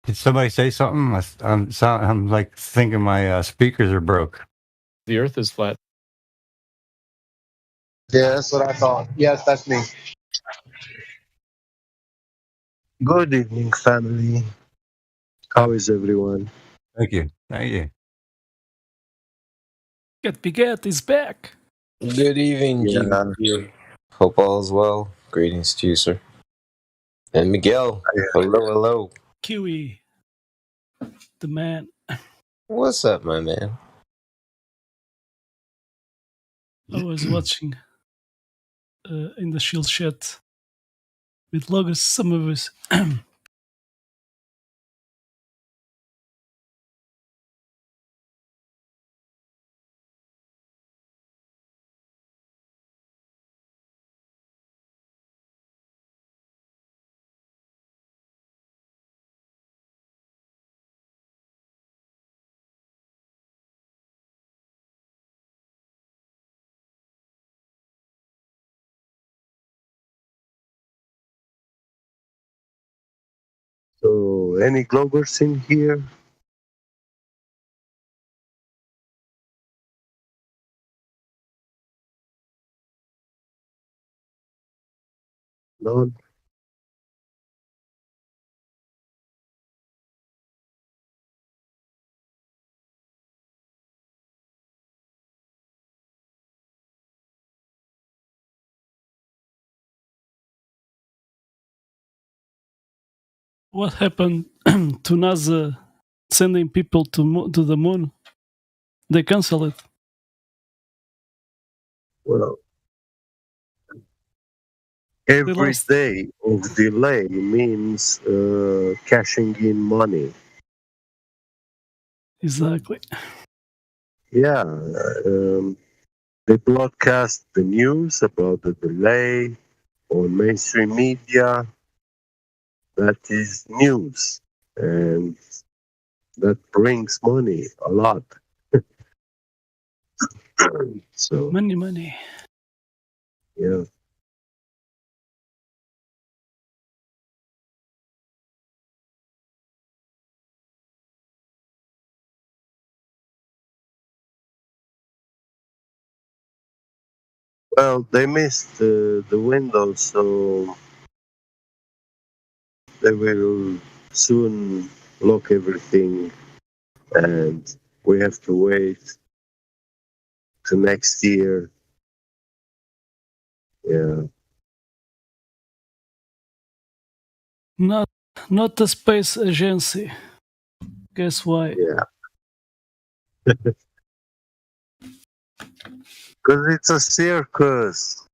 Did somebody say something? I'm like thinking my speakers are broke. The Earth is flat. Yeah, that's what I thought. Yes, that's me. Good evening, family. How is everyone? Thank you. Thank you. Get Biget is back. Good evening, Yeah. GBQ. Hope all is well. Greetings to you, sir. And Miguel. Hello, hello. Kiwi, the man. What's up, my man? I was watching in the shield chat with Logos some of us. So, any Globers in here? None? What happened to NASA sending people to the moon? They cancel it. Well, every lost. day of delay means cashing in money. Exactly. Yeah. They broadcast the news about the delay on mainstream media. That is news. And that brings money a lot. So, Money. yeah. Well, they missed the window, so they will soon lock everything, and we have to wait to next year. Yeah. Not the space agency. Guess why? Yeah. Because it's a circus.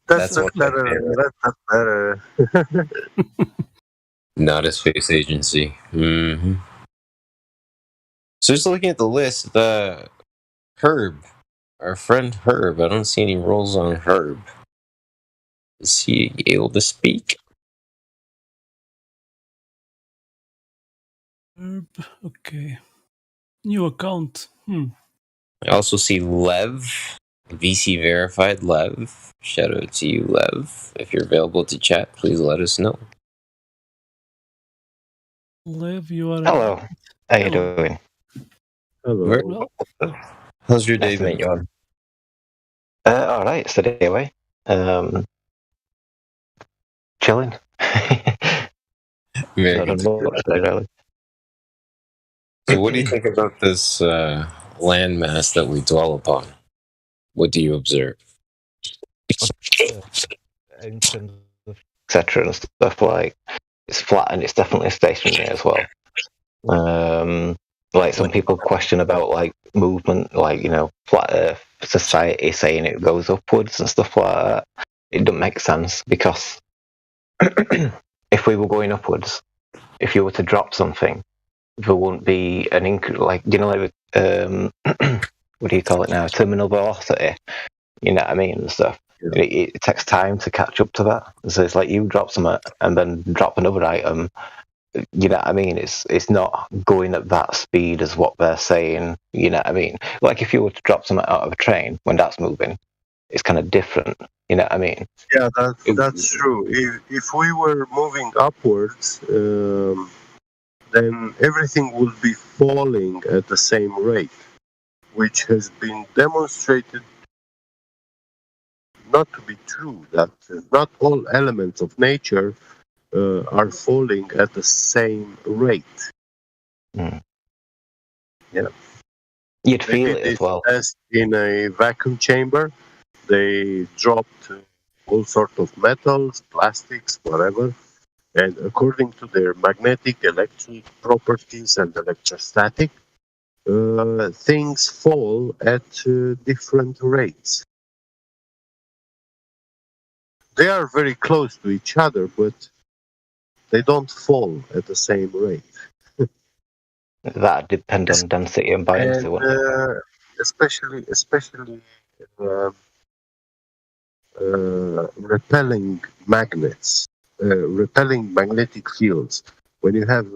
That's one of my favorites. Not a space agency. Mm-hmm. So just looking at the list, the Herb, our friend Herb, I don't see any roles on Herb. Is he able to speak? Okay. New account. I also see Lev, VC verified Lev. Shout out to you, Lev. If you're available to chat, please let us know. Lev, you are. Hello. How you doing? Hello. Very well. How's your day Nice to been? meet you on. All right, it's the day away. Chilling. Very Not good. done much today, really. So, what do you think about this landmass that we dwell upon? What do you observe? In terms of etc. and stuff, like it's flat and it's definitely stationary as well. Like some people question about like movement, like flat Earth society saying it goes upwards and stuff like that. It doesn't make sense because if we were going upwards, if you were to drop something, there wouldn't be an like what do you call it now? Terminal velocity. You know what I mean and stuff. Yeah. It takes time to catch up to that. So it's like you drop something and then drop another item. You know what I mean? It's not going at that speed as what they're saying. You know what I mean? Like if you were to drop something out of a train when that's moving, it's kind of different. You know what I mean? Yeah, that's true. If we were moving upwards, then everything will be falling at the same rate, which has been demonstrated not to be true, that not all elements of nature are falling at the same rate. Mm. Yeah. You'd They feel did it as this well. test in a vacuum chamber. They dropped all sorts of metals, plastics, whatever, and according to their magnetic, electric properties and electrostatic, things fall at different rates. They are very close to each other, but they don't fall at the same rate. That depend on density and buoyancy, And wouldn't it? especially uh, repelling magnets, repelling magnetic fields. When you have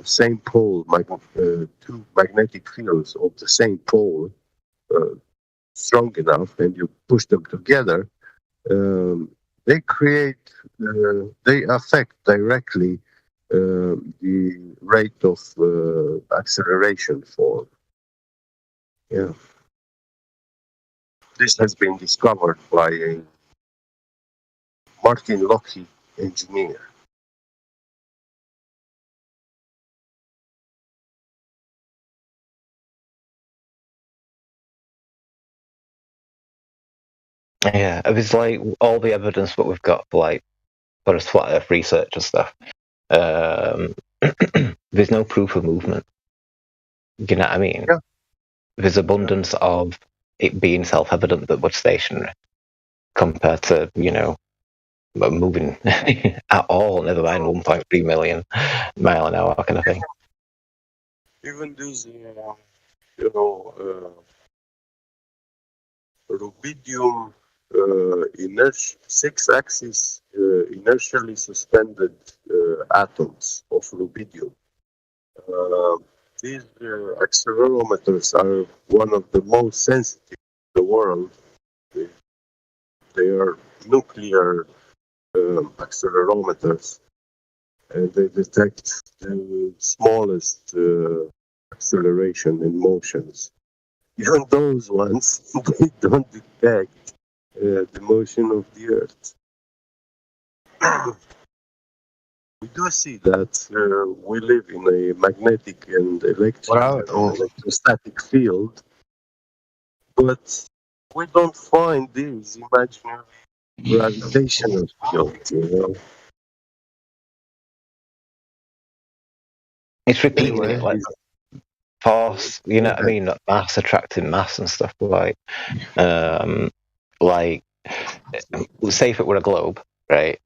same pole, two magnetic fields of the same pole, strong enough, and you push them together, they create, they affect directly the rate of acceleration for. Yeah. This has been discovered by a Martin Lockheed engineer. Yeah, it was like all the evidence that we've got for like for us flat Earth research and stuff. There's no proof of movement. You know what I mean? Yeah. There's abundance of it being self-evident that we're stationary compared to moving at all. Never mind 1.3 million mile an hour kind of thing. Even these, rubidium six-axis inertially suspended atoms of rubidium. These accelerometers are one of the most sensitive in the world. They are nuclear accelerometers, and they detect the smallest acceleration in motions. Even those ones, they don't detect the motion of the Earth. We do see that we live in a magnetic and electrostatic field, but we don't find these imaginary gravitational fields, It's repeating Anyway, it like force, you know what I mean? Mass attracting mass and stuff like say if it were a globe, right?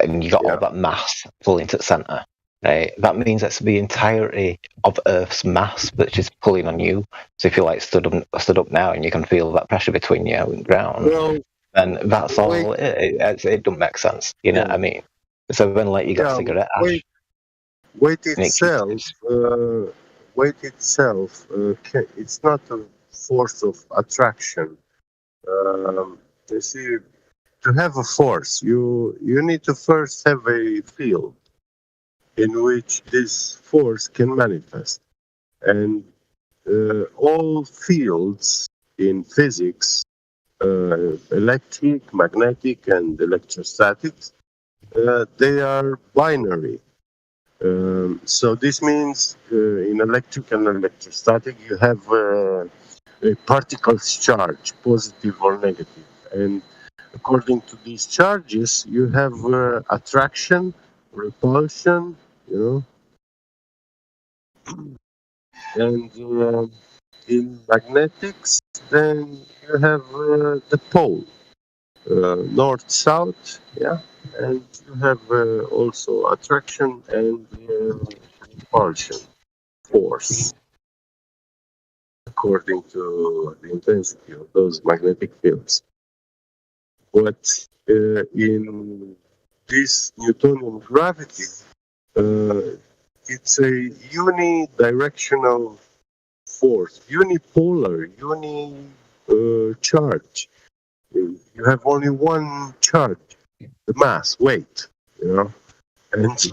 And you got all that mass pulling to the center, right? That means that's the entirety of Earth's mass that's just pulling on you. So if you like stood up now and you can feel that pressure between you and the ground, well, then that's all it don't make sense. You know what I mean? So then like you got cigarette ash. Weight itself, it's not a force of attraction. You see, to have a force, you need to first have a field in which this force can manifest. And all fields in physics, electric, magnetic, and electrostatics, they are binary. So this means in electric and electrostatic, you have a particles charge, positive or negative. And according to these charges, you have attraction, repulsion, and in magnetics, then you have the pole, north-south, and you have also attraction and repulsion force according to the intensity of those magnetic fields. But in this Newtonian gravity, it's a unidirectional force, unipolar, charge. You have only one charge, the mass, weight, and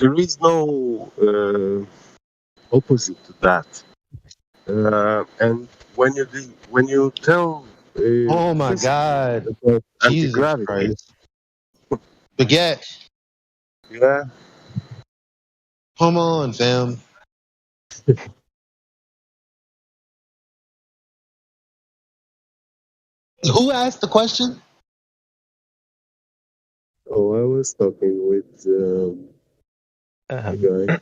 there is no opposite to that. And when you tell Oh my physicists God. about Jesus anti-gravity, Christ. Baguette, yeah, come on, fam. Who asked the question? oh, I was talking with a guy.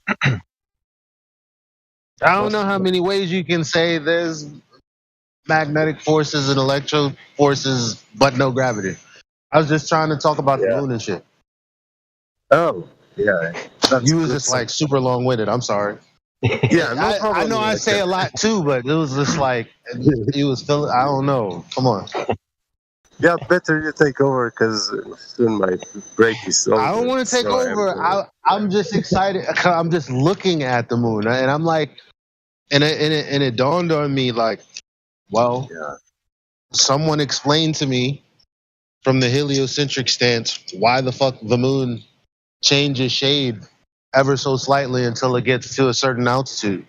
I don't know how many ways you can say there's magnetic forces and electro forces, but no gravity. I was just trying to talk about the Yeah. moon and shit. Oh, yeah, that's You was good. just like super long winded. I'm sorry. Yeah, no I problem. know I say a lot too, but it was just like it was feeling. I don't know. Come on. Yeah, better you take over because soon my break is I don't over. want to take So I'm over. gonna, I'm just excited. I'm just looking at the moon, and I'm like, and it dawned on me like, well, yeah, someone explained to me from the heliocentric stance why the fuck the moon changes shade ever so slightly until it gets to a certain altitude.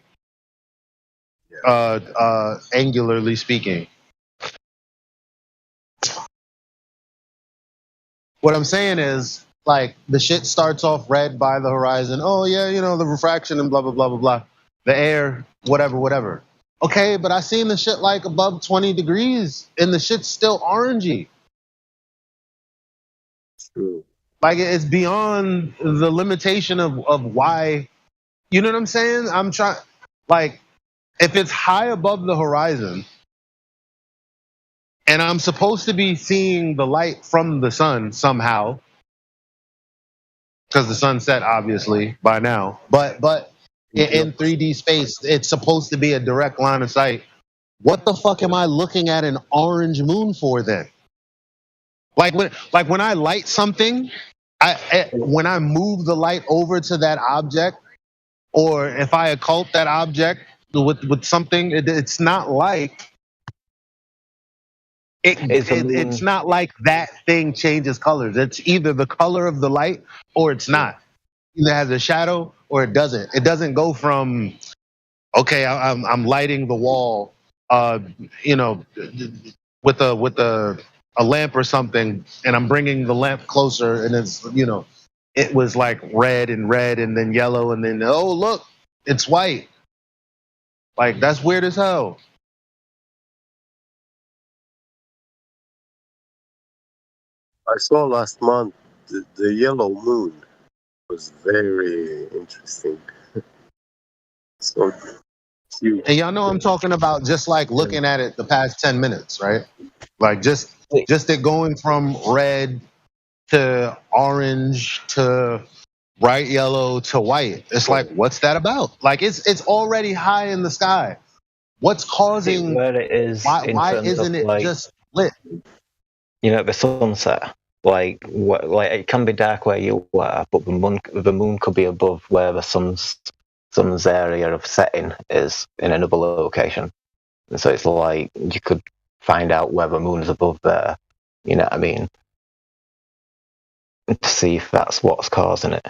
Angularly speaking. What I'm saying is, like, the shit starts off red by the horizon. Oh yeah, you know, the refraction and blah blah blah blah blah. The air, whatever, whatever. Okay, but I seen the shit like above 20 degrees and the shit's still orangey. true. Like it's beyond the limitation of why. You know what I'm saying? I'm trying, like, if it's high above the horizon and I'm supposed to be seeing the light from the sun somehow, because the sun set obviously by now, but in 3D space, it's supposed to be a direct line of sight. What the fuck am I looking at an orange moon for then? Like when I light something, when I move the light over to that object, or if I occult that object with something, it's not like it's not like that thing changes colors. It's either the color of the light or it's not. Either has a shadow or it doesn't. It doesn't go from okay, I'm lighting the wall, you know, with a lamp or something, and I'm bringing the lamp closer, and it's it was like red and then yellow and then oh look, it's white. Like that's weird as hell. I saw last month the yellow moon was very interesting. So huge. And y'all know I'm talking about just like looking at it the past 10 minutes, right? Like just it going from red to orange to bright yellow to white. It's like, what's that about? Like it's already high in the sky. What's causing Where it is in why terms isn't of it like, just lit? you know, the sunset. Like it can be dark where you are, but the moon could be above where the sun's area of setting is in another location. And so it's like you could find out where the moon's above there. You know what I mean? To see if that's what's causing it.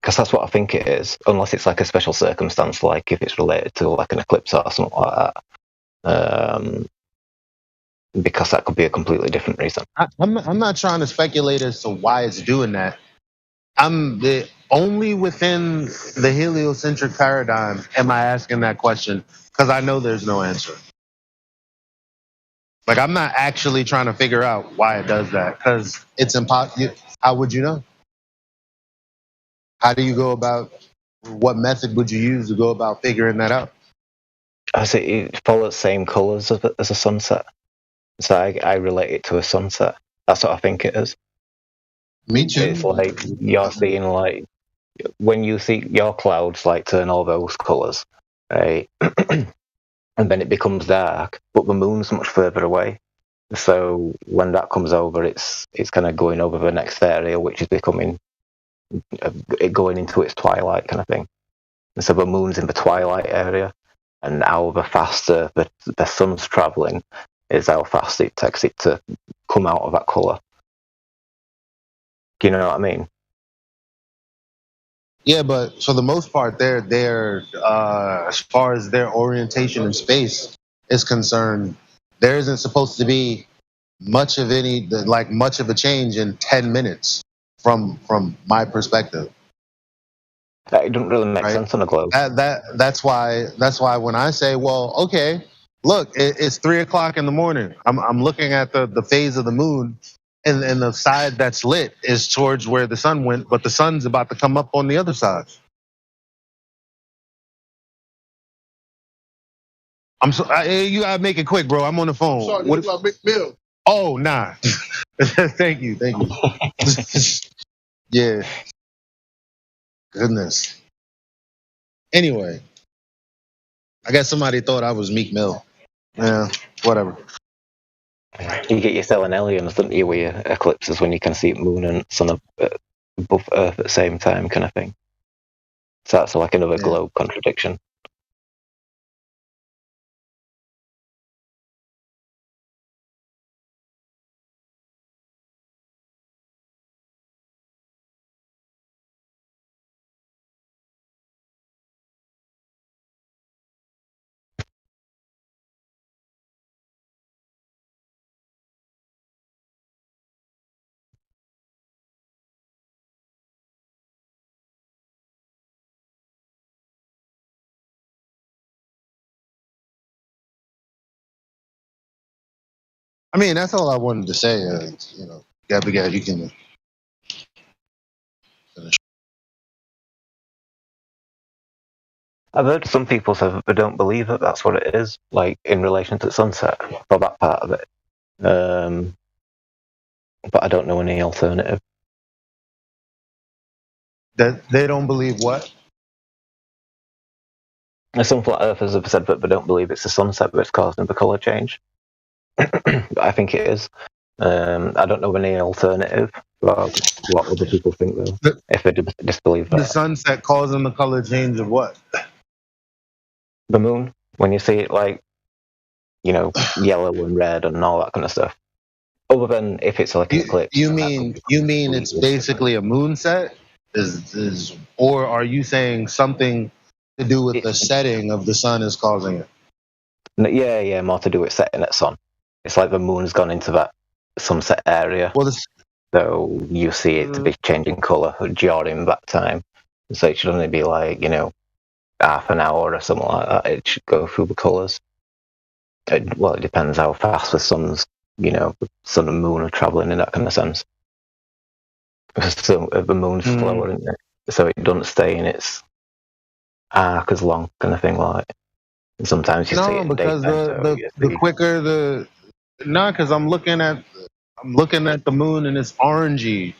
Because that's what I think it is, unless it's like a special circumstance, like if it's related to like an eclipse or something like that. Because that could be a completely different reason. I'm not trying to speculate as to why it's doing that. I'm the only within the heliocentric paradigm am I asking that question because I know there's no answer. Like I'm not actually trying to figure out why it does that because it's impossible. How would you know? How do you go about? What method would you use to go about figuring that out? As it follows the same colours as a sunset. So I relate it to a sunset. That's what I think it is. Me too. It's like you're seeing like when you see your clouds like turn all those colours, right? And then it becomes dark, but the moon's much further away. So when that comes over, it's kind of going over the next area, which is becoming going into its twilight kind of thing. And so the moon's in the twilight area, and how the faster the sun's traveling is how fast it takes it to come out of that colour. Do you know what I mean? Yeah, but for the most part, they're as far as their orientation in space is concerned, there isn't supposed to be much of much of a change in 10 minutes from my perspective, It doesn't really make right? sense on a globe. That's why when I say, well, okay, look, it's 3 o'clock in the morning. I'm looking at the phase of the moon, and the side that's lit is towards where the sun went, but the sun's about to come up on the other side. You gotta make it quick, bro. I'm on the phone. Sorry, What you look like McMill. Oh, nah. Thank you. Yeah, goodness. Anyway, I guess somebody thought I was Meek Mill. Yeah, whatever. You get your stellariums, don't you, with your eclipses when you can see moon and sun above Earth at the same time, kind of thing. So that's like another Yeah. globe contradiction. I mean, that's all I wanted to say. Gabrielle, you can finish. I've heard some people say that they don't believe that that's what it is, like in relation to sunset, for that part of it. But I don't know any alternative. That they don't believe what? Some flat earthers have said that they don't believe it's the sunset that's causing the colour change. I think it is. I don't know any alternative. What other people think though, The, if they disbelieve the that. sunset causing the color change of what? The moon, when you see it like, yellow and red and all that kind of stuff. Other than if it's like an eclipse. You mean it's basically a moon set? Or are you saying something to do with the setting of the sun is causing it? Yeah, more to do with setting at sun. It's like the moon's gone into that sunset area. Well, So you see it to be changing colour during that time. So it should only be like, half an hour or something like that. It should go through the colours. It depends how fast the sun's, the sun and moon are travelling in that kind of sense. So the moon's slower, isn't it? So it doesn't stay in its arc as long, kind of thing. Like sometimes you see it in because daytime, the quicker because I'm looking at the moon and it's orangey.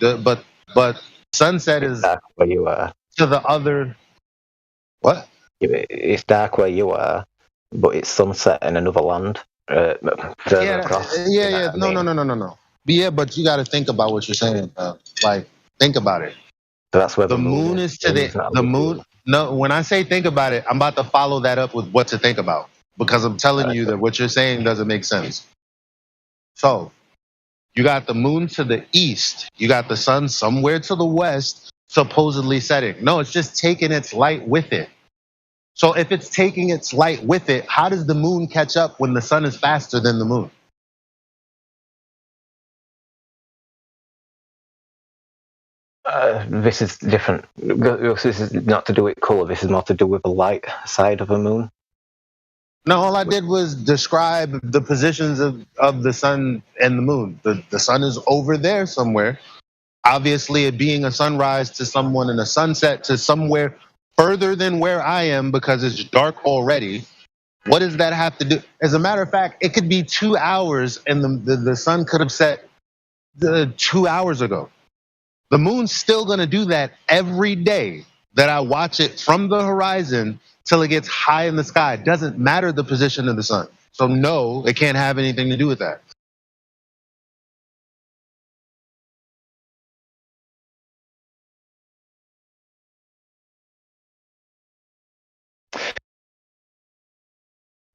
But sunset is dark where you are. to the other. What? It's dark where you are, but it's sunset in another land. Further across. Yeah. No. Yeah, but you got to think about what you're saying. Like, think about it. So that's where The moon is to the moon. No, when I say think about it, I'm about to follow that up with what to think about, because I'm telling you that what you're saying doesn't make sense. So, you got the moon to the east. You got the sun somewhere to the west, supposedly setting. No, it's just taking its light with it. So if it's taking its light with it, how does the moon catch up when the sun is faster than the moon? This is different. This is not to do with colour. This is more to do with the light side of the moon. No, all I did was describe the positions of the sun and the moon. The sun is over there somewhere. Obviously, it being a sunrise to someone and a sunset to somewhere further than where I am because it's dark already. What does that have to do? As a matter of fact, it could be 2 hours and the sun could have set 2 hours ago. The moon's still gonna do that every day that I watch it from the horizon till it gets high in the sky. It doesn't matter the position of the sun. So no, it can't have anything to do with that.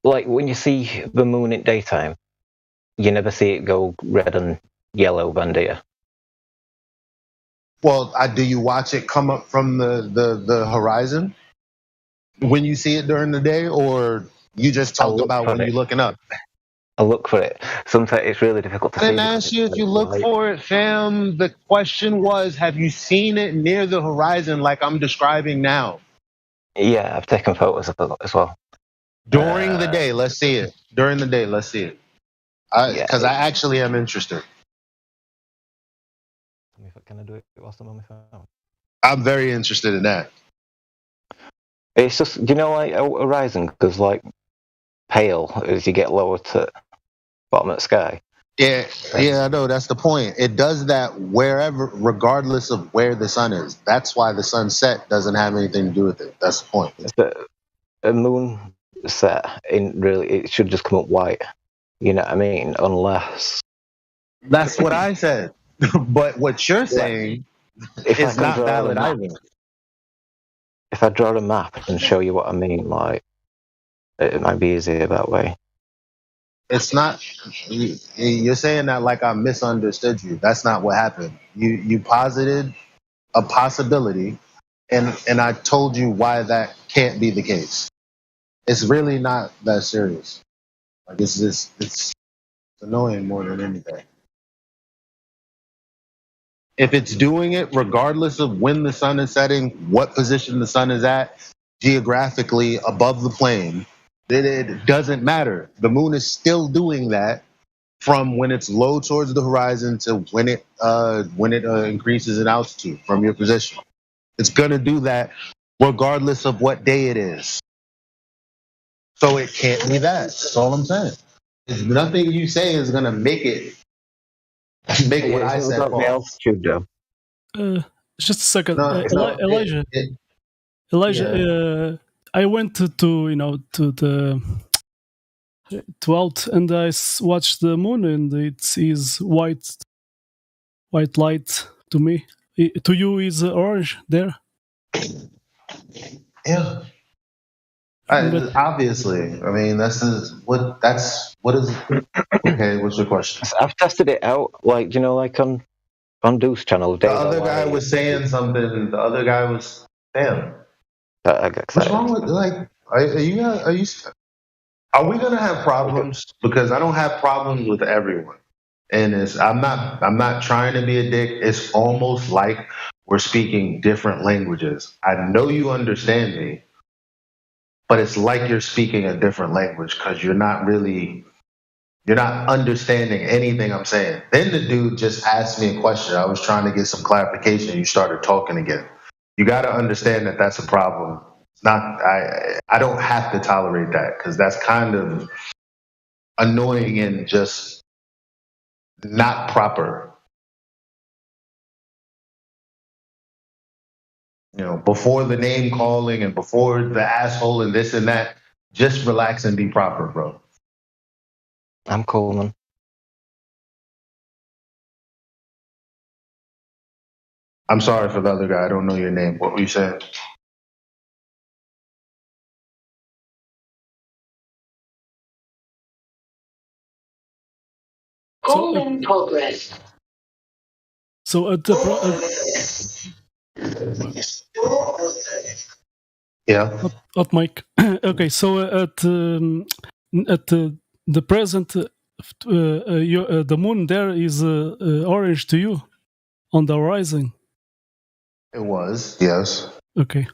Like when you see the moon at daytime, you never see it go red and yellow, then do you? Well, do you watch it come up from the horizon when you see it during the day, or you just I talk look about for when it. you're looking up? I look for it. Sometimes it's really difficult to I see didn't because ask it's you if you look light. for it, fam. The question was, have you seen it near the horizon like I'm describing now? Yeah, I've taken photos of it as well. During the day, let's see it. During the day, let's see it. Yeah. Because I actually am interested. Can I do it whilst I'm on my phone? I'm very interested in that. It's just, you know, like horizon goes like pale as you get lower to bottom of the sky. Yeah, yeah, I know. That's the point. It does that wherever, regardless of where the sun is. That's why the sunset doesn't have anything to do with it. That's the point. But a moon set, in really, it should just come up white. You know what I mean? Unless That's what I said. But what you're saying if I is can not draw a valid map, either. if I draw a map and show you what I mean, like it might be easier that way. It's not. You're saying that like I misunderstood you. That's not what happened. You posited a possibility, and I told you why that can't be the case. It's really not that serious. Like it's annoying more than anything. If it's doing it regardless of when the sun is setting, what position the sun is at geographically above the plane, then it doesn't matter. The moon is still doing that from when it's low towards the horizon to when it increases in altitude from your position. It's gonna do that regardless of what day it is. So it can't be that. That's all I'm saying. It's nothing you say is gonna make what I It's not said about the false. altitude though. Just a second, No, no, Elijah. it, Elijah, yeah. I went to out and I watched the moon and it is white light to me. To you is orange there, Yeah. but Obviously, I mean that's what is okay. What's your question? I've tested it out, like you know, like on Deuce channel, The Dave other guy LA. was saying something. The other guy was damn. I get What's excited. wrong with like? Are we gonna have problems? Because I don't have problems with everyone, and I'm not trying to be a dick. It's almost like we're speaking different languages. I know you understand me, but it's like you're speaking a different language because you're not understanding anything I'm saying. Then the dude just asked me a question. I was trying to get some clarification. You started talking again. You got to understand that that's a problem. It's not. I don't have to tolerate that because that's kind of annoying and just not proper. You know, before the name calling and before the asshole and this and that, just relax and be proper, bro. I'm cool, man. I'm sorry for the other guy. I don't know your name. What were you saying? so Call in progress. so at the Yeah. at Mike. Okay, so at the present, the moon there is orange to you on the horizon. It was. Yes. Okay.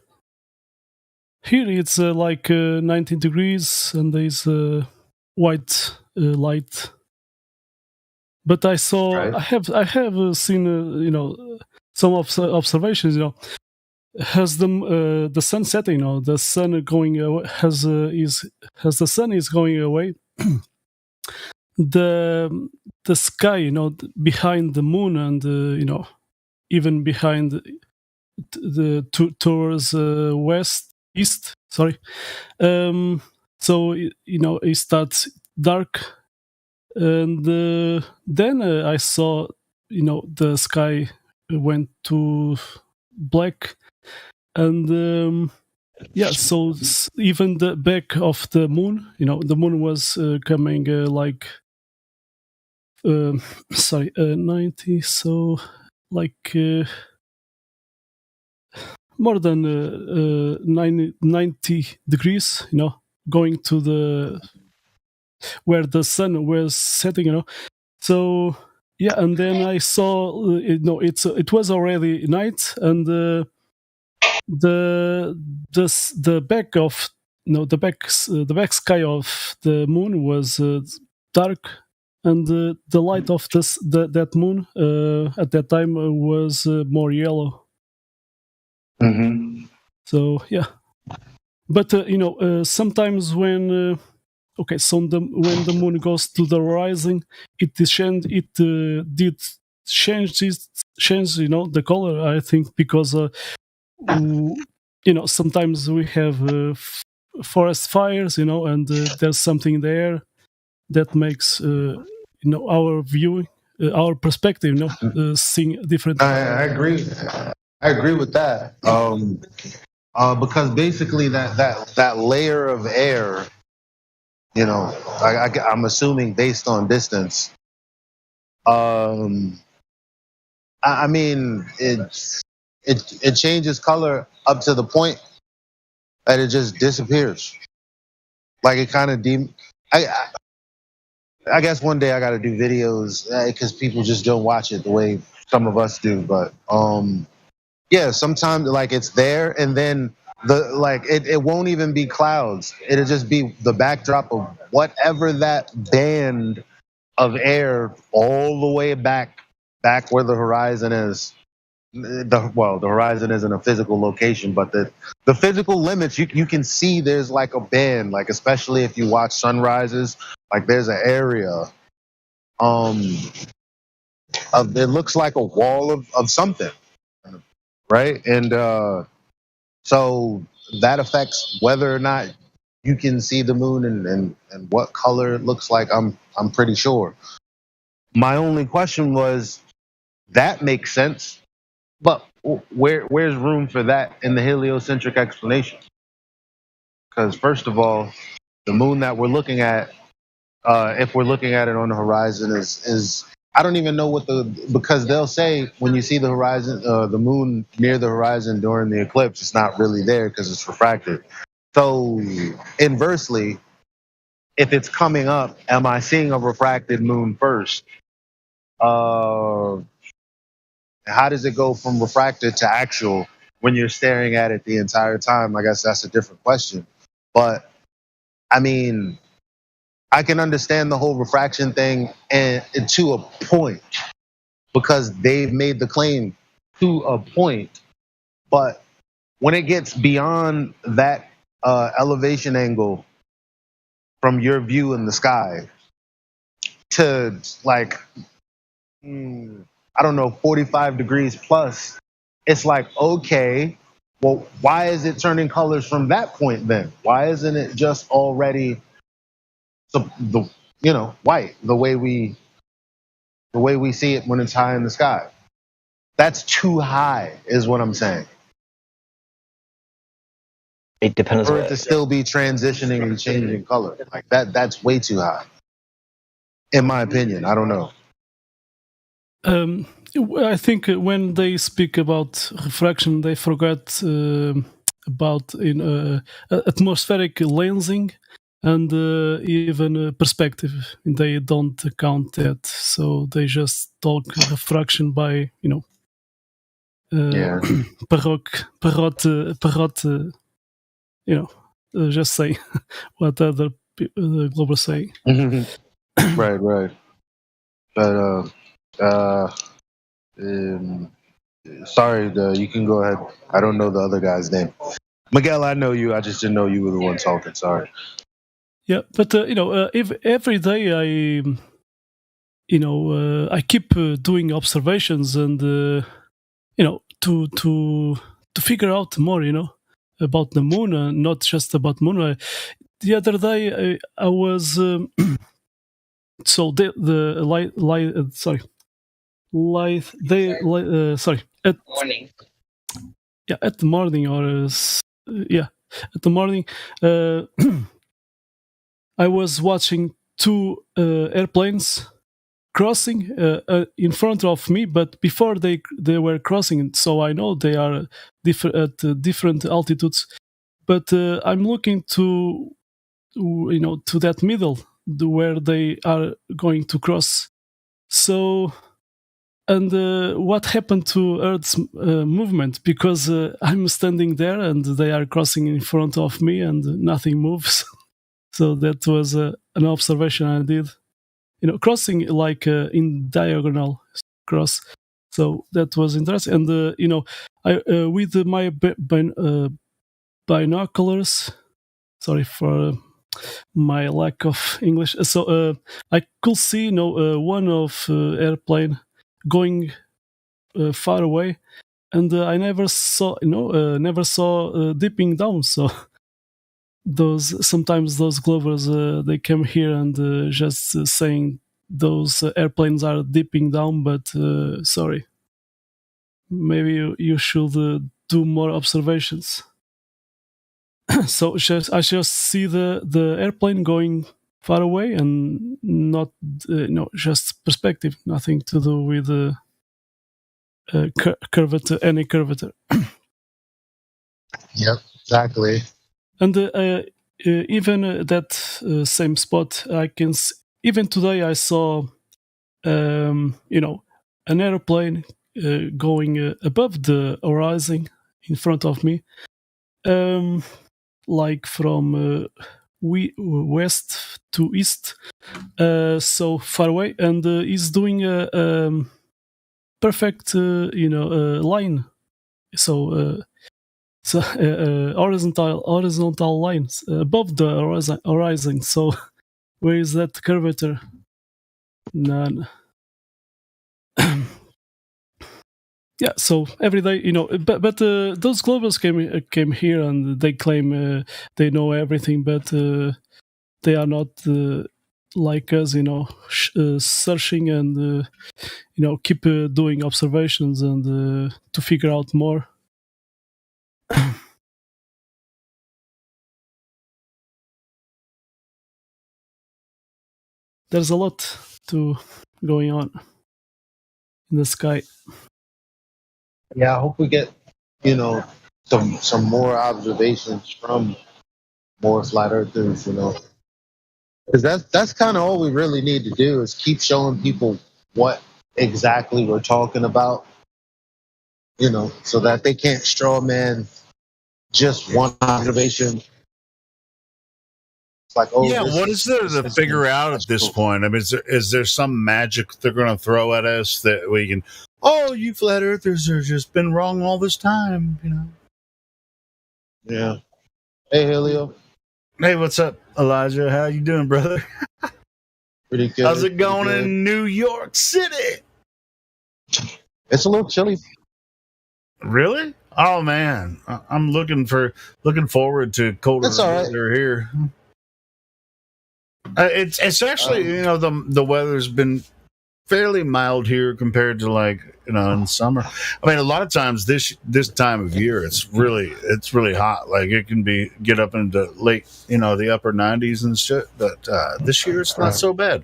Here it's like 19 degrees and there's white light. But I saw, Right. I have seen, some observations. Has the sun setting? The sun going away, as the sun is going away. the sky, behind the moon and even behind towards west east. Sorry. So it starts dark, and then I saw the sky went to black, and so even the back of the moon, the moon was coming like 90, so like more than 90 degrees, going to the where the sun was setting. So yeah, and then I saw it was already night, and the back of the back sky of the moon was dark, and the light of that moon at that time was more yellow. Mm-hmm. So yeah, but sometimes when when the moon goes to the horizon, it did change the color. I think because sometimes we have forest fires, and there's something there that makes our viewing, our perspective, seeing different. I agree. I agree with that. Because basically that layer of air, I'm assuming based on distance. I mean, it changes color up to the point that it just disappears. Like it kind of I guess one day I got to do videos because people just don't watch it the way some of us do. But yeah, sometimes like it's there, and then it won't even be clouds. It'll just be the backdrop of whatever that band of air all the way back where the horizon is. The horizon isn't a physical location, but the physical limits, you can see there's like a band, like especially if you watch sunrises, like there's an area it looks like a wall of something, right? And so that affects whether or not you can see the moon and what color it looks like. I'm pretty sure. My only question was, that makes sense, but where's room for that in the heliocentric explanation? Because first of all, the moon that we're looking at, if we're looking at it on the horizon, is I don't even know because they'll say when you see the horizon, the moon near the horizon during the eclipse, it's not really there because it's refracted. So inversely, if it's coming up, am I seeing a refracted moon first? How does it go from refracted to actual when you're staring at it the entire time? I guess that's a different question. But I mean, I can understand the whole refraction thing and to a point because they've made the claim to a point. But when it gets beyond that elevation angle from your view in the sky to like, I don't know, 45 degrees plus, it's like, okay, well, why is it turning colors from that point then? Why isn't it just already white the way we see it when it's high in the sky? That's too high, is what I'm saying. It depends For on it to still be transitioning and changing color like that, that's way too high, in my opinion. I don't know. I think when they speak about refraction, they forgot about atmospheric lensing and even perspective. They don't count that, so they just talk refraction by Yeah. Perrot, just say what other global say. Right. But sorry, you can go ahead. I don't know the other guy's name. Miguel, I know you. I just didn't know you were the one talking. Sorry. Yeah, but if every day I keep doing observations and to figure out more, about the moon, not just about moon. The other day I was so the light sorry light they sorry at Morning. yeah at the morning or yeah at the morning I was watching two airplanes crossing in front of me, but before they were crossing, so I know they are at different altitudes. But I'm looking to to that middle where they are going to cross. So, and what happened to Earth's movement? Because I'm standing there and they are crossing in front of me and nothing moves. So that was an observation I did. Crossing like in diagonal cross. So that was interesting. And I with my binoculars. Sorry for my lack of English. So I could see, one of airplane going far away, and I never saw, dipping down. So sometimes those Glovers they come here and just saying those airplanes are dipping down, but sorry, maybe you should do more observations. So I just see the airplane going far away and not just perspective, nothing to do with curvature, any curvature. Yep, exactly. And even that same spot, I can even today I saw an airplane going above the horizon in front of me, like from west to east, so far away, and is doing a perfect line. So horizontal lines above the horizon. So where is that curvature? None. Yeah, so every day, but those Glovers came here and they claim they know everything, but they are not like us, searching and keep doing observations and to figure out more. There's a lot going on in the sky. Yeah, I hope we get, some more observations from more flat earthers, because that's kind of all we really need to do is keep showing people what exactly we're talking about, so that they can't straw man just one observation. It's like, oh, Yeah, what is there to figure out at this point? I mean, is there some magic they're going to throw at us that we can? Oh, you flat earthers have just been wrong all this time, Yeah. Hey, Helio. Hey, what's up, Elijah? How you doing, brother? Pretty good. How's it going pretty good. in New York City? It's a little chilly. Really? Oh man, I'm looking forward to colder It's all right. weather here. It's actually the weather's been fairly mild here compared to in summer. I mean, a lot of times this time of year it's really hot. Like it can get up into late the upper 90s and shit. But this year it's not so bad,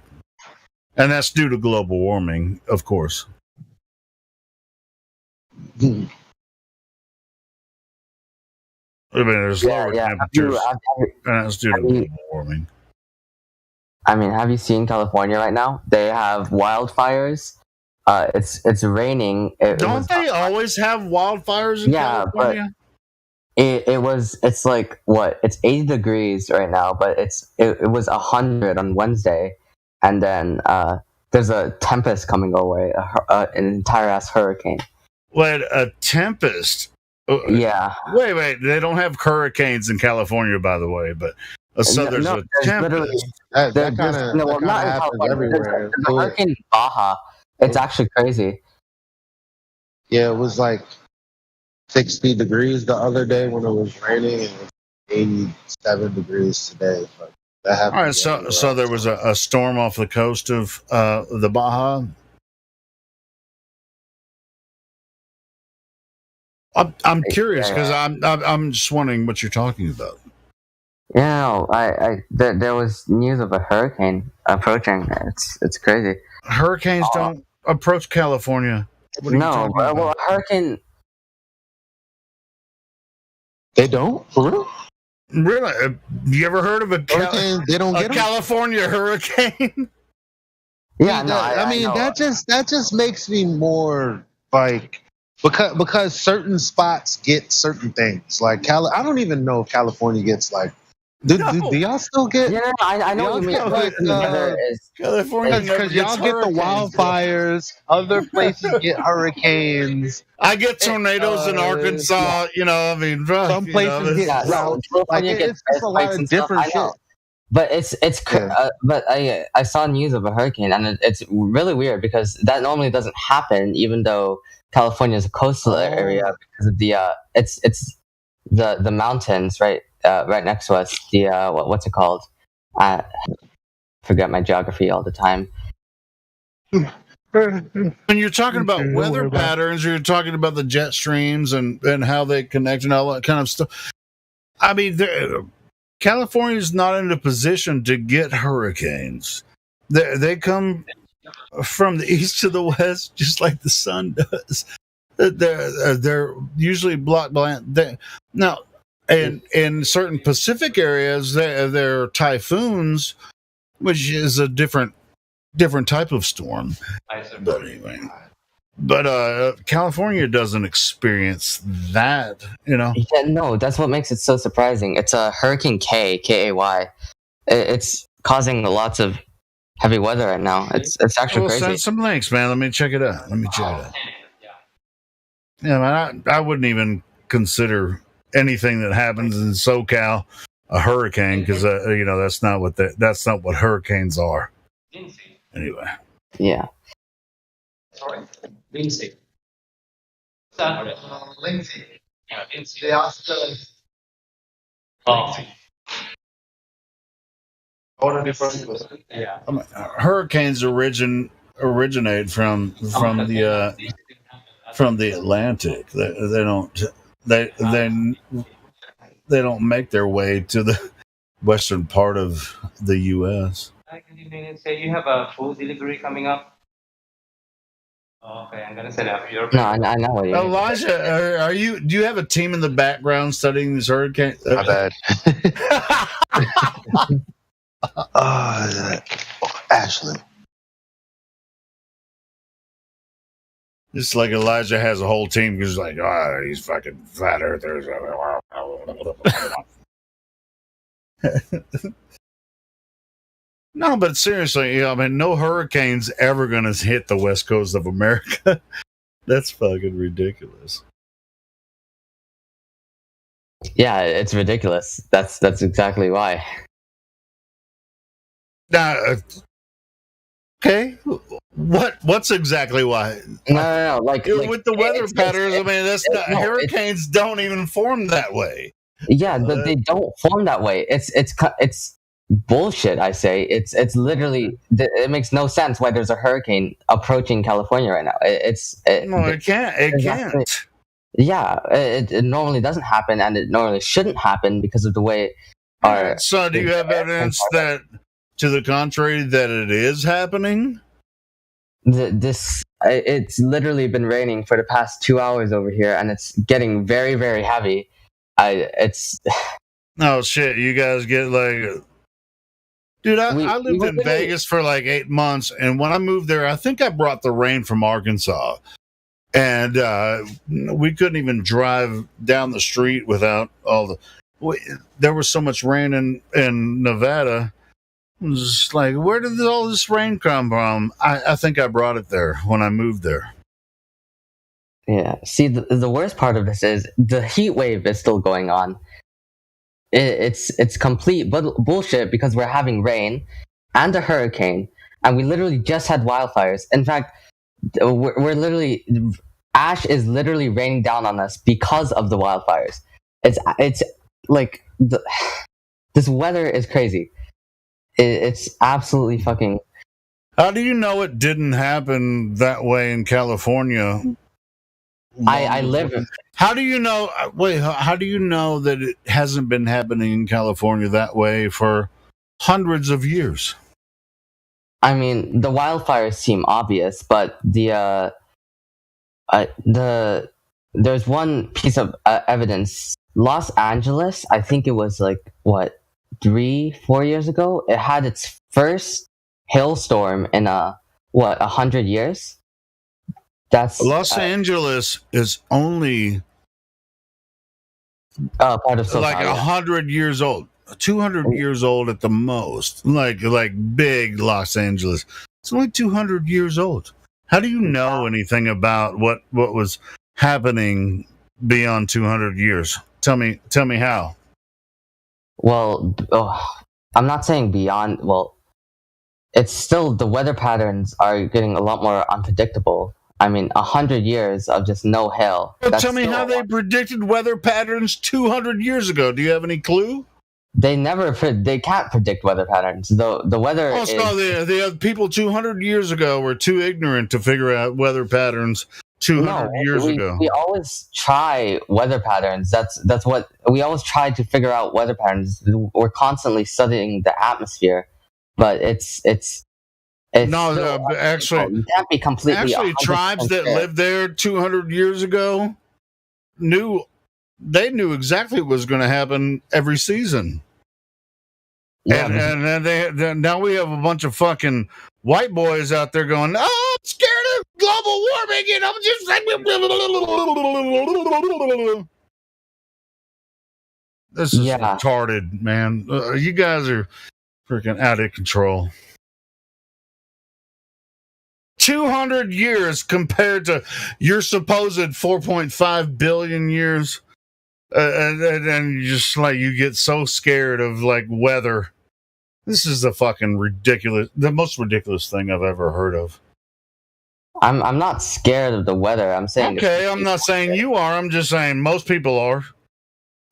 and that's due to global warming, of course. I mean, there's lower temperatures, and that's due to global warming. I mean, have you seen California right now? They have wildfires. It's raining. Don't they always have wildfires in California? But it's like what? It's 80 degrees right now, but it was 100 on Wednesday, and then there's a tempest coming our way, an entire ass hurricane. Wait, a tempest? Yeah. Wait. They don't have hurricanes in California, by the way, but so there's a tempest. That kind of happens everywhere. There's a hurricane in Baja. It's actually crazy. Yeah, it was like 60 degrees the other day when it was raining, and it was 87 degrees today. But that happened. All right, so there was a storm off the coast of the Baja. I'm curious because I'm just wondering what you're talking about. Yeah, there was news of a hurricane approaching. It's crazy. Hurricanes don't approach California. What are you No, talking about? well, hurricane. They don't for real. Really? You ever heard of a Hurricanes, they don't a get 'em? California hurricane? Yeah, no, I mean know. that just makes me more like because certain spots get certain things. Like I don't even know if California gets like. Do y'all still get? Yeah, no, I know what you mean. Y'all Hurricane get, weather is California never Because y'all gets get the hurricanes, bro. wildfires, other places get hurricanes. I get tornadoes in Arkansas. You know, I mean, bro, Some you places know, get yeah. No, drought. Like California gets it's just a lot earthquakes of and stuff. different I shit. know. But Yeah. but I saw news of a hurricane, and it's really weird because that normally doesn't happen, even though California is a coastal area because of the it's the mountains right right next to us. The what's it called? I forget my geography all the time. when you're talking about Don't weather worry about it. patterns, you're talking about the jet streams and how they connect and all that kind of stuff. I mean, California's not in a position to get hurricanes. They come from the east to the west, just like the sun does. They're usually block blank. Now, and in certain Pacific areas, they're typhoons, which is a different type of storm. But anyway, California doesn't experience that, you know. Yeah, no, that's what makes it so surprising. It's a Hurricane Kay. It's causing lots of heavy weather right now. It's actually Well, crazy. send some links, man. Let me check it out. Yeah, man, I wouldn't even consider anything that happens in SoCal a hurricane because you know that's not what hurricanes are. Anyway, Yeah. Lindsay. Lindsay. Yeah, Lindsay. They also Oh, yeah. I mean, hurricanes originate from the Atlantic. They don't make their way to the western part of the U.S. Hi, good evening. Say you have a food delivery coming up. Okay, I'm gonna set up your. No, I know what you mean. Elijah, are you? Do you have a team in the background studying these hurricanes? My bad. Ashley. Just like Elijah has a whole team because like, oh, these fucking flat earthers. No, but seriously, you know, I mean, no hurricane's ever going to hit the west coast of America. That's fucking ridiculous. Yeah, it's ridiculous. That's exactly why. Now, okay, what's exactly why? No. Like With the weather it's- patterns, I mean, that's not, no, it's- hurricanes don't even form that way. Yeah, but they don't form that way. It's bullshit. I say it's literally it makes no sense why there's a hurricane approaching California right now. No, it can't. It exactly. can't. Yeah, it normally doesn't happen, and it normally shouldn't happen because of the way our. So, do you have evidence that to the contrary that it is happening? It's literally been raining for the past 2 hours over here, and it's getting very, very heavy. It's Oh shit! You guys get like, dude. I lived in Vegas for like 8 months, and when I moved there, I think I brought the rain from Arkansas, and we couldn't even drive down the street without all the. There was so much rain in Nevada. It was just like, where did all this rain come from? I think I brought it there when I moved there. Yeah. See, the worst part of this is the heat wave is still going on. It's complete bullshit because we're having rain and a hurricane, and we literally just had wildfires. In fact, we're literally ash is literally raining down on us because of the wildfires. It's like this weather is crazy. It's absolutely fucking. How do you know it didn't happen that way in California? I live. How do you know? Wait, how do you know that it hasn't been happening in California that way for hundreds of years? I mean, the wildfires seem obvious, but there's one piece of evidence. Los Angeles, I think it was like what 3-4 years ago. It had its first hailstorm in 100 years. That's Los Angeles is only part of SoCal. like 100 years old, 200 years old at the most. Like big Los Angeles. It's only 200 years old. How do you know anything about what was happening beyond 200 years? Tell me how. Well, I'm not saying beyond. Well, it's still the weather patterns are getting a lot more unpredictable. I mean, 100 years of just no hail. Well, tell me how they predicted weather patterns 200 years ago. Do you have any clue? They can't predict weather patterns. The weather. Oh, so the people 200 years ago were too ignorant to figure out weather patterns 200 years ago. We always try weather patterns. That's what we always try to figure out weather patterns. We're constantly studying the atmosphere, but it's no, still, actually, you can't be completely. Actually, tribes that lived there 200 years ago knew exactly what was going to happen every season. Yeah, And then now we have a bunch of fucking white boys out there going, "Oh, I'm scared of global warming," and I'm just like, this is retarded, man. You guys are freaking out of control. 200 years compared to your supposed 4.5 billion years. And you just like, you get so scared of like weather. This is the most ridiculous thing I've ever heard of. I'm not scared of the weather. I'm saying okay. I'm not saying you are. I'm just saying most people are.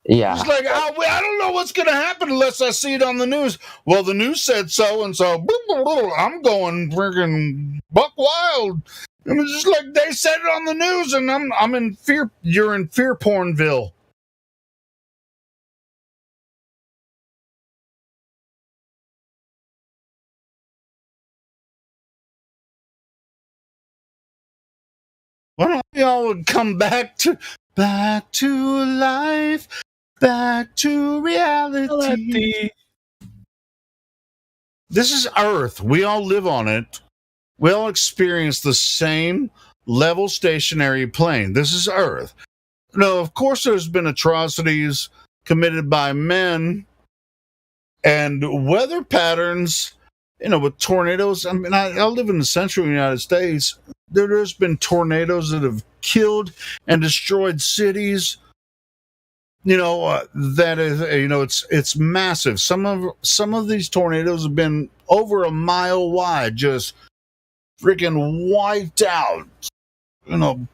Yeah. It's like I don't know what's going to happen unless I see it on the news. Well, the news said so and so. I'm going freaking buck wild. And it's just like they said it on the news, and I'm in fear. You're in fear pornville. Why don't we all come back to life, back to reality? This is Earth. We all live on it. We all experience the same level stationary plane. This is Earth. Now, of course, there's been atrocities committed by men and weather patterns, with tornadoes. I mean, I live in the central United States. There's been tornadoes that have killed and destroyed cities. That is, it's massive. Some of these tornadoes have been over a mile wide, just freaking wiped out,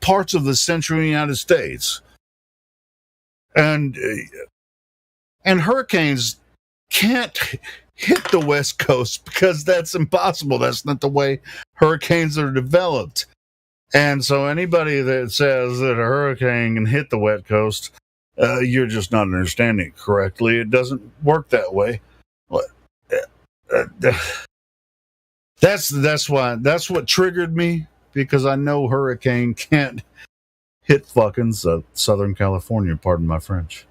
parts of the central United States. And hurricanes can't hit the West Coast because that's impossible. That's not the way hurricanes are developed. And so anybody that says that a hurricane can hit the West Coast, you're just not understanding it correctly. It doesn't work that way. That's what triggered me, because I know hurricane can't hit fucking Southern California. Pardon my French.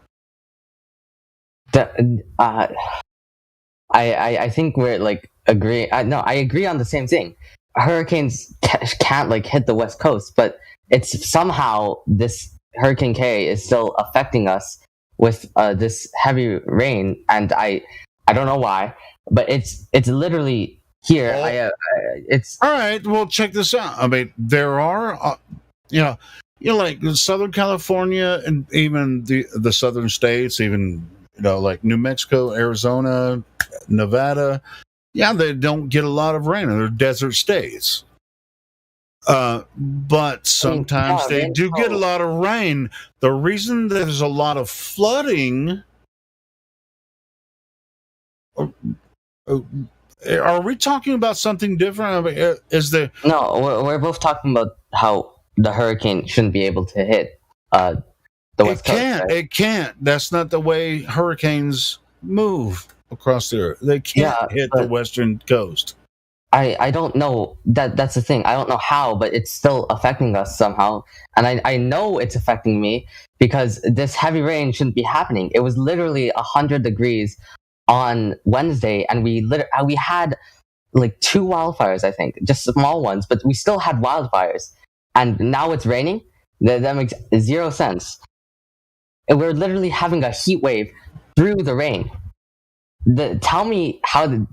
I think we're like agree. No, I agree on the same thing. Hurricanes can't like hit the West Coast, but it's somehow this Hurricane K is still affecting us with this heavy rain, and I don't know why, but it's literally here. It's all right. Well, check this out. I mean, there are, like Southern California and even the southern states, even like New Mexico, Arizona, Nevada. Yeah, they don't get a lot of rain. They're desert states. But sometimes they do get a lot of rain. The reason there's a lot of flooding. Are we talking about something different? No, we're both talking about how the hurricane shouldn't be able to hit the West Coast. Right? It can't. That's not the way hurricanes move across the earth. They can't hit the western coast. I don't know that's the thing. I don't know how, but it's still affecting us somehow. And I know it's affecting me because this heavy rain shouldn't be happening. It was literally 100 degrees on Wednesday, and we had like 2 wildfires, I think, just small ones, but we still had wildfires. And now it's raining. That makes zero sense. And we're literally having a heat wave through the rain. Tell me how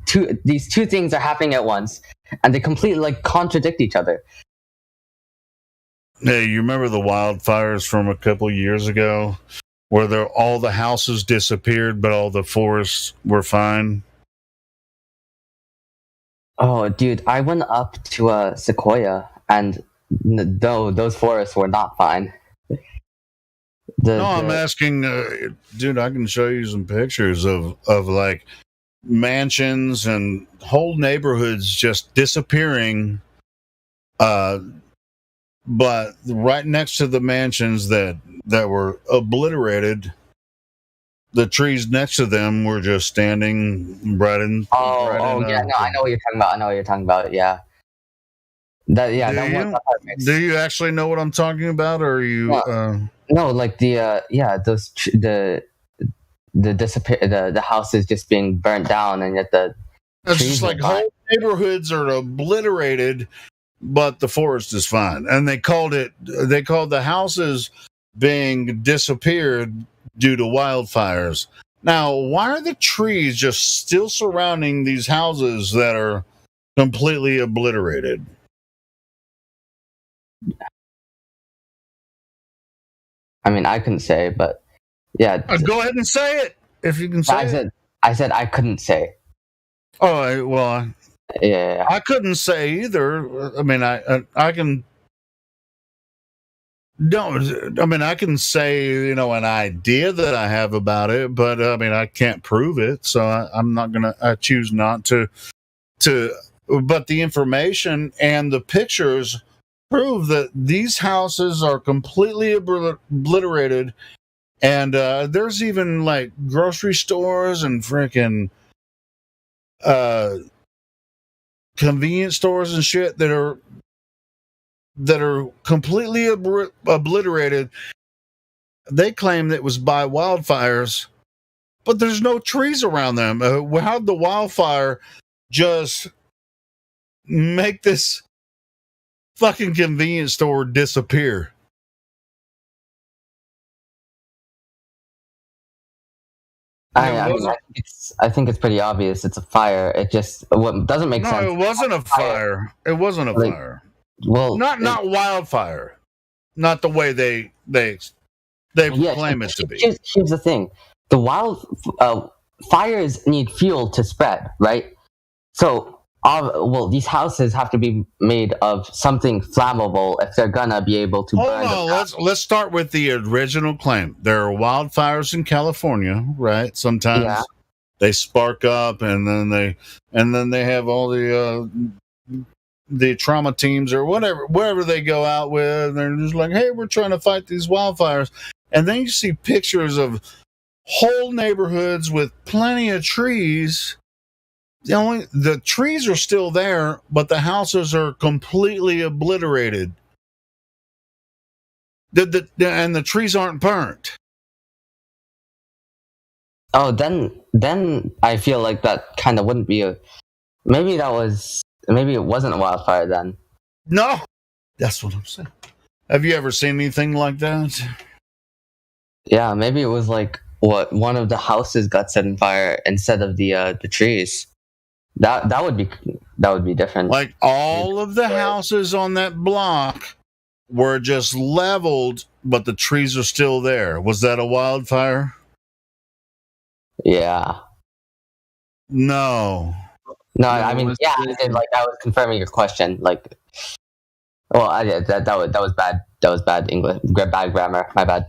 these two things are happening at once, and they completely like contradict each other. Hey, you remember the wildfires from a couple years ago, where all the houses disappeared, but all the forests were fine? Oh, dude, I went up to Sequoia, and no, those forests were not fine. I'm asking, dude. I can show you some pictures of like mansions and whole neighborhoods just disappearing. But right next to the mansions that were obliterated, the trees next to them were just standing right in. Oh, yeah, no, I know what you're talking about. Yeah. That Do you actually know what I'm talking about, or are you? No, like the the houses just being burnt down, and yet it's just like whole neighborhoods are obliterated, but the forest is fine. And they called the houses being disappeared due to wildfires. Now, why are the trees just still surrounding these houses that are completely obliterated? I mean, I couldn't say, but yeah. Go ahead and say it if you can say it. I said I couldn't say. Oh, well, yeah. I couldn't say either. I mean, I can. No, I mean, I can say, an idea that I have about it, but I mean, I can't prove it, so I'm not gonna. I choose not to. But the information and the pictures prove that these houses are completely obliterated, and there's even like grocery stores and freaking convenience stores and shit that are completely obliterated. They claim that it was by wildfires, but there's no trees around them. How'd the wildfire just make this fucking convenience store disappear? I think it's pretty obvious. It's a fire. It just doesn't make sense. No, it wasn't a fire. It wasn't a fire. Well, not wildfire. Not the way they claim it to be. Here's the thing: the fires need fuel to spread, right? So, these houses have to be made of something flammable if they're gonna be able to burn. Let's start with the original claim. There are wildfires in California, right? Sometimes they spark up, and then they have all the trauma teams or wherever they go out with, and they're just like, hey, we're trying to fight these wildfires. And then you see pictures of whole neighborhoods with plenty of trees. The trees are still there, but the houses are completely obliterated. And the trees aren't burnt. Oh, then I feel like that kind of wouldn't be maybe it wasn't a wildfire then. No, that's what I'm saying. Have you ever seen anything like that? Yeah, maybe it was like one of the houses got set on fire instead of the trees. That would be different. Like all of the houses on that block were just leveled, but the trees are still there. Was that a wildfire? Yeah. No. No, I mean, yeah, I was confirming your question. Like, well, that was bad. That was bad English, bad grammar. My bad.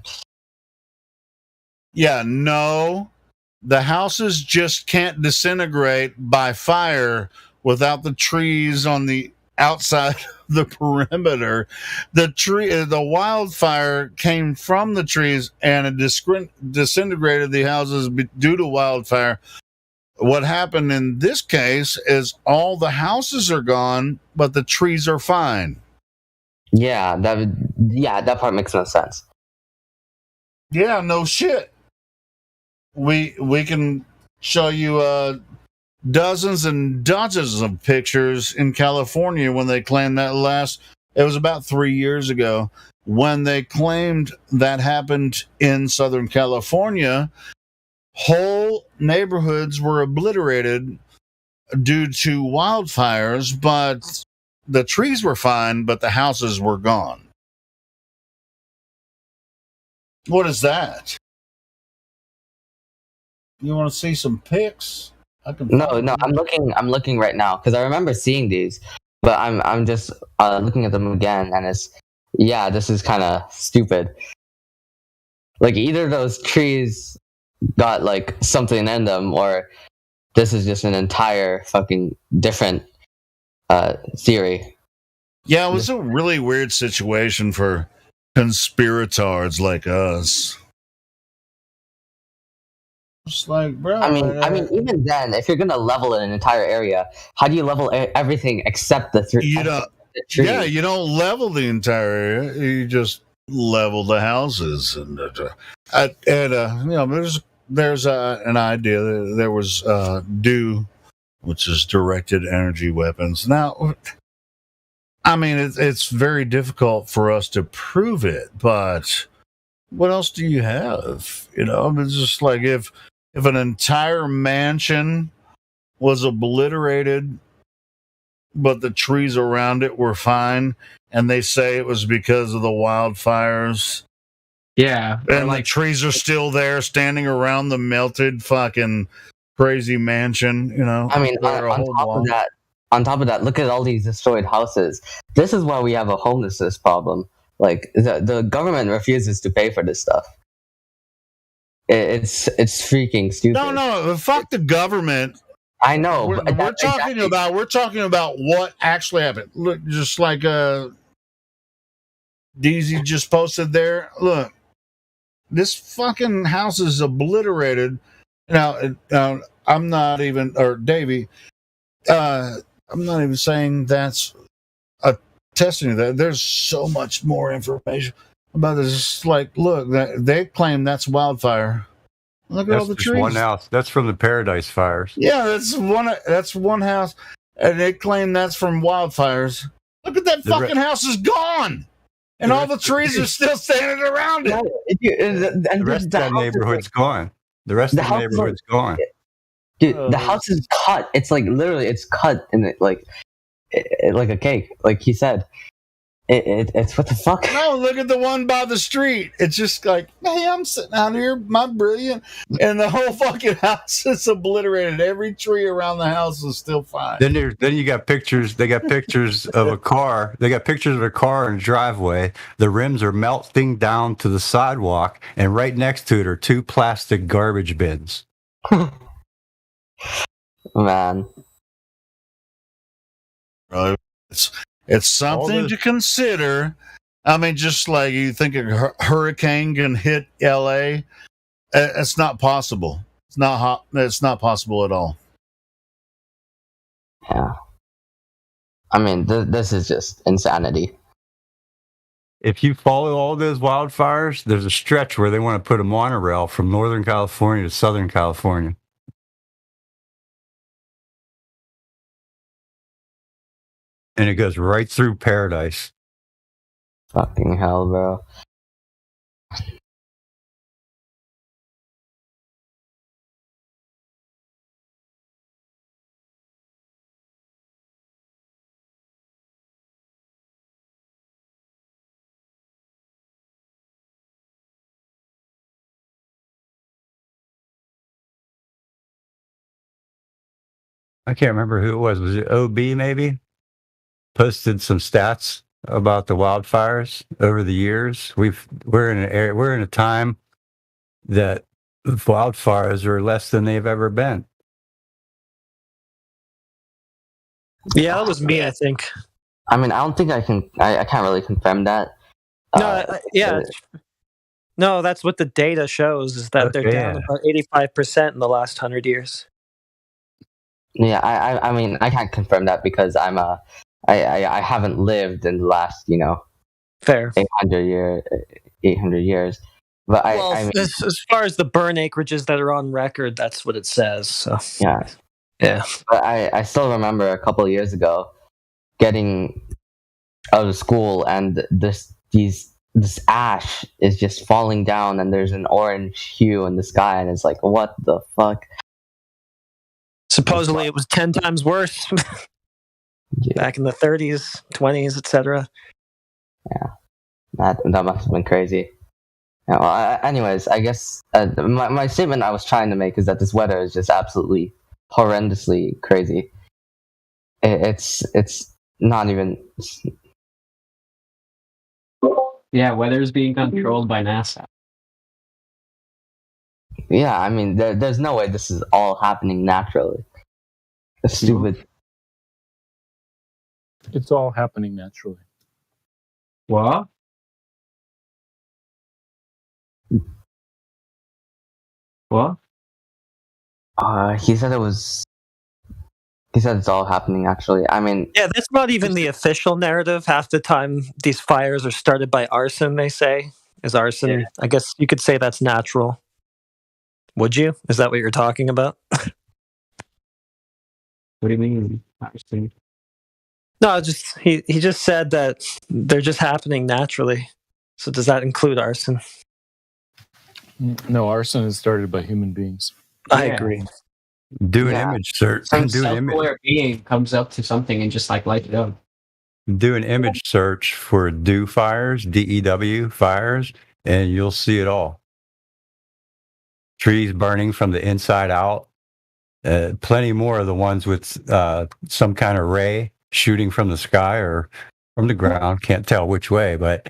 Yeah, no. The houses just can't disintegrate by fire without the trees on the outside of the perimeter. The wildfire came from the trees, and it disintegrated the houses due to wildfire. what happened in this case is all the houses are gone, but the trees are fine. Yeah, that part makes no sense. Yeah, no shit. We can show you dozens and dozens of pictures in California when they claimed that it was about 3 years ago when they claimed that happened in Southern California. Whole neighborhoods were obliterated due to wildfires, but the trees were fine, but the houses were gone. What is that? You want to see some pics? I can. No, I'm looking right now because I remember seeing these, but I'm just looking at them again, and this is kind of stupid. Like either those trees got like something in them, or this is just an entire fucking different theory. Yeah, it was a really weird situation for conspiratards like us. It's like, bro. I mean, even then, if you're gonna level an entire area, how do you level everything except the three? You don't. Tree? Yeah, you don't level the entire area. You just level the houses, and there's an idea that there was DEW, which is directed energy weapons. Now, I mean, it's very difficult for us to prove it, but what else do you have? It's just like if an entire mansion was obliterated, but the trees around it were fine, and they say it was because of the wildfires. Yeah. And the trees are still there standing around the melted fucking crazy mansion, I mean, on top of that, look at all these destroyed houses. This is why we have a homelessness problem. Like the government refuses to pay for this stuff. It's freaking stupid. No, fuck the government. I know. We're talking about what actually happened. Look, just like DZ just posted there. Look, this fucking house is obliterated. Now, I'm not even, or Davey, I'm not even saying that's a testing that. There's so much more information about this. It's like, look, they claim that's wildfire. Look at all the trees. One house. That's from the Paradise Fires. Yeah, that's one house, and they claim that's from wildfires. Look at that fucking house is gone, and all the trees are still standing around it. The rest of that neighborhood's gone. The rest of the neighborhood's gone. Dude, the house is cut. It's like literally, it's cut in it like a cake. Like he said, it's what the fuck. No, look at the one by the street. It's just like, hey, I'm sitting out here, my brilliant, and the whole fucking house is obliterated. Every tree around the house is still fine. Then you got pictures. They got pictures of a car. They got pictures of a car in a driveway. The rims are melting down to the sidewalk, and right next to it are 2 plastic garbage bins. Man, it's something to consider. I mean, just like you think a hurricane can hit LA, it's not possible. It's not possible at all. Yeah. I mean, this is just insanity. If you follow all those wildfires, there's a stretch where they want to put a monorail from Northern California to Southern California. And it goes right through Paradise. Fucking hell, bro. I can't remember who it was. Was it OB maybe? Posted some stats about the wildfires over the years. We're in a time that wildfires are less than they've ever been. Yeah, that was me, I think. I mean, I don't think I can't really confirm that. No, that's what the data shows, is that they're down about 85% in the last 100 years. Yeah, I mean, I can't confirm that because I haven't lived in the last, Fair. 800 years. But Well, I mean, as far as the burn acreages that are on record, that's what it says. So yeah. yeah. But I still remember a couple of years ago getting out of school and this ash is just falling down and there's an orange hue in the sky and it's like, what the fuck? Supposedly it was 10 times worse Yeah, back in the 30s, 20s, etc. that must have been crazy. Yeah, well, anyways, I guess my statement I was trying to make is that this weather is just absolutely horrendously crazy. It's not even. Yeah, weather's being controlled by NASA. Yeah, I mean, there's no way this is all happening naturally. It's stupid. It's all happening naturally. What? What? He said it was. He said it's all happening actually. I mean, Yeah, that's not even the official narrative. Half the time, these fires are started by arson. They say is arson. Yeah. I guess you could say that's natural. Would you? Is that what you're talking about? What do you mean? Arson? No, just he just said that they're just happening naturally. So does that include arson? No, arson is started by human beings. I Yeah. agree. Do an Yeah. image search. Some Do an image. self-aware being comes up to something and just like light it up. Do an image search for dew fires, DEW fires, and you'll see it all. Trees burning from the inside out. Plenty more of the ones with some kind of ray shooting from the sky or from the ground. Can't tell which way, but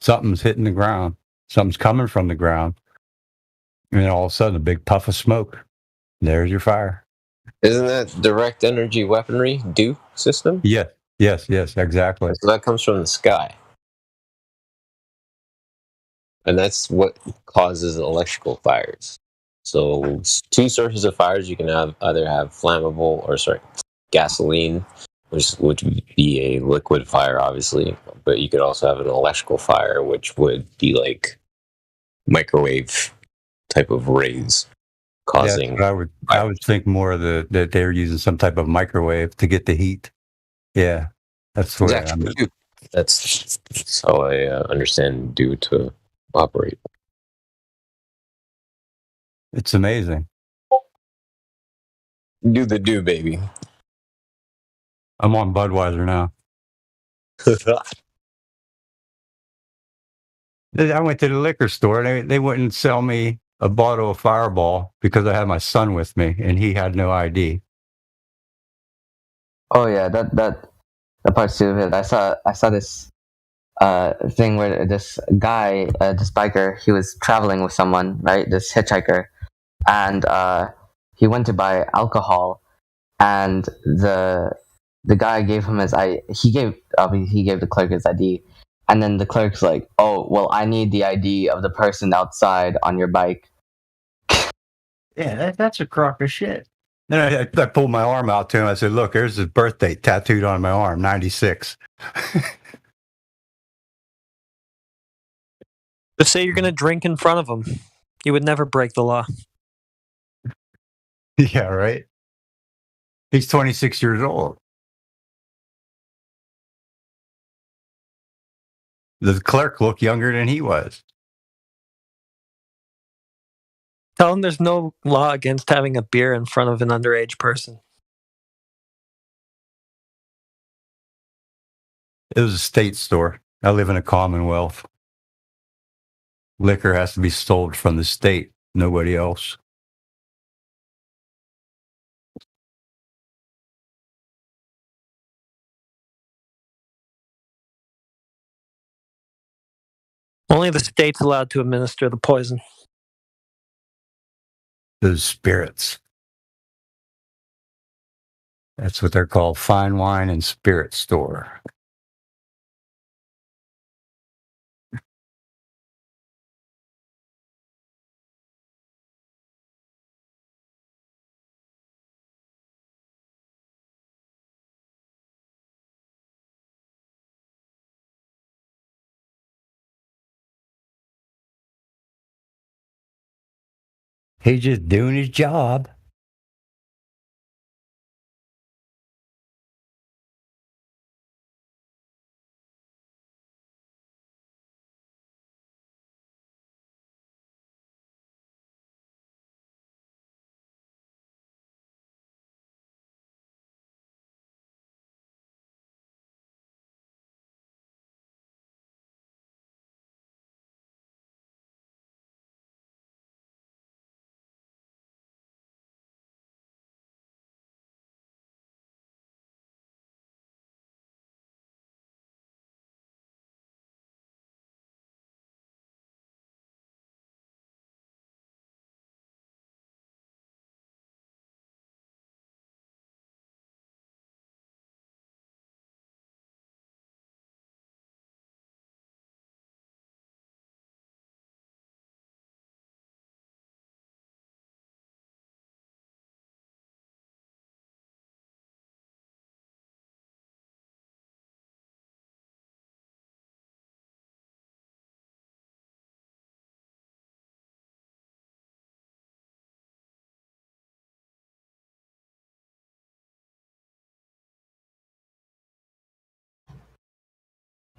something's hitting the ground. Something's coming from the ground. And then all of a sudden, a big puff of smoke. There's your fire. Isn't that direct energy weaponry DEW system? Yes, exactly. So that comes from the sky. And that's what causes electrical fires. So two sources of fires you can either have flammable gasoline, which would be a liquid fire, obviously, but you could also have an electrical fire, which would be like microwave type of rays causing. Yeah, I would think more of that they're using some type of microwave to get the heat. Yeah, that's what Exactly. That's how I understand DEW to operate. It's amazing. Do the DEW, baby. I'm on Budweiser now. I went to the liquor store and they wouldn't sell me a bottle of Fireball because I had my son with me and he had no ID. oh yeah, that part's stupid. I saw this thing where this guy, this biker, he was traveling with someone, right? This hitchhiker, and he went to buy alcohol, and the guy gave him his he gave the clerk his ID, and then the clerk's like, oh well, I need the ID of the person outside on your bike. Yeah, that's a crock of shit. Then I pulled my arm out to him. I said, look, there's his birthday tattooed on my arm, 96. Just say you're going to drink in front of them. You would never break the law. Yeah, right? He's 26 years old. The clerk looked younger than he was. Tell them there's no law against having a beer in front of an underage person. It was a state store. I live in a commonwealth. Liquor has to be sold from the state, nobody else. Only the state's allowed to administer the poison. Those spirits. That's what they're called, fine wine and spirit store. He's just doing his job.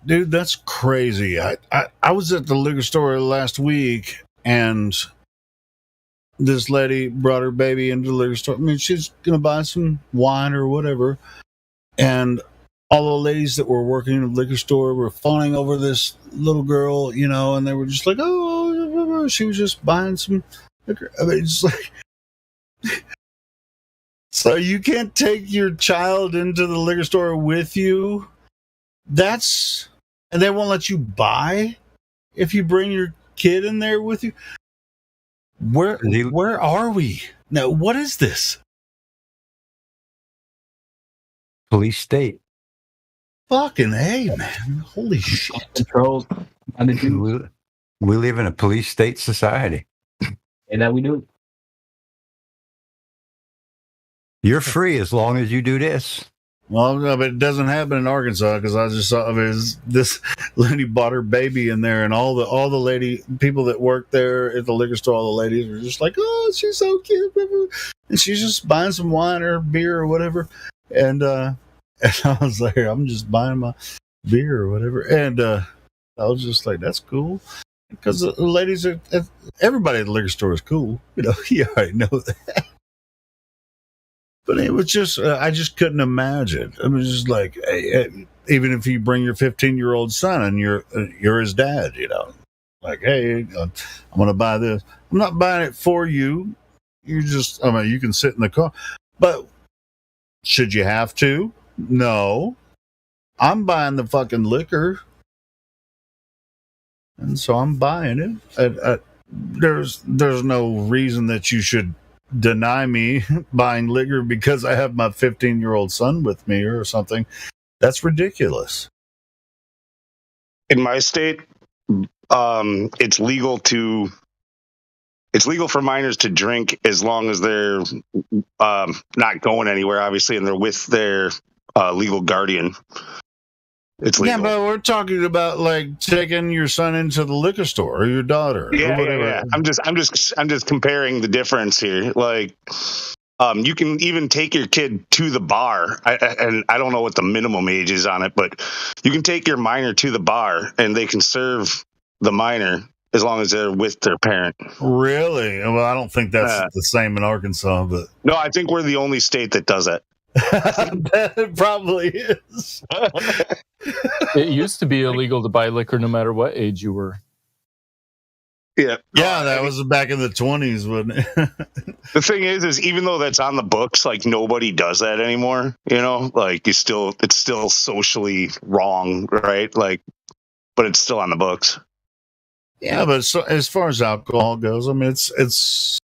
Dude, that's crazy. I was at the liquor store last week, and this lady brought her baby into the liquor store. I mean, she's going to buy some wine or whatever. And all the ladies that were working in the liquor store were fawning over this little girl, you know, and they were just like, oh, she was just buying some liquor. I mean, it's like, so you can't take your child into the liquor store with you? And they won't let you buy if you bring your kid in there with you? Where are we? Now, what is this? Police state. Fucking A, man. Holy shit. Controlled by the Jews. We live in a police state society. And that we do. You're free as long as you do this. Well, no, but it doesn't happen in Arkansas because I just saw this lady bought her baby in there, and all the people that work there at the liquor store, all the ladies were just like, "Oh, she's so cute," and she's just buying some wine or beer or whatever, and I was like, "I'm just buying my beer or whatever," and I was just like, "That's cool," because the ladies everybody at the liquor store is cool, you know. You already know that. But it was just, I just couldn't imagine. I was just like, even if you bring your 15-year-old son and you're his dad, you know, like, hey, I'm going to buy this. I'm not buying it for you. You can sit in the car. But should you have to? No. I'm buying the fucking liquor. And so I'm buying it. There's no reason that you should deny me buying liquor because I have my 15-year-old son with me or something. That's ridiculous. In my state, it's legal for minors to drink as long as they're not going anywhere, obviously, and they're with their legal guardian. It's legal. Yeah, but we're talking about like taking your son into the liquor store or your daughter or whatever. Yeah. I'm just comparing the difference here. Like, you can even take your kid to the bar, and I don't know what the minimum age is on it, but you can take your minor to the bar, and they can serve the minor as long as they're with their parent. Really? Well, I don't think that's the same in Arkansas, but no, I think we're the only state that does that. That probably is. It used to be illegal to buy liquor no matter what age you were. Yeah, that was back in the 20s, wasn't it? The thing is even though that's on the books, like nobody does that anymore. You know, like it's still socially wrong, right? Like, but it's still on the books. Yeah, but so, as far as alcohol goes, I mean, it's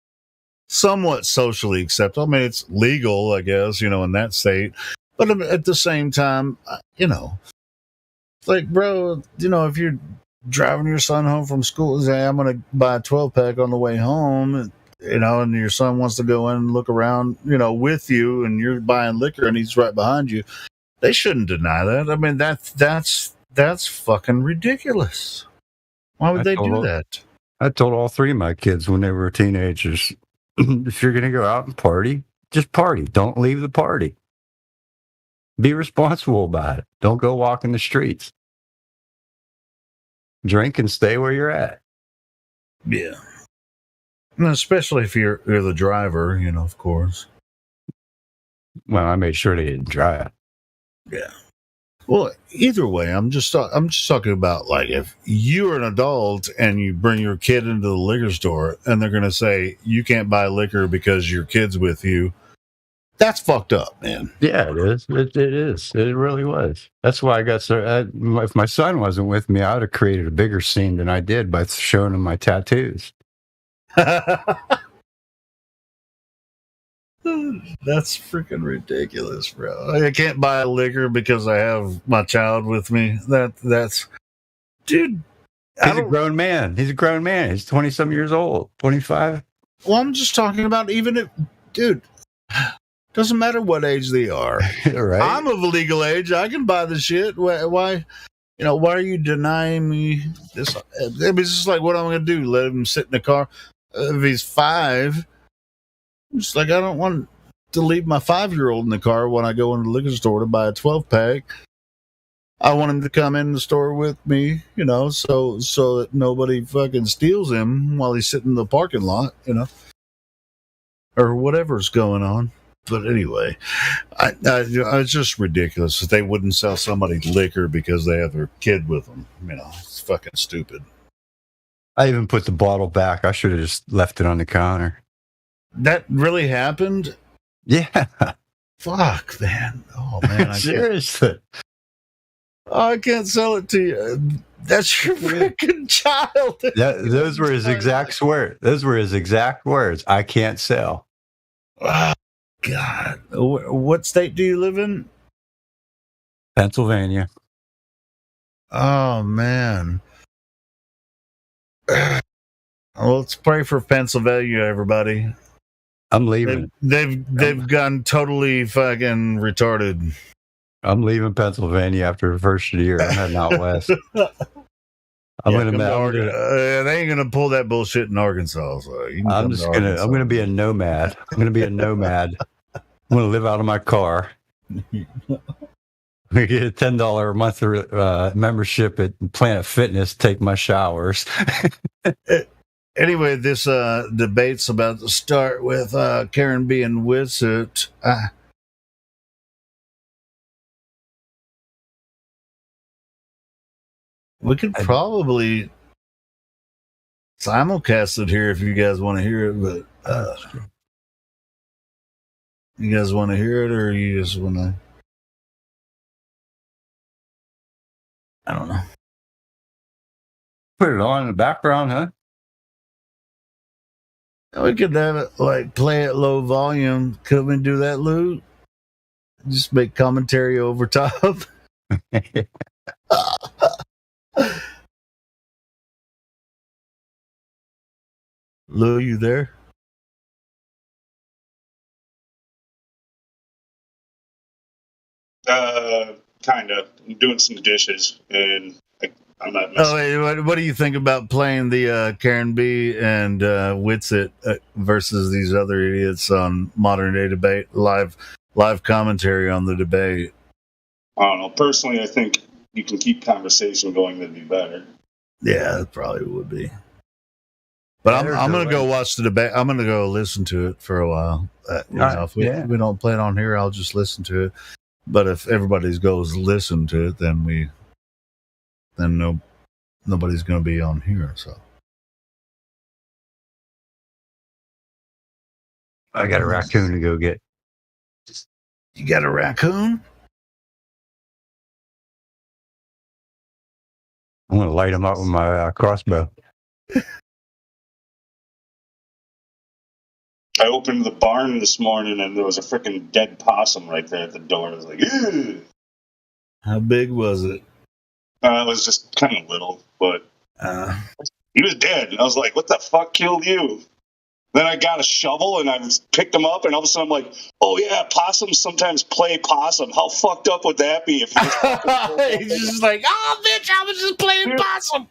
somewhat socially acceptable. I mean, it's legal, I guess, you know, in that state. But at the same time, you know, like, bro, you know, if you're driving your son home from school, say, I'm going to buy a 12-pack on the way home, you know, and your son wants to go in and look around, you know, with you, and you're buying liquor and he's right behind you, they shouldn't deny that. I mean, that's fucking ridiculous. Why would they do that? I told all three of my kids when they were teenagers, if you're going to go out and party, just party. Don't leave the party. Be responsible about it. Don't go walking the streets. Drink and stay where you're at. Yeah. And especially if you're the driver, you know, of course. Well, I made sure they didn't drive. Yeah. Well, either way, I'm just talking about, like, if you're an adult and you bring your kid into the liquor store and they're going to say you can't buy liquor because your kid's with you, that's fucked up, man. Yeah, it is. It is. It really was. That's why I got so. If my son wasn't with me, I would have created a bigger scene than I did by showing him my tattoos. That's freaking ridiculous, bro. I can't buy liquor because I have my child with me. That's dude. He's a grown man. He's 20-some years old. 25. Well, I'm just talking about, even if, dude, doesn't matter what age they are. Right? I'm of legal age. I can buy the shit. Why are you denying me this? It's just like, what I'm going to do? Let him sit in the car? If he's 5, it's like, I don't want to leave my 5-year-old in the car when I go into the liquor store to buy a 12-pack. I want him to come in the store with me, you know, so that nobody fucking steals him while he's sitting in the parking lot, you know, or whatever's going on. But anyway, it's just ridiculous that they wouldn't sell somebody liquor because they have their kid with them. You know, it's fucking stupid. I even put the bottle back. I should have just left it on the counter. That really happened? Yeah. Fuck, man. Oh, man. Seriously. I can't sell it to you. That's your freaking child. Those were his exact words. Those were his exact words. I can't sell. Oh, God. What state do you live in? Pennsylvania. Oh, man. Well, let's pray for Pennsylvania, everybody. I'm leaving. They've gone totally fucking retarded. I'm leaving Pennsylvania after the first year. I'm heading out west. I'm they ain't gonna pull that bullshit in Arkansas. So I'm gonna be a nomad. I'm gonna I'm gonna live out of my car. I'm gonna get a $10 a month membership at Planet Fitness. Take my showers. Anyway, this debate's about to start with Karen being Witsert. We could probably simulcast it here if you guys want to hear it, but you guys want to hear it, or you just want to? I don't know. Put it on in the background, huh? We could have it like play at low volume. Could we do that, Lou? Just make commentary over top. Lou, you there? Kind of. I'm doing some dishes, and I'm not. Oh, wait, what do you think about playing the Karen B and Witsit versus these other idiots on Modern Day Debate, live commentary on the debate? I don't know. Personally, I think you can keep conversation going. That'd be better. Yeah, it probably would be. But I'm going to go watch the debate. I'm going to go listen to it for a while. If we don't play it on here, I'll just listen to it. But if everybody goes listen to it, then nobody's going to be on here. So I got a raccoon to go get. You got a raccoon? I'm going to light him up with my crossbow. I opened the barn this morning and there was a freaking dead possum right there at the door. I was like, ew. How big was it? It was just kind of little, but he was dead. And I was like, what the fuck killed you? Then I got a shovel and I picked him up, and all of a sudden I'm like, oh yeah, possums sometimes play possum. How fucked up would that be if you just he's just like, oh bitch, I was just playing possum.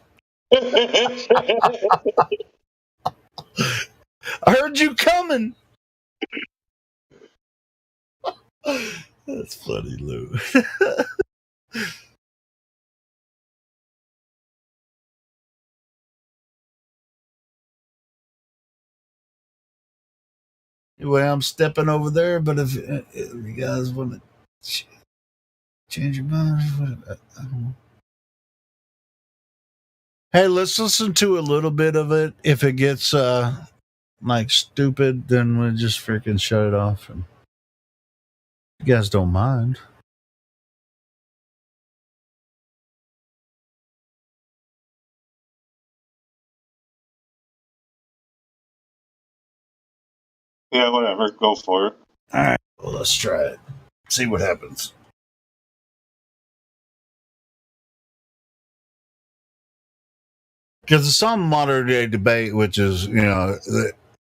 I heard you coming. That's funny, Lou. Anyway, I'm stepping over there, but if you guys want to change your mind, I don't know. Hey, let's listen to a little bit of it. If it gets like stupid, then we'll just freaking shut it off. And you guys don't mind. Yeah, whatever. Go for it. All right, well, let's try it. See what happens. Because it's on modern day debate, which is,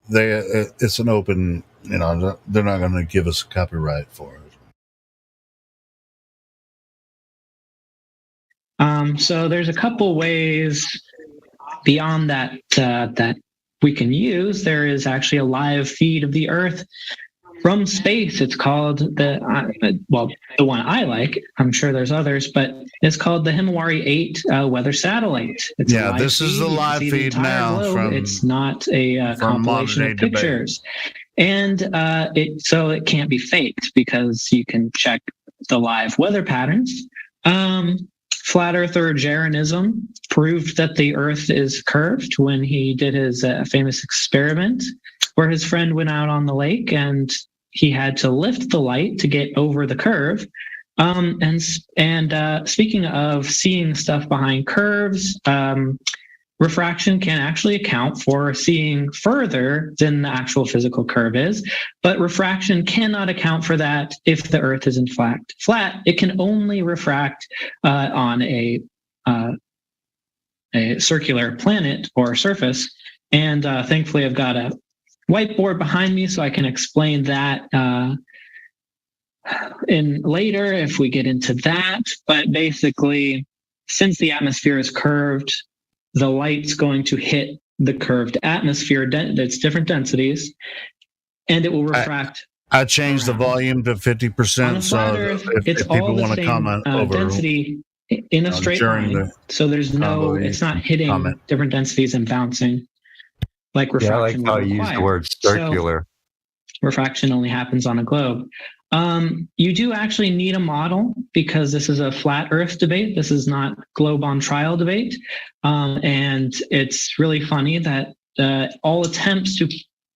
it's an open, they're not going to give us copyright for it. So there's a couple ways beyond that that we can use. There is actually a live feed of the Earth from space. It's called the one I like. I'm sure there's others, but it's called the Himawari 8 weather satellite. It's this is the live feed now. It's not a compilation of pictures, and it can't be faked because you can check the live weather patterns. Flat Earther Jeranism proved that the Earth is curved when he did his famous experiment where his friend went out on the lake and he had to lift the light to get over the curve. And speaking of seeing stuff behind curves, refraction can actually account for seeing further than the actual physical curve is, but refraction cannot account for that if the Earth is in fact flat. It can only refract on a circular planet or surface. And thankfully, I've got a whiteboard behind me so I can explain that in later if we get into that. But basically, since the atmosphere is curved, the light's going to hit the curved atmosphere. That's different densities, and it will refract. I changed the volume to 50%, so Earth, if people want to comment over density in a straight line. So there's it's not hitting different densities and bouncing like refraction. Yeah, I like how you use the word circular. So refraction only happens on a globe. You do actually need a model because this is a flat Earth debate. This is not globe on trial debate. And it's really funny that all attempts to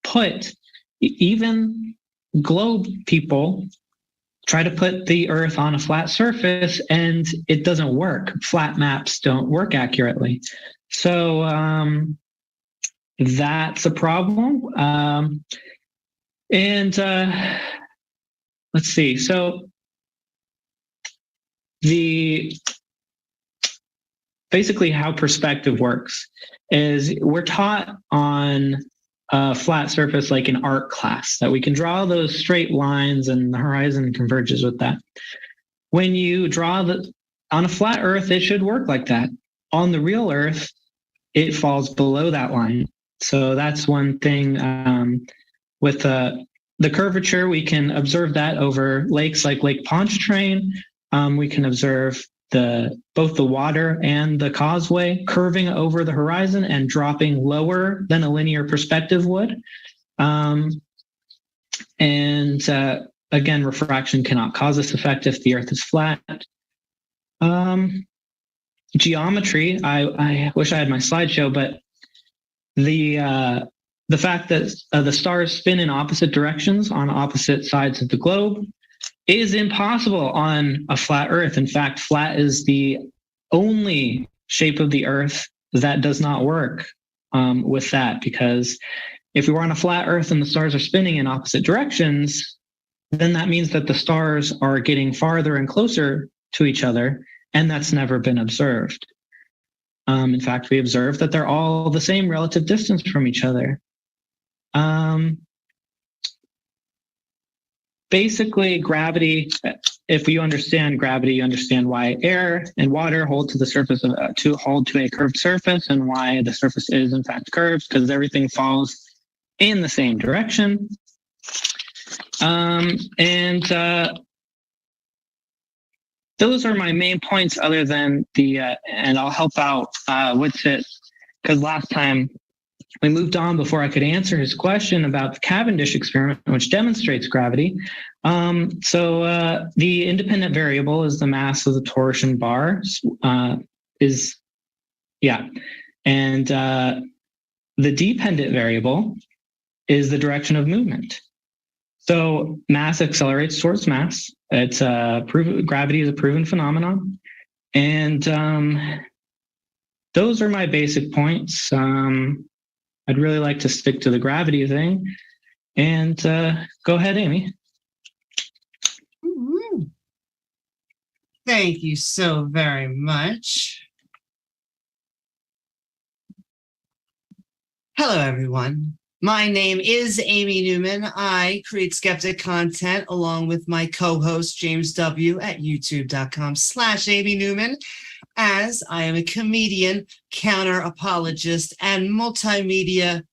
put, even globe people try to put the Earth on a flat surface and it doesn't work. Flat maps don't work accurately. So that's a problem. Let's see. So basically how perspective works is we're taught on a flat surface like in art class that we can draw those straight lines and the horizon converges with that. When you draw on a flat Earth, it should work like that. On the real Earth, it falls below that line. So that's one thing with the curvature. We can observe that over lakes like Lake Pontchartrain. We can observe both the water and the causeway curving over the horizon and dropping lower than a linear perspective would. Again, refraction cannot cause this effect if the Earth is flat. Geometry, I wish I had my slideshow, but the fact that the stars spin in opposite directions on opposite sides of the globe is impossible on a flat Earth. In fact, flat is the only shape of the Earth that does not work with that, because if we were on a flat Earth and the stars are spinning in opposite directions, then that means that the stars are getting farther and closer to each other, and that's never been observed. In fact, we observe that they're all the same relative distance from each other. Basically, gravity, if you understand gravity, you understand why air and water hold to the surface to a curved surface, and why the surface is in fact curved, because everything falls in the same direction. Those are my main points, other than and I'll help out with it, because last time we moved on before I could answer his question about the Cavendish experiment, which demonstrates gravity. So the independent variable is the mass of the torsion bar, and the dependent variable is the direction of movement. So mass accelerates towards mass. It's gravity is a proven phenomenon, and those are my basic points. I'd really like to stick to the gravity thing, and go ahead, Amy. Thank you so very much. Hello, everyone. My name is Amy Newman. I create skeptic content along with my co-host James W. at youtube.com/Amy Newman, as I am a comedian, counter-apologist, and multimedia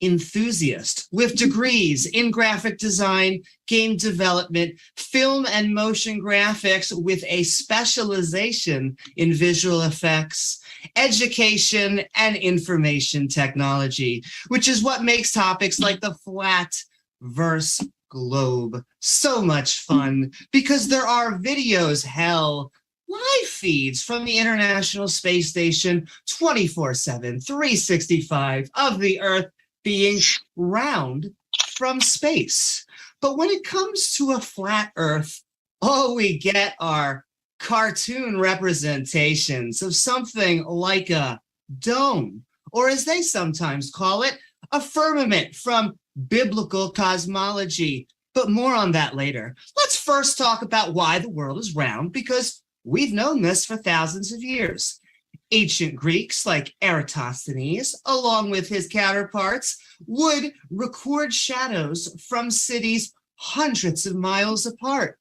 enthusiast with degrees in graphic design, game development, film and motion graphics, with a specialization in visual effects, education, and information technology, which is what makes topics like the flat verse globe so much fun, because there are videos, hell, live feeds from the International Space Station 24/7, 365 of the Earth being round from space. But when it comes to a flat Earth, all we get are cartoon representations of something like a dome, or as they sometimes call it, a firmament from biblical cosmology. But more on that later. Let's first talk about why the world is round, because we've known this for thousands of years. Ancient Greeks like Eratosthenes, along with his counterparts, would record shadows from cities hundreds of miles apart.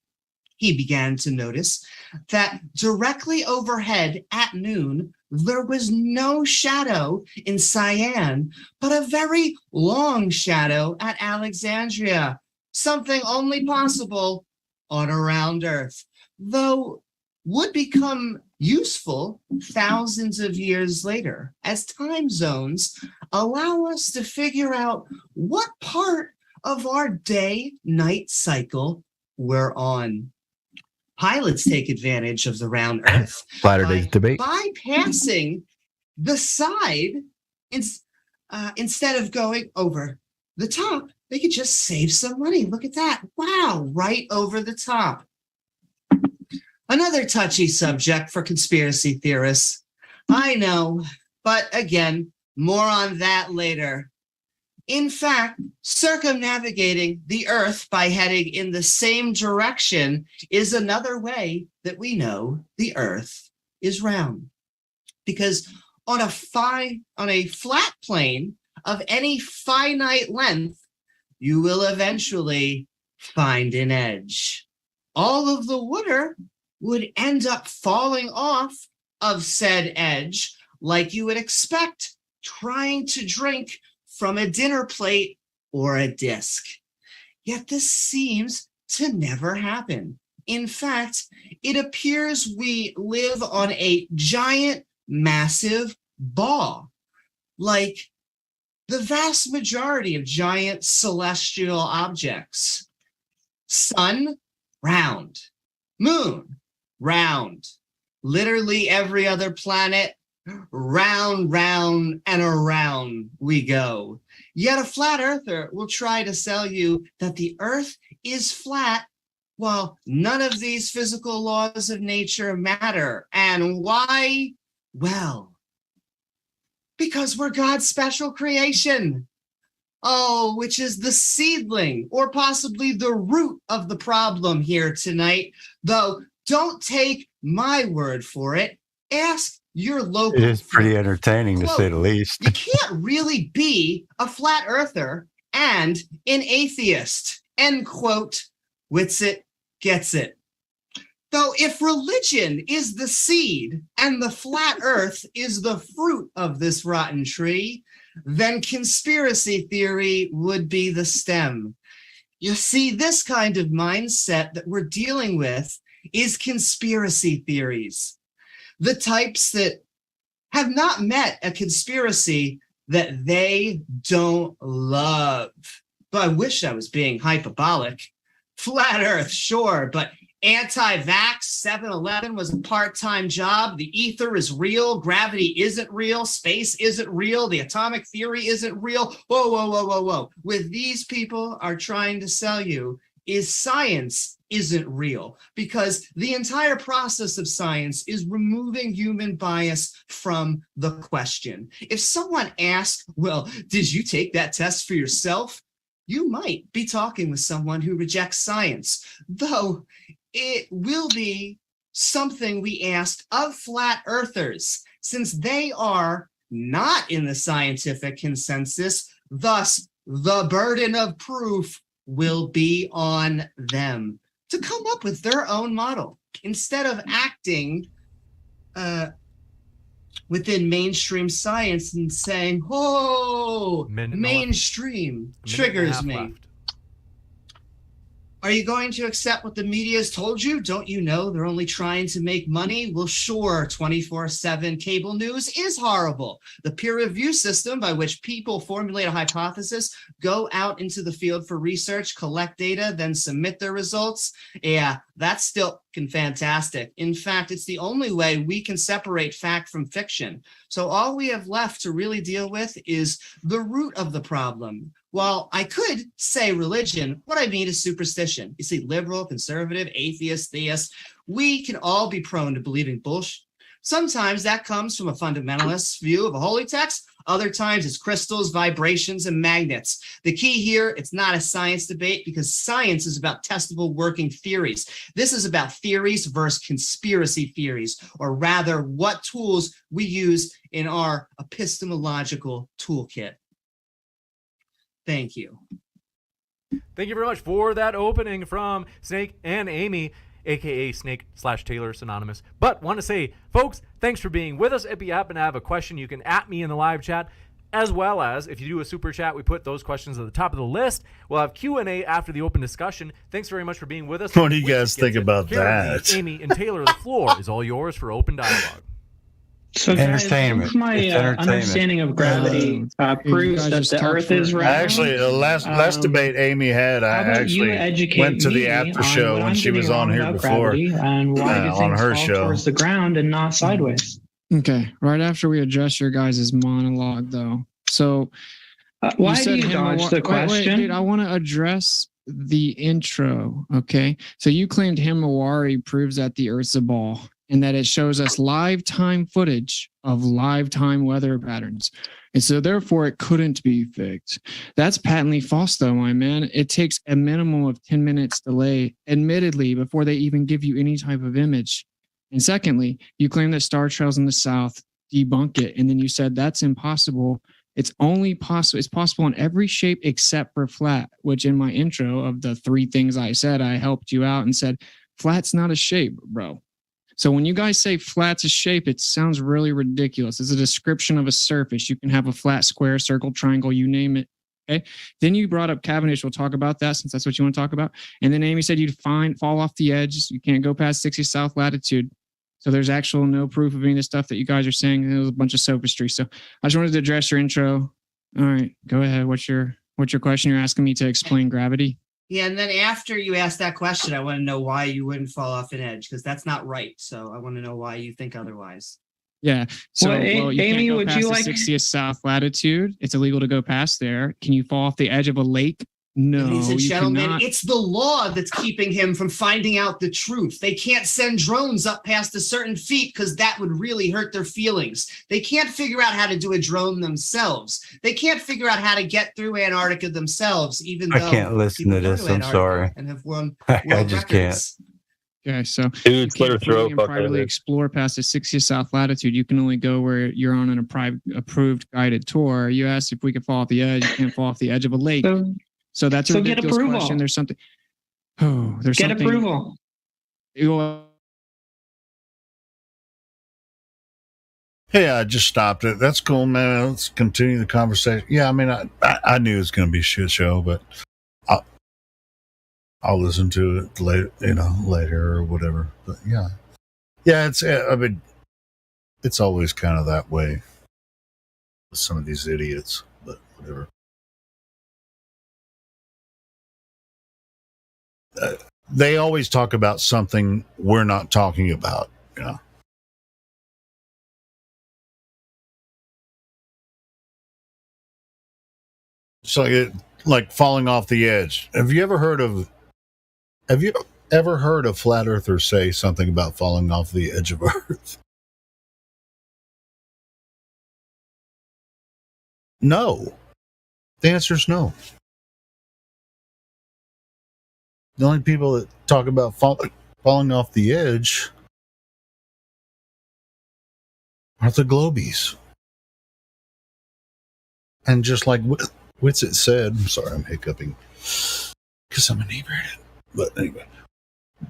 He began to notice that directly overhead at noon, there was no shadow in Cyan, but a very long shadow at Alexandria, something only possible on a round Earth, though would become useful thousands of years later as time zones allow us to figure out what part of our day-night cycle we're on. Pilots take advantage of the round Earth Latter-day debate. bypassing the side instead of going over the top. They could just save some money. Look at that. Wow, right over the top. Another touchy subject for conspiracy theorists. I know, but again, more on that later. In fact, circumnavigating the Earth by heading in the same direction is another way that we know the Earth is round. Because on a flat plane of any finite length, you will eventually find an edge. All of the water would end up falling off of said edge, like you would expect trying to drink from a dinner plate or a disc. Yet this seems to never happen. In fact, it appears we live on a giant, massive ball, like the vast majority of giant celestial objects. Sun, round. Moon, round. Literally every other planet, round, round, and around we go. Yet a flat earther will try to sell you that the Earth is flat, while none of these physical laws of nature matter. And why? Well, because we're God's special creation. Oh, which is the seedling, or possibly the root of the problem here tonight. Though, don't take my word for it. Ask your local. It is pretty entertaining, to say the least. You can't really be a flat earther and an atheist. End quote. Witsit gets it. Though if religion is the seed and the flat earth is the fruit of this rotten tree, then conspiracy theory would be the stem. You see, this kind of mindset that we're dealing with is conspiracy theories. The types that have not met a conspiracy that they don't love. But I wish I was being hyperbolic. Flat Earth, sure, but anti-vax 7-Eleven was a part-time job. The ether is real. Gravity isn't real. Space isn't real. The atomic theory isn't real. Whoa, whoa, whoa, whoa, whoa. What these people are trying to sell you is science isn't real, because the entire process of science is removing human bias from the question. If someone asks, well, did you take that test for yourself? You might be talking with someone who rejects science, though it will be something we asked of flat earthers, since they are not in the scientific consensus. Thus, the burden of proof will be on them to come up with their own model instead of acting within mainstream science and saying, oh, mainstream triggers me. Left. Are you going to accept what the media has told you? Don't you know they're only trying to make money? Well, sure, 24/7 cable news is horrible. The peer review system by which people formulate a hypothesis, go out into the field for research, collect data, then submit their results. Yeah, that's still fantastic. In fact, it's the only way we can separate fact from fiction. So all we have left to really deal with is the root of the problem. While I could say religion, what I mean is superstition. You see, liberal, conservative, atheist, theist, we can all be prone to believing bullshit. Sometimes that comes from a fundamentalist view of a holy text. Other times it's crystals, vibrations, and magnets. The key here, it's not a science debate, because science is about testable working theories. This is about theories versus conspiracy theories, or rather what tools we use in our epistemological toolkit. Thank you. Thank you very much for that opening from Snake and Amy, aka Snake/Taylor Synonymous. But want to say, folks, thanks for being with us. If you happen to have a question, you can @ me in the live chat, as well as if you do a super chat, we put those questions at the top of the list. We'll have Q&A after the open discussion. Thanks very much for being with us. What do you guys think about Karen, that? Amy and Taylor, the floor is all yours for open dialogue. So Entertainment. my It's entertainment. understanding of gravity proves that the Earth is round. Actually, the last debate Amy had, I How about actually you educate went to me the after on show what when I'm she was getting on wrong here about before gravity and why do on things her fall show. towards the ground and not sideways? Okay, right after we address your guys' monologue, though. So, why do you dodge the question? Wait, dude, I want to address the intro. Okay, so you claimed Himawari proves that the Earth's a ball and that it shows us live time footage of live time weather patterns, and so therefore it couldn't be faked. That's patently false, though, my man. It takes a minimum of 10 minutes delay, admittedly, before they even give you any type of image. And secondly, you claim that star trails in the south, debunk it, and then you said that's impossible. It's only possible. It's possible in every shape except for flat, which in my intro of the 3 things I said, I helped you out and said, flat's not a shape, bro. So when you guys say flat's a shape, it sounds really ridiculous. It's a description of a surface. You can have a flat, square, circle, triangle, you name it. Okay. Then you brought up Cavendish. We'll talk about that since that's what you want to talk about. And then Amy said you'd fall off the edge. You can't go past 60 south latitude. So there's actual no proof of any of the stuff that you guys are saying. It was a bunch of sophistry. So I just wanted to address your intro. All right, go ahead. What's your question? You're asking me to explain gravity? Yeah, and then after you ask that question, I want to know why you wouldn't fall off an edge, because that's not right. So I want to know why you think otherwise. Yeah. So Well, you Amy, can't go would past you the like- 60th south latitude. It's illegal to go past there. Can you fall off the edge of a lake? No, Ladies and you gentlemen, cannot. it's the law that's keeping him from finding out the truth. They can't send drones up past a certain feet because that would really hurt their feelings. They can't figure out how to do a drone themselves. They can't figure out how to get through Antarctica themselves, even I though can't listen people to go this. I'm Antarctica sorry. and have won I world just records. Okay, so Dude, you clear can't throat, freely and fuck privately it. explore past the 60th south latitude. You can only go where you're on an approved guided tour. You asked if we could fall off the edge. You can't fall off the edge of a lake. So that's a So get ridiculous approval. question. There's something. Oh, there's Get something. approval. Well, Hey, I just stopped it. That's cool, man. Let's continue the conversation. Yeah, I mean, I knew it was going to be a shit show, but I'll listen to it later or whatever. But yeah, it's. I mean, it's always kind of that way with some of these idiots. But whatever. They always talk about something we're not talking about. Yeah. So like falling off the edge. Have you ever heard of flat earthers say something about falling off the edge of Earth? No. The answer is no. The only people that talk about falling off the edge are the globies. And just like Witsit said, I'm sorry, I'm hiccuping because I'm inebriated. But anyway,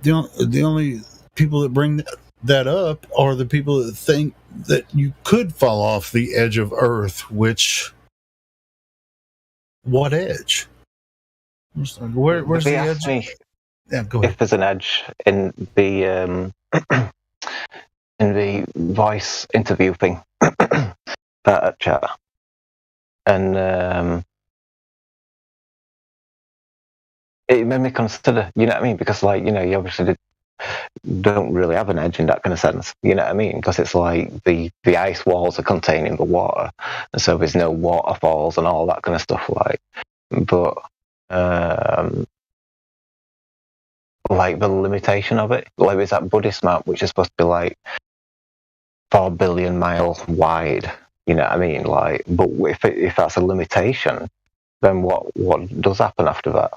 the only people that bring that up are the people that think that you could fall off the edge of Earth, which, what edge? Where's the edge? Yeah, go ahead. If there's an edge in the voice interview thing chat, and it made me consider, you know what I mean? Because, like, you know, you obviously don't really have an edge in that kind of sense, you know what I mean? Because it's like the ice walls are containing the water, and so there's no waterfalls and all that kind of stuff, like. But like the limitation of it, like there's that Buddhist map which is supposed to be like 4 billion miles wide, you know what I mean? Like, but if that's a limitation, then what does happen after that?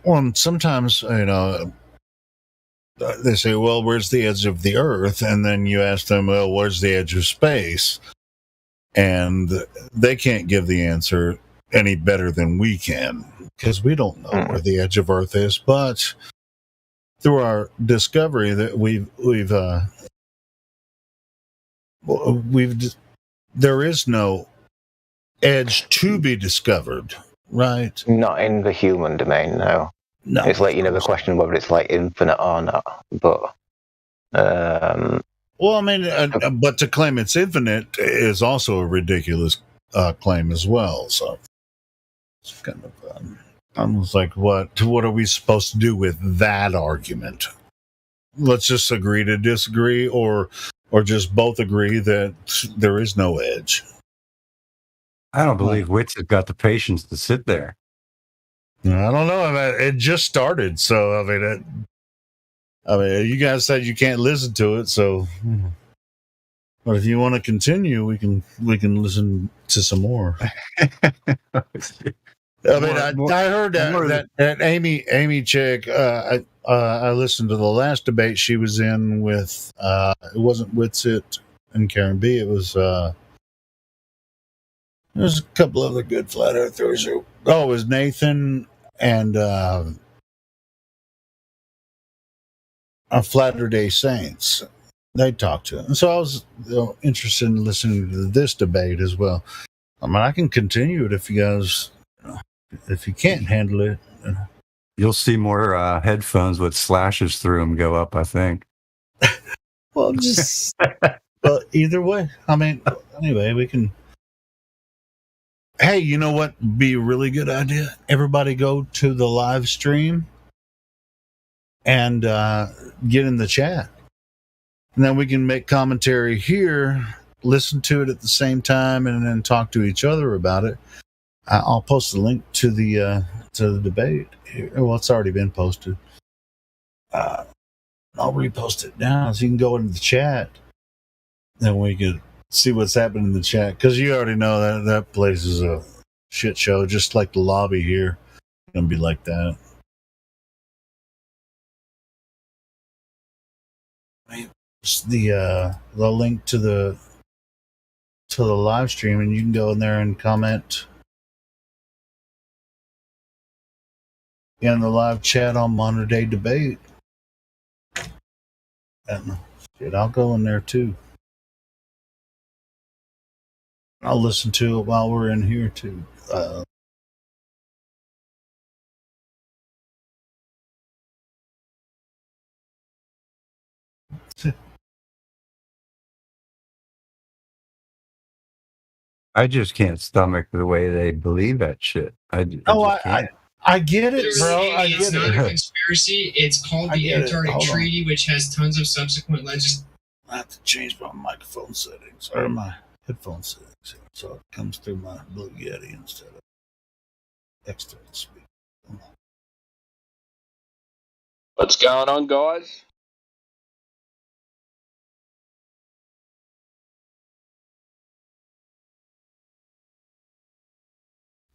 Well, sometimes, you know, they say, well, where's the edge of the Earth? And then you ask them, well, where's the edge of space? And they can't give the answer any better than we can, because we don't know where the edge of Earth is. But through our discovery that there is no edge to be discovered, right? Not in the human domain, no. No, it's like, you know, the question whether it's like infinite or not. But well, I mean, but to claim it's infinite is also a ridiculous claim as well. So it's kind of almost like, what are we supposed to do with that argument? Let's just agree to disagree, or just both agree that there is no edge. I don't believe Wits has got the patience to sit there. I don't know. It just started, so I mean, you guys said you can't listen to it, so. But if you want to continue, we can listen to some more. I heard that Amy chick. I listened to the last debate she was in with. It wasn't Witsit and Karen B. It was. There's a couple other good flat earthers. It was Nathan and a Latter Day Saints. They talked to him. And so I was interested in listening to this debate as well. I mean, I can continue it if you guys, if you can't handle it. You'll see more headphones with slashes through them go up, I think. Well, just well, either way. I mean, anyway, we can. Hey, you know what would be a really good idea? Everybody go to the live stream and get in the chat. And then we can make commentary here, listen to it at the same time, and then talk to each other about it. I'll post the link to the debate. Well, it's already been posted. I'll repost it now so you can go into the chat. Then we can see what's happening in the chat. Because you already know that place is a shit show, just like the lobby here. It's going to be like that. The link to the live stream, and you can go in there and comment in the live chat on Modern Day Debate. And Shit, I'll go in there too. I'll listen to it while we're in here too. I just can't stomach the way they believe that shit. I just can't. I get it, bro. I It's get not a it. conspiracy. It's called I the get it. Antarctic Hold on. Treaty, which has tons of subsequent I have to change my microphone settings or my headphone settings so it comes through my Blue Yeti instead of external speaker. What's going on, guys?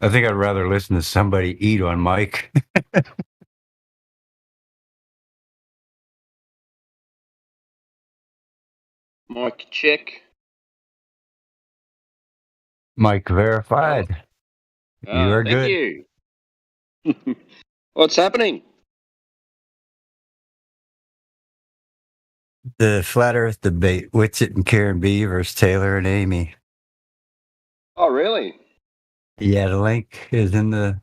I think I'd rather listen to somebody eat on mic. Mike check. Mic verified. You are Thank good. you. What's happening? The Flat Earth debate, Whitsitt and Karen B versus Taylor and Amy. Oh, really? Yeah, the link is in the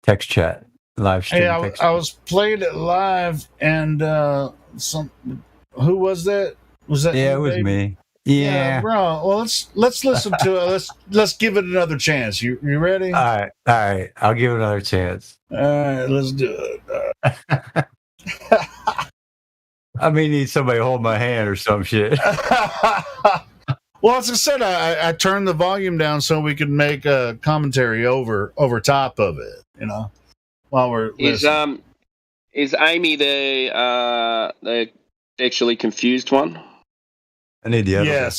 text chat, live stream. Hey, text I was playing it live, and who was that? Was that? Yeah, you, it was baby? me. Yeah. bro. Well, let's listen to it. Let's give it another chance. You ready? All right. I'll give it another chance. All right, let's do it. I may need somebody to hold my hand or some shit. Well, as I said, I turned the volume down so we could make a commentary over top of it. While we're listening. Is Amy the sexually confused one? I need the other.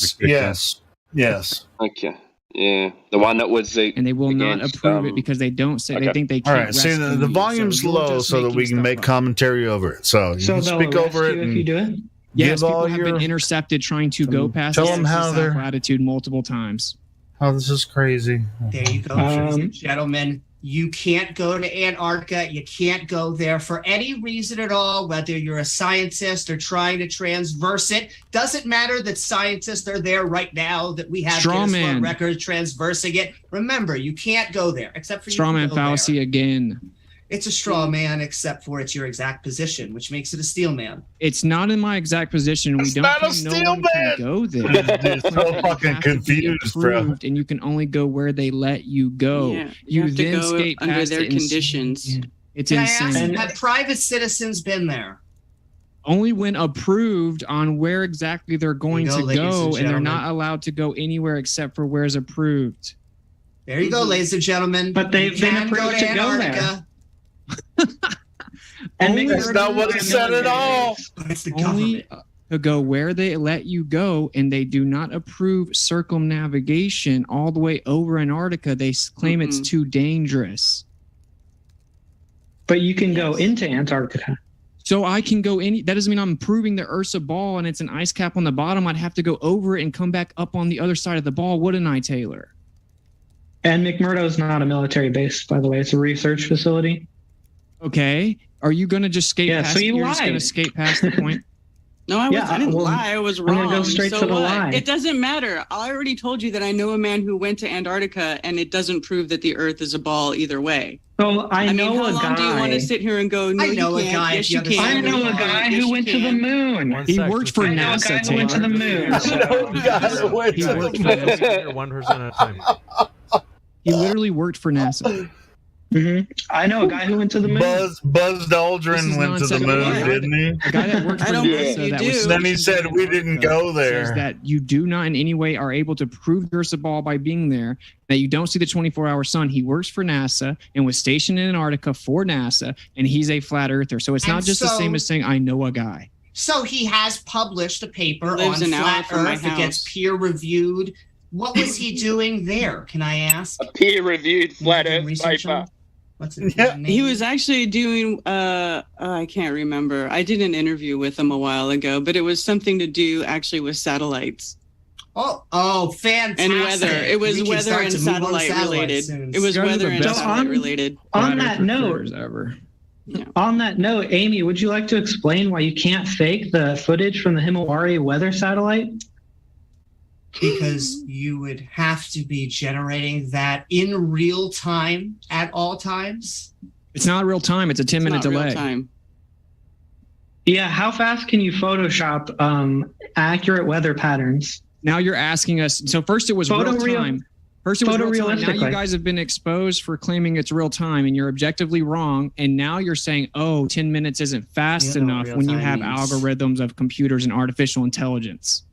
Yes. Okay. Yeah, the one that was and they will not approve it because they don't say they think they can't. All right, see the rescue you, volume's so you're low just so that making we can stuff make up. commentary over it. So you So can they'll speak over arrest it you and if you do it? Yes, give people all have your been intercepted trying to go past tell the them how they're latitude multiple times. Oh, this is crazy. There you go, ladies and gentlemen. You can't go to Antarctica. You can't go there for any reason at all, whether you're a scientist or trying to transverse it. Doesn't matter that scientists are there right now, that we have Straw Guinness man. World Records transversing it. Remember, you can't go there, except for you can Strawman go fallacy again. It's a straw man, except for it's your exact position, which makes it a steel man. It's not in my exact position. We don't not a think no steel one can man. go there. Dude, so fucking confused, bro. Approved, and you can only go where they let you go. Yeah, you have to then go skate under past their it and- conditions. It's Can I insane. ask, have private citizens been there? Only when approved on where exactly they're going There you to go, ladies go, and and they're gentlemen. not allowed to go anywhere except for where's approved. There you go, ladies and gentlemen. But they've You been can approved to to go there. Antarctica. Only That's not what it said at all. It's the only to go where they let you go, and they do not approve circumnavigation all the way over Antarctica. They claim it's too dangerous. But you can go into Antarctica. So I can go any. That doesn't mean I'm proving the Ursa ball and it's an ice cap on the bottom. I'd have to go over it and come back up on the other side of the ball, wouldn't I, Taylor? And McMurdo's not a military base, by the way. It's a research facility. Okay. Are you going to just skate Yeah, past so it? you You're just going to lied. skate past the point? No, I didn't well, lie. I was I'm wrong. gonna go straight so to the what? lie. It doesn't matter. I already told you that I know a man who went to Antarctica, and it doesn't prove that the Earth is a ball either way. So I mean, know how a long do you want guy- to sit here and go? No, I know you a can't. guy Yes, at you the other can. side I of the know a bar. guy Yes, who you went to the can. moon. He worked for I know a NASA, guy who went to the moon. He worked for NASA. One person at a time. He literally worked for NASA. I know a guy who went to the moon. Buzz This Aldrin is went to the nonsense. moon, Yeah. didn't he? A guy that worked for I don't believe NASA you that do. was Then he said we didn't go says there. that you do not in any way are able to prove the Ursa ball by being there, that you don't see the 24-hour sun. He works for NASA and was stationed in Antarctica for NASA, and he's a flat earther. So it's not And just the so- same as saying, I know a guy. So he has published a paper Lives on an hour flat from my Earth that gets house. peer reviewed. What was he doing there? Can I ask? A peer-reviewed flat doing Earth research paper. on? What's it? Yeah. He was actually doing. I can't remember. I did an interview with him a while ago, but it was something to do actually with satellites Oh, fantastic! and weather. It was We can weather start and to move on to satellite satellites related. soon. It was You guys are weather the and best satellite on- related. On Flat that Earth note, recruiters ever. On that note, Amy, would you like to explain why you can't fake the footage from the Himawari weather satellite? Because you would have to be generating that in real time at all times. It's not real time. It's a 10-minute delay. Yeah, how fast can you Photoshop accurate weather patterns? Now you're asking us. So first it was real time. First it was real time. Now you guys have been exposed for claiming it's real time, and you're objectively wrong. And now you're saying, 10 minutes isn't fast enough when you have algorithms of computers and artificial intelligence.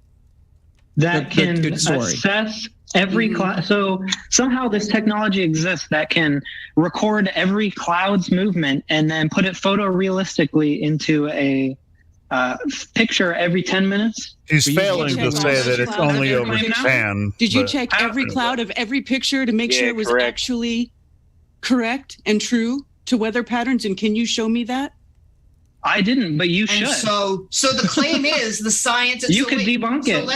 That can assess every cloud. So somehow this technology exists that can record every cloud's movement and then put it photorealistically into a picture every 10 minutes. He's failing to say that it's only over 10. Did you check every cloud of every picture to make sure it was actually correct and true to weather patterns? And can you show me that? I didn't, but you should. So the claim is the scientists. You could debunk it.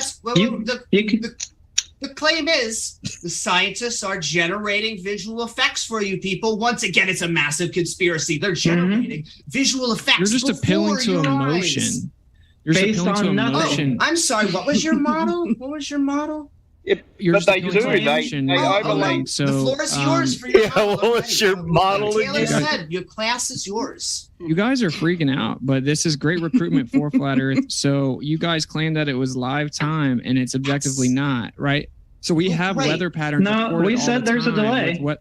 The claim is the scientists are generating visual effects for you people. Once again, it's a massive conspiracy. They're generating visual effects. You're just appealing to emotion. You're Based appealing to on nothing. emotion. I'm sorry. What was your model? What was your model? You're But they just appealing do. to emotion. They overlay. So, The floor is yours for your model. What was your model Taylor again? said your class is yours. You guys are freaking out, but this is great recruitment for Flat Earth. So you guys claim that it was live time, and it's objectively not, right? So we have weather patterns. No, recorded we all said the there's a time delay.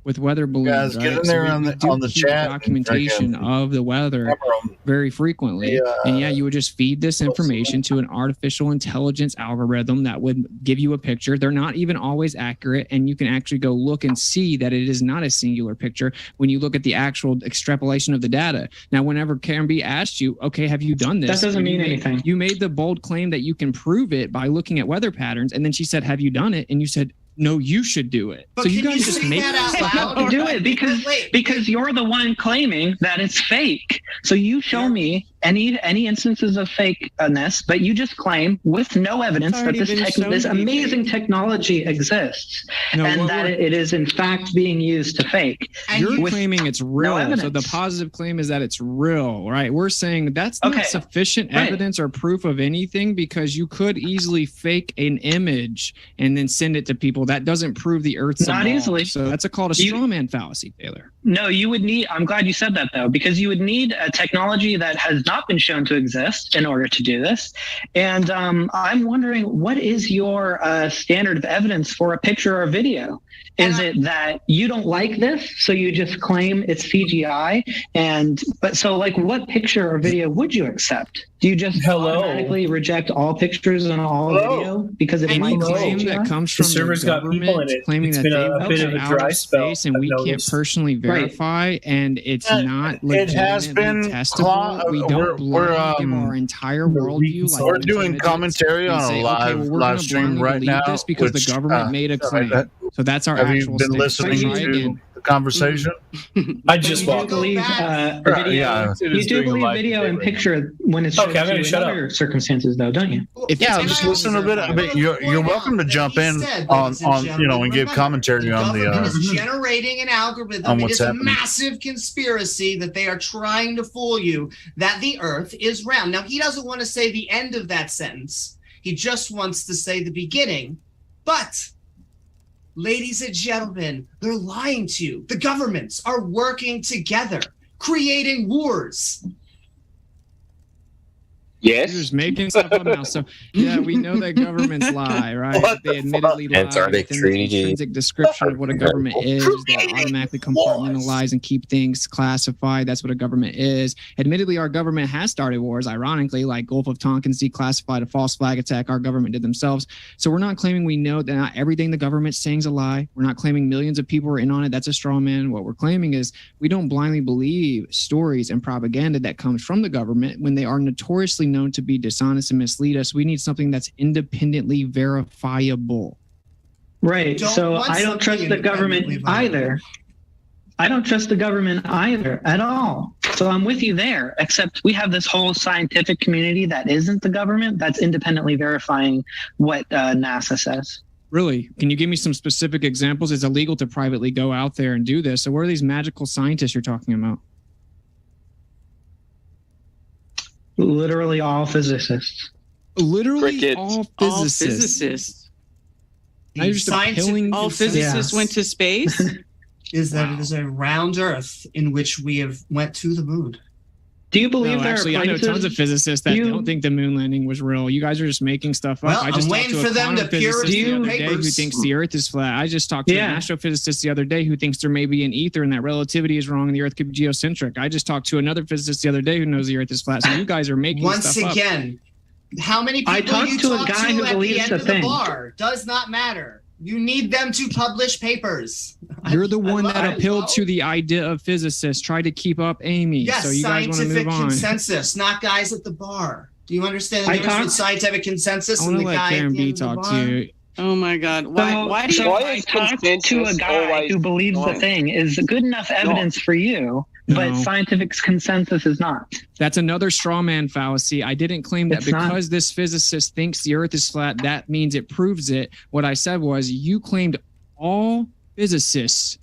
with weather balloons. Guys, get in right? there we on the- do on the keep chat. documentation of the weather very frequently. And yeah, you would just feed this information to an artificial intelligence algorithm that would give you a picture. They're not even always accurate, and you can actually go look and see that it is not a singular picture when you look at the actual extrapolation of the data. Now, whenever Karen B asked you, okay, have you done this? That doesn't mean You made- anything. You made the bold claim that you can prove it by looking at weather patterns, and then she said, have you done it? And you said, no, you should do it. But So you can guys you just say make that out loud? Do it because you're the one claiming that it's fake. So you show me any instances of fakeness, but you just claim with no evidence that already been shown this to be amazing technology exists No, and what that we're- it is in fact being used to fake. You're With claiming it's real. So evidence. the positive claim is that it's real, right? We're saying that's not Okay. sufficient Right. evidence or proof of anything because you could easily fake an image and then send it to people. That doesn't prove the Earth's a Not ball. easily. So that's called a straw man fallacy, Taylor. No, you would need, I'm glad you said that though, because you would need a technology that has not been shown to exist in order to do this. And I'm wondering, what is your standard of evidence for a picture or video? Is it that you don't like this, so you just claim it's CGI? But so like what picture or video would you accept? Do you just automatically reject all pictures and all video because it Any might be claim CGI? that comes from the server's got people in government it. claiming It's that been they a went bit to of a outer dry spell, space and I've we can't noticed. personally verify and it's not It has legitimately been testable. We don't blindly give our entire worldview. Like we're doing intelligence commentary and on say, a live okay, well, we're live gonna stream blindly right believe now. this because which, the government made a claim. So that's our have actual you been stance. listening Try to again. the conversation? I just You do walked. believe Yeah. you do believe video and picture when it's Okay, I'm shown gonna to shut in up. other circumstances, though, don't you? Yeah, just listen a bit. I mean, you're welcome to jump in on and give commentary on the government is generating an algorithm. on It what's is a happening. massive conspiracy that they are trying to fool you that the Earth is round. Now, he doesn't want to say the end of that sentence. He just wants to say the beginning. But, ladies and gentlemen, they're lying to you. The governments are working together, creating wars. Yes. You're just making stuff up now. So yeah, we know that governments lie, right? They admittedly lie. Antarctic within the Treaty. intrinsic description of what a government is. They automatically compartmentalize and keep things classified. That's what a government is. Admittedly, our government has started wars. Ironically, like Gulf of Tonkin declassified a false flag attack. Our government did themselves. So we're not claiming we know that not everything the government's saying is a lie. We're not claiming millions of people are in on it. That's a straw man. What we're claiming is we don't blindly believe stories and propaganda that comes from the government when they are notoriously known to be dishonest and mislead us. We need something that's independently verifiable. Right. Don't So want I don't trust the something government independently either. I don't trust the government either at all. So I'm with you there, except we have this whole scientific community that isn't the government that's independently verifying what NASA says. Really? Can you give me some specific examples? It's illegal to privately go out there and do this. So what are these magical scientists you're talking about? Literally all physicists. Literally Crickets. all All physicists. physicists. Now you're just Scientific- appealing. All physicists went to space. Is that it is a round Earth in which we have went to the moon. Do you believe No, there actually, are I know places? tons of physicists that you- don't think the moon landing was real. You guys are just making stuff up. Well, I just I'm talked waiting to a for them to quantum physicist peer the review other day who papers. thinks the Earth is flat. I just talked to Yeah. an astrophysicist the other day who thinks there may be an ether and that relativity is wrong and the Earth could be geocentric. I just talked to another physicist the other day who knows the Earth is flat. So you guys are making Once stuff up. again, how many I people talked you to a talk guy who to at the believes end the of the thing. bar does not matter. You need them to publish papers. You're the one that I- appealed to the idea of physicists. Try to keep up Amy. Yes, so you guys want to scientific move on. consensus, not guys at the bar. Do you understand the I difference between talked- scientific consensus I and want the to let guy Karen at the B end of the talk bar? to you. Oh my God! Why do you? So Why I is talked to a consensus guy always who believes the wrong? thing is good enough evidence for you, but No. scientific consensus is not. That's another straw man fallacy. I didn't claim that It's not. because this physicist thinks the Earth is flat, that means it proves it. What I said was you claimed all physicists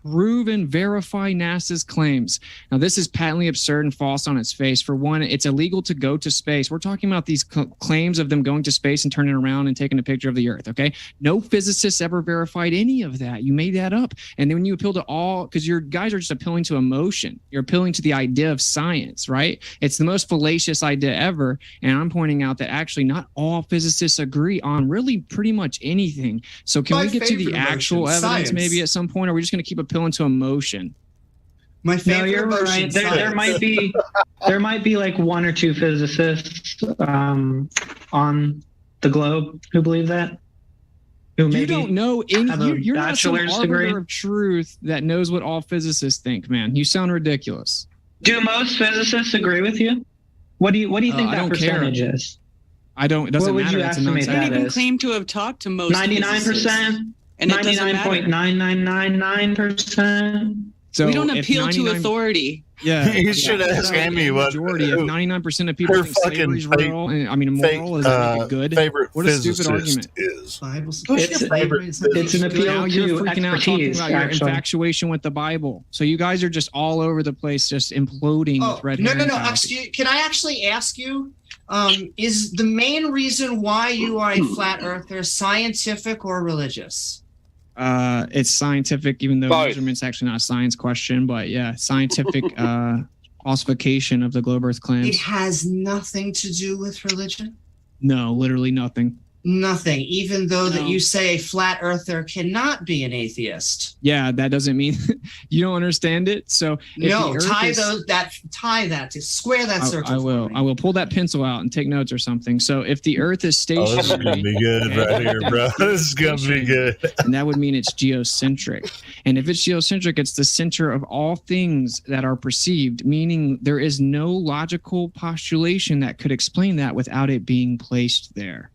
prove and verify NASA's claims. Now, this is patently absurd and false on its face. For one, it's illegal to go to space. We're talking about these claims of them going to space and turning around and taking a picture of the Earth, okay? No physicists ever verified any of that. You made that up. And then when you appeal to all, because your guys are just appealing to emotion, you're appealing to the idea of science, right? It's the most fallacious idea ever. And I'm pointing out that actually not all physicists agree on really pretty much anything. So can My we get to the favorite actual emotion, evidence science. maybe at some point? Or are we just going to keep appealing to emotion? My No, favorite you're emotion, right. There science. might be like one or two physicists on the globe who believe that. Who You maybe don't know any. have a You're not some bachelor's arbiter degree. of truth that knows what all physicists think, man. You sound ridiculous. Do most physicists agree with you? What do you think I that don't care. percentage is? I don't. It doesn't What would matter. you It's a estimate You don't that non-scientific. even is? claim to have talked to most 99%, and it doesn't matter. 99.999%. So we don't if appeal to 99 authority. Yeah, You should ask Amy what majority of 99% of people her think fucking slavery's real. And, I mean, immoral. Does that make it good? favorite What a stupid physicist argument. is. It's an appeal Now you're to freaking out talking expertise, about your actually. infatuation with the Bible. So you guys are just all over the place, just imploding Oh, with red no. herring fallacy. Excuse, can I actually ask you? Is the main reason why you are a flat earther scientific or religious? It's scientific, even though Both. measurement's actually not a science question. But yeah, scientific falsification of the globe Earth It claims. has nothing to do with religion. No, literally nothing. Nothing. Even though that No. you say a flat earther cannot be an atheist. Yeah, that doesn't mean you don't understand it. So if No, the Earth tie is- that to square that circle. I will. I will pull that pencil out and take notes or something. So if the Earth is Oh, this is stationary, gonna be good right here, bro. This is gonna be good. and that would mean it's geocentric. And if it's geocentric, it's the center of all things that are perceived, meaning there is no logical postulation that could explain that without it being placed there.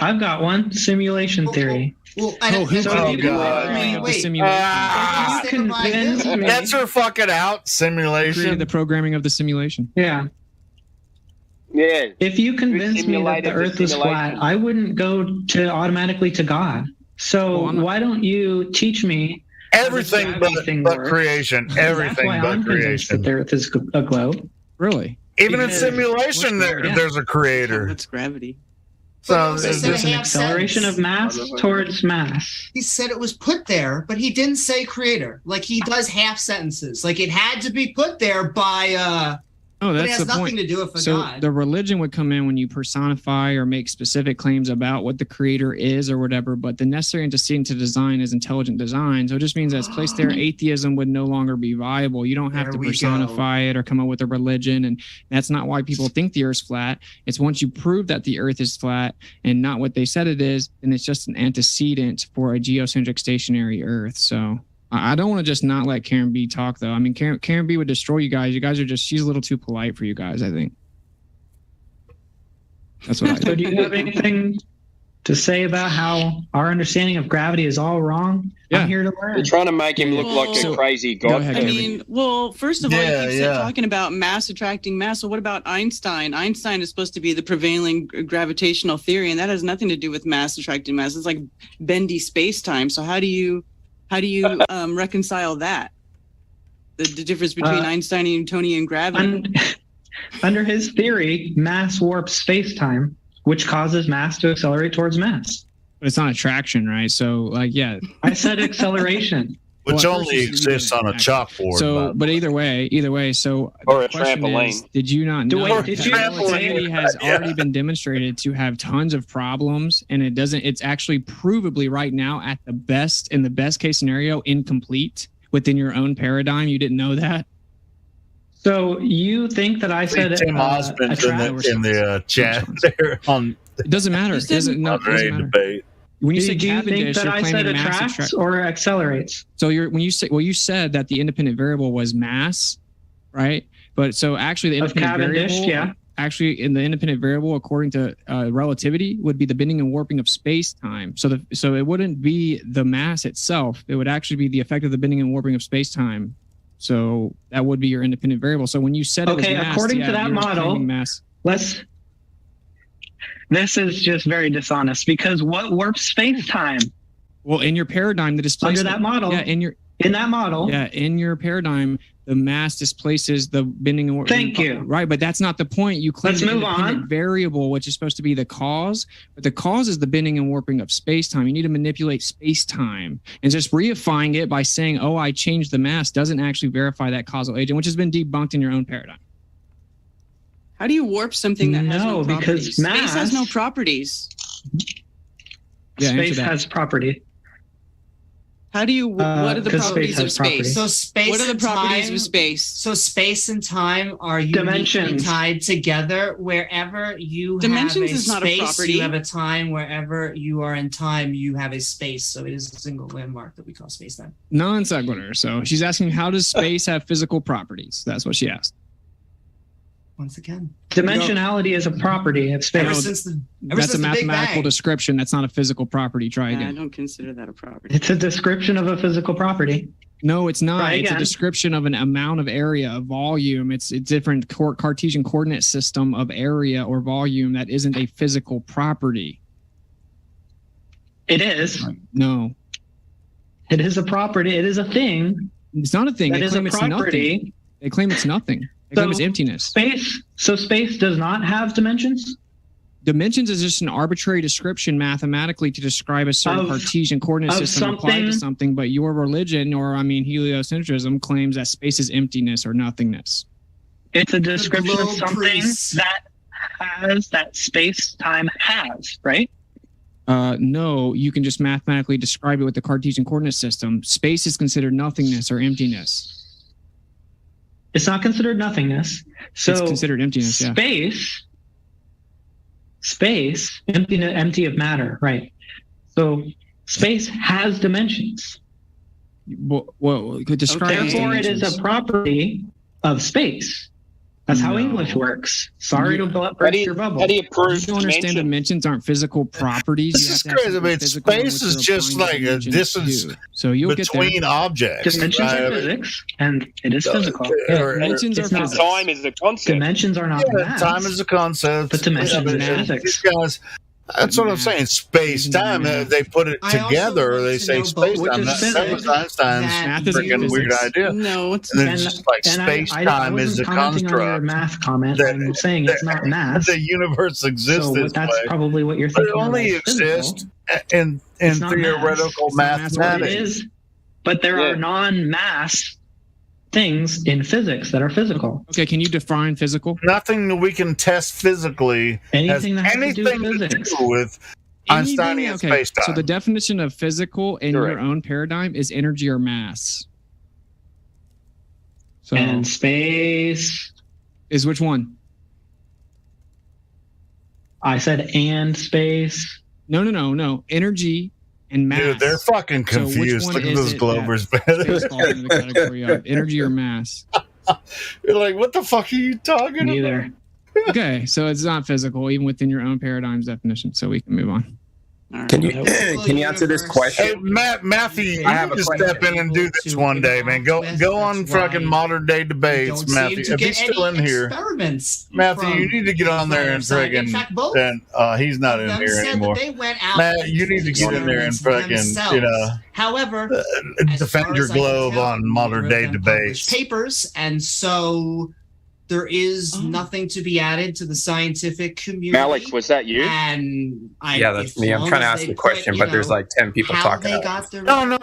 I've got one simulation theory. Well, who So can if do you the convince programming of me- the if simulation? you convince me- That's her fucking out Created simulation. the programming of the simulation. Yeah. Yeah. If you convince me that simulated the the Earth is simulation. flat, I wouldn't go to automatically to God. So why don't you teach me Everything how this gravity thing but works? creation. That's Everything why but I'm convinced that creation. the Earth is a globe. Really? Even in Because- simulation, there's a creator. What's gravity? So But it is also this said An half acceleration sentence. of mass towards mass. He said it was put there, but he didn't say creator. Like he does half sentences. Like it had to be put there by Oh, but it that's has the nothing point. to do with a So God. the religion would come in when you personify or make specific claims about what the creator is or whatever, but the necessary antecedent to design is intelligent design. So it just means that it's placed there, atheism would no longer be viable. You don't have There to we personify it or come up with a religion. And that's not why people think the earth's flat. It's once you prove that the earth is flat and not what they said it is, and it's just an antecedent for a geocentric stationary earth. So I don't want to just not let Karen B talk, though. I mean, Karen B would destroy you guys. You guys are just, she's a little too polite for you guys, I think. That's what I So think. do you have anything to say about how our understanding of gravity is all wrong? Yeah. I'm here to learn. You're trying to make him look like So- a crazy Go god. ahead, I Karen. mean, well, first of all, Yeah, you keep yeah. talking about mass attracting mass. So what about Einstein? Einstein is supposed to be the prevailing gravitational theory, and that has nothing to do with mass attracting mass. It's like bendy space time. So how do you reconcile that? The difference between Einstein and Newtonian gravity. Under his theory, mass warps space-time, which causes mass to accelerate towards mass. But it's not attraction, right? So, like, yeah. I said acceleration. Which Well, only exists on a chalkboard. So, but either way, so Or the a question trampoline. is, did you not know Wait, that did you- relativity has already been demonstrated to have tons of problems, and it's actually provably right now at the best, in the best case scenario, incomplete within your own paradigm. You didn't know that? So you think that I said Tim Osmond's in the chat there on. It doesn't matter. It doesn't matter. Debate. When you Do say you think Cavendish, that you're I said claiming mass attracts attract. or accelerates? So you said that the independent variable was mass, right? But so actually the Of independent Cavendish, variable, yeah. actually in the independent variable, according to relativity, would be the bending and warping of space time. So it wouldn't be the mass itself. It would actually be the effect of the bending and warping of space time. So that would be your independent variable. So when you said it was Okay, mass, according to yeah, that you were model, claiming mass. This is just very dishonest because what warps space time? Well, in your paradigm, the displacement Under that model. Yeah, in that model. Yeah, in your paradigm, the mass displaces the bending and warping. Thank you. Right, but that's not the point. You claim Let's the move independent on. variable, which is supposed to be the cause, but the cause is the bending and warping of space-time. You need to manipulate space-time, and just reifying it by saying, "Oh, I changed the mass," doesn't actually verify that causal agent, which has been debunked in your own paradigm. How do you warp something that has no No, because properties? Space has no mass- properties. Yeah, answer Space that. has property. How do you? What are the 'cause properties space of has space? property. So space What are the and properties time- of space? So space and time are uniquely Dimensions. tied together. Wherever you Dimensions have a is not a space, property. you have a time. Wherever you are in time, you have a space. So it is a single landmark that we call space time. Non sequitur. So she's asking, how does space have physical properties? That's what she asked. Once again, Dimensionality is a property of space. ever since the That's a since the Big mathematical Bang. description. That's not a physical property. Try I again. don't consider that a property. It's a description of a physical property. No, it's not. Try It's a again. description of an amount of area, of volume. It's a different Cartesian coordinate system of area or volume that isn't a physical property. It is. No, It is a property. It is a thing. it's not a thing. That They is claim a it's nothing. property. They claim it's nothing. They claim it's emptiness. Space. So space does not have dimensions. Dimensions is just an arbitrary description mathematically to describe a certain Of- Cartesian coordinate of system applied to something- something. But your religion, or I mean heliocentrism, claims that space is emptiness or nothingness. It's a description of globe something priests. that space time has, right? No, you can just mathematically describe it with the Cartesian coordinate system. Space is considered nothingness or emptiness. It's not considered nothingness. So It's considered emptiness, yeah. Space, empty of matter, right? So space has dimensions. Well, could describe these Therefore, it is dimensions. a property of space. That's how No. English works. Sorry to How burst do you, your bubble. how do you prove You don't understand dimension? dimensions aren't physical properties. This You have is to have crazy. I something mean, physical in space which is you're just applying like a dimensions distance to. So you'll get there. between objects. Dimensions right? are physics, and it is physical. Dimensions are It's not- physics. Time is the concept. Dimensions are not Yeah, mass. time is a concept. But dimensions Yeah, is but physics. these guys, that's what I'm saying. Space time. They put it I also together. want They to say know space both, time. which is That was physics. Einstein's Math is freaking weird physics. idea. No, it's And then And- it's just like and space I time is wasn't a commenting on your construct. math comment. that- I'm saying it's not mass. The universe exists So this that's way. probably what you're But it thinking. only of as physical. exists in It's not theoretical mass. It's not mass, but it mathematics. is. But there Yeah. are non-mass things in physics that are physical. Okay, can you define physical? Nothing that we can test physically Anything has that has to do anything with to physics. do with Einsteinian Okay, space time. so the definition of physical in Correct. your own paradigm is energy or mass. So And space. is which one? I said and space. No. Energy and mass. Dude, they're fucking So which confused. one Look at is those it Glovers, that man. space falls into the category of energy or mass. You're like, what the fuck are you talking Neither. Okay, so it's not physical, even within your own paradigm's definition. So we can move on. Can you can you answer this question? Hey, Matthew, you I have need a to question. step in and do this one day, man. Go on fucking modern day debates, Don't seem Matthew. to If he's get still any in here, experiments Matthew, you from need to get on there and side. In friggin' fact, both then he's not of in them here said that anymore. they went out Matt, and you need to did get in there and experiments fucking, themselves. you know, However, as defend far your as I can globe tell, on modern neither day of them published debates. papers, and so there is nothing to be added to the scientific community. Malik, was that you? And Yeah, that's me. I'm trying to ask the question, but there's like 10 people talking. No.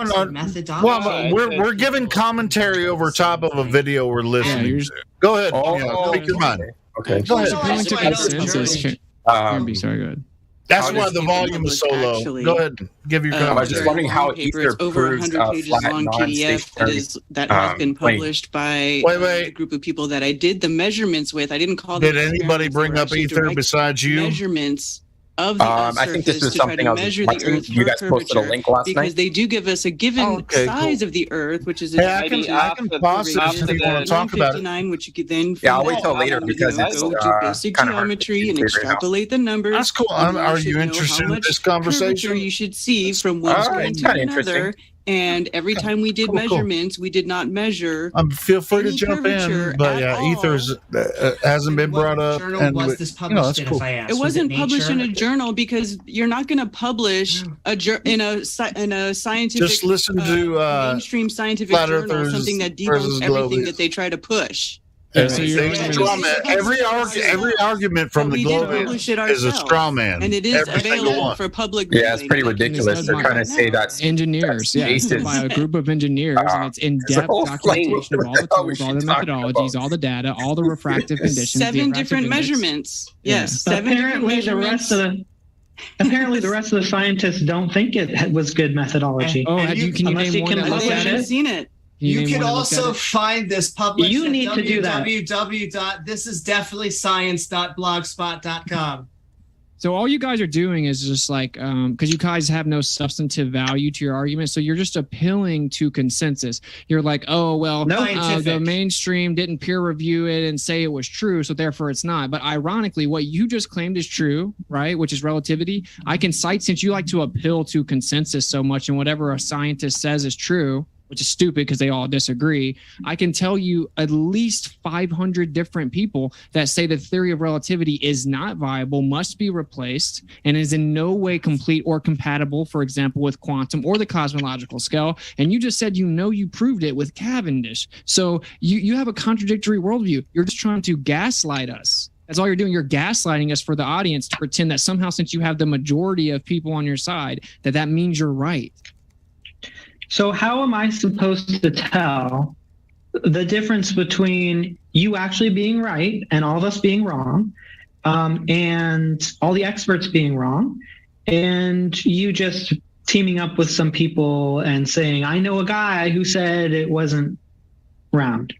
Well, we're giving commentary over top of a video we're listening to. Go ahead. Take your mind. Okay. Go ahead. Sorry, go ahead. That's why the volume is so low. Go ahead. Give your comment. I was just wondering how paper. ether It's over proves 100 pages flat long PDF that has been published by a group of people that I did the measurements with. I didn't call them. Did anybody bring up ether besides you? Measurements of the I think this was to try something to I was measure the watching. Earth You guys posted a link last because night. they do give us a given size of the Earth, which is I can pause it if you want to talk about it. which you could then I'll wait till later because it's go do basic geometry and extrapolate the numbers. That's cool. Are you interested in this conversation? You should see from one screen to another. And every time we did measurements, we did not measure. Feel free to jump in, but yeah, ether's hasn't been brought up. And was this published in, if I ask? It wasn't Was it published in Nature? a journal because you're not going to publish in a scientific. Just listen to mainstream scientific Flat journal Earthers something that versus debunks everything Globies. that they try to push. Every argument from the publish it Globies is a ourselves. straw man. And it is Every single available one. for public. Yeah, it's pretty ridiculous. They're trying to say that's engineers, basis. by a group of engineers, and it's in-depth whole documentation of all the thing tools, all the methodologies, all the data, all the refractive conditions, the 7 different different measurements. Yes, 7 different Apparently, the measurements. the rest of the scientists don't think it was good methodology. Can you Unless name one that look looked at at it? it? Seen it. You name can one that looked at also it? find this published You at need to do that. www.thisisdefinitely.science.blogspot.com. So all you guys are doing is just like, because you guys have no substantive value to your argument, so you're just appealing to consensus. You're like, oh well, the mainstream didn't peer review it and say it was true, so therefore it's not. But ironically, what you just claimed is true, right? Which is relativity. I can cite, since you like to appeal to consensus so much, and whatever a scientist says is true, which is stupid because they all disagree. I can tell you at least 500 different people that say the theory of relativity is not viable, must be replaced, and is in no way complete or compatible, for example, with quantum or the cosmological scale. And you just said you proved it with Cavendish. So you have a contradictory worldview. You're just trying to gaslight us. That's all you're doing. You're gaslighting us for the audience to pretend that somehow, since you have the majority of people on your side, that means you're right. So how am I supposed to tell the difference between you actually being right and all of us being wrong, and all the experts being wrong, and you just teaming up with some people and saying, I know a guy who said it wasn't round?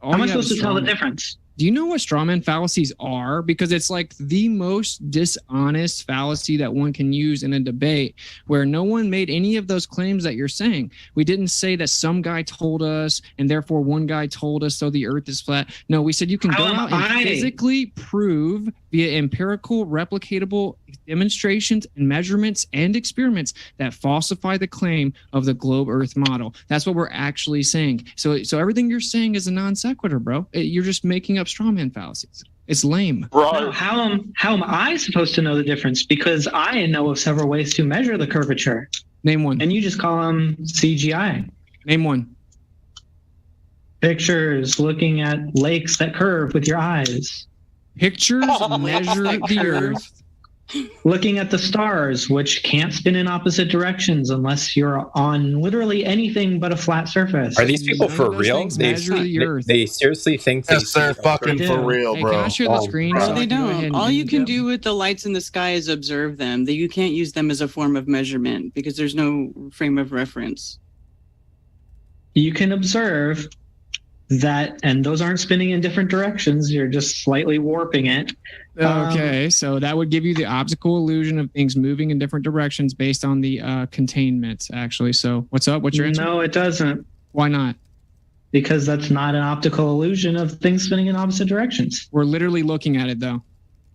How am I supposed to tell the difference? Do you know what strawman fallacies are? Because it's like the most dishonest fallacy that one can use in a debate, where no one made any of those claims that you're saying. We didn't say that some guy told us and therefore one guy told us so the earth is flat. No, we said you can go out and physically prove via empirical, replicatable demonstrations and measurements and experiments that falsify the claim of the globe earth model. That's what we're actually saying. So everything you're saying is a non sequitur, bro. You're just making up strawman fallacies. It's lame. No, how am I supposed to know the difference? Because I know of several ways to measure the curvature. Name one. And you just call them CGI. Name one. Pictures, looking at lakes that curve with your eyes. Pictures measure the earth. Looking at the stars, which can't spin in opposite directions unless you're on literally anything but a flat surface. Are these people for real? They seriously think Yes, they're fucking for real, bro. Can I share the screen? No, so I they can go ahead don't. and All do you the can job? do with the lights in the sky is observe them. You can't use them as a form of measurement because there's no frame of reference. You can observe that, and those aren't spinning in different directions. You're just slightly warping it. Okay, so that would give you the optical illusion of things moving in different directions based on the containment, actually. So what's up? What's your answer? No, it doesn't. Why not? Because that's not an optical illusion of things spinning in opposite directions. We're literally looking at it, though.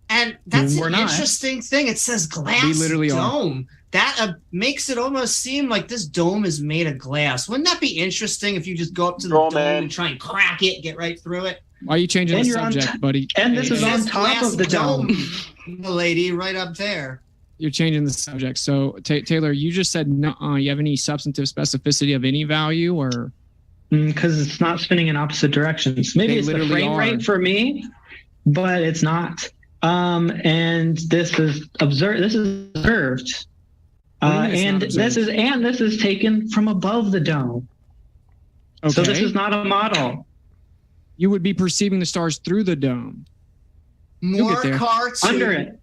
And that's We're an not. interesting thing. It says glass We literally are. dome. That makes it almost seem like this dome is made of glass. Wouldn't that be interesting if you just go up to the dome and try and crack it, get right through it? Why are you changing And the you're on subject, buddy? And this is It on says top glass of the dome. The lady right up there. You're changing the subject. So Taylor, you just said no. You have any substantive specificity of any value, or Because it's not spinning in opposite directions. Maybe They it's the literally frame are. rate for me, but it's not. And this is observed. This is observed. What do you mean it's And not this is taken from above the dome. So this Okay. is not a model. You would be perceiving the stars through the dome. You'll More get there. cartoons. Under it.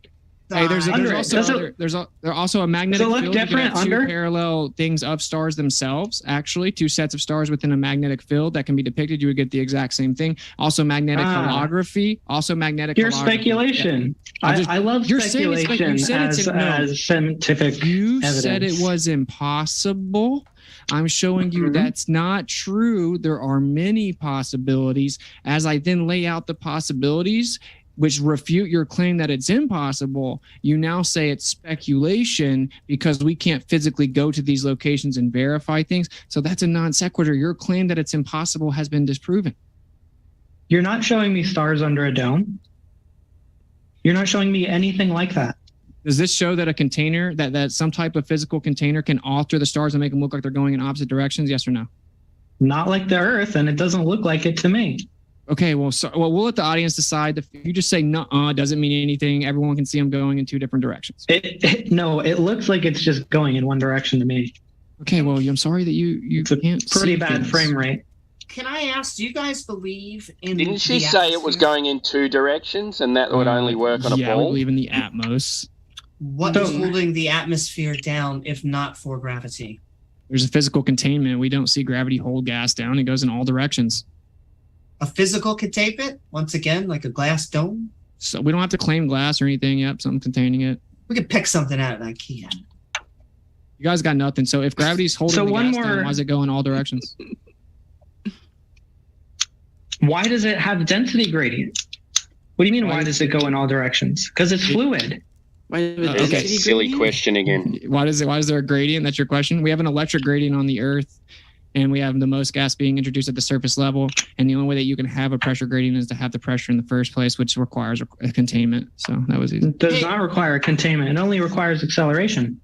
Hey, there's Under it. also there's also a magnetic look field. You can different have two under? parallel things of stars themselves. Actually, two sets of stars within a magnetic field that can be depicted. You would get the exact same thing. Also, magnetic holography. Also, magnetic. Pure holography. speculation. Yeah. I love You're saying it's speculation you said it's as scientific You evidence. said it was impossible. I'm showing you that's not true. There are many possibilities. As I then lay out the possibilities, which refute your claim that it's impossible, you now say it's speculation because we can't physically go to these locations and verify things. So that's a non sequitur. Your claim that it's impossible has been disproven. You're not showing me stars under a dome. You're not showing me anything like that. Does this show that a container, that some type of physical container can alter the stars and make them look like they're going in opposite directions? Yes or no? Not like the Earth, and it doesn't look like it to me. Okay, well, we'll let the audience decide. If you just say no, doesn't mean anything. Everyone can see them going in two different directions. No, it looks like it's just going in one direction to me. Okay, well, I'm sorry that you can't. Pretty see bad things. frame rate. Can I ask, do you guys believe in Didn't she the say it was atmosphere? going in two directions and that would only work on a Yeah, we ball? believe in the Atmos. What is holding the atmosphere down if not for gravity? There's a physical containment. We don't see gravity hold gas down. It goes in all directions. A physical containment? Once again, like a glass dome? So we don't have to claim glass or anything. Yep, something containing it. We could pick something out of IKEA. You guys got nothing. So if gravity's holding So the one gas down, more- why does it go in all directions? Why does it have density gradient? What do you mean, why does it go in all directions? Because it's fluid. That's a silly question again. Why is there a gradient? That's your question. We have an electric gradient on the Earth, and we have the most gas being introduced at the surface level. And the only way that you can have a pressure gradient is to have the pressure in the first place, which requires a containment. So that was easy. It does not require containment. It only requires acceleration.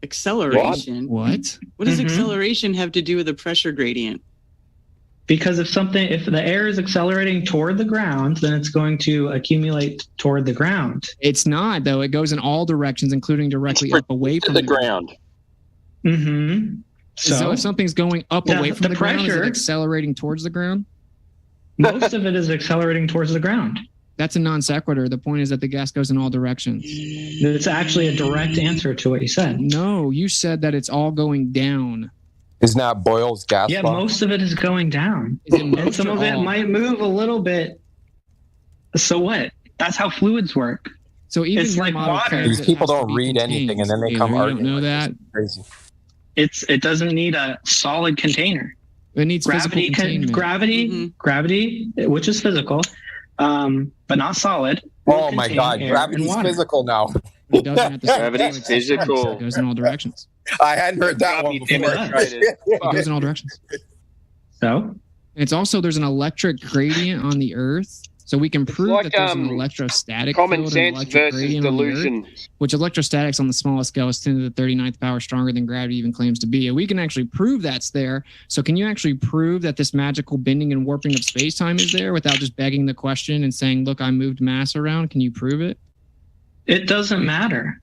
Acceleration. What? What does Mhm. acceleration have to do with a pressure gradient? Because if the air is accelerating toward the ground, then it's going to accumulate toward the ground. It's not, though. It goes in all directions, including directly up away from the ground. Mm-hmm. So if something's going up Yeah, away from the ground, is pressure, it accelerating towards the ground? most of it is accelerating towards the ground. That's a non sequitur. The point is that the gas goes in all directions. It's actually a direct answer to what you said. No, you said that it's all going down. Isn't that Boyle's gas Yeah, law? most of it is going down. Is it And most some or of it all? might move a little bit. So what? That's how fluids work. So even It's your like model water. claims These it people has to don't be read anything and then they contained. come You arguing. don't know like that. this. It's crazy. It doesn't need a solid container. It needs Gravity, physical containment. gravity, which is physical, but not solid. will Oh my contain God, air gravity's and water. physical now. It doesn't have to stay Gravity's fluid, it's physical. It goes in all directions. I hadn't heard that one before. It goes in all directions. So it's also there's an electric gradient on the Earth, so we can prove like, that there's an electrostatic common field and sense electric versus gradient on the delusion. Earth, which electrostatics on the smallest scale is 10 to the 39th power stronger than gravity even claims to be. And we can actually prove that's there. So can you actually prove that this magical bending and warping of space-time is there without just begging the question and saying, look, I moved mass around? Can you prove it? it doesn't matter.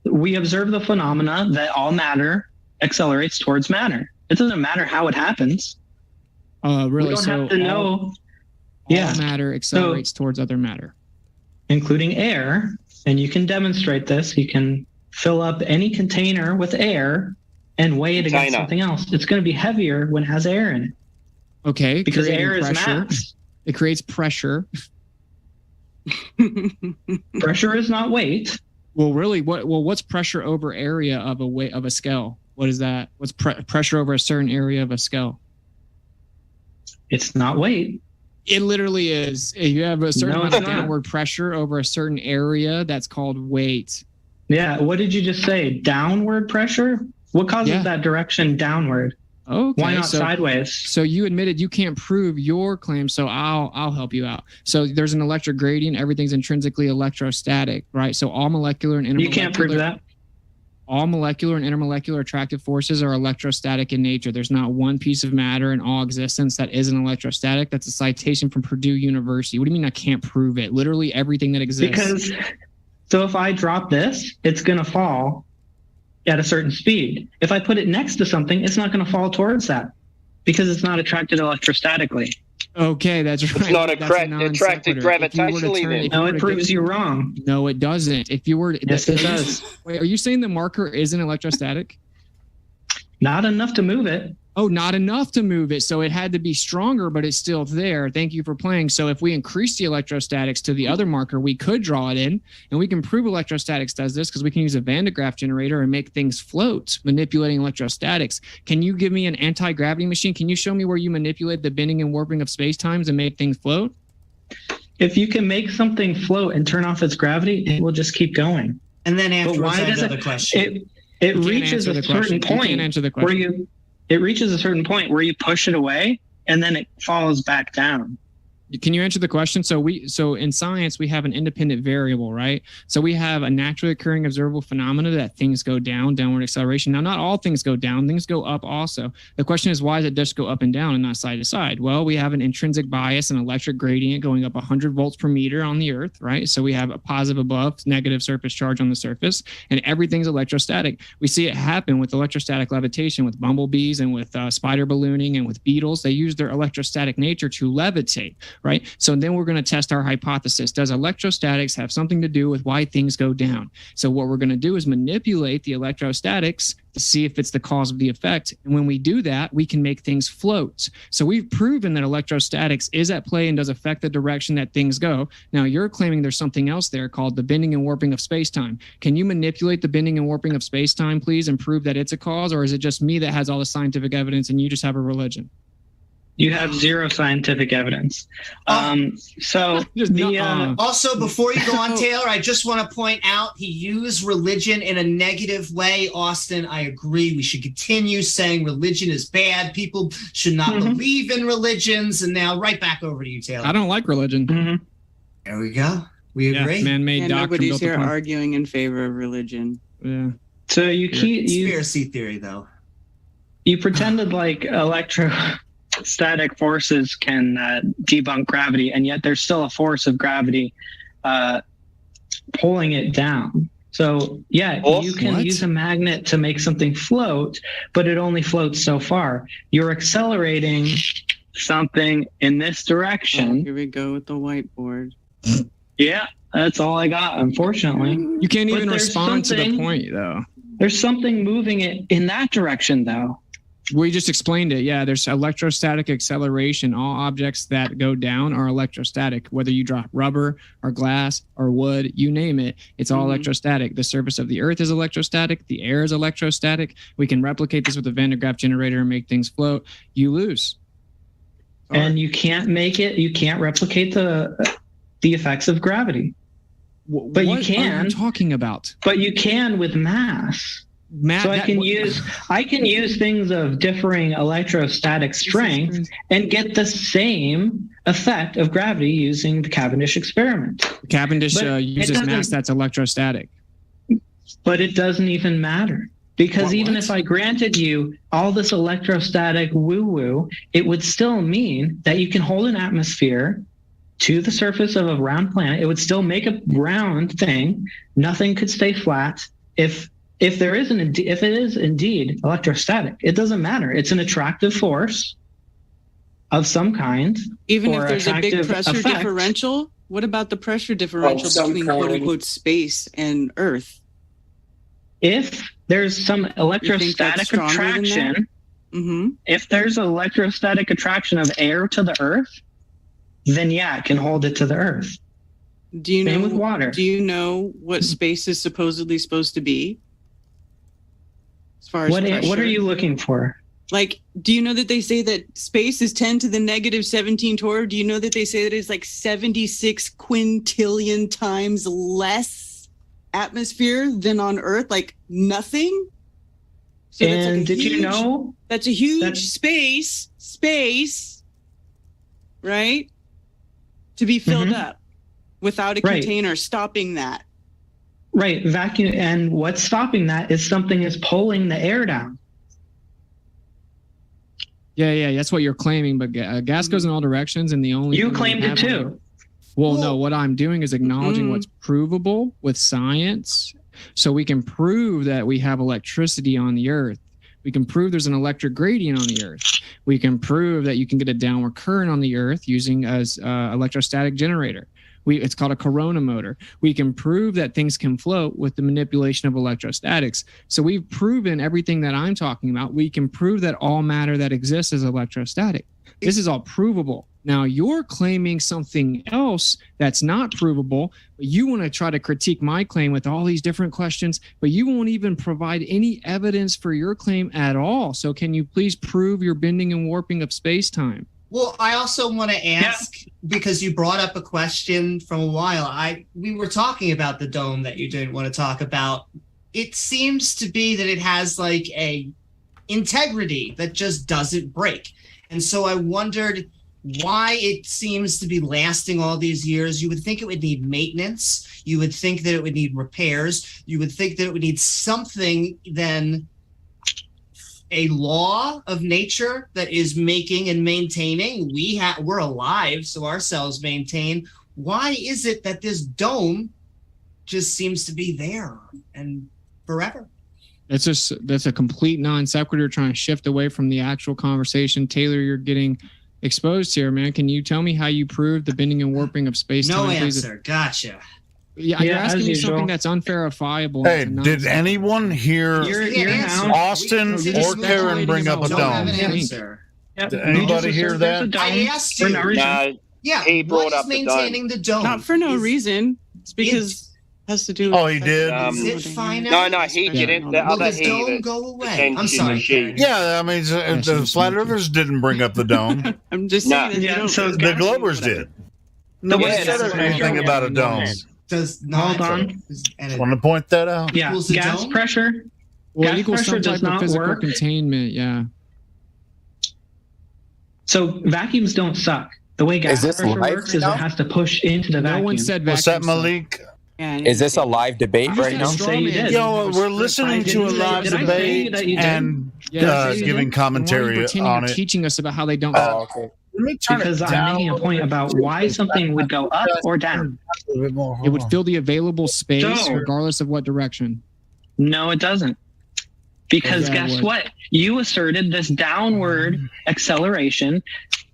We observe the phenomena that all matter accelerates towards matter. It doesn't matter how it happens. Really? We don't So have to know. all matter accelerates towards other matter. Including air. And you can demonstrate this. You can fill up any container with air and weigh it against Container. something else. It's going to be heavier when it has air in it. Okay. Because creating air is pressure. mass. It creates pressure. Pressure is not weight. Well, really, what's pressure over area of a weight of a scale? What is that? What's pressure over a certain area of a scale? It's not weight. It literally is. You have a certain No, amount it's of not. downward pressure over a certain area. That's called weight. Yeah. What did you just say? Downward pressure? What causes Yeah. that direction downward? Okay. Why not so, sideways? So you admitted you can't prove your claim, so I'll help you out. So there's an electric gradient. Everything's intrinsically electrostatic, right? So all molecular and intermolecular. You can't prove that. all molecular and intermolecular attractive forces are electrostatic in nature. There's not one piece of matter in all existence that isn't electrostatic. That's a citation from Purdue University. What do you mean I can't prove it? Literally everything that exists. So if I drop this, it's going to fall at a certain speed. If I put it next to something, it's not going to fall towards that because it's not attracted electrostatically. Okay, that's right. It's not If attracted gravitationally then. No, it proves you wrong. No, it doesn't. If you were... Yes, it does. Wait, are you saying the marker isn't electrostatic? Not enough to move it. Oh, not enough to move it. So it had to be stronger, but it's still there. Thank you for playing. So if we increase the electrostatics to the other marker, we could draw it in, and we can prove electrostatics does this because we can use a Van de Graaff generator and make things float, manipulating electrostatics. Can you give me an anti-gravity machine? Can you show me where you manipulate the bending and warping of space-times and make things float? If you can make something float and turn off its gravity, it will just keep going. And then But afterwards, why I have does another question. It You can't reaches answer a the certain question. You point can't answer the where question. it reaches a certain point where you push it away and then it falls back down. Can you answer the question? So in science, we have an independent variable, right? So we have a naturally occurring observable phenomena that things go down, downward acceleration. Now, not all things go down, things go up also. The question is, why does it just go up and down and not side to side? Well, we have an intrinsic bias, an electric gradient going up 100 volts per meter on the Earth, right? So we have a positive above, negative surface charge on the surface, and everything's electrostatic. We see it happen with electrostatic levitation, with bumblebees and with spider ballooning and with beetles. They use their electrostatic nature to levitate. Right. So then we're going to test our hypothesis. Does electrostatics have something to do with why things go down? So what we're going to do is manipulate the electrostatics to see if it's the cause of the effect. And when we do that, we can make things float. So we've proven that electrostatics is at play and does affect the direction that things go. Now you're claiming there's something else there called the bending and warping of space-time. Can you manipulate the bending and warping of space-time, please, and prove that it's a cause? Or is it just me that has all the scientific evidence and you just have a religion? You have zero scientific evidence. Also, before you go on, Taylor, I just want to point out he used religion in a negative way. Austin, I agree. We should continue saying religion is bad. People should not believe in religions. And now right back over to you, Taylor. I don't like religion. There we go. We agree. Man-made And doctrine nobody's built here upon- arguing in favor of religion. Yeah. So you keep conspiracy theory, though. You pretended like electrostatic forces can debunk gravity, and yet there's still a force of gravity pulling it down. So yeah, you can use a magnet to make something float, but it only floats so far. You're accelerating something in this direction. Here we go with the whiteboard. Yeah, that's all I got, unfortunately. You can't But even there's respond to the something- point, though. There's something moving it in that direction, though. We just explained it. Yeah, there's electrostatic acceleration. All objects that go down are electrostatic. Whether you drop rubber or glass or wood, you name it, it's all electrostatic. The surface of the Earth is electrostatic. The air is electrostatic. We can replicate this with a Van de Graaff generator and make things float. You lose. And you can't make it. You can't replicate the effects of gravity. But what you can. are you talking about? But you can with mass. So I can use things of differing electrostatic strength and get the same effect of gravity using the Cavendish experiment. Cavendish But it uses doesn't- mass that's electrostatic. But it doesn't even matter. Because even if I granted you all this electrostatic woo-woo, it would still mean that you can hold an atmosphere to the surface of a round planet. It would still make a round thing. Nothing could stay flat. If it is indeed electrostatic, it doesn't matter. It's an attractive force of some kind. Even or if there's a big attractive pressure effect. differential, what about the pressure differential some between quote kind. unquote space and Earth? If there's some You think electrostatic that's stronger than that? attraction, if there's electrostatic attraction of air to the Earth, then yeah, it can hold it to the Earth. Do you Same know with water. Do you know what space is supposedly supposed to be? As far as What are pressure? you looking for? Like, do you know that they say that space is 10 to the negative 17 torr? Do you know that they say that it's like 76 quintillion times less atmosphere than on Earth? Like nothing? So that's like And a did you huge- know That's a huge space, right? To be filled up without a Right. container stopping that. Right, vacuum, and what's stopping that is something is pulling the air down. Yeah, that's what you're claiming. But gas goes in all directions, and the only You thing we claimed it have too. Well, no, what I'm doing is acknowledging what's provable with science, so we can prove that we have electricity on the Earth. We can prove there's an electric gradient on the Earth. We can prove that you can get a downward current on the Earth using as electrostatic generator. It's called a corona motor. We can prove that things can float with the manipulation of electrostatics. So we've proven everything that I'm talking about. We can prove that all matter that exists is electrostatic. This is all provable. Now you're claiming something else that's not provable, but you want to try to critique my claim with all these different questions, but you won't even provide any evidence for your claim at all. So can you please prove your bending and warping of space-time? Well, I also want to ask, because you brought up a question from a while. We were talking about the dome that you didn't want to talk about. It seems to be that it has like a integrity that just doesn't break. And so I wondered why it seems to be lasting all these years. You would think it would need maintenance. You would think that it would need repairs. You would think that it would need something then a law of nature that is making and maintaining. We're alive, so our cells maintain. Why is it that this dome just seems to be there and forever? That's a complete non sequitur trying to shift away from the actual conversation. Taylor, you're getting exposed here, man. Can you tell me how you prove the bending and warping of space-time? No answer. Gotcha. Yeah, you're asking me something that's unverifiable. Hey, did anyone hear Austin or Karen bring up a dome? Did anybody hear that? I asked you. Yeah, he brought up maintaining the dome. Not for no reason. It's because it has to do with... Oh, he did? Is it fine? No, he didn't. The other he didn't go away. I'm sorry. Yeah, I mean, the flat earthers didn't bring up the dome. I'm just saying that the Globers did. Nobody said anything about a dome. Does not. Hold on. Just want to point that out. Yeah, gas pressure. Well, gas equals pressure some does type of not physical work. containment, yeah. So vacuums don't suck. The way gas pressure works is it has to push into the vacuum. No one said What's that, Malik? Is this a live debate right now? Yo, we're listening to a live debate and giving commentary on it. Teaching us about how they don't. Okay. Because I'm making a point about why something would go up or down. It would fill the available space No. regardless of what direction. No, it doesn't. Because Yeah, it guess would. what? You asserted this downward acceleration.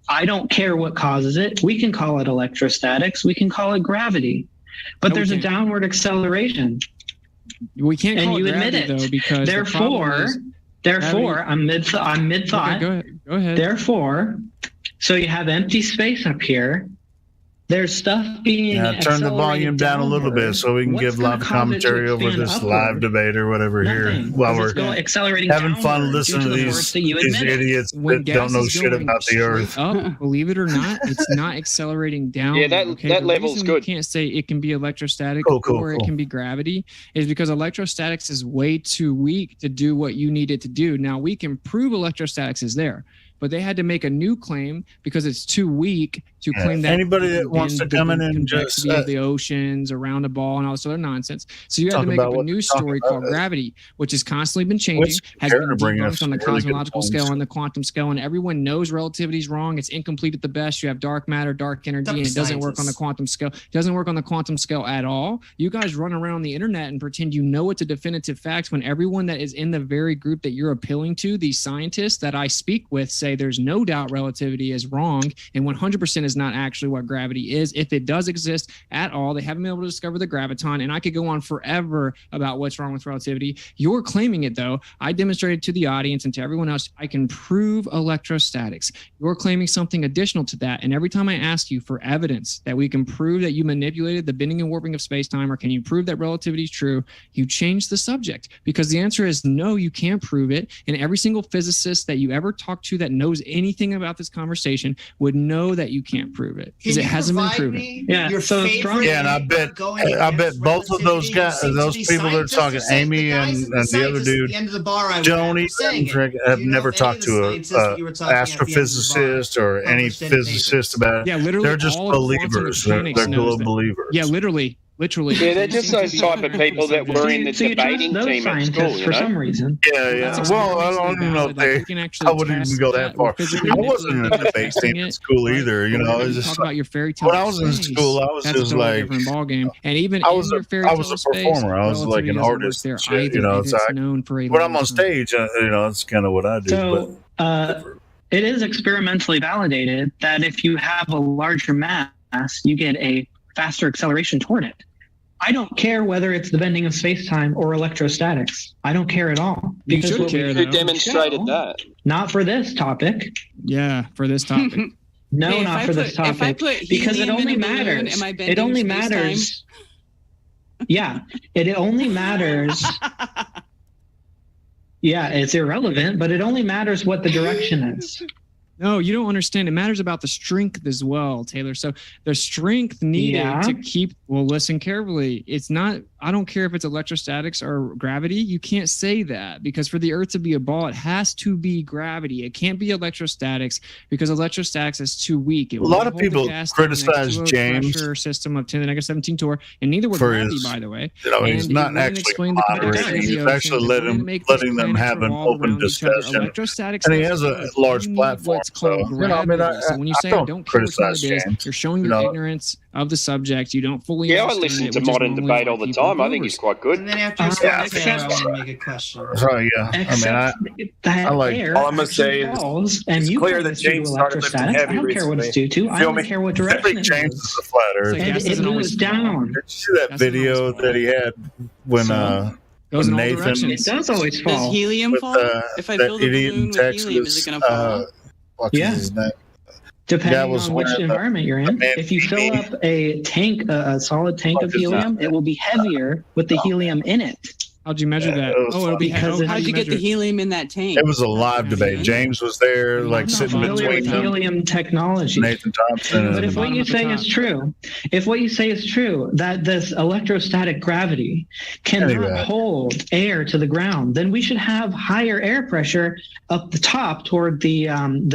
I don't care what causes it. We can call it electrostatics. We can call it gravity. But No, we there's a can't. downward acceleration. We can't And call you it admit gravity, it. though, because the problem Therefore, is therefore, I'm mid thought. Okay, go ahead. Therefore, so you have empty space up here. There's stuff being Turn the volume down a little bit so we can give live commentary over this live debate or whatever here while we're accelerating having fun downward listening to due the these force that you admitted. idiots When that gas don't know is shit going about the straight earth. Up, believe it or not, it's not accelerating down. Yeah, that The level's reason good. We can't say it can be electrostatic Cool, or it can be gravity is because electrostatics is way too weak to do what you need it to do. Now we can prove electrostatics is there, but they had to make a new claim because it's too weak to claim that Anybody that wants to come in and convexity just of the oceans around a ball and all this other nonsense. So you had Talk to make about up a what new they're talking story about. called gravity, which has constantly been changing, What's has Karen been bringing up debunked on the some really good cosmological points. scale and the quantum scale, and everyone knows relativity is wrong. It's incomplete at the best. You have dark matter, dark energy, and it doesn't work on the quantum scale. It doesn't work on the quantum scale at all. You guys run around the internet and pretend you know it's a definitive fact when everyone that is in the very group that you're appealing to, these scientists that I speak with, say there's no doubt relativity is wrong and 100% is not actually what gravity is. If it does exist at all, they haven't been able to discover the graviton, and I could go on forever about what's wrong with relativity. You're claiming it, though. I demonstrated to the audience and to everyone else I can prove electrostatics. You're claiming something additional to that, and every time I ask you for evidence that we can prove that you manipulated the bending and warping of space-time, or can you prove that relativity is true, you change the subject, because the answer is no, you can't prove it, and every single physicist that you ever talk to that knows anything about this conversation would know that you can't prove it, because it hasn't been proven. Yeah, so strong. Yeah, and I bet both of those guys, those people that are talking, Amy and the other dude, don't even have never talked to a astrophysicist or any physicist about it. Yeah, literally they're just all of quantum believers. They're mechanics knows global that. believers. Yeah, literally Literally. Yeah, they're just those type of people that were in the So you trust debating those team at school, scientists you for know? some reason. Yeah. Well, I don't even know if I wouldn't even go that far. I wasn't in a debate team at school either. You know, it's just talk about your fairy tale. when I was in space, school, I was that's just a totally like, different ballgame. And even I was in your fairy tale a space, performer. I was like relativity an doesn't work artist. there And shit, either. you know, It so is known for a when I'm on long stage, you know, that's kind of what I do. So it is experimentally validated that if you have a larger mass, you get a faster acceleration toward it. I don't care whether it's the bending of space-time or electrostatics. I don't care at all. You Because should what care, we though. Who demonstrated show- that? Not for this topic. Yeah, for this topic. No, Hey, if not I for this put- if I topic. put Because it helium in only a balloon, matters. am I It bending only space-time? matters. Yeah, it only matters. Yeah, it's irrelevant, but it only matters what the direction is. No, you don't understand. It matters about the strength as well, Taylor. So the strength needed Yeah. to keep, well, listen carefully. It's not, I don't care if it's electrostatics or gravity. You can't say that because for the Earth to be a ball, it has to be gravity. It can't be electrostatics because electrostatics is too weak. It A lot won't of hold the people gas down next criticize to a James pressure system of 10 to the negative 17 torr, and neither would for gravity, his, by the way. you know, he's And it not wouldn't actually explain the moderating. composition of He's the ocean. actually It wouldn't make these letting them planets have an revolve open around each other. discussion. Electrostatics And he does has a this. large You need platform. what's So, called you know, I mean, gravity. So when you say I don't care which one criticize it is, James. you're showing You your know, ignorance of the subject. You don't fully Yeah, I understand listen it, to which is modern normally debate why all the people time. I go think over he's quite good. And then after you Yeah, start Taylor, I want to make a question. So yeah, I mean, That I like. air All I'm gonna actually say is falls, and it's you clear claim that it's due to James started lifting electrostatics. heavy I don't care what it's recently. due to. I Feel don't me? care what I direction think it James is. is a flat earth. And it moves down. Did you see that video that he had when Goes in all Nathan directions. It does always fall. Does helium with fall? If I that fill the idiot balloon in with helium, is it Texas? going to fall? What's Yeah. his name? Depending That was on which where the- environment you're in. If you fill up a tank, a solid tank of Fuck is that? helium, it will be heavier with the helium in it. How'd you measure that? it was Oh, it'll be because oh, it- how How'd do you get the measure it? helium in that tank? It was a live debate. James was there, like I'm not sitting familiar with between them. helium technology. Nathan Thompson. But and- if what you say is true, that this electrostatic gravity cannot Anyway. hold air to the ground, then we should have higher air pressure up the top toward the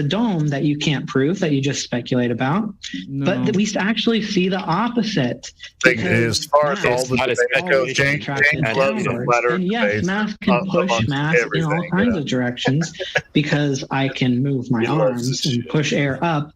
dome that you can't prove, that you just speculate about. No. But we actually see the opposite. Like, as far as all the not a debate goes, James loves the flat earth And yes, debate. mass can push amongst mass in all everything, kinds yeah. of directions because I can move my He loves arms this and shit. push air up.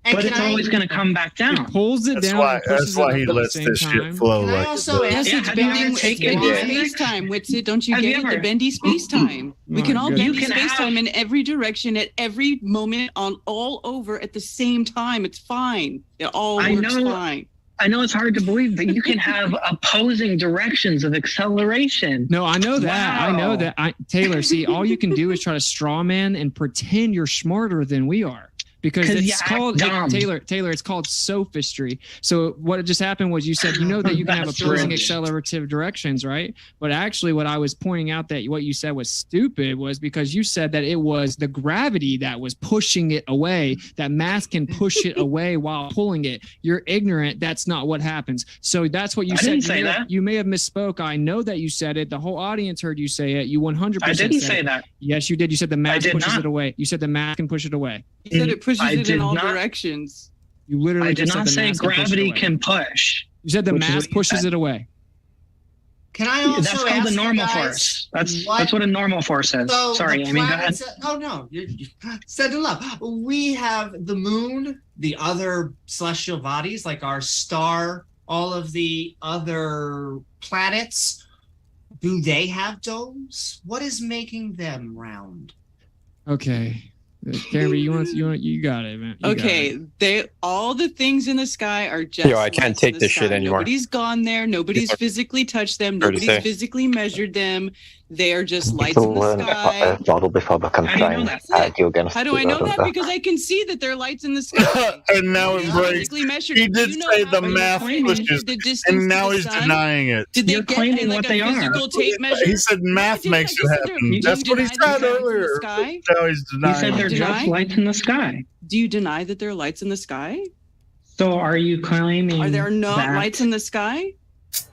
And But can it's I- always going to come back He down. pulls it That's down. why. and pushes That's why it he up at the lets same this time. shit flow Can I like also it does. ask- Yeah, It's have you bending, ever it's taken bending it? space time. What's it? Don't you Have get you it? ever- The bendy space time. We Oh can my all goodness. bend You can space time have- in every direction at every moment on all over at the same time. It's fine. It all I works know- fine. I know it's hard to believe, but you can have opposing directions of acceleration. No, I know that. I know Wow. that. Taylor, see, all you can do is try to straw man and pretend you're smarter than we are. Because 'Cause it's you act called dumb. Taylor. It's called sophistry. So what just happened was you said you know that you can have That's opposing rich. accelerative directions, right? But actually, what I was pointing out that what you said was stupid was because you said that it was the gravity that was pushing it away. That mass can push it away while pulling it. You're ignorant. That's not what happens. So that's what you I said. didn't You say may have- that. You may have misspoke. I know that you said it. The whole audience heard you say it. You 100% I didn't said say it. that. Yes, you did. You said the mass did pushes not. it away. You said the mass can push it away. You said it pushes I it in did all not- directions. You literally I did just not said the say mass can push it gravity away. can push. You said the which is mass what you pushes said. it away. Can I also That's called ask the you normal guys force. That's what a normal force is. So Sorry, the Amy, go ahead. planets, oh no, you said enough. We have the moon, the other celestial bodies like our star, all of the other planets. Do they have domes? What is making them round? Okay. Cameron, you got it, man. You got Okay, it. they all the things in the sky are just. Yo, I can't lights in take the this shit sky. anymore. Nobody's gone there. Nobody's Yeah. physically touched them. Fair to Nobody's say. physically measured them. They are just lights in People the learn a sky. model before they can How do you try know and that? argue against How do I know it, that? don't they? Because I can see that they're lights in the sky. And now Nobody's embrace. physically measured He them. did You know say how the many math times pushes, the distance and to now the he's sun? denying it. Did they You're get claiming like what a they are. physical tape measure? He said math No, I makes just it said they're- happen. You That's what he deny said they're lights in the earlier. sky? Now he's You denying said they're it. just Deny? lights in the sky. Do you deny that there are lights in the sky? So are you claiming Are there not that- lights in the sky?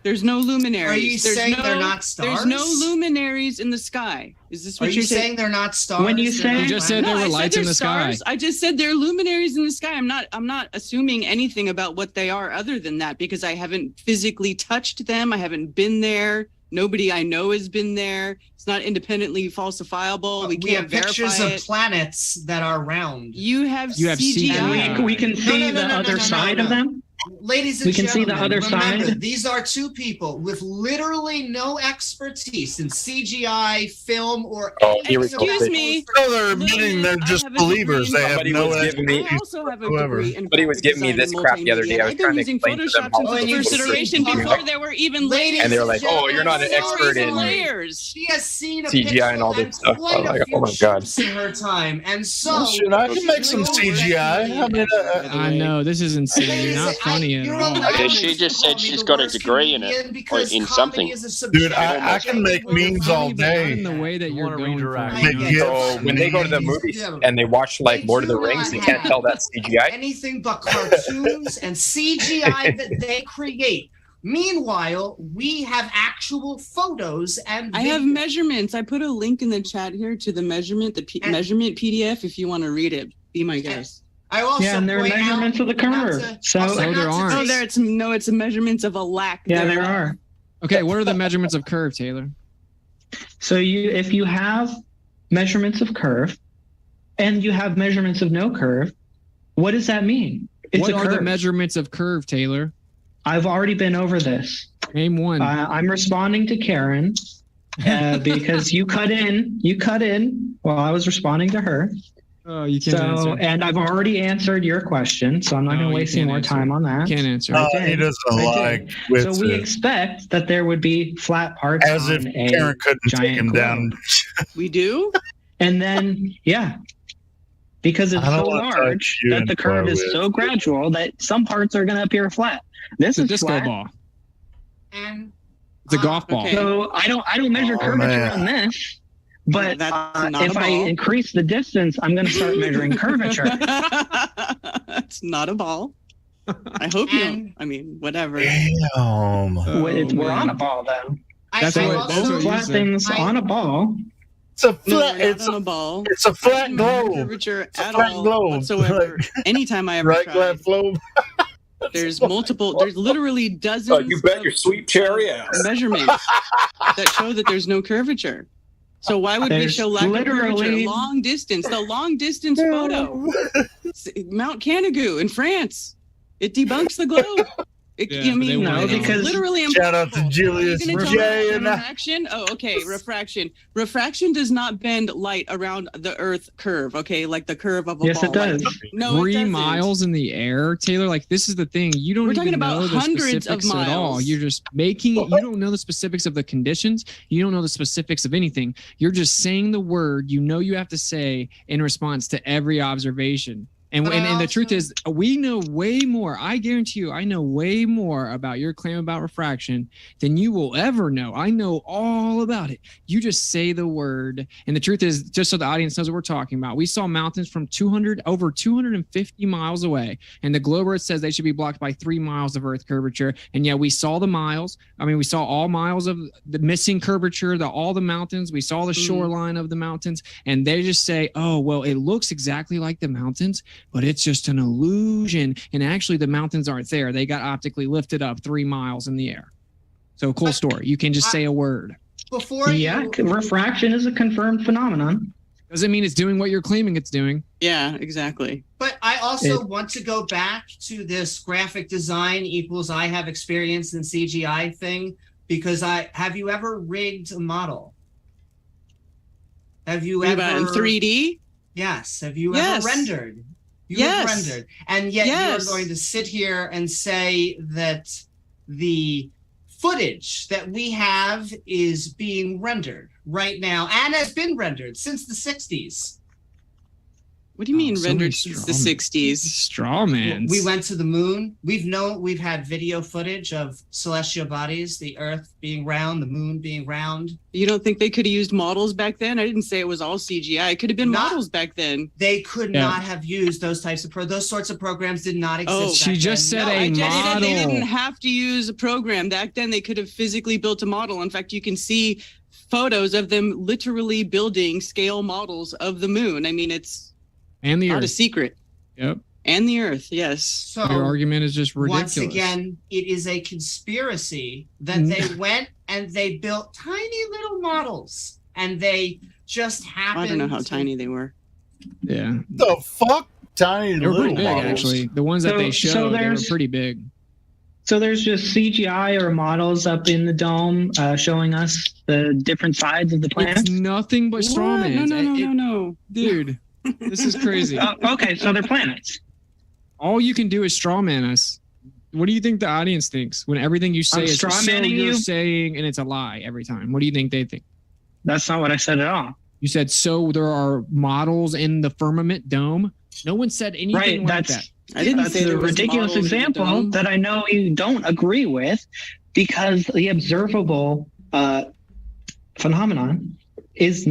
There's no luminaries. Are you There's saying no, they're not stars? There's no luminaries in the sky. Is this what Are you're you saying they're not stars? When you say- You just said there were lights in the sky. I just said there are luminaries in the sky. I'm not assuming anything about what they are other than that because I haven't physically touched them. I haven't been there. Nobody I know has been there. It's not independently falsifiable. We We have can't pictures verify of it. planets that are round. You have You have CGI. And we can see the other side of them. Ladies and We can see gentlemen, the other remember, side. these are two people with literally no expertise in CGI, film, or here we go. Excuse me. So they're admitting they're just believers. They have Somebody no was giving me- I also have a whatsoever. degree in Somebody was graphic giving me design this and crap the other day. I was multimedia. trying to I've been explain to using them Photoshop how since the people first iteration see before CGI. there were even Ladies And they were and like, "Oh, you're not an gentlemen, expert in layers." She has seen a CGI and all pixel this stuff." quite I'm like, a few "Oh my God." shoots in her time, and so Well, shit, I can make some CGI. I mean, I know this is insane. You're not funny at all. Yeah, she just said she's got a degree in it, or in something. dude, I can make memes all day. In the way that you're going for Make it. gifs, So when they go to the movies and they watch like Lord of the Rings, they can't tell that's CGI. anything but cartoons and CGI that they create. Meanwhile, we have actual photos and I have videos. measurements. I put a link in the chat here to the measurement, measurement PDF if you want to read it. Be my guest. I also Yeah, and there are point out measurements of the curve. So Oh, there it's no, it's measurements of a lack. Yeah, there thereof. are. Okay, what are the measurements of curve, Taylor? So if you have measurements of curve and you have measurements of no curve, what does that mean? It's What a are the curve. measurements of curve, Taylor? I've already been over this. Name one. I'm responding to Karen because you cut in while I was responding to her. Oh, you can't So, answer. and I've already answered your question, so I'm not No, going to you waste any can't more answer. time on that. You can't answer. I He did. doesn't I did. like with So we it. expect that there would be flat parts As if on a Karen couldn't take giant him globe. down. We do? And then, yeah, because it's I don't so wanna touch large you that in the curve is with. so gradual that some parts are going to appear flat. This It's a is disco flat. ball. And It's a golf ball. okay. So I don't measure Oh, curvature man. on this. But That's not if a I ball. increase the distance, I'm going to start measuring curvature. It's not a ball. I hope you don't. I mean, whatever. Damn. We're on a ball, though. That's So what- that's what both you flat said. things on a ball. It's a No, flat. we're not It's on a a ball. It's a flat globe. Curvature It's a at flat all globe. whatsoever. Like, Anytime I ever right, tried. flat globe. There's multiple. There's literally dozens. Oh, you bet of your sweet cherry ass. measurements that show that there's no curvature. So why would we There's show lack of curvature? literally- Long distance, the long distance photo. Mount Canigou in France. It debunks the globe. It, Yeah, I but they mean, won't it's know. because- literally Shout out to impossible. Julius Are you gonna tell me J. it's and refraction? Oh, okay. Refraction. Refraction does not bend light around the Earth curve. Okay, like the curve of a Yes, ball. it does. Like, no, it 3 doesn't. miles in the air, Taylor. Like this is the thing. You don't We're even talking about know the hundreds of specifics at all. miles. You're just making it. You don't know the specifics of the conditions. You don't know the specifics of anything. You're just saying the word you know you have to say in response to every observation. And, But and I the truth also- is, we know way more. I guarantee you, I know way more about your claim about refraction than you will ever know. I know all about it. You just say the word. And the truth is, just so the audience knows what we're talking about, we saw mountains from over 250 miles away. And the Globe Earth says they should be blocked by 3 miles of Earth curvature. And yet we saw the miles. I mean, we saw all miles of the missing curvature, all the mountains. We saw the shoreline of the mountains. And they just say, oh, well, it looks exactly like the mountains, but it's just an illusion. And actually, the mountains aren't there. They got optically lifted up 3 miles in the air. So cool story. You can just say a word. before Yeah, refraction is a confirmed phenomenon. Doesn't mean it's doing what you're claiming it's doing. Yeah, exactly. But I also want to go back to this graphic design equals I have experience in CGI thing, because have you ever rigged a model? Have you What ever about in 3D? Yes. Have you Yes. ever rendered? You Yes. have rendered. And yet Yes. you're going to sit here and say that the footage that we have is being rendered right now and has been rendered since the 60s. What do you mean so rendered many since the straw 60s? Straw man. We went to the moon. We've had video footage of celestial bodies, the Earth being round, the moon being round. You don't think they could have used models back then? I didn't say it was all CGI. It could have been models back then. They could not have used those types of those sorts of programs did not exist. Oh, back then. I just said they didn't have to use a program. Back then, they could have physically built a model. In fact, you can see photos of them literally building scale models of the moon. I mean, it's and the not Earth. a secret. Yep. And the Earth, yes. So your argument is just ridiculous. Once again, it is a conspiracy that they went and they built tiny little models, and they just happened. I don't know how tiny they were. Yeah. The fuck? Tiny They were little pretty big, models. actually. The ones that they showed, they were pretty big. So there's just CGI or models up in the dome showing us the different sides of the planet. It's nothing but straw What? man. No. Dude, this is crazy. Okay, so they're planets. All you can do is straw man us. What do you think the audience thinks when everything you say I'm is straw so manning you're you? saying and it's a lie every time? What do you think they think? That's not what I said at all. You said so there are models in the firmament dome. No one said anything Right, like that's that. that's a ridiculous example that I know you don't agree with, because the observable phenomenon is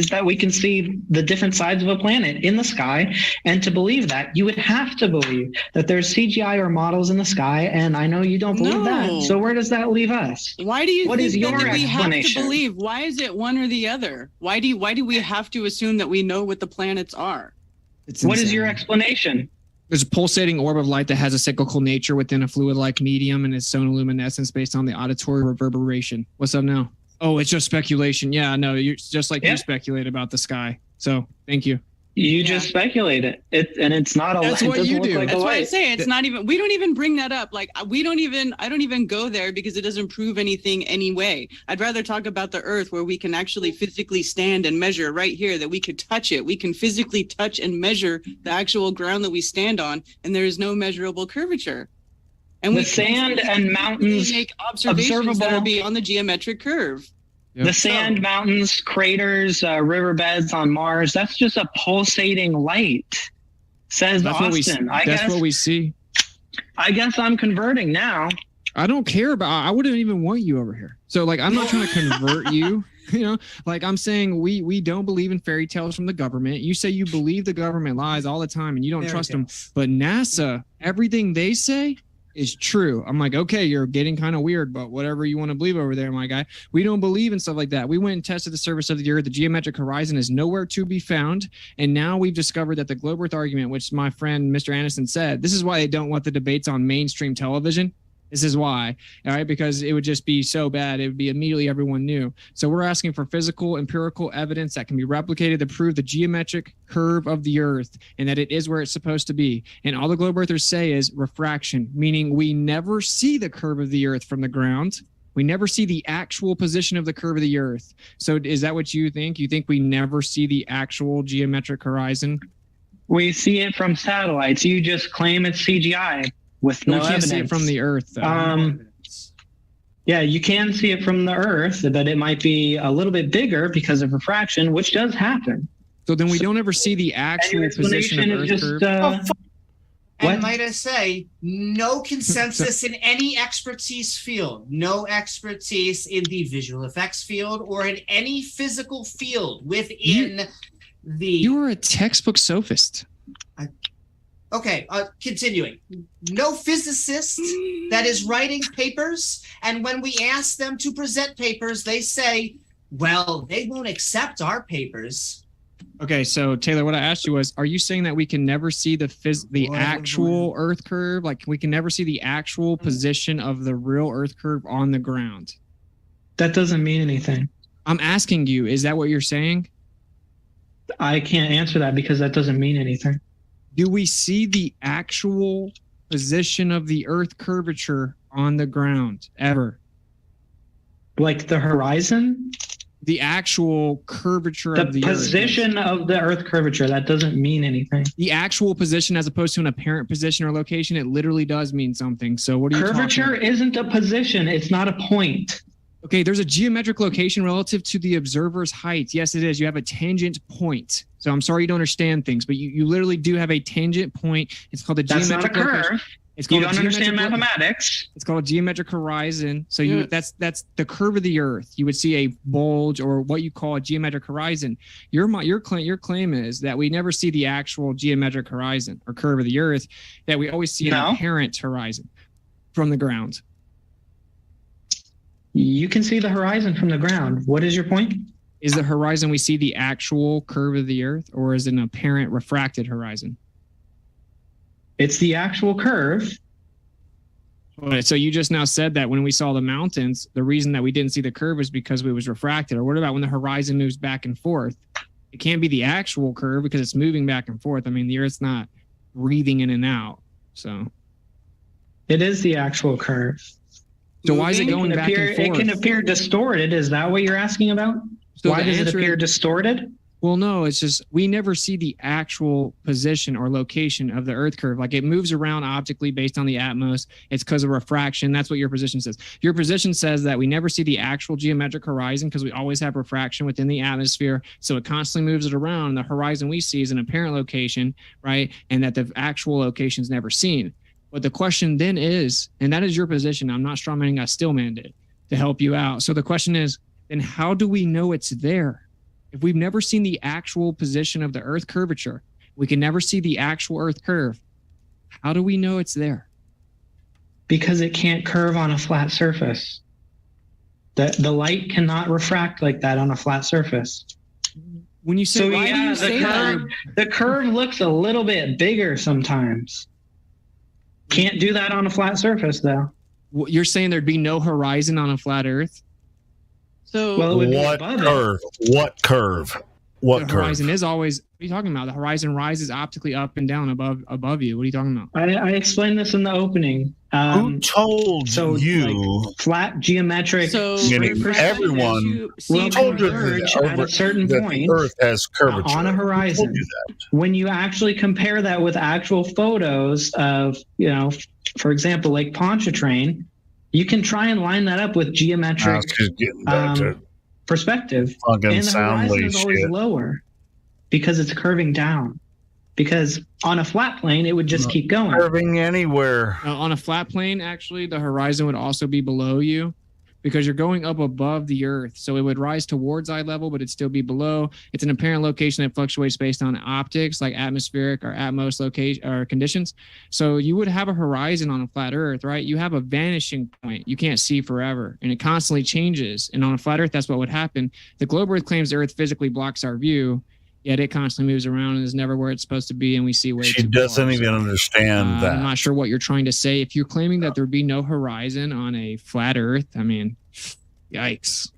that we can see the different sides of a planet in the sky, and to believe that, you would have to believe that there's CGI or models in the sky, and I know you don't believe that. So where does that leave us? Why do you What think is your that we have to explanation? believe? Why is it one or the other? Why do we have to assume that we know what the planets are? What is your explanation? There's a pulsating orb of light that has a cyclical nature within a fluid-like medium and its sonoluminescence based on the auditory reverberation. What's up now? Oh, it's just speculation. Yeah, no, you're just like you speculate about the sky. So thank you. You just speculate it. And it's not a That's it what doesn't you look do. like a That's why I light. say it's not even. We don't even bring that up. Like I don't even go there because it doesn't prove anything anyway. I'd rather talk about the Earth, where we can actually physically stand and measure right here. That we could touch it. We can physically touch and measure the actual ground that we stand on, and there is no measurable curvature. And The we sand and mountains make observations that are observable. beyond the geometric curve. The sand, mountains, craters, riverbeds on Mars, that's just a pulsating light, says That's Austin. that's what we see. I guess I'm converting now. I don't care about. I wouldn't even want you over here. So like, I'm not trying to convert you. You know, like I'm saying, we don't believe in fairy tales from the government. You say you believe the government lies all the time and you don't trust them. But NASA, everything they say is true. I'm like, okay, you're getting kind of weird, but whatever you want to believe over there, my guy. We don't believe in stuff like that. We went and tested the surface of the Earth. The geometric horizon is nowhere to be found. And now we've discovered that the globe Earth argument, which my friend Mr. Anderson said, this is why they don't want the debates on mainstream television. This is why, all right, because it would just be so bad. It would be immediately everyone knew. So we're asking for physical, empirical evidence that can be replicated to prove the geometric curve of the Earth and that it is where it's supposed to be. And all the globe earthers say is refraction, meaning we never see the curve of the Earth from the ground. We never see the actual position of the curve of the Earth. So is that what you think? You think we never see the actual geometric horizon? We see it from satellites. You just claim it's CGI with no we can't evidence. see it from the Earth, though. Yeah, you can see it from the Earth, but it might be a little bit bigger because of refraction, which does happen. So then we don't ever see the actual position of explanation is Earth just, curve. And might I say, no consensus in any expertise field, no expertise in the visual effects field or in any physical field within the. You are a textbook sophist. Okay, continuing. No physicist that is writing papers, and when we ask them to present papers, they say, well, they won't accept our papers. Okay, so Taylor, what I asked you was, are you saying that we can never see the actual Earth curve? Like we can never see the actual position of the real Earth curve on the ground? That doesn't mean anything. I'm asking you, is that what you're saying? I can't answer that because that doesn't mean anything. Do we see the actual position of the Earth curvature on the ground ever? Like the horizon? The actual curvature of the Earth. The position of the Earth curvature, that doesn't mean anything. The actual position as opposed to an apparent position or location, it literally does mean something. So what are you Curvature talking about? isn't a position. It's not a point. Okay, there's a geometric location relative to the observer's height. Yes, it is. You have a tangent point. So I'm sorry you don't understand things, but you literally do have a tangent point. It's called a That's geometric not a curve. location. It's called You don't understand mathematics. It's called a geometric horizon. So that's the curve of the Earth. You would see a bulge or what you call a geometric horizon. Your claim is that we never see the actual geometric horizon or curve of the Earth. That we always see an apparent horizon from the ground. You can see the horizon from the ground. What is your point? Is the horizon we see the actual curve of the Earth, or is it an apparent refracted horizon? It's the actual curve. Right, so you just now said that when we saw the mountains, the reason that we didn't see the curve is because it was refracted. Or what about when the horizon moves back and forth? It can't be the actual curve because it's moving back and forth. I mean, the Earth's not breathing in and out. So it is the actual curve. So why is it going back and forth? It can appear distorted. Is that what you're asking about? So why does it appear distorted? Well, no, it's just we never see the actual position or location of the Earth curve. Like it moves around optically based on the atmos. It's because of refraction. That's what your position says. Your position says that we never see the actual geometric horizon because we always have refraction within the atmosphere. So it constantly moves it around. And the horizon we see is an apparent location, right? And that the actual location is never seen. But the question then is, and that is your position. I'm not strawmanning, I stillmanned it to help you out. So the question is, then how do we know it's there? If we've never seen the actual position of the Earth curvature, we can never see the actual Earth curve. How do we know it's there? Because it can't curve on a flat surface. The light cannot refract like that on a flat surface. When you say, the curve looks a little bit bigger sometimes. Can't do that on a flat surface, though. You're saying there'd be no horizon on a flat Earth? So what curve? What curve? What the horizon is always. What are you talking about? The horizon rises optically up and down above you. What are you talking about? I explained this in the opening. Who told you? Like flat geometric. So everyone told you at a certain point. The Earth has curvature. On a horizon. When you actually compare that with actual photos of, for example, Lake Pontchartrain, you can try and line that up with geometric perspective. And the horizon is always lower because it's curving down. Because on a flat plane, it would just keep going. Curving anywhere. On a flat plane, actually, the horizon would also be below you because you're going up above the Earth. So it would rise towards eye level, but it'd still be below. It's an apparent location that fluctuates based on optics, like atmospheric or atmos location or conditions. So you would have a horizon on a flat Earth, right? You have a vanishing point. You can't see forever, and it constantly changes. And on a flat Earth, that's what would happen. The globe Earth claims the Earth physically blocks our view, yet it constantly moves around and is never where it's supposed to be, and we see way She doesn't even understand that. I'm not sure what you're trying to say. If you're claiming that there'd be no horizon on a flat Earth, I mean, yikes.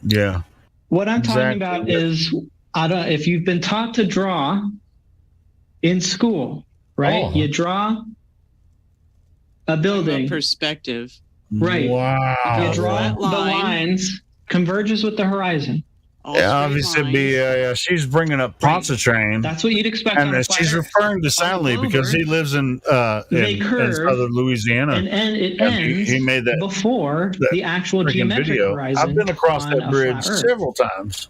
Yeah. What I'm talking about is, if you've been taught to draw in school, right? Oh. You draw a building. Perspective. Right. Wow. You draw the lines, converges with the horizon. Yeah, obviously, she's bringing up Pontchartrain. That's what you'd expect. And she's referring to Stanley because he lives in southern Louisiana. And it ends he made that before the actual geometric video. horizon. I've been across that bridge several times.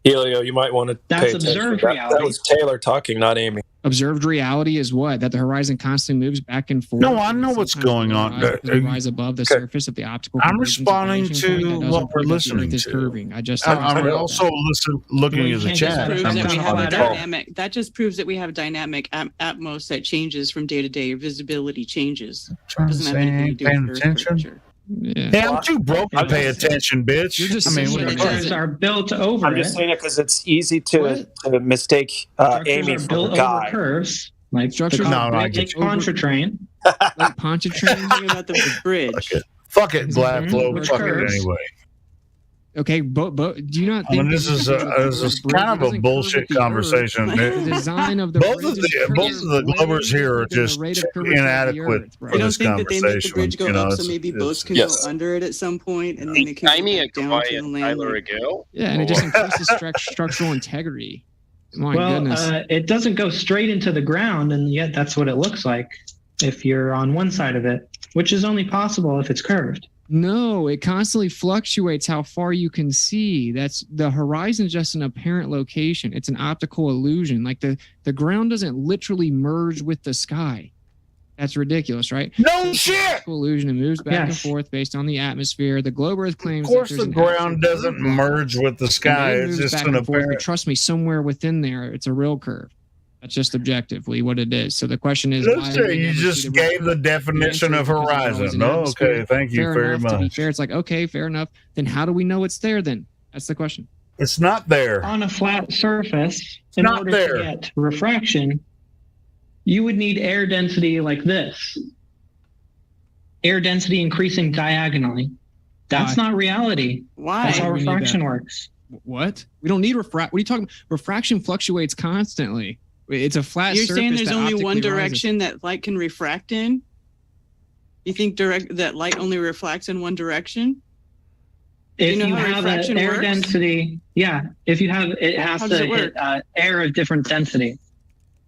Helio, you might want to pay attention. Observed reality. That was Taylor talking, not Amy. Observed reality is what? That the horizon constantly moves back and forth. No, I know what's going on. Rise above the surface of the optical. I'm responding to what we're listening to. Curving. I'm also looking at the chat. That just proves that we have a dynamic atmos that changes from day to day. Your visibility changes. Doesn't have anything to do with attention. Yeah, I'm too broke to pay attention, bitch. Structures are built over. I'm just saying it because it's easy to mistake Amy for a guy. Curves, like structures. Lake Pontchartrain. Like Pontchartrain. Talking about the bridge. Fuck it, Black Flow. Fuck it anyway. Okay, but do you not think this is kind of a bullshit conversation? The design of the both of the Glovers here are just inadequate for this conversation. I don't think that they make the bridge go up, so maybe boats can go under it at some point, and then they can Amy go and down Kawhi to the and land. Tyler ago. Yeah, and it just increases structural integrity. My goodness. It doesn't go straight into the ground, and yet that's what it looks like if you're on one side of it, which is only possible if it's curved. No, it constantly fluctuates how far you can see. That's the horizon is just an apparent location. It's an optical illusion. Like the ground doesn't literally merge with the sky. That's ridiculous, right? No shit. Optical illusion. It moves back and forth based on the atmosphere. The globe Earth claims. Of course, the ground doesn't merge with the sky. It's just an apparent. Trust me, somewhere within there, it's a real curve. That's just objectively what it is. So the question is, you just gave the definition of horizon. No, okay, thank you very much. To be fair, it's like, okay, fair enough. Then how do we know it's there then? That's the question. It's not there. On a flat surface, in order to get refraction, you would need air density like this. Air density increasing diagonally. That's not reality. Why? That's how refraction works. What? We don't need What are you talking about? Refraction fluctuates constantly. It's a flat surface. You're saying there's that only one optically direction that light can refract in? You think that light only reflects in one direction? If you have an air density, if you have, it has to hit air of different density.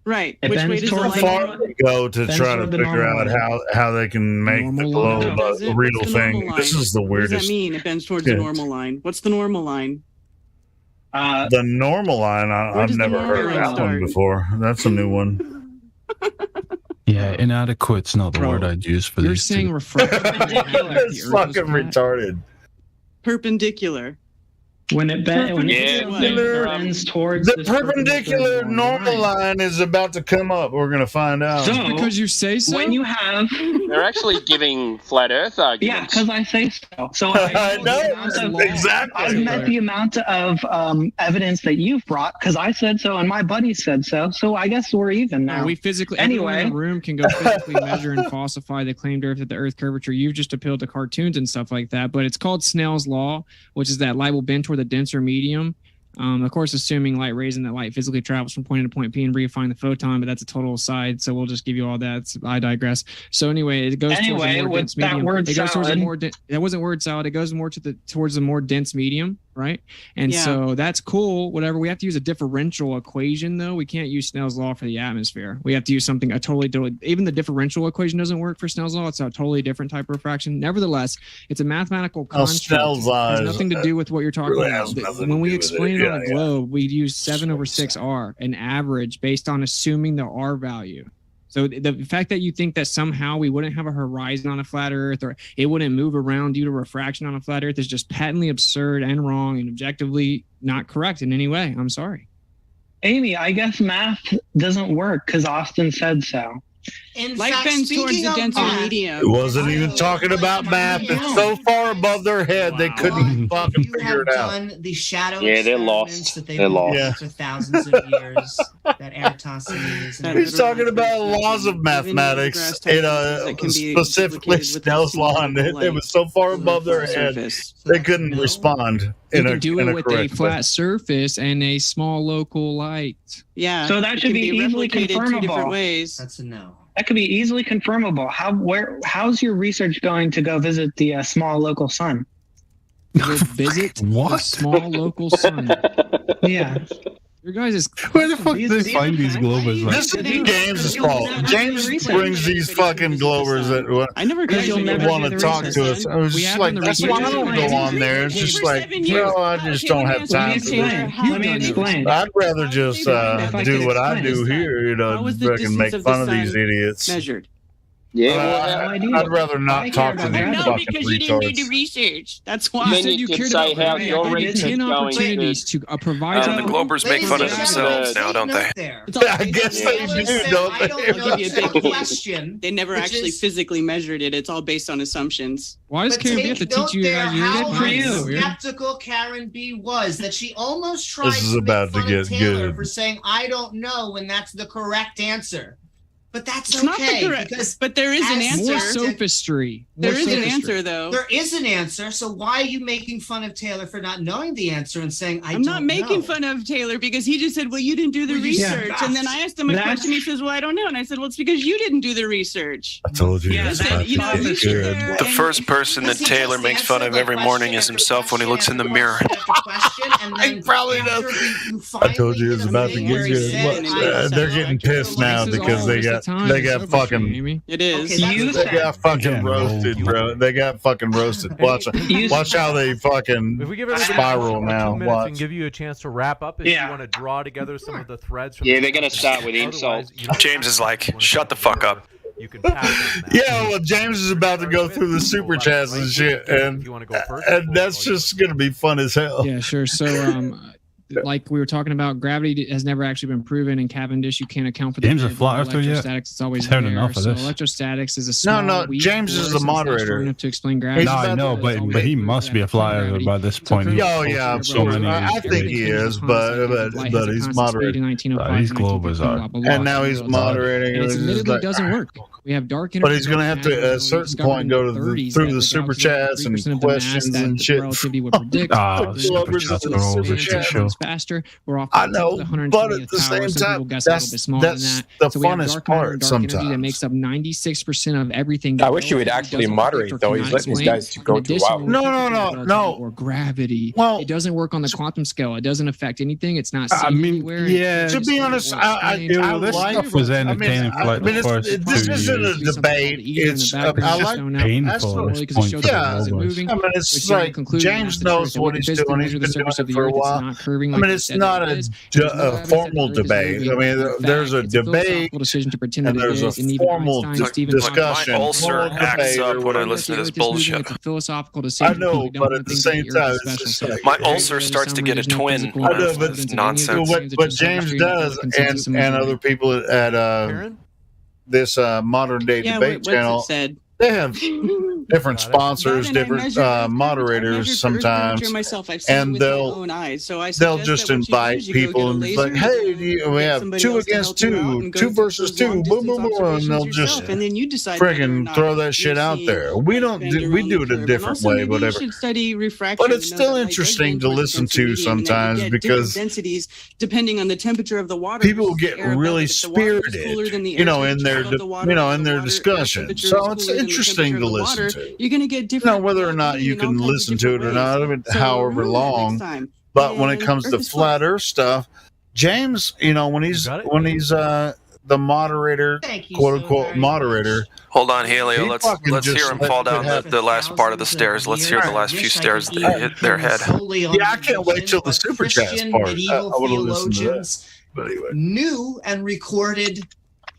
Right. Which way does the light far they go to try to figure out how they can make the globe a real thing? This is the weirdest. What does that mean? It bends towards the normal line. What's the normal line? The normal line, I've never heard that one before. That's a new one. Yeah, inadequate's not the word I'd use for You're these saying two. refraction. It's fucking retarded. Perpendicular. When it bends towards the perpendicular normal line is about to come up. We're gonna find out. So, because you say so. When you have, They're actually giving flat Earth arguments. yeah, because I say so. So I know exactly. I've met the amount of evidence that you've brought because I said so and my buddy said so. So I guess we're even now. We physically, anyway, everyone in the room can go physically measure and falsify the claimed Earth at the Earth curvature. You've just appealed to cartoons and stuff like that, but it's called Snell's law, which is that light will bend toward the denser medium. Of course, assuming light rays and that light physically travels from point A to point B and refine the photon, but that's a total aside. So we'll just give you all that. I digress. So anyway, it goes towards a more dense medium. It goes towards a more that wasn't word salad. It goes more towards a more dense medium, right? And so that's cool. Whatever. We have to use a differential equation though. We can't use Snell's law for the atmosphere. We have to use something even the differential equation doesn't work for Snell's law. It's a totally different type of refraction. Nevertheless, it's a mathematical construct. Snell's law has nothing to do with what you're talking about. When we explain it on a globe, we use 7/6 an average based on assuming the R value. So the fact that you think that somehow we wouldn't have a horizon on a flat Earth or it wouldn't move around due to refraction on a flat Earth is just patently absurd and wrong and objectively not correct in any way. I'm sorry. Amy, I guess math doesn't work because Austin said so. Light bends towards the denser medium. It wasn't even talking about math. It's so far above their head they couldn't fucking figure it out. Done the shadow they're lost. They're lost for thousands of years. That Eratosthenes. He's talking about laws of mathematics specifically Snell's law, and it was so far above their head they couldn't respond. You can do it with a flat surface and a small local light. Yeah. So that should be easily confirmable. 2 different ways. That's a no. That could be easily confirmable. How's your research going to go visit the small local sun? Visit what? Small local sun. Yeah. Your guys is where the fuck do they find these globers? This is James' fault. James brings these fucking globers that want to talk to us. I was just like, that's why I don't go on there. It's just like, I just don't have time for this. Let me explain. I'd rather just do what I do here, fucking make fun of these idiots. Measured. Yeah, I'd rather not talk to these fucking because you didn't do the retards. research. That's why. Then you could say how your research is going opportunities to provide. The Globers make fun of themselves now, don't they? I guess they do, don't they? I'll give you a big question. They never actually physically measured it. It's all based on assumptions. Why does Karen B have to teach you guys? How skeptical Karen B was that she almost tried This is to about make to fun get of Taylor good. for saying I don't know when that's the correct answer. But that's It's not the okay correct- because but there is an as answer. More skeptic- sophistry. There More is an sophistry. answer, though. There is an answer. So why are you making fun of Taylor for not knowing the answer and saying I'm not making know. fun of Taylor because he just said, well, you didn't do the research. And then I asked him a question. He says, well, I don't know. And I said, well, it's because you didn't do the research. I told you. Yeah, it's that- about to you know, get you should good. there The first person that Taylor makes fun of every morning is himself when he looks in the mirror. I probably does. I told you it's about to get good. They're getting pissed now because they got time. they got It's over for fucking. you, Amy. It is. They got fucking roasted, bro. They got fucking roasted. Watch how they fucking If we give everybody spiral about now. 2 minutes, we Watch. can give you a chance to wrap up if you want to draw together some of the threads. From Yeah, the they're gonna discussion. start with insults. James is like, shut the fuck up. You can pass on that. Yeah, well, James is about to go through the super chats and shit, and that's just gonna be fun as hell. Yeah, sure. So, like we were talking about, gravity has never actually been proven in Cavendish. You can't account for the James a variable flat earther yet? electrostatics. It's always He's had there. enough of So this. electrostatics is a small, No, weak James is force. the It's not moderator. strong enough to explain gravity. No, I know, but he must be a fly earther by this point. He's Oh yeah, posted so many. I think he is, but he's moderating. These globers are. And now he's moderating. And it It's just admittedly like- doesn't work. We have dark But he's energy. gonna have to at a certain point go to through the super chats and questions and shit. Relativity would predict. Super chats are over shit. Faster. We're off. I know, but at the same time, that's the funnest part. That Sometimes makes up 96% of everything. I wish you would actually moderate, though. He's letting these guys go too wild. No. Or gravity. Well, it doesn't work on the quantum scale. It doesn't affect anything. It's not. I seen mean, anywhere. yeah. To be honest, this stuff was entertaining for like the first this 2 isn't years. a debate. It's I like painful at this point for the yeah. globers. I mean, it's like James knows what he's doing. He's been doing it for a while. I mean, it's not a formal debate. I mean, there's a debate and there's a formal discussion. My ulcer acts up when I listen to this bullshit. It's a philosophical decision. I know, but at the same time, it's just like My ulcer starts to get a twin. I know, but It's nonsense. What James does and other people at this modern day debate channel, they have different sponsors, different moderators sometimes, and they'll just invite people and be like, hey, we have 2 against 2, 2 versus 2, boom, boom, boom, and they'll just friggin' throw that shit out there. We don't we do it a different way, whatever. But it's still interesting to listen to sometimes because densities depending on the temperature of the water. people get really spirited, in their discussion. So it's interesting to listen to. You're going to get different. Whether or not you can listen to it or not, however long. But when it comes to flat Earth stuff, James, when he's the moderator, quote unquote moderator. Hold on, Helio. He Let's fucking hear him just fall let down it happen. the last part of the stairs. Let's hear the last few stairs that hit their head. Yeah, I can't wait till the super chats part. I want to listen to that. But anyway. Knew and recorded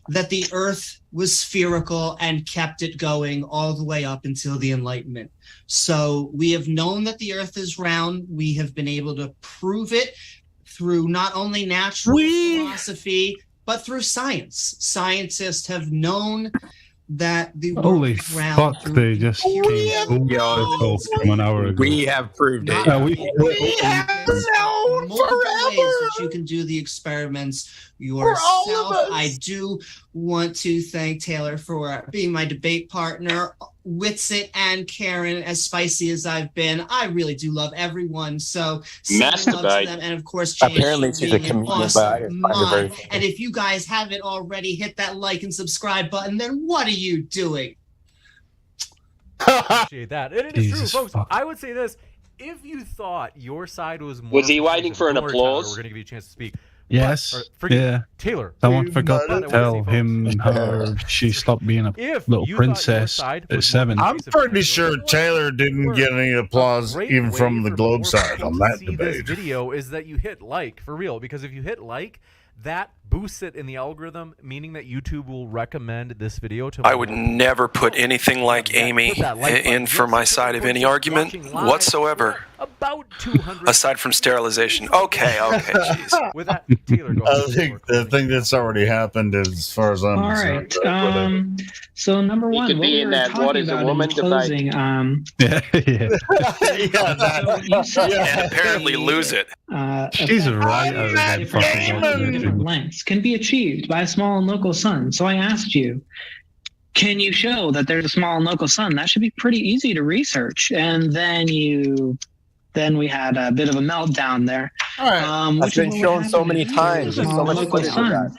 that the Earth was spherical and kept it going all the way up until the Enlightenment. So we have known that the Earth is round. We have been able to prove it through not only natural philosophy, but through science. Scientists have known that the Holy world is round. fuck, they just came from an hour ago. We have proved it. We have known multiple ways that you can do the experiments yourself. I do want to thank Taylor for being my debate partner. Witsit and Karen, as spicy as I've been, I really do love everyone. So send love to them, and of course, James, Apparently she's a being an comedian, but I awesome find her very mod. funny. And if you guys haven't already, hit that like and subscribe button. Then what are you doing? Appreciate that. And it is Jesus true, folks. fuck. I would say this: if you thought your side was more, Was he waiting for an Tyler, applause? We're going to give you a chance to speak. Yes. Forget Yeah. Taylor. Someone forgot But I to wanna tell say, him her she stopped being a If little you thought your princess side at was 7. I'm pretty sure Taylor didn't get any applause even from the Globe side on that see debate. this video is that you hit like for real, because if you hit like, that boosts it in the algorithm, meaning that YouTube will recommend this video to I would never put anything like Amy in for my side of any argument whatsoever, aside from sterilization. Okay, jeez. With that, Taylor, go ahead. I think that's already happened as far as I'm All right. concerned. but whatever. So number He one, could what be we in were that talking What is a about Woman in closing, Yeah. And apparently lose it. She's right over that fucking different lengths can be achieved by a small and local sun. So I asked you, can you show that there's a small and local sun? That should be pretty easy to research. And then we had a bit of a meltdown there. All right. That's been shown so many times. There's so much footage of that.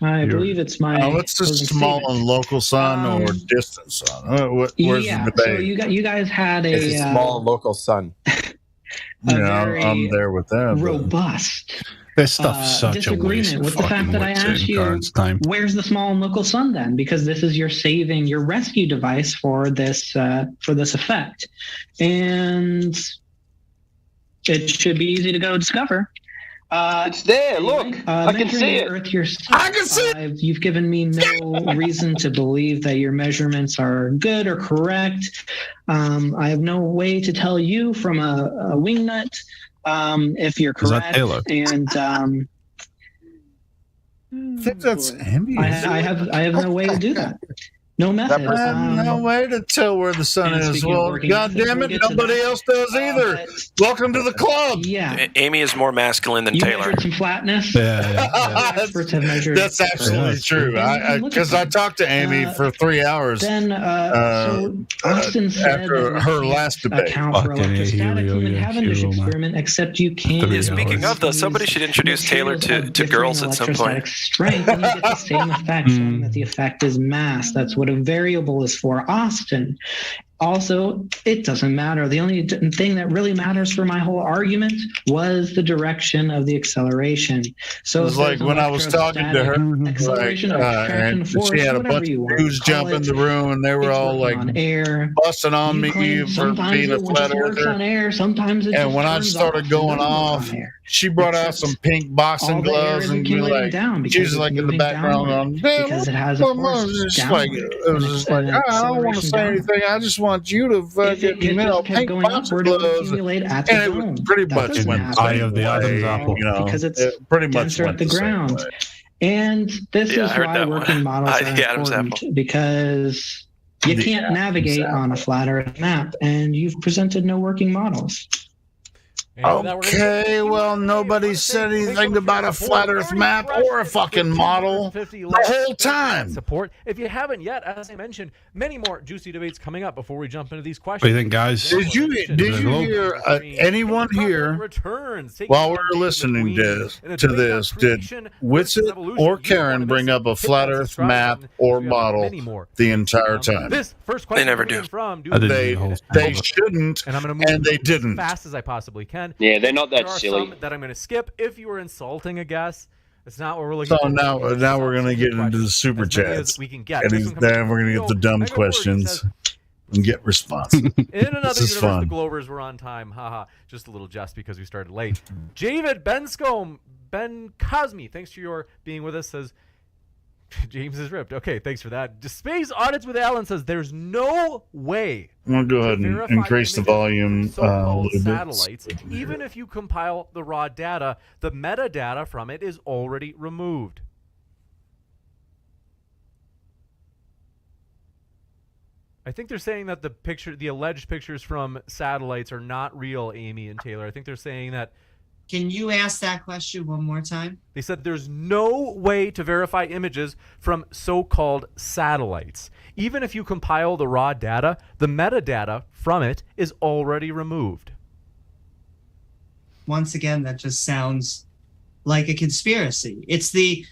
I believe it's my. What's the small and local sun or distant sun? Where's yeah, the so debate? you guys had a, It's a small and local sun. I'm there with that. robust This stuff's such a waste disagreement of with the fact fucking that I wood asked in you, Karn's time. where's the small and local sun then? Because this is your rescue device for this effect, and it should be easy to go discover. It's there. Look, I can see it. Earth yourself, I can see it. You've given me no reason to believe that your measurements are good or correct. I have no way to tell you from a wingnut if you're correct. Is that Taylor? And I think that's ambient. I have no way to do that. No method. I have no way to tell where the sun is. Well, God damn it, nobody else does either. Welcome to the club. Yeah. Amy is more masculine than You Taylor. measured some flatness. Experts have measured. That's absolutely true. Because I talked to Amy for 3 hours. Then, so Austin said after her last debate. Account for electrostatics in the Cavendish experiment, except you can't. Yeah, speaking of, though, somebody should introduce Taylor to girls at some point. Strength, and you get the same effect, showing that the effect is mass. That's what a variable is for, Austin. Also, it doesn't matter. The only thing that really matters for my whole argument was the direction of the acceleration. So it was like when I was talking to her, and she had a bunch of dudes jump in the room, and they were all like busting on me for being a flat earther. On air, sometimes it and when I started going off, she brought out some pink boxing gloves and she was like in the background going, because it has a force it was just like, I don't want to say anything. I just want you to fucking, pink boxing gloves. And it pretty much went eye of the Adam's apple. Because it's pretty much denser at the ground. And this is why working models are important, because you can't navigate on a flat Earth map, and you've presented no working models. Okay, well, nobody said anything about a flat Earth map or a fucking model the whole time. Support. If you haven't yet, as I mentioned, many more juicy debates coming up before we jump into these questions. What do you think, guys? Did you hear anyone here while we were listening to this? Did Witsit or Karen bring up a flat Earth map or model the entire time? This first question they never do. They shouldn't, and they didn't. As fast as I possibly can. Yeah, they're not that there are silly. Some that I'm going to skip. If you were insulting a guest, it's not what we're looking So for. now we're going to get into the super chats. We can get. And then we're going to get the dumb questions and get responses. In another This is universe, fun. the Glovers were on time. Haha. Just a little jest because we started late. Javid Benscombe, Ben Cosme, thanks for your being with us, says James is ripped. Okay, thanks for that. Space Audits with Alan says there's no way. I'm going to go ahead and increase the volume a little bit. Satellites, even if you compile the raw data, the metadata from it is already removed. I think they're saying that the alleged pictures from satellites are not real, Amy and Taylor. I think they're saying that. Can you ask that question one more time? They said there's no way to verify images from so-called satellites. Even if you compile the raw data, the metadata from it is already removed. Once again, that just sounds like a conspiracy. It's the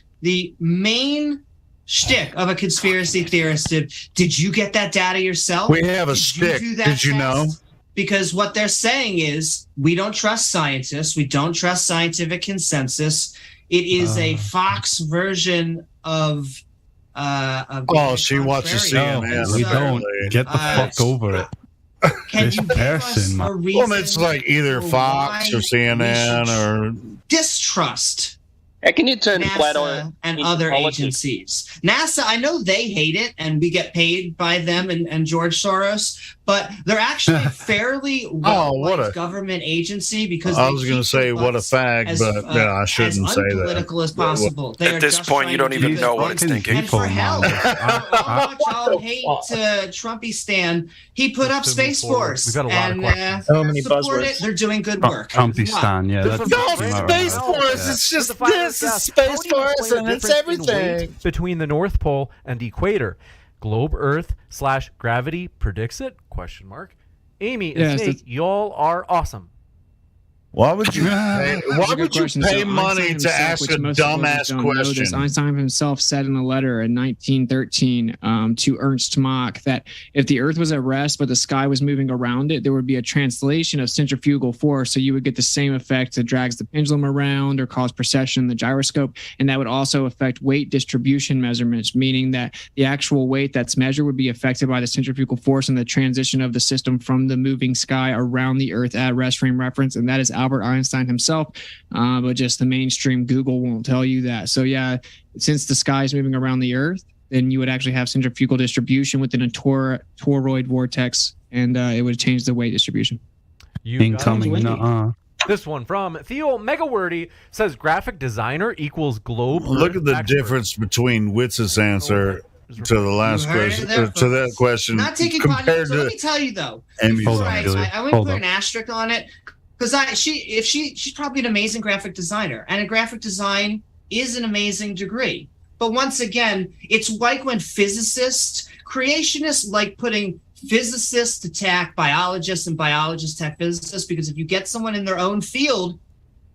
main shtick of a conspiracy theorist. Did you get that data yourself? We have a shtick. Did you know? Because what they're saying is we don't trust scientists. We don't trust scientific consensus. It is a Fox version of she watches CNN. No, we don't. Get the fuck over it. Can you give us a reason? Well, it's like either Fox or CNN or distrust. How can you turn flat NASA and other agencies? NASA, I know they hate it, and we get paid by them and George Soros, but they're actually a fairly well-liked government agency because I was going to say what a fag, but I shouldn't say that. As unpolitical as possible. At this point, you don't even know what it's thinking. And for hell, how much I'll hate Trumpy Stan, he put up Space Force. We've got a lot of questions. So many buzzwords. They're doing good work. Trumpy Stan, yeah. No, Space Force. It's just this is Space Force, and it's everything. Between the North Pole and equator. Globe Earth / gravity predicts it? ? Amy and Snake, y'all are awesome. Why would you pay, That's why a good would you question. pay So money Einstein to himself, ask which a most voters dumbass don't know this, question? Einstein himself said in a letter in 1913 to Ernst Mach that if the Earth was at rest but the sky was moving around it, there would be a translation of centrifugal force. So you would get the same effect that drags the pendulum around or cause precession in the gyroscope. And that would also affect weight distribution measurements, meaning that the actual weight that's measured would be affected by the centrifugal force and the transition of the system from the moving sky around the Earth at rest frame reference. And that is Albert Einstein himself. But just the mainstream Google won't tell you that. So yeah, since the sky is moving around the Earth, then you would actually have centrifugal distribution within a toroid vortex, and it would change the weight distribution. Incoming. This one from Theo Megawordy says graphic designer equals globe. Look at the expert. difference between Witz's answer to the last You heard it question. there, To that question, Not taking compared context. So let to me tell you though. Amy's. Before I wouldn't put an asterisk on it because she's probably an amazing graphic designer, and a graphic design is an amazing degree. But once again, it's like when creationists like putting physicists attack biologists and biologists attack physicists, because if you get someone in their own field,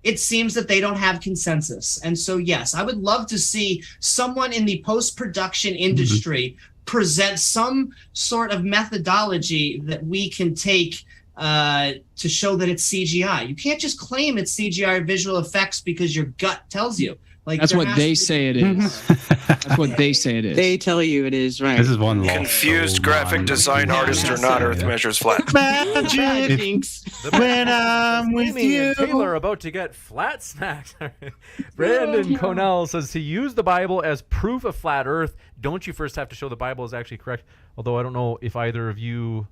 it seems that they don't have consensus. And so, yes, I would love to see someone in the post-production industry present some sort of methodology that we can take to show that it's CGI. You can't just claim it's CGI or visual effects because your gut tells you. Like That's there what has they to be- say it is. That's what they say it is. They tell you it is, right? This is one long. Confused graphic design artist or not, Earth measures flat. magic when I'm with Amy you. and Taylor are about to get flat smacked. Brandon Conell says to use the Bible as proof of flat Earth, don't you first have to show the Bible is actually correct? Although I don't know if either of you,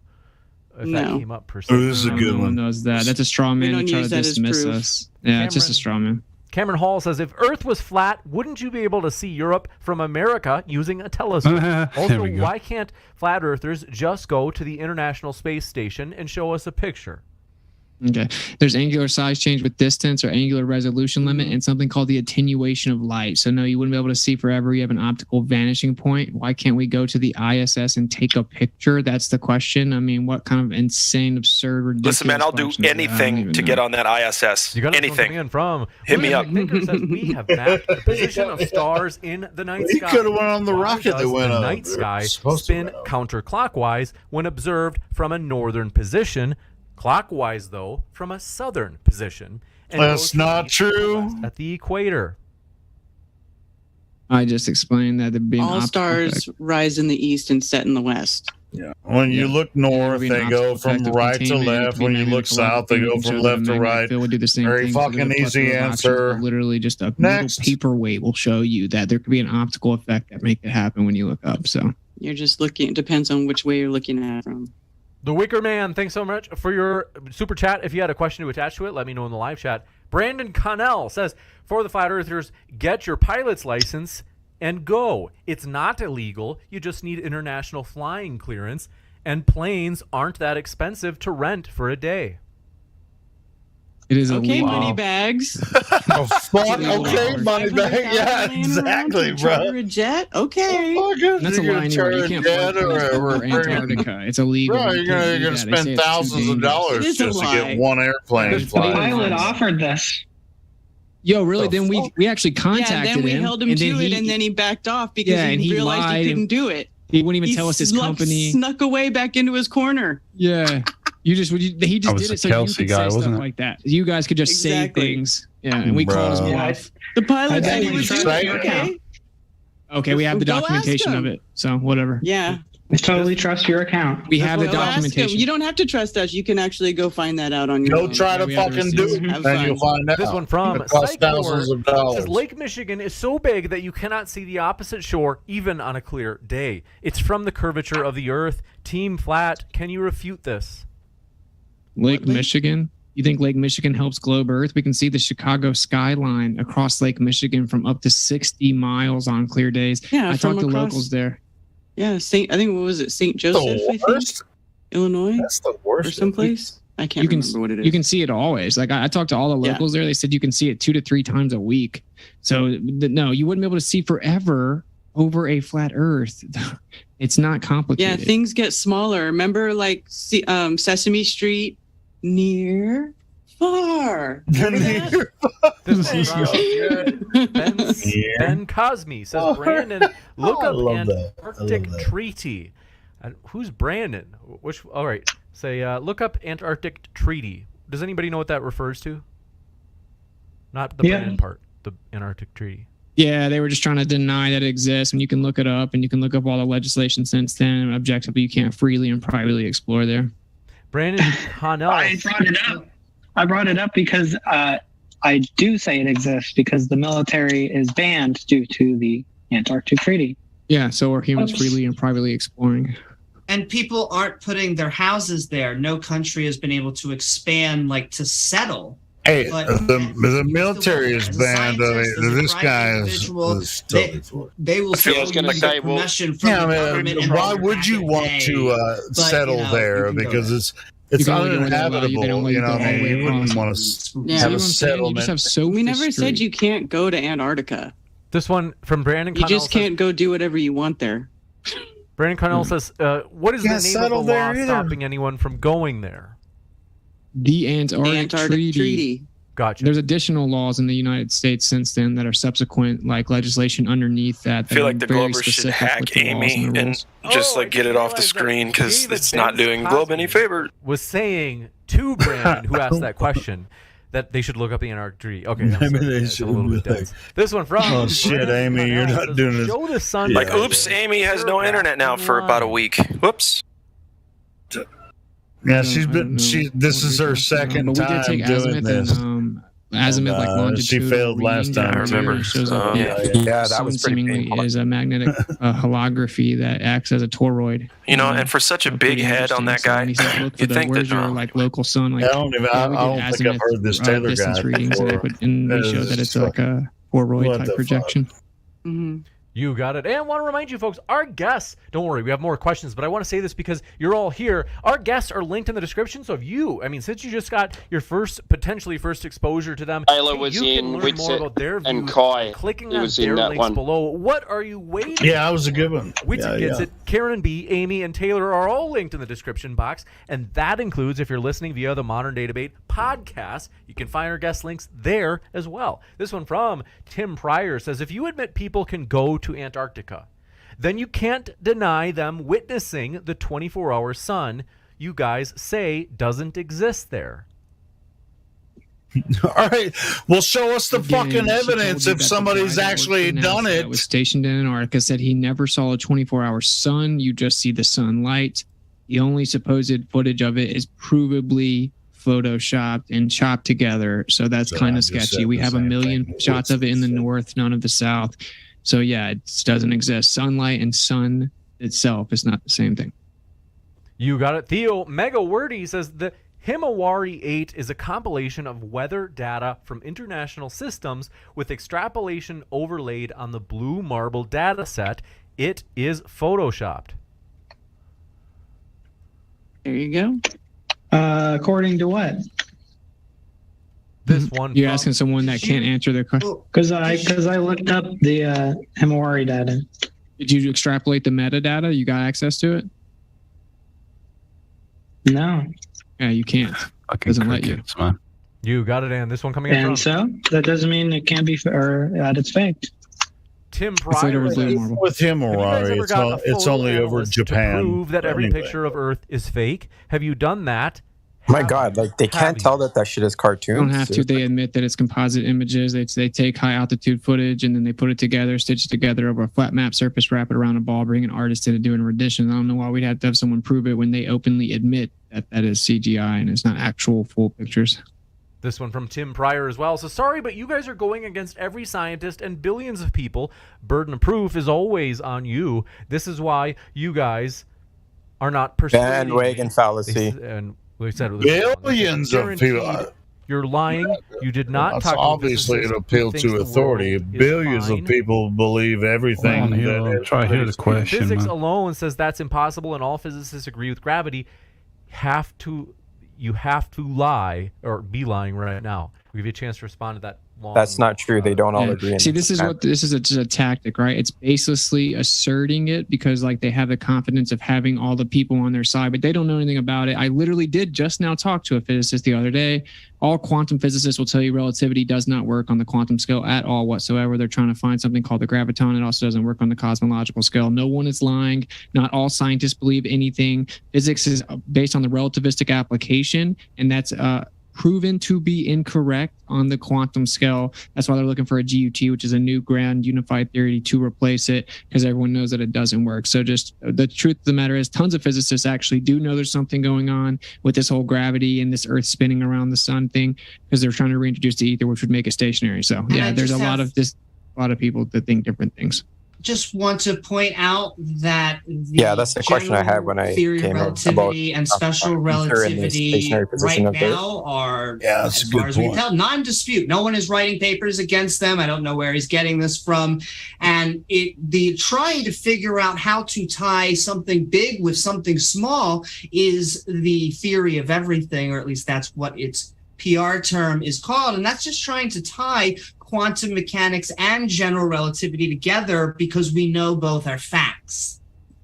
if that came up per se. Oh, this is a good No one one. knows that. That's a straw man to don't try to use that as dismiss proof. us. Yeah, it's just a straw man. Cameron Hall says, if Earth was flat, wouldn't you be able to see Europe from America using a telescope? There Also, we go. why can't flat earthers just go to the International Space Station and show us a picture? Okay. There's angular size change with distance or angular resolution limit and something called the attenuation of light. So no, you wouldn't be able to see forever. You have an optical vanishing point. Why can't we go to the ISS and take a picture? That's the question. I mean, what kind of insane, absurd, ridiculous Listen, man, I'll do question is that? I don't anything even to know. get on that ISS. You got Anything. in from Hit me up. William McVicker says we have mapped the position of stars in the night He sky. coulda went on the Why rocket that does went the up. night sky Supposed to spin went up. counterclockwise when observed from a northern position, clockwise though from a southern position? And That's goes not east to true. west at the equator. I just explained that there'd be an All optical stars effect. rise in the east and set in the west. Yeah. When you look north, There'd be an they go optical from effect of right to containment. It left. could be When you magnetic look south, they go telepathy. from Shows left that to a magnetic right. field would do the same Very thing. So fucking there's a easy plethora of options, answer. but literally, just a Next. little paperweight will show you that there could be an optical effect that make it happen when you look up. So You're just looking. It depends on which way you're looking at it from. The Wicker Man, thanks so much for your super chat. If you had a question to attach to it, let me know in the live chat. Brandon Connell says, for the Flat Earthers, get your pilot's license and go. It's not illegal. You just need international flying clearance, and planes aren't that expensive to rent for a day. it is Okay, illegal. money bags. Oh, fuck. Okay, money back. Yeah, exactly, Charter bro. a jet. Okay. That's a lie anywhere. You can't fly over Antarctica. It's illegal. Bro, You you're can't gonna do that. They say spend it's too thousands of dangerous. dollars It is a just to lie. get one airplane There's The flying. pilot offered this. Yo, really? The Then we actually Yeah, contacted then we him. held him and to then it, and then he backed off because Yeah, and he he realized lied he and- couldn't do it. he wouldn't even He tell us his company. snuck away back into his corner. Yeah. He just That did was it the so Kelsey you could guy, say stuff wasn't it? like that. You guys could just say Exactly. things. Yeah, and we called his Bruh. bluff. The pilot And said then he he was tried doing to- okay. Okay, we have the Go ask documentation of him. it. So whatever. Yeah. I totally trust your account. We have the Go ask him. documentation. You don't have to trust us. You can actually go find that out on your Go own. try to we have the fucking do receipts. it, Have and fun. you'll find out. This one from It costs thousands of dollars. says Lake Michigan is so big that you cannot see the opposite shore even on a clear day. It's from the curvature of the Earth. Team Flat, can you refute this? Lake Michigan? You think Lake Michigan helps globe Earth? We can see the Chicago skyline across Lake Michigan from up to 60 miles on clear days. Yeah, I from talked to across- locals there. Yeah, I think what was it, St. Joseph, I think, worst. Illinois, That's the or worst. someplace. I can't You can remember what it is. you can see it always. Like I talked to all the Yeah. locals there. They said you can see it 2 to 3 times a week. So no, you wouldn't be able to see forever over a flat Earth. It's not Yeah, complicated. things get smaller. Remember, like Sesame Street near far. This is Ben Cosme says, Brandon, look up Antarctic Treaty. Who's Brandon? All right. Say, look up Antarctic Treaty. Does anybody know what that refers to? Not the Brandon part, the Antarctic Treaty. Yeah, they were just trying to deny that it exists, and you can look it up, and you can look up all the legislation since then. And objectively, you can't freely and privately explore there. Brandon Connell. I brought it up because I do say it exists because the military is banned due to the Antarctic Treaty. Yeah, so are humans freely and privately exploring. And people aren't putting their houses there. No country has been able to expand, like, to settle. Hey, the military is banned. This guy is totally for it. They will say permission from the government. Why would you want to settle there? Because it's uninhabitable. You wouldn't want to have a settlement. We never said you can't go to Antarctica. This one from Brandon Connell. You just can't go do whatever you want there. Brandon Connell says, what is the name of the law stopping anyone from going there? The Antarctic Treaty. Gotcha. There's additional laws in the United States since then that are subsequent, like legislation underneath that. I feel like the Globers should hack Amy and just get it off the screen because it's not doing Globe any favor. Was saying to Brandon, who asked that question, that they should look up the Antarctic Treaty. Okay, maybe they should. A little bit dense. This one from. Oh shit, Amy, you're not doing this. Show the sun. Oops, Amy has no internet now for about a week. Whoops. Yeah, this is her second time doing this. Azimuth, longitude. She failed last time. I remember. That was seemingly is a magnetic holography that acts as a toroid. And for such a big head on that guy, you think where's that your local sun? I don't think I've heard this Taylor guy readings, and they show that it's like a toroid type projection. Mm-hmm. You got it. And want to remind you folks, our guests, don't worry, we have more questions, but I want to say this because you're all here. Our guests are linked in the description. So if since you just got your potentially first exposure to them, Taylor was you in, can learn more about their views and Kai. Clicking He on was their in that links one. below. What are you waiting for? Yeah, that was a good one. Whitson gets it. Karen B, Amy, and Taylor are all linked in the description box. And that includes, if you're listening via the Modern Day Debate podcast, you can find our guest links there as well. This one from Tim Pryor says, if you admit people can go to Antarctica, then you can't deny them witnessing the 24-hour sun you guys say doesn't exist there. All right. Well, show us the fucking evidence if somebody's actually done it. That was stationed in Antarctica said he never saw a 24-hour sun. You just see the sunlight. The only supposed footage of it is provably photoshopped and chopped together. So that's kind of sketchy. We have a million shots of it in the north, none of the south. So yeah, it doesn't exist. Sunlight and sun itself is not the same thing. You got it. Theo Mega Wordy says the Himawari 8 is a compilation of weather data from international systems with extrapolation overlaid on the blue marble data set. It is photoshopped. There you go. According to what? This one. You're asking someone that can't answer the question. Because I looked up the Himawari data. Did you extrapolate the metadata? You got access to it? No. Yeah, you can't. It doesn't let you. You got it, and this one coming in. And so that doesn't mean it can't be or that it's faked. Tim Pryor with Himawari, it's only over Japan. To prove that every picture of Earth is fake. Have you done that? My God, they can't tell that shit is cartoons. They don't have to. They admit that it's composite images. They take high altitude footage and then they put it together, stitch it together over a flat map surface, wrap it around a ball, bring an artist in to do an rendition. I don't know why we'd have to have someone prove it when they openly admit that that is CGI and it's not actual full pictures. This one from Tim Pryor as well. So sorry, but you guys are going against every scientist and billions of people. Burden of proof is always on you. This is why you guys are not pursuing bandwagon fallacy. And we said billions of people. You're lying. You did not That's talk about obviously an appeal to authority. Billions of people believe everything. Try to hear the question. Physics man. alone says that's impossible, and all physicists agree with gravity. You have to lie or be lying right now. We'll give you a chance to respond to that That's not true. They don't all agree. See, this is just a tactic, right? It's baselessly asserting it because like they have the confidence of having all the people on their side, but they don't know anything about it. I literally did just now talk to a physicist the other day. All quantum physicists will tell you relativity does not work on the quantum scale at all whatsoever. They're trying to find something called the graviton. It also doesn't work on the cosmological scale. No one is lying. Not all scientists believe anything. Physics is based on the relativistic application, and that's proven to be incorrect on the quantum scale. That's why they're looking for a GUT, which is a new grand unified theory, to replace it, because everyone knows that it doesn't work. So just the truth of the matter is tons of physicists actually do know there's something going on with this whole gravity and this earth spinning around the sun thing, because they're trying to reintroduce the ether, which would make it stationary. So yeah, there's a lot of people that think different things. Just want to point out that that's the question I had when I theory came of relativity in about and special relativity right now are, as far as we can tell, non-dispute. No one is writing papers against them. I don't know where he's getting this from. And the trying to figure out how to tie something big with something small is the theory of everything, or at least that's what its PR term is called. And that's just trying to tie quantum mechanics and general relativity together because we know both are facts.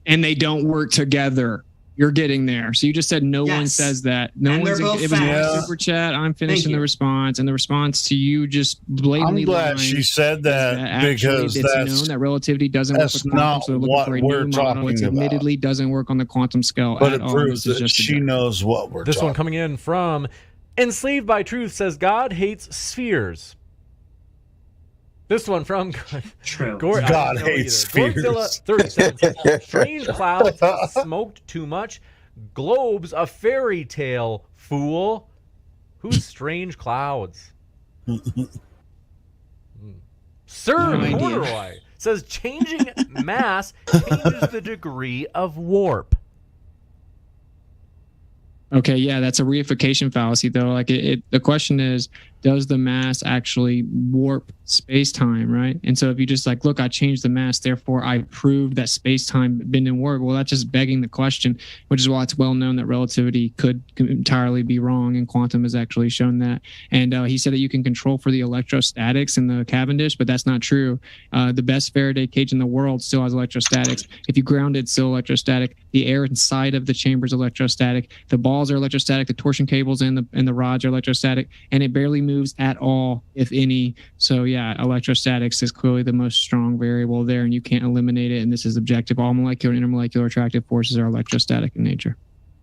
And they don't work together. You're getting there. So you just said no one says that. No one's. It was a super chat. I'm finishing the response, and the response to you just blatantly. I'm glad she said that because it's known that relativity doesn't work with quantum. So they're looking for a new model. It admittedly doesn't work on the quantum scale. But it proves that she knows what we're talking about. This one coming in from Enslaved by Truth says God hates spheres. This one from God hates spheres. Godzilla 37 says, strange clouds smoked too much. Globe's a fairy tale, fool. Who's strange clouds? Sir Corduroy says changing mass changes the degree of warp. Okay, yeah, that's a reification fallacy, though. Like, the question is, does the mass actually warp space-time, right? And so if you just like, look, I changed the mass, therefore I proved that space-time bend and warp. Well, that's just begging the question, which is why it's well known that relativity could entirely be wrong, and quantum has actually shown that. And he said that you can control for the electrostatics in the Cavendish, but that's not true. The best Faraday cage in the world still has electrostatics. If you ground it, it's still electrostatic. The air inside of the chamber is electrostatic. The balls are electrostatic. The torsion cables and the rods are electrostatic, and it barely moves at all, if any. So yeah, electrostatics is clearly the most strong variable there, and you can't eliminate it. And this is objective. All molecular and intermolecular attractive forces are electrostatic in nature.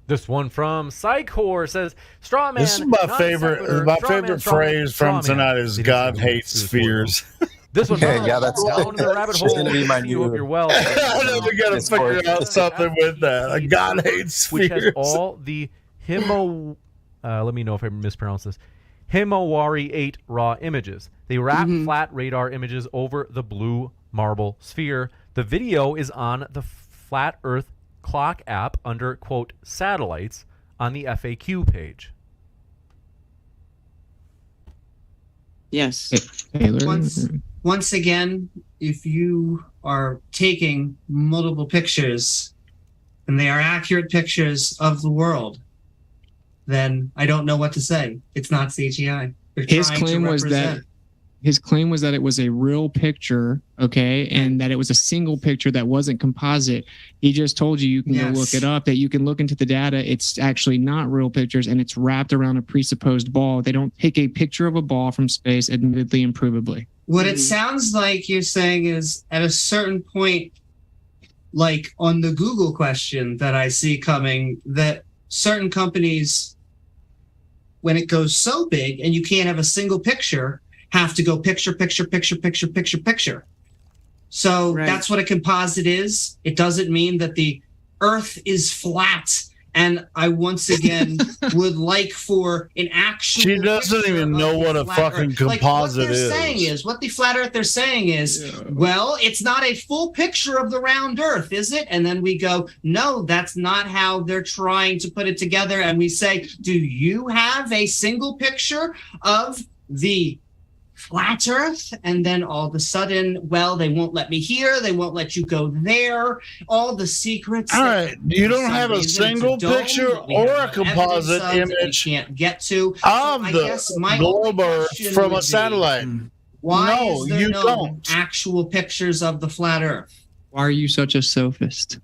This one from Psychor says, "Straw man." This is my favorite phrase from tonight is "God hates spheres." This one, that's going to the rabbit hole. Going to be my new. Hope you're well. I know we got to figure out something with that. God hates spheres. Which has all the let me know if I mispronounce this. Himawari 8 raw images. They wrap flat radar images over the blue marble sphere. The video is on the Flat Earth Clock app under, quote, satellites on the FAQ page. Yes. Once again, if you are taking multiple pictures and they are accurate pictures of the world, then I don't know what to say. It's not CGI. His claim was that it was a real picture, okay, and that it was a single picture that wasn't composite. He just told you can go look it up, that you can look into the data. It's actually not real pictures, and it's wrapped around a presupposed ball. They don't take a picture of a ball from space, admittedly and provably. What it sounds like you're saying is at a certain point, like on the Google question that I see coming, that certain companies, when it goes so big and you can't have a single picture, have to go picture. So that's what a composite is. It doesn't mean that the Earth is flat. And I once again would like for an actual. She doesn't even know what a fucking composite is. What the flat Earth they're saying is, well, it's not a full picture of the round Earth, is it? And then we go, no, that's not how they're trying to put it together. And we say, do you have a single picture of the flat Earth, and then all of a sudden, well, they won't let me here, they won't let you go there. All the secrets. All right, you don't have a single picture or a composite image can't get to of the globe Earth from a satellite. Why No, is there you no don't. actual pictures of the flat Earth? Why are you such a sophist?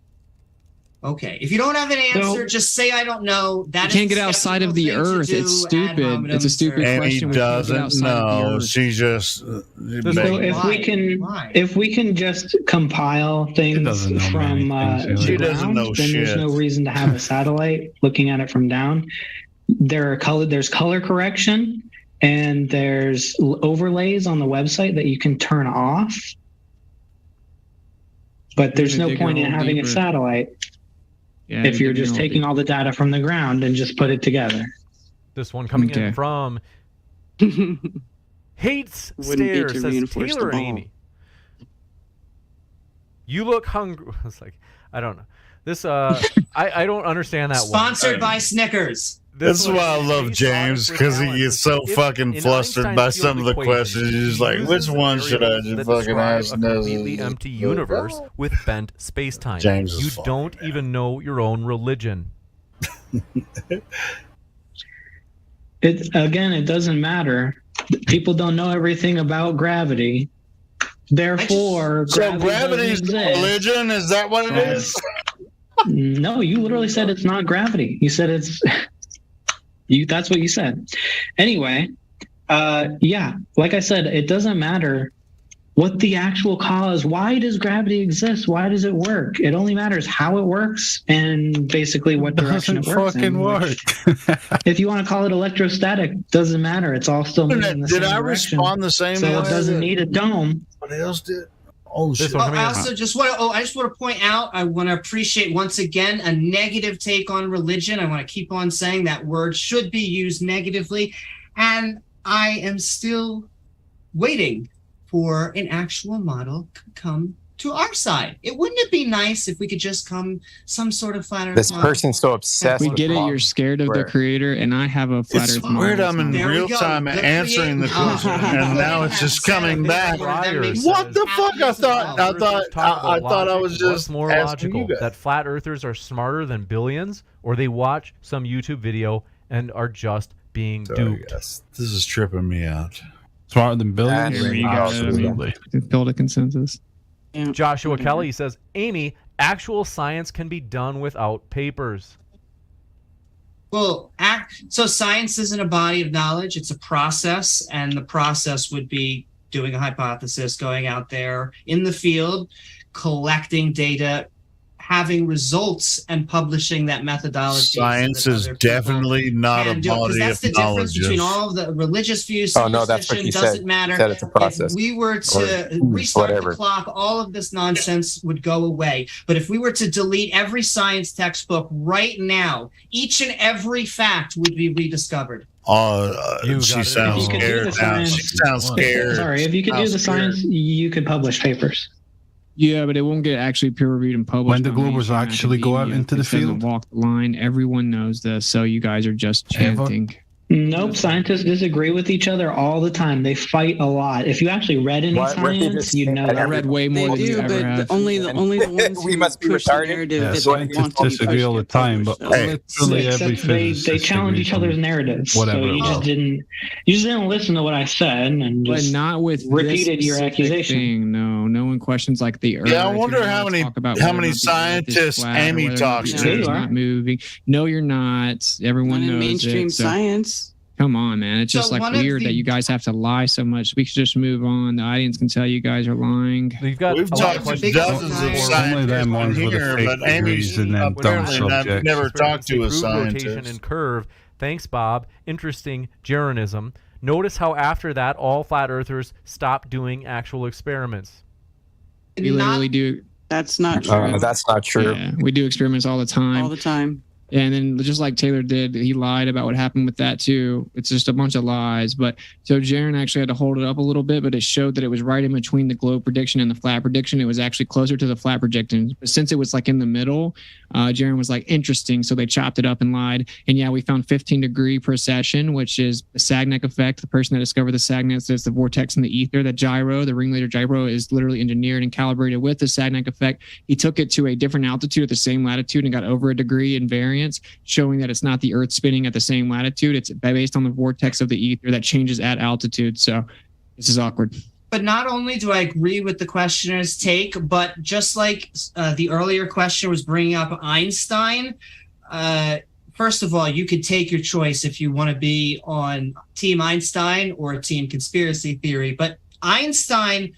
Okay, if you don't have an answer, just say I don't know. You can't get outside of the Earth. It's stupid. It's a stupid Amy question. We can't get doesn't outside of the know. Earth. She just. So if we can just compile things from the She doesn't ground, know then there's shit. no reason to have a satellite looking at it from down. There's color correction, and there's overlays on the website that you can turn off. But there's no point in having a satellite if you're just taking all the data from the ground and just put it together. This one coming in from Hates Wouldn't be Stare to says reinforce Taylor the and ball. Amy. You look hungry. It's like, I don't know. This I don't understand that Sponsored one. by Snickers. That's why I love James, because he gets so fucking flustered by some of the questions. He's just like, which one should I just fucking ask? A completely empty universe with bent space-time. James is you fun. don't even know your own religion. It doesn't matter. People don't know everything about gravity. Therefore, So gravity's doesn't the exist. religion? Is that what it is? No, you literally said it's not gravity. You said it's you. That's what you said. Anyway, yeah, like I said, it doesn't matter what the actual cause. Why does gravity exist? Why does it work? It only matters how it works and basically what direction it works in. If you want to call it electrostatic, doesn't matter. It's all still moving in the Did same I direction. respond the same So way? it doesn't need a dome. What else did? Oh shit! I also just want to. I just want to point out. I want to appreciate once again a negative take on religion. I want to keep on saying that word should be used negatively, and I am still waiting for an actual model to come to our side. Wouldn't it be nice if we could just come some sort of flat Earth This model? person's so obsessed. We with get it. Bob You're scared of the Square. creator, and I have a flat It's Earth model. weird. I'm in There we real go. time The answering the creator- question, and now it's just coming back. What the fuck? I thought I was What's just more asking logical, you guys. that flat earthers are smarter than billions, or they watch some YouTube video and are just being duped? This is tripping me out. Smarter than billions? Here you go. Absolutely. Build a consensus. Joshua Kelly says, Amy, actual science can be done without papers. Well, so science isn't a body of knowledge; it's a process, and the process would be doing a hypothesis, going out there in the field, collecting data, having results, and publishing that methodology. Science is definitely not a body that's of the difference knowledge. between all of the religious views. Oh, no, that's what superstition you doesn't said. matter. You said it's a process. If we were to Or restart whatever. the clock, all of this nonsense would go away. But if we were to delete every science textbook right now, each and every fact would be rediscovered. She sounds If you could do scared the now. science- She sounds scared. Sorry, if you could do the science, you could publish papers. Yeah, but it won't get actually peer reviewed and published. When the on Globers mainstream actually go out academia. into the It doesn't field? walk the line. Everyone knows this, so you guys are just chanting. Nope, scientists disagree with each other all the time. They fight a lot. If you actually read any science, you'd know I that. read way more They than you do, ever but have. only the ones We who must be push the retarded. narrative Yeah, that they scientists want to be disagree pushed all the get time, but published. literally Except every they physicist challenge agrees each other's on narratives. whatever So it you was. just didn't listen to what I said and But just not with repeated this your specific accusation. Thing. No one questions like the Earth. Yeah, I We wonder don't how wanna many talk about how whether or many not the Earth is scientists flat or Amy whether or not talks the to. Earth is not moving. No, you're not. Everyone Not in knows mainstream it. So science. come on, man. It's just So like one of weird the- that you guys have to lie so much. We should just move on. The audience can tell you guys are lying. We've got We've a lot of talked to questions. dozens of Only scientists them ones with the here, fake but Amy's degrees and then dumb apparently subjects. never talked to a Group rotation scientist. and curve. Thanks, Bob. Interesting Jeranism. Notice how after that, all flat earthers stopped doing actual experiments. We literally do. That's not true. That's not true. Yeah, we do experiments all the time. All the time. And then just like Taylor did, he lied about what happened with that too. It's just a bunch of lies. But so Jaron actually had to hold it up a little bit, but it showed that it was right in between the globe prediction and the flat prediction. It was actually closer to the flat prediction. But since it was like in the middle, Jaron was like, interesting. So they chopped it up and lied. And yeah, we found 15 degree precession, which is the Sagnac effect. The person that discovered the Sagnac says the vortex in the ether, the gyro, the ringleader gyro is literally engineered and calibrated with the Sagnac effect. He took it to a different altitude at the same latitude and got over a degree in variance, showing that it's not the Earth spinning at the same latitude. It's based on the vortex of the ether that changes at altitude. So this is awkward. But not only do I agree with the questioner's take, but just like the earlier question was bringing up Einstein, first of all, you could take your choice if you want to be on Team Einstein or Team Conspiracy Theory. But Einstein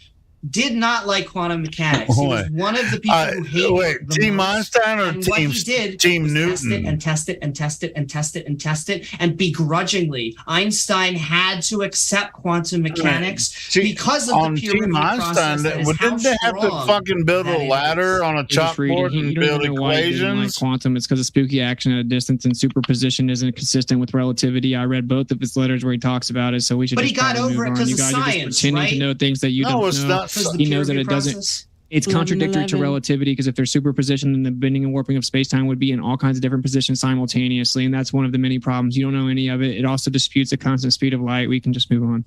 did not like quantum mechanics. He was one of the people who hated Team Einstein or Team Newton? Test it. And begrudgingly, Einstein had to accept quantum mechanics because of the purity Team Einstein. Didn't they have to fucking build a ladder on a chalkboard and build equations? Like quantum, it's because of spooky action at a distance and superposition isn't consistent with relativity. I read both of his letters where he talks about it, so we should. But he got over it because of science, just pretending to know things that you don't know. It's not. He knows that it doesn't. It's contradictory to relativity because if there's superposition, then the bending and warping of space-time would be in all kinds of different positions simultaneously, and that's one of the many problems. You don't know any of it. It also disputes the constant speed of light. We can just move on.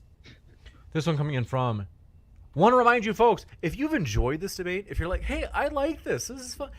This one coming in from. Want to remind you folks, if you've enjoyed this debate, if you're like, hey, I like this is fun,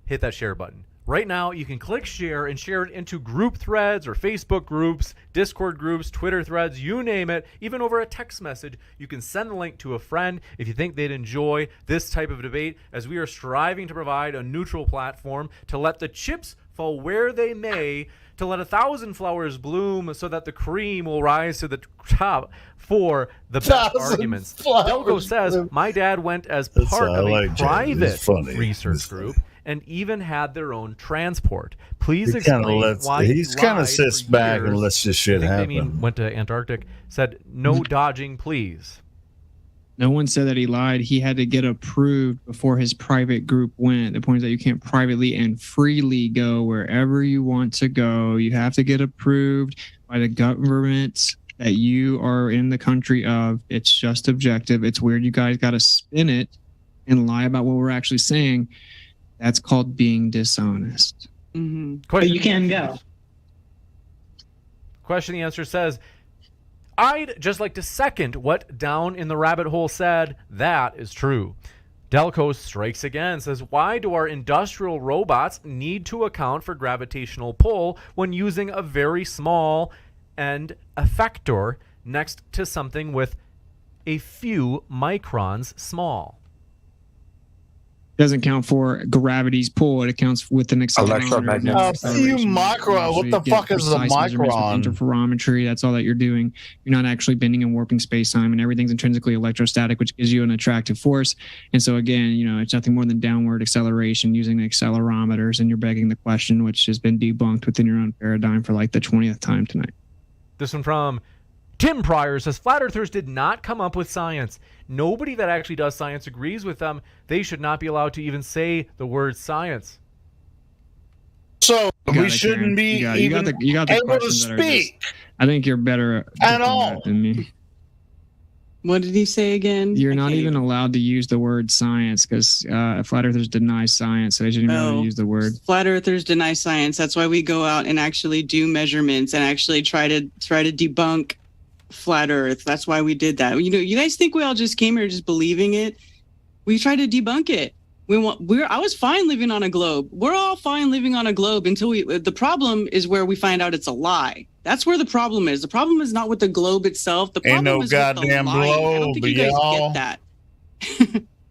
hit that share button. Right now, you can click share and share it into group threads or Facebook groups, Discord groups, Twitter threads, you name it. Even over a text message, you can send the link to a friend if you think they'd enjoy this type of debate, as we are striving to provide a neutral platform to let the chips fall where they may, to let 1,000 flowers bloom so that the cream will rise to the top for the best arguments. Delco says, my dad went as part of a private research group and even had their own transport. Please explain why he kind of sits back and lets this shit happen. They went to Antarctic, said, no dodging, please. No one said that he lied. He had to get approved before his private group went. The point is that you can't privately and freely go wherever you want to go. You have to get approved by the government that you are in the country of. It's just objective. It's weird you guys got to spin it and lie about what we're actually saying. That's called being dishonest. Mm-hmm. But you can go. Question the answer says, I'd just like to second what Down in the Rabbit Hole said. That is true. Delco strikes again, says, why do our industrial robots need to account for gravitational pull when using a very small and effector next to something with a few microns small? Doesn't count for gravity's pull. It accounts with an accelerometer. A few micron. What the fuck is a micron? Interferometry. That's all that you're doing. You're not actually bending and warping space-time, and everything's intrinsically electrostatic, which gives you an attractive force. And so again, it's nothing more than downward acceleration using the accelerometers, and you're begging the question, which has been debunked within your own paradigm for like the 20th time tonight. This one from Tim Pryor says, flat earthers did not come up with science. Nobody that actually does science agrees with them. They should not be allowed to even say the word science. So we shouldn't be even able to speak. I think you're better at all than me. What did he say again? You're not even allowed to use the word science because flat earthers deny science, so they shouldn't even use the word. Flat earthers deny science. That's why we go out and actually do measurements and actually try to debunk flat earth. That's why we did that. You guys think we all just came here just believing it? We tried to debunk it. I was fine living on a globe. We're all fine living on a globe until the problem is where we find out it's a lie. That's where the problem is. The problem is not with the globe itself. The problem ain't no is goddamn with the lying. I don't think you guys y'all. get that.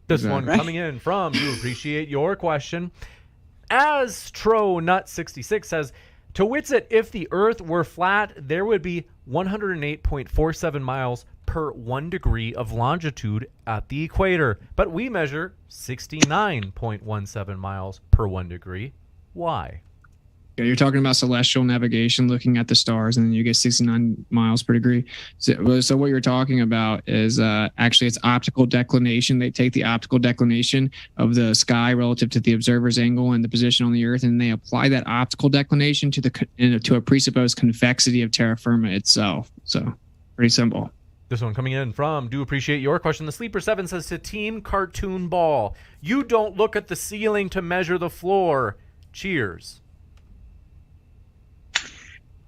This one coming in from You Appreciate Your Question. Astronut66 says, to Witsit, if the Earth were flat, there would be 108.47 miles per 1 degree of longitude at the equator, but we measure 69.17 miles per 1 degree. Why? Yeah, you're talking about celestial navigation, looking at the stars, and then you get 69 miles per degree. So what you're talking about is actually it's optical declination. They take the optical declination of the sky relative to the observer's angle and the position on the Earth, and they apply that optical declination to a presupposed convexity of terra firma itself. So pretty simple. This one coming in from Do Appreciate Your Question. The Sleeper 7 says to Team Cartoon Ball, you don't look at the ceiling to measure the floor. Cheers.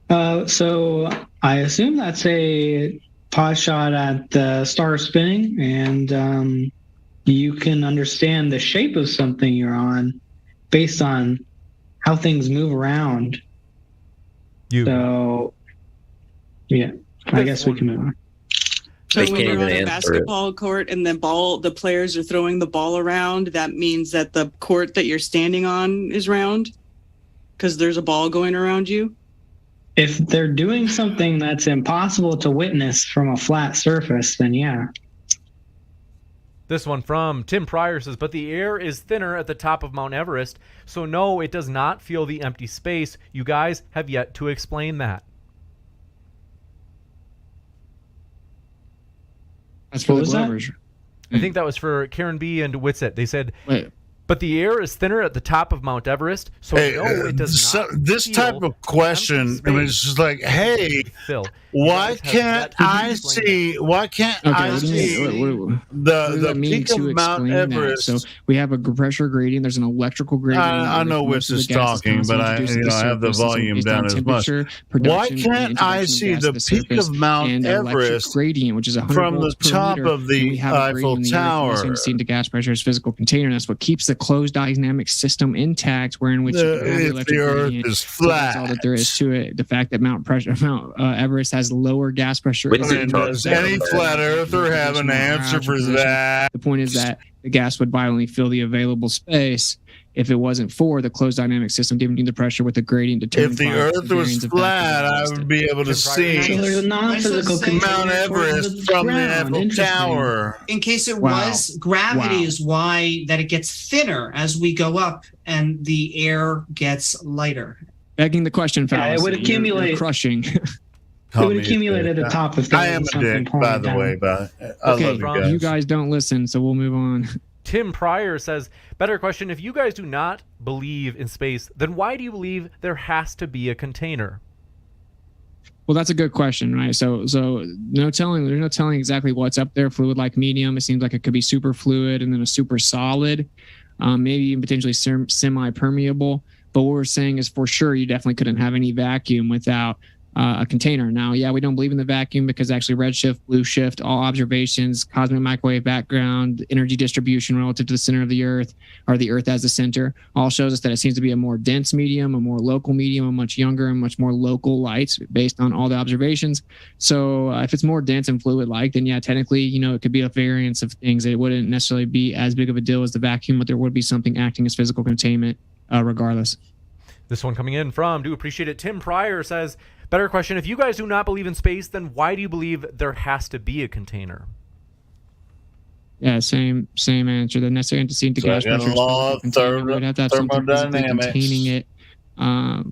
So I assume that's a pot shot at the star spinning, and you can understand the shape of something you're on based on how things move around. So, yeah, I guess we can move on. So when you're on a basketball court and the players are throwing the ball around, that means that the court that you're standing on is round because there's a ball going around you? If they're doing something that's impossible to witness from a flat surface, then yeah. This one from Tim Pryor says, but the air is thinner at the top of Mount Everest, so no, it does not feel the empty space. You guys have yet to explain that. That's for the Glovers. I think that was for Karen B and Witsit. They said, but the air is thinner at the top of Mount Everest, so no, it does not. This type of question, I mean, it's just like, hey, why can't I see? Why can't I see the peak of Mount Everest? So we have a pressure gradient. There's an electrical gradient. I know Witz is talking, but I have the volume down as much. Why can't I see the peak of Mount Everest gradient, which is 100 from the top of the Eiffel Tower? Seen to gas pressure as physical container. That's what keeps the closed dynamic system intact, wherein which if the Earth is flat, that's all that there is to it. The fact that Mount Everest has lower gas pressure. Does any flat earther have an answer for that? The point is that the gas would violently fill the available space if it wasn't for the closed dynamic system giving you the pressure with the gradient determined. If the Earth was flat, I would be able to see Mount Everest from the Eiffel Tower. In case it was, gravity is why that it gets thinner as we go up and the air gets lighter. Begging the question, fallacy. It would accumulate. You're crushing. It would accumulate at the top if I am a dick, by the way, but I love you guys. You guys don't listen, so we'll move on. Tim Pryor says, better question, if you guys do not believe in space, then why do you believe there has to be a container? Well, that's a good question, right? So there's no telling exactly what's up there. Fluid-like medium, it seems like it could be super fluid and then a super solid, maybe even potentially semi-permeable. But what we're saying is for sure you definitely couldn't have any vacuum without a container. Now, yeah, we don't believe in the vacuum because actually redshift, blue shift, all observations, cosmic microwave background, energy distribution relative to the center of the Earth, or the Earth as the center, all shows us that it seems to be a more dense medium, a more local medium, a much younger and much more local lights based on all the observations. So if it's more dense and fluid-like, then yeah, technically, it could be a variance of things. It wouldn't necessarily be as big of a deal as the vacuum, but there would be something acting as physical containment regardless. This one coming in from Do Appreciate It. Tim Pryor says, better question, if you guys do not believe in space, then why do you believe there has to be a container? Yeah, same answer. The necessary antecedent to gas pressure would have to have something physically containing it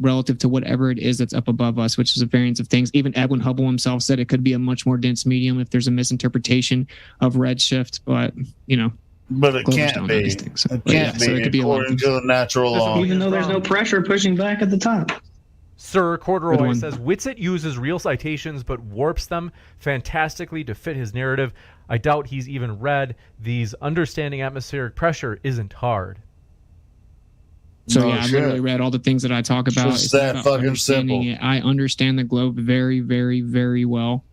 relative to whatever it is that's up above us, which is a variance of things. Even Edwin Hubble himself said it could be a much more dense medium if there's a misinterpretation of redshift, but But it can't be. It can't be according to the natural law. Even though there's no pressure pushing back at the top. Sir Corduroy says, Witsit uses real citations but warps them fantastically to fit his narrative. I doubt he's even read these. Understanding atmospheric pressure isn't hard. So I've literally read all the things that I talk about. It's that fucking simple. I understand the globe very, very, very well.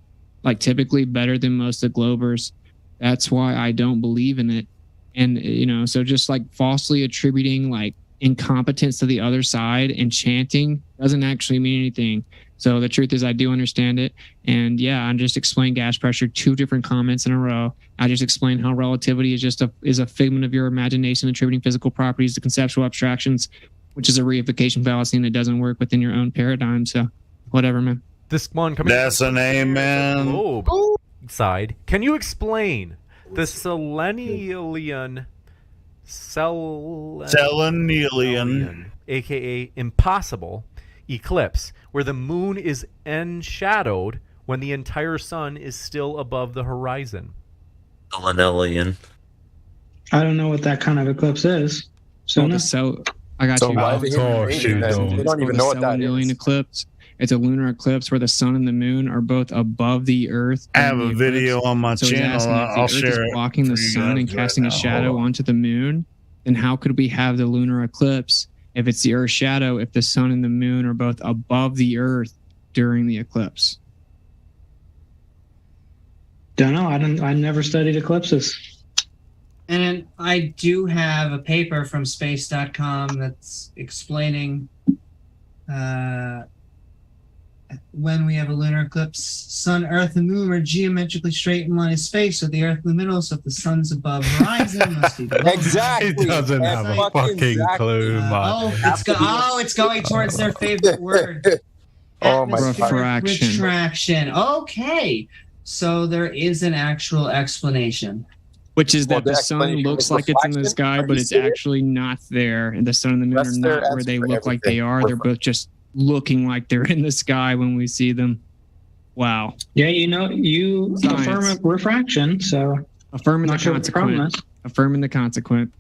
Like typically better than most of the Globers. That's why I don't believe in it. And, so just like falsely attributing like incompetence to the other side and chanting doesn't actually mean anything. So the truth is I do understand it. And yeah, I just explained gas pressure 2 different comments in a row. I just explained how relativity is just a figment of your imagination attributing physical properties to conceptual abstractions, which is a reification fallacy and it doesn't work within your own paradigm. So whatever, man. This one coming That's an amen. Globe side. Can you explain the selenium Selenian, aka impossible, eclipse, where the moon is enshadowed when the entire sun is still above the horizon. Selenian. I don't know what that kind of eclipse is. So, I got So you. why are they It's even called reading this? They don't even know what that Selenian is. eclipse. It's a lunar eclipse where the sun and the moon are both above the Earth. I have during a the video eclipse. on my So he's channel. asking if the I'll Earth share is it blocking the for you sun and guys right casting now. a shadow Hold on. onto the moon, then how could we have the lunar eclipse if it's the Earth's shadow if the sun and the moon are both above the Earth during the eclipse? don't know. I never studied eclipses. And I do have a paper from space.com that's explaining when we have a lunar eclipse, sun, earth, and moon are geometrically straight in line of space, so the earth in the middle, so if the sun's above horizon, it must be below. Exactly. He doesn't have a fucking clue, man. It's going towards their favorite word. Oh my Atmospheric Refraction. retraction. Okay. So there is an actual explanation. Which is Well, that the the sun explanation looks is like it's in the reflection. sky, Are but you it's serious? actually not there. And the sun and the moon That's are their not where they answer for look like they everything. are. They're both just looking like they're in the sky when we see them. Wow. Yeah, you Science. affirm refraction, so Affirming the not sure what the problem consequent. is. Affirming the consequent.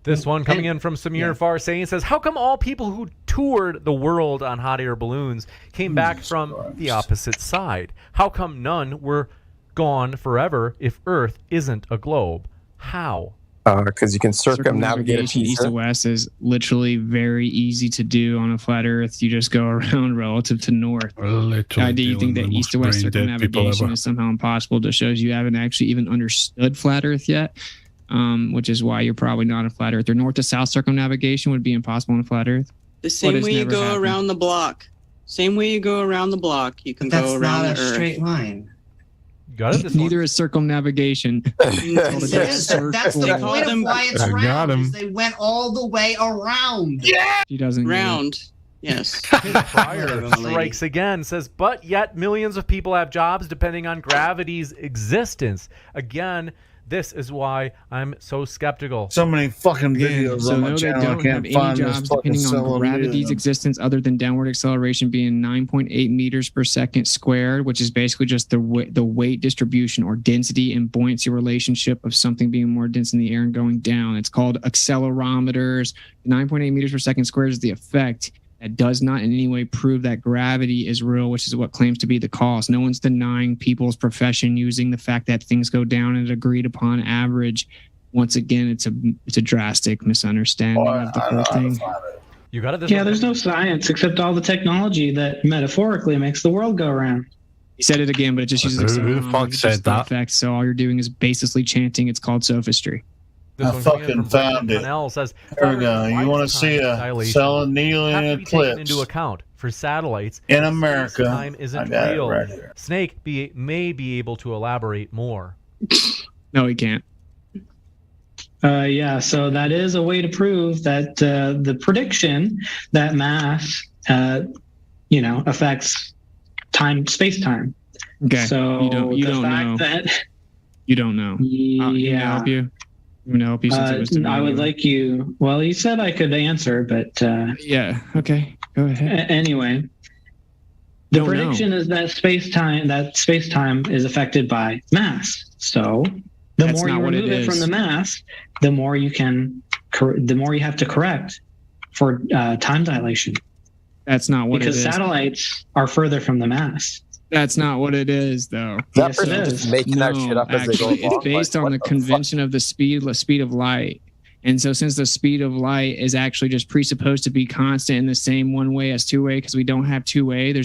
This one coming in from Samir Farsain says, how come all people who toured the world on hot air balloons came back from the opposite side? How come none were gone forever if Earth isn't a globe? How? Because you can circumnavigate a Circumnavigation piece east to west is literally very easy to do on a flat Earth. You just go around relative to north. The idea you think that east to west circumnavigation is somehow impossible just shows you haven't actually even understood flat Earth yet, which is why you're probably not a flat Earth. Or north to south circumnavigation would be impossible on a flat Earth. The same it's way you never go happened. around the block. Same way you go around the block, you can That's go around not the a Earth. straight line. Got it? This Neither is circumnavigation. That's the point of why it's I got round. him. Is they went all the way around. She doesn't get it. Round. Yes. Pryor strikes again, says, but yet millions of people have jobs depending on gravity's existence. Again, this is why I'm so skeptical. So many fucking videos So on my no, they channel. I don't have can't any find this jobs fucking depending on gravity's Selenian. existence other than downward acceleration being 9.8 meters per second squared, which is basically just the weight distribution or density and buoyancy relationship of something being more dense in the air and going down. It's called accelerometers. 9.8 meters per second squared is the effect. That does not in any way prove that gravity is real, which is what claims to be the cause. No one's denying people's profession using the fact that things go down at an agreed upon average. Once again, it's a drastic misunderstanding of the whole thing. You got it. Yeah, there's no science except all the technology that metaphorically makes the world go around. He said it again, but it just uses Who the fuck said that? effect. So all you're doing is baselessly chanting. It's called sophistry. This I one coming in fucking from Brandon found it. Connell says, There we go. You want to see a dilation Selenian have to be taken eclipse into account for satellites in America? Time I isn't got it real. right here. Snake may be able to elaborate more. No, he can't. Yeah, so that is a way to prove that the prediction that mass, affects space-time. Okay. So you the don't fact know. that You don't know. You want me to yeah, help you? You want me to help you since it was to I me? would like you. Well, you said I could answer, but yeah. Okay. Go ahead. Anyway, the Don't know. prediction is that space-time is affected by mass. So the That's more you not what it remove it from is. the mass, the more you have to correct for time dilation. That's not what because it is. satellites are further from the mass. That's not what it is, though. That person just making that shit up as they go actually, along. it's based Like, on what the convention of the speed of light. And so since the speed of light is actually just presupposed to be constant in the same one way as two way, because we don't have two way, a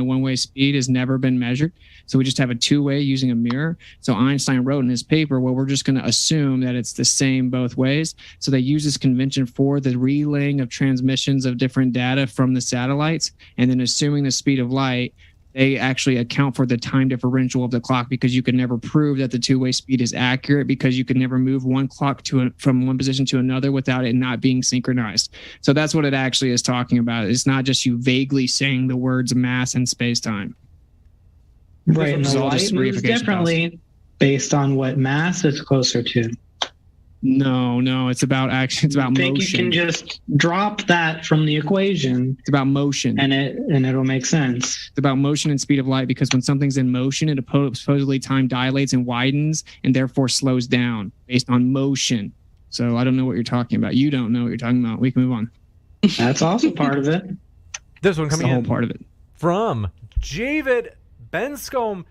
one way speed has never been measured. So we just have a two way using a mirror. So Einstein wrote in his paper, well, we're just going to assume that it's the same both ways. So they use this convention for the relaying of transmissions of different data from the satellites. And then assuming the speed of light, they actually account for the time differential of the clock, because you can never prove that the two-way speed is accurate, because you can never move one clock from one position to another without it not being synchronized. So that's what it actually is talking about. It's not just you vaguely saying the words mass and space-time. Right, and It's the all just light moves reification differently based on what mass it's closer to. No, it's about action. It's about I think motion. you can just drop that from the equation. It's about motion, and it'll make sense. It's about motion and speed of light, because when something's in motion, it supposedly time dilates and widens and therefore slows down based on motion. So I don't know what you're talking about. You don't know what you're talking about. We can move on. That's also part of it. This one coming the in whole part of it from Javid Benscombe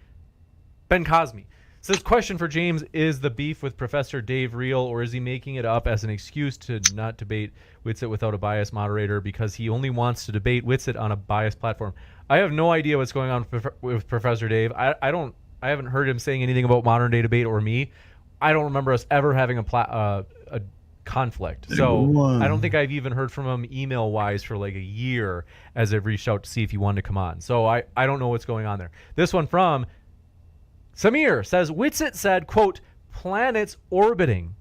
Ben Cosme. Says, question for James, is the beef with Professor Dave real, or is he making it up as an excuse to not debate Witsit without a biased moderator because he only wants to debate Witsit on a biased platform? I have no idea what's going on with Professor Dave. I haven't heard him saying anything about modern day debate or me. I don't remember us ever having a conflict. So I don't think I've even heard from him email wise for like a year as I've reached out to see if he wanted to come on. So I don't know what's going on there. This one from Samir says, Witsit said, quote, planets orbiting.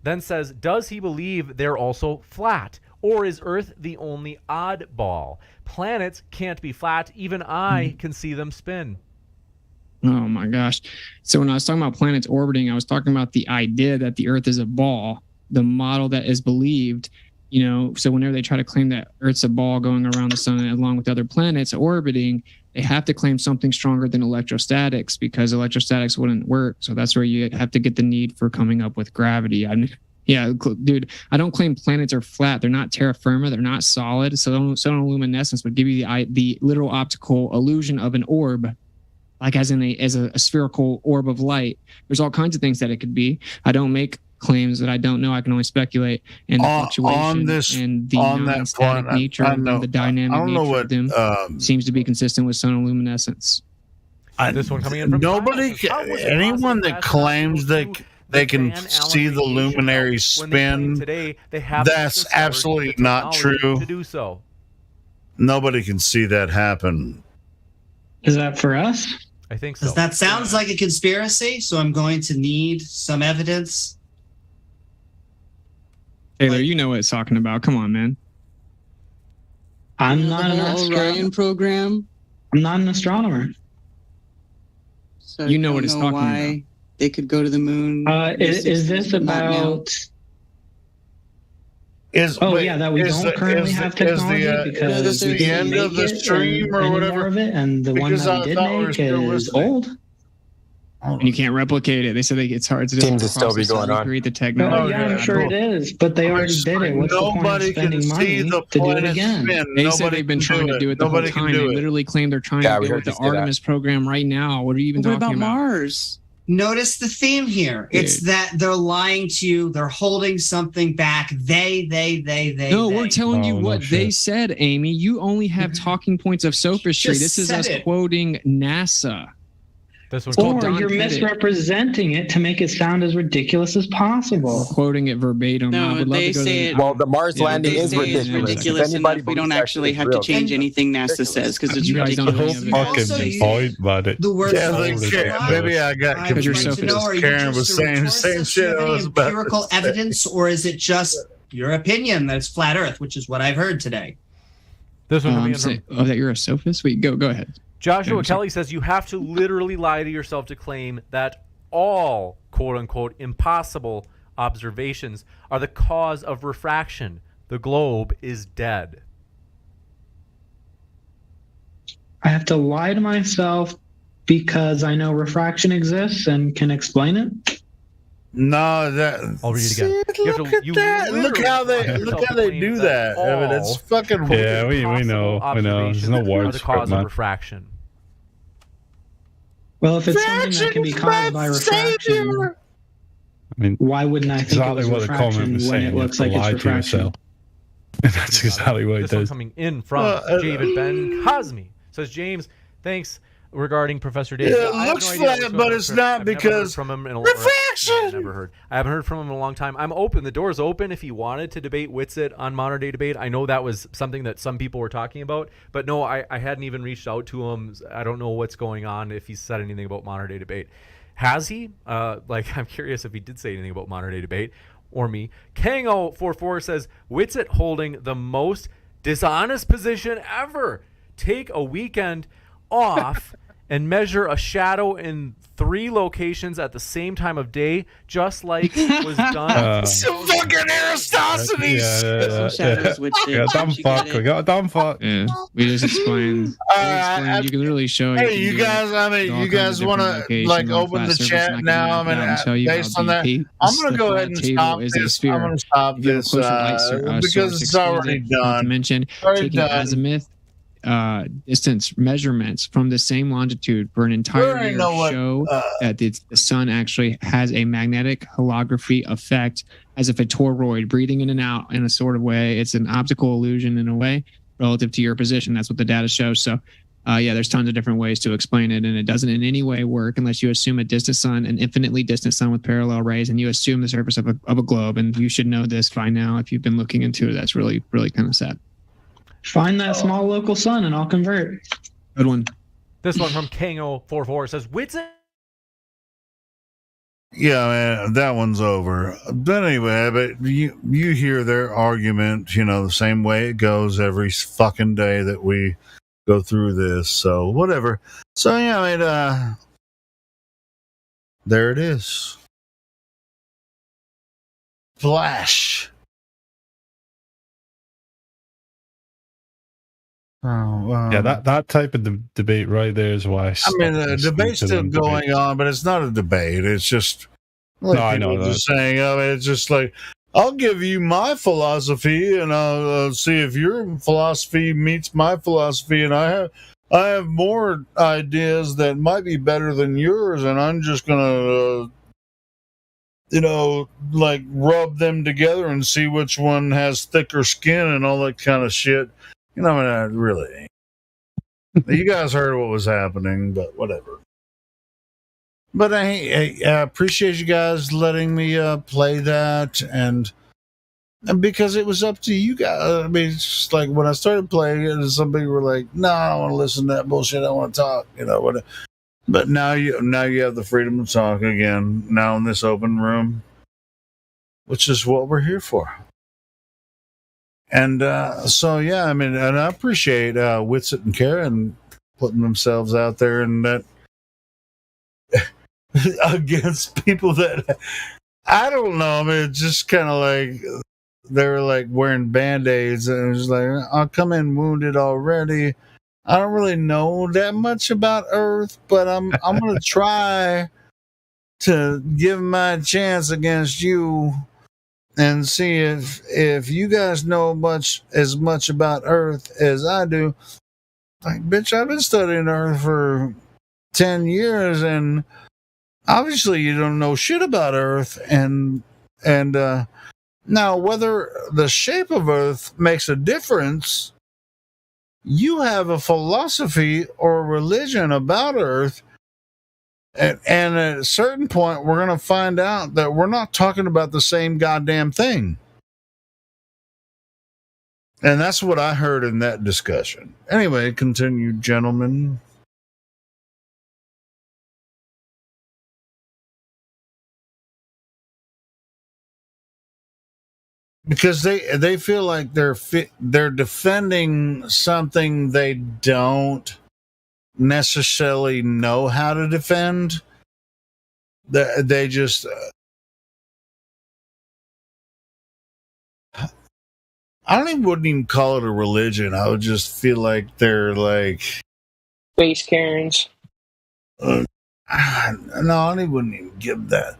Then says, does he believe they're also flat? Or is Earth the only oddball? Planets can't be flat. Even I can see them spin. Oh my gosh. So when I was talking about planets orbiting, I was talking about the idea that the Earth is a ball, the model that is believed, so whenever they try to claim that Earth's a ball going around the sun along with other planets orbiting, they have to claim something stronger than electrostatics, because electrostatics wouldn't work. So that's where you have to get the need for coming up with gravity. Dude, I don't claim planets are flat. They're not terra firma. They're not solid. So luminescence would give you the literal optical illusion of an orb, like as a spherical orb of light. There's all kinds of things that it could be. I don't make claims that I don't know. I can only speculate. And the fluctuation and the non-static nature of the dynamic nature of them seems to be consistent with sonoluminescence. This one coming in from anyone that claims that they can see the luminary spin, that's absolutely not true. To do so. Nobody can see that happen. Is that for us? I think so. Because that sounds like a conspiracy, so I'm going to need some evidence. Taylor, you know what it's talking about. Come on, man. I'm not an Orion program. I'm not an astronomer. So you know what it's talking about. They could go to the moon. Is this about? That we don't currently have technology because the end of the stream or whatever of it, and the one that we did make is old. And you can't replicate it. They said it's hard to seems to still be going on. Create the technology. I'm sure it is, but they already did it. What's the point of spending money to do it again? They said they've been trying to do it the whole time. They literally claim they're trying to do it with the Artemis program right now. What are you even talking about? What about Mars? Notice the theme here. Dude. It's that they're lying to you. They're holding something back. They. No, we're telling you what they said, Amy. You only have talking points of sophistry. This is us quoting NASA. Or you're misrepresenting it to make it sound as ridiculous as possible. We're quoting it verbatim. No, they say well, the Mars landing is ridiculous. Enough. We don't actually have to change anything NASA says because it's ridiculous. The word maybe I got confused because Karen was saying the same shit. Empirical evidence, or is it just your opinion that it's flat Earth, which is what I've heard today? This one coming in from that you're a sophist. Wait, go ahead. Joshua Kelly says you have to literally lie to yourself to claim that all quote-unquote impossible observations are the cause of refraction. The globe is dead. I have to lie to myself because I know refraction exists and can explain it? No, that. I'll read it again. Look how they do that. I mean, it's fucking. Yeah, we know. There's no words the cause for it, of refraction. Well, if it's something that can be caused by refraction, I mean, why wouldn't I think exactly it was what the comment refraction was when saying. it looks like it's refraction? That's exactly what it This one does. coming in from David Ben Cosme says, James, thanks regarding Professor Dave. Yeah, it looks flat, but it's not because refraction. I haven't heard from him in a long time. I'm open. The door's open if he wanted to debate Witsit on Modern Day Debate. I know that was something that some people were talking about, but no, I hadn't even reached out to him. I don't know what's going on, if he's said anything about Modern Day Debate. Has he? I'm curious if he did say anything about Modern Day Debate or me. Kango44 says, Witsit holding the most dishonest position ever. Take a weekend off and measure a shadow in 3 locations at the same time of day, just like was done. Some fucking Aristophanes. We got a dumb fuck. Yeah, we just explained. You can literally show. Hey, you guys. I mean, you guys want to like open the chat now? I mean, based on that, I'm going to go ahead and stop this. I'm going to stop this because it's already done. To mention, taking azimuth distance measurements from the same longitude for an entire year show that the sun actually has a magnetic holography effect, as if a toroid breathing in and out in a sort of way. It's an optical illusion in a way relative to your position. That's what the data shows. So yeah, there's tons of different ways to explain it, and it doesn't in any way work unless you assume a distant sun, an infinitely distant sun with parallel rays, and you assume the surface of a globe. And you should know this by now if you've been looking into it. That's really, really kind of sad. Find that small local sun and I'll convert. Good one. This one from Kango44 says, Whitson. Yeah, man, that one's over. But anyway, but you hear their argument, the same way it goes every fucking day that we go through this. So whatever. So yeah, I mean, there it is. Flash. Yeah, that type of debate right there is why. I mean, the debate's still going on, but it's not a debate. It's just like I know just saying. I mean, it's just like, I'll give you my philosophy, and I'll see if your philosophy meets my philosophy, and I have more ideas that might be better than yours, and I'm just gonna like rub them together and see which one has thicker skin and all that kind of shit. Really. You guys heard what was happening, but whatever. But I appreciate you guys letting me play that, and because it was up to you guys. I mean, it's just like when I started playing it, and somebody were like, "No, I don't want to listen to that bullshit. I want to talk." But now you have the freedom to talk again. Now in this open room, which is what we're here for. And so, yeah, I mean, and I appreciate Whitsit and Karen putting themselves out there and that against people that, I don't know. I mean, it's just kind of like they were like wearing Band-Aids, and it was like, I'll come in wounded already. I don't really know that much about Earth, but I'm going to try to give my chance against you and see if you guys know as much about Earth as I do. Like, bitch, I've been studying Earth for 10 years, and obviously you don't know shit about Earth. And now, whether the shape of Earth makes a difference, you have a philosophy or a religion about Earth. And at a certain point, we're going to find out that we're not talking about the same goddamn thing. And that's what I heard in that discussion. Anyway, continue, gentlemen. Because they feel like they're defending something they don't necessarily know how to defend. They just wouldn't even call it a religion. I would just feel like they're like space Karens. No, I wouldn't even give that.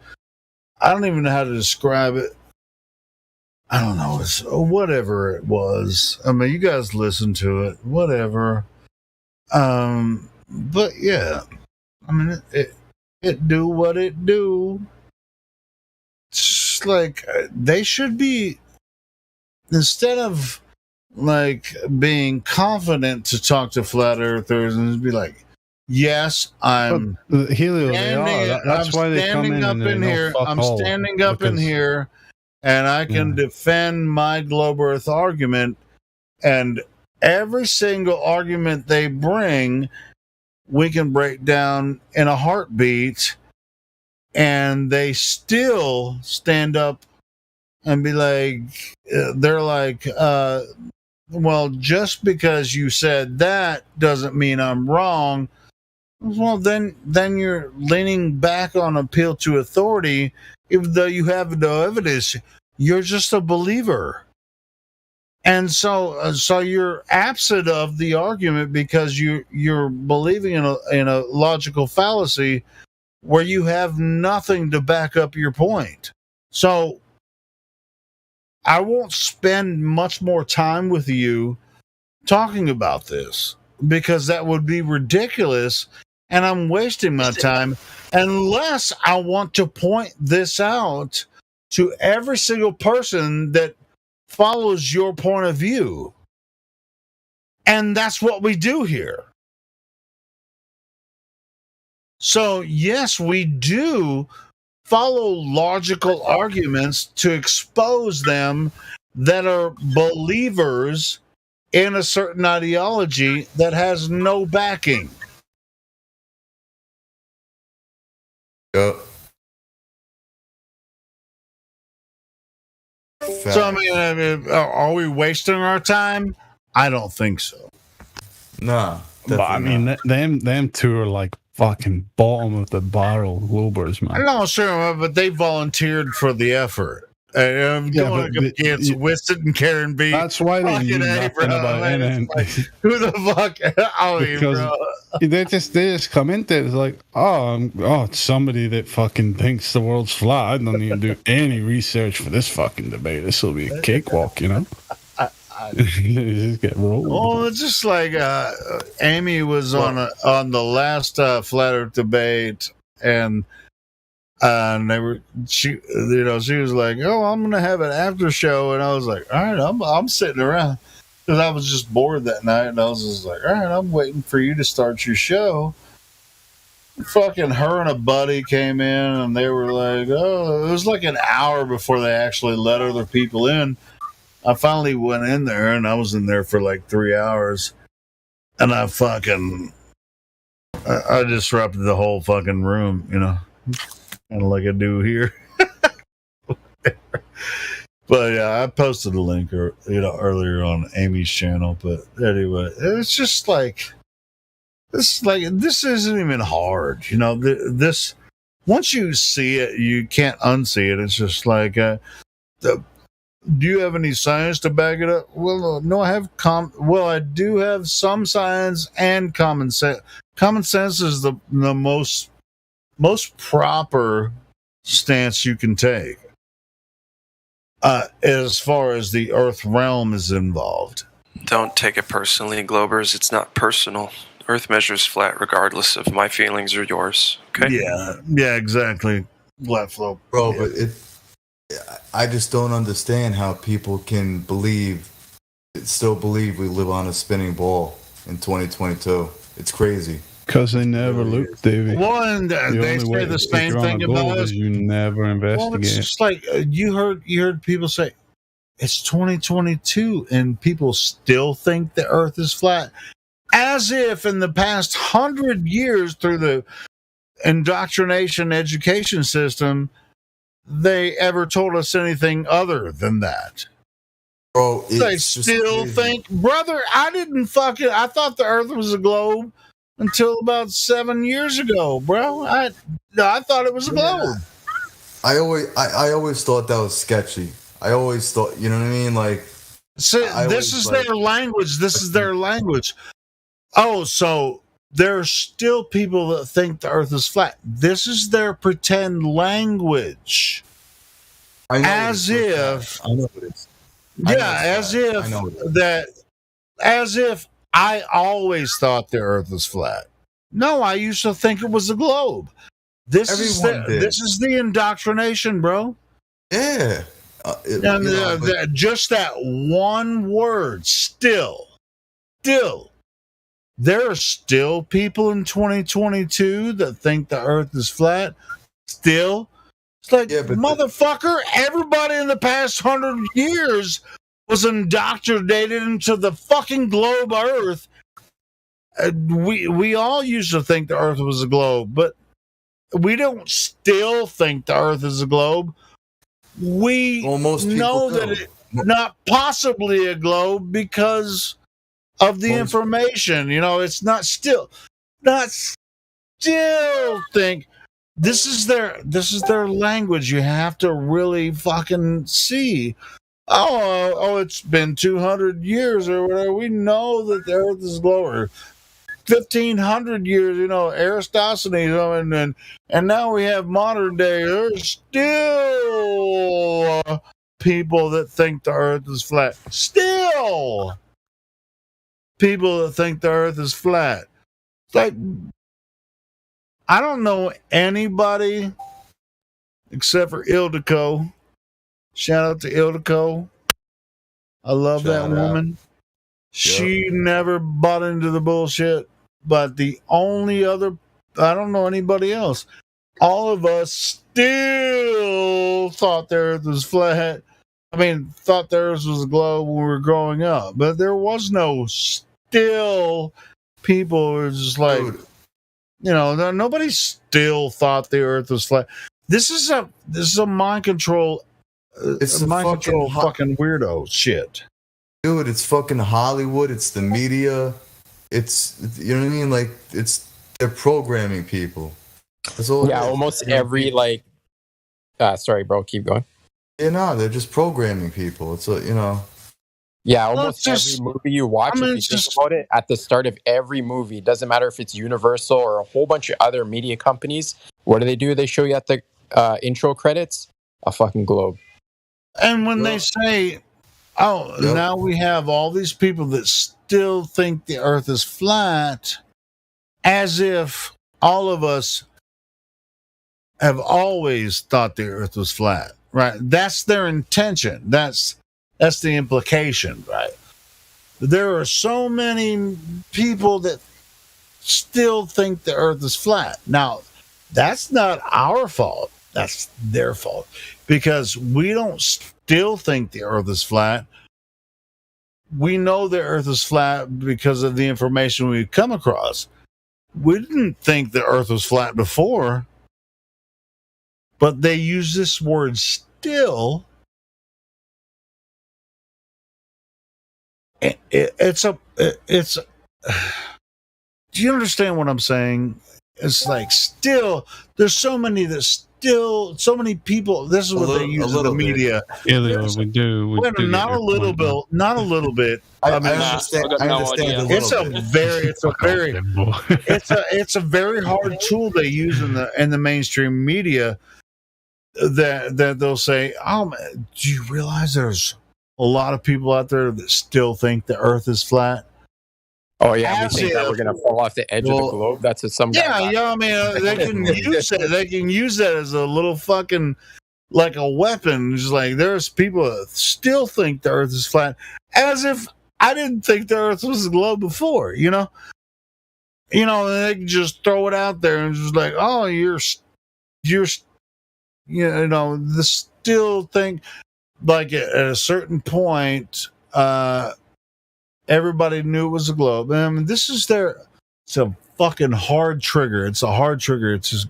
I don't even know how to describe it. I don't know. It's whatever it was. I mean, you guys listen to it. Whatever. But yeah, I mean, it do what it do. It's like they should be, instead of like being confident to talk to flat earthers and be like, yes, I'm Helio. That's why they come in and they know fuck I'm all, standing up in here, and I can defend my globe Earth argument, and every single argument they bring, we can break down in a heartbeat, and they still stand up and be like, they're like, well, just because you said that doesn't mean I'm wrong. Well, then you're leaning back on appeal to authority, even though you have no evidence. You're just a believer, and so you're absent of the argument because you're believing in a logical fallacy where you have nothing to back up your point. So I won't spend much more time with you talking about this because that would be ridiculous and I'm wasting my time unless I want to point this out to every single person that follows your point of view. And that's what we do here. So, yes, we do follow logical arguments to expose them that are believers in a certain ideology that has no backing. Yep. So, I mean, are we wasting our time? I don't think so. Nah. But I mean, them two are like fucking bottom of the barrel Globers, man. No, sure, but they volunteered for the effort. I'm going against Wiston and Karen B. That's why they knew nothing about anything. Like, who the fuck are you, bro? They just come into it. It's like, it's somebody that fucking thinks the world's flat. I don't even do any research for this fucking debate. This will be a cakewalk, you know? Just get rolled. Oh, it's just like Amy was on the last Flat Earth debate, and she was like, "Oh, I'm gonna have an after show," and I was like, "All right, I'm sitting around," because I was just bored that night, and I was just like, "All right, I'm waiting for you to start your show." Fucking her and a buddy came in, and they were like, "Oh," it was like an hour before they actually let other people in. I finally went in there, and I was in there for like 3 hours, and I disrupted the whole fucking room, you know, kind of like I do here. But yeah, I posted a link, earlier on Amy's channel. But anyway, it's just like this isn't even hard, you know. This once you see it, you can't unsee it. It's just like do you have any science to back it up? Well, no, I have I do have some science and common sense. Common sense is the most proper stance you can take as far as the Earth realm is involved. Don't take it personally, Globers. It's not personal. Earth measures flat regardless of my feelings or yours. Okay? Yeah, exactly. Flat flow. Bro, but I just don't understand how people can still believe we live on a spinning ball in 2022. It's crazy. Because they never look, Davey. Well, and they say the same thing about us. You never investigate. Well, it's just like you heard people say it's 2022 and people still think the Earth is flat, as if in the past 100 years through the indoctrination education system they ever told us anything other than that. Bro, they still think, brother, I thought the Earth was a globe until about 7 years ago, bro. I thought it was a globe. I always thought that was sketchy. I always thought, you know what I mean? Like, this is their language. This is their language. Oh, so there are still people that think the Earth is flat. This is their pretend language. As if I always thought the Earth was flat. No, I used to think it was a globe. This is the indoctrination, bro. Yeah. Just that one word, still. There are still people in 2022 that think the Earth is flat. Still. It's like, motherfucker, everybody in the past 100 years was indoctrinated into the fucking globe Earth. We all used to think the Earth was a globe, but we don't still think the Earth is a globe. We know that it's not possibly a globe because of the information. You know, it's not still think this is their language. You have to really fucking see. Oh, it's been 200 years or whatever. We know that the Earth is lower. 1,500 years, Aristosthenes, and now we have modern day. There's still people that think the Earth is flat. Still people that think the Earth is flat. It's like, I don't know anybody except for Ildiko. Shout out to Ildiko. I love that woman. She never bought into the bullshit. But the only other, I don't know anybody else. All of us still thought the Earth was flat. Thought the Earth was a globe when we were growing up. But there was no still. People were just like, nobody still thought the Earth was flat. This is a mind control. It's a mind control fucking weirdo shit. Dude, it's fucking Hollywood. It's the media. It's, you know what I mean? Like, they're programming people. That's all. Yeah, almost every, sorry, bro, keep going. Yeah, no, they're just programming people. It's, Yeah, almost every movie you watch, if you think about it, at the start of every movie, it doesn't matter if it's Universal or a whole bunch of other media companies, what do? They show you at the intro credits? A fucking globe. And when they say, now we have all these people that still think the Earth is flat, as if all of us have always thought the Earth was flat, right? That's their intention. That's the implication, right? There are so many people that still think the Earth is flat. Now, that's not our fault. That's their fault, because we don't still think the Earth is flat. We know the Earth is flat because of the information we've come across. We didn't think the Earth was flat before, but they use this word still. It's do you understand what I'm saying? It's like, still, there's so many people. This is what they use in the media. Yeah, we do. Not a little bit. I understand. It's a very hard tool they use in the mainstream media. That they'll say, "Oh, man, do you realize there's a lot of people out there that still think the Earth is flat?" Oh yeah, we think that we're gonna fall off the edge of the globe. That's what some guy. Yeah. They can use it. They can use that as a little fucking, like a weapon. Just like, there's people that still think the Earth is flat, as if I didn't think the Earth was a globe before. They can just throw it out there and just like, oh, you're the still think, like, at a certain point, everybody knew it was a globe. This is it's a fucking hard trigger. It's a hard trigger. It's just,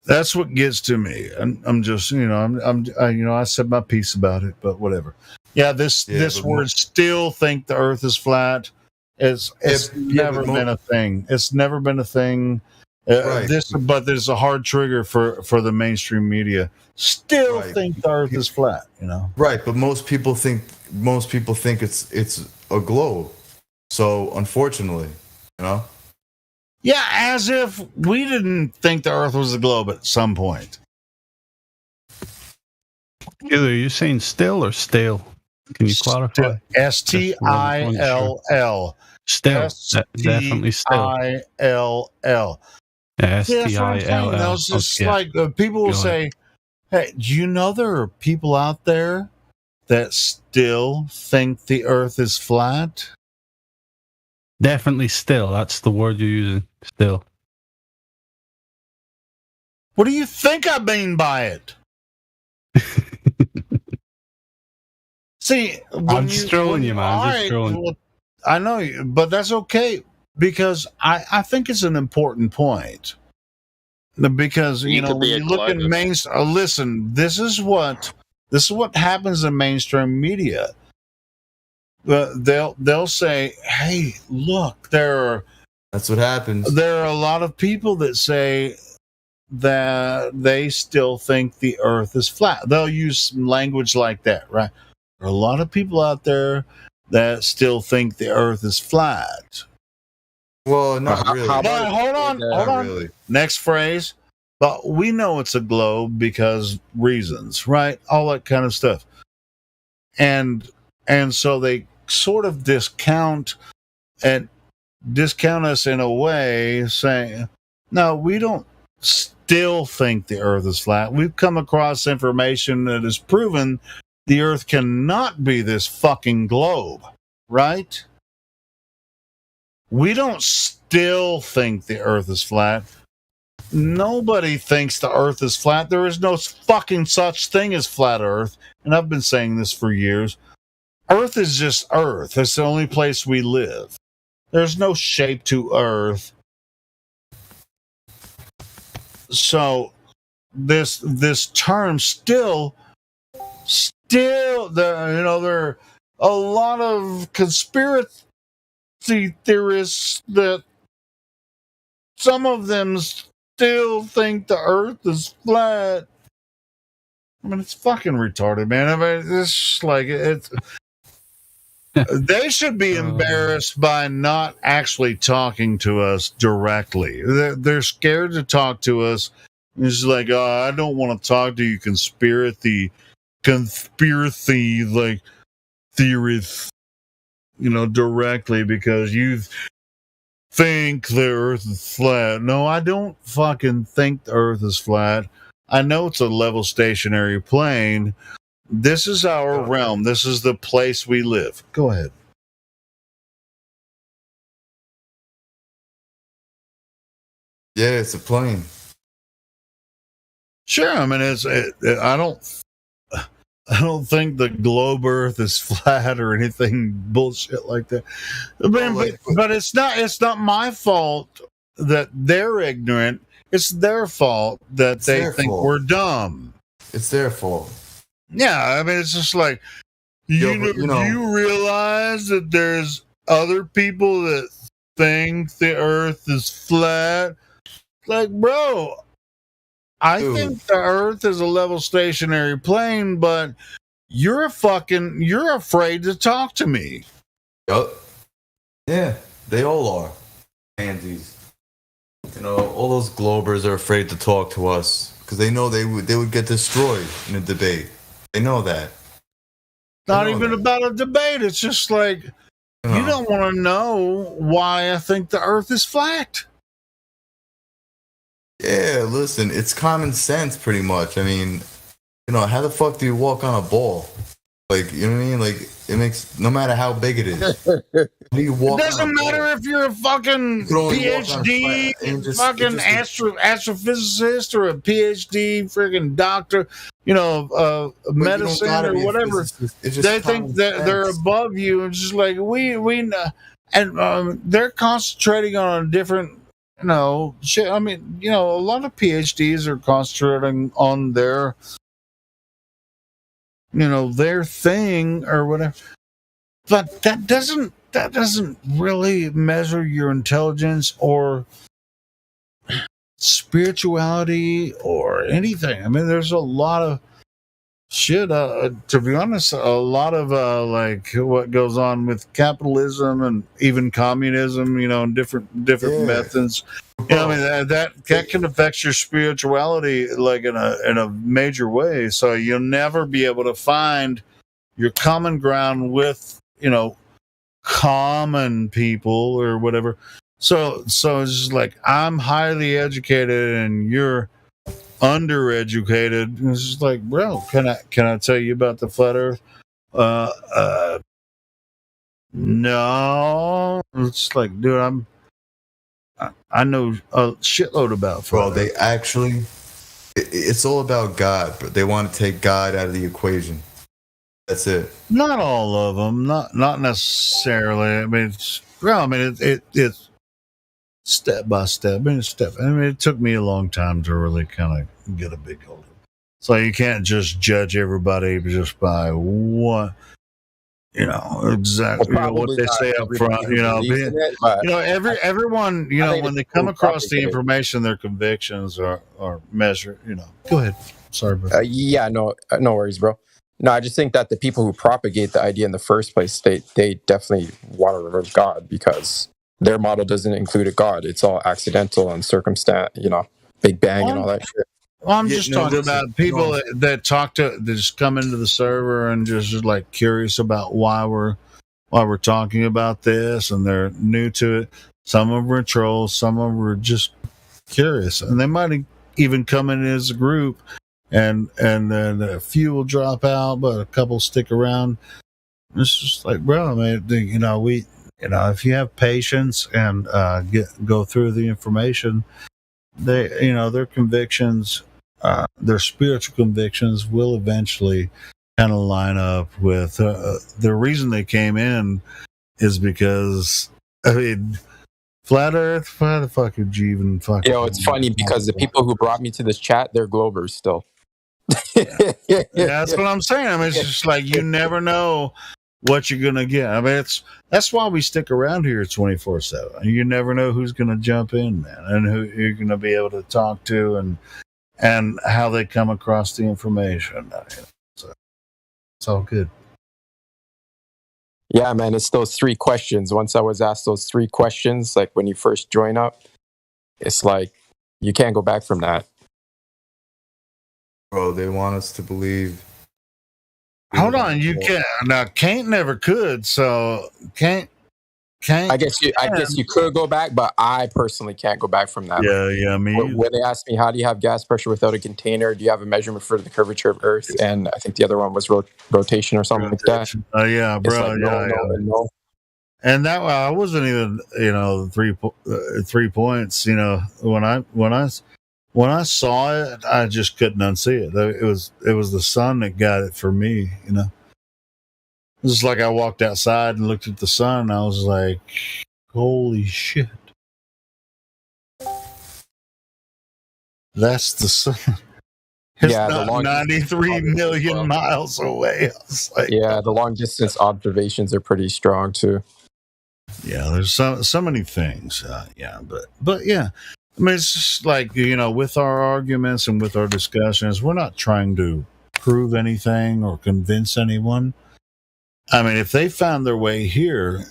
that's what gets to me. I'm just, I said my piece about it, but whatever. Yeah, this word still think the Earth is flat. It's never been a thing. It's never been a thing. Right. But there's a hard trigger for the mainstream media. Still think the Earth is flat, Right, but most people think it's a globe. So unfortunately, Yeah, as if we didn't think the Earth was a globe at some point. Either you're saying still or stale. Can you clarify? STILL. Still. Definitely still. STILL. STILL. It's just like people will say, "Hey, do you know there are people out there that still think the Earth is flat?" Definitely still. That's the word you're using. Still. What do you think I mean by it? See, I'm just trolling you, man. I'm just trolling. Well, I know you, but that's okay, because I think it's an important point. Because when you look at listen, this is what happens in mainstream media. They'll say, "Hey, look, there are That's what happens. There are a lot of people that say that they still think the Earth is flat. They'll use some language like that, right? There are a lot of people out there that still think the Earth is flat. Well, not really. But hold on. Really. Next phrase. But we know it's a globe because reasons, right? All that kind of stuff. And so they sort of discount us in a way, saying, no, we don't still think the Earth is flat. We've come across information that has proven the Earth cannot be this fucking globe, right? We don't still think the Earth is flat. Nobody thinks the Earth is flat. There is no fucking such thing as flat Earth. And I've been saying this for years. Earth is just Earth. It's the only place we live. There's no shape to Earth. So this term still there are a lot of conspiracy theorists that some of them still think the Earth is flat. I mean, it's fucking retarded, man. I mean, it's like it's. They should be embarrassed by not actually talking to us directly. They're scared to talk to us. It's like, oh, I don't want to talk to you, conspiracy like theorists, directly because you think the Earth is flat. No, I don't fucking think the Earth is flat. I know it's a level stationary plane. This is our realm. This is the place we live. Go ahead. Yeah, it's a plane. Sure. I mean, I don't think the globe Earth is flat or anything bullshit like that. But it's not my fault that they're ignorant. It's their fault that they think we're dumb. It's their fault. Yeah, I mean, it's just like, you realize that there's other people that think the Earth is flat? Like, bro, I think the Earth is a level stationary plane, but you're afraid to talk to me. Yup. Yeah, they all are. Pansies. All those globers are afraid to talk to us because they know they would get destroyed in a debate. They know that. Not even about a debate. It's just like, you don't want to know why I think the Earth is flat. Yeah, listen, it's common sense pretty much. I mean, how the fuck do you walk on a ball? Like, you know what I mean? Like, it makes, no matter how big it is. It doesn't matter if you're a fucking PhD, fucking astrophysicist, or a PhD freaking doctor, medicine or whatever. They think that they're above you, and just like we know, and they're concentrating on a different, shit. I mean, a lot of PhDs are concentrating on their thing or whatever, but that doesn't really measure your intelligence or spirituality or anything. I mean, there's a lot of shit, to be honest, a lot of like what goes on with capitalism and even communism, and different methods. I mean, that can affect your spirituality like in a major way. So you'll never be able to find your common ground with common people or whatever. So it's just like, I'm highly educated and you're undereducated. It's just like, bro, can I tell you about the flat Earth? No. It's like, dude, I know a shitload about flat Earth. They actually, it's all about God, but they want to take God out of the equation. That's it. Not all of them, not necessarily. I mean, it's step by step. It took me a long time to really kind of get a big hold of it. So you can't just judge everybody just by one. exactly what they say up front. Everyone, when they come across the information, their convictions are measured. Go ahead. Sorry, bro. No worries, bro. No, I just think that the people who propagate the idea in the first place, they definitely want to reverse God because their model doesn't include a God. It's all accidental and circumstance, Big Bang and all that shit. Well, I'm just talking about people that just come into the server and just like curious about why we're talking about this, and they're new to it. Some of them are trolls, some of them are just curious, and they might even come in as a group, and then a few will drop out, but a couple stick around. It's just like, bro, if you have patience and go through the information, their convictions. Their spiritual convictions will eventually kind of line up with the reason they came in is because flat Earth. Why the fuck would you even fucking? It's funny because the people who brought me to this chat, they're Globers still. Yeah, that's what I'm saying. It's just like you never know what you're gonna get. That's why we stick around here 24/7. You never know who's gonna jump in, man, and who you're gonna be able to talk to, and how they come across the information. So it's all good. Yeah, man, it's those 3 questions. Once I was asked those 3 questions, like when you first join up, it's like you can't go back from that. Bro, they want us to believe. Hold on, you can't. Now, Kant never could, so Kant. I guess you could go back, but I personally can't go back from that. Yeah, me. When they asked me, how do you have gas pressure without a container? Do you have a measurement for the curvature of Earth? And I think the other one was rotation or something like that. Yeah, bro. Like, no. And that I wasn't even 3 points. When I saw it, I just couldn't unsee it. It was the sun that got it for me. It's just like I walked outside and looked at the sun, and I was like, holy shit. That's the sun. It's not 93 million miles away. Like, the long distance observations are pretty strong too. Yeah, there's so many things. But yeah. It's just like, with our arguments and with our discussions, we're not trying to prove anything or convince anyone. If they found their way here,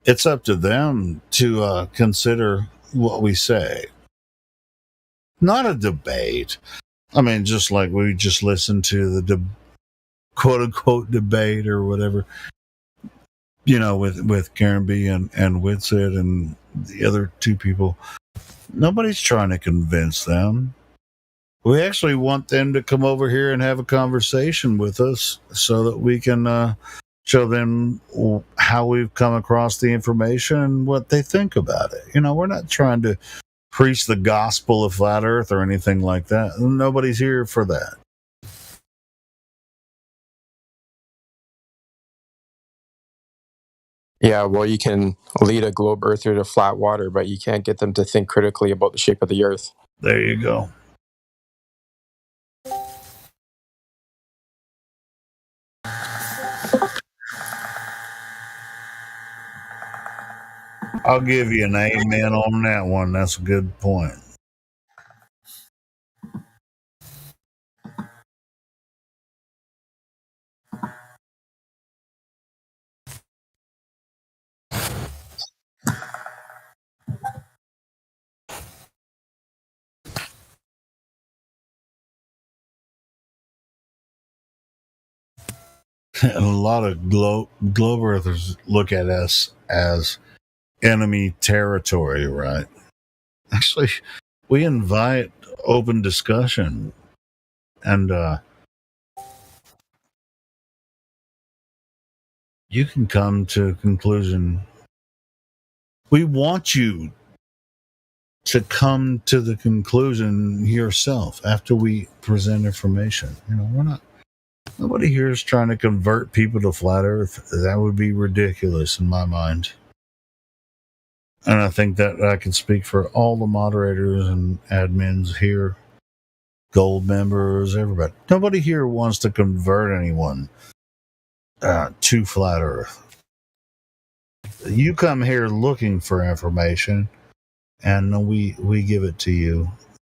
it's up to them to consider what we say. Not a debate. Just like we just listened to the quote unquote debate or whatever, with Karen B and Whitsitt and the other 2 people. Nobody's trying to convince them. We actually want them to come over here and have a conversation with us so that we can show them how we've come across the information and what they think about it. We're not trying to preach the gospel of flat Earth or anything like that. Nobody's here for that. Yeah, well, you can lead a globe earther to flat water, but you can't get them to think critically about the shape of the Earth. There you go. I'll give you an amen on that one. That's a good point. A lot of globe earthers look at us as enemy territory, right? Actually, we invite open discussion, and you can come to a conclusion. We want you to come to the conclusion yourself after we present information. Nobody here is trying to convert people to flat Earth. That would be ridiculous in my mind. And I think that I can speak for all the moderators and admins here, gold members, everybody. Nobody here wants to convert anyone to Flat Earth. You come here looking for information, and we give it to you,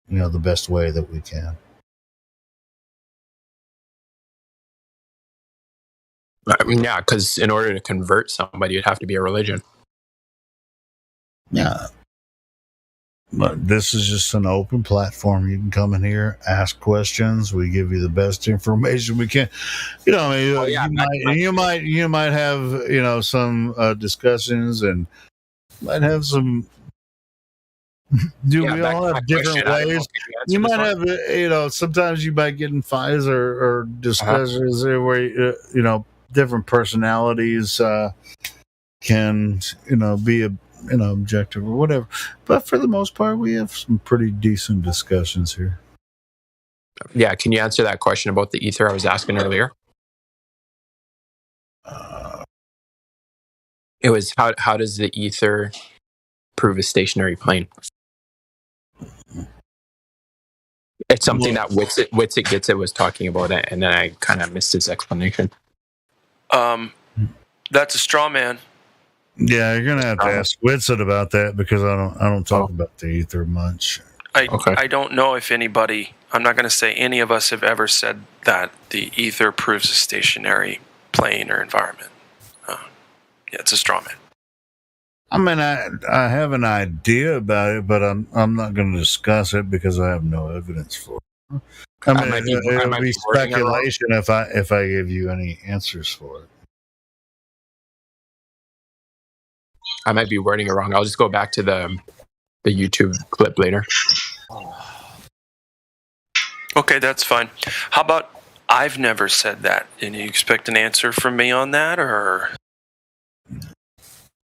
the best way that we can. Yeah, because in order to convert somebody, it'd have to be a religion. Yeah. But this is just an open platform. You can come in here, ask questions. We give you the best information we can. You might have some discussions, and might have some. We all have different ways. You might have sometimes you might get in fights or discussions where different personalities can be objective or whatever, but for the most part we have some pretty decent discussions here. Yeah, can you answer that question about the ether I was asking earlier? It was how does the ether prove a stationary plane? It's something that Witsit Gets It was talking about it, and then I kind of missed his explanation. That's a straw man. Yeah, you're gonna have to ask Witsit about that, because I don't talk about the ether much. I don't know if anybody, I'm not going to say any of us have ever said that the ether proves a stationary plane or environment. Yeah, it's a straw man. I mean, I have an idea about it, but I'm not going to discuss it because I have no evidence for it. I mean, it would be speculation if I give you any answers for it. I might be wording it wrong. I'll just go back to the YouTube clip later. Okay, that's fine. How about I've never said that, and you expect an answer from me on that, or?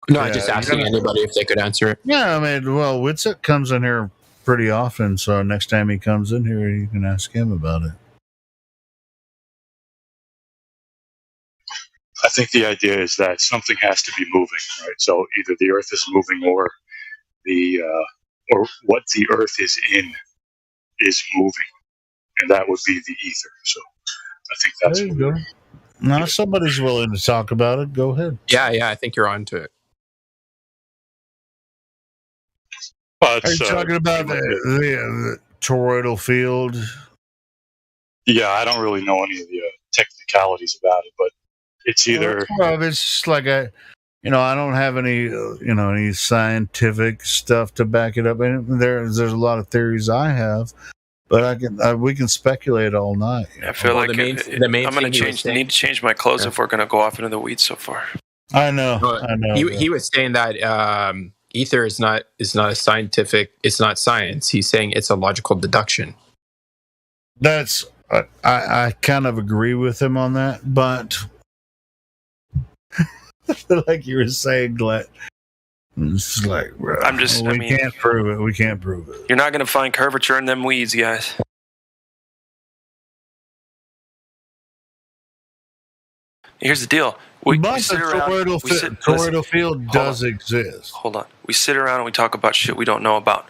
No, I'm just asking anybody if they could answer it. Yeah, I mean, well, Witsit comes in here pretty often, so next time he comes in here, you can ask him about it. I think the idea is that something has to be moving, right? So either the Earth is moving, or or what the Earth is in is moving, and that would be the ether. So I think that's there you go. Now, if somebody's willing to talk about it, go ahead. Yeah, I think you're on to it. Are you talking about the toroidal field? Yeah, I don't really know any of the technicalities about it, but it's either. Well, it's just like I don't have any, any scientific stuff to back it up. And there's a lot of theories I have, but we can speculate all night. I feel like I'm going to need to change my clothes if we're going to go off into the weeds so far. I know. He was saying that ether is not a scientific. It's not science. He's saying it's a logical deduction. That's I kind of agree with him on that, but like you were saying, Glenn, it's like we can't prove it. We can't prove it. You're not going to find curvature in them weeds, guys. Here's the deal. We sit around. Toroidal field does exist. Hold on. We sit around and we talk about shit we don't know about.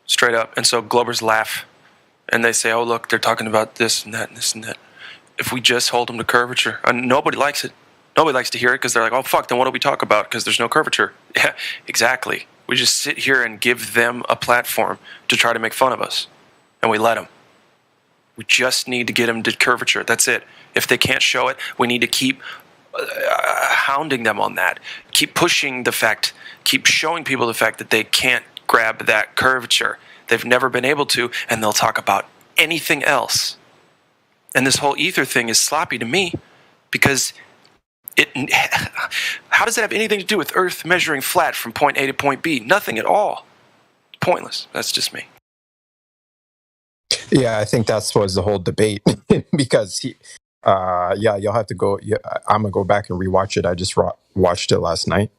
Straight up. And so Globers laugh. And they say, oh, look, they're talking about this and that and this and that. If we just hold them to curvature, and nobody likes it. Nobody likes to hear it because they're like, oh, fuck, then what do we talk about? Because there's no curvature. Yeah, exactly. We just sit here and give them a platform to try to make fun of us. And we let them. We just need to get them to curvature. That's it. If they can't show it, we need to keep hounding them on that. Keep pushing the fact, keep showing people the fact that they can't grab that curvature. They've never been able to, and they'll talk about anything else. And this whole ether thing is sloppy to me because how does it have anything to do with Earth measuring flat from point A to point B? Nothing at all. Pointless. That's just me. Yeah, I think that was the whole debate because you'll have to go. Yeah, I'm gonna go back and rewatch it. I just watched it last night,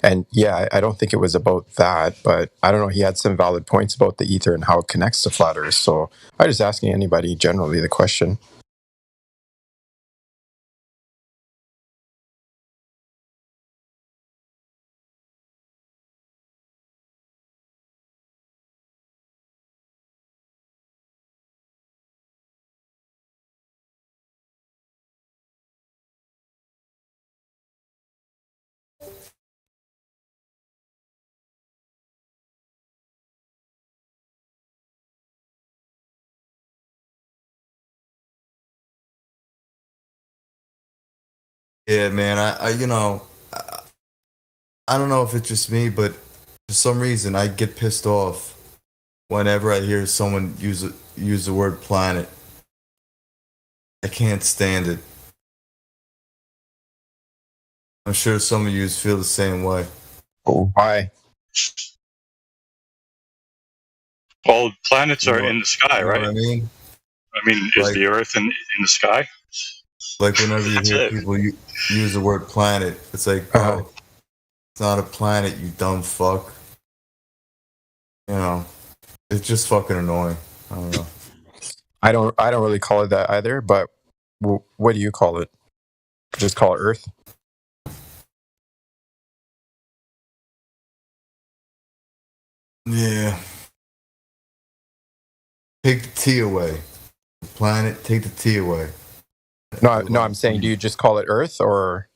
and yeah, I don't think it was about that, but I don't know. He had some valid points about the ether and how it connects to flat Earth. So I'm just asking anybody generally the question. Yeah, man. I don't know if it's just me, but for some reason I get pissed off whenever I hear someone use the word planet. I can't stand it. I'm sure some of you feel the same way. Oh, why? Well, planets are You know- in the sky, you know right? what I mean? Is Like- the Earth in the sky? Like whenever you That's hear it. people use the word planet, it's like, bro, it's not a planet, you dumb fuck. You know, it's just fucking annoying. I don't know. I don't really call it that either. But what do you call it? Just call it Earth. Yeah. Take the T away. Planet, take the T away. No, I'm saying, do you just call it Earth, or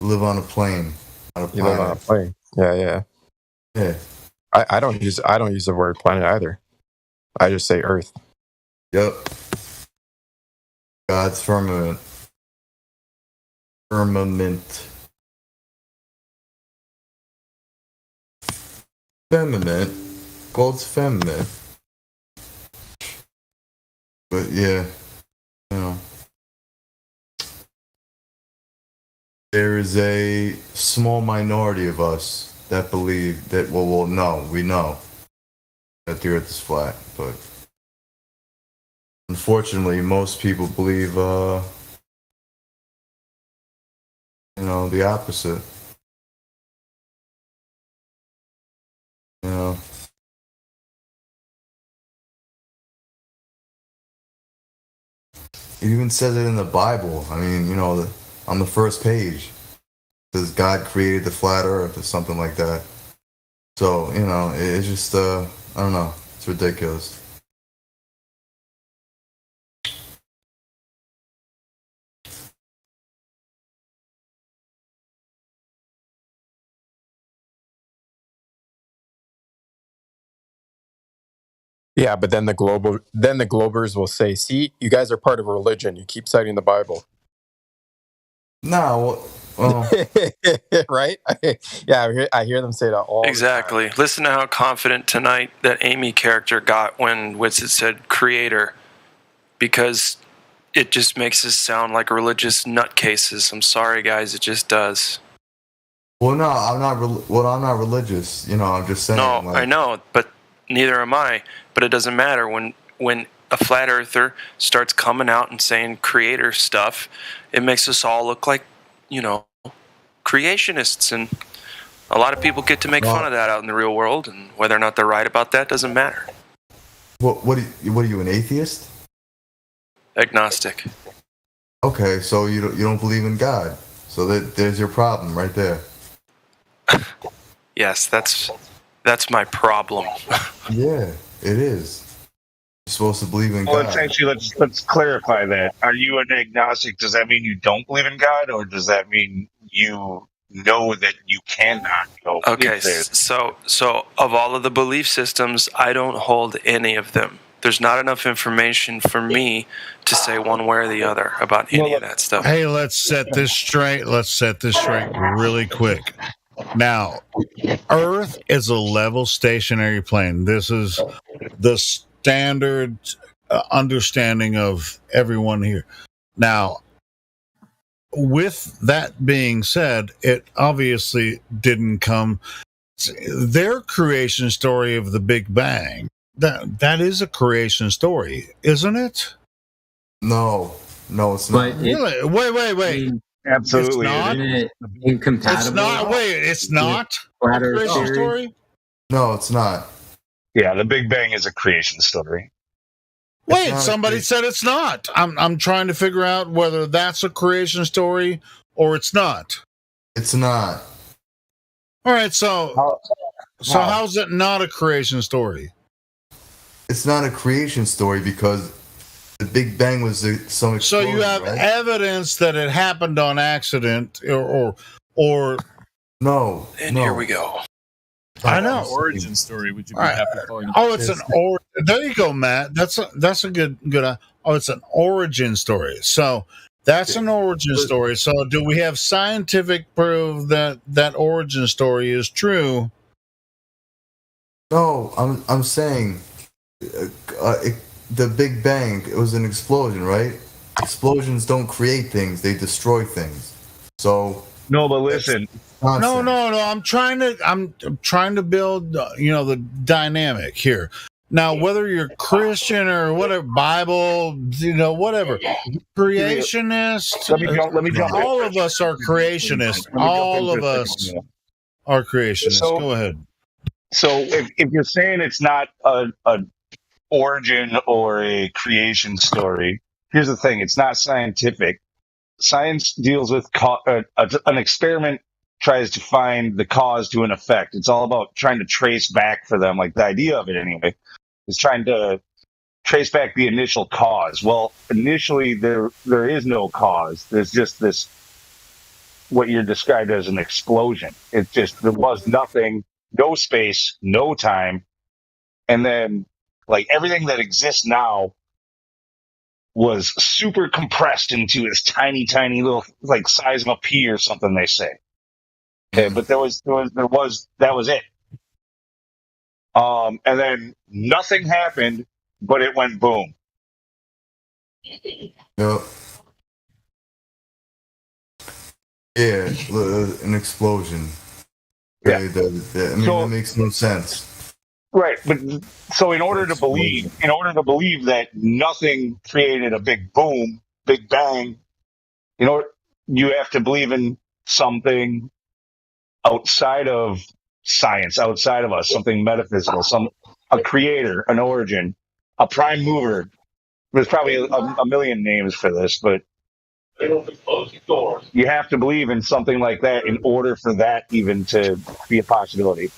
live on a plane? Not a you live on a plane? Yeah. Yeah. I don't use the word planet either. I just say Earth. Yep. God's firmament. Firmament. God's firmament. But yeah, you know. There is a small minority of us that believe that, we know that the Earth is flat, but unfortunately, most people believe, the opposite. You know. It even says it in the Bible. I mean, on the first page, it says God created the flat Earth or something like that. So, it's just, I don't know. It's ridiculous. Yeah, but then the globers will say, "See, you guys are part of a religion. You keep citing the Bible." No, well, right? Yeah, I hear them say that all Exactly. Listen to how confident tonight that Amy character got when Witsit said creator, because it just makes us sound like religious nutcases. I'm sorry, guys. It just does. well, no, I'm not religious. I'm just saying. No, I know, but neither am I. But it doesn't matter when a flat earther starts coming out and saying creator stuff. It makes us all look like, creationists, and a lot of people get to make fun of that out in the real world. And whether or not they're right about that doesn't matter. What are you, an atheist? Agnostic. Okay, so you don't believe in God. So there's your problem right there. Yes, that's my problem. Yeah, it is. You're supposed to believe in Well, God. let's clarify that. Are you an agnostic? Does that mean you don't believe in God, or does that mean you know that you cannot go? Okay, if there's- so of all of the belief systems, I don't hold any of them. There's not enough information for me to say one way or the other about any of that stuff. Hey, let's set this straight. Really quick. Now, Earth is a level stationary plane. This is the standard understanding of everyone here. Now, with that being said, it obviously didn't come. Their creation story of the Big Bang, that is a creation story, isn't it? No, it's not. Really? Wait. Absolutely. It's not? Isn't it incompatible? It's not. Wait, it's not a Flat Earth creation theory? story? No, it's not. Yeah, the Big Bang is a creation story. Wait, somebody said it's not. I'm trying to figure out whether that's a creation story or it's not. It's not. All right, so how's it not a creation story? It's not a creation story because the Big Bang was some explosion. So you have right? evidence that it happened on accident, or No. And no. here we go. I know. Origin story. Would you be All right. happy calling it? Oh, it's an There you go, Matt. That's a good. Oh, it's an origin story. So that's an origin story. So do we have scientific proof that that origin story is true? No, I'm saying the Big Bang. It was an explosion, right? Explosions don't create things; they destroy things. So no, but listen. No. I'm trying to build, the dynamic here. Now, whether you're Christian or whatever, Bible, whatever, creationist. Let me jump. All of us are creationists. All of us are creationists. Go ahead. So, if you're saying it's not a origin or a creation story, here's the thing: it's not scientific. Science deals with an experiment. Tries to find the cause to an effect. It's all about trying to trace back for them, like the idea of it anyway, is trying to trace back the initial cause. Well, initially there is no cause. There's just this, what you're described as an explosion. It just, there was nothing, no space, no time. And then like everything that exists now was super compressed into this tiny little, like size of a pea or something, they say. Okay, but that was it. And then nothing happened, but it went boom. Yep. Yeah, an explosion. Okay, that makes no sense. Right, but so in order to believe that nothing created a big boom, big bang, you have to believe in something outside of science, outside of us, something metaphysical, a creator, an origin, a prime mover. There's probably a million names for this, but you have to believe in something like that in order for that even to be a possibility.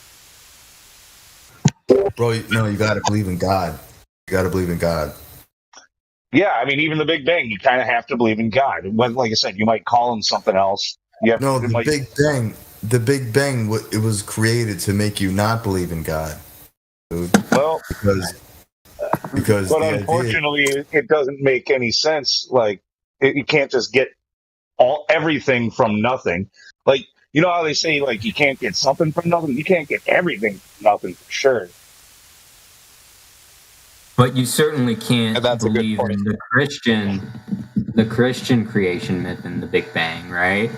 Bro, no, you gotta believe in God. You gotta believe in God. Yeah, I mean, even the Big Bang, you kind of have to believe in God. When, like I said, you might call him something else. The Big Bang, it was created to make you not believe in God, dude. Well, because but unfortunately, it doesn't make any sense. Like, you can't just get everything from nothing. Like, you know how they say, like, you can't get something from nothing? You can't get everything from nothing, for sure. But you certainly can't believe in the Christian creation myth and the Big Bang, right?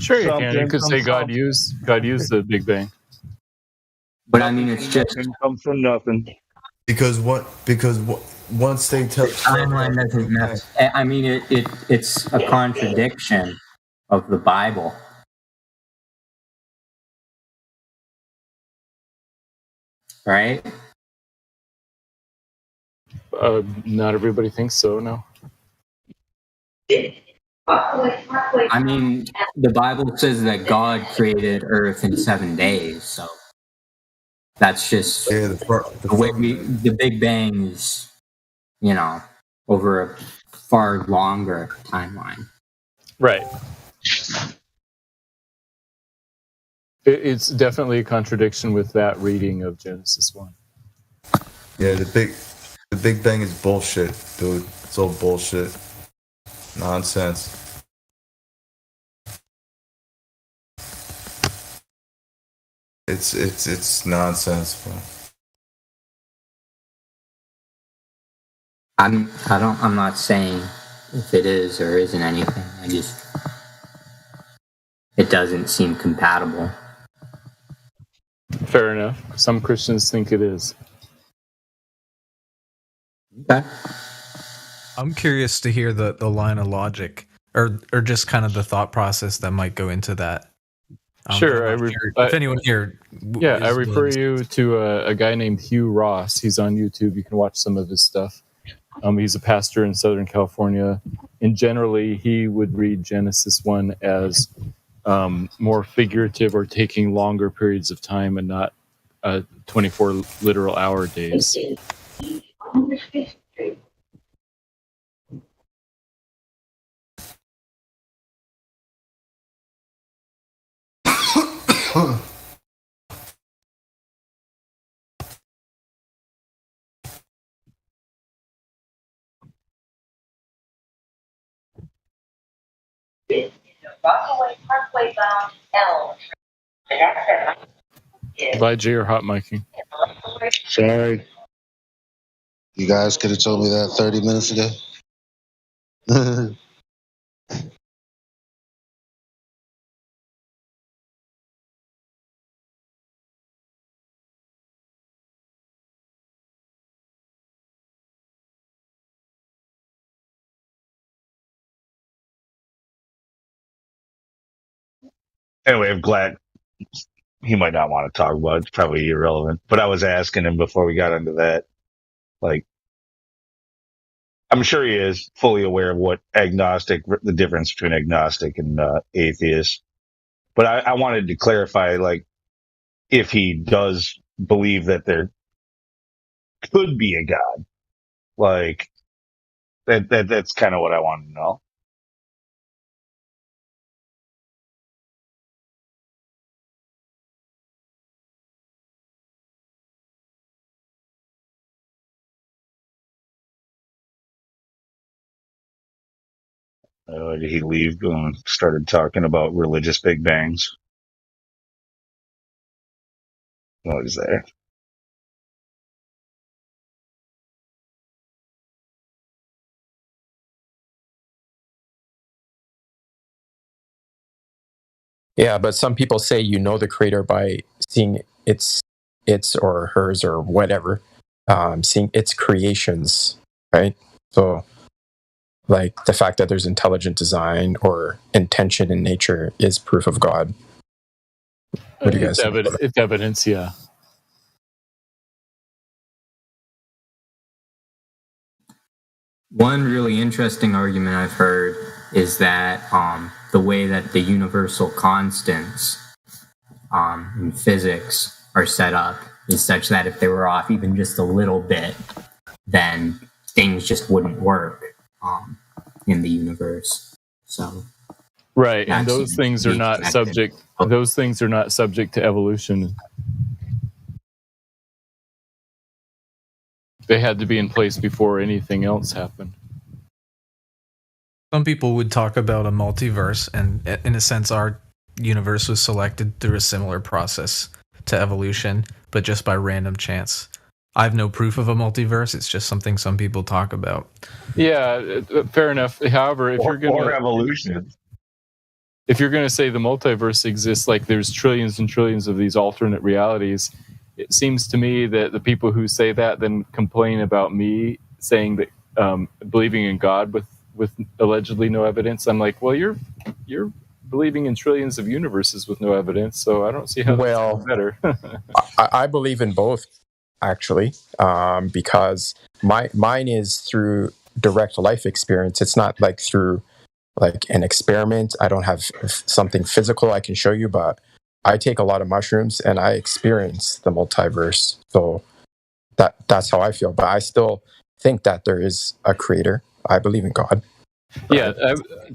Sure, you can. You could say God used the Big Bang. But I mean, it's just comes from nothing. Because once they tell timeline doesn't matter. I mean, it's a contradiction of the Bible. Right? Not everybody thinks so, no. I mean, the Bible says that God created Earth in 7 days, so that's just the way the Big Bang is, over a far longer timeline. Right. It's definitely a contradiction with that reading of Genesis 1. Yeah, the Big Bang is bullshit, dude. It's all bullshit. Nonsense. It's nonsense, bro. I'm not saying if it is or isn't anything. It doesn't seem compatible. Fair enough. Some Christians think it is. Okay. I'm curious to hear the line of logic or just kind of the thought process that might go into that. Sure. If anyone here... Yeah, I refer you to a guy named Hugh Ross. He's on YouTube. You can watch some of his stuff. He's a pastor in Southern California. And generally, he would read Genesis 1 as more figurative or taking longer periods of time and not 24 literal hour days. Rockaway Parkway bound L. By J or hot miking. Sorry. You guys could have told me that 30 minutes ago. Anyway, I'm glad he might not want to talk about it. It's probably irrelevant. But I was asking him before we got into that. Like, I'm sure he is fully aware of what the difference between agnostic and atheist. But I wanted to clarify, like, if he does believe that there could be a God. Like, that's kind of what I wanted to know. Did he leave and started talking about religious big bangs? Oh, he's there. Yeah, but some people say you know the creator by seeing its or hers or whatever, seeing its creations, right? So, like the fact that there's intelligent design or intention in nature is proof of God. What do you guys think? It's evidence, yeah. One really interesting argument I've heard is that the way that the universal constants in physics are set up is such that if they were off even just a little bit, then things just wouldn't work in the universe. So, right, and those things are not subject. Those things are not subject to evolution. They had to be in place before anything else happened. Some people would talk about a multiverse, and in a sense, our universe was selected through a similar process to evolution, but just by random chance. I have no proof of a multiverse. It's just something some people talk about. Yeah, fair enough. However, if you're going to evolution, if you're going to say the multiverse exists, like there's trillions and trillions of these alternate realities, it seems to me that the people who say that then complain about me saying that believing in God with allegedly no evidence. I'm like, well, you're believing in trillions of universes with no evidence, so I don't see how that's better. I believe in both, actually, because mine is through direct life experience. It's not like through like an experiment. I don't have something physical I can show you, but I take a lot of mushrooms and I experience the multiverse. So that's how I feel. But I still think that there is a creator. I believe in God. Yeah,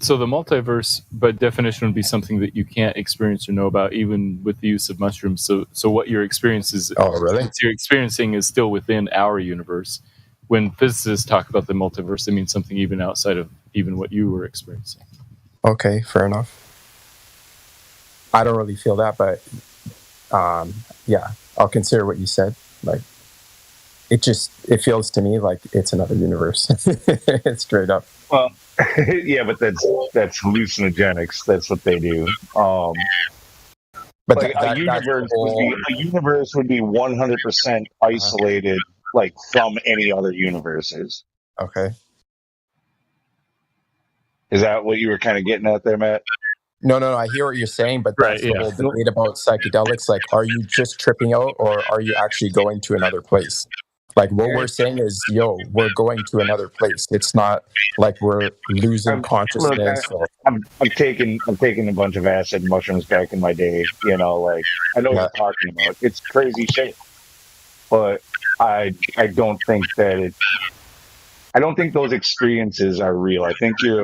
so the multiverse, by definition, would be something that you can't experience or know about, even with the use of mushrooms. So what your experience is, what you're experiencing is still within our universe. When physicists talk about the multiverse, they mean something even outside of even what you were experiencing. Okay, fair enough. I don't really feel that, but yeah, I'll consider what you said. Like, it feels to me like it's another universe. It's straight up. Well, yeah, but that's hallucinogenics. That's what they do. But like a universe would be 100% isolated, like from any other universes. Okay. Is that what you were kind of getting at there, Matt? No, I hear what you're saying, but that's the whole debate about psychedelics. Like, are you just tripping out, or are you actually going to another place? Like, what we're saying is, we're going to another place. It's not like we're losing consciousness. I'm taking a bunch of acid mushrooms back in my day. Like, I know what you're talking about. It's crazy shit, but I don't think that I don't think those experiences are real. I think your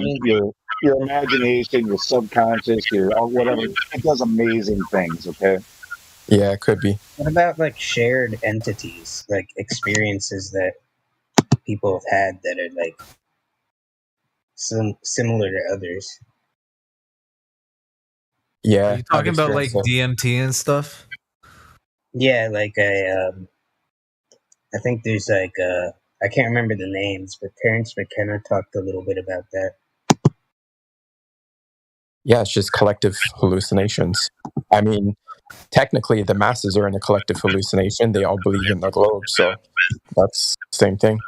imagination, your subconscious, your whatever, it does amazing things. Okay. Yeah, it could be. What about like shared entities, like experiences that people have had that are like similar to others? Yeah. Are you talking about like DMT and stuff? Yeah, like I think there's like I can't remember the names, but Terrence McKenna talked a little bit about that. Yeah, it's just collective hallucinations. I mean, technically, the masses are in a collective hallucination. They all believe in the globe, so that's the same thing.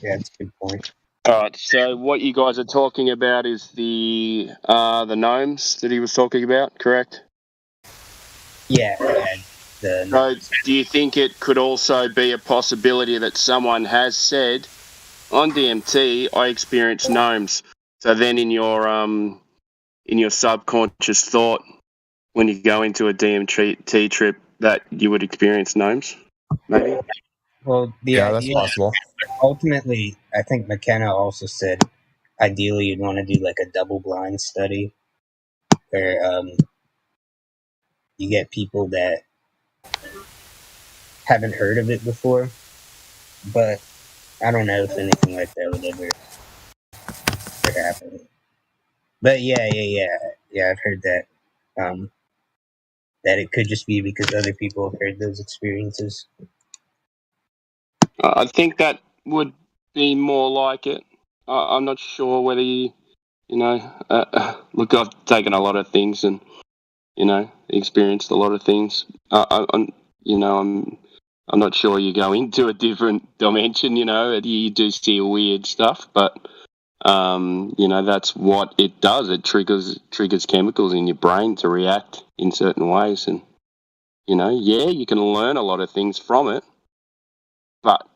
Yeah, that's a good point. All right. So what you guys are talking about is the gnomes that he was talking about, correct? Yeah. So do you think it could also be a possibility that someone has said, on DMT, I experienced gnomes? So then in your subconscious thought, when you go into a DMT trip, that you would experience gnomes, maybe? Well, that's possible. Ultimately, I think McKenna also said, ideally, you'd want to do like a double-blind study where you get people that haven't heard of it before, but I don't know if anything like that would ever happen. But yeah, I've heard that that it could just be because other people have heard those experiences. I think that would be more like it. I'm not sure whether look, I've taken a lot of things and, experienced a lot of things. I'm not sure you go into a different dimension, you do see weird stuff, but, that's what it does. It triggers chemicals in your brain to react in certain ways. And, you can learn a lot of things from it, but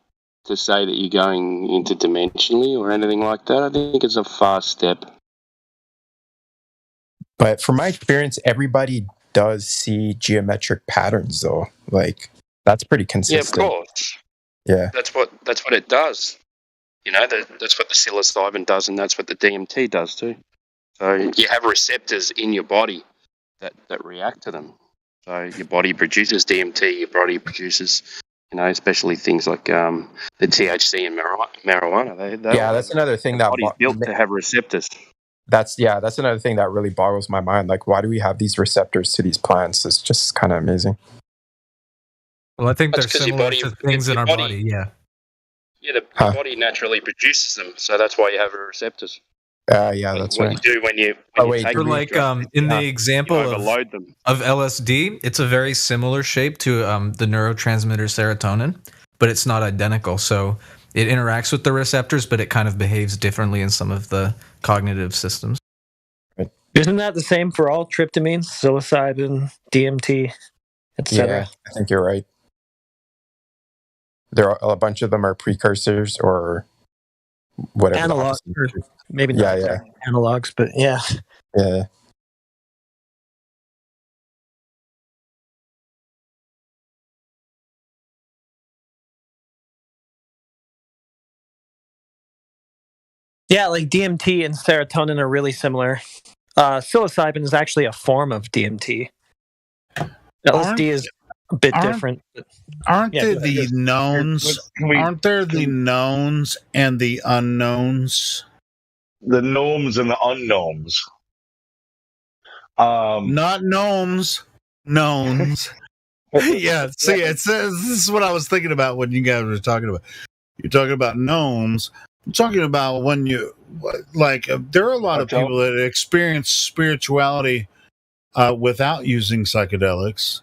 to say that you're going interdimensionally or anything like that, I think it's a far step. But from my experience, everybody does see geometric patterns, though. Like, that's pretty consistent. Yeah, of course. Yeah. That's what it does. That's what the psilocybin does, and that's what the DMT does too. So you have receptors in your body that react to them. So your body produces DMT, your body produces, especially things like the THC and marijuana. That's another thing that body's built to have receptors. That's another thing that really boggles my mind. Like, why do we have these receptors to these plants? It's just kind of amazing. Well, I think they're similar to things in our body. Yeah. Yeah, the body naturally produces them, so that's why you have receptors. That's what right. you do when you take for like in the example overload them. of LSD, it's a very similar shape to the neurotransmitter serotonin, but it's not identical. So it interacts with the receptors, but it kind of behaves differently in some of the cognitive systems. Isn't that the same for all tryptamines, psilocybin, DMT, etc.? Yeah, I think you're right. There are a bunch of them are precursors or whatever. Analogs, maybe not analogs, but yeah. Yeah. Yeah, like DMT and serotonin are really similar. Psilocybin is actually a form of DMT. LSD is a bit different. Aren't there the knowns? Aren't there the knowns and the unknowns? The gnomes and the unknowns. Not gnomes, knowns. Yeah, see, this is what I was thinking about when you guys were talking about. You're talking about gnomes. I'm talking about when there are a lot of people that experience spirituality without using psychedelics.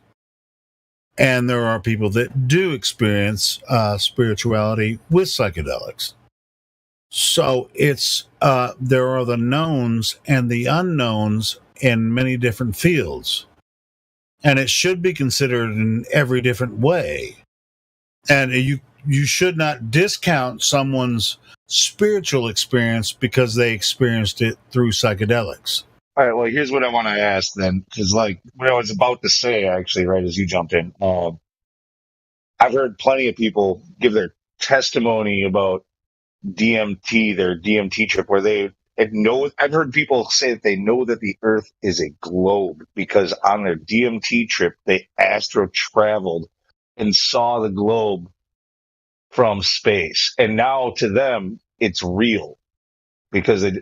And there are people that do experience spirituality with psychedelics. So it's there are the knowns and the unknowns in many different fields. And it should be considered in every different way. And you should not discount someone's spiritual experience because they experienced it through psychedelics. All right, well, here's what I want to ask then, because like what I was about to say, actually, right as you jumped in, I've heard plenty of people give their testimony about DMT, their DMT trip, where I've heard people say that they know that the Earth is a globe because on their DMT trip, they astro traveled and saw the globe from space. And now to them, it's real. Because do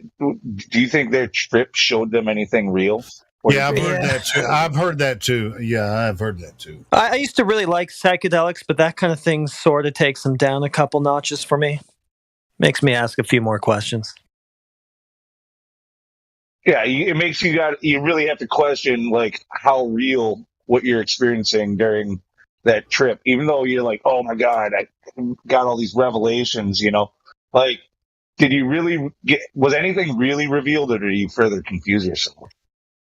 you think their trip showed them anything real? Yeah, I've heard that too. I've heard that too. Yeah, I've heard that too. I used to really like psychedelics, but that kind of thing sort of takes them down a couple notches for me. Makes me ask a few more questions. Yeah, it makes you really have to question like how real what you're experiencing during that trip, even though you're like, oh my God, I got all these revelations, like, did you really was anything really revealed, or did you further confuse yourself?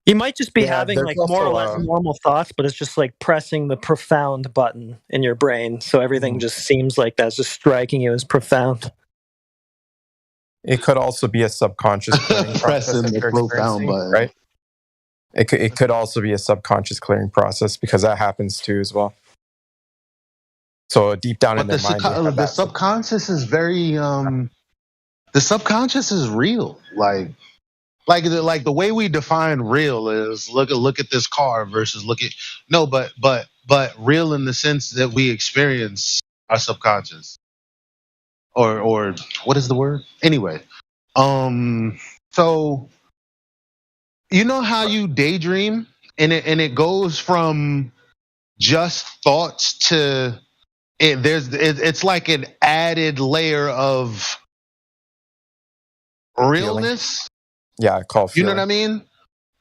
You might just be having like more or less normal thoughts, but it's just like pressing the profound button in your brain. So everything just seems like that's just striking you as profound. It could also be a subconscious clearing process that you're experiencing, right? It could also be a subconscious clearing process because that happens too as well. So deep down in their mind, the subconscious is very the subconscious is real. Like the way we define real is look at this car versus but real in the sense that we experience our subconscious. Or what is the word? Anyway, so you know how you daydream and it goes from just thoughts to it's like an added layer of realness. Yeah, I call feeling. You know what I mean?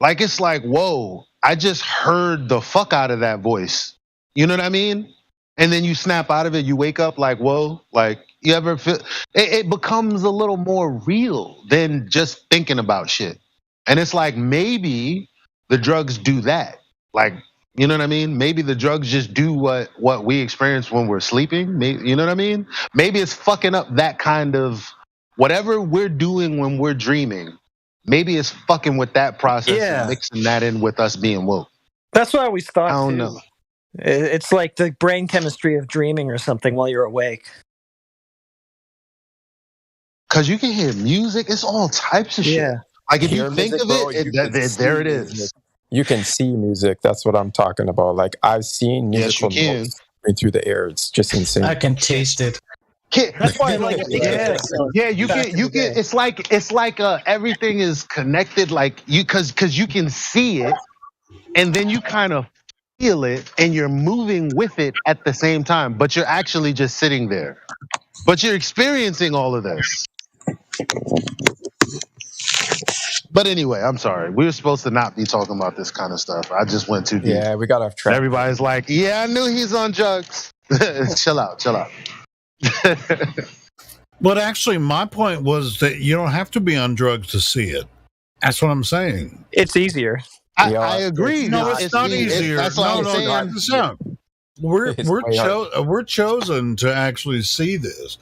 Like it's like, whoa, I just heard the fuck out of that voice. You know what I mean? And then you snap out of it, you wake up like, whoa, like you ever feel it becomes a little more real than just thinking about shit. And it's like maybe the drugs do that. Like, you know what I mean? Maybe the drugs just do what we experience when we're sleeping. Maybe, you know what I mean? Maybe it's fucking up that kind of whatever we're doing when we're dreaming. Maybe it's fucking with that process and mixing that in with us being woke. That's what I always thought. I don't know. It's like the brain chemistry of dreaming or something while you're awake. Because you can hear music. It's all types of shit. Like if you think of it, there it is. You can see music. That's what I'm talking about. Like I've seen musical notes going through the air. It's just insane. I can taste it. That's why I like it. You can. It's like everything is connected. Like because you can see it, and then you kind of feel it, and you're moving with it at the same time. But you're actually just sitting there. But you're experiencing all of this. But anyway, I'm sorry. We were supposed to not be talking about this kind of stuff. I just went too deep. Yeah, we got off track. Everybody's like, yeah, I knew he's on drugs. Chill out. But actually, my point was that you don't have to be on drugs to see it. That's what I'm saying. It's easier. I agree. No, it's not easier. That's what I'm saying. We're chosen to actually see this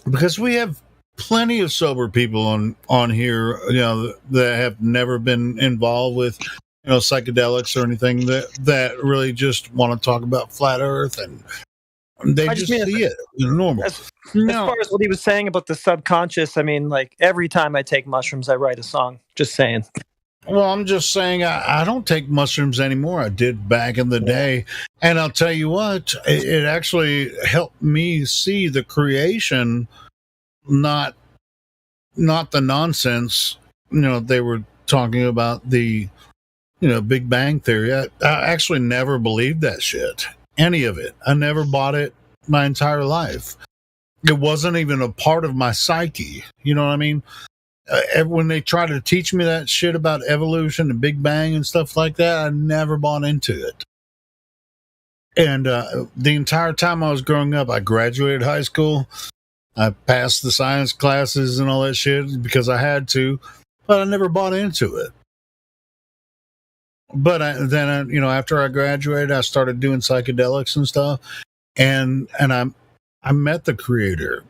because we have plenty of sober people on here, that have never been involved with, psychedelics or anything that really just want to talk about flat Earth and they just see it normal. As far as what he was saying about the subconscious, I mean, like every time I take mushrooms, I write a song. Just saying. Well, I'm just saying I don't take mushrooms anymore. I did back in the day. And I'll tell you what, it actually helped me see the creation, not the nonsense. They were talking about the, Big Bang Theory. I actually never believed that shit. Any of it. I never bought it my entire life. It wasn't even a part of my psyche. You know what I mean? When they try to teach me that shit about evolution and Big Bang and stuff like that, I never bought into it. And the entire time I was growing up, I graduated high school. I passed the science classes and all that shit because I had to, but I never bought into it. But then after I graduated, I started doing psychedelics and stuff, and I met the creator.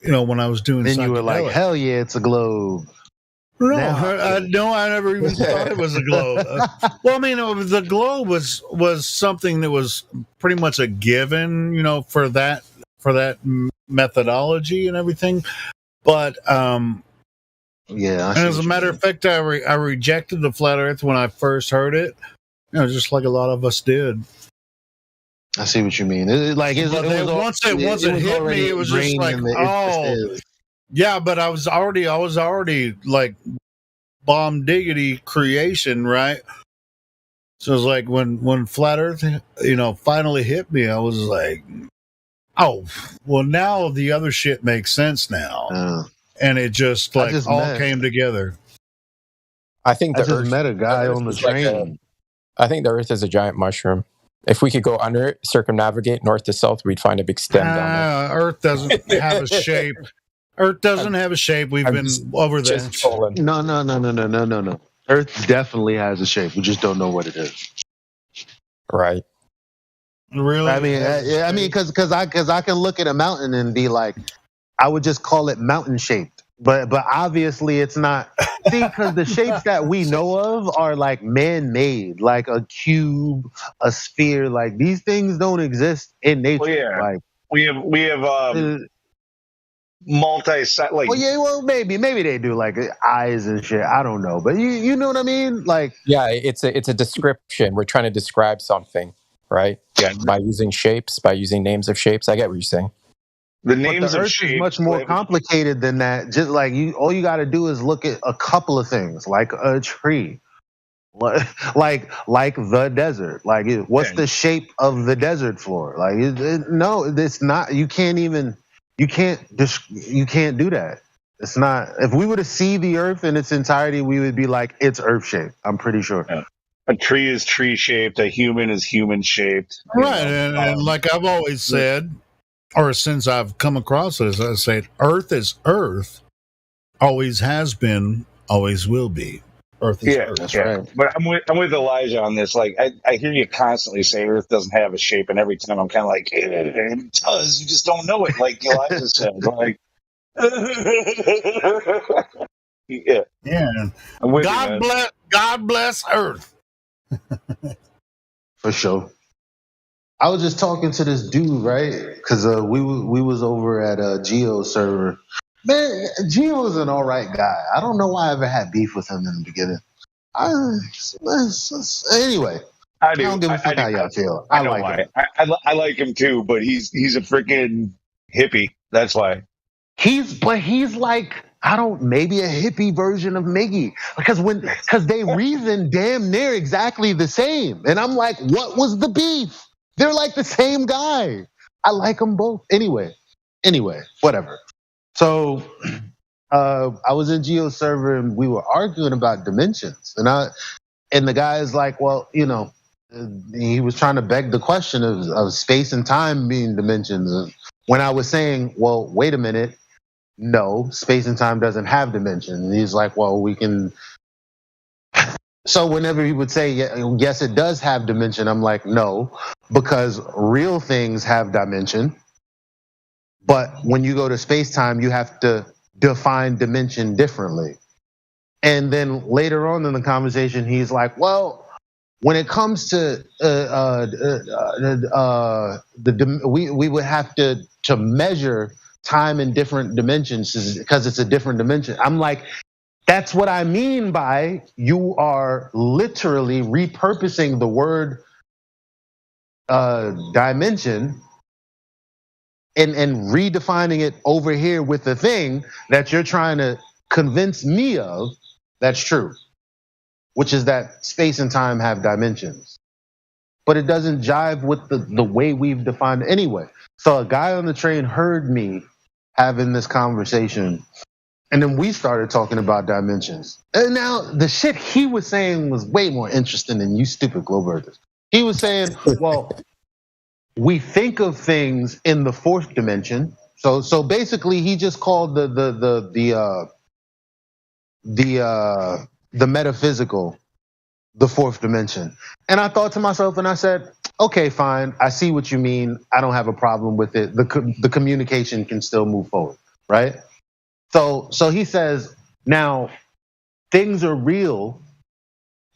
When I was doing, then you were like, hell yeah, it's a globe. No, Now- I never even thought it was a globe. Well, I mean, the globe was something that was pretty much a given, for that methodology and everything. But yeah, and as a matter of fact, I rejected the flat Earth when I first heard it. Just like a lot of us did. I see what you mean. Once it hit me, it was just like, yeah. But I was already like bomb diggity creation, right? So it was like when flat Earth, finally hit me, I was like, oh, well, now the other shit makes sense now, and it just came together. I think I just met a guy on the train. I think the Earth is a giant mushroom. If we could go under it, circumnavigate north to south, we'd find a big stem down there. Earth doesn't have a shape. Earth doesn't have a shape. We've been over this. No. Earth definitely has a shape. We just don't know what it is. Right. Really? I mean, because I can look at a mountain and be like, I would just call it mountain shaped. But obviously it's not. See, because the shapes that we know of are like man-made, like a cube, a sphere. Like these things don't exist in nature. Well, yeah. Like we have multi-set. Like, well, maybe they do like eyes and shit. I don't know, but you know what I mean? Like, yeah, it's a description. We're trying to describe something, right? Yeah, by using shapes, by using names of shapes. I get what you're saying. The names the of Earth shapes is much more complicated than that. Just like all you got to do is look at a couple of things, like a tree, like the desert. Like, what's the shape of the desert floor? Like, no, it's not. You can't do that. It's not. If we were to see the Earth in its entirety, we would be like, it's Earth shaped. I'm pretty sure. Yeah. A tree is tree shaped. A human is human shaped. Right, and like I've always said, or since I've come across this, I say, Earth is Earth, always has been, always will be. Earth is Earth. That's right. But I'm with Elijah on this. Like, I hear you constantly say Earth doesn't have a shape, and every time I'm kind of like, it does. You just don't know it. Like Elijah said. Like, yeah. God bless Earth. For sure. I was just talking to this dude, right? Because we was over at Geo's server. Man, Geo's an all right guy. I don't know why I ever had beef with him in the beginning. Anyway, I don't give a fuck how y'all feel. I like him. I like him too, but he's a freaking hippie. That's why. He's like, maybe a hippie version of Miggy, because they reason damn near exactly the same, and I'm like, what was the beef? They're like the same guy. I like them both. Anyway, whatever. So I was in Geo's server and we were arguing about dimensions, and the guy is like, well, he was trying to beg the question of space and time being dimensions. When I was saying, well, wait a minute, no, space and time doesn't have dimension. And he's like, well, we can. So whenever he would say, yes, it does have dimension, I'm like, no, because real things have dimension. But when you go to space-time, you have to define dimension differently. And then later on in the conversation, he's like, well, when it comes to we would have to measure time in different dimensions because it's a different dimension. I'm like, that's what I mean by you are literally repurposing the word dimension and redefining it over here with the thing that you're trying to convince me of that's true, which is that space and time have dimensions. But it doesn't jive with the way we've defined it anyway. So a guy on the train heard me having this conversation, and then we started talking about dimensions. And now the shit he was saying was way more interesting than you stupid Glowbirds. He was saying, well, we think of things in the fourth dimension. So basically he just called the metaphysical the fourth dimension. And I thought to myself, and I said, okay, fine, I see what you mean. I don't have a problem with it. The communication can still move forward, right? So he says, now, things are real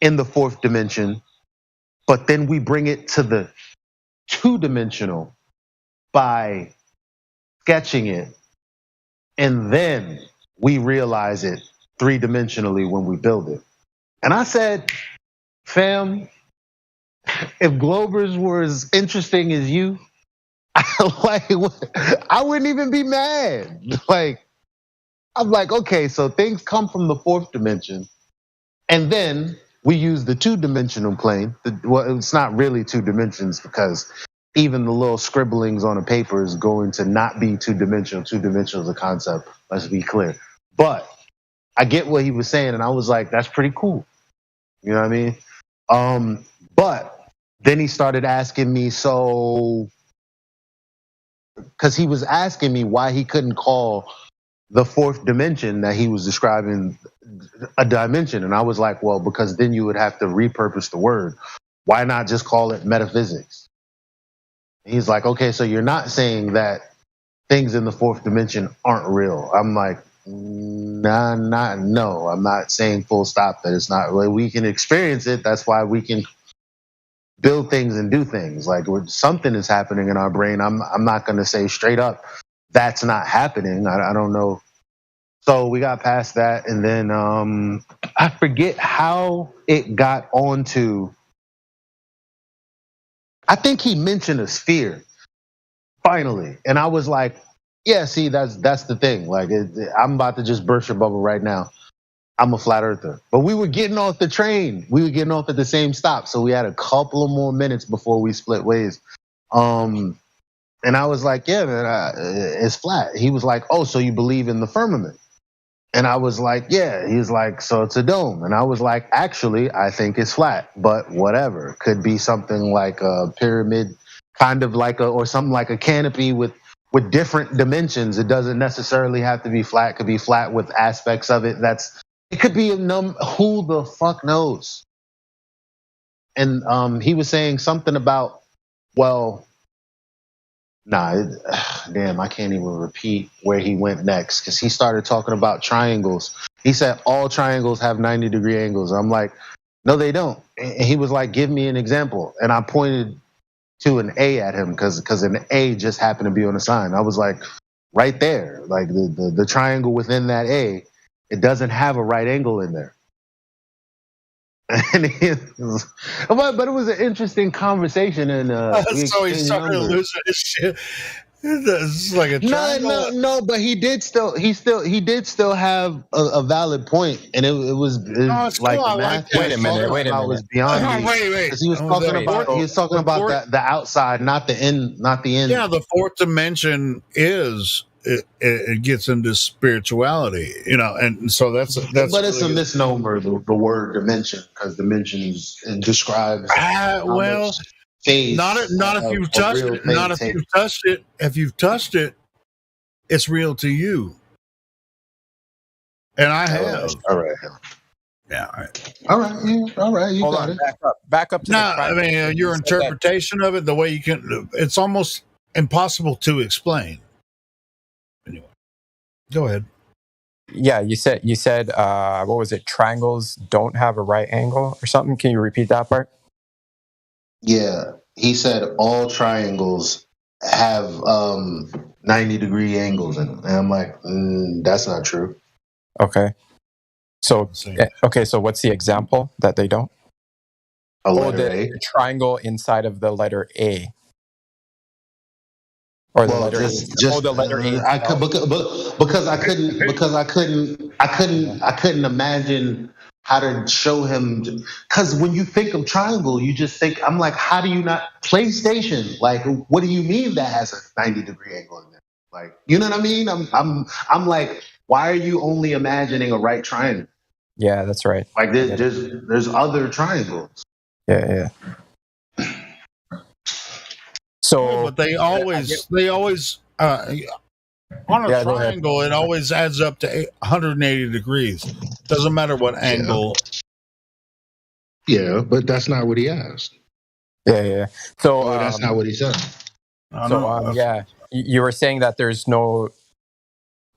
in the fourth dimension, but then we bring it to the two-dimensional by sketching it, and then we realize it three-dimensionally when we build it. And I said, fam, if Globers were as interesting as you, like, I wouldn't even be mad. Like, I'm like, okay, so things come from the fourth dimension, and then we use the two-dimensional plane. Well, it's not really two dimensions because even the little scribblings on a paper is going to not be two-dimensional. Two-dimensional is a concept, let's be clear. But I get what he was saying, and I was like, that's pretty cool. You know what I mean? But then he started asking me, because he was asking me why he couldn't call the fourth dimension that he was describing a dimension. And I was like, well, because then you would have to repurpose the word. Why not just call it metaphysics? He's like, okay, so you're not saying that things in the fourth dimension aren't real. I'm like, no, I'm not saying full stop that it's not. We can experience it. That's why we can build things and do things. Like something is happening in our brain. I'm not going to say straight up that's not happening. I don't know. So we got past that, and then I forget how it got onto. I think he mentioned a sphere finally, and I was like, yeah, see, that's the thing. Like I'm about to just burst your bubble right now. I'm a flat earther. But we were getting off the train. We were getting off at the same stop. So we had a couple of more minutes before we split ways. And I was like, yeah, man, it's flat. He was like, oh, so you believe in the firmament? And I was like, yeah. He's like, so it's a dome. And I was like, actually, I think it's flat, but whatever. Could be something like a pyramid, kind of like or something like a canopy with different dimensions. It doesn't necessarily have to be flat. It could be flat with aspects of it it could be who the fuck knows? And he was saying something about, well, damn, I can't even repeat where he went next because he started talking about triangles. He said all triangles have 90-degree angles. I'm like, no, they don't. And he was like, give me an example. And I pointed to an A at him because an A just happened to be on the sign. I was like, right there, like the triangle within that A, it doesn't have a right angle in there. But it was an interesting conversation, and so he started losing his shit. It's like a triangle. No, but he did still have a valid point, and it was like cool. Wait a minute. Was beyond me. Wait. He was talking about the outside, not the end. Yeah, the fourth dimension is. It gets into spirituality, and so that's. But it's a misnomer, the word dimension, because dimensions describes. Well, not if you've touched it. Not if you've touched it. If you've touched it, it's real to you. And I have. All right. Yeah. All right. All right. You Hold got on. it. Back up to. I mean, your interpretation of it, the way you can. It's almost impossible to explain. Anyway, go ahead. Yeah, you said what was it? Triangles don't have a right angle or something. Can you repeat that part? Yeah, he said all triangles have 90-degree angles in them, and I'm like, that's not true. Okay. So what's the example that they don't? A letter A. The triangle inside of the letter A. Or the letter the letter A. I could because I couldn't imagine how to show him. Because when you think of triangle, you just think, I'm like, how do you not PlayStation? Like, what do you mean that has a 90-degree angle in there? Like, you know what I mean? I'm like, why are you only imagining a right triangle? Yeah, that's right. Like there's other triangles. Yeah. So, but they always on a triangle, it always adds up to 180 degrees. Doesn't matter what angle. Yeah, but that's not what he asked. Yeah. So that's not what he said. You were saying that there's no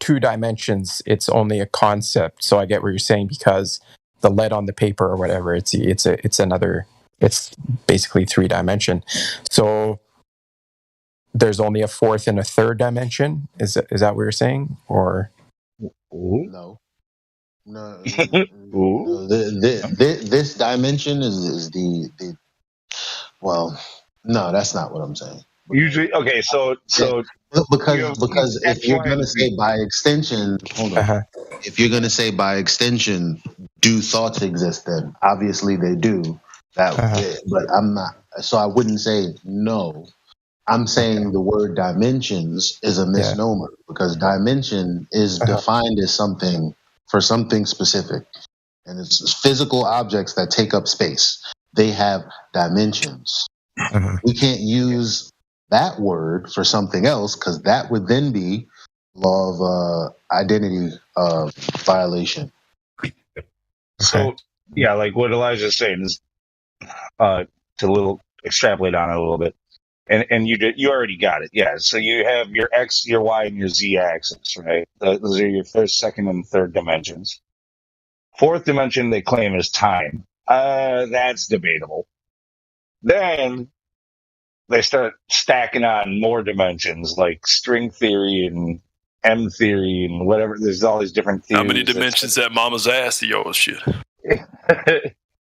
two dimensions, it's only a concept. So I get what you're saying, because the lead on the paper or whatever, it's basically 3-dimension. So there's only a fourth and a third dimension. Is that what you're saying? Or no. This dimension is the well, no, that's not what I'm saying. Usually, okay, so because if you're gonna say by extension, hold on. If you're gonna say by extension, do thoughts exist? Then obviously they do. But I'm not. So I wouldn't say no. I'm saying the word dimensions is a misnomer because dimension is defined as something for something specific, and it's physical objects that take up space. They have dimensions. We can't use that word for something else because that would then be law of identity violation. So yeah, like what Elijah's saying is to extrapolate on it a little bit, and you already got it. Yeah, so you have your X, your Y, and your Z axis, right? Those are your first, second, and third dimensions. Fourth dimension they claim is time. That's debatable. Then they start stacking on more dimensions like string theory and M theory and whatever. There's all these different theories. How many dimensions that mama's ass? Yo, shit.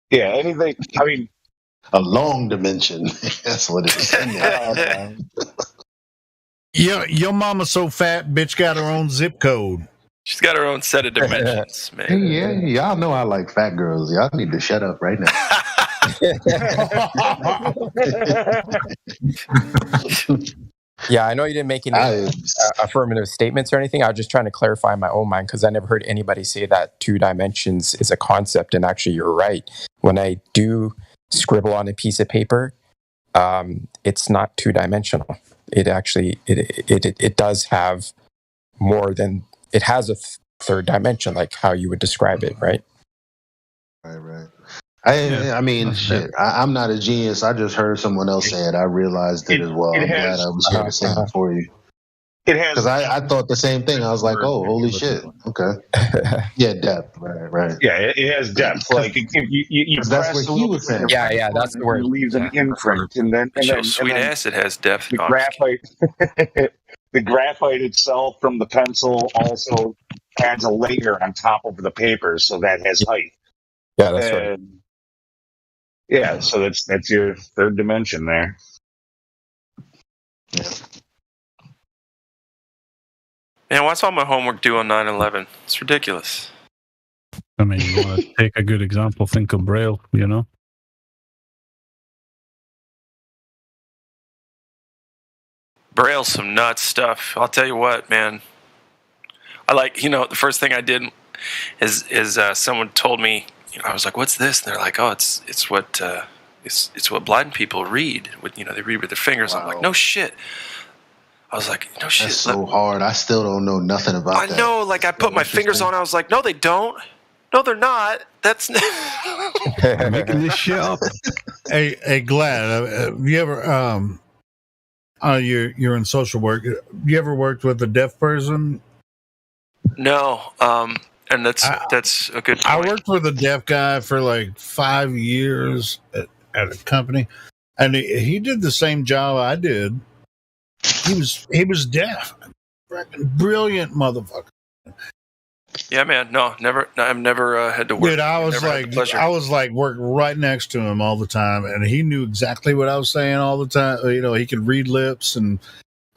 Yeah, anything. I mean, a long dimension. That's what it is. Your mama's so fat, bitch got her own zip code. She's got her own set of dimensions, man. Yeah, y'all know I like fat girls. Y'all need to shut up right now. Yeah, I know you didn't make any affirmative statements or anything. I was just trying to clarify in my own mind because I never heard anybody say that 2 dimensions is a concept. And actually, you're right. When I do scribble on a piece of paper, it's not 2-dimensional. It actually it does have more than it has a third dimension, like how you would describe it, right? Right. I mean, shit. I'm not a genius. I just heard someone else say it. I realized it as well. I'm glad I was here to say it for you. It has because I thought the same thing. I was like, oh, holy shit. Okay. Yeah, depth. Right. Yeah, it has depth. Like if you that's what he was saying. Yeah, that's the word. It leaves an imprint, and then Sweet acid has depth. The graphite. The graphite itself from the pencil also adds a layer on top of the paper, so that has height. Yeah, that's right. Yeah, so that's your third dimension there. Yeah. Man, why's all my homework due on 9/11? It's ridiculous. I mean, you want to take a good example, think of Braille, you know? Braille's some nuts stuff. I'll tell you what, man. I like, the first thing I did is someone told me, I was like, "What's this?" And they're like, "Oh, it's what it's what blind people read. They read with their fingers." Wow. I'm like, "No shit." I was like, "No shit." That's so hard. I still don't know nothing about that. I know. Like, I put my fingers on. I was like, "No, they don't. No, they're not. That's I'm making this shit up." Hey, Glad. Have you ever you're in social work? You ever worked with a deaf person? No. And that's a good point. I worked with a deaf guy for like 5 years at a company, and he did the same job I did. He was deaf. Freaking brilliant motherfucker. Yeah, man. No, never. I've never had to work. Dude, I was like working right next to him all the time, and he knew exactly what I was saying all the time. He could read lips, and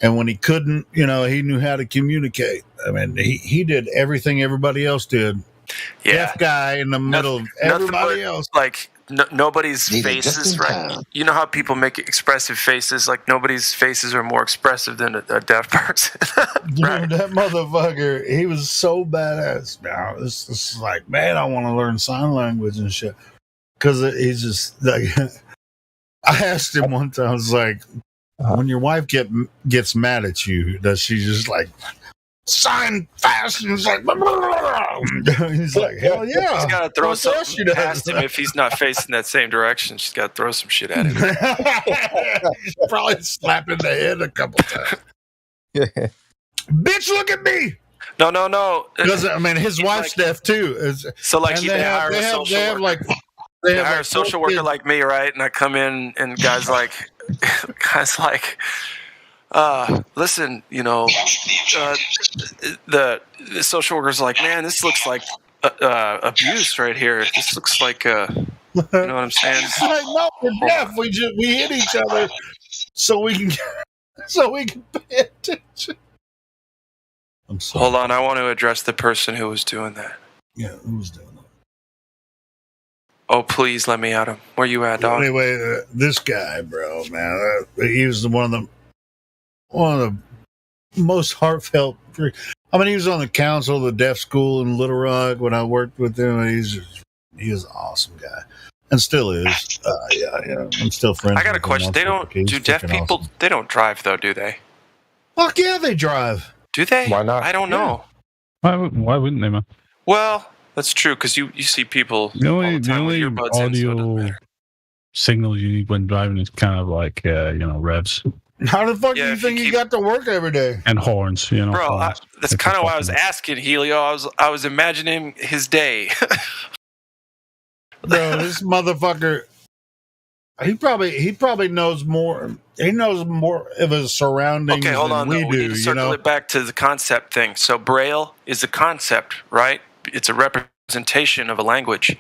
when he couldn't, he knew how to communicate. I mean, he did everything everybody else did. Yeah. Deaf guy in the middle of everybody else. Like nobody's faces, right? You know how people make expressive faces? Like nobody's faces are more expressive than a deaf person. Dude, that motherfucker, he was so badass. Now this is like, man, I want to learn sign language and shit. Because he's just like, I asked him one time, I was like, when your wife gets mad at you, does she just like sign fast? And it's like, he's like, hell yeah. She's got to throw something past him if he's not facing that same direction. She's got to throw some shit at him. Probably slap in the head a couple times. Bitch, look at me. No. Because I mean, his wife's deaf too. So like, and they hire a social worker. They They have hire like a social 4 worker kids. like me, right? And I come in, and guys like, listen, the social worker's like, man, this looks like abuse right here. This looks like, you know what I'm saying? It's like, no, we're deaf. We hit each other so we can pay attention. I'm sorry. Hold on, I want to address the person who was doing that. Yeah, who was doing that? Oh, please let me at him. Where you at, dog? Anyway, this guy, bro, man, he was one of the most heartfelt. I mean, he was on the council of the deaf school in Little Rock when I worked with him. And he was an awesome guy, and still is. Yeah. I'm still friends. I got a with him question. on They don't Facebook. He's do deaf freaking people? awesome. They don't drive though, do they? Fuck yeah, they drive. Do they? Why not? I don't know. Why wouldn't they, man? Well, that's true because you see people The all only, the time with the earbuds only in, so it doesn't audio matter. signal you need when driving is kind of like, revs How the fuck do Yeah, you if you think you keep- got to work every day? and horns, Bro, horns. that's If kind of you're why I was fucking- asking Helio. I was imagining his day. Bro, this motherfucker. He probably knows more. He knows more of his surroundings Okay, hold than on. we though. do. We need to circle it back to the concept thing. So Braille is a concept, right? It's a representation of a language,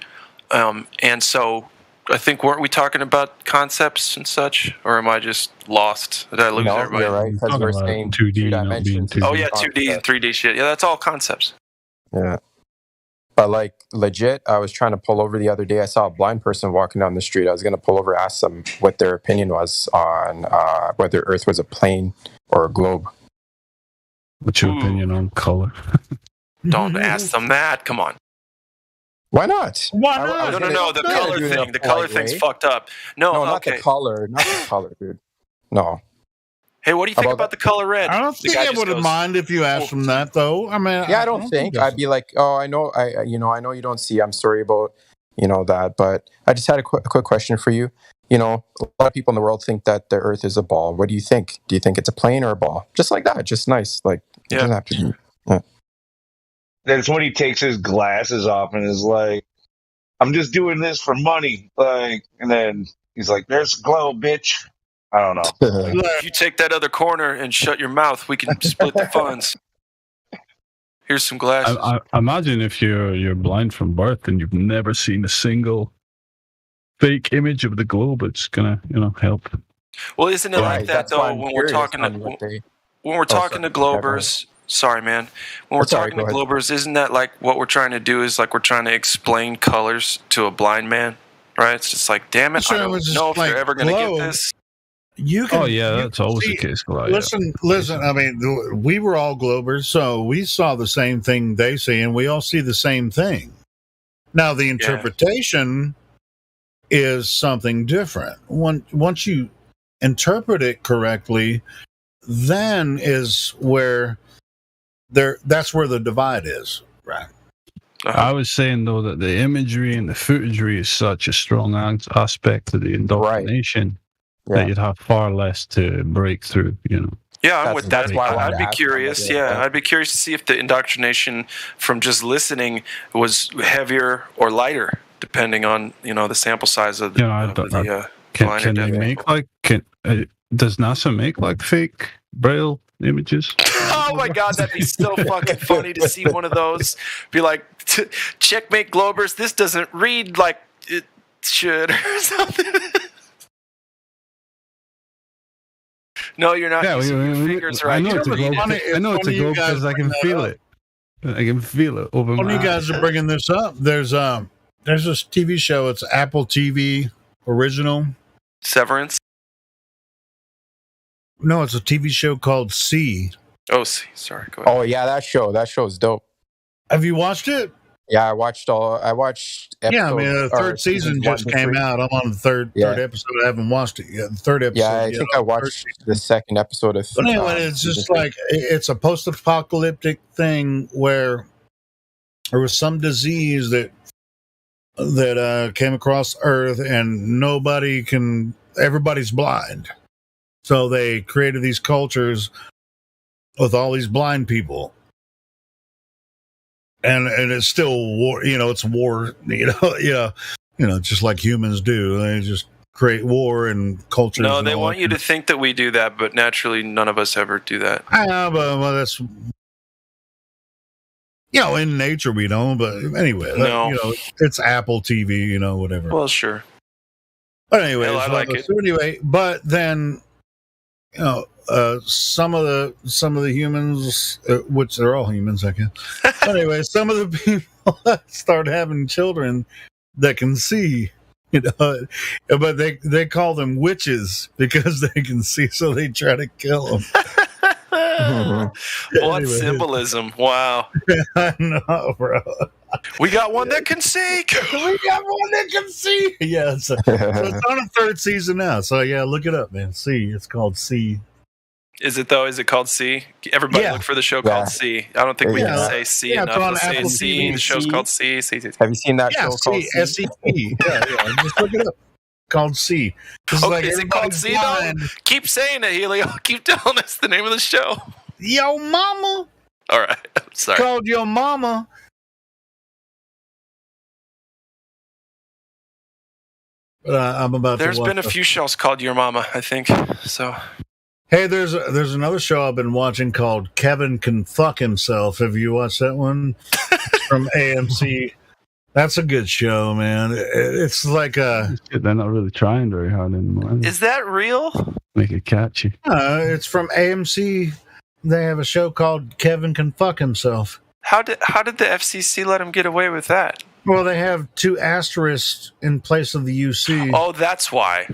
and so I think weren't we talking about concepts and such, or am I just lost? Did I lose No, everybody? you're right. Because Talking we're about saying 2D not being dimensions. 2D. Oh yeah, 2D and 3D shit. Yeah, that's all concepts. Yeah. But like legit, I was trying to pull over the other day. I saw a blind person walking down the street. I was going to pull over, ask them what their opinion was on whether Earth was a plane or a globe. What's your opinion on color? Don't ask them that. Come on. Why not? Why I not? was No. The color do it in a thing. The color polite thing's way. fucked up. No, No, not okay. the color. Not the color, dude. No. Hey, what do you think About about the color red? I don't The think guy I just would goes, mind if you asked him that, though. I mean, Yeah, I don't think. I'd be like, oh, I know you don't see. I'm sorry about, that. But I just had a quick question for you. A lot of people in the world think that the Earth is a ball. What do you think? Do you think it's a plane or a ball? Just like that. Just nice. Like, it doesn't have to be. Yeah. That's when he takes his glasses off and is like, I'm just doing this for money. Like, and then he's like, there's a globe, bitch. I don't know. If you take that other corner and shut your mouth, we can split the funds. Here's some glasses. I imagine if you're blind from birth and you've never seen a single fake image of the globe, it's gonna help. Well, isn't it Right, like that that's why though? I'm When we're curious talking on what they. when we're talking to Globers, sorry, man. When we're Sorry, talking to go ahead. Globers, isn't that like what we're trying to do? Is like we're trying to explain colors to a blind man, right? It's just like, damn it, Sure, I it don't was just know if like they're ever going to get glow. this. You can. Oh yeah, you that's can always see- the case. Goliath. Listen. I mean, we were all Globers, so we saw the same thing they see, and we all see the same thing. Now, the interpretation is something different. Once you interpret it correctly, then is where that's where the divide is, right? I was saying though that the imagery and the footagery is such a strong aspect of the indoctrination that you'd have far less to break through. Yeah, I'm with that. that's why I wanted I'd to be ask curious. him about Yeah, I'd be curious to see if the indoctrination from just listening was heavier or lighter, depending on the sample size of the, blind or Can deaf they people. make does NASA make like fake Braille images? Oh my god, that'd be so fucking funny to see one of those. Be like, checkmate Globers, this doesn't read like it should or something. No, you're not using your fingers right. I know You it's a don't globe. need it. I know it's a globe because I can feel it. I can feel it over When my you guys eyes. are bringing this up, there's this TV show. It's Apple TV original. Severance? No, it's a TV show called C. Oh, sorry. Go ahead. Oh yeah, that show's dope. Have you watched it? Yeah, I watched. Yeah, I mean, the third season just came out. I'm on the third episode. I haven't watched it yet. The third episode. Yeah, I think I watched the second episode of. But anyway, it's just like it's a post-apocalyptic thing where there was some disease that came across Earth, and everybody's blind. So they created these cultures with all these blind people, and it's still war. It's war. Just like humans do. They just create war and cultures. No, and they all want that. you to think that we do that, but naturally, none of us ever do that. Well, that's in nature we don't. But anyway, No. it's Apple TV. Whatever. Well, sure. But anyway, Hell, I like it. So anyway, but then some of the humans, which they're all humans, I guess. But anyway, some of the people start having children that can see. But they call them witches because they can see, so they try to kill them. What symbolism! Wow. I know, bro. We got one that can see. We got one that can see. Yeah, so it's on a third season now. So yeah, look it up, man. See, it's called See. Is it though? Is it called C? Everybody Yeah. look for the show called C. I don't think we can say C Yeah, it's enough. on Let's say Apple C. TV. The show's called C. C. Have you seen that Yeah, show called C, S-E-E. Yeah. Just look it up. Called C. This Okay, is it called everybody's C blind. though? Keep saying it, Helio. Keep telling us the name of the show. Yo mama. All right. I'm sorry. Called Your Mama. But I'm about There's to watch been a few shows called Your Mama, I think. So Hey, there's another show I've been watching called Kevin Can Fuck Himself. Have you watched that one? It's from AMC. That's a good show, man. It's like They're not really trying very hard anymore. is that real? Make it catchy. it's from AMC. They have a show called Kevin Can Fuck Himself. How did the FCC let him get away with that? Well, they have 2 asterisks in place of the UC. Oh, that's why.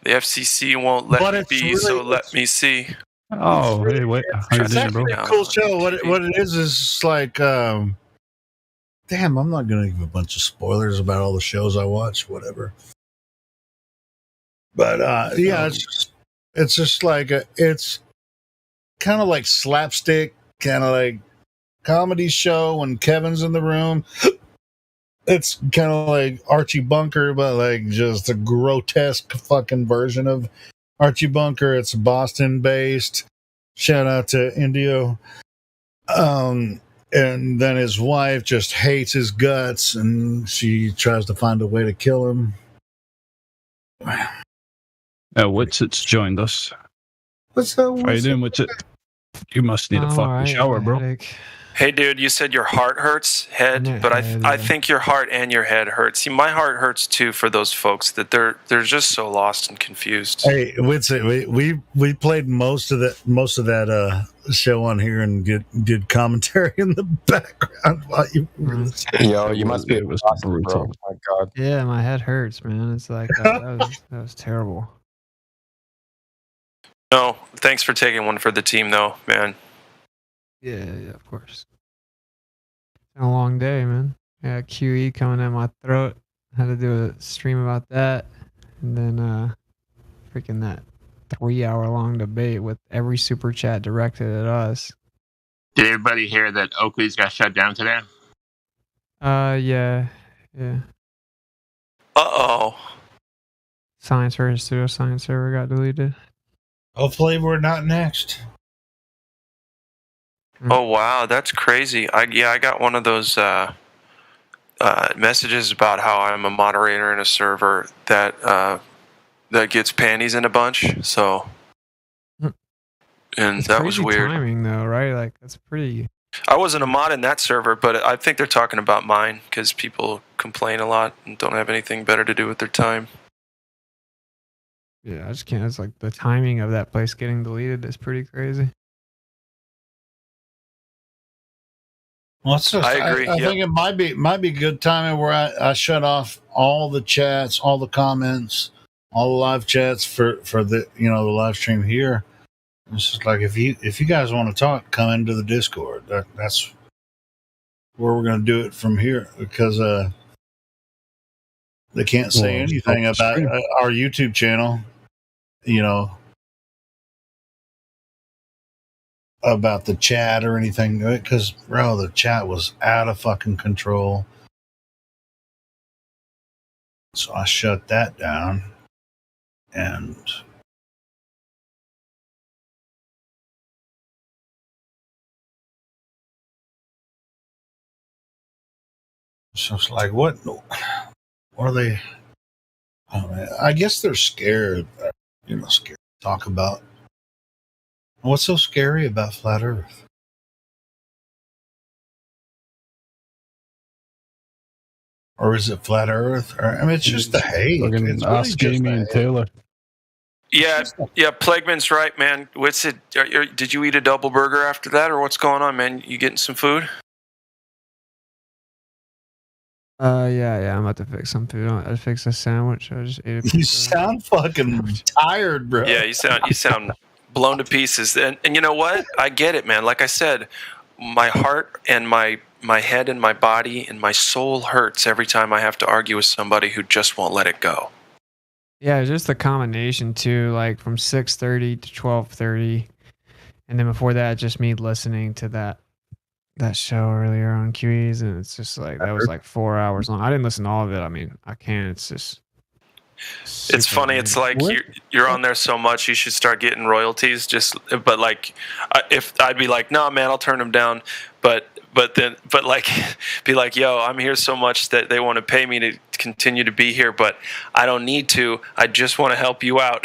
The FCC won't let But me it's be, really- so let me see. Oh, hey, wait. How you It's doing, actually bro? a cool show. What it is like, damn, I'm not going to give a bunch of spoilers about all the shows I watch, whatever. But yeah, it's just like, it's kind of like slapstick, kind of like comedy show when Kevin's in the room. It's kind of like Archie Bunker, but like just a grotesque fucking version of Archie Bunker. It's Boston based. Shout out to Indio. And then his wife just hates his guts and she tries to find a way to kill him. Witsit's joined us. What's up? How you doing, Witsit? You must need a fucking shower, bro. Hey, dude, you said your heart hurts, head, but I think your heart and your head hurts. See, my heart hurts too for those folks that they're just so lost and confused. Hey, we played most of that show on here and did commentary in the background while you were listening. Yo, you must be exhausted, bro. Oh my god. Yeah, my head hurts, man. It's like that was terrible. No, thanks for taking one for the team, though, man. Yeah, of course. It's been a long day, man. Yeah, QE coming in my throat. Had to do a stream about that, and then freaking that 3-hour-long debate with every super chat directed at us. Did everybody hear that Oakley's got shut down today? Yeah. Uh-oh. Science server, pseudo science server got deleted. Hopefully we're not next. Oh, wow, that's crazy. I got one of those messages about how I'm a moderator in a server that gets panties in a bunch, so... And It's that was crazy weird. timing, though, right? Like, that's pretty... I wasn't a mod in that server, but I think they're talking about mine because people complain a lot and don't have anything better to do with their time. Yeah, I just can't. It's like the timing of that place getting deleted is pretty crazy. Well, it's just, I agree, I yep. think it might be good timing where I shut off all the chats, all the comments, all the live chats for the the live stream here. It's just like if you guys want to talk, come into the Discord. That's where we're going to do it from here because they can't say Well, anything stop the about stream. our YouTube channel. About the chat or anything because bro, the chat was out of fucking control. So I shut that down and So it's like, what are they? Oh, man, I guess they're scared. Scared to talk about. What's so scary about flat Earth? Or is it flat Earth? Or, I mean, it's just the hate. Fucking It's really ask just Amy the and hate. Taylor. Yeah, Plagueman's right, man. What's it? Did you eat a double burger after that, or what's going on, man? You getting some food? Yeah, I'm about to fix some food. I fixed a sandwich. I just ate a You pizza. sound fucking tired, bro. Yeah, you sound blown to pieces. And you know what? I get it, man. Like I said, my heart and my head and my body and my soul hurts every time I have to argue with somebody who just won't let it go. Yeah, it's just the combination too, like from 6:30 to 12:30, and then before that, just me listening to that show earlier on QEs, and it's just like that was like 4 hours long. I didn't listen to all of it. I mean, I can. It's just. It's funny. It's like you're on there so much, you should start getting royalties. But like, if I'd be like, no, man, I'll turn them down. But like, be like, yo, I'm here so much that they want to pay me to continue to be here, but I don't need to. I just want to help you out.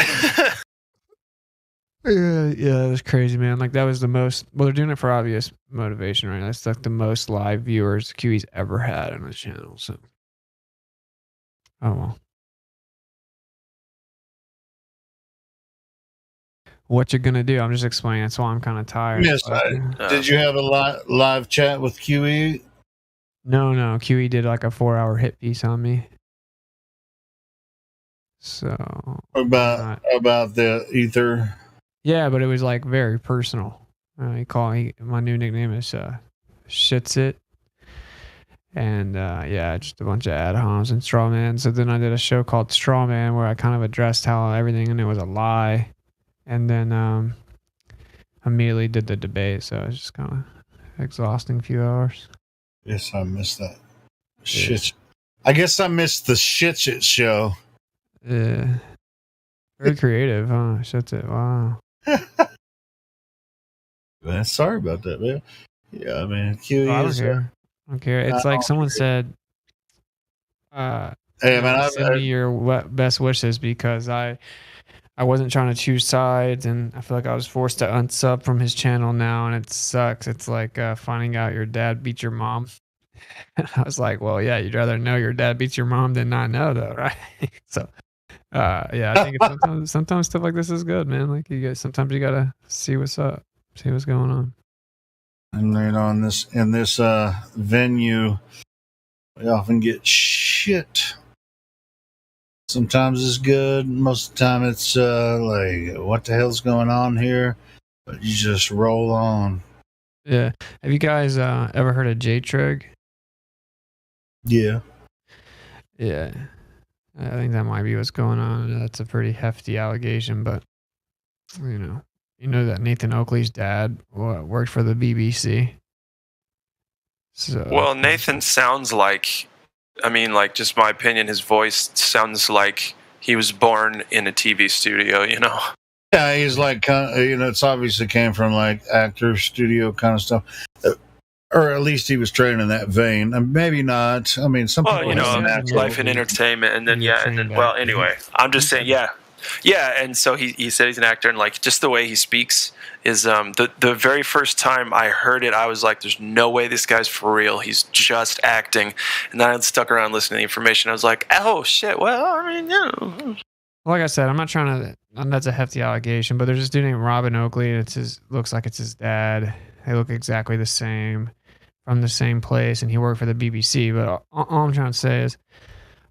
Yeah, it was crazy, man. Like that was the most. Well, they're doing it for obvious motivation, right? That's like the most live viewers QE's ever had on the channel. So, oh well. What you're gonna do? I'm just explaining. That's why I'm kind of tired. Yes, did you have a live chat with QE? No. QE did like a 4-hour hit piece on me. So about the ether. Yeah, but it was like very personal. My new nickname is Shits It. And just a bunch of ad homs and straw man. So then I did a show called Straw Man where I kind of addressed how everything in it was a lie. And then immediately did the debate. So it was just kind of exhausting few hours. Yes, I missed that. Shit. I guess I missed the shit show. Yeah. Very creative, huh? Shits It. Wow. Man, sorry about that, man. Yeah, I mean, QE I don't is. care. I don't care. It's like someone said, Hey, man, send me your best wishes because I wasn't trying to choose sides, and I feel like I was forced to unsub from his channel now, and it sucks. It's like finding out your dad beat your mom. I was like, well, yeah, you'd rather know your dad beats your mom than not know, though, right? So, I think it's sometimes stuff like this is good, man. Like sometimes you gotta see what's up, see what's going on. And in this venue, we often get shit. Sometimes it's good. Most of the time it's like, what the hell's going on here? But you just roll on. Yeah. Have you guys ever heard of J-Treg? Yeah. Yeah. I think that might be what's going on. That's a pretty hefty allegation, but you know that Nathan Oakley's dad worked for the BBC. So Well, Nathan sounds like, just my opinion, his voice sounds like he was born in a TV studio, Yeah, he's like, it's obviously came from like actor studio kind of stuff. Or at least he was trained in that vein. Maybe not. I mean, some people have life and entertainment, and then anyway, I'm just saying, yeah, and so he said he's an actor, and like just the way he speaks is the very first time I heard it, I was like, there's no way this guy's for real. He's just acting, and then I stuck around listening to the information. I was like, oh shit. Well, I mean, like I said, I'm not trying to. That's a hefty allegation, but there's this dude named Robin Oakley. And looks like it's his dad. They look exactly the same, from the same place, and he worked for the BBC. But all I'm trying to say is,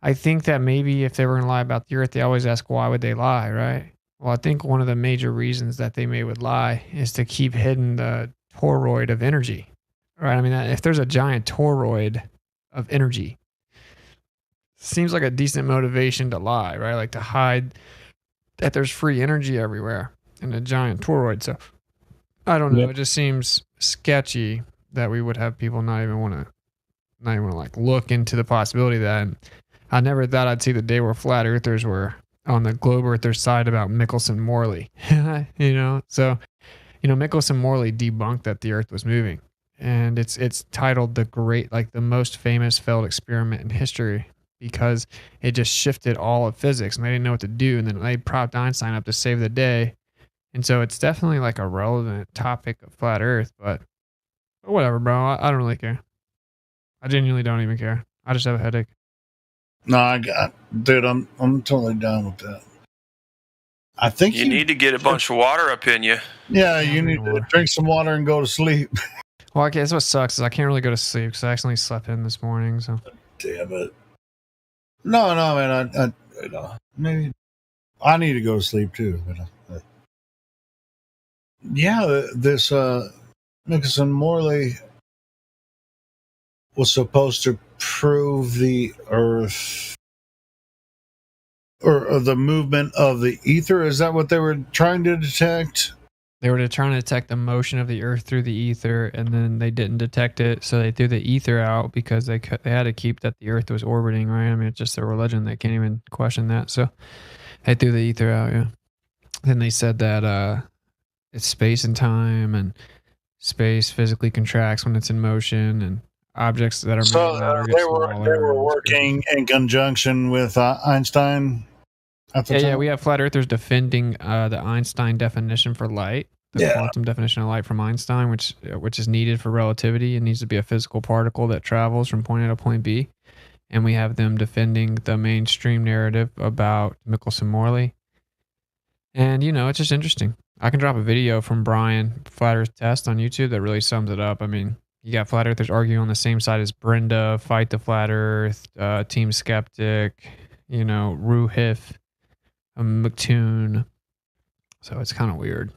I think that maybe if they were going to lie about the Earth, they always ask why would they lie, right? Well, I think one of the major reasons that they would lie is to keep hidden the toroid of energy, right? I mean, if there's a giant toroid of energy, seems like a decent motivation to lie, right? Like to hide that there's free energy everywhere in a giant toroid. So I don't know. Yep. It just seems sketchy that we would have people not even want to like look into the possibility of that. And I never thought I'd see the day where flat earthers were on the globe earthers side about Mickelson Morley, So, Mickelson Morley debunked that the earth was moving. and it's titled the most famous failed experiment in history, because it just shifted all of physics and they didn't know what to do, and then they propped Einstein up to save the day. And so it's definitely like a relevant topic of flat Earth, but whatever, bro. I don't really care. I genuinely don't even care. I just have a headache. No, dude, I'm totally down with that. I think you need to get a bunch of water up in you. Yeah, you need to drink some water and go to sleep. Well, okay, that's what sucks is I can't really go to sleep because I accidentally slept in this morning. So damn it. No, man. I maybe I need to go to sleep too. But yeah, this Nicholson Morley was supposed to prove the Earth or the movement of the ether. Is that what they were trying to detect? they were trying to detect the motion of the Earth through the ether, and then they didn't detect it, so they threw the ether out because they had to keep that the Earth was orbiting, right? I mean, it's just their religion; they can't even question that. So they threw the ether out. Yeah. Then they said that it's space and time, and space physically contracts when it's in motion, and objects that are made of matter get they were working in conjunction with Einstein at the time. Yeah, we have flat earthers defending the Einstein definition for light, the quantum definition of light from Einstein, which is needed for relativity. It needs to be a physical particle that travels from point A to point B. And we have them defending the mainstream narrative about Michelson Morley. And, it's just interesting. I can drop a video from Brian, Flat Earth Test, on YouTube that really sums it up. I mean, you got flat earthers arguing on the same side as Brenda, Fight the Flat Earth, Team Skeptic, Ruhif, McToon. So it's kind of weird.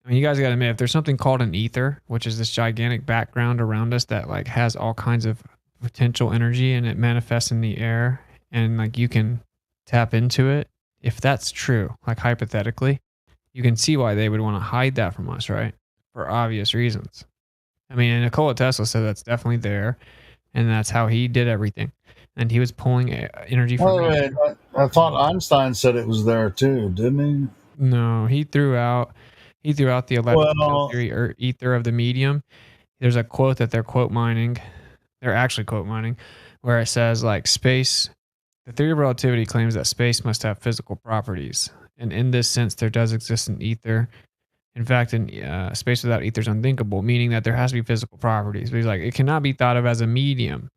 I mean, you guys got to admit, if there's something called an ether, which is this gigantic background around us that like has all kinds of potential energy and it manifests in the air, and like you can tap into it. If that's true, like hypothetically, you can see why they would want to hide that from us, right? For obvious reasons. I mean, and Nikola Tesla said that's definitely there, and that's how he did everything. And he was pulling energy from Wait, I thought Einstein said it was there too, didn't he? No, he threw out the electrical theory or ether of the medium. There's a quote that they're quote mining. They're actually quote mining, where it says like space. The theory of relativity claims that space must have physical properties, and in this sense, there does exist an ether. In fact, space without ether is unthinkable, meaning that there has to be physical properties. But he's like, it cannot be thought of as a medium,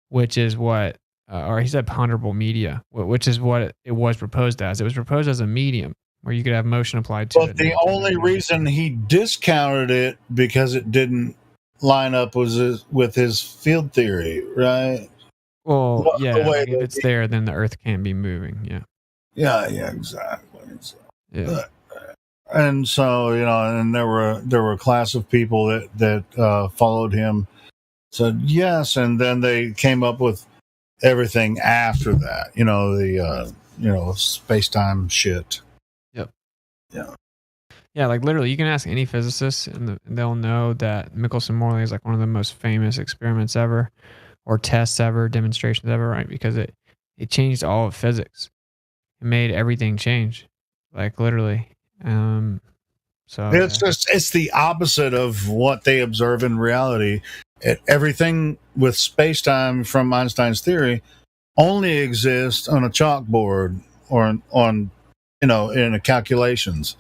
which is what, or he said ponderable media, which is what it was proposed as. It was proposed as a medium where you could have motion applied to it. But the only reason he discounted it because it didn't line up with his field theory, right? Well, yeah, if it's there, then the Earth can't be moving. Yeah. Yeah, exactly. Yeah. And so, and there were a class of people that followed him, said yes, and then they came up with everything after that. The space-time shit. Yep. Yeah. Yeah, like literally, you can ask any physicist, and they'll know that Michelson Morley is like one of the most famous experiments ever, or tests ever, demonstrations ever, right? Because it changed all of physics. It made everything change, like literally. So it's the opposite of what they observe in reality. Everything with space-time from Einstein's theory only exists on a chalkboard or on in the calculations.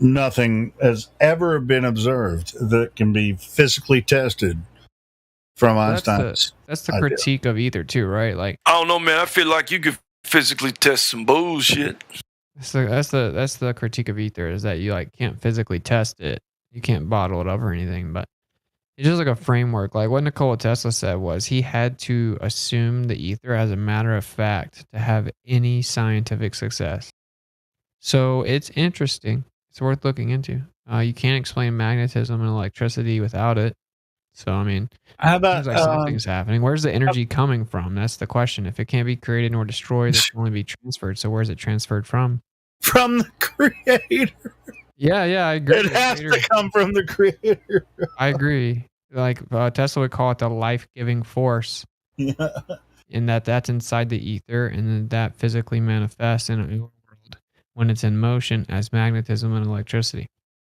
Nothing has ever been observed that can be physically tested from Einstein's. That's the critique of ether too, right? Like, I don't know, man. I feel like you could physically test some bullshit. That's the critique of ether, is that you like can't physically test it. You can't bottle it up or anything, but it's just like a framework. Like what Nikola Tesla said was he had to assume the ether as a matter of fact to have any scientific success. So it's interesting. It's worth looking into. You can't explain magnetism and electricity without it. So I mean, how about seems like something's happening? Where's the energy coming from? That's the question. If it can't be created nor destroyed, it can only be transferred. So where's it transferred from? From the creator. Yeah, I agree. It has to come from the creator. I agree. Like Tesla would call it the life-giving force. Yeah. And that's inside the ether, and then that physically manifests in a world when it's in motion as magnetism and electricity.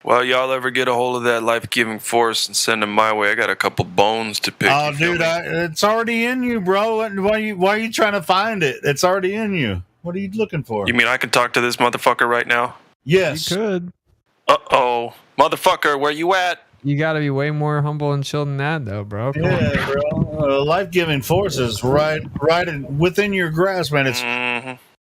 Well, y'all ever get a hold of that life-giving force and send them my way? I got a couple bones to pick. Oh, you feel dude, me? it's already in you, bro. Why are you trying to find it? It's already in you. What are you looking for? You mean I could talk to this motherfucker right now? Yes. You could. Uh-oh. Motherfucker, where you at? You got to be way more humble and chill than that, though, bro. Come on. Yeah, bro. Life-giving force is right within your grasp, man.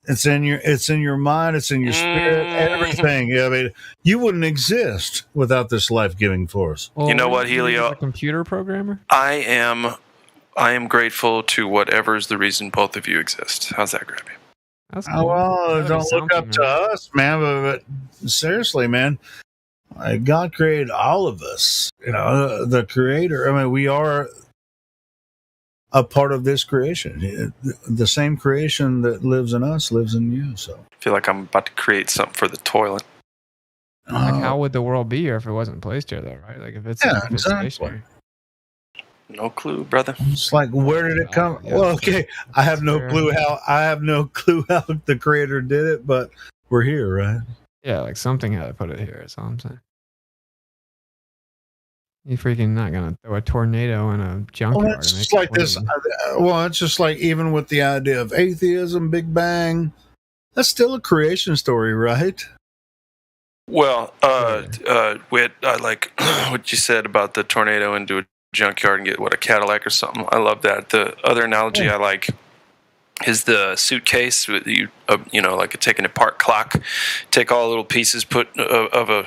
It's in your mind, it's in your spirit, everything. Yeah, I mean, you wouldn't exist without this life-giving force. Well, You know what, you're Helio? a computer programmer? I am grateful to whatever is the reason both of you exist. How's that, Grabby? That's Oh, well, That'd be don't look up something, to us, man. But seriously, man, God created all of us. You know, the Creator. I mean, we are a part of this creation. The same creation that lives in us lives in you. So I feel like I'm about to create something for the toilet. Like, how would the world be here if it wasn't placed here, though, right? Like, if it's, Yeah, if it's exactly. stationary. No clue, brother. It's like, where did it come? Well, okay, I have no clue how. I have no clue how the Creator did it, but we're here, right? Yeah, like something had to put it here. That's all I'm saying. You freaking not gonna throw a tornado in a junkyard. Well, it's and make just it like this. wind. Well, it's just like even with the idea of atheism, Big Bang. That's still a creation story, right? Well, Whit, I like what you said about the tornado into a junkyard and get a Cadillac or something. I love that. The other analogy I like is the suitcase with you know, like a taking apart clock. Take all the little pieces, put of a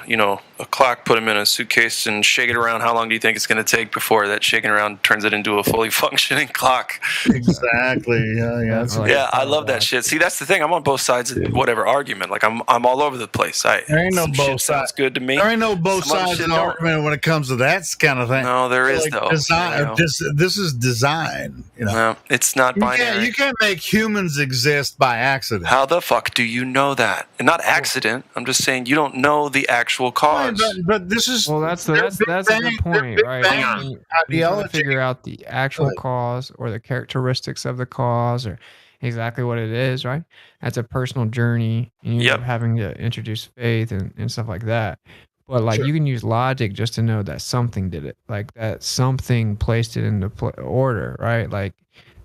clock, put them in a suitcase and shake it around. How long do you think it's going to take before that shaking around turns it into a fully functioning clock? Exactly. Yeah. I love that shit. See, that's the thing. I'm on both sides of whatever argument. Like I'm all over the place. There ain't no some both shit sounds sides. good to me. There ain't no both Some other sides shit of the don't. argument when it comes to that kind of thing. No, there is Like though. design. You know. This is design. You know, No, it's not binary. You can't make humans exist by accident. How the fuck do you know that? And not accident. I'm just saying you don't know the actual cause. But this is that's a good point, right? Hang on. You got to figure out the actual cause or the characteristics of the cause or exactly what it is, right? That's a personal journey, and you're having to introduce faith and stuff like that. But like you can use logic just to know that something did it, like that something placed it into order, right? Like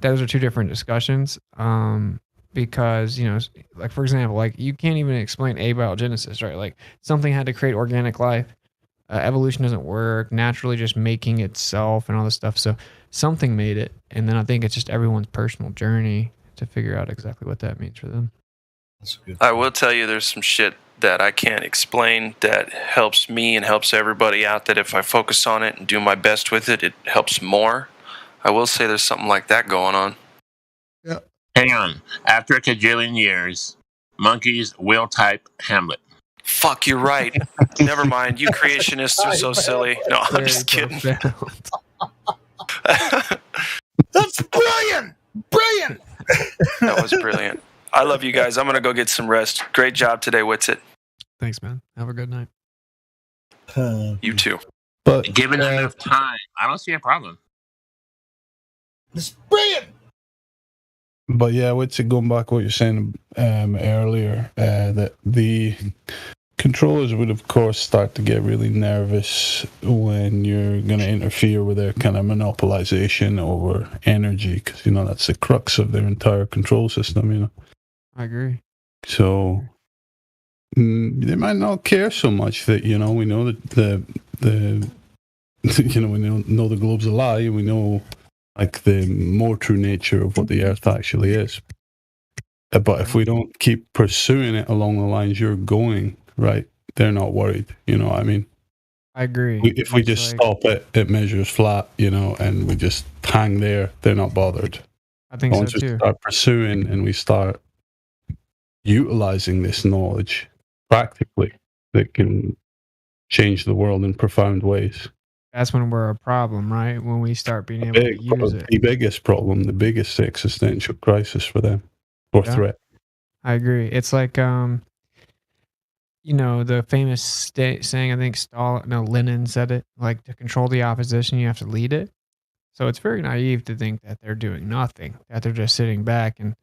those are two different discussions. Because, you know, like for example, like you can't even explain abiogenesis, right? Like something had to create organic life. Evolution doesn't work, naturally just making itself and all this stuff. So something made it. And then I think it's just everyone's personal journey to figure out exactly what that means for them. I will tell you there's some shit that I can't explain that helps me and helps everybody out, that if I focus on it and do my best with it, it helps more. I will say there's something like that going on. Hang on. After a cajillion years, monkeys will type Hamlet. Fuck, you're right. Never mind. You creationists are so silly. No, I'm just kidding. That's brilliant. Brilliant. That was brilliant. I love you guys. I'm going to go get some rest. Great job today, Witsit. Thanks, man. Have a good night. You too. But given enough time, I don't see a problem. It's brilliant. But yeah, what's it going back to what you're saying earlier, that the controllers would of course start to get really nervous when you're going to interfere with their kind of monopolization over energy, because you know that's the crux of their entire control system, you know. I agree. So they might not care so much that, you know, we know that the you know, we know the globe's a lie, and we know like the more true nature of what the Earth actually is. But if we don't keep pursuing it along the lines you're going, right, they're not worried. You know what I mean? I agree. If we just stop it, it measures flat, you know, and we just hang there, they're not bothered. I think Once so we too. start pursuing and we start utilizing this knowledge practically, that can change the world in profound ways. That's when we're a problem, right? When we start being able to use it. The biggest problem, the biggest existential crisis for them, or threat. I agree. It's like, you know, the famous saying, I think Lenin said it, like, to control the opposition, you have to lead it. So it's very naive to think that they're doing nothing, that they're just sitting back. And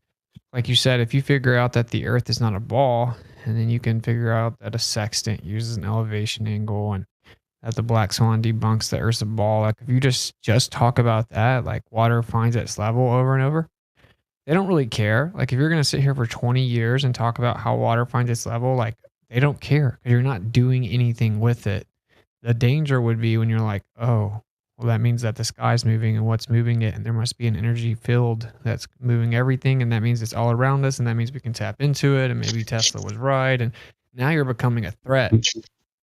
like you said, if you figure out that the Earth is not a ball and then you can figure out that a sextant uses an elevation angle, and that the black swan debunks the Earth's a ball. Like if you just talk about that, like water finds its level over and over, they don't really care. Like if you're gonna sit here for 20 years and talk about how water finds its level, like they don't care because you're not doing anything with it. The danger would be when you're like, oh, well, that means that the sky's moving and what's moving it, and there must be an energy field that's moving everything, and that means it's all around us, and that means we can tap into it, and maybe Tesla was right, and now you're becoming a threat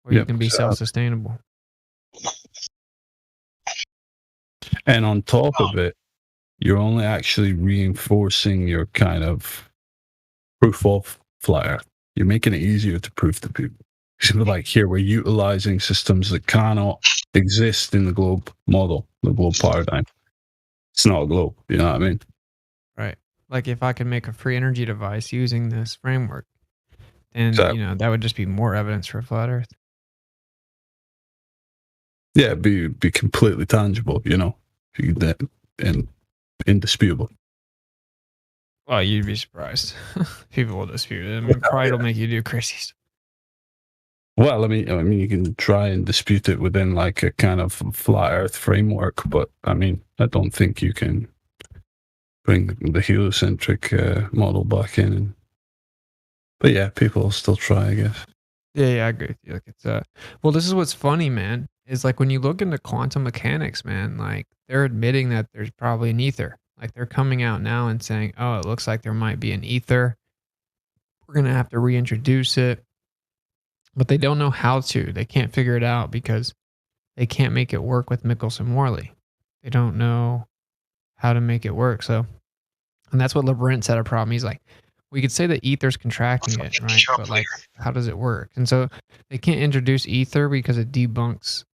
where you can be self-sustainable. And on top of it, you're only actually reinforcing your kind of proof of flat Earth. You're making it easier to prove to people. Like here, we're utilizing systems that cannot exist in the globe model, the globe paradigm. It's not a globe, you know what I mean? Right. Like if I could make a free energy device using this framework, then Exactly. you know that would just be more evidence for a flat Earth. Yeah, be completely tangible, you know, and indisputable. Well, you'd be surprised. People will dispute it. I mean, pride will make you do crazy stuff. Well, I mean, you can try and dispute it within like a kind of flat Earth framework, but I mean, I don't think you can bring the heliocentric model back in. But yeah, people will still try, I guess. Yeah, I agree with you. Like it's well, this is what's funny, man. Is like when you look into quantum mechanics, man. Like they're admitting that there's probably an ether. Like they're coming out now and saying, "Oh, it looks like there might be an ether. We're gonna have to reintroduce it." But they don't know how to. They can't figure it out because they can't make it work with Michelson-Morley. They don't know how to make it work. So, and that's what LeBrent had a problem. He's like, we could say that ether's contracting it, right? But like, how does it work? And so they can't introduce ether because it debunks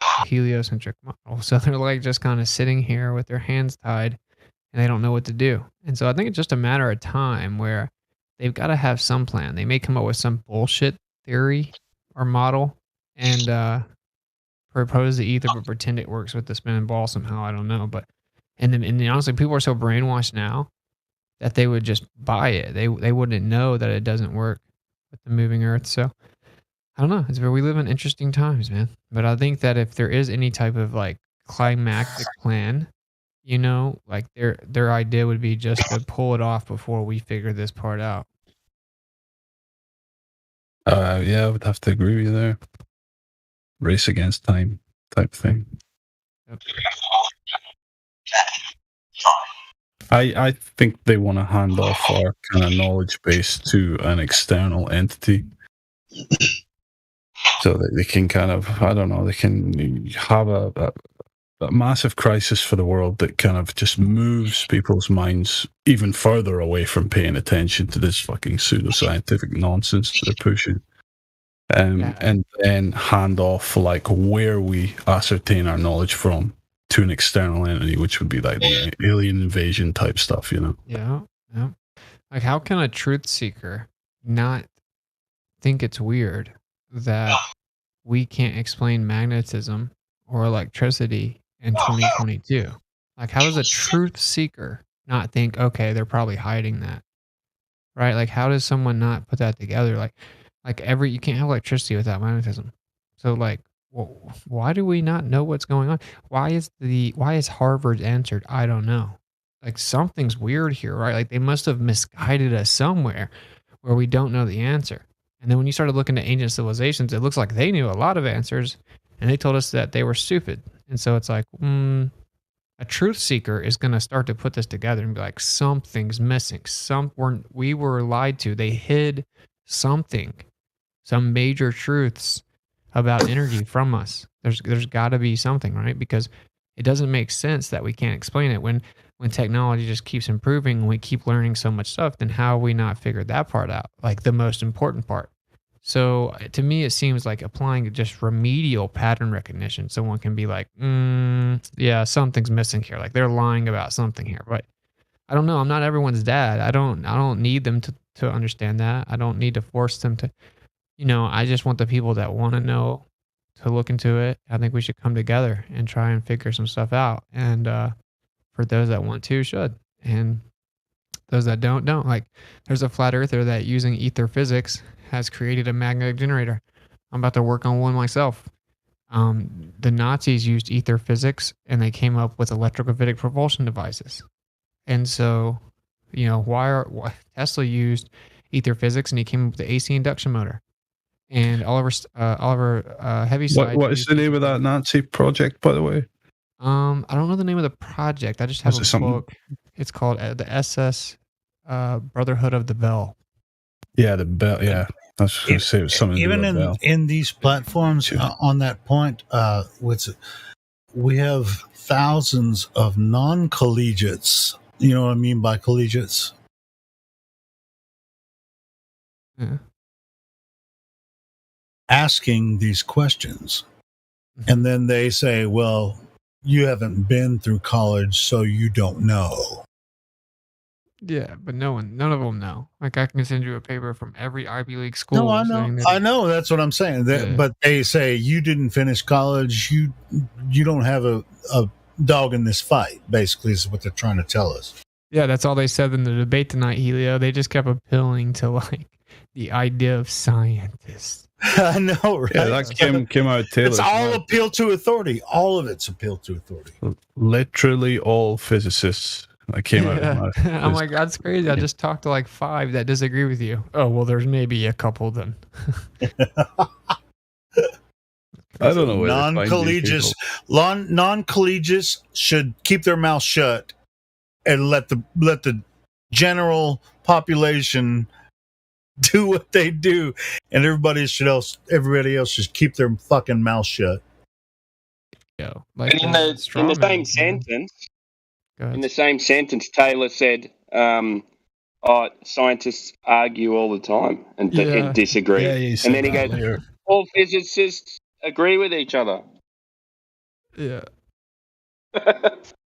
the heliocentric model. So they're like just kind of sitting here with their hands tied and they don't know what to do. And so I think it's just a matter of time where they've got to have some plan. They may come up with some bullshit theory or model and propose the ether but pretend it works with the spinning ball somehow. I don't know. But and then honestly, people are so brainwashed now that they would just buy it. They wouldn't know that it doesn't work with the moving Earth. So I don't know. It's where we live in interesting times, man. But I think that if there is any type of like climactic plan, you know, like their idea would be just to pull it off before we figure this part out. Yeah, I would have to agree with you there. Race against time type thing. Yep. I think they want to hand off our kind of knowledge base to an external entity so that they can kind of, I don't know, they can have a massive crisis for the world that kind of just moves people's minds even further away from paying attention to this fucking pseudoscientific nonsense that they're pushing. And then hand off like where we ascertain our knowledge from to an external entity, which would be like the alien invasion type stuff, you know? Yeah. Like how can a truth seeker not think it's weird that we can't explain magnetism or electricity in 2022? Like how does a truth seeker not think, okay, they're probably hiding that? Right? Like how does someone not put that together? Like you can't have electricity without magnetism. So like, well, why do we not know what's going on? Why is Harvard answered? I don't know. Like something's weird here, right? Like they must have misguided us somewhere where we don't know the answer. And then when you started looking at ancient civilizations, it looks like they knew a lot of answers and they told us that they were stupid. And so it's like, a truth seeker is going to start to put this together and be like, something's missing. We were lied to. They hid something, some major truths about energy from us. There's got to be something, right? Because it doesn't make sense that we can't explain it when technology just keeps improving and we keep learning so much stuff. Then how have we not figured that part out? Like the most important part. So to me, it seems like applying just remedial pattern recognition. Someone can be like, yeah, something's missing here. Like they're lying about something here. But I don't know. I'm not everyone's dad. I don't need them to understand that. I don't need to force them to. I just want the people that want to know to look into it. I think we should come together and try and figure some stuff out. And for those that want to, should. And those that don't. Like, there's a flat earther that using ether physics has created a magnetic generator. I'm about to work on one myself. The Nazis used ether physics, and they came up with electrogravitic propulsion devices. And so, why Tesla used ether physics, and he came up with the AC induction motor. And Oliver Heaviside. What is the name of that Nazi project, by the way? I don't know the name of the project. I just have Was it a something- book. It's called the SS Brotherhood of the Bell. Yeah, the bell. Yeah, I was going to say it was something. Even to do with bell. in these platforms on that point, we have thousands of non-collegiates. You know what I mean by collegiates? Yeah. Asking these questions, and then they say, "Well, you haven't been through college, so you don't know." Yeah, but none of them know. Like, I can send you a paper from every Ivy League school. No, I saying know. that- I know. That's what I'm saying. But they say you didn't finish college. You don't have a dog in this fight. Basically, is what they're trying to tell us. Yeah, that's all they said in the debate tonight, Helio. They just kept appealing to like the idea of scientists. I know, right? Yeah, that came out of Taylor's It's all mouth. appeal to authority. All of it's appeal to authority. Literally all physicists that came out of his mouth. I'm like, that's crazy. I just talked to like 5 that disagree with you. Oh, well, there's maybe a couple then. I don't know where they find these Non-collegiates, people. non-collegiates should keep their mouth shut and let the general population do what they do, and everybody else should keep their fucking mouth shut. Yo, And in the same sentence, Taylor said, "Scientists argue all the time and disagree." Yeah, he and said then he that goes, earlier. "All physicists agree with each other." Yeah.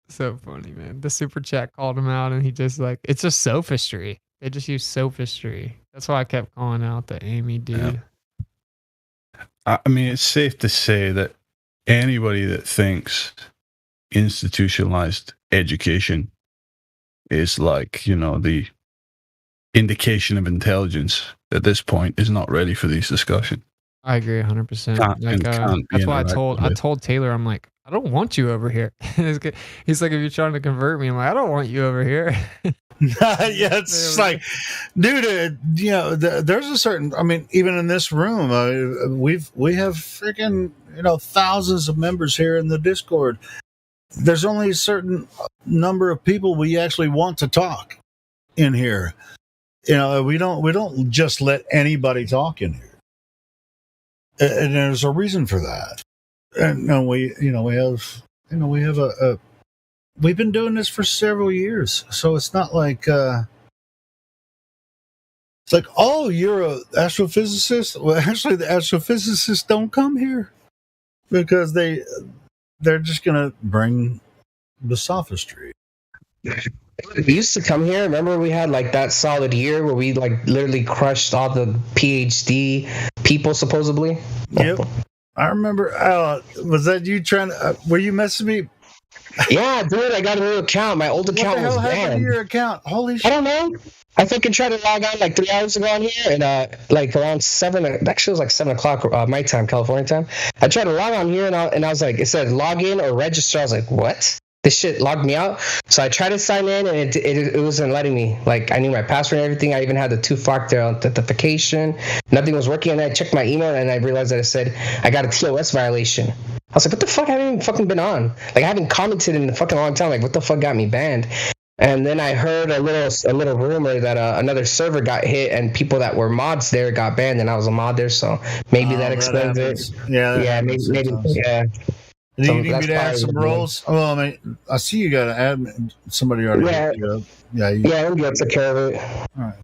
So funny, man. The super chat called him out, and he just like, it's just sophistry. They just use sophistry. That's why I kept calling out the Amy dude. I mean, it's safe to say that anybody that thinks institutionalized education is like, the indication of intelligence at this point is not ready for these discussions. I agree 100%. Can't be That's why I interacted told Taylor, I'm like, I don't want you over here. He's like, if you're trying to convert me, I'm like, I don't want you over here. Yeah, it's like, dude, there's a certain. I mean, even in this room, we have freaking thousands of members here in the Discord. There's only a certain number of people we actually want to talk in here. We don't just let anybody talk in here, and there's a reason for that. And we have a. We've been doing this for several years, so it's not like it's like, oh, you're an astrophysicist. Well, actually, the astrophysicists don't come here because they're just gonna bring the sophistry. We used to come here. Remember, we had like that solid year where we like literally crushed all the PhD people, supposedly. Yep, I remember. Was that you trying to? Were you messing me? Yeah, dude, I got a new account. My old account was What the hell happened banned. to your account? Holy shit! I don't know. I fucking tried to log on like 3 hours ago on here, and like around 7. Actually, it was like 7 o'clock my time, California time. I tried to log on here, and I was like, it said log in or register. I was like, what? This shit logged me out. So I tried to sign in, and it wasn't letting me. Like, I knew my password and everything. I even had the 2-factor authentication. Nothing was working, and I checked my email, and I realized that it said I got a TOS violation. I was like, what the fuck? I haven't even fucking been on. Like, I haven't commented in a fucking long time. Like, what the fuck got me banned? And then I heard a little rumor that another server got hit, and people that were mods there got banned, and I was a mod there, so maybe that explains it. Yeah, maybe, yeah. Do So you need that's me to add probably some what it roles? Well, I mean, I see you got to add somebody already. Yeah. hit you up. Yeah, I'm good. Take care of it. All right.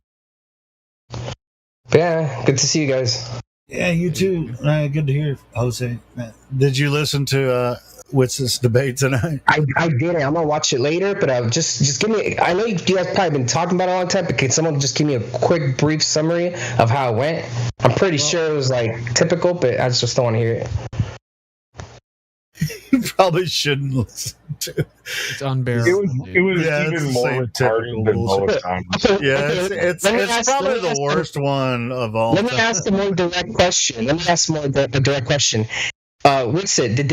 But yeah, good to see you guys. Yeah, you too. Good to hear, Jose. Did you listen to Witz's debate tonight? I didn't. I'm gonna watch it later, but just give me. I know you guys probably been talking about it a long time, but can someone just give me a quick, brief summary of how it went? I'm pretty sure it was like typical, but I just don't want to hear it. probably shouldn't listen to. It's unbearable. It was Yeah, it's even the more same retarded typical than bullshit. Molotov. Yeah, it's probably the worst one of all. Let me ask a more direct question. A direct question. Wixit, did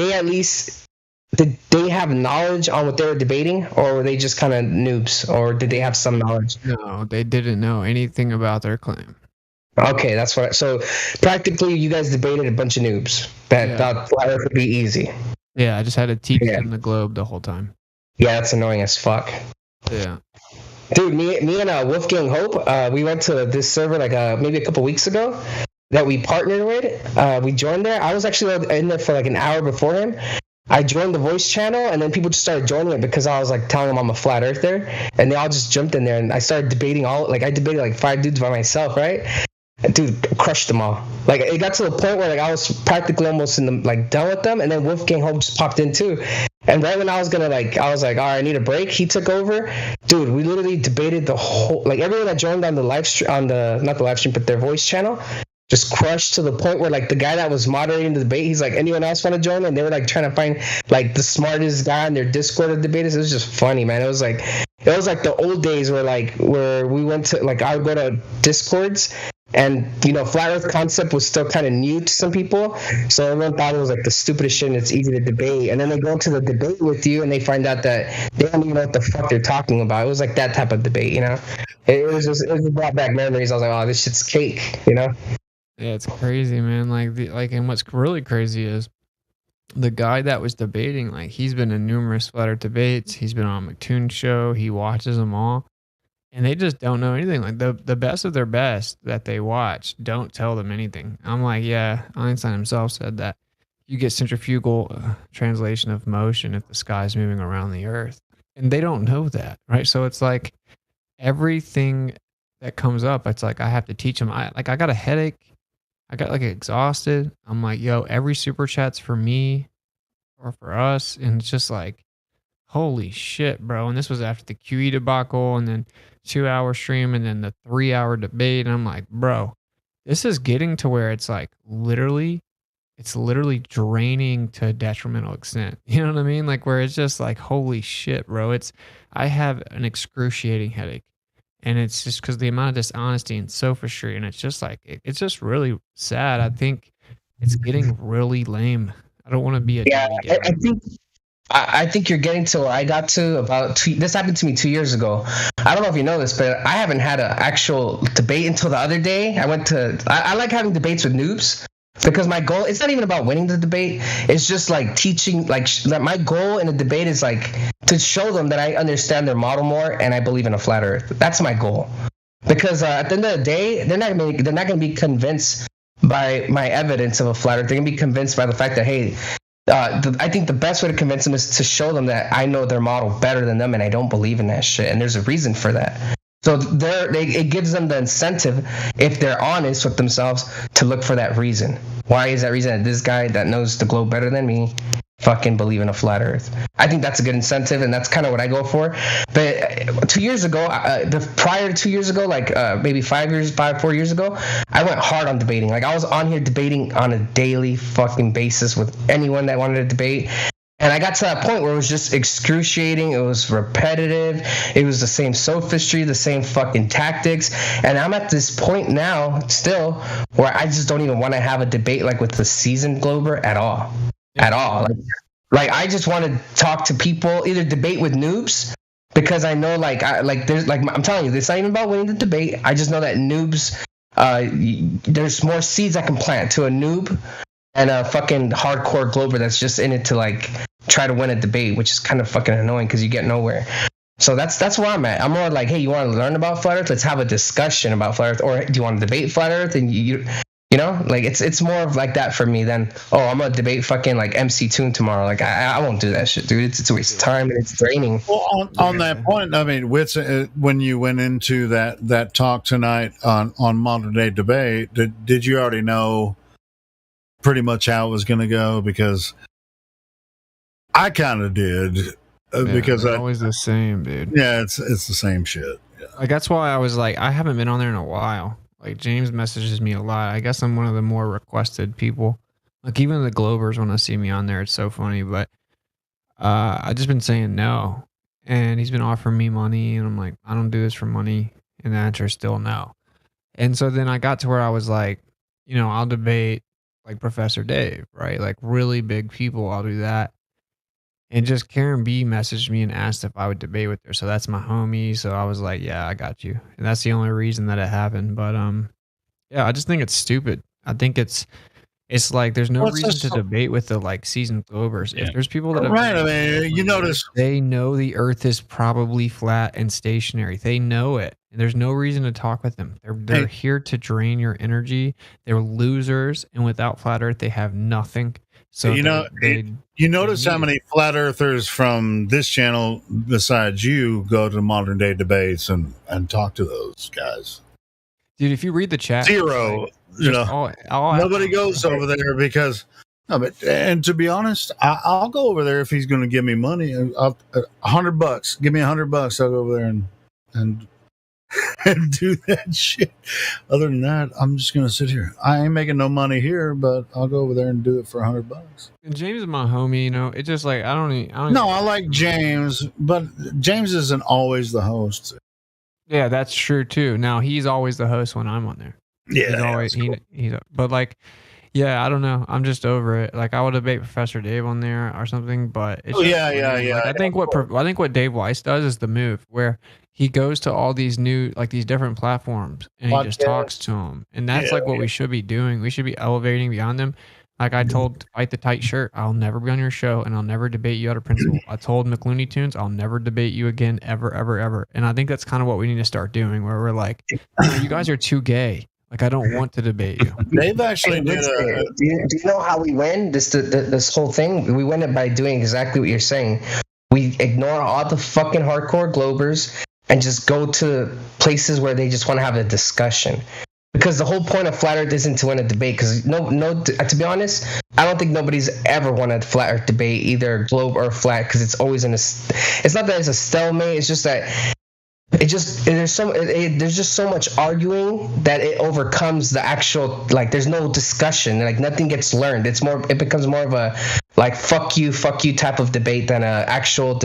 they have knowledge on what they were debating, or were they just kind of noobs, or did they have some knowledge? No, they didn't know anything about their claim. Okay, that's what. So practically, you guys debated a bunch of noobs that thought flat Earth would be easy. Yeah, I just had to teach them the globe the whole time. Yeah, that's annoying as fuck. Yeah. Dude, me and Wolfgang Hope, we went to this server like maybe a couple weeks ago that we partnered with. We joined there. I was actually in there for like an hour before him. I joined the voice channel, and then people just started joining it because I was like telling them I'm a flat earther, and they all just jumped in there, and I started debating I debated like 5 dudes by myself, right? Dude, crushed them all. Like, it got to the point where like I was practically almost done with them, and then Wolfgang Hope just popped in too. And right when I was gonna I was like, all right, I need a break. He took over. Dude, we literally debated the whole, like everyone that joined on the live stream, not the live stream, but their voice channel, just crushed to the point where like the guy that was moderating the debate, he's like, anyone else want to join? And they were like trying to find like the smartest guy in their Discord of debaters. It was just funny, man. It was like the old days where we went to I would go to Discords, and flat earth concept was still kind of new to some people, so everyone thought it was like the stupidest shit and it's easy to debate. And then they go into the debate with you and they find out that they don't even know what the fuck they're talking about. It was like that type of debate, it brought back memories. I was like, oh, this shit's cake, Yeah, it's crazy, man. And what's really crazy is the guy that was debating, he's been in numerous flat earth debates. He's been on McToon's show. He watches them all. And they just don't know anything. Like the best of their best that they watch don't tell them anything. I'm like, yeah, Einstein himself said that you get centrifugal translation of motion if the sky's moving around the earth. And they don't know that, right? So it's like everything that comes up, it's like I have to teach them. I got a headache. I got exhausted. I'm like, yo, every super chat's for me or for us. And it's just like, holy shit, bro. And this was after the QE debacle and then 2-hour stream and then the 3-hour debate. And I'm like, bro, this is getting to where it's like literally draining to a detrimental extent. You know what I mean? Where it's just like, holy shit, bro. I have an excruciating headache. And it's just because the amount of dishonesty and sophistry, and it's just it's just really sad. I think it's getting really lame. I don't want to be a I think you're getting to where I got to about this happened to me 2 years ago. I don't know if you know this, but I haven't had an actual debate until the other day. I like having debates with noobs. Because my goal, it's not even about winning the debate. It's just teaching, my goal in a debate is to show them that I understand their model more and I believe in a flat earth. That's my goal. Because at the end of the day, they're not going to be convinced by my evidence of a flat earth. They're going to be convinced by the fact that, hey, I think the best way to convince them is to show them that I know their model better than them and I don't believe in that shit. And there's a reason for that. So it gives them the incentive, if they're honest with themselves, to look for that reason. Why is that reason that this guy that knows the globe better than me fucking believe in a flat earth? I think that's a good incentive, and that's kind of what I go for. But 2 years ago, prior to 2 years ago, maybe 4 years ago, I went hard on debating. I was on here debating on a daily fucking basis with anyone that wanted to debate. And I got to that point where it was just excruciating. It was repetitive. It was the same sophistry, the same fucking tactics. And I'm at this point now still where I just don't even want to have a debate with the seasoned Glober at all. At all. I just want to talk to people, either debate with noobs, because I know I'm telling you, it's not even about winning the debate. I just know that noobs, there's more seeds I can plant to a noob and a fucking hardcore Glober that's just in it to try to win a debate, which is kind of fucking annoying because you get nowhere. So that's where I'm at. I'm more hey, you want to learn about flat earth? Let's have a discussion about flat earth. Or do you want to debate flat earth? And it's more of that for me than, I'm gonna debate fucking MC Toon tomorrow. I won't do that shit, dude. It's a waste of time and it's draining. Well, on that point, I mean, when you went into that talk tonight on modern day debate, did you already know pretty much how it was going to go? Because I kind of did, because it's always the same, dude. Yeah, it's the same shit. Yeah. That's why I was I haven't been on there in a while. James messages me a lot. I guess I'm one of the more requested people. Even the Globers, when I see me on there, it's so funny. But I just been saying no, and he's been offering me money, and I'm like, I don't do this for money, and the answer is still no. And so then I got to where I was like, I'll debate like Professor Dave, right? Like really big people, I'll do that. And just Karen B messaged me and asked if I would debate with her. So that's my homie. So I was like, yeah, I got you. And that's the only reason that it happened. But yeah, I just think it's stupid. I think it's like there's no reason to debate with the like seasoned Globers. If there's people that have Right. I mean, you notice they know the Earth is probably flat and stationary. They know it. And there's no reason to talk with them. They're here to drain your energy. They're losers, and without flat Earth, they have nothing. So you notice how many flat earthers from this channel besides you go to modern day debates and talk to those guys. Dude, if you read the chat, Zero. like, You know, all nobody goes over there because. No, but and to be honest, I'll go over there if he's going to give me money. $100. Give me $100. I'll go over there and do that shit. Other than that, I'm just going to sit here. I ain't making no money here, but I'll go over there and do it for $100. And James is my homie. It's just like I don't. No, I like James, but James isn't always the host. Yeah, that's true too. Now he's always the host when I'm on there. Yeah, he's always cool. but like, yeah, I don't know. I'm just over it. Like I would debate Professor Dave on there or something, but it's just lame. Like, I think what Dave Weiss does is the move where he goes to all these new these different platforms and he just talks to them, and that's like what we should be doing. We should be elevating beyond them. Like I told Fight the Tight Shirt, I'll never be on your show and I'll never debate you out of principle. I told McLooney Tunes, I'll never debate you again, ever, ever, ever. And I think that's kind of what we need to start doing, where we're like, you guys are too gay. Like I don't want to debate you. They've actually do you know how we win this whole thing? We win it by doing exactly what you're saying. We ignore all the fucking hardcore Globers and just go to places where they just want to have a discussion. Because the whole point of Flat Earth isn't to win a debate. Because to be honest, I don't think nobody's ever won a Flat Earth debate, either globe or flat. Because it's always it's not that it's a stalemate. It's just that there's just so much arguing that it overcomes the actual, like, there's no discussion, like nothing gets learned. It becomes more of a like fuck you type of debate than a actual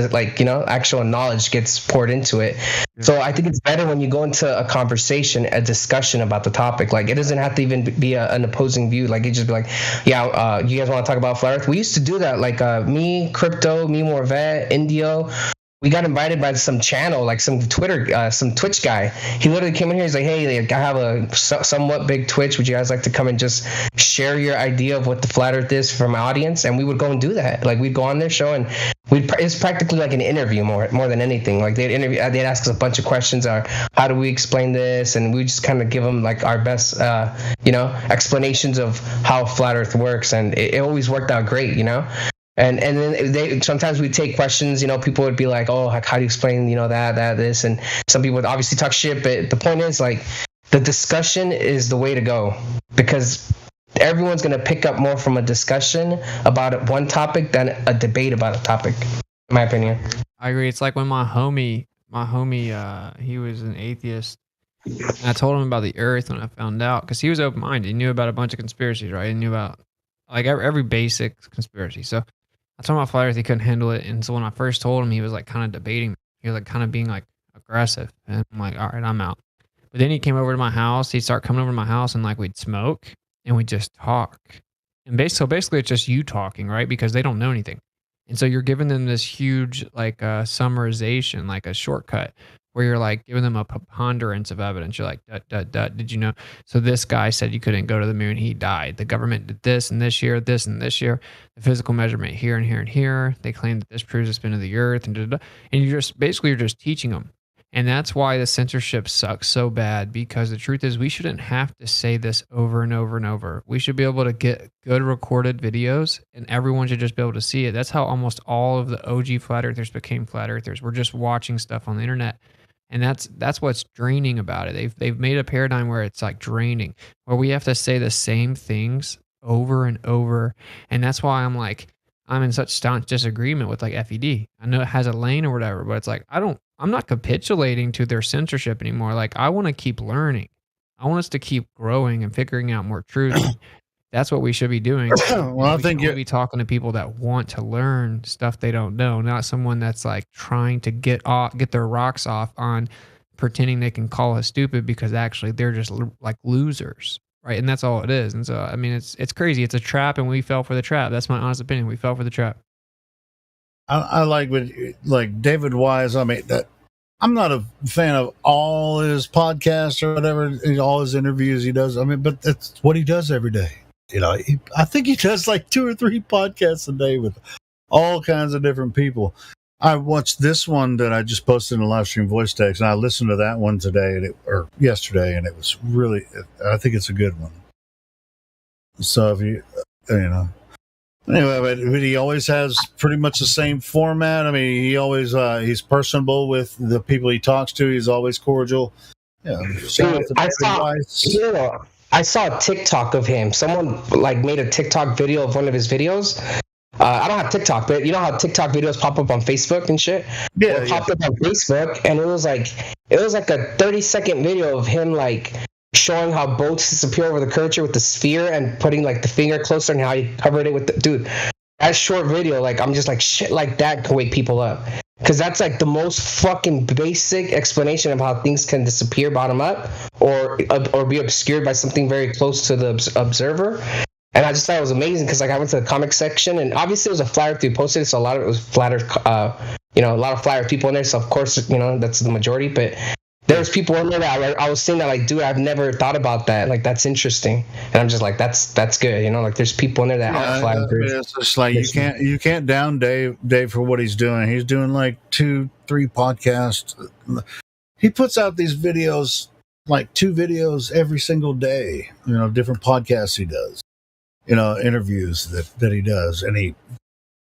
actual knowledge gets poured into it. So I think it's better when you go into a conversation, a discussion about the topic. Like it doesn't have to even be an opposing view. Like it just be like, you guys want to talk about Flat Earth? We used to do that. Like me, Crypto, me, Morvet, Indio. We got invited by some channel, like some Twitch guy. He literally came in here. He's like, "Hey, I have a somewhat big Twitch. Would you guys like to come and just share your idea of what the Flat Earth is for my audience?" And we would go and do that. Like we'd go on their show, and it's practically like an interview more than anything. Like they'd ask us a bunch of questions. How do we explain this? And we just kind of give them like our best, explanations of how Flat Earth works. And it always worked out great, And then sometimes we take questions, people would be like, oh, how do you explain, this? And some people would obviously talk shit. But the point is, like, the discussion is the way to go, because everyone's going to pick up more from a discussion about one topic than a debate about a topic, in my opinion. I agree. It's like when my homie, he was an atheist. And I told him about the Earth when I found out, because he was open-minded. He knew about a bunch of conspiracies, right? He knew about like every basic conspiracy. So I told him about Flat Earth, he couldn't handle it. And so when I first told him, he was like kind of debating. He was like kind of being like aggressive. And I'm like, all right, I'm out. But then he came over to my house. He'd start coming over to my house and like we'd smoke and we'd just talk. And basically it's just you talking, right? Because they don't know anything. And so you're giving them this huge like summarization, like a shortcut, where you're like giving them a preponderance of evidence. You're like, did you know? So this guy said you couldn't go to the moon. He died. The government did this and this year, this and this year. The physical measurement here and here and here. They claim that this proves the spin of the Earth. And you're just teaching them. And that's why the censorship sucks so bad, because the truth is we shouldn't have to say this over and over and over. We should be able to get good recorded videos and everyone should just be able to see it. That's how almost all of the OG Flat Earthers became Flat Earthers. We're just watching stuff on the internet. And that's what's draining about it. They've made a paradigm where it's like draining, where we have to say the same things over and over. And that's why I'm in such staunch disagreement with like FED. I know it has a lane or whatever, but it's like I'm not capitulating to their censorship anymore. Like I want to keep learning. I want us to keep growing and figuring out more truth. That's what we should be doing. Well, I think you'll be talking to people that want to learn stuff they don't know, not someone that's like trying to get their rocks off on pretending they can call us stupid because actually they're just like losers, right? And that's all it is. And so, I mean, it's crazy. It's a trap, and we fell for the trap. That's my honest opinion. We fell for the trap. I like David Wise. I mean, I'm not a fan of all his podcasts or whatever, all his interviews he does. I mean, but that's what he does every day. You know, I think he does like 2 or 3 podcasts a day with all kinds of different people. I watched this one that I just posted in a live stream voice text, and I listened to that one today or yesterday, and it was really, I think it's a good one. So if you know, anyway, but he always has pretty much the same format. I mean, he always he's personable with the people he talks to. He's always cordial. Yeah, I saw a TikTok of him. Someone like made a TikTok video of one of his videos. I don't have TikTok, but you know how TikTok videos pop up on Facebook and shit? Yeah, it popped up on Facebook, and it was like a 30-second video of him like showing how boats disappear over the curvature with the sphere and putting like the finger closer and how he covered it with the dude. That short video, like I'm just like shit like that can wake people up. Because that's like the most fucking basic explanation of how things can disappear bottom up or be obscured by something very close to the observer. And I just thought it was amazing because like I went to the comic section and obviously it was a flyer through posted, so a lot of it was flat Earth, a lot of flyer people in there. So of course, that's the majority. But there's people in there that I was saying that like, dude, I've never thought about that. Like that's interesting, and I'm just like, that's good. Like there's people in there that are flying through. It's just like you can't down Dave for what he's doing. He's doing like 2-3 podcasts. He puts out these videos, like 2 videos every single day. Different podcasts he does. Interviews that he does, and he,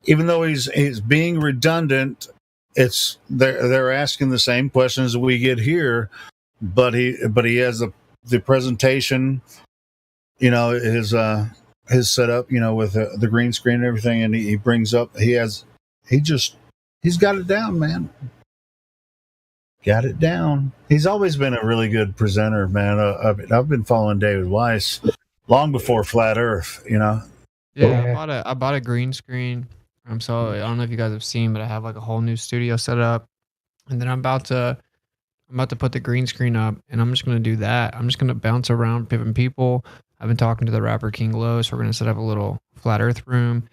even though he's being redundant. It's they're asking the same questions we get here, but he has the presentation, his setup, with the green screen and everything, and he brings up he's got it down, man. Got it down. He's always been a really good presenter, man. I've been following David Weiss long before Flat Earth, Yeah, I bought a green screen. So I don't know if you guys have seen, but I have like a whole new studio set up, and then I'm about to put the green screen up, and I'm just gonna do that. I'm just gonna bounce around different people. I've been talking to the rapper King Low, so we're gonna set up a little flat Earth room.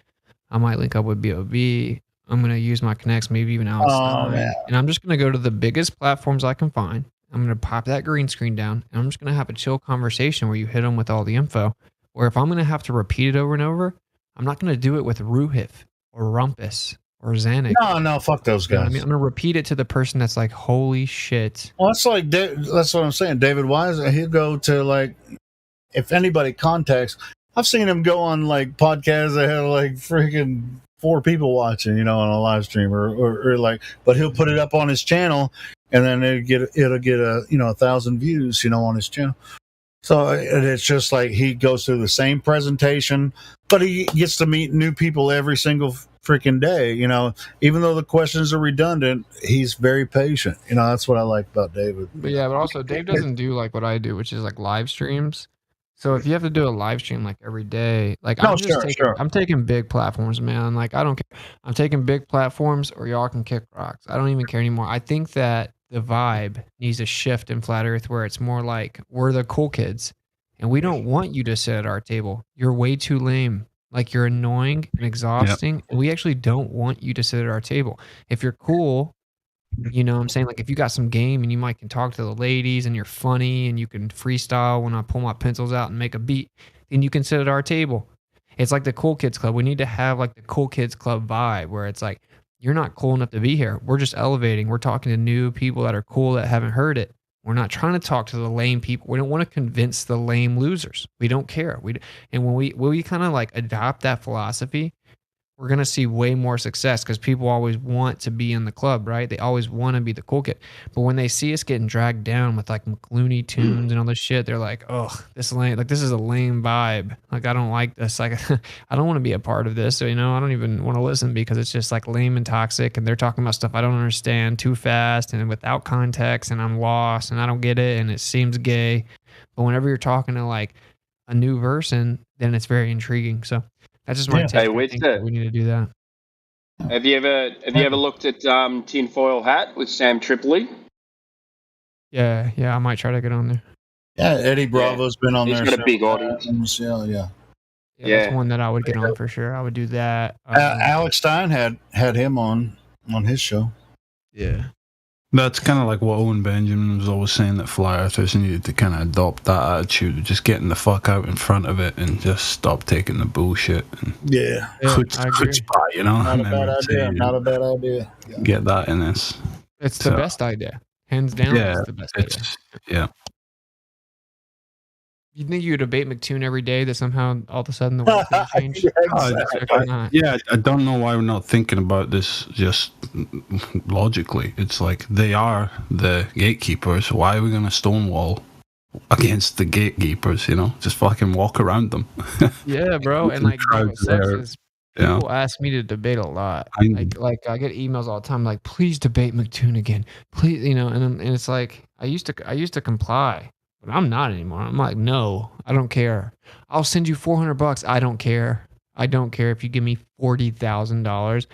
I might link up with B.O.B. I'm gonna use my connects, maybe even Alex Stein, and I'm just gonna go to the biggest platforms I can find. I'm gonna pop that green screen down, and I'm just gonna have a chill conversation where you hit them with all the info. Or if I'm gonna have to repeat it over and over, I'm not gonna do it with Ruhif or Rumpus or Xanax. No, fuck those guys. I'm going to repeat it to the person that's like, holy shit. Well, that's what I'm saying. David Wise, he'll go to like, if anybody contacts, I've seen him go on like podcasts that have like freaking 4 people watching, on a live stream or like, but he'll put it up on his channel and then it'll get 1,000 views, on his channel. So it's just like he goes through the same presentation, but he gets to meet new people every single freaking day. Even though the questions are redundant, he's very patient. That's what I like about David. But also Dave doesn't do like what I do, which is like live streams. So if you have to do a live stream like every day, like I'm taking big platforms, man. Like I don't care. I'm taking big platforms, or y'all can kick rocks. I don't even care anymore. I think that the vibe needs a shift in Flat Earth where it's more like we're the cool kids and we don't want you to sit at our table. You're way too lame. Like you're annoying and exhausting. Yep. And we actually don't want you to sit at our table. If you're cool, I'm saying, like if you got some game and you might can talk to the ladies and you're funny and you can freestyle when I pull my pencils out and make a beat, then you can sit at our table. It's like the cool kids club. We need to have like the cool kids club vibe where it's like, you're not cool enough to be here. We're just elevating. We're talking to new people that are cool that haven't heard it. We're not trying to talk to the lame people. We don't want to convince the lame losers. We don't care. And when we kind of like adopt that philosophy, we're going to see way more success because people always want to be in the club, right? They always want to be the cool kid. But when they see us getting dragged down with like Looney Tunes and all this shit, they're like, oh, this is a lame vibe. Like, I don't like this. Like, I don't want to be a part of this. So, I don't even want to listen because it's just like lame and toxic. And they're talking about stuff I don't understand too fast and without context. And I'm lost and I don't get it. And it seems gay. But whenever you're talking to like a new person, then it's very intriguing. So that's just my Yeah. take. Hey, I wait think a- that we need to do that. Have you ever looked at Tinfoil Hat with Sam Tripoli? Yeah, I might try to get on there. Yeah, Eddie Bravo's been on He's there. got a big several audience. times. Yeah. That's one that I would get on for sure. I would do that. Alex Stein had him on his show. Yeah. That's kind of like what Owen Benjamin was always saying, that flat earthers needed to kind of adopt that attitude of just getting the fuck out in front of it and just stop taking the bullshit. And Yeah. chutzpah, you know? Not a And bad everything. idea. Not a bad idea. Get that in this. It's the So, best idea. Hands down, Yeah, it's the best idea. yeah. You think you debate McToon every day that somehow all of a sudden the world's going to change? I don't know why we're not thinking about this just logically. It's like they are the gatekeepers. Why are we going to stonewall against the gatekeepers? You know, just fucking walk around them. Yeah, bro. And like, crowds what sucks there. is Yeah. people ask me to debate a lot. I- Like I get emails all the time, like, please debate McToon again, please, you know. And it's like I used to comply, but I'm not anymore. I'm like, no, I don't care. I'll send you $400. I don't care. I don't care if you give me $40,000.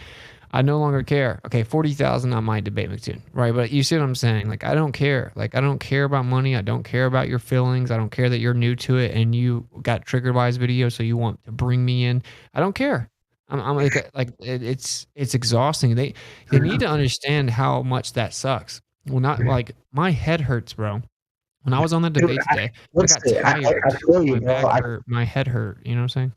I no longer care. Okay, 40,000, I might debate McToon, right? But you see what I'm saying? Like, I don't care. Like, I don't care about money. I don't care about your feelings. I don't care that you're new to it and you got triggered by his video, so you want to bring me in. I don't care. I'm like it's exhausting. They need to understand how much that sucks. Well, not like my head hurts, bro. When I was on the debate today, I got tired. I feel you, My bro. back hurt, my head hurt. You know what I'm saying?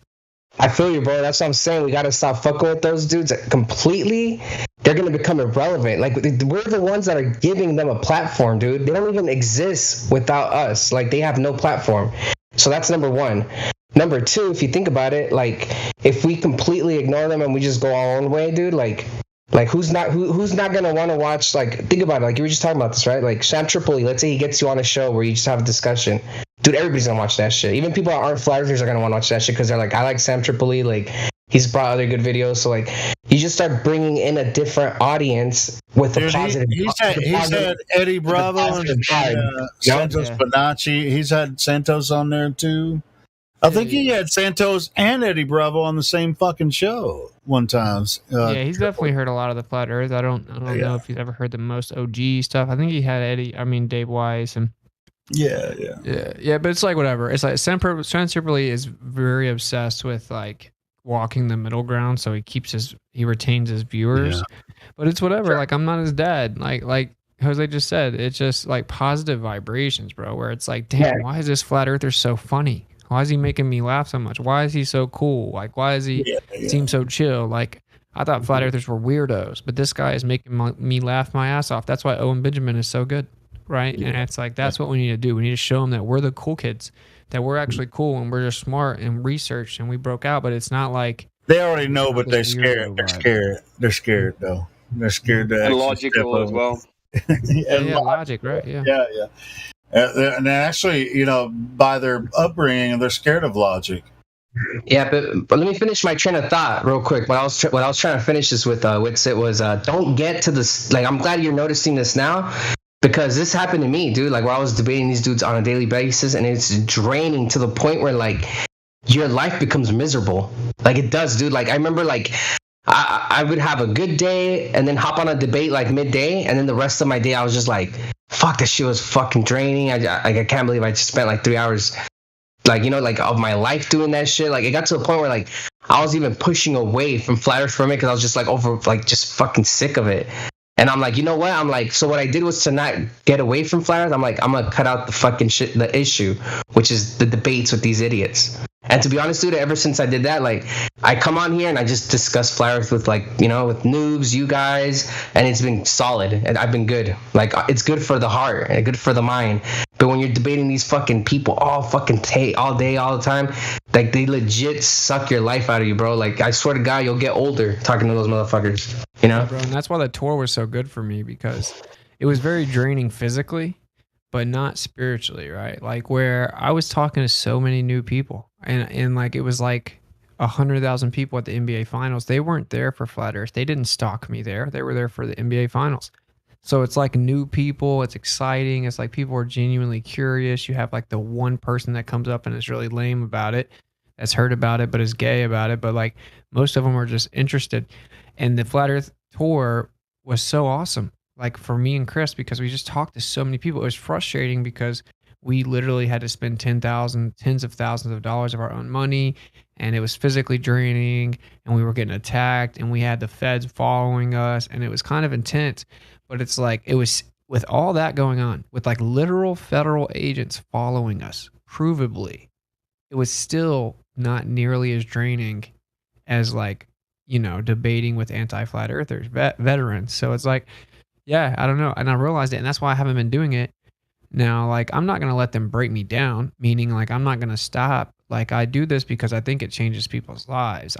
I feel you, bro. That's what I'm saying. We got to stop fucking with those dudes completely. They're going to become irrelevant. Like, we're the ones that are giving them a platform, dude. They don't even exist without us. Like, they have no platform. So that's number one. Number two, if you think about it, like, if we completely ignore them and we just go our own way, dude, like who's not gonna want to watch? Like, think about it. Like, you were just talking about this, right? Like, Sam Tripoli, let's say he gets you on a show where you just have a discussion. Dude, everybody's gonna watch that shit. Even people that aren't flat earthers are gonna want to watch that shit because they're like, I like Sam Tripoli. Like, he's brought other good videos. So, like, you just start bringing in a different audience with a positive. He's had Eddie Bravo and Santos Bonacci. He's had Santos on there too. I think he had Santos and Eddie Bravo on the same fucking show one time. Yeah, he's definitely heard a lot of the flat earth. I don't know if he's ever heard the most OG stuff. I think he had Dave Weiss and yeah. But it's like whatever. It's like Sam Tripoli is very obsessed with like walking the middle ground, so he retains his viewers. Yeah. But it's whatever. Like, I'm not his dad. Like Jose just said, it's just like positive vibrations, bro. Where it's like, damn, why is this flat earther so funny? Why is he making me laugh so much? Why is he so cool? Like, why does he seem so chill? Like, I thought flat earthers were weirdos, but this guy is making me laugh my ass off. That's why Owen Benjamin is so good, right? And it's like, that's what we need to do. We need to show them that we're the cool kids, that we're actually cool and we're just smart and researched and we broke out. But it's not like they already know, but they're scared. They're scared though. They're scared to And logical as well. Logic, right? Yeah. And actually, you know, by their upbringing, they're scared of logic. Yeah, but let me finish my train of thought real quick. What I was trying to finish this with Witsit was don't get to this. Like, I'm glad you're noticing this now, because this happened to me, dude. Like, where I was debating these dudes on a daily basis, and it's draining to the point where like your life becomes miserable. Like, it does, dude. Like, I remember like I would have a good day and then hop on a debate like midday, and then the rest of my day I was just like, fuck, that shit was fucking draining. I can't believe I just spent like 3 hours, like, you know, like of my life doing that shit. Like, it got to a point where like I was even pushing away from flat earth from it because I was just like just fucking sick of it. And I'm like, you know what? I'm like, so what I did was to not get away from flat earth. I'm like, I'm gonna cut out the fucking shit, the issue, which is the debates with these idiots. And to be honest, dude, ever since I did that, like, I come on here and I just discuss flat earth with, like, you know, with noobs, you guys, and it's been solid, and I've been good. Like, it's good for the heart and good for the mind. But when you're debating these fucking people all day, all the time, like, they legit suck your life out of you, bro. Like, I swear to God, you'll get older talking to those motherfuckers, you know? Yeah, bro, and that's why the tour was so good for me, because it was very draining physically, but not spiritually, right? Like, where I was talking to so many new people, and like, it was like 100,000 people at the NBA Finals. They weren't there for flat earth. They didn't stalk me there. They were there for the NBA Finals. So it's like new people. It's exciting. It's like people are genuinely curious. You have like the one person that comes up and is really lame about it. that's heard about it but is gay about it, but like most of them are just interested. And the Flat Earth tour was so awesome, like for me and Chris, because we just talked to so many people. It was frustrating because we literally had to spend tens of thousands of dollars of our own money, and it was physically draining, and we were getting attacked, and we had the feds following us, and it was kind of intense. But it's like, it was with all that going on, with like literal federal agents following us, provably, it was still not nearly as draining as like, you know, debating with anti-flat earthers, veterans. So it's like, yeah, I don't know. And I realized it, and that's why I haven't been doing it. Now, like, I'm not going to let them break me down, meaning like I'm not going to stop. Like, I do this because I think it changes people's lives.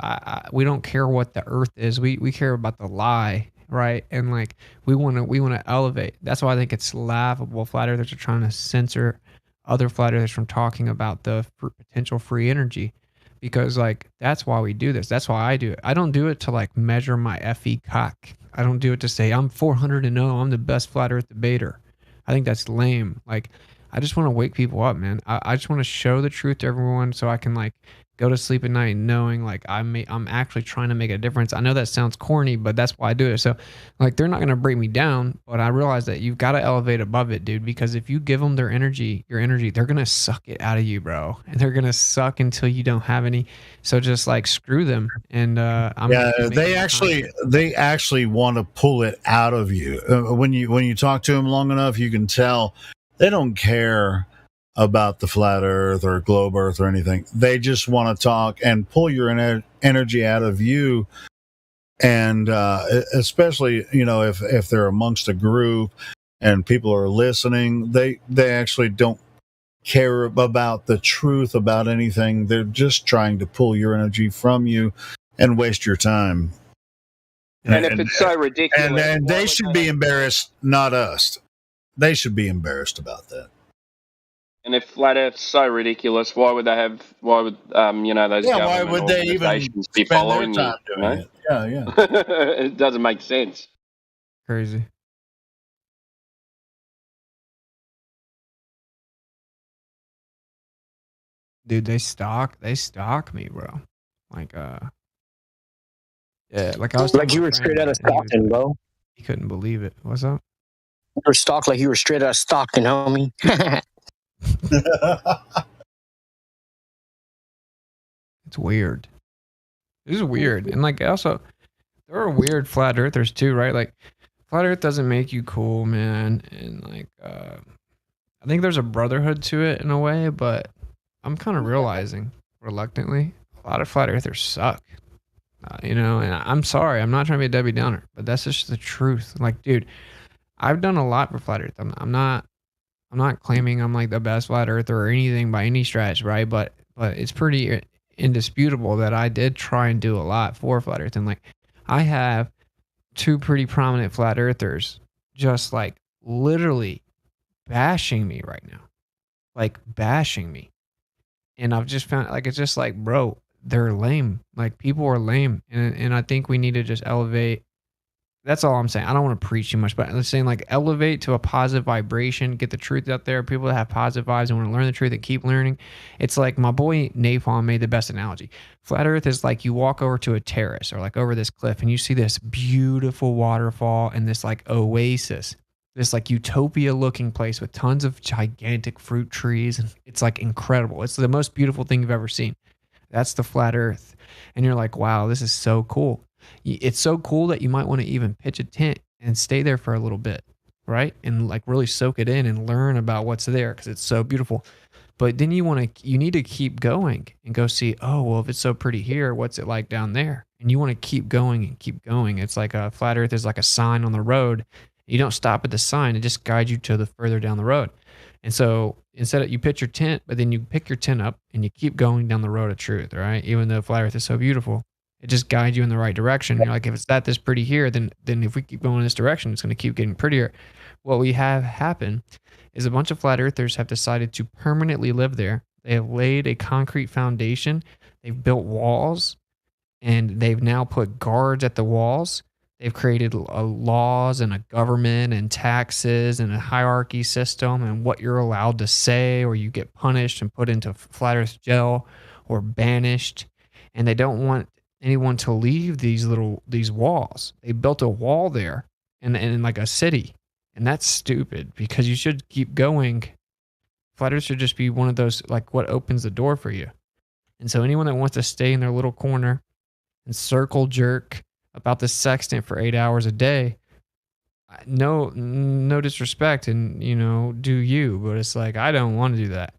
We don't care what the earth is. We care about the lie, right? And like we want to elevate. That's why I think it's laughable. Flat earthers are trying to censor other flat earthers from talking about the potential free energy, because like that's why we do this. That's why I do it. I don't do it to like measure my FE cock. I don't do it to say I'm 400 and 0. I'm the best flat earth debater. I think that's lame. Like, I just want to wake people up, man. I just want to show the truth to everyone so I can like go to sleep at night knowing like I'm actually trying to make a difference. I know that sounds corny, but that's why I do it. So like, they're not going to break me down, but I realize that you've got to elevate above it, dude, because if you give them their energy, your energy, they're going to suck it out of you, bro. And they're going to suck until you don't have any. So just like screw them. And they actually want to pull it out of you. When you talk to them long enough, you can tell they don't care about the flat earth or globe earth or anything. They just want to talk and pull your energy out of you. And especially, you know, if they're amongst a group and people are listening, they actually don't care about the truth about anything. They're just trying to pull your energy from you and waste your time. And if it's so ridiculous, and they should be embarrassed, not us. They should be embarrassed about that. And if flat Earth's so ridiculous, why would those why government would they even organizations be spend following their you? time You doing know? it? Yeah. It doesn't make sense. Crazy. Dude, they stalk me, bro. Like yeah, like I was like you were straight out of Stockton, bro. He couldn't believe it. What's up? You were stalked like you were straight out of Stockton, homie. It's weird. This is weird. And like also, there are weird flat earthers too, right? Like flat earth doesn't make you cool, man. And like I think there's a brotherhood to it in a way, but I'm kind of realizing reluctantly a lot of flat earthers suck. You know, and I'm sorry, I'm not trying to be a Debbie Downer, but that's just the truth. Like, dude, I've done a lot for flat earth. I'm not claiming I'm like the best flat earther or anything by any stretch, right? But it's pretty indisputable that I did try and do a lot for flat earth. And like, I have two pretty prominent flat earthers just like literally bashing me right now, like bashing me. And I've just found like, it's just like, bro, they're lame. Like people are lame. And I think we need to just elevate. That's all I'm saying. I don't want to preach too much, but I'm saying like elevate to a positive vibration, get the truth out there. People that have positive vibes and want to learn the truth and keep learning. It's like my boy Napalm made the best analogy. Flat earth is like you walk over to a terrace or like over this cliff and you see this beautiful waterfall and this like oasis, this like utopia looking place with tons of gigantic fruit trees. And it's like incredible. It's the most beautiful thing you've ever seen. That's the flat earth. And you're like, wow, this is so cool. It's so cool that you might want to even pitch a tent and stay there for a little bit, right? And like really soak it in and learn about what's there because it's so beautiful. But then you need to keep going and go see, oh, well, if it's so pretty here, what's it like down there? And you want to keep going and keep going. It's like a flat earth is like a sign on the road. You don't stop at the sign. It just guides you to the further down the road. And so instead of you pitch your tent, but then you pick your tent up and you keep going down the road of truth, right? Even though flat earth is so beautiful, it just guides you in the right direction. You're like, if it's this pretty here, then if we keep going in this direction, it's going to keep getting prettier. What we have happen is a bunch of flat earthers have decided to permanently live there. They have laid a concrete foundation. They've built walls and they've now put guards at the walls. They've created laws and a government and taxes and a hierarchy system and what you're allowed to say, or you get punished and put into flat earth jail, or banished, and they don't want anyone to leave these walls. They built a wall there in like a city, and that's stupid because you should keep going. Flat Earth should just be one of those, like, what opens the door for you. And so anyone that wants to stay in their little corner and circle jerk about the sextant for 8 hours a day, no disrespect, and do you, but it's like, I don't want to do that.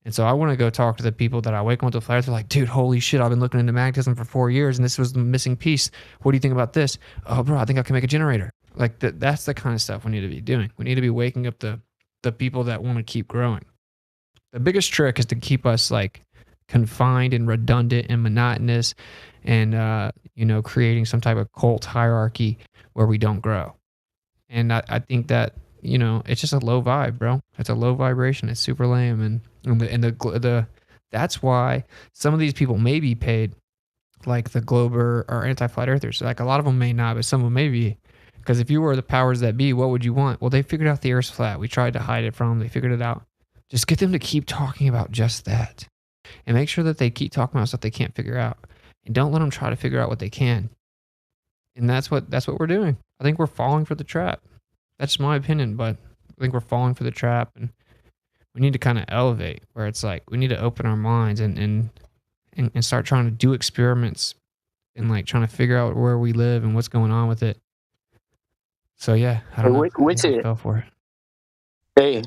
And so I want to go talk to the people that I wake up with the Flat Earth. They're like, dude, holy shit, I've been looking into magnetism for 4 years and this was the missing piece. What do you think about this? Oh, bro, I think I can make a generator. Like, that's the kind of stuff we need to be doing. We need to be waking up the people that want to keep growing. The biggest trick is to keep us like confined and redundant and monotonous and, creating some type of cult hierarchy where we don't grow. And I think that, it's just a low vibe, bro. It's a low vibration. It's super lame. And that's why some of these people may be paid like the Glober or anti-flat earthers. Like, a lot of them may not, but some of them may be. Because if you were the powers that be, what would you want? Well, they figured out the Earth's flat. We tried to hide it from them. They figured it out. Just get them to keep talking about just that. And make sure that they keep talking about stuff they can't figure out. And don't let them try to figure out what they can. And that's what we're doing. I think we're falling for the trap. That's my opinion, but I think we're falling for the trap, and we need to kind of elevate where it's like we need to open our minds and start trying to do experiments and like trying to figure out where we live and what's going on with it. So yeah, I don't know. What's it? I fell for it. Hey,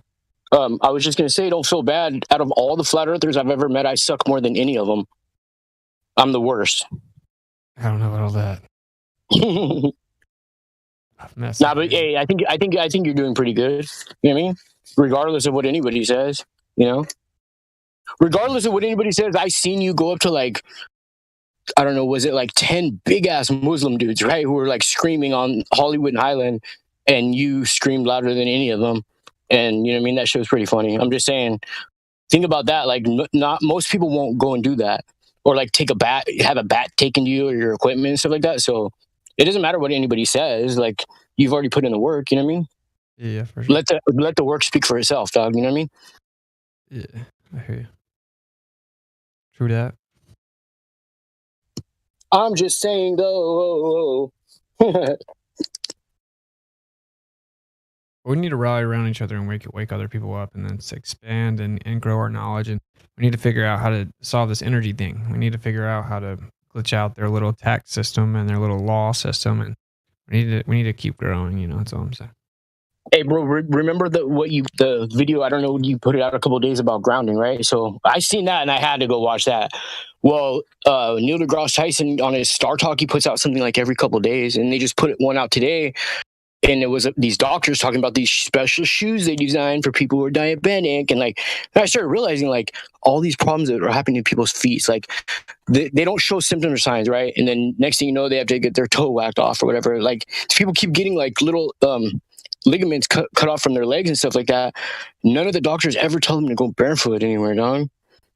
I was just gonna say, don't feel bad. Out of all the flat earthers I've ever met, I suck more than any of them. I'm the worst. I don't know about all that. Nah, but hey, I think you're doing pretty good. You know what I mean? Regardless of what anybody says, regardless of what anybody says, I seen you go up to like, I don't know, was it like 10 big ass Muslim dudes, right? Who were like screaming on Hollywood and Highland, and you screamed louder than any of them. And you know what I mean? That shit was pretty funny. I'm just saying, think about that. Like, not most people won't go and do that, or like have a bat taken to you or your equipment and stuff like that. So it doesn't matter what anybody says. Like, you've already put in the work. You know what I mean? Yeah, for sure. Let the work speak for itself, dog. You know what I mean? Yeah, I hear you. True that. I'm just saying, though. We need to rally around each other and wake other people up, and then expand and grow our knowledge. And we need to figure out how to solve this energy thing. We need to figure out how to glitch out their little tax system and their little law system, and we need to keep growing. That's all I'm saying. Hey, bro, remember the video? I don't know, you put it out a couple of days about grounding, right? So I seen that and I had to go watch that. Well, Neil deGrasse Tyson on his Star Talk, he puts out something like every couple of days, and they just put one out today. And it was these doctors talking about these special shoes they designed for people who are diabetic. And like, I started realizing like all these problems that are happening to people's feet. It's like they don't show symptoms or signs, right? And then next thing you know, they have to get their toe whacked off or whatever. Like, people keep getting like little ligaments cut off from their legs and stuff like that. None of the doctors ever tell them to go barefoot anywhere, dog.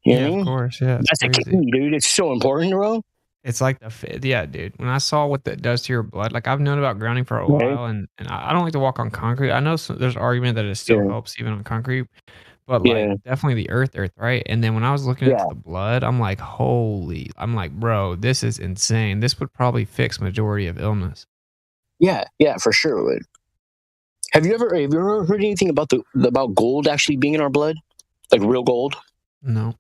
You know what I mean? Of course, yeah. That's the key, dude. It's so important, bro. It's like dude. When I saw what that does to your blood, like, I've known about grounding for a while, and I don't like to walk on concrete. I know there's argument that it still helps even on concrete, but like definitely the earth, right? And then when I was looking at the blood, I'm like, bro, this is insane. This would probably fix majority of illness. Yeah, for sure it would. Have you ever heard anything about about gold actually being in our blood, like real gold? No.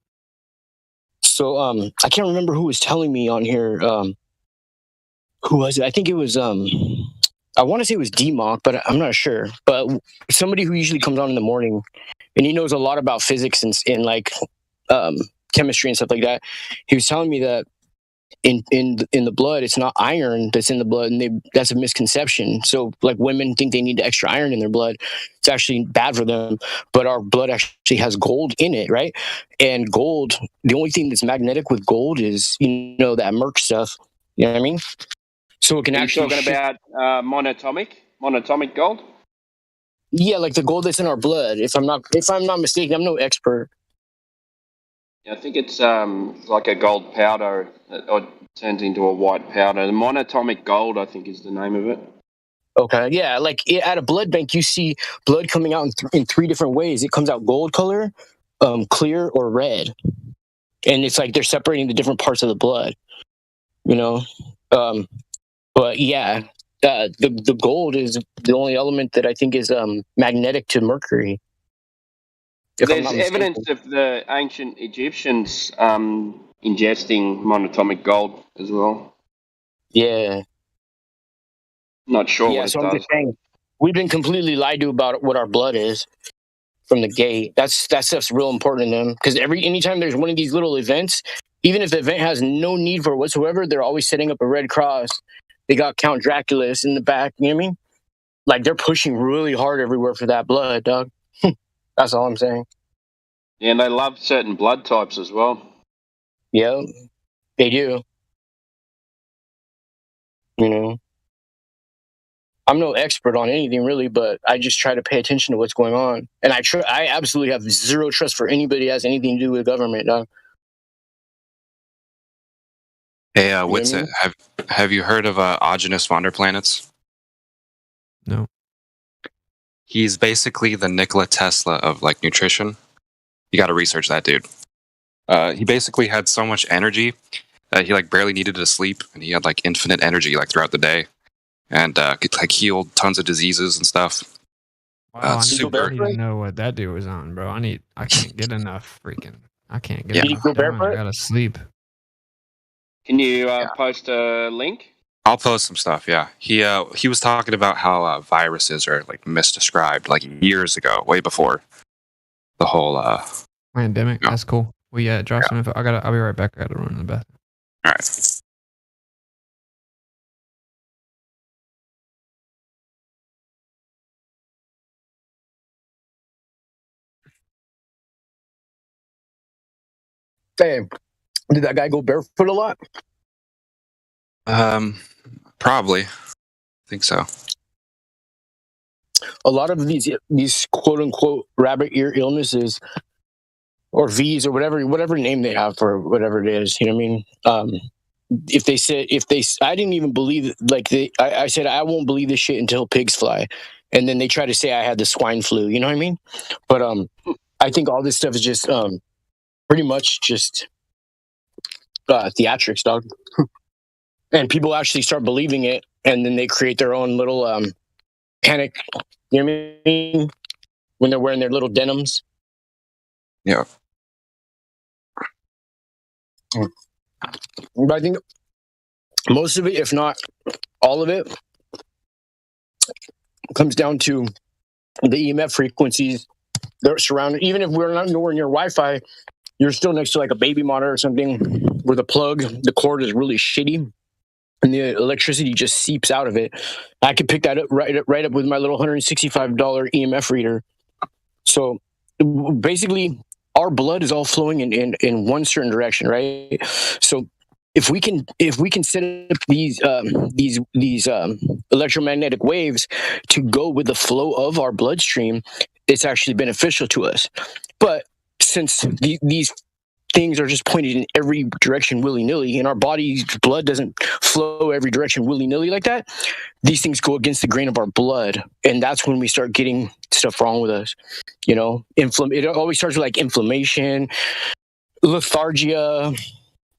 So I can't remember who was telling me on here. Who was it? I think it was I want to say it was DMOC, but I'm not sure. But somebody who usually comes on in the morning, and he knows a lot about physics and like chemistry and stuff like that. He was telling me that in the blood, it's not iron that's in the blood, and that's a misconception. So like, women think they need extra iron in their blood. It's actually bad for them, but our blood actually has gold in it, right? And gold, the only thing that's magnetic with gold is that Merck stuff. You know what I mean? So it can actually talking about monatomic gold. Yeah, like the gold that's in our blood. If I'm not mistaken, I'm no expert. I think it's like a gold powder or turns into a white powder. The monatomic gold, I think, is the name of it. Okay, yeah, like at a blood bank, you see blood coming out in 3 different ways. It comes out gold color, clear, or red. and it's like they're separating the different parts of the blood, you know. But yeah, the gold is the only element that I think is magnetic to mercury. There's evidence of the ancient Egyptians ingesting monatomic gold as well. Yeah. Not sure Yeah, what so it I'm does. just saying, we've been completely lied to about what our blood is from the gate. That stuff's real important to them, because anytime there's one of these little events, even if the event has no need for it whatsoever, they're always setting up a red cross. They got Count Dracula's in the back. You know what I mean? Like, they're pushing really hard everywhere for that blood, dog. That's all I'm saying. Yeah, and they love certain blood types as well. Yeah, they do. You know, I'm no expert on anything really, but I just try to pay attention to what's going on, and I absolutely have zero trust for anybody that has anything to do with government, dog. Hey, You know what I Witsit, mean? have you heard of Augenis Vonderplanets? No. He's basically the Nikola Tesla of like nutrition. You got to research that dude. He basically had so much energy that he like barely needed to sleep, and he had like infinite energy like throughout the day, and could like healed tons of diseases and stuff. Wow, I Super. need to know what that dude was on, bro. I can't get enough freaking. I can't get Yeah. enough done. I gotta sleep. Can you post a link? I'll post some stuff. Yeah, he was talking about how viruses are like misdescribed like years ago, way before the whole Pandemic. That's cool. Well, yeah, drop some info. I'll be right back. I gotta run in the bathroom. All right. Damn, did that guy go barefoot a lot? Probably. I think so. A lot of these quote unquote rabbit ear illnesses, or V's, or whatever name they have for whatever it is, you know what I mean? I didn't even believe, like, I said I won't believe this shit until pigs fly, and then they try to say I had the swine flu, you know what I mean? But I think all this stuff is just pretty much just theatrics, dog. And people actually start believing it, and then they create their own little panic, you know what I mean, when they're wearing their little denims. Yeah. But I think most of it, if not all of it, comes down to the EMF frequencies that are surrounding. Even if we're not nowhere near Wi-Fi, you're still next to like a baby monitor or something where the cord is really shitty, and the electricity just seeps out of it. I could pick that up right up with my little $165 EMF reader. So basically, our blood is all flowing in one certain direction, right? So if we can set up these electromagnetic waves to go with the flow of our bloodstream, it's actually beneficial to us. But since these things are just pointed in every direction willy-nilly, and our body's blood doesn't flow every direction willy-nilly like that, these things go against the grain of our blood, and that's when we start getting stuff wrong with us. You know, it always starts with like inflammation, lethargia,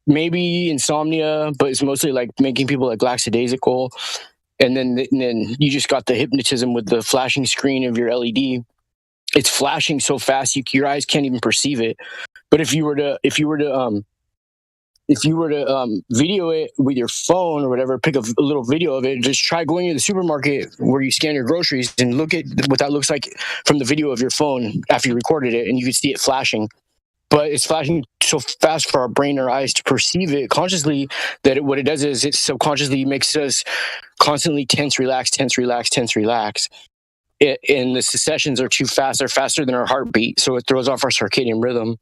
maybe insomnia, but it's mostly like making people like lackadaisical. And then you just got the hypnotism with the flashing screen of your LED. It's flashing so fast your eyes can't even perceive it. But if you were to video it with your phone or whatever, pick a little video of it, just try going to the supermarket where you scan your groceries and look at what that looks like from the video of your phone after you recorded it, and you can see it flashing. But it's flashing so fast for our brain or eyes to perceive it consciously that what it does is it subconsciously makes us constantly tense, relax, tense, relax, tense, relax. And the successions are too fast. They're faster than our heartbeat, so it throws off our circadian rhythm.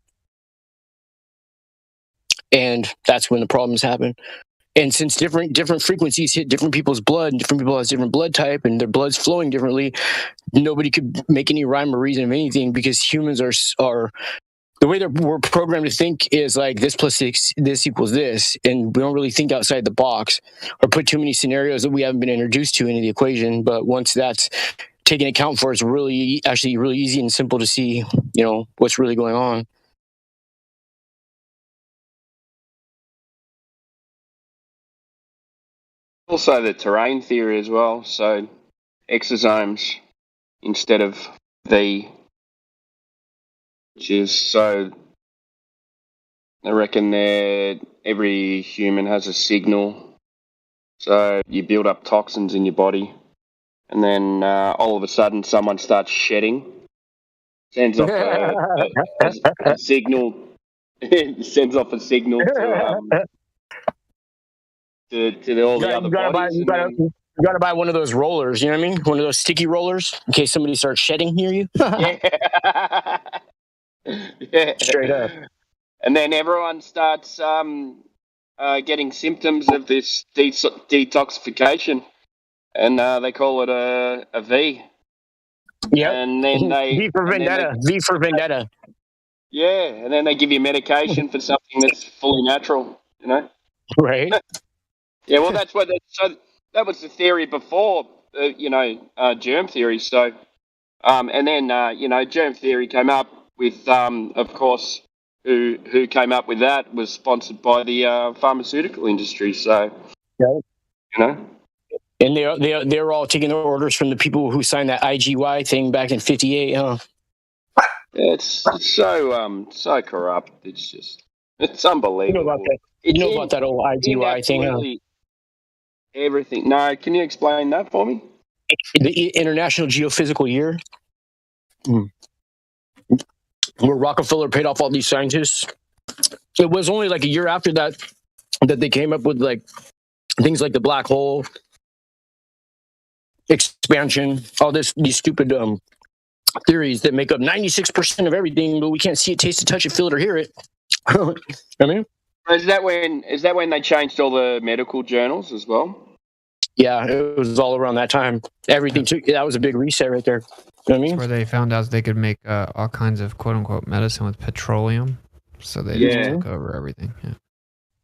And that's when the problems happen. And since different frequencies hit different people's blood, and different people have different blood type, and their blood's flowing differently, nobody could make any rhyme or reason of anything, because humans are the way that we're programmed to think is like this plus this equals this, and we don't really think outside the box or put too many scenarios that we haven't been introduced to into the equation. But once that's taken account for, it's really easy and simple to see, you know, what's really going on. Also the terrain theory as well. So exosomes instead of V, which is so. I reckon that every human has a signal. So you build up toxins in your body, and then all of a sudden someone starts shedding. Sends off a signal. Sends off a signal to all the other bodies. You gotta buy one of those rollers. You know what I mean? One of those sticky rollers in case somebody starts shedding near you. Yeah. Straight up. And then everyone starts getting symptoms of this detoxification, and they call it a V. Yeah. And then V for vendetta. V for vendetta. Yeah, and then they give you medication for something that's fully natural. You know. Right. Yeah. Well, that's what. So that was the theory before. Germ theory. So, and then germ theory came up with, of course. Who came up with that was sponsored by the pharmaceutical industry. So, And they're all taking their orders from the people who signed that IGY thing back in '58, huh? It's so corrupt. It's unbelievable. You know about that old IGY thing, huh? Everything. No, can you explain that for me? The International Geophysical Year. Where Rockefeller paid off all these scientists. It was only like a year after that they came up with like things like the black hole, expansion, all these stupid theories that make up 96% of everything, but we can't see it, taste it, touch it, feel it, or hear it. I mean, is that when they changed all the medical journals as well? Yeah, it was all around that time. Everything that was a big reset right there. You know what I mean? Where they found out they could make all kinds of quote unquote medicine with petroleum. So they just took over everything.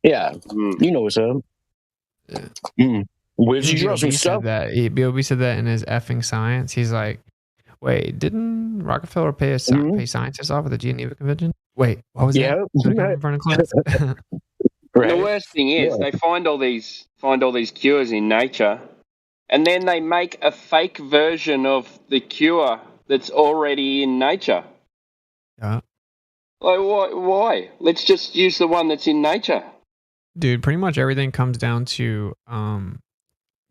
Yeah. You know what's up. Yeah. Wiz, you draw some stuff? B.O.B. said that in his effing science. He's like, wait, didn't Rockefeller pay scientists off at the Geneva Convention? Wait, what was that? In front of class? Right. The worst thing is they find all these cures in nature, and then they make a fake version of the cure that's already in nature. Yeah. Like why? Let's just use the one that's in nature. Dude, pretty much everything comes down to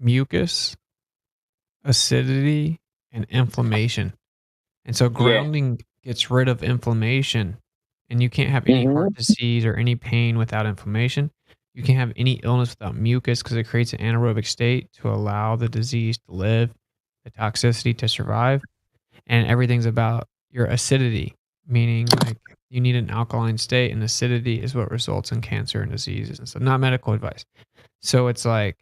mucus, acidity, and inflammation. And so grounding gets rid of inflammation. And you can't have any heart disease or any pain without inflammation. You can't have any illness without mucus because it creates an anaerobic state to allow the disease to live, the toxicity to survive. And everything's about your acidity, meaning like you need an alkaline state, and acidity is what results in cancer and diseases and stuff. Not medical advice. So it's like,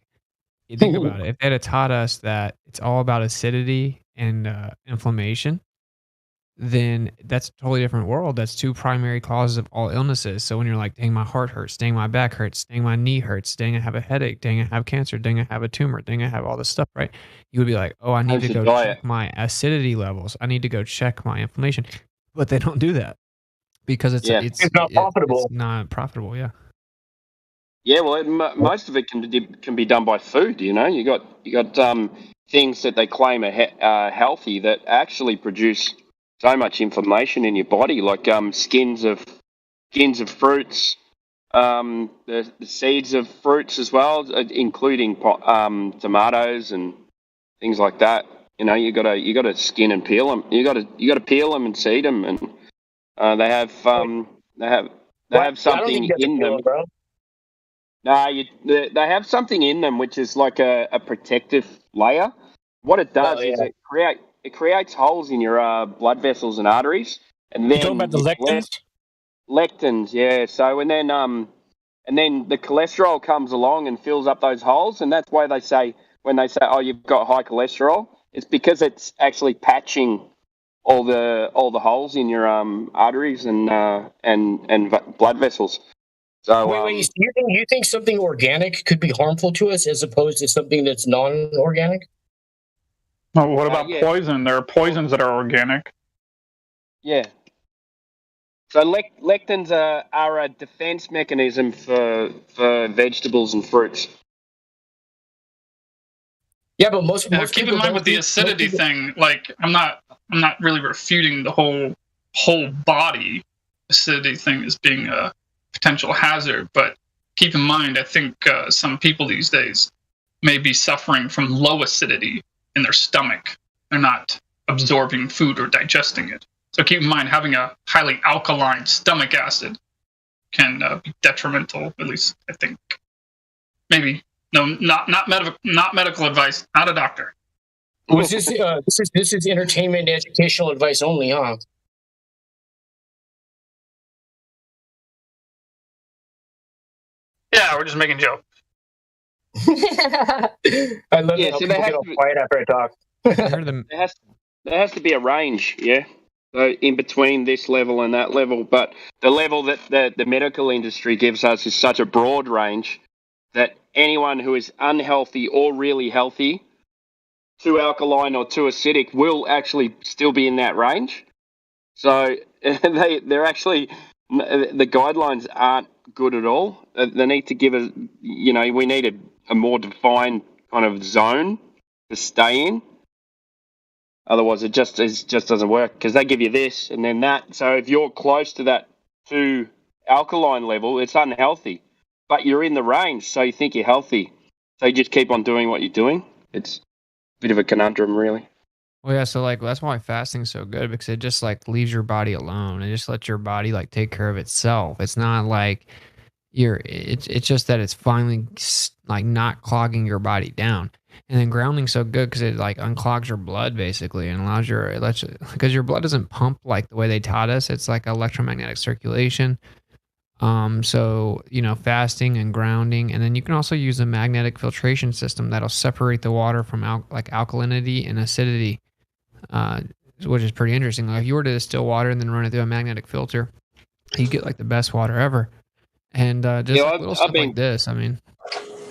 you think about it. If they'd have taught us that it's all about acidity and inflammation, then that's a totally different world. That's two primary causes of all illnesses. So when you're like, dang, my heart hurts, dang, my back hurts, dang, my knee hurts, dang, I have a headache, dang, I have cancer, dang, I have a tumor, dang, I have all this stuff, right? You would be like, oh, I need to go check my acidity levels. I need to go check my inflammation. But they don't do that because it's not profitable. It's not profitable, yeah. Yeah, well, most of it can be done by food. You know, you got things that they claim are healthy that actually produce so much inflammation in your body, like skins of fruits, the seeds of fruits as well, including tomatoes and things like that. You know, you gotta skin and peel them. You gotta peel them and seed them, and they have something in them. No, they have something in them which is like a protective layer. What it does is it creates holes in your blood vessels and arteries, and then you talking about the lectins? Lectins, yeah. So and then the cholesterol comes along and fills up those holes, and that's why they say when they say, "Oh, you've got high cholesterol," it's because it's actually patching all the holes in your arteries and blood vessels. So wait, you think something organic could be harmful to us as opposed to something that's non-organic? Oh, what about poison? There are poisons that are organic. Yeah. So lectins are a defense mechanism for vegetables and fruits. Yeah, but most keep in people mind don't with the think- acidity thing, like I'm not really refuting the whole body acidity thing as being a potential hazard, but keep in mind, I think some people these days may be suffering from low acidity in their stomach. They're not absorbing food or digesting it. So keep in mind, having a highly alkaline stomach acid can be detrimental. At least I think. Maybe no, not medical advice. Not a doctor. Was this this is entertainment and educational advice only, huh? Yeah, we're just making jokes. I love Yeah, how so people they get have all to- quiet after I talk. There has to be a range, yeah, in between this level and that level. But the level that the medical industry gives us is such a broad range that anyone who is unhealthy or really healthy, too alkaline or too acidic, will actually still be in that range. So they're actually, the guidelines aren't good at all. They need to give us, we need a more defined kind of zone to stay in. Otherwise, it just doesn't work, because they give you this and then that. So if you're close to that too alkaline level, it's unhealthy. But you're in the range, so you think you're healthy. So you just keep on doing what you're doing. It's a bit of a conundrum, really. Well, yeah, so like that's why fasting's so good, because it just like leaves your body alone and just lets your body like take care of itself. It's not like it's just that it's finally like not clogging your body down. And then grounding's so good because it like unclogs your blood basically and because your blood doesn't pump like the way they taught us. It's like electromagnetic circulation. So fasting and grounding, and then you can also use a magnetic filtration system that'll separate the water from alkalinity and acidity, which is pretty interesting. Like if you were to distill water and then run it through a magnetic filter, you get like the best water ever. And little stuff like this, I mean.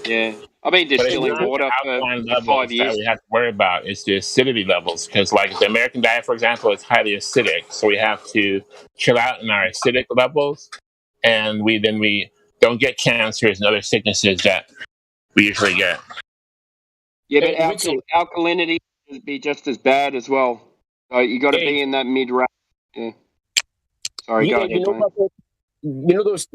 Yeah, I've been distilling water for 5 years. That we have to worry about is the acidity levels, because like the American diet, for example, is highly acidic, so we have to chill out in our acidic levels, and we don't get cancers and other sicknesses that we usually get. Yeah, but alkalinity would be just as bad as well. So you got to be in that mid range. Yeah. Sorry, go ahead. Those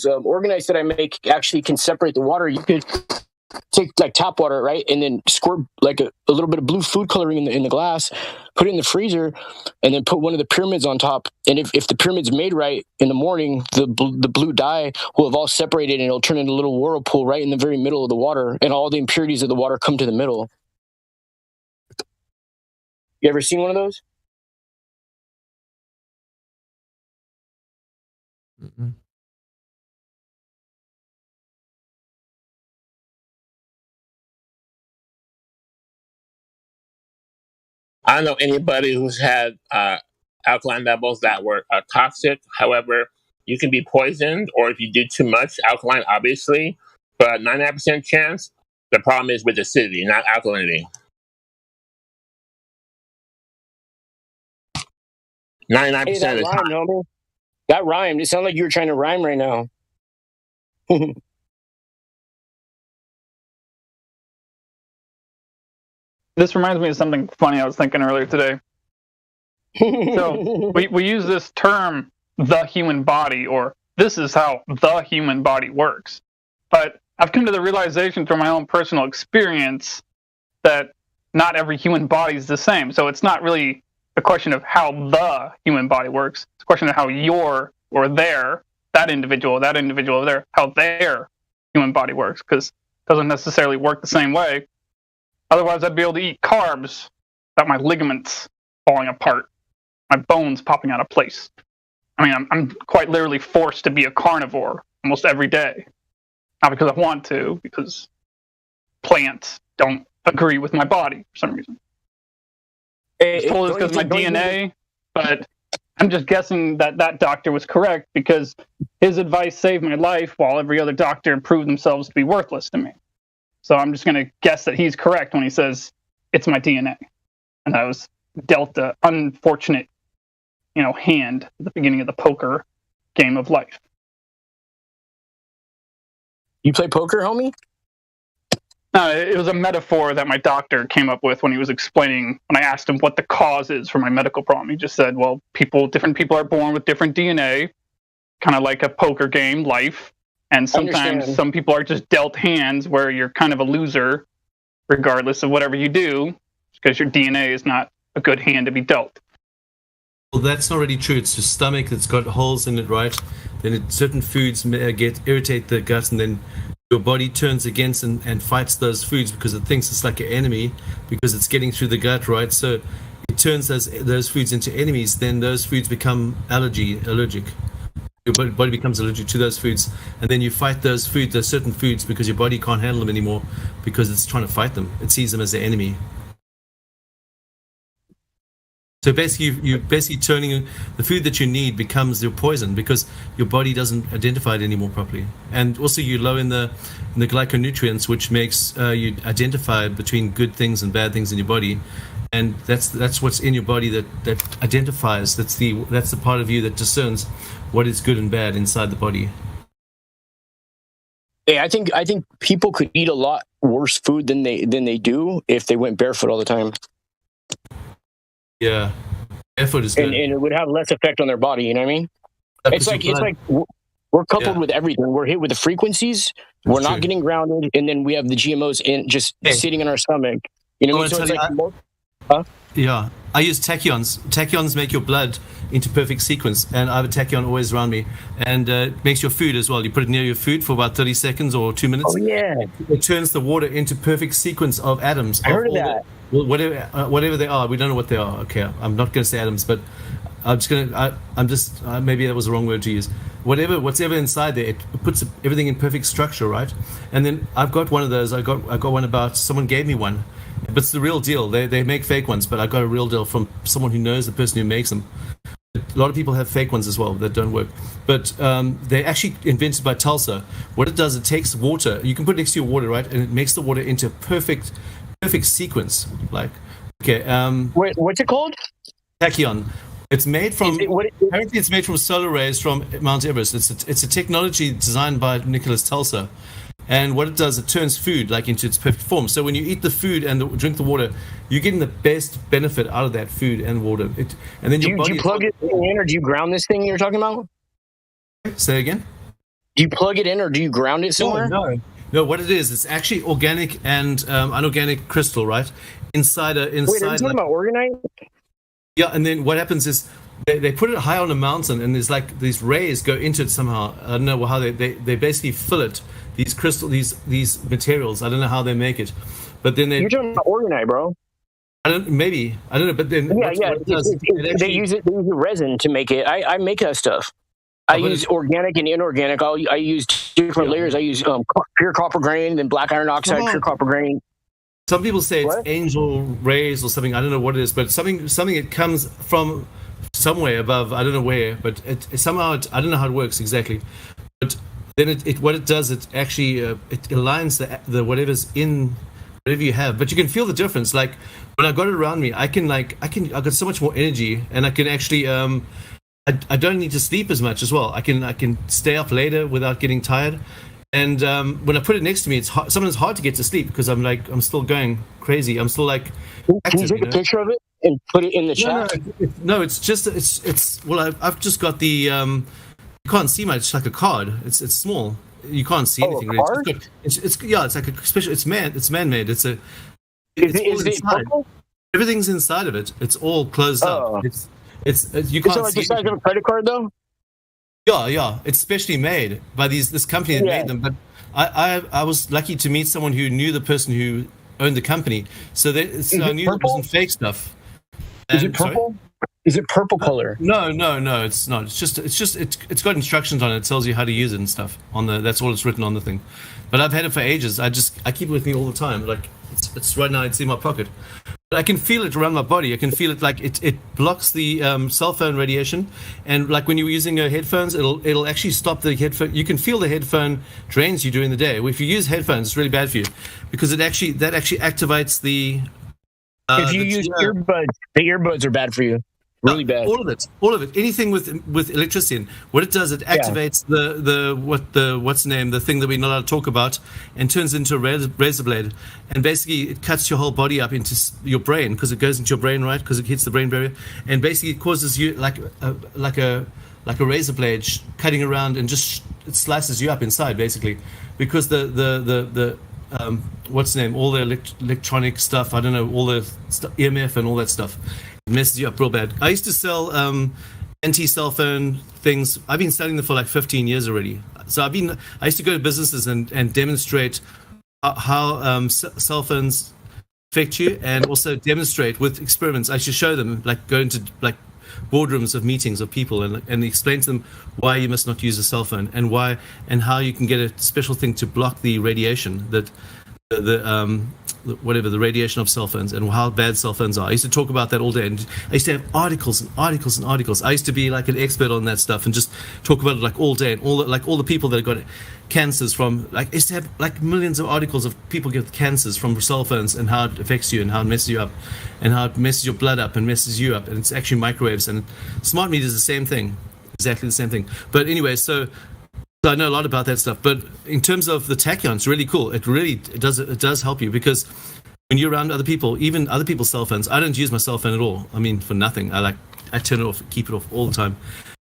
organites that I make actually can separate the water. You could take like tap water, right, and then squirt like a little bit of blue food coloring in the glass, put it in the freezer, and then put one of the pyramids on top. And if the pyramid's made right in the morning, the blue dye will have all separated and it'll turn into a little whirlpool right in the very middle of the water, and all the impurities of the water come to the middle. You ever seen one of those? Mm-mm. I don't know anybody who's had alkaline levels that were toxic. However, you can be poisoned, or if you do too much alkaline, obviously, but 99% chance, the problem is with acidity, not alkalinity. 99% Hey, that of the time. rhymed, homie. That rhymed. It sounded like you were trying to rhyme right now. This reminds me of something funny I was thinking earlier today. So we use this term, the human body, or this is how the human body works. But I've come to the realization through my own personal experience that not every human body is the same. So it's not really a question of how the human body works. It's a question of how your or their, that individual over there, how their human body works, because it doesn't necessarily work the same way. Otherwise, I'd be able to eat carbs without my ligaments falling apart, my bones popping out of place. I mean, I'm quite literally forced to be a carnivore almost every day. Not because I want to, because plants don't agree with my body for some reason. I was told it's because of my DNA, but I'm just guessing that doctor was correct because his advice saved my life while every other doctor proved themselves to be worthless to me. So I'm just going to guess that he's correct when he says it's my DNA. And I was dealt an unfortunate, hand at the beginning of the poker game of life. You play poker, homie? No, it was a metaphor that my doctor came up with when he was explaining, when I asked him what the cause is for my medical problem. He just said, well, different people are born with different DNA, kind of like a poker game, life. And sometimes some people are just dealt hands where you're kind of a loser, regardless of whatever you do, because your DNA is not a good hand to be dealt. Well, that's not really true. It's your stomach that's got holes in it, right? Then certain foods irritate the gut, and then your body turns against and fights those foods because it thinks it's like an enemy because it's getting through the gut, right? So it turns those foods into enemies. Then those foods become allergic. Your body becomes allergic to those foods, and then you fight those certain foods, because your body can't handle them anymore because it's trying to fight them. It sees them as the enemy. So basically, you're basically turning the food that you need becomes your poison because your body doesn't identify it anymore properly. And also, you're low in the glyconutrients, which makes you identify between good things and bad things in your body. And that's what's in your body that identifies. That's the part of you that discerns what is good and bad inside the body. Hey, I think people could eat a lot worse food than they do if they went barefoot all the time. Yeah, barefoot is good. And it would have less effect on their body. You know what I mean? It's like we're coupled with everything. We're hit with the frequencies. We're not getting grounded, and then we have the GMOs sitting in our stomach. You know what I mean? Yeah, I use tachyons. Tachyons make your blood into perfect sequence, and I have a tachyon always around me, and it makes your food as well. You put it near your food for about 30 seconds or 2 minutes. Oh yeah! It turns the water into perfect sequence of atoms. I heard of that. Whatever they are, we don't know what they are. Okay, I'm not going to say atoms, but maybe that was the wrong word to use. What's ever inside there, it puts everything in perfect structure, right? And then I've got one of those. I got one about someone gave me one. But it's the real deal. They make fake ones, but I got a real deal from someone who knows the person who makes them. A lot of people have fake ones as well that don't work. But they're actually invented by Tulsa. What it does, it takes water. You can put it next to your water, right? And it makes the water into perfect sequence. Like, okay. Wait, what's it called? Tachyon. It's made from. Apparently, it's made from solar rays from Mount Everest. It's a technology designed by Nicholas Tulsa. And what it does, it turns food into its perfect form. So when you eat the food and drink the water, you're getting the best benefit out of that food and water. And then do you plug it in, or do you ground this thing you're talking about? Say again? Do you plug it in, or do you ground it somewhere? No. What it is, it's actually organic and unorganic crystal, right? Inside. Wait, are you talking about organite? Yeah, and then what happens is they put it high on a mountain, and there's these rays go into it somehow. I don't know how they basically fill it. These materials. I don't know how they make it, but then you're talking about organite, bro. I don't know. But then they use resin to make it. I make that stuff. I use organic and inorganic. I use different layers. I use pure copper grain, then black iron oxide, pure copper grain. Some people say it's angel rays or something. I don't know what it is, but something that comes from somewhere above. I don't know where, but somehow I don't know how it works exactly, but. Then what it does, it actually it aligns the whatever's in whatever you have, but you can feel the difference. Like when I got it around me, I've got so much more energy, and I can actually I don't need to sleep as much as well. I can stay up later without getting tired. And when I put it next to me, sometimes it's hard to get to sleep because I'm still going crazy. I'm still active. Can you take a picture of it and put it in the chat? No, it's just I've just got the. You can't see much. It's like a card. It's small. You can't see anything. A card? It's like a special. It's man-made. Is it purple? Everything's inside of it. It's all closed up. It's you can't see. Like the size of a credit card, though. Yeah. It's specially made by this company that made them. But I was lucky to meet someone who knew the person who owned the company, so I knew it wasn't fake stuff. Is it purple? Sorry? Is it purple color? No, it's not. It's got instructions on it. It tells you how to use it and stuff. That's all it's written on the thing. But I've had it for ages. I keep it with me all the time. Like it's right now. It's in my pocket. But I can feel it around my body. I can feel it like it blocks the cell phone radiation. And like when you're using headphones, it'll actually stop the headphone. You can feel the headphone drains you during the day. If you use headphones, it's really bad for you because that actually activates the. If you use earbuds, the earbuds are bad for you. really bad. All of it. Anything with electricity in. What it does, it activates what's the name, the thing that we're not allowed to talk about, and turns into a razor blade. And basically, it cuts your whole body up into your brain because it goes into your brain, right? Because it hits the brain barrier, and basically it causes you like a razor blade cutting around, and just it slices you up inside, basically, because the what's the name? All the electronic stuff. I don't know, all the EMF and all that stuff. Messes you up real bad. I used to sell anti-cell phone things. I've been selling them for like 15 years already. So I used to go to businesses and demonstrate how cell phones affect you, and also demonstrate with experiments. I should show them, like go into like boardrooms of meetings of people and explain to them why you must not use a cell phone, and how you can get a special thing to block the radiation, that the radiation of cell phones, and how bad cell phones are. I used to talk about that all day, and I used to have articles and articles and articles. I used to be like an expert on that stuff and just talk about it like all day, and all the people that got cancers from, like, I used to have like millions of articles of people get cancers from cell phones, and how it affects you, and how it messes you up, and how it messes your blood up and messes you up, and it's actually microwaves. And smart meters is the same thing, exactly the same thing. But anyway, so I know a lot about that stuff. But in terms of the tachyon, it's really cool. It does help you, because when you're around other people, even other people's cell phones, I don't use my cell phone at all. I mean, for nothing. I turn it off, keep it off all the time.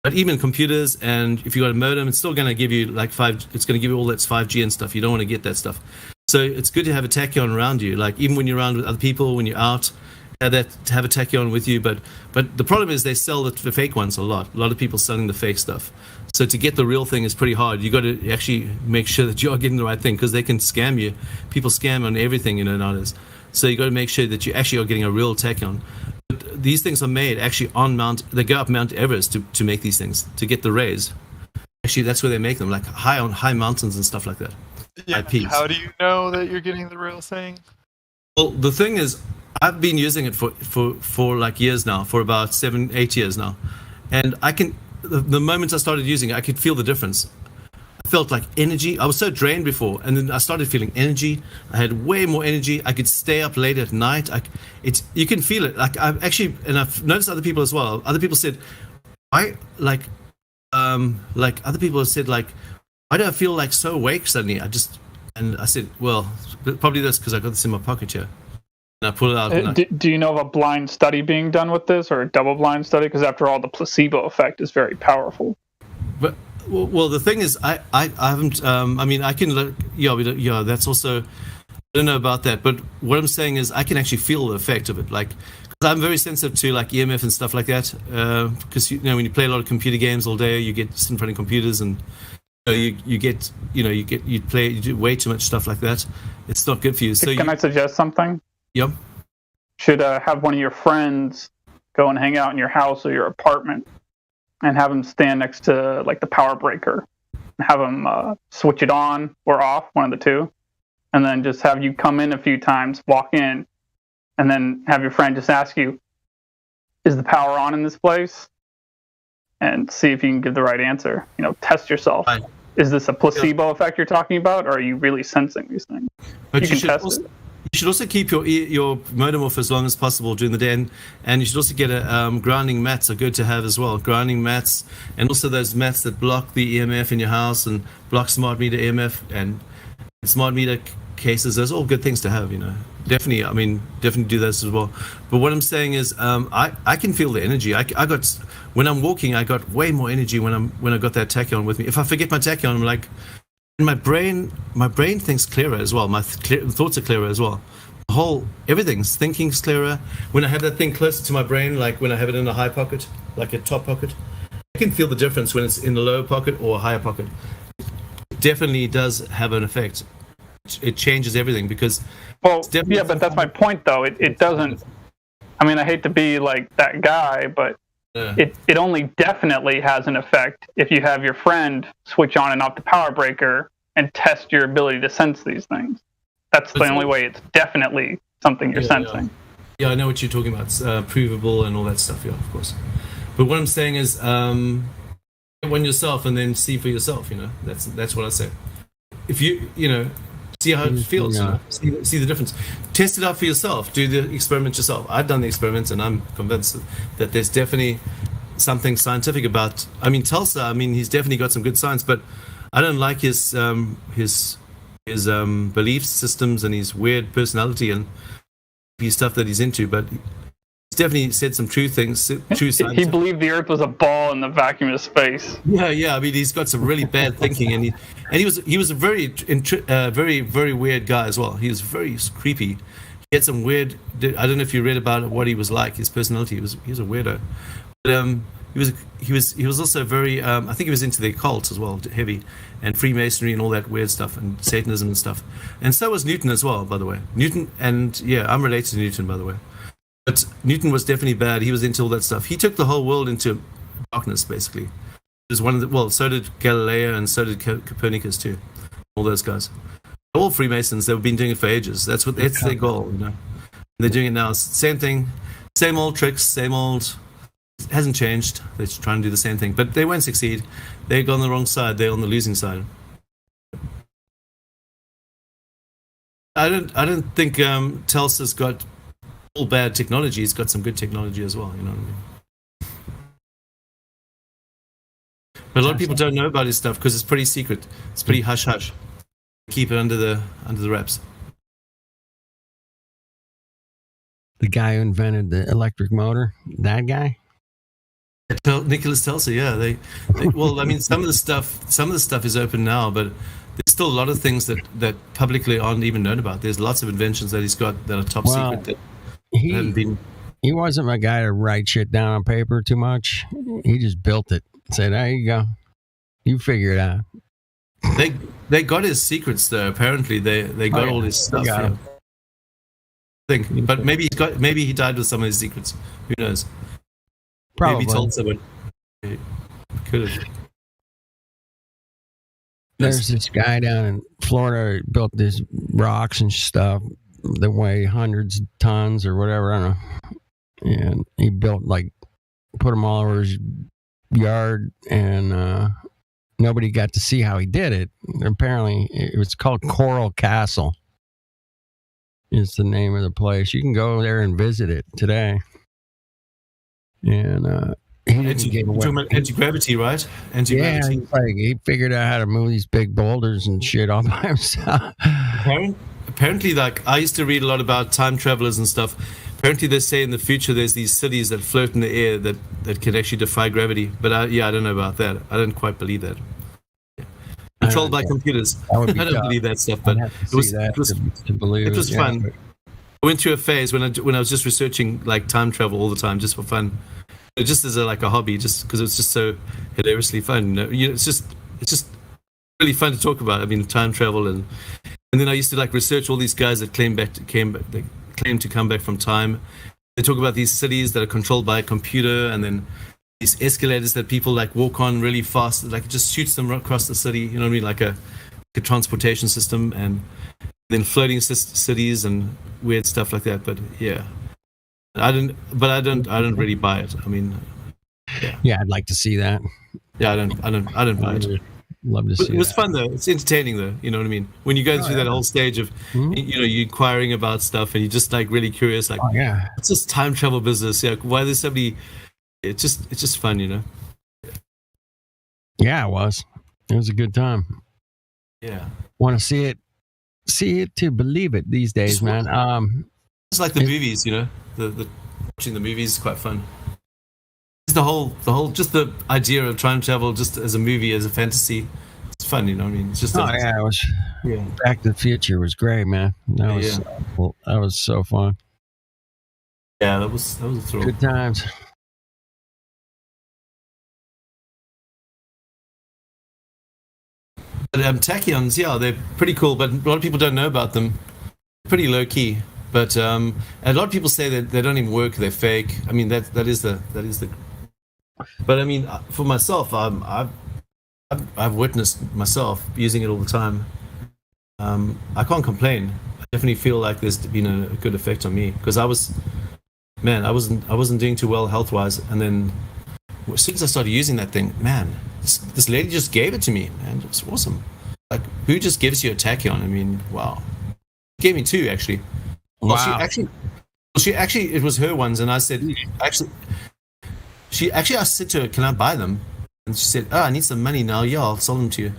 But even computers, and if you got a modem, it's still going to give you like it's going to give you all that's 5G and stuff. You don't want to get that stuff. So it's good to have a tachyon around you. Like, even when you're around with other people, when you're out, have a tachyon with you. But the problem is they sell the fake ones a lot. A lot of people selling the fake stuff. So to get the real thing is pretty hard. You got to actually make sure that you are getting the right thing, because they can scam you. People scam on everything, nowadays. So you got to make sure that you actually are getting a real tachyon. But these things are made actually on they go up Mount Everest to make these things, to get the rays. Actually, that's where they make them, like high mountains and stuff like that. Yeah. How do you know that you're getting the real thing? Well, the thing is, I've been using it for like years now, for about 7-8 years now, and I can. The moment I started using it, I could feel the difference. I felt like energy. I was so drained before, and then I started feeling energy. I had way more energy. I could stay up late at night. You can feel it. Like, I've noticed other people as well. Other people said, other people have said, like, why do I feel like so awake suddenly? And I said, well, probably that's because I got this in my pocket here. And I pull it out. Do you know of a blind study being done with this, or a double-blind study? Because after all, the placebo effect is very powerful. But well, the thing is, I haven't. I mean, I can look. Yeah. That's also. I don't know about that, but what I'm saying is, I can actually feel the effect of it. Like, because I'm very sensitive to like EMF and stuff like that. Because when you play a lot of computer games all day, you get sit in front of computers, and you do way too much stuff like that. It's not good for you. So can I suggest something? Yep. Should have one of your friends go and hang out in your house or your apartment, and have them stand next to like the power breaker, and have them switch it on or off, one of the two, and then just have you come in a few times, walk in, and then have your friend just ask you, "Is the power on in this place?" And see if you can give the right answer. Test yourself. Right. Is this a placebo effect you're talking about, or are you really sensing these things? But you can test it. You should also keep your modem off as long as possible during the day, and you should also get grounding mats are good to have as well. Grounding mats, and also those mats that block the EMF in your house and block smart meter EMF and smart meter cases. Those are all good things to have. Definitely do those as well. But what I'm saying is, I can feel the energy. When I'm walking, I got way more energy when I got that tachyon with me. If I forget my tachyon, I'm like. And my brain thinks clearer as well. My thoughts are clearer as well. Everything's thinking's clearer. When I have that thing closer to my brain, like when I have it in a high pocket, like a top pocket, I can feel the difference when it's in the lower pocket or a higher pocket. It definitely does have an effect. It changes everything because. Well, yeah, but that's my point, though. It doesn't. I mean, I hate to be like that guy, but. It only definitely has an effect if you have your friend switch on and off the power breaker and test your ability to sense these things. That's the only way it's definitely something you're sensing. Yeah, I know what you're talking about. It's provable and all that stuff, yeah, of course. But what I'm saying is, one yourself and then see for yourself, That's what I say. If you See how it feels. You know? See the difference. Test it out for yourself. Do the experiment yourself. I've done the experiments, and I'm convinced that there's definitely something scientific about. I mean, Tulsa. I mean, he's definitely got some good science, but I don't like his belief systems and his weird personality and his stuff that he's into. But he's definitely said some true things. True science. He believed the Earth was a ball in the vacuum of space. Yeah. I mean, he's got some really bad thinking, and he was a very very weird guy as well. He was very creepy. He had some weird. I don't know if you read about what he was like. His personality. He was a weirdo. But he was also very. I think he was into the occult as well, heavy, and Freemasonry and all that weird stuff, and Satanism and stuff. And so was Newton as well, by the way. Newton, and yeah, I'm related to Newton, by the way. But Newton was definitely bad. He was into all that stuff. He took the whole world into darkness, basically. He was one of the. Well, so did Galileo, and so did Copernicus too. All those guys. All Freemasons. They've been doing it for ages. That's their goal, you know. And they're doing it now. Same thing, same old tricks, same old. It hasn't changed. They're trying to do the same thing, but they won't succeed. They've gone the wrong side. They're on the losing side. I don't think Tulsa's got all bad technology. He's got some good technology as well. You know what I mean? But a lot of people don't know about his stuff because it's pretty secret. It's pretty hush hush. Keep it under the wraps. The guy who invented the electric motor, that guy. Nicholas Tesla, yeah. They well, I mean, some of the stuff is open now, but there's still a lot of things that publicly aren't even known about. There's lots of inventions that he's got that are top secret that haven't been. He wasn't a guy to write shit down on paper too much. He just built it. Said, "There you go, you figure it out." They got his secrets though. Apparently, they got all his stuff. Yeah. But maybe he died with some of his secrets. Who knows? Probably. Maybe told someone. Could have. There's this guy down in Florida who built these rocks and stuff that weigh hundreds of tons or whatever. I don't know. And he built put them all over his yard, and nobody got to see how he did it. Apparently, it was called Coral Castle. Is the name of the place. You can go there and visit it today. And he didn't get away. Anti-gravity, right? Anti-gravity. Yeah, he figured out how to move these big boulders and shit all by himself. Apparently, I used to read a lot about time travelers and stuff. Apparently, they say in the future there's these cities that float in the air that can actually defy gravity. But I don't know about that. I don't quite believe that. Controlled by computers. I don't believe that stuff, but it was fun. I went through a phase when I was just researching time travel all the time, just for fun, just as a hobby, just because it was just so hilariously fun. You know, it's just really fun to talk about. I mean, time travel, and then I used to research all these guys that claim to come back from time. They talk about these cities that are controlled by a computer, and then these escalators that people walk on really fast, it just shoots them across the city. You know what I mean, like a transportation system, and then floating cities and weird stuff like that. But yeah, I don't really buy it. I mean, yeah, I'd like to see that. Yeah, I don't buy it. Love to see. It was fun though. It's entertaining though. You know what I mean? When you go through that whole stage of, you inquiring about stuff, and you're just really curious. It's just time travel business. Yeah, why there's so many. It's just fun, you know. Yeah, it was. It was a good time. Yeah. Want to see it to believe it these days, man. It's like the movies, you know. The watching the movies is quite fun. It's the whole just the idea of time travel, just as a movie, as a fantasy. It's fun, you know. I mean, it's just. Back to the Future was great, man. That was so fun. Yeah, that was a thrill. Good times. But tachyons, yeah, they're pretty cool, but a lot of people don't know about them. Pretty low key, but a lot of people say that they don't even work; they're fake. I mean, that is the. But I mean, for myself, I've witnessed myself using it all the time. I can't complain. I definitely feel like there's been a good effect on me because I wasn't doing too well health wise, and then as soon as I started using that thing, man, this lady just gave it to me, man. It was awesome. who just gives you a tachyon? I mean, wow. She gave me 2 actually. Wow. Well, she actually, it was her ones, and I said, I said to her, "Can I buy them?" And she said, "Oh, I need some money now. Yeah, I'll sell them to you."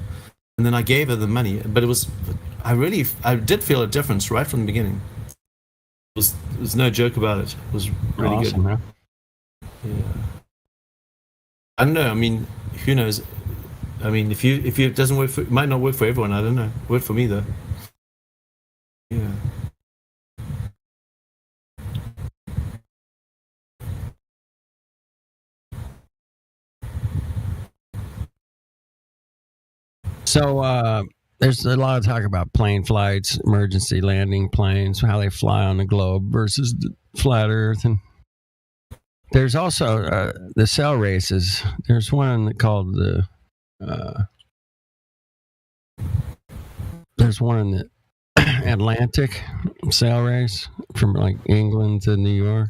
And then I gave her the money, but I did feel a difference right from the beginning. It was no joke about it. It was really Awesome, good. man. Yeah. I don't know. I mean, who knows? I mean, if it doesn't work it might not work for everyone. I don't know. It worked for me though. Yeah. So there's a lot of talk about plane flights, emergency landing planes, how they fly on the globe versus the flat Earth, and there's also the sail races. There's one called the there's one in the Atlantic sail race from like England to New York.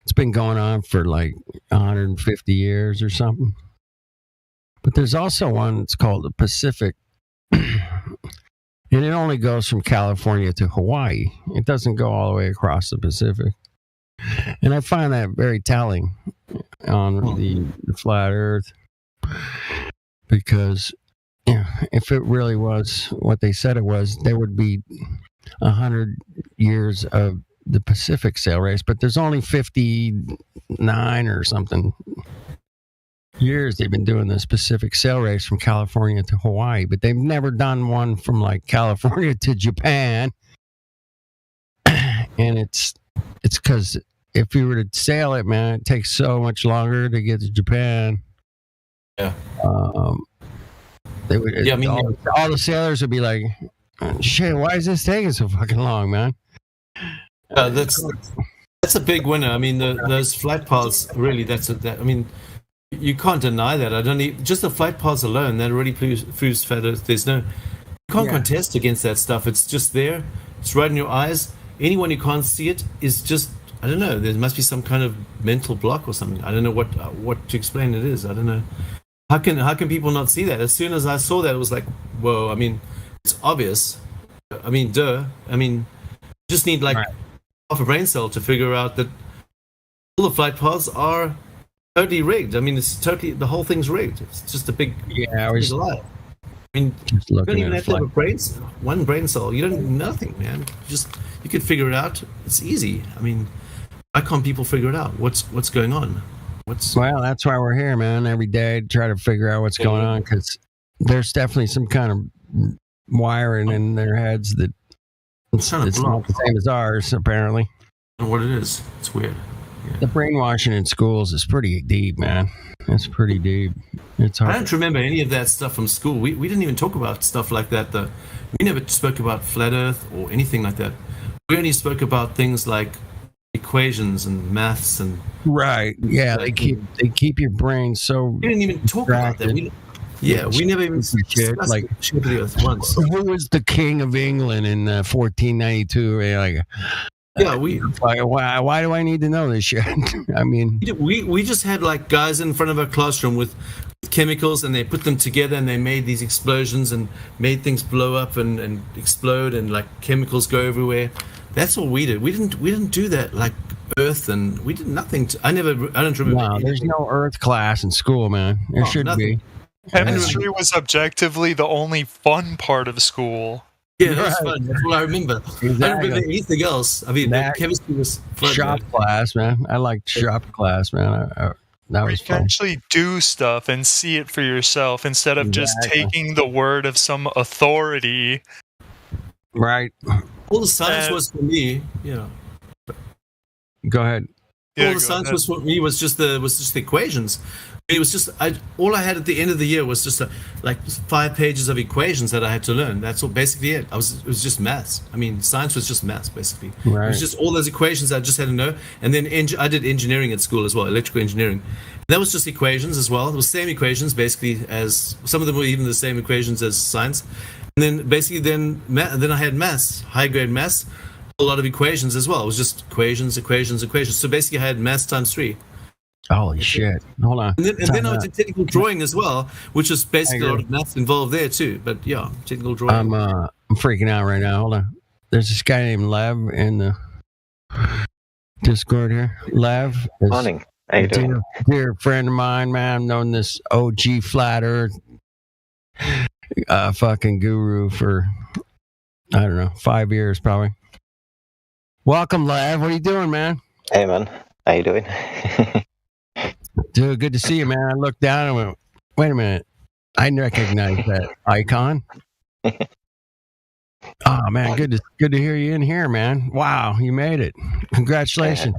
It's been going on for like 150 years or something. But there's also one that's called the Pacific, and it only goes from California to Hawaii. It doesn't go all the way across the Pacific. And I find that very telling on the flat Earth, because if it really was what they said it was, there would be 100 years of the Pacific sail race, but there's only 59 or something years they've been doing this Pacific sail race from California to Hawaii, but they've never done one from like California to Japan. And it's because if you were to sail it, man, it takes so much longer to get to Japan. Yeah. They would. Yeah, I mean, all the sailors would be like, "Shit, why is this taking so fucking long, man?" That's a big winner. I mean, those flight paths really. I mean, you can't deny that. I don't need just the flight paths alone. That already proves flat Earth. There's no, you can't contest against that stuff. It's just there. It's right in your eyes. Anyone who can't see it is just, I don't know. There must be some kind of mental block or something. I don't know what to explain it is. I don't know. How can people not see that? As soon as I saw that, it was like, whoa. I mean, it's obvious. I mean, duh. I mean, you just need like half a brain cell to figure out that all the flight paths are totally rigged. I mean, it's totally, the whole thing's rigged. It's just a big, big lie. I mean, you don't even have to have one brain cell. You don't, nothing, man. You could figure it out. It's easy. I mean, why can't people figure it out? What's going on? Well, that's why we're here, man. Every day to try to figure out what's going on, because there's definitely some kind of wiring in their heads that it's not the same as ours, apparently. I don't know what it is. It's weird. Yeah. The brainwashing in schools is pretty deep, man. It's pretty deep. It's hard. I don't remember any of that stuff from school. We didn't even talk about stuff like that. We never spoke about flat Earth or anything like that. We only spoke about things like equations and maths and yeah. They keep your brain so. We didn't even talk about that. We never even discussed like the Earth once. Who was the king of England in 1492? Like. Yeah, why do I need to know this shit? I mean, we just had like guys in front of our classroom with chemicals, and they put them together, and they made these explosions and made things blow up and explode, and like chemicals go everywhere. That's all we did. We didn't do that like Earth, and we did nothing. I don't remember. No, there's no Earth class in school, man. There should be. Chemistry was objectively the only fun part of school. Yeah, that was fun. That's what I remember. Exactly. I don't remember anything else. I mean, chemistry was fun. Shop class, man. I liked shop class, man. That was fun. You can actually do stuff and see it for yourself instead of just taking the word of some authority. Right. All the science was for me, Go ahead. All the science was for me was just the equations. It was just all I had at the end of the year was just like 5 pages of equations that I had to learn. That's all basically it. It was just maths. I mean, science was just maths basically. Right. It was just all those equations I just had to know. And then I did engineering at school as well, electrical engineering. That was just equations as well. It was same equations basically as some of them were even the same equations as science. And then basically then I had maths, high grade maths, a lot of equations as well. It was just equations. So basically I had maths times 3. Holy shit! Hold on. And then I was in technical drawing as well, which is basically a lot of maths involved there too. But yeah, technical drawing. I'm freaking out right now. Hold on. There's this guy named Lev in the Discord here. Lev. Morning. How you doing? Dear friend of mine, man. I've known this OG flat earth fucking guru for, I don't know, 5 years probably. Welcome, Lev. What are you doing, man? Hey, man. How you doing? Dude, good to see you, man. I looked down and went, wait a minute. I didn't recognize that icon. Oh, man. Good to hear you in here, man. Wow, you made it. Congratulations.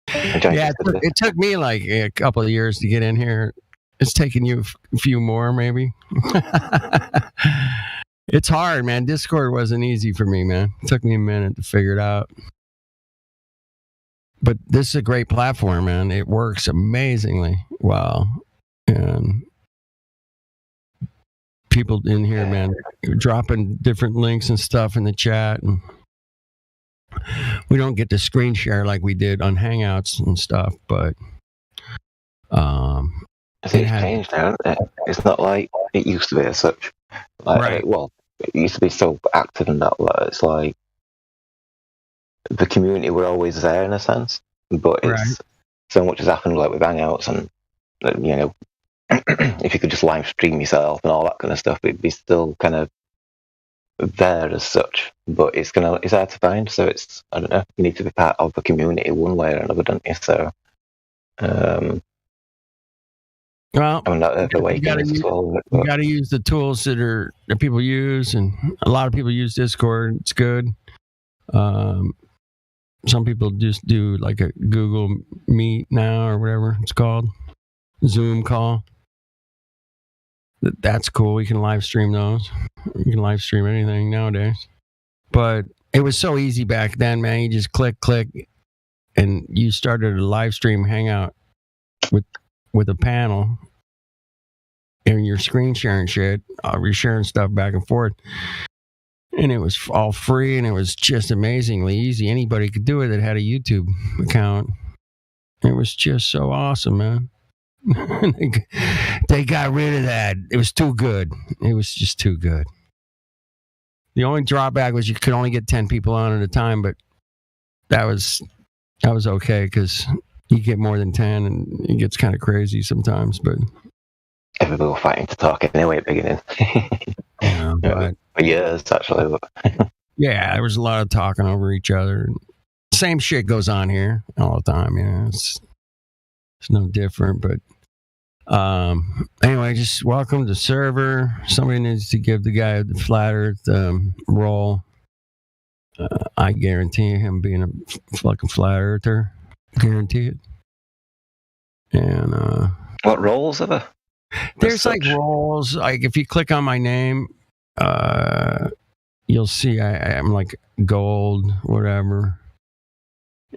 Yeah, it took me like a couple of years to get in here. It's taken you a few more, maybe. It's hard, man. Discord wasn't easy for me, man. It took me a minute to figure it out. But this is a great platform, man. It works amazingly well. And people in here, man, dropping different links and stuff in the chat. And we don't get to screen share like we did on Hangouts and stuff, but I think it's changed now, isn't it? It's not like it used to be as such. Like, right. Well, it used to be so active and that. It's like the community were always there in a sense, but it's so much has happened, like with Hangouts and you know, if you could just live stream yourself and all that kind of stuff, it'd be still kind of there as such. But it's hard to find. So it's, I don't know. You need to be part of the community one way or another, don't you? So, well, I mean, the way you got to use the tools that people use, and a lot of people use Discord. It's good. Some people just do like a Google Meet now or whatever it's called, Zoom call. That's cool. We can live stream those. You can live stream anything nowadays. But it was so easy back then, man. You just click, and you started a live stream hangout with a panel, and you're screen sharing shit. You're sharing stuff back and forth. And it was all free, and it was just amazingly easy. Anybody could do it that had a YouTube account. It was just so awesome, man. They got rid of that. It was too good. It was just too good. The only drawback was you could only get 10 people on at a time, but that was okay because you get more than 10 and it gets kind of crazy sometimes. But everybody were fighting to talk anyway at the beginning. Yeah, but for years, actually. Yeah, there was a lot of talking over each other. Same shit goes on here all the time. You know, it's no different. But anyway, just welcome to server. Somebody needs to give the guy the flat earth role. I guarantee him being a fucking flat earther. Guarantee it. And what roles are there? There's like roles. Like if you click on my name, you'll see I'm like gold, whatever,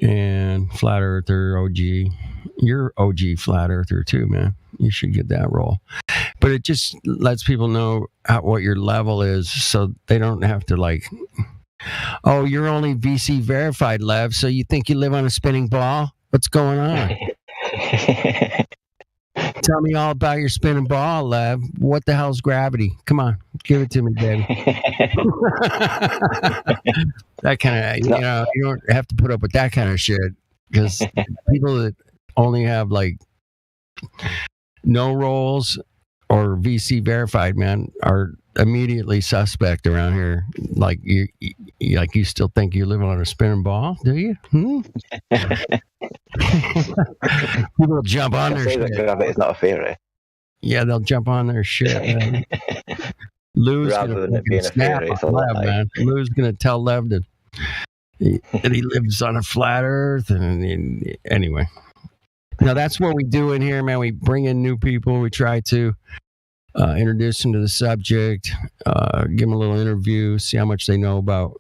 and flat earther OG. You're OG flat earther too, man. You should get that role. But it just lets people know what your level is, so they don't have to like, oh, you're only VC verified, Lev. So you think you live on a spinning ball? What's going on? Tell me all about your spinning ball, Lev. What the hell's gravity? Come on, give it to me, baby. That kind of, you know, you don't have to put up with that kind of shit because people that only have like no roles or VC verified, man, are immediately suspect around here. Like you still think you live on a spinning ball, do you? People will jump on their shit. It's not a theory. Yeah, they'll jump on their shit, man. Lou's gonna snap on Lev, man. Lou's gonna tell Lev that he lives on a flat earth, and anyway. Now that's what we do in here, man. We bring in new people. We try to introduce them to the subject, give them a little interview, see how much they know about,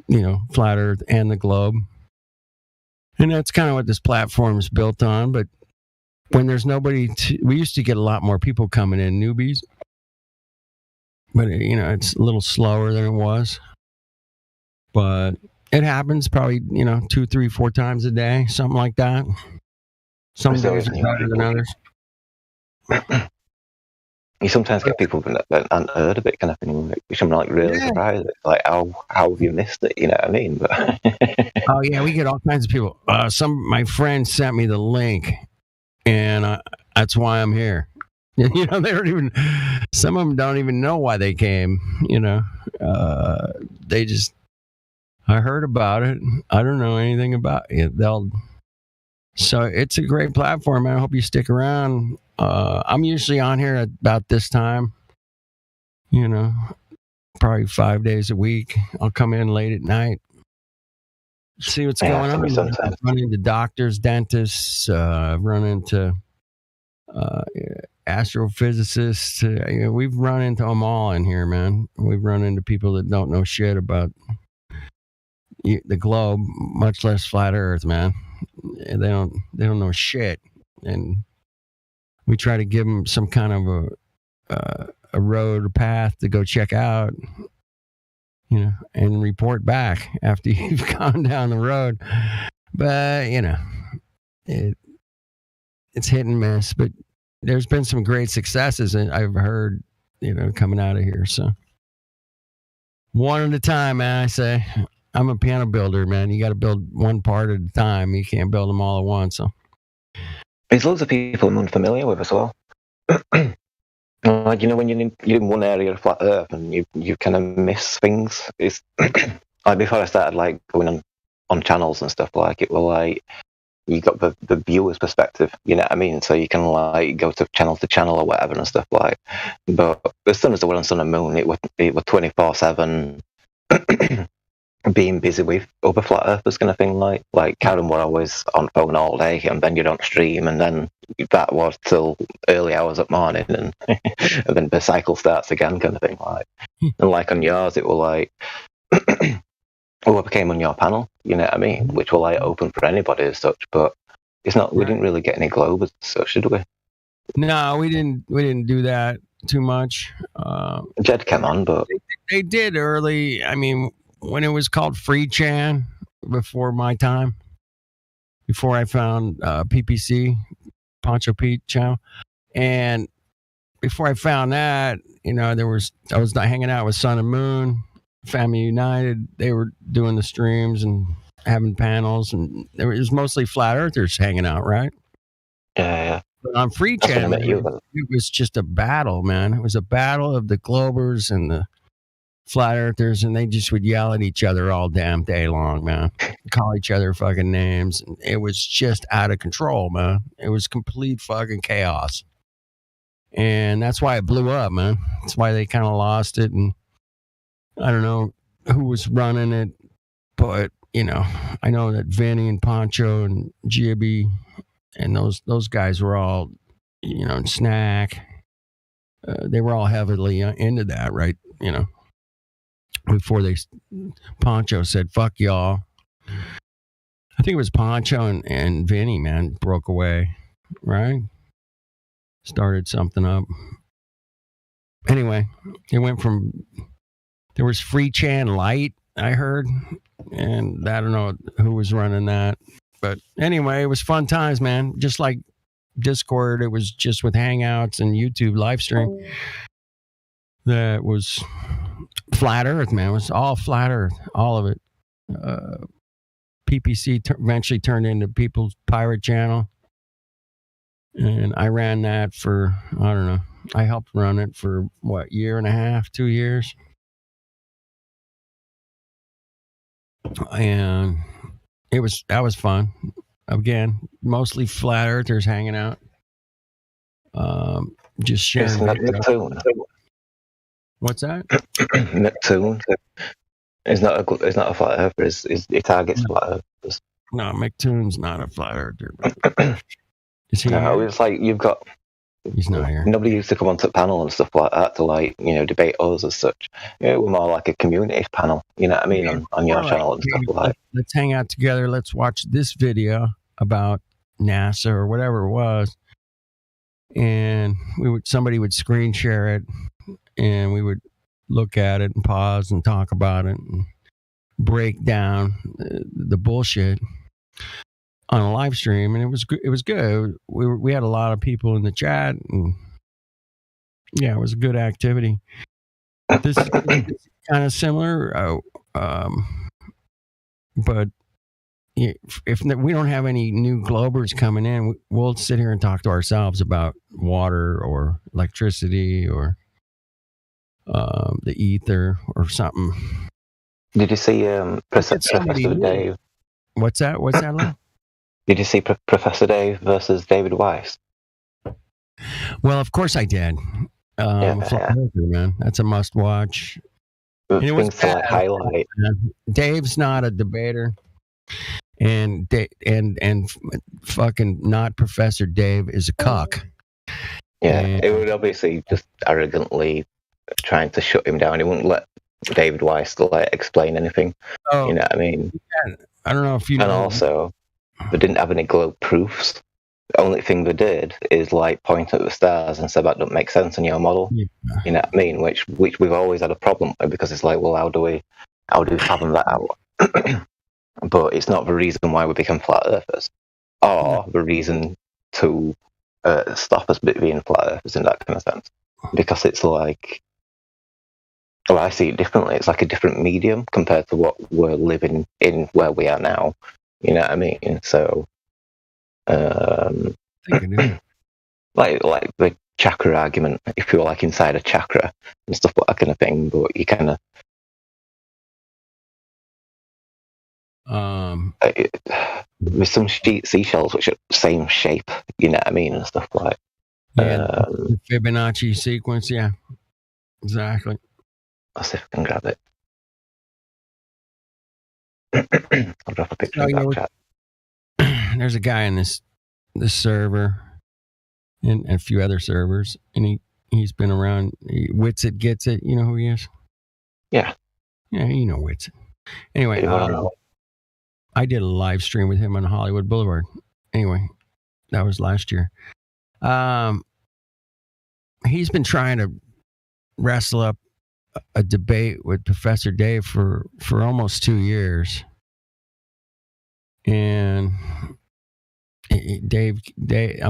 you know, flat earth and the globe. And that's kind of what this platform is built on. But when there's nobody, we used to get a lot more people coming in, newbies. But, you know, it's a little slower than it was. But it happens probably, you know, 2, 3, 4 times a day, something like that. Some days are better than others. You sometimes get people that hadn't heard of it, kind of thing, which I'm like really surprised. It's like, how have you missed it? You know what I mean? But oh yeah, we get all kinds of people. My friend sent me the link, and that's why I'm here. You know, they don't even. Some of them don't even know why they came. You know, they just. I heard about it. I don't know anything about it. So it's a great platform. I hope you stick around. I'm usually on here at about this time. You know, probably 5 days a week. I'll come in late at night, see what's going on. Run into doctors, dentists, run into astrophysicists. We've run into them all in here, man. We've run into people that don't know shit about the globe, much less flat Earth, man. They don't know shit, and we try to give them some kind of a road or path to go check out, you know, and report back after you've gone down the road. But you know, it's hit and miss. But there's been some great successes, and I've heard, you know, coming out of here. So one at a time, man. I say. I'm a piano builder, man. You got to build one part at a time. You can't build them all at once. So there's loads of people I'm unfamiliar with as well. Like, you know, when you're in one area of flat Earth and you kind of miss things. It's like before I started like going on channels and stuff, like it were like you got the viewer's perspective. You know what I mean? So you can like go to channel or whatever and stuff like. But as soon as I went on Sun and Moon, it was 24/7. Being busy with other flat earthers kind of thing, like Karen were always on phone all day, and then you're on stream, and then that was till early hours at morning, and and then the cycle starts again, kind of thing. Like, and like on yours, it was like whoever came on your panel, you know what I mean, which were like open for anybody as such, but it's not. We didn't really get any Globers, so should we? No, we didn't do that too much. Jed came on, but they did early. I mean, when it was called Free Chan, before my time, before I found PPC, Poncho Pete channel, and before I found that, you know, I was hanging out with Sun and Moon, Family United. They were doing the streams and having panels, and it was mostly flat earthers hanging out, right? Yeah. But on Free Chan, it was just a battle, man. It was a battle of the Globers and the flat earthers, and they just would yell at each other all damn day long, man. Call each other fucking names. It was just out of control, man. It was complete fucking chaos. And that's why it blew up, man. That's why they kind of lost it. And I don't know who was running it, but, you know, I know that Vinny and Poncho and Gibby and those guys were all, you know, Snack. They were all heavily into that, right? You know, before Poncho said, fuck y'all. I think it was Poncho and Vinny, man, broke away, right? Started something up. Anyway, it went from, there was Free Chan Light, I heard, and I don't know who was running that. But anyway, it was fun times, man. Just like Discord, it was just with Hangouts and YouTube live stream. That was flat Earth, man. It was all flat Earth, all of it. PPC eventually turned into People's Pirate Channel. And I ran that for, I don't know, I helped run it for, what, year and a half, 2 years? And that was fun. Again, mostly flat earthers hanging out. Just sharing. What's that? Nicktoon. It's not a flat earther. It targets flat earthers. No, Nicktoon's not a flat earther. Is he here? It's like you've got. He's not here. Nobody used to come onto the panel and stuff like that to, like, you know, debate us as such. You know, we're more like a community panel. You know what I mean? On your channel and stuff like that. Let's hang out together. Let's watch this video about NASA or whatever it was, and somebody would screen share it, and we would look at it and pause and talk about it and break down the bullshit. on a live stream, and it was good. It was good. We had a lot of people in the chat, and yeah, it was a good activity. This is kind of similar, but if we don't have any new Globers coming in, we'll sit here and talk to ourselves about water or electricity or the ether or something. Did you see Professor Dave? What's that? What's that like? Did you see Professor Dave versus David Weiss? Well, of course I did. Man, that's a must-watch. It was bad, highlight. Dave's not a debater, and fucking not Professor Dave is a cuck. Yeah, it would obviously just arrogantly trying to shut him down. He wouldn't let David Weiss explain anything. Oh, you know what I mean? I don't know if you know. And also, they didn't have any globe proofs. The only thing they did is point at the stars and say that doesn't make sense in your model. Yeah. You know what I mean? Which we've always had a problem with, because it's like, well, how do we fathom that out? But it's not the reason why we become flat earthers, or the reason to stop us being flat earthers in that kind of sense. Because it's like, well, I see it differently. It's like a different medium compared to what we're living in where we are now. You know what I mean? So, like the chakra argument, if you're like inside a chakra and stuff like that kind of thing, but you kind of with some seashells which are same shape, you know what I mean, and stuff like. The Fibonacci sequence, yeah, exactly. I'll see if I can grab it. I'll drop a picture in the chat. There's a guy in this server and a few other servers, and he's been around. Witsit gets it. You know who he is? Yeah, you know Witsit. Anyway, I did a live stream with him on Hollywood Boulevard. Anyway, that was last year. He's been trying to wrestle up a debate with Professor Dave for almost 2 years, and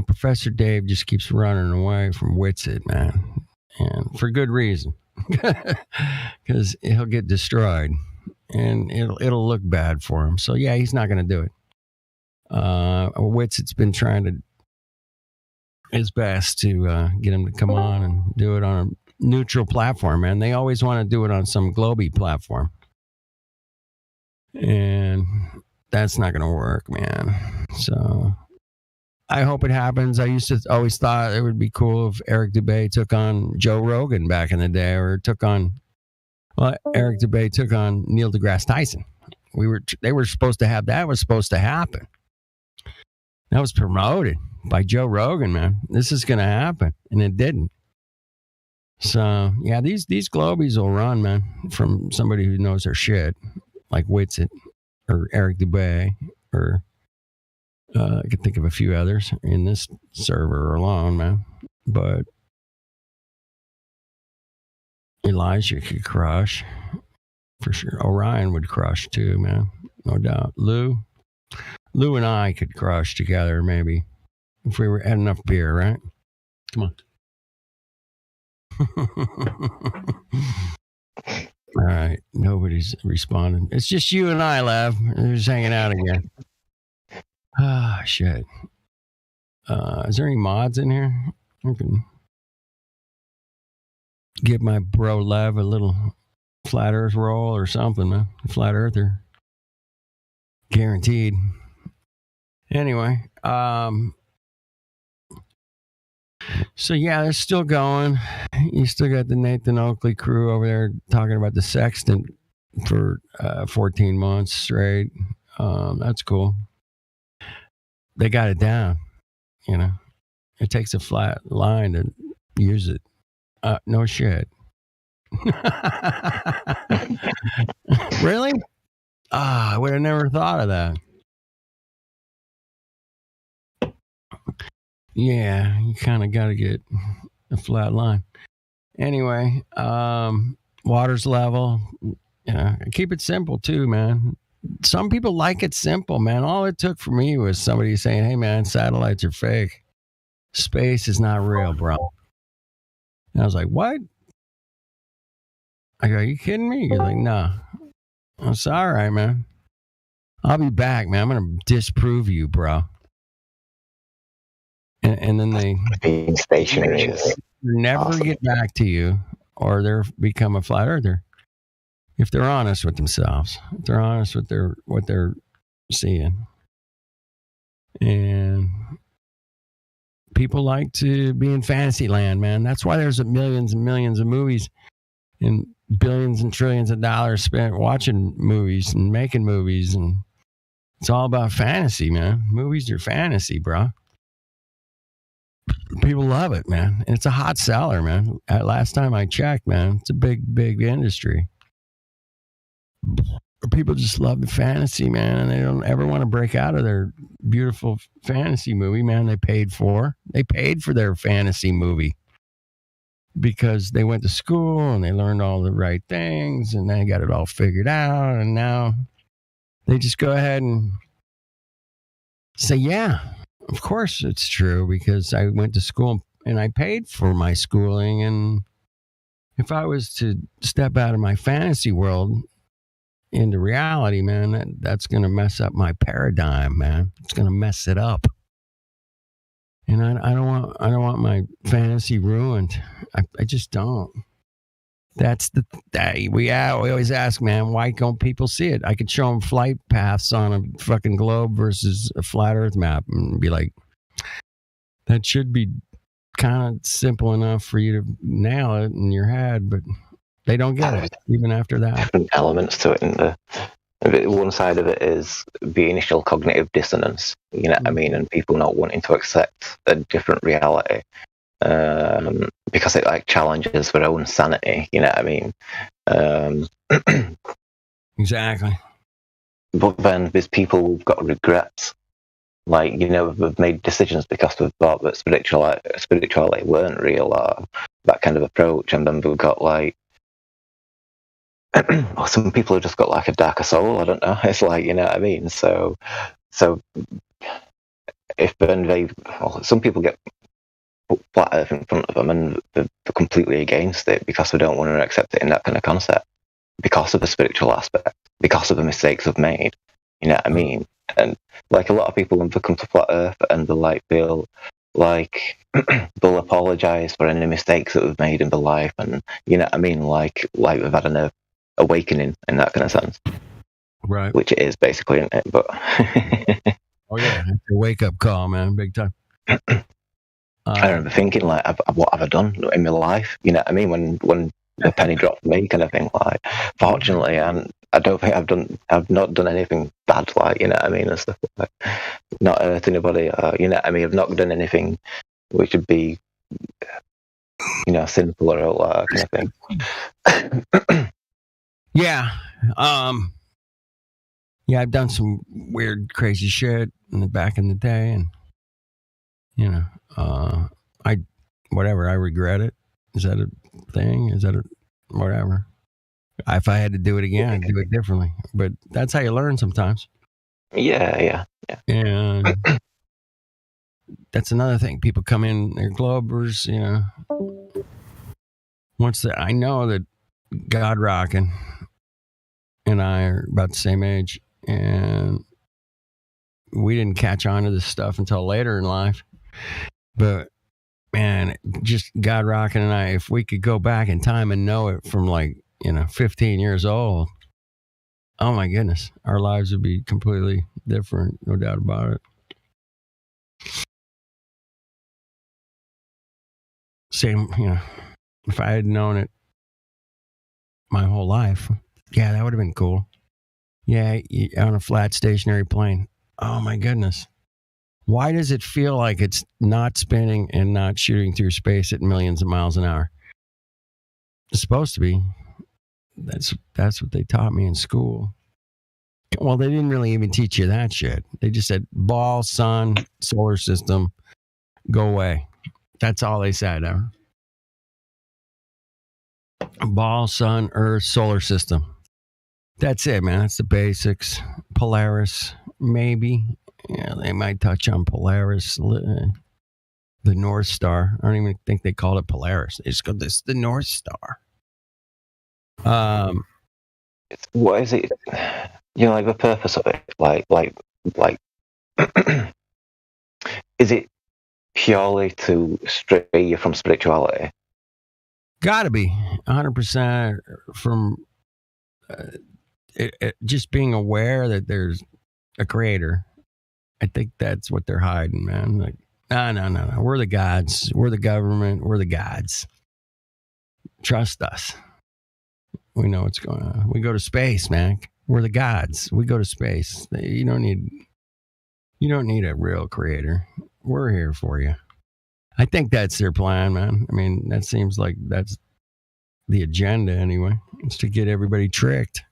Professor Dave just keeps running away from Witsit, man, and for good reason, because he'll get destroyed, and it'll look bad for him. So yeah, he's not going to do it. Witsit's been trying his best to get him to come on and do it on a neutral platform, man. They always want to do it on some globy platform, and that's not going to work, man. So I hope it happens. I used to always thought it would be cool if Eric Dubay took on Joe Rogan back in the day, or Eric Dubay took on Neil deGrasse Tyson. They were supposed to have that. Was supposed to happen. That was promoted by Joe Rogan, man. This is going to happen, and it didn't. So yeah, these globies will run, man, from somebody who knows their shit, like Witsit or Eric Dubay, or I could think of a few others in this server alone, man. But Elijah could crush for sure. Orion would crush too, man, no doubt. Lou and I could crush together, maybe, if we had enough beer, right? Come on. All right, nobody's responding. It's just you and I, Lev. We're just hanging out again. Ah, shit. Is there any mods in here? I can give my bro Lev a little flat earth roll or something, man. Flat earther. Guaranteed. Anyway, so yeah, they're still going. You still got the Nathan Oakley crew over there talking about the sextant for 14 months straight. That's cool. They got it down. You know, it takes a flat line to use it. No shit. Really? I would have never thought of that. Yeah, you kind of got to get a flat line. Anyway, water's level. You know, keep it simple too, man. some people like it simple, man. All it took for me was somebody saying, "Hey, man, satellites are fake. Space is not real, bro." And I was like, "What?" I go, "Are you kidding me?" He's like, "No." It's all right, man. I'll be back, man. I'm gonna disprove you, bro. And then they being stationary never awesome. Get back to you, or they're become a flat earther. If they're honest with themselves, if they're honest with what they're seeing. And people like to be in fantasy land, man. That's why there's millions and millions of movies and billions and trillions of dollars spent watching movies and making movies. And it's all about fantasy, man. Movies are fantasy, bro. People love it, man. And it's a hot seller, man. Last time I checked, man, it's a big industry. People just love the fantasy, man, and they don't ever want to break out of their beautiful fantasy movie, man. They paid for their fantasy movie because they went to school and they learned all the right things and they got it all figured out, and now they just go ahead and say, yeah, of course it's true because I went to school and I paid for my schooling, and if I was to step out of my fantasy world into reality, man, that's going to mess up my paradigm, man. It's going to mess it up. And I don't want my fantasy ruined. I just don't. That's we always ask, man, why don't people see it? I could show them flight paths on a fucking globe versus a flat earth map and be like, that should be kind of simple enough for you to nail it in your head, but they don't get it, even after that. Different elements to it. And one side of it is the initial cognitive dissonance, you know what I mean? And people not wanting to accept a different reality because it like challenges their own sanity, you know what I mean? Exactly. But then there's people who've got regrets. Like, you know, they've made decisions because they've thought that spirituality weren't real or that kind of approach. And then they've got like, well, some people have just got like a darker soul. I don't know. It's like, you know what I mean? So if then some people get flat earth in front of them and they're completely against it because they don't want to accept it in that kind of concept because of the spiritual aspect, because of the mistakes they've made. You know what I mean? And like a lot of people when they come to flat earth and they'll they'll apologize for any mistakes that they've made in their life, and you know what I mean? Like they've had an awakening in that kind of sense, right? Which it is basically, isn't it? But oh yeah, it's a wake up call, man, big time. I remember thinking like, what have I done in my life? You know what I mean? When the penny dropped for me, kind of thing. Like, fortunately, and I don't think I've not done anything bad, like, you know what I mean, and stuff like that. Not hurt anybody, you know what I mean? I've not done anything which would be, you know, sinful or all that kind of thing. Yeah. Yeah, I've done some weird, crazy shit back in the day, and you know, I regret it. Is that a thing? Is that a whatever? If I had to do it again, I'd do it differently. But that's how you learn sometimes. Yeah. And that's another thing. People come in, they're Globers, you know. I know that God Rockin' and I are about the same age, and we didn't catch on to this stuff until later in life. But man, just God Rockin' and I, if we could go back in time and know it from like, you know, 15 years old, oh my goodness, our lives would be completely different, no doubt about it. Same, you know, if I had known it my whole life, yeah, that would have been cool. Yeah, on a flat stationary plane. Oh my goodness. Why does it feel like it's not spinning and not shooting through space at millions of miles an hour? It's supposed to be. That's what they taught me in school. Well, they didn't really even teach you that shit. They just said ball, sun, solar system, go away. That's all they said ever. Ball, sun, earth, solar system. That's it, man. That's the basics. Polaris, maybe. Yeah, they might touch on Polaris. The North Star. I don't even think they called it Polaris. They just go, this is the North Star. What is it? You know, like the purpose of it? Like, is it purely to stray you from spirituality? Gotta be 100% from just being aware that there's a creator. I think that's what they're hiding, man. Like, no. We're the gods. We're the government. We're the gods. Trust us. We know what's going on. We go to space, man. We're the gods. We go to space. You don't need a real creator. We're here for you. I think that's their plan, man. I mean, that seems like that's the agenda anyway. It's to get everybody tricked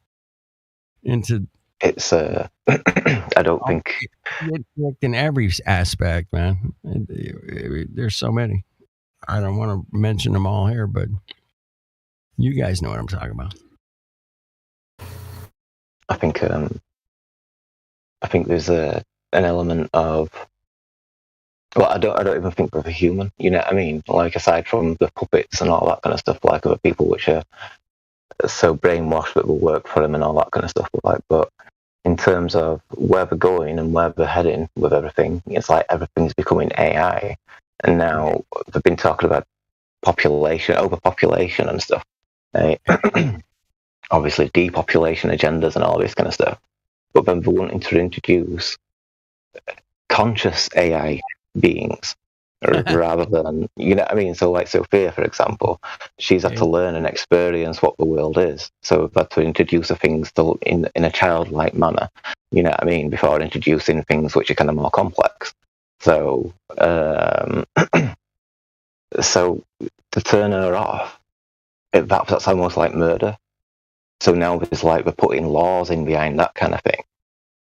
into. It's I don't think get tricked in every aspect, man. There's so many. I don't want to mention them all here, but you guys know what I'm talking about. I think there's an element of, well, I don't even think of a human. You know what I mean? Like, aside from the puppets and all that kind of stuff, like other people which are so brainwashed that will work for them and all that kind of stuff. Like, but in terms of where they're going and where they're heading with everything, it's like everything's becoming AI, and now they've been talking about overpopulation and stuff. Right? Obviously, depopulation agendas and all this kind of stuff. But then they're wanting to introduce conscious AI beings rather than, you know what I mean? So, like Sophia, for example, she's had to learn and experience what the world is. So we've had to introduce her things in a childlike manner, you know what I mean, before introducing things which are kind of more complex. So, so to turn her off, that's almost like murder. So now it's like we're putting laws in behind that kind of thing.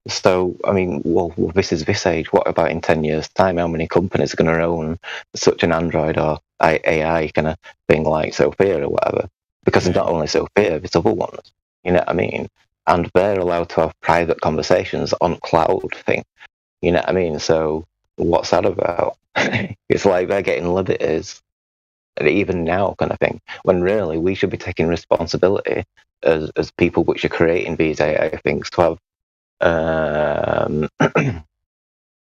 So, I mean, well, this is this age. What about in 10 years' time? How many companies are going to own such an Android or AI kind of thing like Sophia or whatever? Because it's not only Sophia, it's other ones. You know what I mean? And they're allowed to have private conversations on cloud thing. You know what I mean? So what's that about? It's like they're getting liberties, even now kind of thing, when really we should be taking responsibility as people which are creating these AI things to have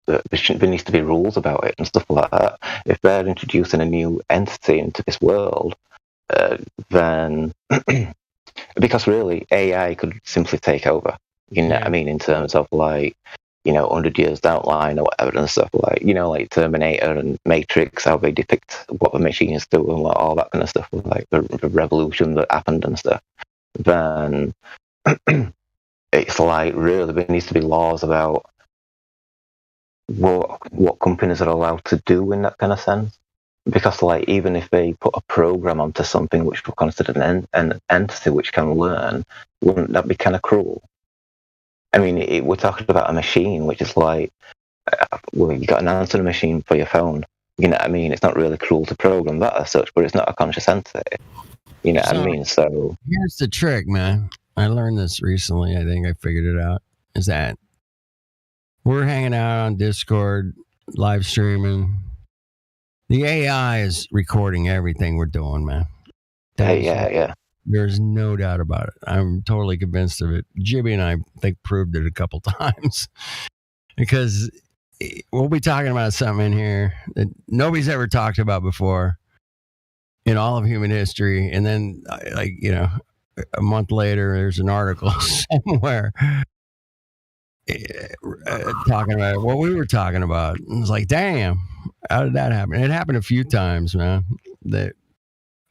there needs to be rules about it and stuff like that. If they're introducing a new entity into this world, then because really AI could simply take over. You know what I mean? In terms of like, you know, 100 years down the line or whatever and stuff, like, you know, like Terminator and Matrix, how they depict what the machines do and all that kind of stuff, like the revolution that happened and stuff. Then it's like, really, there needs to be laws about what companies are allowed to do in that kind of sense. Because, like, even if they put a program onto something which we consider an entity which can learn, wouldn't that be kind of cruel? I mean, we're talking about a machine which is like, well, you got an answering machine for your phone. You know what I mean? It's not really cruel to program that as such, but it's not a conscious entity. You know what I mean? So here's the trick, man. I learned this recently. I think I figured it out. Is that we're hanging out on Discord, live streaming. The AI is recording everything we're doing, man. Yeah. There's no doubt about it. I'm totally convinced of it. Jibby and I think proved it a couple times because we'll be talking about something in here that nobody's ever talked about before in all of human history. And then, like, you know, a month later, there's an article somewhere talking about what we were talking about. And it's like, damn, how did that happen? It happened a few times, man, that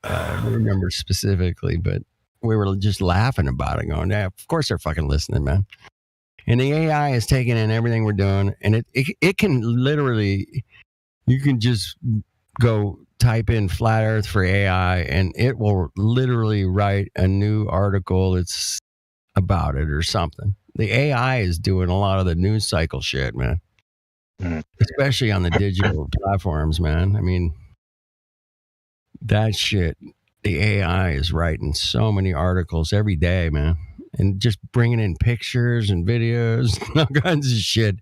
I don't remember specifically, but we were just laughing about it, going, yeah, of course they're fucking listening, man. And the AI is taking in everything we're doing, and it can literally, you can just go type in flat earth for AI and it will literally write a new article that's about it or something. The AI is doing a lot of the news cycle shit, man. Especially on the digital platforms, man. I mean, that shit, the AI is writing so many articles every day, man. and just bringing in pictures and videos, and all kinds of shit.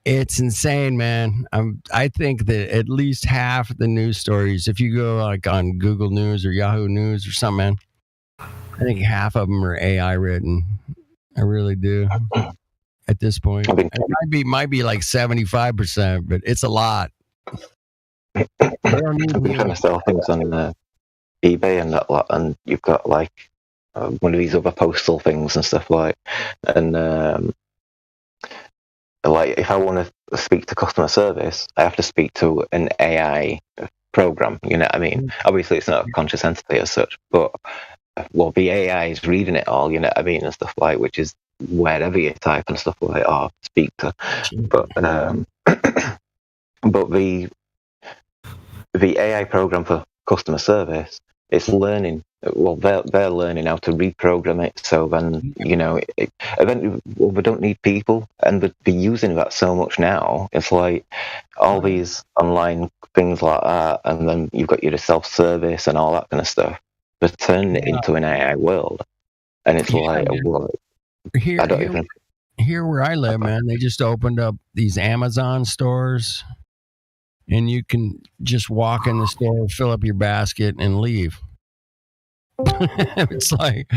It's insane, man. I think that at least half the news stories, if you go like on Google News or Yahoo News or something, man, I think half of them are AI written. I really do. At this point, it might be like 75%, but it's a lot. I've been trying to sell things on eBay and that lot, and you've got like one of these other postal things and stuff like, and like if I want to speak to customer service, I have to speak to an AI program. You know what I mean? Obviously, it's not a conscious entity as such, but well, the AI is reading it all. You know what I mean, and stuff like, which is wherever you type and stuff like, or speak to, but but the AI program for customer service, it's learning. Well, they're learning how to reprogram it. So then, you know, eventually, we don't need people, and they're using that so much now. It's like all these online things like that, and then you've got your self-service and all that kind of stuff. They're turning it into an AI world, and it's like, well, here where I live, man, they just opened up these Amazon stores, and you can just walk in the store, fill up your basket, and leave. It's like,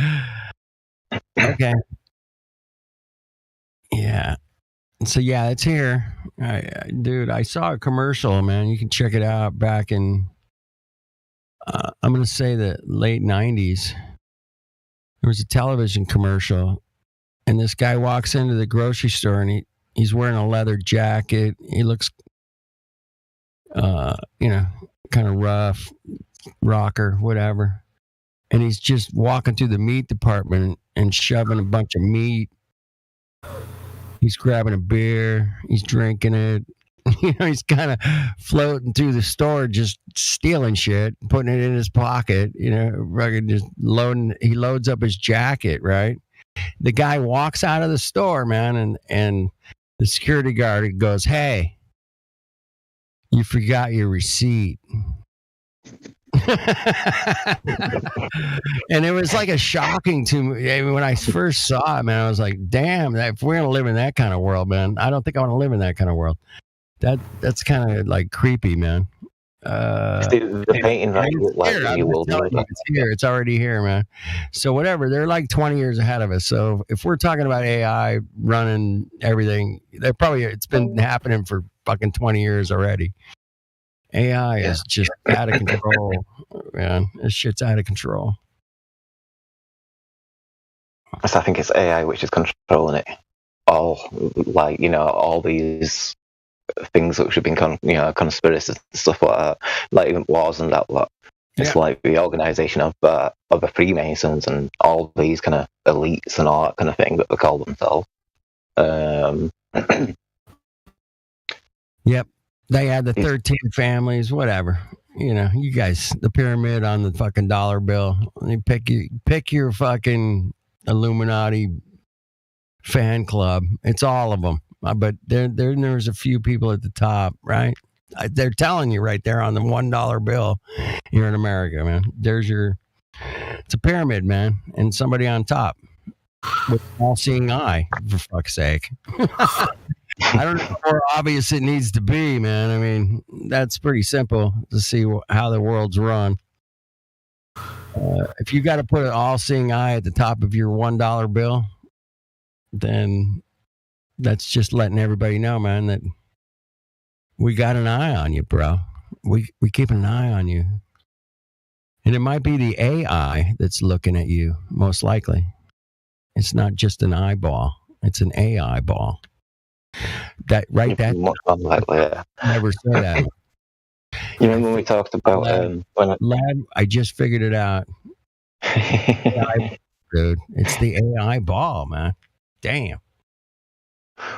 okay, yeah. So yeah, it's here, dude. I saw a commercial, man. You can check it out back in. I'm gonna say the late '90s. There was a television commercial. And this guy walks into the grocery store, and he's wearing a leather jacket. He looks, you know, kind of rough, rocker, whatever. And he's just walking through the meat department and shoving a bunch of meat. He's grabbing a beer. He's drinking it. You know, he's kind of floating through the store, just stealing shit, putting it in his pocket. You know, just loading. He loads up his jacket, right? The guy walks out of the store, man, and the security guard goes, "Hey, you forgot your receipt." And it was like a shocking to me. When I first saw it, man, I was like, damn, if we're going to live in that kind of world, man, I don't think I want to live in that kind of world. That's kind of like creepy, man. The painting that you look like you will do. It's here. It's already here, man. So whatever. They're like 20 years ahead of us. So if we're talking about AI running everything, it's been happening for fucking 20 years already. AI is just out of control, man. This shit's out of control. So I think it's AI which is controlling it all. Like, you know, all these things which have been, conspiracies and stuff like that, like even wars and that lot. It's like the organization of the Freemasons and all these kind of elites and all that kind of thing that they call themselves. Yep. They had the 13 families, whatever. You know, you guys, the pyramid on the fucking dollar bill. You pick your fucking Illuminati fan club. It's all of them. But there's a few people at the top, right? They're telling you right there on the $1 bill here in America, man. It's a pyramid, man, and somebody on top with an all-seeing eye, for fuck's sake. I don't know how obvious it needs to be, man. I mean, that's pretty simple to see how the world's run. If you got to put an all-seeing eye at the top of your $1 bill, then that's just letting everybody know, man, that we got an eye on you, bro. We keep an eye on you. And it might be the AI that's looking at you, most likely. It's not just an eyeball. It's an AI ball. That right? That never said that. You remember when we talked about lad? I just figured it out. Dude, it's the AI ball, man. Damn.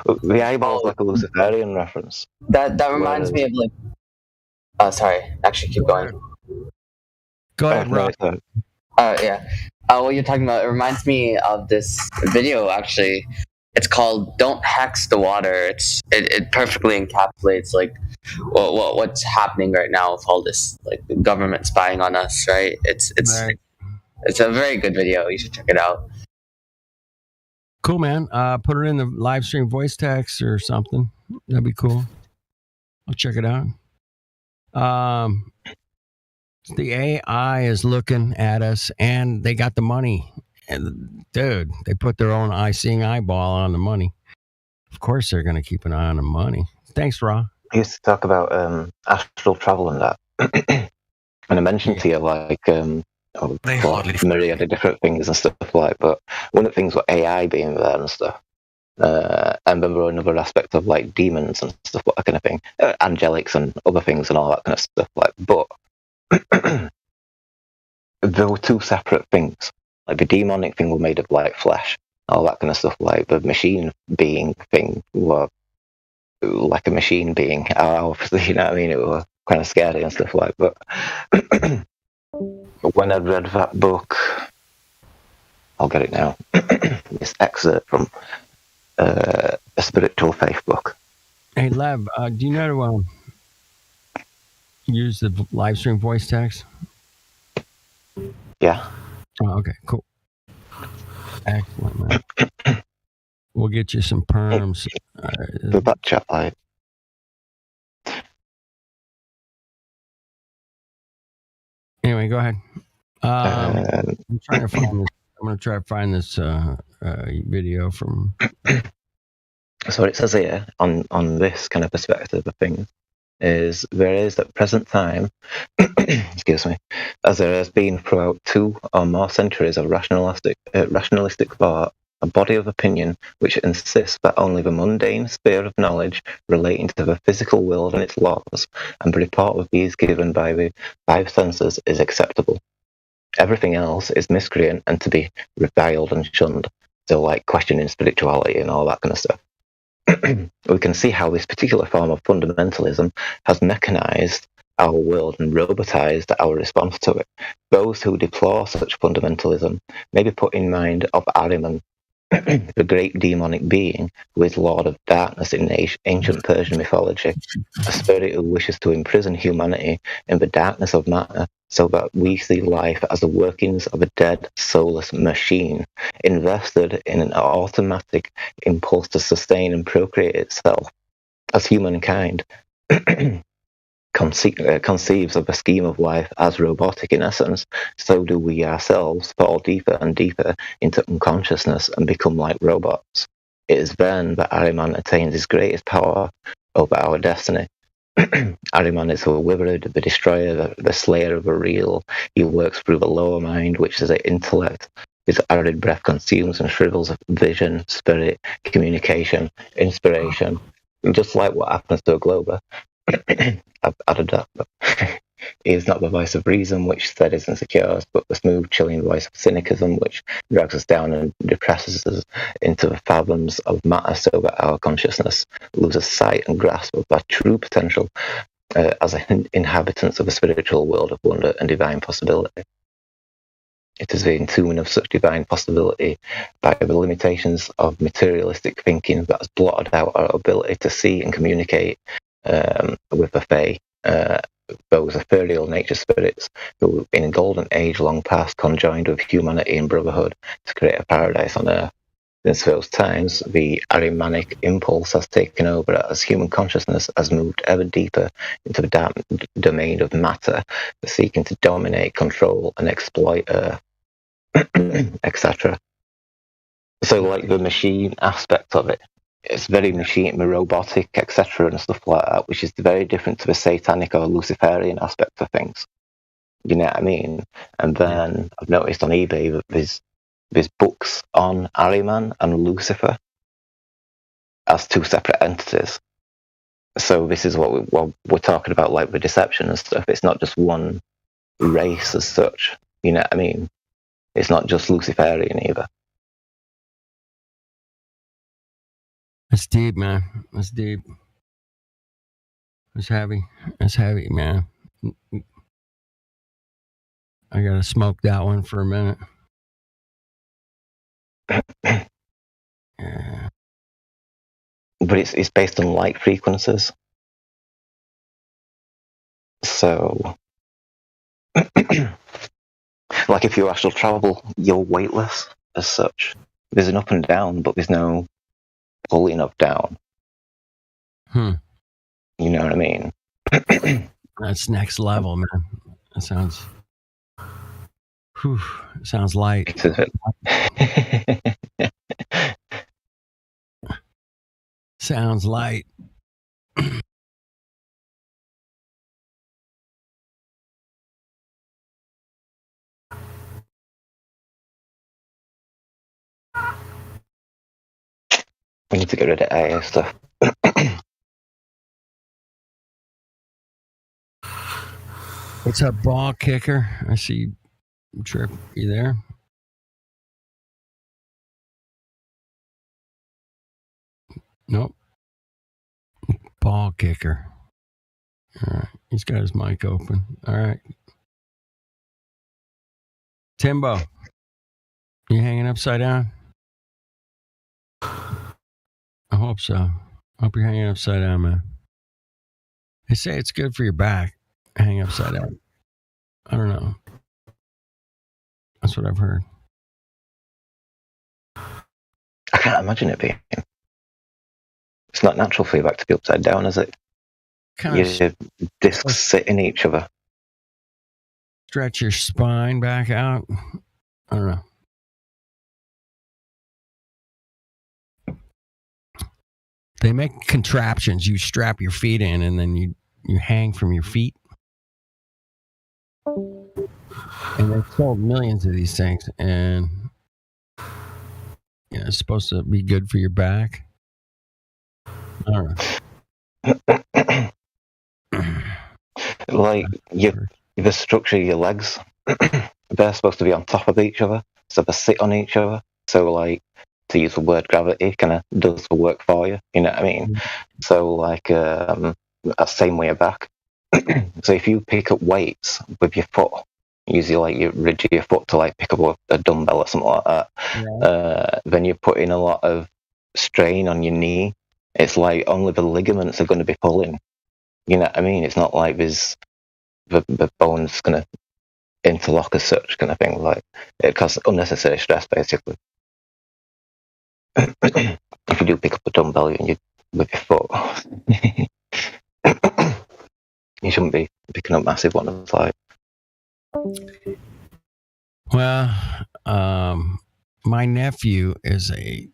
The eyeball is like a Luciferian reference. That reminds me of like. Oh, sorry. Actually, keep going. Go ahead, Rob. Yeah. What you're talking about, it reminds me of this video, actually. It's called "Don't Hex the Water." It perfectly encapsulates like what's happening right now with all this like the government spying on us, right? It's a very good video. You should check it out. Cool, man. Put it in the live stream voice text or something. That'd be cool. I'll check it out. The AI is looking at us, and they got the money. And dude, they put their own eye-seeing eyeball on the money. Of course, they're going to keep an eye on the money. Thanks, Ra. I used to talk about astral travel and that, and I mentioned to you like myriad of different things and stuff like. But one of the things with AI being there and stuff. I remember another aspect of like demons and stuff, that kind of thing, angelics and other things and all that kind of stuff. Like, but there were two separate things. Like the demonic thing were made of like flesh, all that kind of stuff. Like the machine being thing were like a machine being. Obviously, you know what I mean? It was kind of scary and stuff like. But when I read that book, I'll get it now. This excerpt from a spiritual faith book. Hey, Lev, do you know to use the live stream voice text? Yeah. Oh, okay, cool. Excellent, man. We'll get you some perms. The back chat light. Anyway, go ahead. I'm trying to find this. I'm going to try to find this video from. So what it says here on this kind of perspective of things is there is at present time, excuse me, as there has been throughout 2 or more centuries of rationalistic thought, a body of opinion which insists that only the mundane sphere of knowledge relating to the physical world and its laws, and the report of these given by the 5 senses is acceptable. Everything else is miscreant and to be reviled and shunned. So like questioning spirituality and all that kind of stuff. We can see how this particular form of fundamentalism has mechanized our world and robotized our response to it. Those who deplore such fundamentalism may be put in mind of Ahriman, the great demonic being who is Lord of Darkness in ancient Persian mythology, a spirit who wishes to imprison humanity in the darkness of matter so that we see life as the workings of a dead, soulless machine, invested in an automatic impulse to sustain and procreate itself. As humankind conceives of a scheme of life as robotic in essence, so do we ourselves fall deeper and deeper into unconsciousness and become like robots. It is then that Ahriman attains his greatest power over our destiny. Ahriman is the withered, the destroyer, the slayer of the real. He works through the lower mind, which is the intellect. His arid breath consumes and shrivels vision, spirit, communication, inspiration. Just like what happens to a Glober. I've added that, but he is not the voice of reason, which steadies and secures, but the smooth, chilling voice of cynicism, which drags us down and depresses us into the fathoms of matter so that our consciousness loses sight and grasp of our true potential as inhabitants of a spiritual world of wonder and divine possibility. It is the entombing of such divine possibility by the limitations of materialistic thinking that has blotted out our ability to see and communicate with the Fae, those ethereal nature spirits who, in a golden age long past, conjoined with humanity in brotherhood to create a paradise on earth. Since those times, the Ahrimanic impulse has taken over as human consciousness has moved ever deeper into the dark domain of matter, seeking to dominate, control, and exploit Earth, etc. So, like the machine aspect of it, it's very machine, robotic, etc., and stuff like that, which is very different to the satanic or Luciferian aspect of things. You know what I mean? And then I've noticed on eBay that there's books on Ahriman and Lucifer as 2 separate entities. So this is what we're talking about, like the deception and stuff. It's not just one race as such. You know what I mean? It's not just Luciferian either. That's deep, man. That's deep. It's heavy. It's heavy, man. I gotta smoke that one for a minute. Yeah. But it's based on light frequencies. So, like if you astral travel, you're weightless as such. there's an up and down, but there's no pulling up down. Hmm. You know what I mean? That's next level, man. That sounds. Whew, sounds light. Sounds light. We need to get rid of AA stuff. What's up, ball kicker? I see Trip. You there? Nope. Ball kicker. All right. He's got his mic open. All right. Timbo. You hanging upside down? I hope so. Hope you're hanging upside down, man. They say it's good for your back. Hang upside down. I don't know. That's what I've heard. I can't imagine it being. It's not natural for your back to be upside down, is it? Your discs sit in each other. Stretch your spine back out. I don't know. They make contraptions. You strap your feet in and then you hang from your feet. And they've sold millions of these things. And it's supposed to be good for your back. I don't know. Like the structure of your legs, they're supposed to be on top of each other, so they sit on each other. So, like, to use the word gravity, kind of does the work for you. You know what I mean? Mm-hmm. So, like, same way back. So, if you pick up weights with your foot, usually like you ridge your foot to like pick up a dumbbell or something like that, then you're putting a lot of strain on your knee. It's like only the ligaments are going to be pulling. You know what I mean? It's not like there's the bones going to interlock as such kind of thing. Like, it causes unnecessary stress, basically. If you do pick up a dumbbell and you with your foot, you shouldn't be picking up massive ones. Like, well, my nephew is a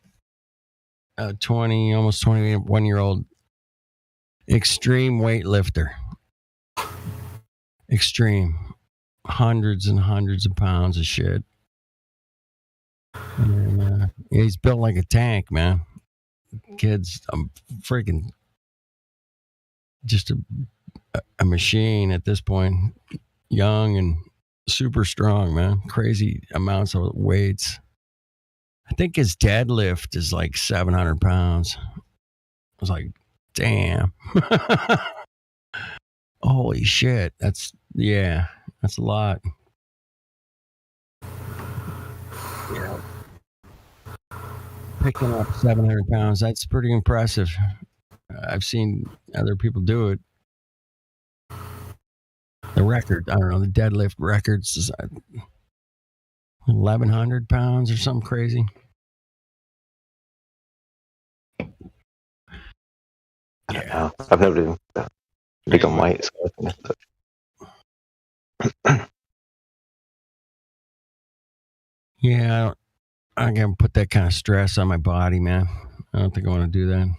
20, almost 21-year-old extreme weightlifter. Extreme. Hundreds and hundreds of pounds of shit. And, he's built like a tank, man. Kid's freaking just a machine at this point. Young and super strong, man. Crazy amounts of weights. I think his deadlift is like 700 pounds. I was like, damn. Holy shit. That's a lot. Yeah. Picking up 700 pounds, that's pretty impressive. I've seen other people do it. The record, I don't know, the deadlift records is 1,100 pounds or something crazy. Yeah, I've never been big on weights. Yeah, I can't put that kind of stress on my body, man. I don't think I want to do that.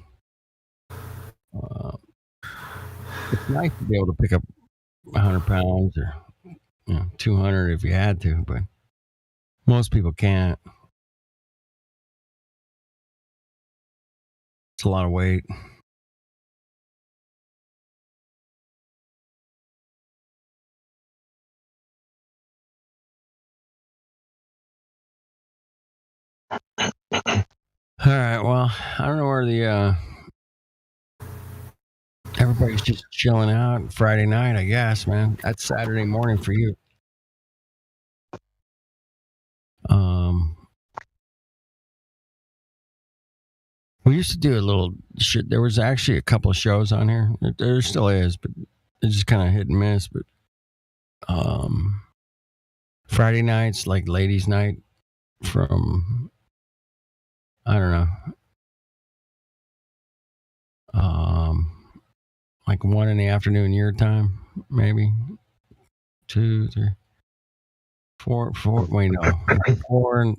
It's nice to be able to pick up 100 pounds or 200 if you had to, but most people can't. It's a lot of weight. All right, well, I don't know where the everybody's just chilling out Friday night, I guess, man. That's Saturday morning for you. We used to do a little shit. There was actually a couple of shows on here. There still is, but it's just kind of hit and miss. But Friday nights, like ladies' night from I don't know. Like 1 in the afternoon your time, maybe 2, 3, 4. Wait, no, 4 and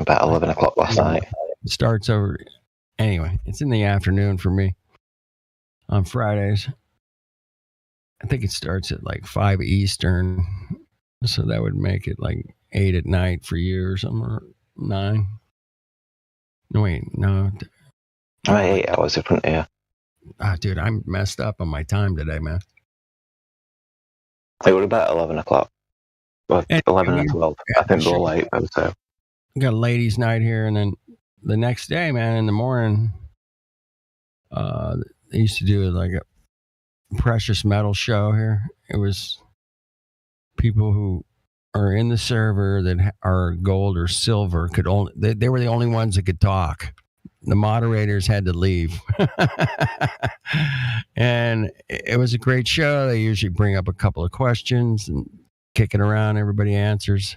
about 11 o'clock last night. It starts over. Anyway, it's in the afternoon for me on Fridays. I think it starts at like 5 Eastern, so that would make it like 8 at night for you or something, or 9. No, wait, no. 8 hours different, yeah. Dude, I'm messed up on my time today, man. It would about 11 o'clock. Well, 11 and 12. I think they're late, so. We got a ladies' night here, and then the next day, man, in the morning, they used to do like a precious metal show here. It was people who are in the server that are gold or silver could only, they were the only ones that could talk. The moderators had to leave. And it was a great show. They usually bring up a couple of questions and kick it around. Everybody answers.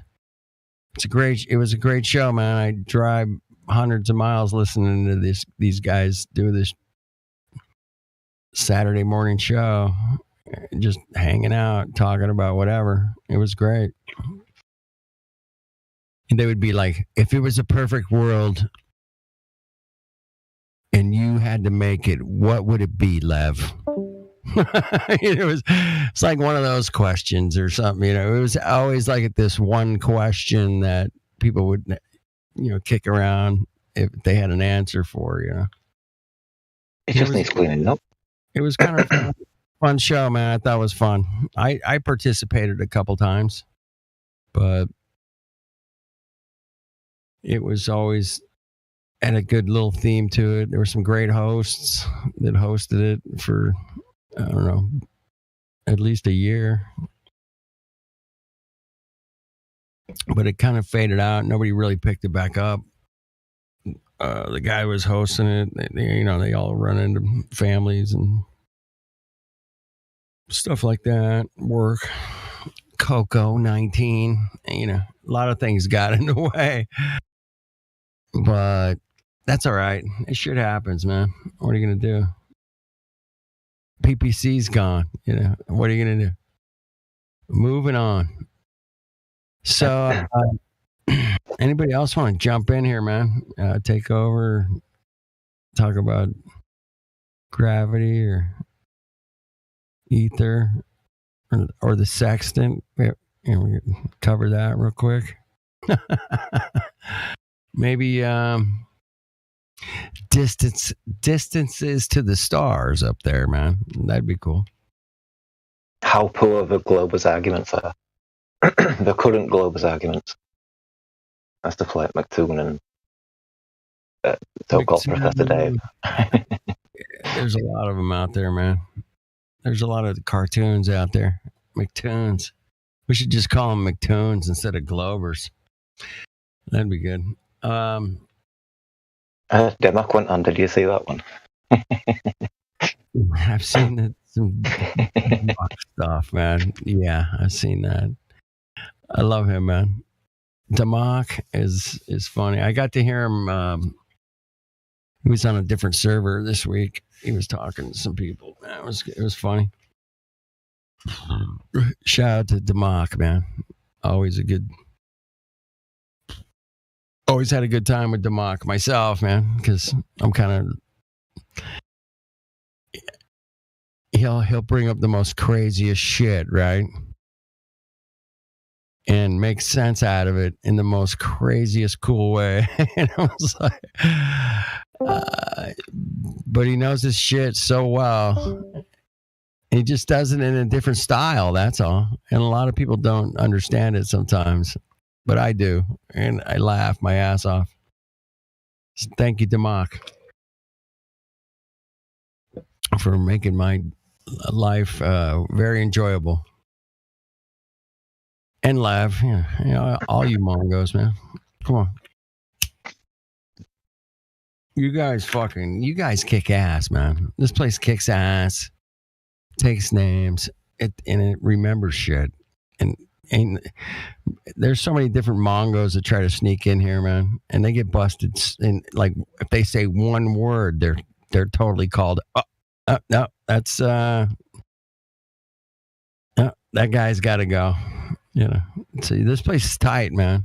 It was a great show, man. I drive hundreds of miles listening to these guys do this Saturday morning show, just hanging out, talking about whatever. It was great. And they would be like, if it was a perfect world and you had to make it, what would it be, Lev? It's like one of those questions or something, It was always like this one question that people would, kick around if they had an answer for, It just needs cleaning up. It was kind of a fun show, man. I thought it was fun. I participated a couple times, but it was always had a good little theme to it. There were some great hosts that hosted it for, I don't know, at least a year. But it kind of faded out. Nobody really picked it back up. The guy was hosting it. They all run into families and stuff like that. Work. Coco 19. A lot of things got in the way. But that's all right. It shit happens, man. What are you going to do? PPC's gone. What are you going to do? Moving on. So, anybody else want to jump in here, man? Take over, talk about gravity or ether or the sextant. We cover that real quick. Maybe distances to the stars up there, man. That'd be cool. How poor the Glober's arguments are. The current Glober's arguments. That's the Flight McToon and so-called Professor Dave. There's a lot of them out there, man. There's a lot of cartoons out there. McToons. We should just call them McToons instead of Globers. That'd be good. Demak went on. Did you see that one? I've seen some stuff, man. Yeah, I've seen that. I love him, man. Demak is funny. I got to hear him. He was on a different server this week. He was talking to some people. Man, it was funny. Shout out to Demak, man. Always had a good time with Demak myself, man, because I'm kind of he'll bring up the most craziest shit, right? And make sense out of it in the most craziest cool way. And I was like, but he knows his shit so well. He just does it in a different style, that's all. And a lot of people don't understand it sometimes, but I do. And I laugh my ass off. So thank you, Demak, for making my life very enjoyable. And Lav, all you Mongos, man. Come on. You guys kick ass, man. This place kicks ass, takes names, and it remembers shit. And there's so many different Mongos that try to sneak in here, man, and they get busted. And like if they say one word, they're totally called. No, that's no, that guy's got to go. You know, see, this place is tight, man.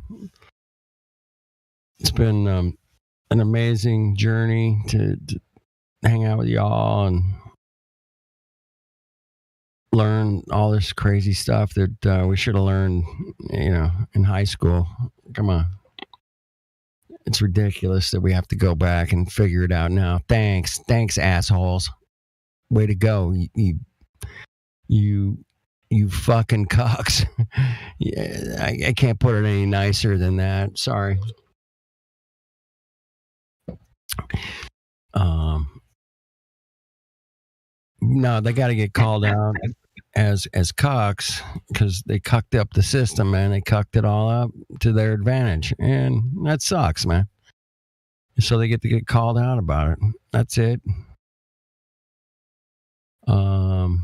It's been an amazing journey to hang out with y'all and learn all this crazy stuff that we should have learned, you know, in high school. Come on. It's ridiculous that we have to go back and figure it out now. Thanks, assholes. Way to go. You fucking cucks. Yeah, I can't put it any nicer than that. Sorry. No, they got to get called out as cucks because they cucked up the system, man. They cucked it all up to their advantage, and that sucks, man. So they get to get called out about it. That's it. The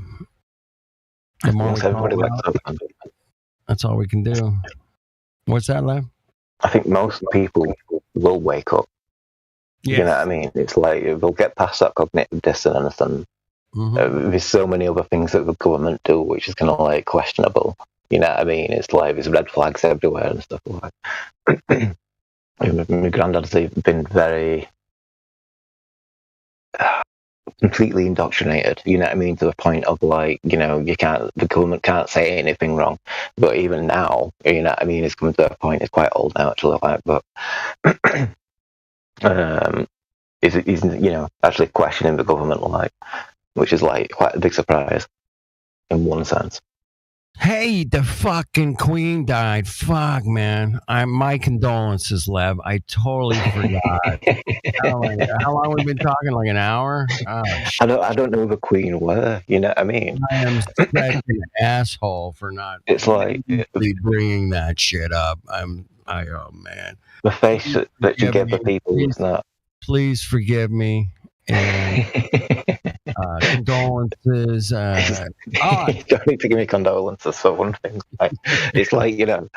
more we call out, that's all we can do. What's that, Lev? I think most people will wake up. Yes. You know what I mean? It's like they'll get past that cognitive dissonance, and there's so many other things that the government do which is kind of like questionable. You know what I mean? It's like there's red flags everywhere and stuff like that. My granddad's been very completely indoctrinated, you know what I mean, to the point of like, you know, the government can't say anything wrong. But even now, you know what I mean, it's coming to a point, it's quite old now actually, like, but he's you know, actually questioning the government, like, which is like quite a big surprise in one sense. Hey, the fucking Queen died. Fuck, man. My condolences, Lev. I totally forgot. How long have we been talking? Like an hour? Oh, I don't know who the Queen were. You know what I mean? I am such an asshole for not. It's like bringing that shit up. Oh man. The face that you give the people is not. Please forgive me. And condolences. You don't need to give me condolences for one thing. Like, it's like, you know,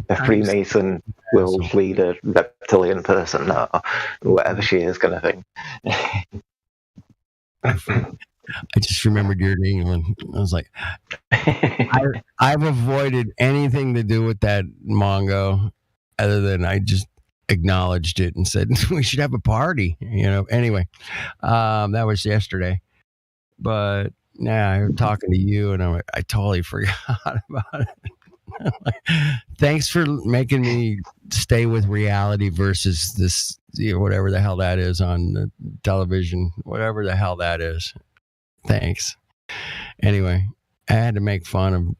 a Freemason will lead a reptilian person, or whatever she is, kind of thing. I just remembered your name, and I was like, I've avoided anything to do with that Mongo, other than I just acknowledged it and said we should have a party, you know. Anyway, that was yesterday, but now I'm talking to you and I totally forgot about it. Thanks for making me stay with reality versus this, you know, whatever the hell that is on the television, whatever the hell that is. Thanks. Anyway, I had to make fun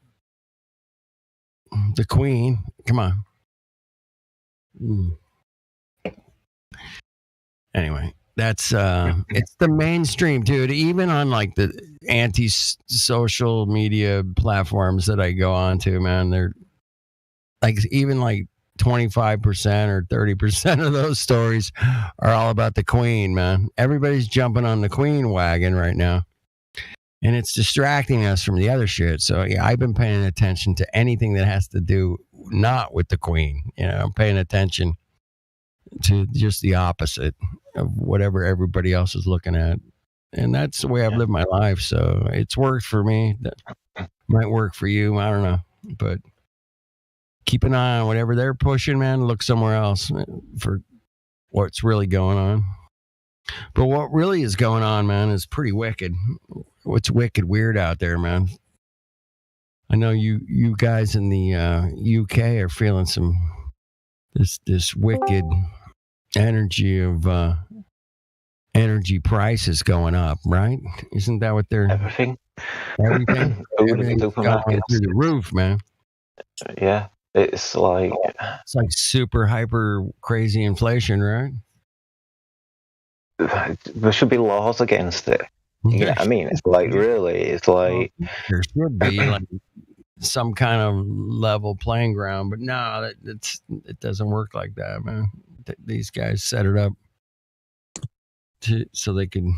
of the Queen. Come on. Anyway, that's it's the mainstream, dude. Even on like the anti-social media platforms that I go on to, man, they're like even like 25% or 30% of those stories are all about the Queen, man. Everybody's jumping on the Queen wagon right now, and it's distracting us from the other shit. So yeah, I've been paying attention to anything that has to do not with the Queen. You know, I'm paying attention to just the opposite of whatever everybody else is looking at. And that's the way I've lived my life. So it's worked for me. That might work for you. I don't know. But keep an eye on whatever they're pushing, man. Look somewhere else for what's really going on. But what really is going on, man, is pretty wicked. What's wicked weird out there, man. I know you guys in the UK are feeling this wicked energy of energy prices going up, right? Isn't that what they're everything's going through the roof, man? Yeah, it's like super hyper crazy inflation, right? There should be laws against it. Yeah, I mean, it's like really, it's like there should be like some kind of level playing ground, but no, it doesn't work like that, man. These guys set it up so they can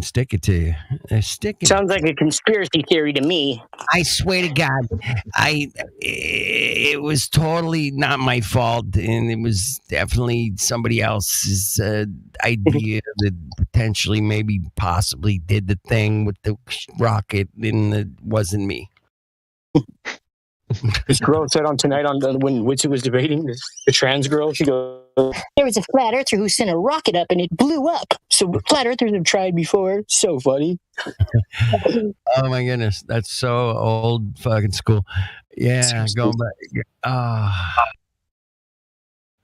stick it to you. They're sticking. Sounds like a conspiracy theory to me. I swear to God, it was totally not my fault, and it was definitely somebody else's idea that potentially, maybe, possibly did the thing with the rocket, and it wasn't me. This girl said on Tonight when Witzy was debating the trans girl, she goes, "There was a flat earther who sent a rocket up and it blew up. So flat earthers have tried before." So funny. Oh my goodness, that's so old fucking school. Yeah, going back.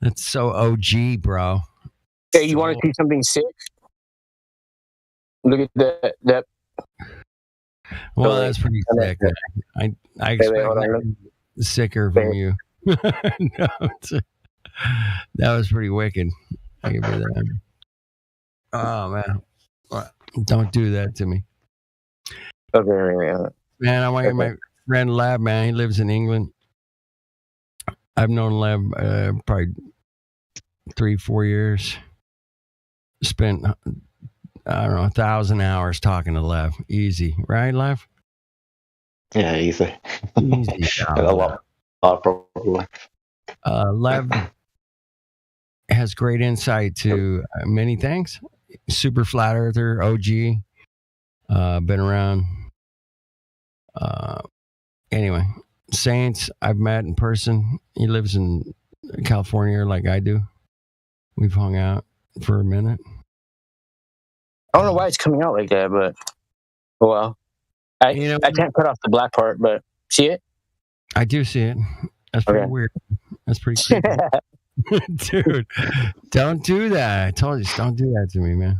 That's so OG, bro. Hey, you want to see something sick? Look at that. Well, that's pretty sick. I expect sicker from you. No, that was pretty wicked. I give you that. Oh man, don't do that to me. Okay, man. I want to get my friend Lab. Man, he lives in England. I've known Lab probably 3-4 years. Spent, I don't know, 1,000 hours talking to Lev. Easy, right, Lev? Yeah, easy. Easy. A lot probably. Lev has great insight to many things. Super flat earther, OG. Been around. Anyway, Saints, I've met in person. He lives in California like I do. We've hung out for a minute. I don't know why it's coming out like that, but well, I can't cut off the black part, but see it? I do see it. That's pretty weird. That's pretty creepy. Dude, don't do that. I told you, don't do that to me, man.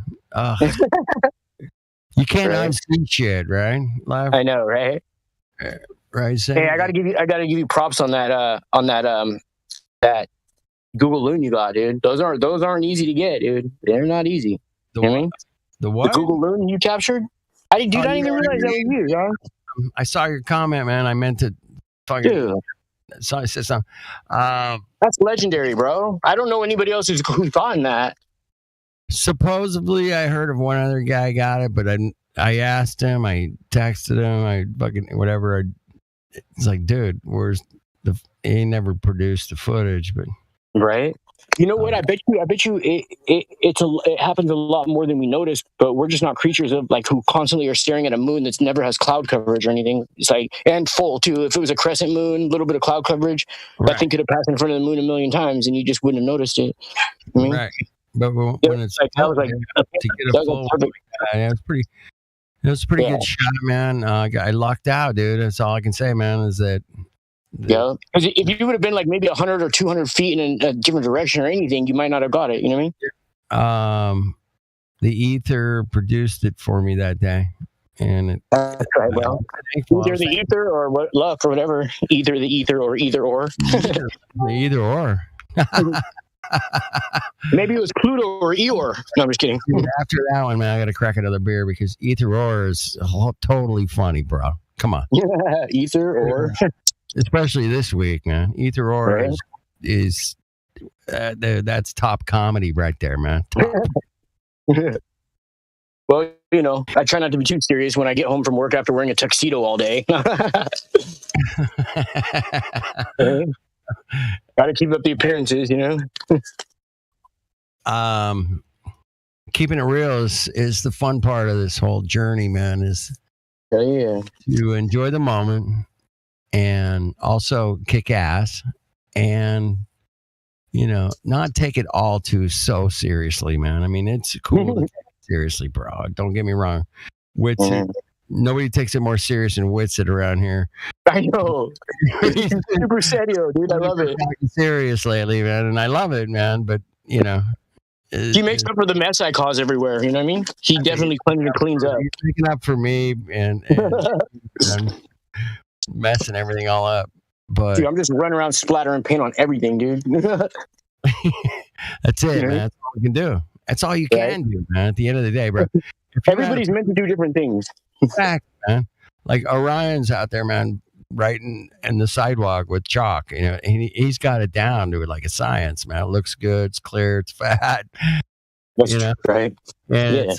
You can't unsee shit, right? Live? I know, right? Right. Hey, I gotta give you props on that that Google Loon you got, dude. Those aren't easy to get, dude. They're not easy. The you know what I mean? The what? The Google Loon you captured? I didn't even realize that was you, huh? I saw your comment, man. I meant to fucking. Dude. So I said something. That's legendary, bro. I don't know anybody else who's gotten that. Supposedly, I heard of one other guy got it, but I asked him. I texted him. I fucking whatever. It's like, dude, where's the? He never produced the footage, but right. You know what? I bet you it happens a lot more than we notice, but we're just not creatures of like who constantly are staring at a moon that's never has cloud coverage or anything. It's like, and full too. If it was a crescent moon, a little bit of cloud coverage, that thing could have passed in front of the moon 1,000,000 times and you just wouldn't have noticed it. I mean, right. But when it's like, that was like to get a full, it was pretty good shot, man. I lucked out, dude. That's all I can say, man. Is that. Yeah, because if you would have been like maybe 100 or 200 feet in a different direction or anything, you might not have got it. You know what I mean? The ether produced it for me that day, and that's right. Well, either the ether or what luck or whatever. Either the ether or either or. Either or. Maybe it was Pluto or Eeyore. No, I'm just kidding. After that one, man, I got to crack another beer because either or is totally funny, bro. Come on. Yeah, ether or. Especially this week, man. Either or is that's top comedy right there, man. Well, you know, I try not to be too serious when I get home from work after wearing a tuxedo all day. Got to keep up the appearances, you know. Keeping it real is the fun part of this whole journey, man. Is to enjoy the moment. And also kick ass and, you know, not take it all too so seriously, man. I mean, it's cool to take it seriously, bro. Don't get me wrong. Whitsit, nobody takes it more serious than Whitsit around here. I know. Super serio, dude. I love it. Serious lately, man. And I love it, man. But, you know. He makes up for the mess I cause everywhere. You know what I mean? He definitely cleans up. He's making up for me and messing everything all up, but dude, I'm just running around splattering paint on everything, dude. That's it, man. That's all we can do. That's all you can do, man. At the end of the day, bro. Everybody's meant to do different things. Exactly, man. Like Orion's out there, man, writing in the sidewalk with chalk. You know, and he's got it down to it like a science, man. It looks good. It's clear. It's fat. That's right. And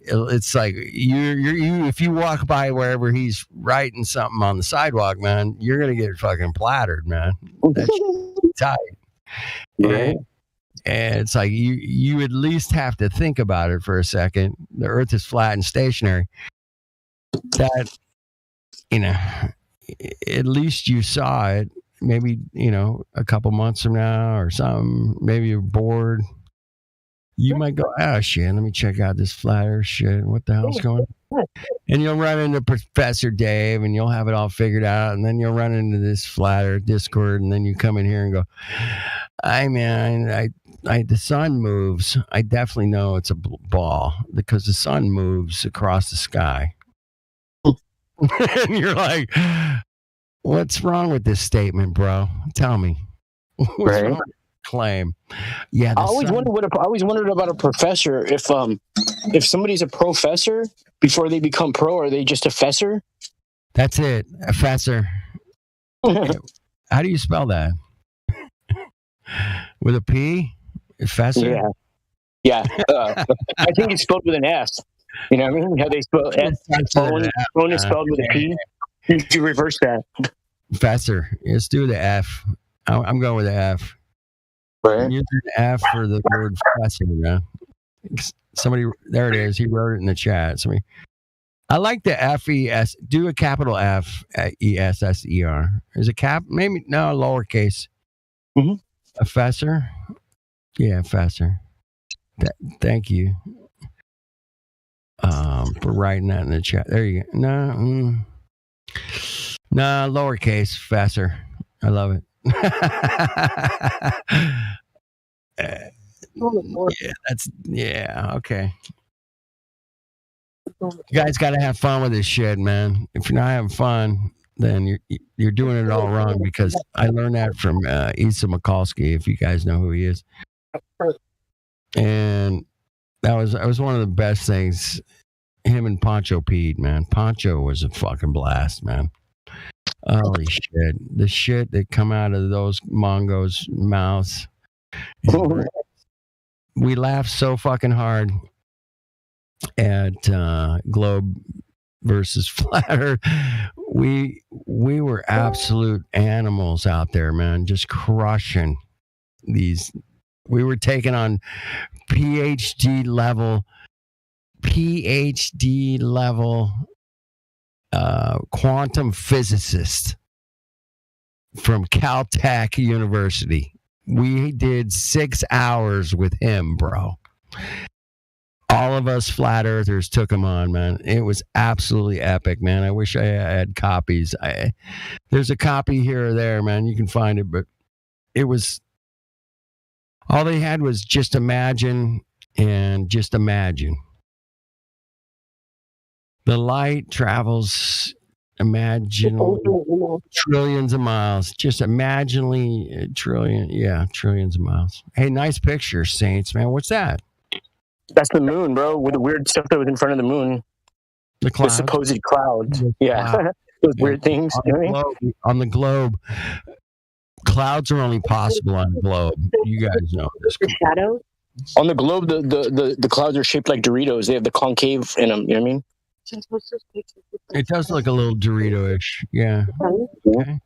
it's like you if you walk by wherever he's writing something on the sidewalk, man, you're gonna get fucking plattered, man. That's tight. Right. And it's like you at least have to think about it for a second. The Earth is flat and stationary. That, at least you saw it. Maybe, a couple months from now or something. Maybe you're bored. You might go, oh shit, let me check out this flat Earth shit. What the hell's going on? And you'll run into Professor Dave and you'll have it all figured out. And then you'll run into this flat Earth Discord. And then you come in here and go, the sun moves. I definitely know it's a ball because the sun moves across the sky. And you're like, what's wrong with this statement, bro? Tell me. What's wrong with the claim? Yeah, I always wondered about a professor. If somebody's a professor before they become pro, are they just a fesser? That's it, a fesser. How do you spell that? With a P? Fesser? Yeah. I think it's spelled with an S. You know what I mean? How they spell phone is spelled with a P. You reverse that. Fesser. Let's do the F. I'm going with the F. Right. Use an F for the word fesser, man. Somebody, there it is. He wrote it in the chat. I like the F-E-S. Do a capital F, E-S-S-E-R. Is it cap? Maybe, no, lowercase. Mm-hmm. A fesser? Yeah, fesser. Thank you for writing that in the chat. There you go. No, lowercase fesser. I love it. Okay. You guys got to have fun with this shit, man. If you're not having fun, then you're doing it all wrong, because I learned that from Issa Mikulski, if you guys know who he is. And that was one of the best things. Him and Poncho Pete, man. Poncho was a fucking blast, man. Holy shit. The shit that come out of those Mongos' mouths. We laughed so fucking hard at Globe versus Flat Earth. We were absolute animals out there, man. Just crushing these. We were taking on PhD level quantum physicist from Caltech University. We did 6 hours with him, bro. All of us flat earthers took him on, man. It was absolutely epic, man. I wish I had copies. There's a copy here or there, man. You can find it, but it was, all they had was just imagine and just imagine. The light travels trillions of miles. Just imaginally trillions of miles. Hey, nice picture, Saints, man. What's that? That's the moon, bro, with the weird stuff that was in front of the moon. The clouds? The supposed clouds. Yeah. Those weird things. On the globe, clouds are only possible on the globe. You guys know this. The shadows? On the globe, the clouds are shaped like Doritos. They have the concave in them. You know what I mean? It does look a little Dorito-ish. Yeah. Okay.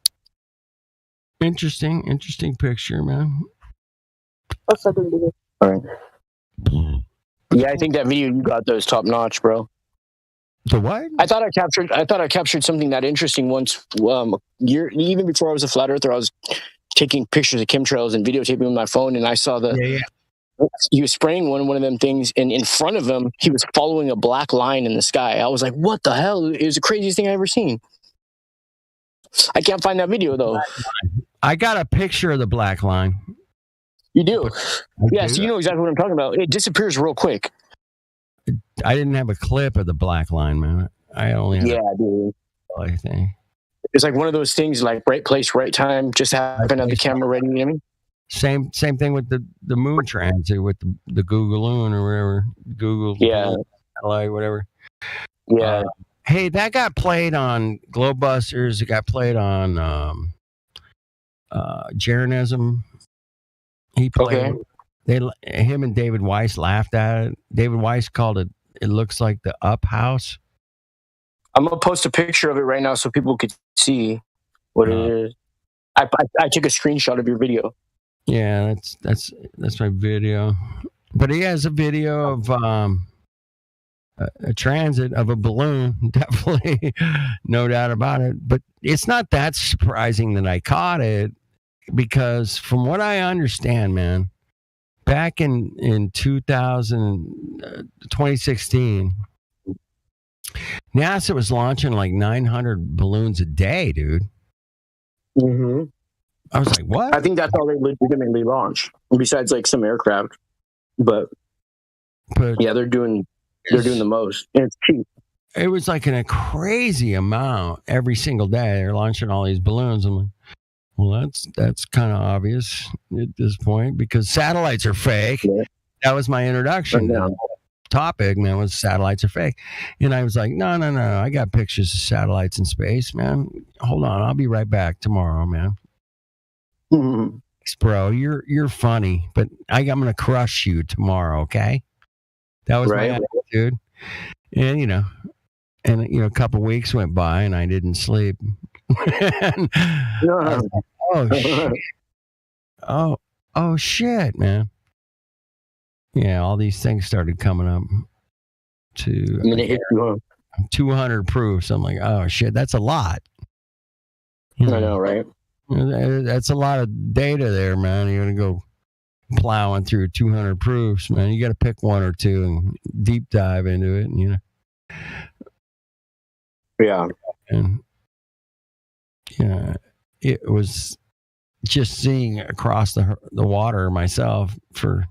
Interesting picture, man. All right. Yeah, I think that video you got those top notch, bro. The what? I thought I captured something that interesting once. Even before I was a flat earther, I was taking pictures of chemtrails and videotaping with my phone, and I saw he was spraying one of them things, and in front of him, he was following a black line in the sky. I was like, what the hell? It was the craziest thing I ever seen. I can't find that video, though. I got a picture of the black line. You do? Yeah, so you know exactly what I'm talking about. It disappears real quick. I didn't have a clip of the black line, man. I only had dude. I think. It's like one of those things, like right place, right time, just happen to have the camera ready, you know what I mean? Same thing with the moon transit with the Googleoon or whatever. Google. Yeah. LA, whatever. Yeah. Hey, that got played on Globebusters. It got played on Jeranism. He played. him and David Weiss laughed at it. David Weiss called it. It looks like the Up House. I'm gonna post a picture of it right now so people could see what it is. I took a screenshot of your video. Yeah, that's my video. But he has a video of a transit of a balloon, definitely, no doubt about it. But it's not that surprising that I caught it, because from what I understand, man, back in 2016, NASA was launching like 900 balloons a day, dude. Mm-hmm. I was like, what? I think that's all they legitimately launch, besides like some aircraft. But yeah, they're doing the most, and it's cheap. It was like a crazy amount every single day. They're launching all these balloons. I'm like, well, that's kind of obvious at this point, because satellites are fake. Yeah. That was my introduction. The topic, man, was satellites are fake. And I was like, no. I got pictures of satellites in space, man. Hold on. I'll be right back tomorrow, man. Mm-hmm. Bro, you're funny, but I'm going to crush you tomorrow, okay? That was my attitude. And, a couple weeks went by and I didn't sleep. And I was like, oh, shit. Oh, shit, man. Yeah, all these things started coming up to 200 proofs. I'm like, oh, shit, that's a lot. I know, right? That's a lot of data there, man. You're going to go plowing through 200 proofs, man. You got to pick one or two and deep dive into it, Yeah. And it was just seeing across the water myself for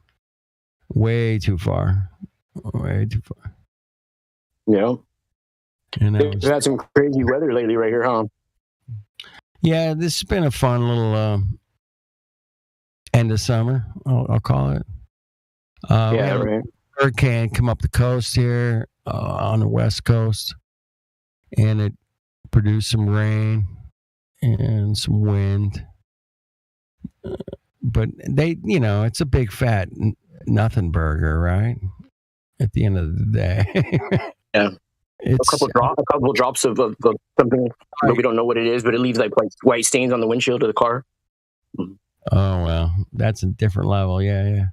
way too far. Yeah. And we've had some crazy weather lately right here, huh? Yeah, this has been a fun little end of summer, I'll call it. Yeah, right. Hurricane come up the coast here on the west coast, and it produced some rain and some wind. But it's a big fat nothing burger, right? At the end of the day. Yeah. A couple drops of something, but we don't know what it is, but it leaves like white stains on the windshield of the car. Oh, well, that's a different level. Yeah.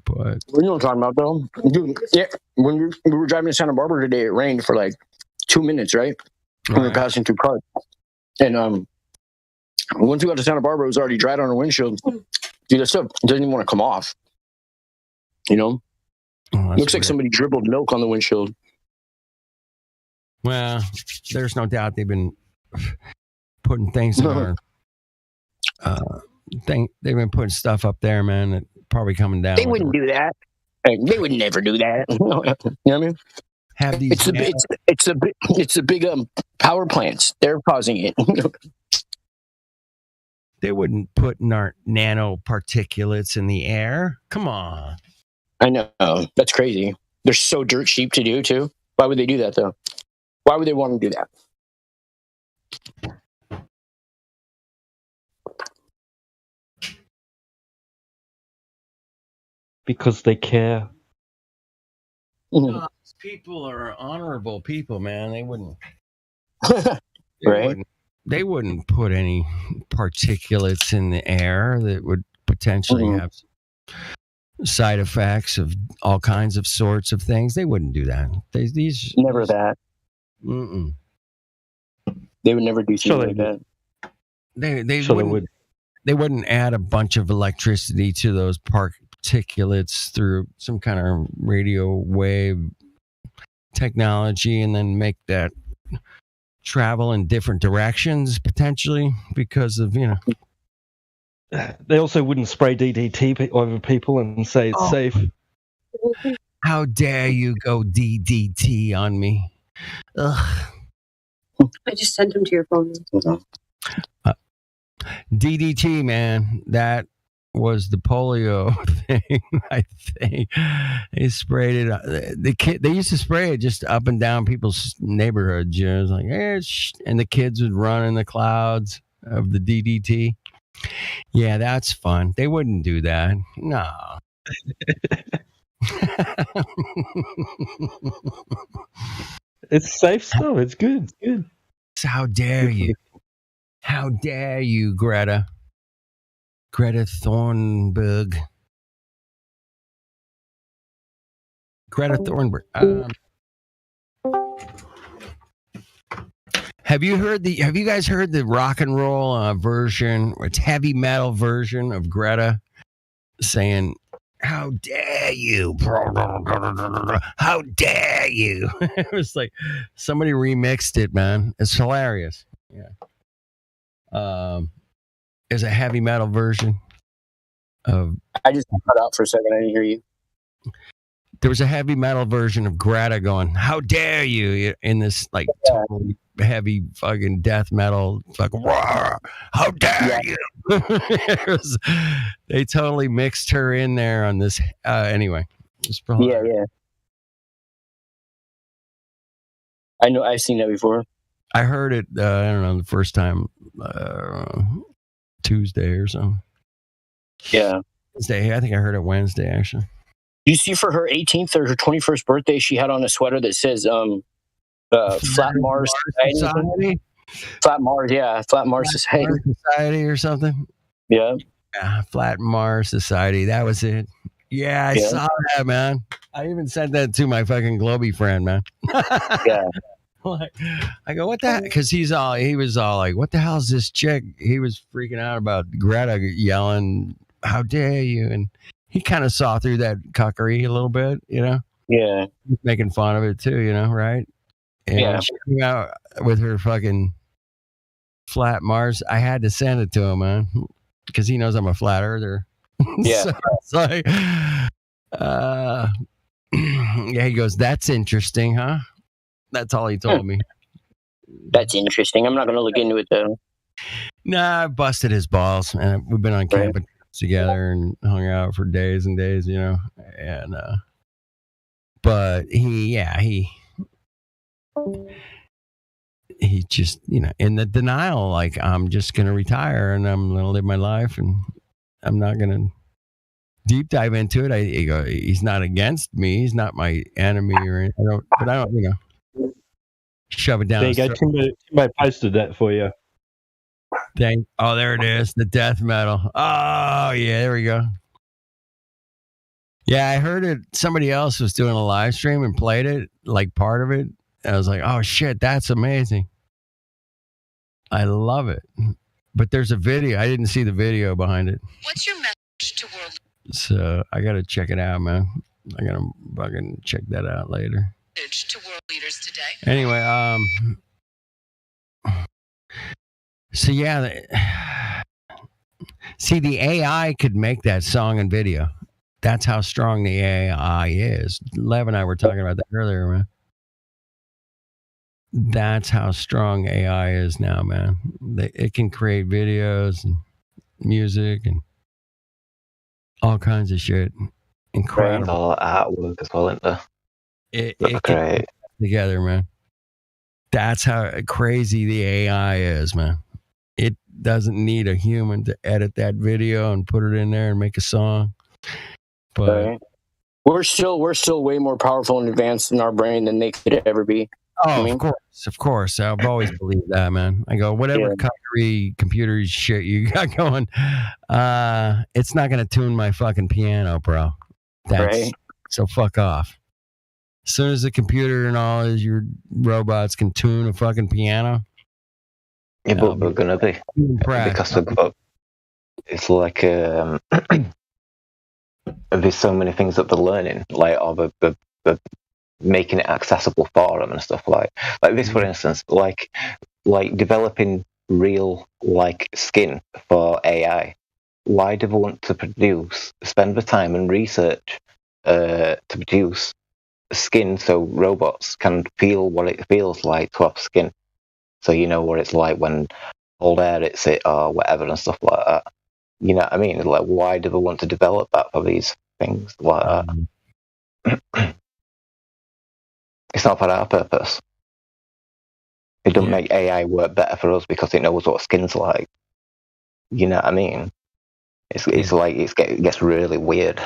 But you know what I'm talking about, though? Dude, yeah, when we were driving to Santa Barbara today, it rained for like 2 minutes, right? When we were passing through cars. And once we got to Santa Barbara, it was already dried on our windshield. Dude, that stuff doesn't even want to come off. Looks like weird. Somebody dribbled milk on the windshield. Well, there's no doubt they've been putting things in our thing. They've been putting stuff up there, man, that probably coming down. They wouldn't do that. They would never do that. You know what I mean? Have these it's a big power plants. They're causing it. They wouldn't put nanoparticulates in the air. Come on. I know. That's crazy. They're so dirt cheap to do, too. Why would they do that, though? Why would they want to do that? Because they care. These people are honorable people, man. They wouldn't. Right? They wouldn't put any particulates in the air that would potentially have side effects of all kinds of sorts of things. They wouldn't do that. These never that. Mm-mm. They would never do something like that. They wouldn't add a bunch of electricity to those particulates through some kind of radio wave technology and then make that travel in different directions potentially because of They also wouldn't spray DDT over people and say it's safe. How dare you go DDT on me? Ugh. I just sent him to your phone. DDT, man, that was the polio thing. I think they sprayed it. They used to spray it just up and down people's neighborhoods. It was like, and the kids would run in the clouds of the DDT. Yeah, that's fun. They wouldn't do that. No. It's safe stuff. It's good. It's good. So how dare you? How dare you, Greta? Greta Thunberg. Greta Thunberg. Have you guys heard the rock and roll version? It's heavy metal version of Greta saying, "How dare you? How dare you?" It was like somebody remixed it, man. It's hilarious. Yeah. There's a heavy metal version of. I just cut out for a second. I didn't hear you. There was a heavy metal version of Greta going, "How dare you?" in this like totally heavy fucking death metal, like, "Roar, how dare you?" They totally mixed her in there on this. Anyway, it's probably, yeah. I know. I've seen that before. I heard it. I don't know, the first time Tuesday or something. Yeah, Wednesday. I think I heard it Wednesday actually. You see, for her 18th or her 21st birthday, she had on a sweater that says Flat Mars Society. Flat Mars, yeah. Flat Mars Society or something. Yeah. Flat Mars Society. That was it. Yeah, I saw that, man. I even sent that to my fucking Globey friend, man. Yeah. I go, what the heck? Because he was all like, what the hell is this chick? He was freaking out about Greta yelling, "How dare you?" And he kind of saw through that cuckery a little bit, you know? Yeah. He's making fun of it too, you know, right? And yeah. She came out with her fucking flat Mars. I had to send it to him, man, because he knows I'm a flat earther. Yeah. So it's like, yeah, he goes, "That's interesting, huh?" That's all he told me. That's interesting. I'm not going to look into it, though. Nah, I busted his balls, and we've been on camping together and hung out for days and days, you know. And but he just, you know, in the denial, like, I'm just gonna retire and I'm gonna live my life and I'm not gonna deep dive into it. He's not against me, he's not my enemy or anything. I don't, you know, shove it down. There you go. Timbo posted that for you. Oh, there it is. The death metal. Oh, yeah, there we go. Yeah, I heard it. Somebody else was doing a live stream and played it, like part of it. And I was like, oh, shit, that's amazing. I love it. But there's a video. I didn't see the video behind it. What's your message to world? So I got to check it out, man. I got to fucking check that out later. To world leaders today. Anyway, so yeah, see, the AI could make that song and video. That's how strong the AI is. Lev and I were talking about that earlier, man. That's how strong AI is now, man. It can create videos and music and all kinds of shit. Incredible. All artwork as well, isn't there? It can together, man. That's how crazy the AI is, man. It doesn't need a human to edit that video and put it in there and make a song. But we're still way more powerful and advanced in our brain than they could ever be. Oh, of course. I've always believed that, man. I go, whatever cuckery computer shit you got going, it's not gonna tune my fucking piano, bro. So fuck off. As soon as the computer and all your robots can tune a fucking piano. Yeah, but we're gonna be because it's like there's so many things that they're learning, like they're making it accessible for them and stuff like this, for instance, like developing real like skin for AI. Why do they want to spend the time and research to produce skin so robots can feel what it feels like to have skin? So you know what it's like when cold air hits it or whatever and stuff like that. You know what I mean? Like, why do they want to develop that for these things like that? It's not for our purpose. It doesn't make AI work better for us because it knows what skin's like. You know what I mean? It's like it gets really weird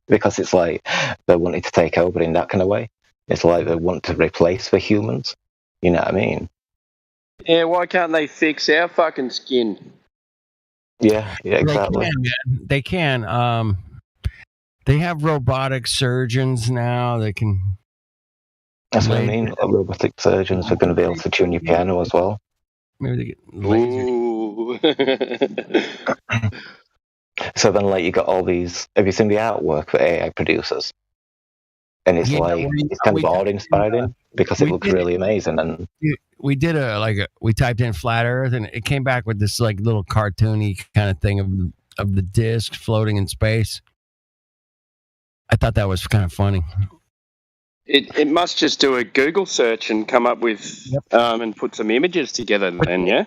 because it's like they're wanting to take over in that kind of way. It's like they want to replace the humans. You know what I mean? Yeah, why can't they fix our fucking skin? Yeah, exactly. They can. They have robotic surgeons now that can. That's what I mean. Robotic surgeons are going to be able to tune your piano as well. Maybe they get laser. So then, like, you got all these. Have you seen the artwork that AI produces? And it's it's kind of awe-inspiring because it looks really amazing. And we did we typed in flat Earth, and it came back with this like little cartoony kind of thing of the disc floating in space. I thought that was kind of funny. It must just do a Google search and come up with and put some images together. Then, yeah,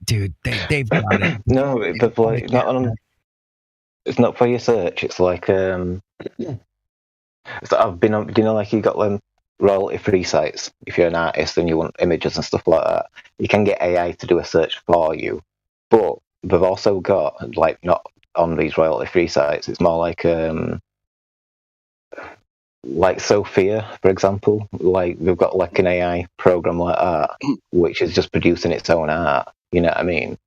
dude, they've got it. No, but like it's not for your search. It's like so I've been on. You know, like you got them royalty-free sites. If you're an artist and you want images and stuff like that, you can get AI to do a search for you. But they've also got like not on these royalty-free sites. It's more like Sophia, for example. Like they've got like an AI program like that, which is just producing its own art. You know what I mean?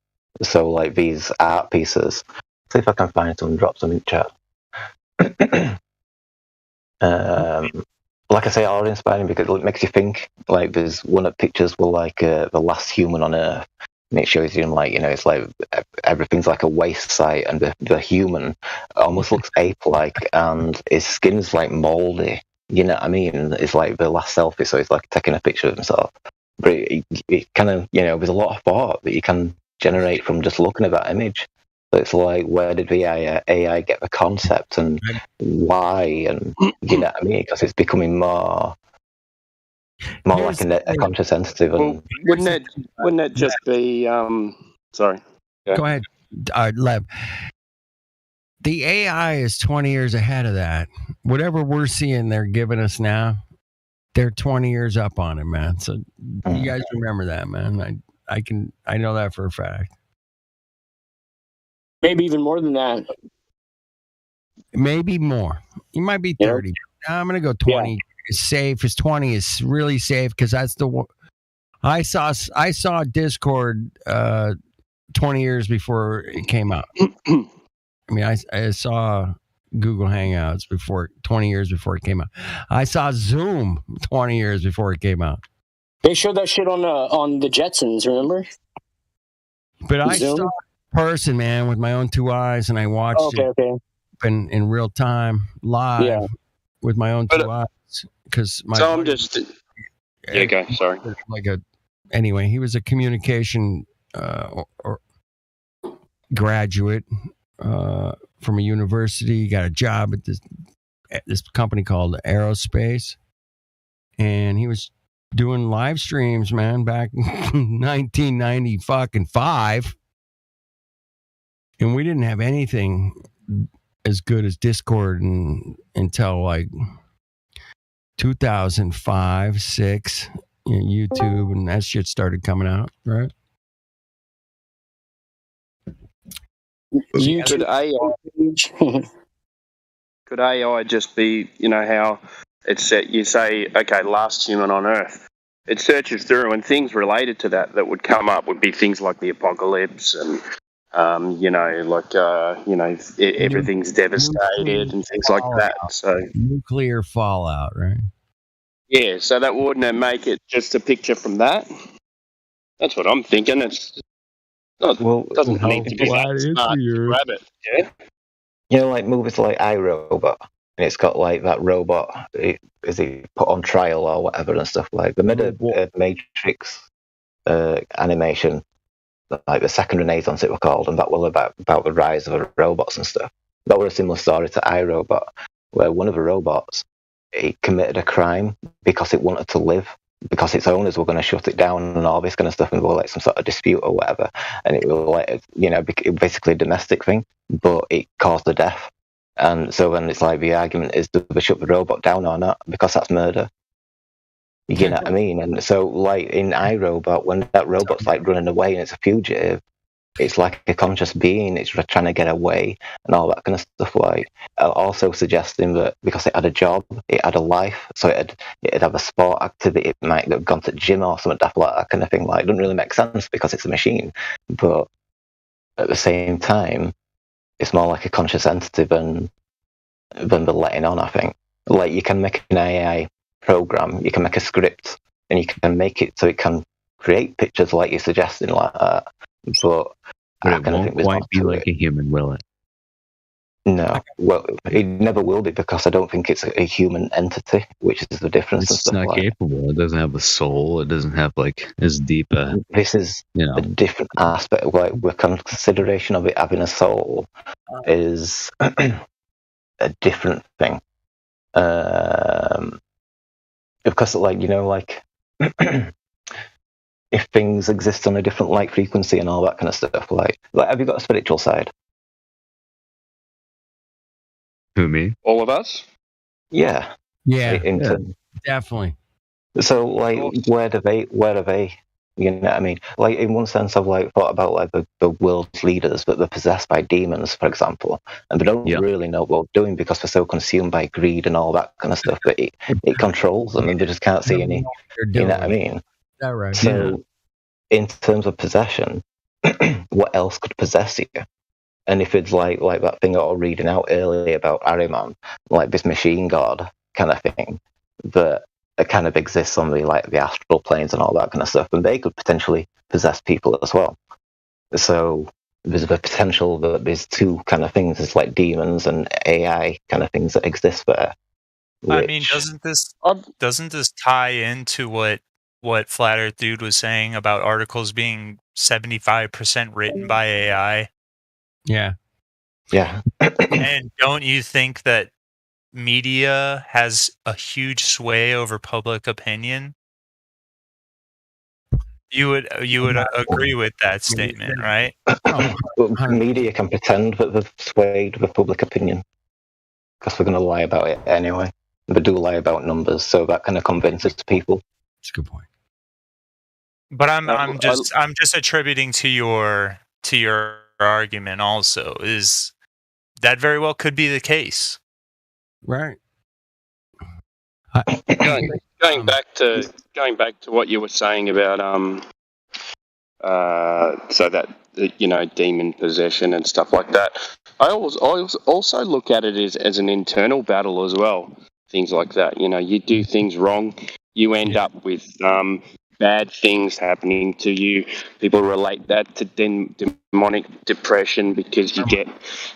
So like these art pieces. See if I can find some, drop some in chat. Like I say, awe-inspiring because it makes you think. Like there's one of the pictures were like the last human on Earth, and it shows you like, you know, it's like everything's like a waste site, and the human almost looks ape-like, and his skin's like moldy. You know what I mean? It's like the last selfie, so he's like taking a picture of himself. But it kind of, you know, there's a lot of thought that you can generate from just looking at that image. So it's like, where did the AI get the concept and why? And you know what I mean? Because it's becoming more like a conscious entity. Well, wouldn't that just be? Sorry. Go ahead, Lev. The AI is 20 years ahead of that. Whatever we're seeing they're giving us now, they're 20 years up on it, man. So you guys remember that, man. I know that for a fact. Maybe even more than that. Maybe more. You might be 30. Yeah. I'm going to go 20. Yeah. It's safe. It's 20 is really safe because that's the one. I saw Discord 20 years before it came out. I mean, I saw Google Hangouts 20 years before it came out. I saw Zoom 20 years before it came out. They showed that shit on the Jetsons, remember? But I saw person, man, with my own two eyes, and I watched it in real time, live, with my own two eyes. Because I'm just okay. Sorry. Anyway, he was a communication or graduate from a university. He got a job at this company called Aerospace, and he was doing live streams, man, back in 1995. And we didn't have anything as good as Discord until like 2005, 6, YouTube, and that shit started coming out, right? Could AI just be, you know, how it's set? You say, okay, last human on Earth. It searches through, and things related to that would come up would be things like the apocalypse and. You know, like, you know, everything's devastated and things like that. So nuclear fallout, right? Yeah, so that wouldn't it make it just a picture from that? That's what I'm thinking. It's not, doesn't need to be that smart to grab it. Yeah. You know, like movies like iRobot, and it's got like that robot. Is he put on trial or whatever and stuff like? They made a Matrix animation. Like the second Renaissance, it was called, and that was about the rise of robots and stuff. That was a similar story to iRobot, where one of the robots, it committed a crime because it wanted to live, because its owners were going to shut it down and all this kind of stuff, and go like some sort of dispute or whatever. And it was like, you know, basically a domestic thing, but it caused the death. And so then it's like the argument is, do we shut the robot down or not? Because that's murder. You know what I mean? And so, like in iRobot, when that robot's like running away and it's a fugitive, it's like a conscious being. It's trying to get away and all that kind of stuff. Like also suggesting that because it had a job, it had a life, so it'd have a sport activity. It might have gone to the gym or something like that kind of thing. Like it doesn't really make sense because it's a machine, but at the same time, it's more like a conscious entity than the letting on. I think like you can make an AI program, you can make a script, and you can make it so it can create pictures like you're suggesting like that. But I it kind of won't think there's quite more be to like it. a human, will it? No, well, it never will be because I don't think it's a human entity, which is the difference and It's stuff not like. capable. It doesn't have a soul. It doesn't have like as deep a. This is a different aspect. Like the consideration of it having a soul is a different thing. Because, like like if things exist on a different light frequency and all that kind of stuff, like have you got a spiritual side? Who, me? All of us? Yeah. Yeah, Definitely. definitely. So, like, where do they? You know what I mean? Like, in one sense, I've thought about like the world's leaders, but they're possessed by demons, for example, and they don't really know what they're doing because they're so consumed by greed and all that kind of stuff. But it controls them, and they just can't see any. You know what I mean? That right? So, in terms of possession, what else could possess you? And if it's like that thing I was reading out earlier about Ahriman, like this machine god kind of thing, that it kind of exists on the astral planes and all that kind of stuff, and they could potentially possess people as well. So there's the potential that there's two kind of things, it's like demons and AI kind of things that exist there. I mean, doesn't this tie into what Flat Earth Dude was saying about articles being 75% written by AI? Yeah. Yeah. And don't you think that media has a huge sway over public opinion? You would agree with that statement, right? Media can pretend that they've swayed the public opinion because they're going to lie about it anyway. They do lie about numbers, so that kind of convinces people. That's a good point. But I'm just attributing to your argument also is that very well could be the case. Right. Going back to what you were saying about so that demon possession and stuff like that. I also look at it as an internal battle as well. Things like that. You do things wrong, you end up with bad things happening to you. People relate that to demonic depression because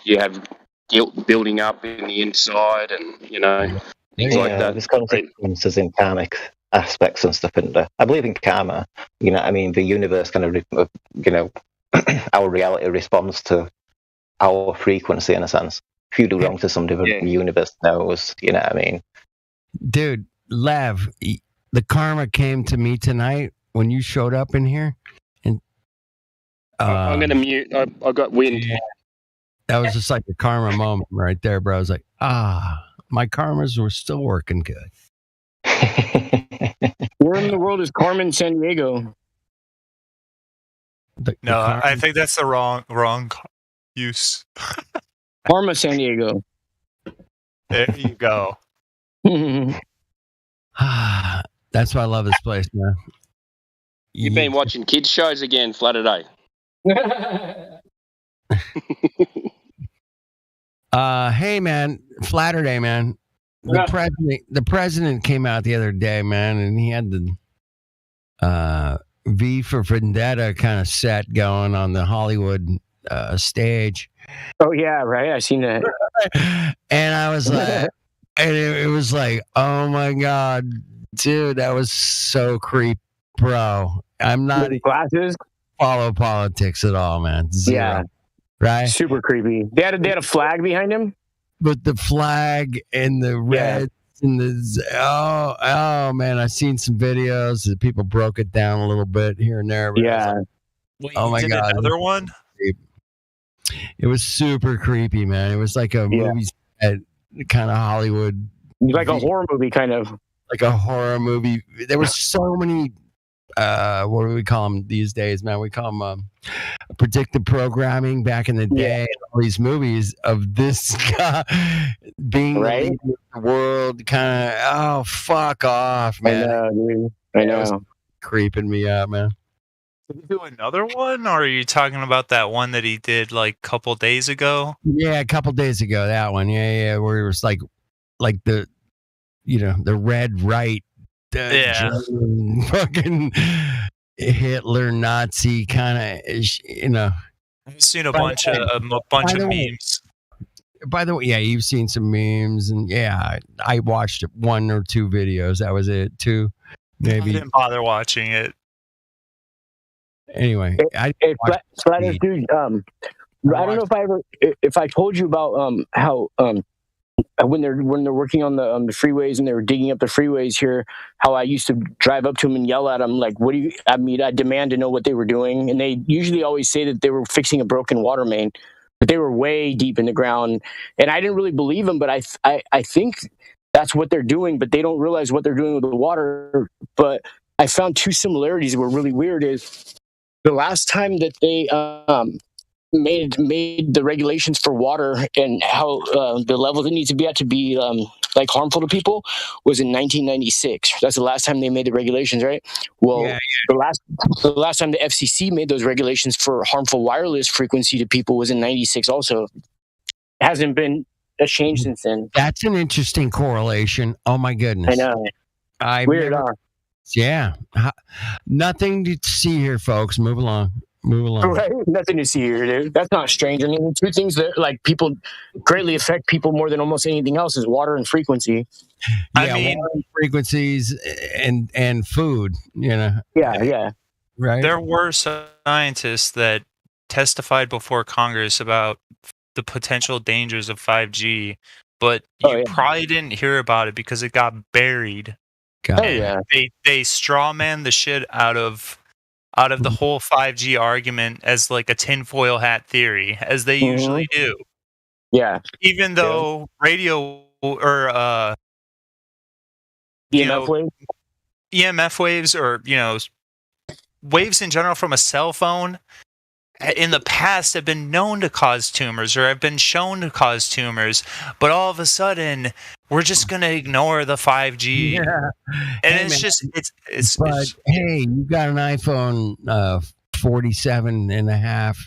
you have guilt building up in the inside, and things like that. There's consequences in karmic aspects and stuff in there. I believe in karma. I mean, the universe kind of, our reality responds to our frequency in a sense. If you do wrong to somebody, the universe knows. You know what I mean? Dude, Lev, the karma came to me tonight when you showed up in here, and I'm gonna mute. I got wind. Yeah, that was just like a karma moment right there, bro. I was like, my karmas were still working good. Where in the world is Carmen San Diego? I think that's the wrong use. Karma San Diego. There you go. That's why I love this place, man. You've been watching kids shows again, Flatter Hey, man, Flatterday, man. The president came out the other day, man, and he had the V for Vendetta kind of set going on the Hollywood stage. Oh yeah, right. I seen that. And I was like, and it was like, oh my god, dude, that was so creepy, bro. I'm not glasses. Follow politics at all, man. Zero. Yeah, right. Super creepy. They had a flag behind him. But the flag and the red and the oh man, I've seen some videos that people broke it down a little bit here and there. Yeah. Wait, oh my god, another one. It was super creepy, man. It was like a movie set, kind of Hollywood, like a horror movie, kind of like a horror movie. There were so many. What do we call them these days, man? We call them predictive programming back in the day, all these movies of this guy being the leader of the world, kind of, oh, fuck off, man. I know, dude. I know. It was creeping me out, man. Did he do another one, or are you talking about that one that he did like a couple days ago? Yeah, a couple days ago, that one. Yeah, where it was like the, the red right, German, fucking Hitler Nazi kind of, I've seen a bunch of memes. By the way, yeah, you've seen some memes, and yeah, I watched 1 or 2 videos. That was it, 2, maybe. I didn't bother watching it. Anyway, Flat Earth dude. I don't know if I told you about how when they're working on the freeways and they were digging up the freeways here, how I used to drive up to them and yell at them like, "What do you?" I mean, I demand to know what they were doing, and they usually always say that they were fixing a broken water main, but they were way deep in the ground, and I didn't really believe them, but I think that's what they're doing, but they don't realize what they're doing with the water. But I found 2 similarities that were really weird. Is the last time that they made the regulations for water and how the level that needs to be at to be like harmful to people was in 1996. That's the last time they made the regulations, right? Well, the last time the FCC made those regulations for harmful wireless frequency to people was in 96 also. It hasn't been a change since then. That's an interesting correlation. Oh my goodness. I know. Weird, huh? Yeah. Nothing to see here, folks. Move along. Right? Nothing to see here, dude. That's not strange. I mean, 2 things that like people greatly affect people more than almost anything else is water and frequency. I mean, water and frequencies and food. Yeah. Right. There were scientists that testified before Congress about the potential dangers of 5G, but you probably didn't hear about it because it got buried. They strawman the shit out of the whole 5G argument as like a tinfoil hat theory, as they usually do. Yeah. Even though radio or EMF waves or waves in general from a cell phone in the past have been known to cause tumors or have been shown to cause tumors, but all of a sudden we're just going to ignore the 5G. Yeah. And hey, you got an iPhone 47 and a half,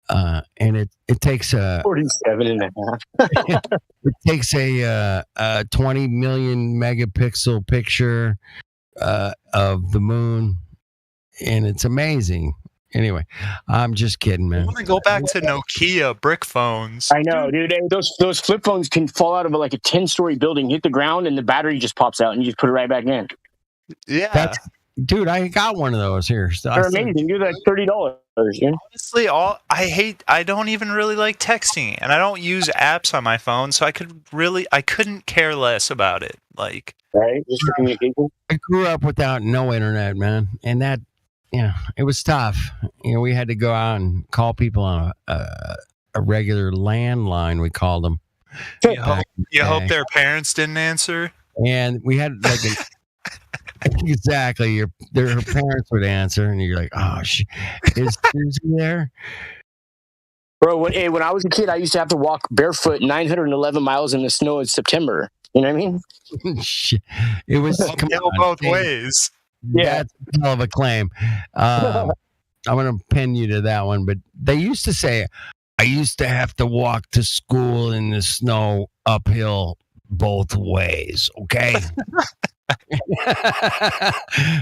and it takes a 47 and a half. It takes a 20 million megapixel picture of the moon, and it's amazing. Anyway, I'm just kidding, man. I want to go back to Nokia brick phones. I know, dude. Those flip phones can fall out of like a 10-story building, hit the ground, and the battery just pops out, and you just put it right back in. Yeah, dude, I got one of those here. So they're amazing. You're like $30. Honestly, I don't even really like texting, and I don't use apps on my phone, so I couldn't care less about it. Like, right? Just for communication. I grew up without no internet, man, and that. Yeah, it was tough. We had to go out and call people on a regular landline, we called them. You hope their parents didn't answer? And we had like exactly, their parents would answer, and you're like, oh, is he there? Bro, when I was a kid, I used to have to walk barefoot 911 miles in the snow in September. You know what I mean? It was both ways. Yeah, that's a hell of a claim. I'm going to pin you to that one. But they used to say, I used to have to walk to school in the snow uphill both ways. Okay.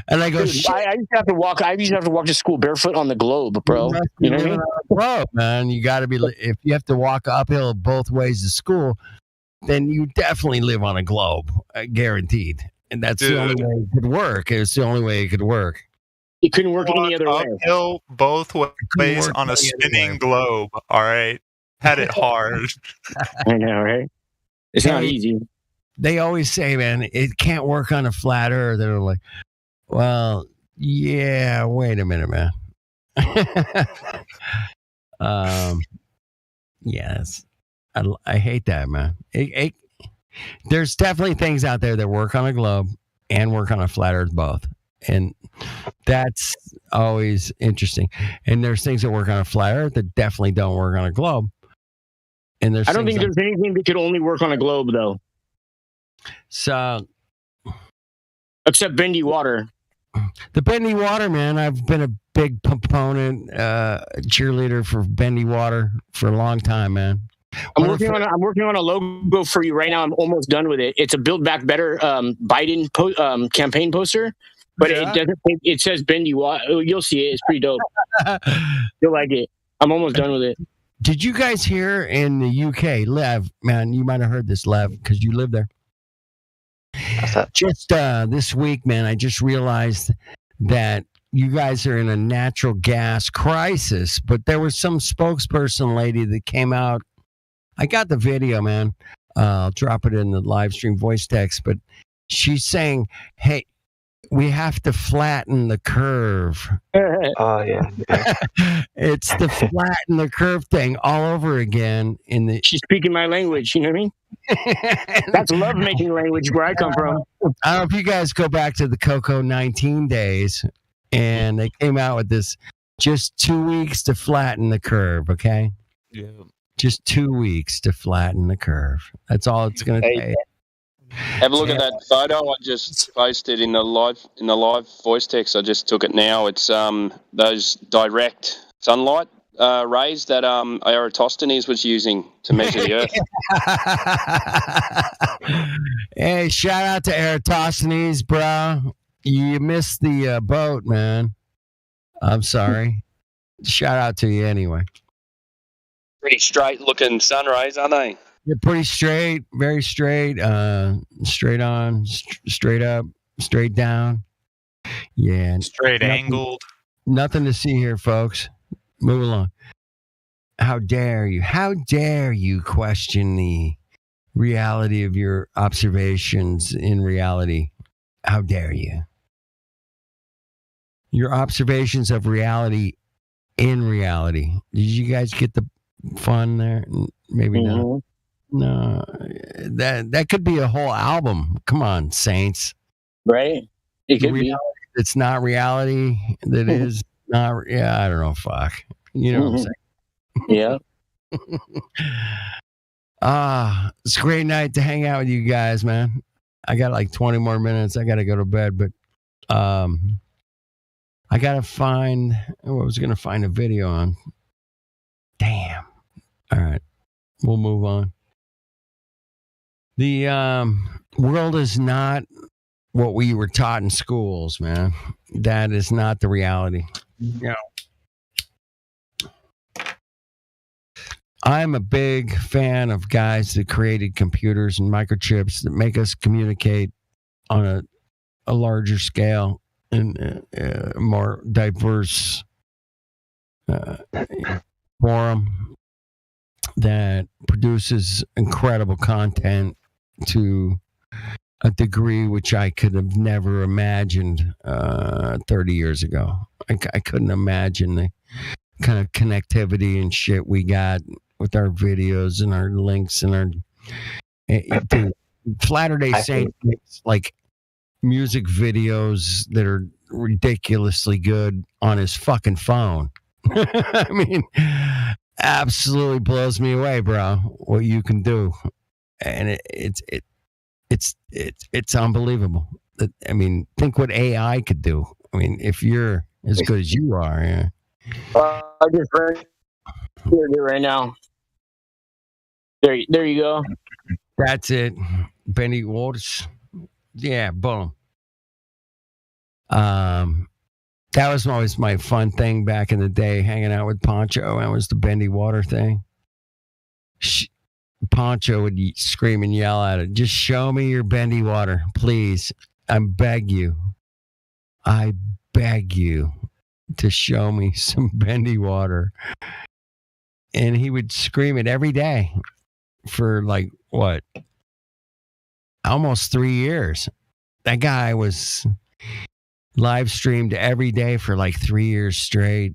And I go, dude, I used to have to walk. I used to have to walk to school barefoot on the globe, bro. You know what I mean? Globe, man. You got to be. If you have to walk uphill both ways to school, then you definitely live on a globe, guaranteed. And that's the only way it could work. It's the only way it could work. It couldn't work any other way. Uphill both ways on a spinning globe. All right. Had it hard. I know, right? It's not easy. They always say, man, it can't work on a flat earth. They're like, well, yeah, wait a minute, man. Yes. I hate that, man. There's definitely things out there that work on a globe and work on a flat earth both. And that's always interesting. And there's things that work on a flat Earth that definitely don't work on a globe. And I don't think there's anything that could only work on a globe, though. So, except bendy water. The bendy water, man. I've been a big proponent, cheerleader for bendy water for a long time, man. I'm working on a logo for you right now. I'm almost done with it. It's a Build Back Better Biden campaign poster, but it doesn't. It says bendy water. You'll see it. It's pretty dope. You'll like it. I'm almost done with it. Did you guys hear in the UK, Lev? Man, you might have heard this, Lev, because you live there. Just this week, man, I just realized that you guys are in a natural gas crisis, but there was some spokesperson lady that came out. I got the video, man. I'll drop it in the live stream voice text, but she's saying, hey, we have to flatten the curve. Oh, yeah. It's the flatten the curve thing all over again. She's speaking my language, you know what I mean? That's love making language where I come from. I don't know if you guys go back to the Coco 19 days, and they came out with this just 2 weeks to flatten the curve, okay? Yeah. Just 2 weeks to flatten the curve. That's all it's going to take. Have a look at that photo I just posted in the live voice text. I just took it now. It's those direct sunlight rays that Eratosthenes was using to measure the Earth. Hey, shout out to Eratosthenes, bro. You missed the boat, man. I'm sorry. Shout out to you anyway. Pretty straight looking sun rays, aren't they? You're pretty straight, very straight, straight on, straight up, straight down. Yeah. Straight angled. Nothing to see here, folks. Move along. How dare you? How dare you question the reality of your observations in reality? How dare you? Your observations of reality in reality. Did you guys get the fun there? Maybe not. No, that could be a whole album. Come on, Saints. Right? It could reality, be. It's not reality. That is not. Yeah, I don't know. Fuck. You know what I'm saying? Yeah. It's a great night to hang out with you guys, man. I got like 20 more minutes. I got to go to bed, but I got to find. I was going to find a video on. Damn. All right. We'll move on. The world is not what we were taught in schools, man. That is not the reality. You know, I'm a big fan of guys that created computers and microchips that make us communicate on a larger scale and more diverse forum that produces incredible content to a degree which I could have never imagined 30 years ago. I couldn't imagine the kind of connectivity and shit we got with our videos and our links and our dude, Latter-day Saints makes like music videos that are ridiculously good on his fucking phone. I mean, absolutely blows me away, bro, what you can do. And it's unbelievable. I mean, think what AI could do. I mean, if you're as good as you are, yeah. I just heard it right now. There you go. That's it. Benny Waters. Yeah, boom. That was always my fun thing back in the day, hanging out with Poncho. That was the bendy water thing. Poncho would scream and yell at it. Just show me your bendy water, please. I beg you to show me some bendy water. And he would scream it every day for like, what? Almost 3 years. That guy was live streamed every day for like 3 years straight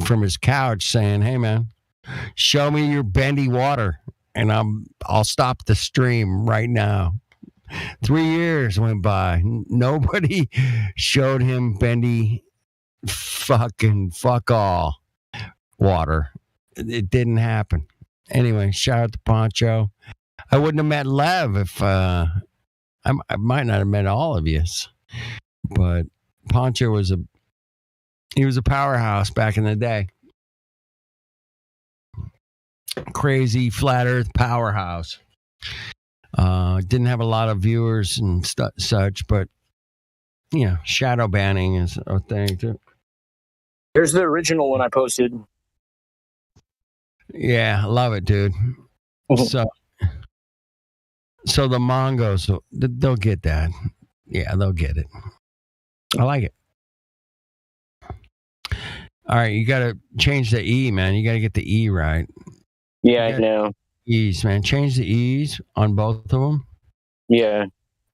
from his couch saying, hey man, show me your bendy water and I'll stop the stream right now. 3 years went by. Nobody showed him Bendy fucking fuck all water. It didn't happen. Anyway, shout out to Poncho. I wouldn't have met Lev if I might not have met all of you, but Poncho was a powerhouse back in the day. Crazy flat Earth powerhouse. Didn't have a lot of viewers and such, but shadow banning is a thing too. There's the original one I posted. Yeah, I love it, dude. So the Mongos, they'll get that. Yeah, they'll get it. I like it. All right, you got to change the E, man. You got to get the E right. Yeah, I know. E's, man. Change the E's on both of them. Yeah.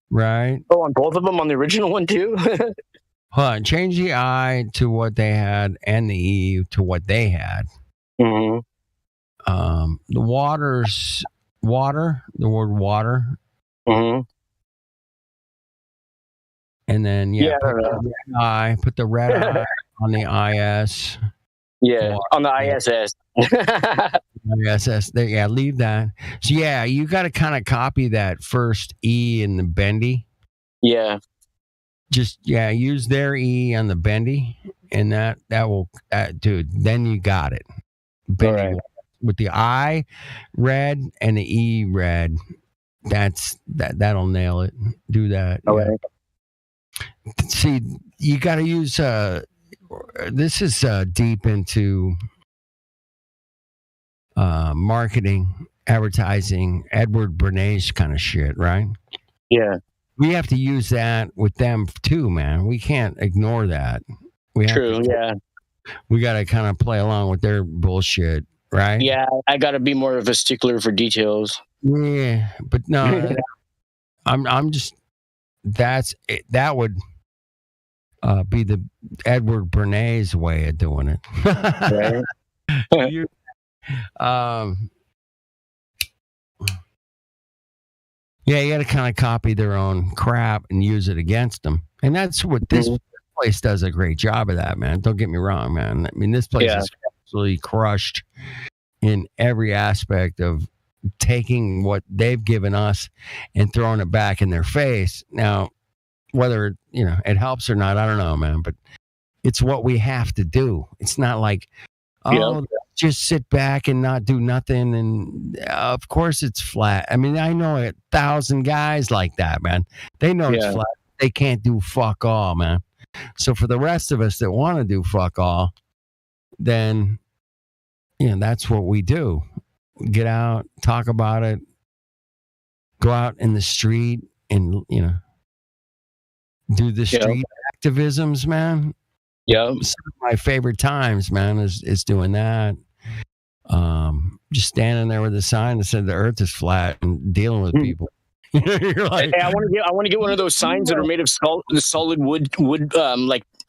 Right. Oh, on both of them, on the original one too. Hold on. Change the I to what they had and the E to what they had. Mm-hmm. The water's water. The word water. Mm-hmm. And then put the red eye on the IS. Yeah, on the ISS. ISS. Yeah, leave that. So yeah, you got to kind of copy that first E in the bendy. Yeah. Just use their E on the bendy, and that will, dude. Then you got it. Bendy with the I red and the E red. That'll nail it. Do that. Okay. Yeah. See, you got to use. This is deep into marketing, advertising, Edward Bernays kind of shit, right? Yeah. We have to use that with them too, man. We can't ignore that. True, yeah. We got to kind of play along with their bullshit, right? Yeah, I got to be more of a stickler for details. Yeah, but no, I'm just, that would be the Edward Bernays way of doing it. Right. Yeah, you got to kind of copy their own crap and use it against them. And that's what this place does a great job of that, man. Don't get me wrong, man. I mean, this place is absolutely crushed in every aspect of taking what they've given us and throwing it back in their face. Now, whether, it helps or not, I don't know, man, but it's what we have to do. It's not like, just sit back and not do nothing. And of course it's flat. I mean, I know 1,000 guys like that, man. They know it's flat. They can't do fuck all, man. So for the rest of us that want to do fuck all, then, that's what we do. Get out, talk about it, go out in the street and, do the street activisms, man. Yeah. Some of my favorite times, man, is doing that. Just standing there with a sign that said the earth is flat and dealing with people. You're like, hey, I want to get one of those signs that are made of solid wood,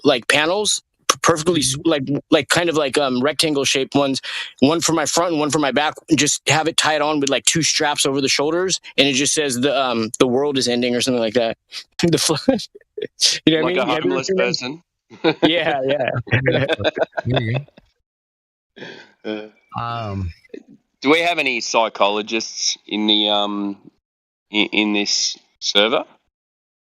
like panels, perfectly like kind of like rectangle shaped ones. One for my front and one for my back. Just have it tied on with like 2 straps over the shoulders, and it just says the world is ending or something like that. You know what I mean? Like a homeless person. Yeah. Do we have any psychologists in the in this server?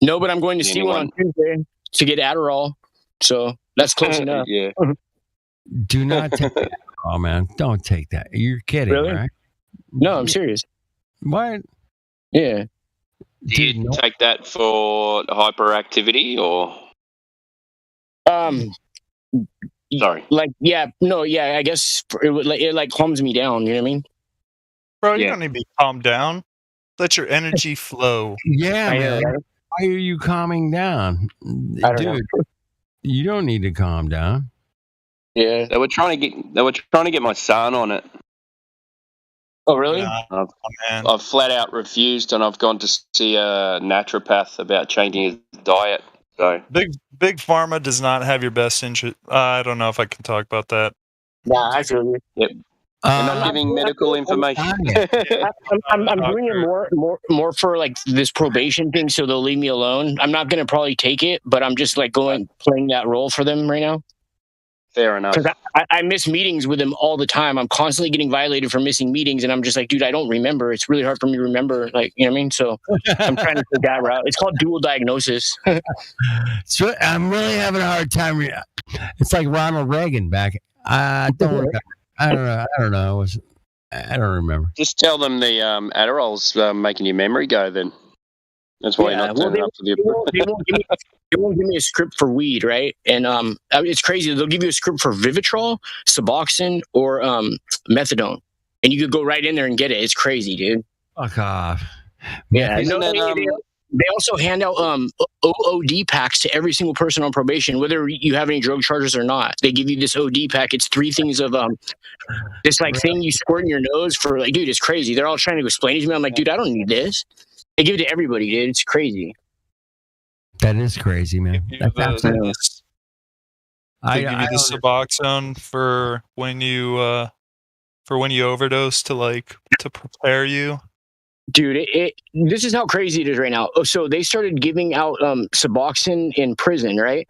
No, but I'm going to see one on Tuesday to get Adderall, so that's close enough. Yeah. Do not take that. Oh man, don't take that. You're kidding, Really? right? No, I'm serious. What? Yeah. Do you take that for hyperactivity or? Sorry. I guess it calms me down. You know what I mean? Bro, you don't need to be calmed down. Let your energy flow. Yeah, I man. know, right? Why are you calming down, dude? You don't need to calm down. Yeah. They were trying to get my son on it. Oh, really? I've flat out refused, and I've gone to see a naturopath about changing his diet. So Big Pharma does not have your best interest. I don't know if I can talk about that. Nah, I feel you. Yep. You're not giving medical information. I'm doing it more for like this probation thing, so they'll leave me alone. I'm not gonna probably take it, but I'm just like playing that role for them right now. Fair enough. Because I miss meetings with them all the time. I'm constantly getting violated for missing meetings, and I'm just like, dude, I don't remember. It's really hard for me to remember. Like, you know what I mean? So I'm trying to take that route. It's called dual diagnosis. So I'm really having a hard time. It's like Ronald Reagan back. I don't know. I don't remember. Just tell them the Adderall's making your memory go. Then that's why you're not turning up for the. They won't give me a script for weed, right? And it's crazy. They'll give you a script for Vivitrol, Suboxone, or methadone, and you could go right in there and get it. It's crazy, dude. Fuck off. Yeah. They also hand out OD packs to every single person on probation, whether you have any drug charges or not. They give you this OD pack. It's 3 things of this like thing you squirt in your nose for like, dude, it's crazy. They're all trying to explain it to me. I'm like, dude, I don't need this. They give it to everybody, dude. It's crazy. That is crazy, man. That's absolutely. They give you the Suboxone for when you overdose to prepare you. Dude, this is how crazy it is right now. So they started giving out Suboxone in prison, right?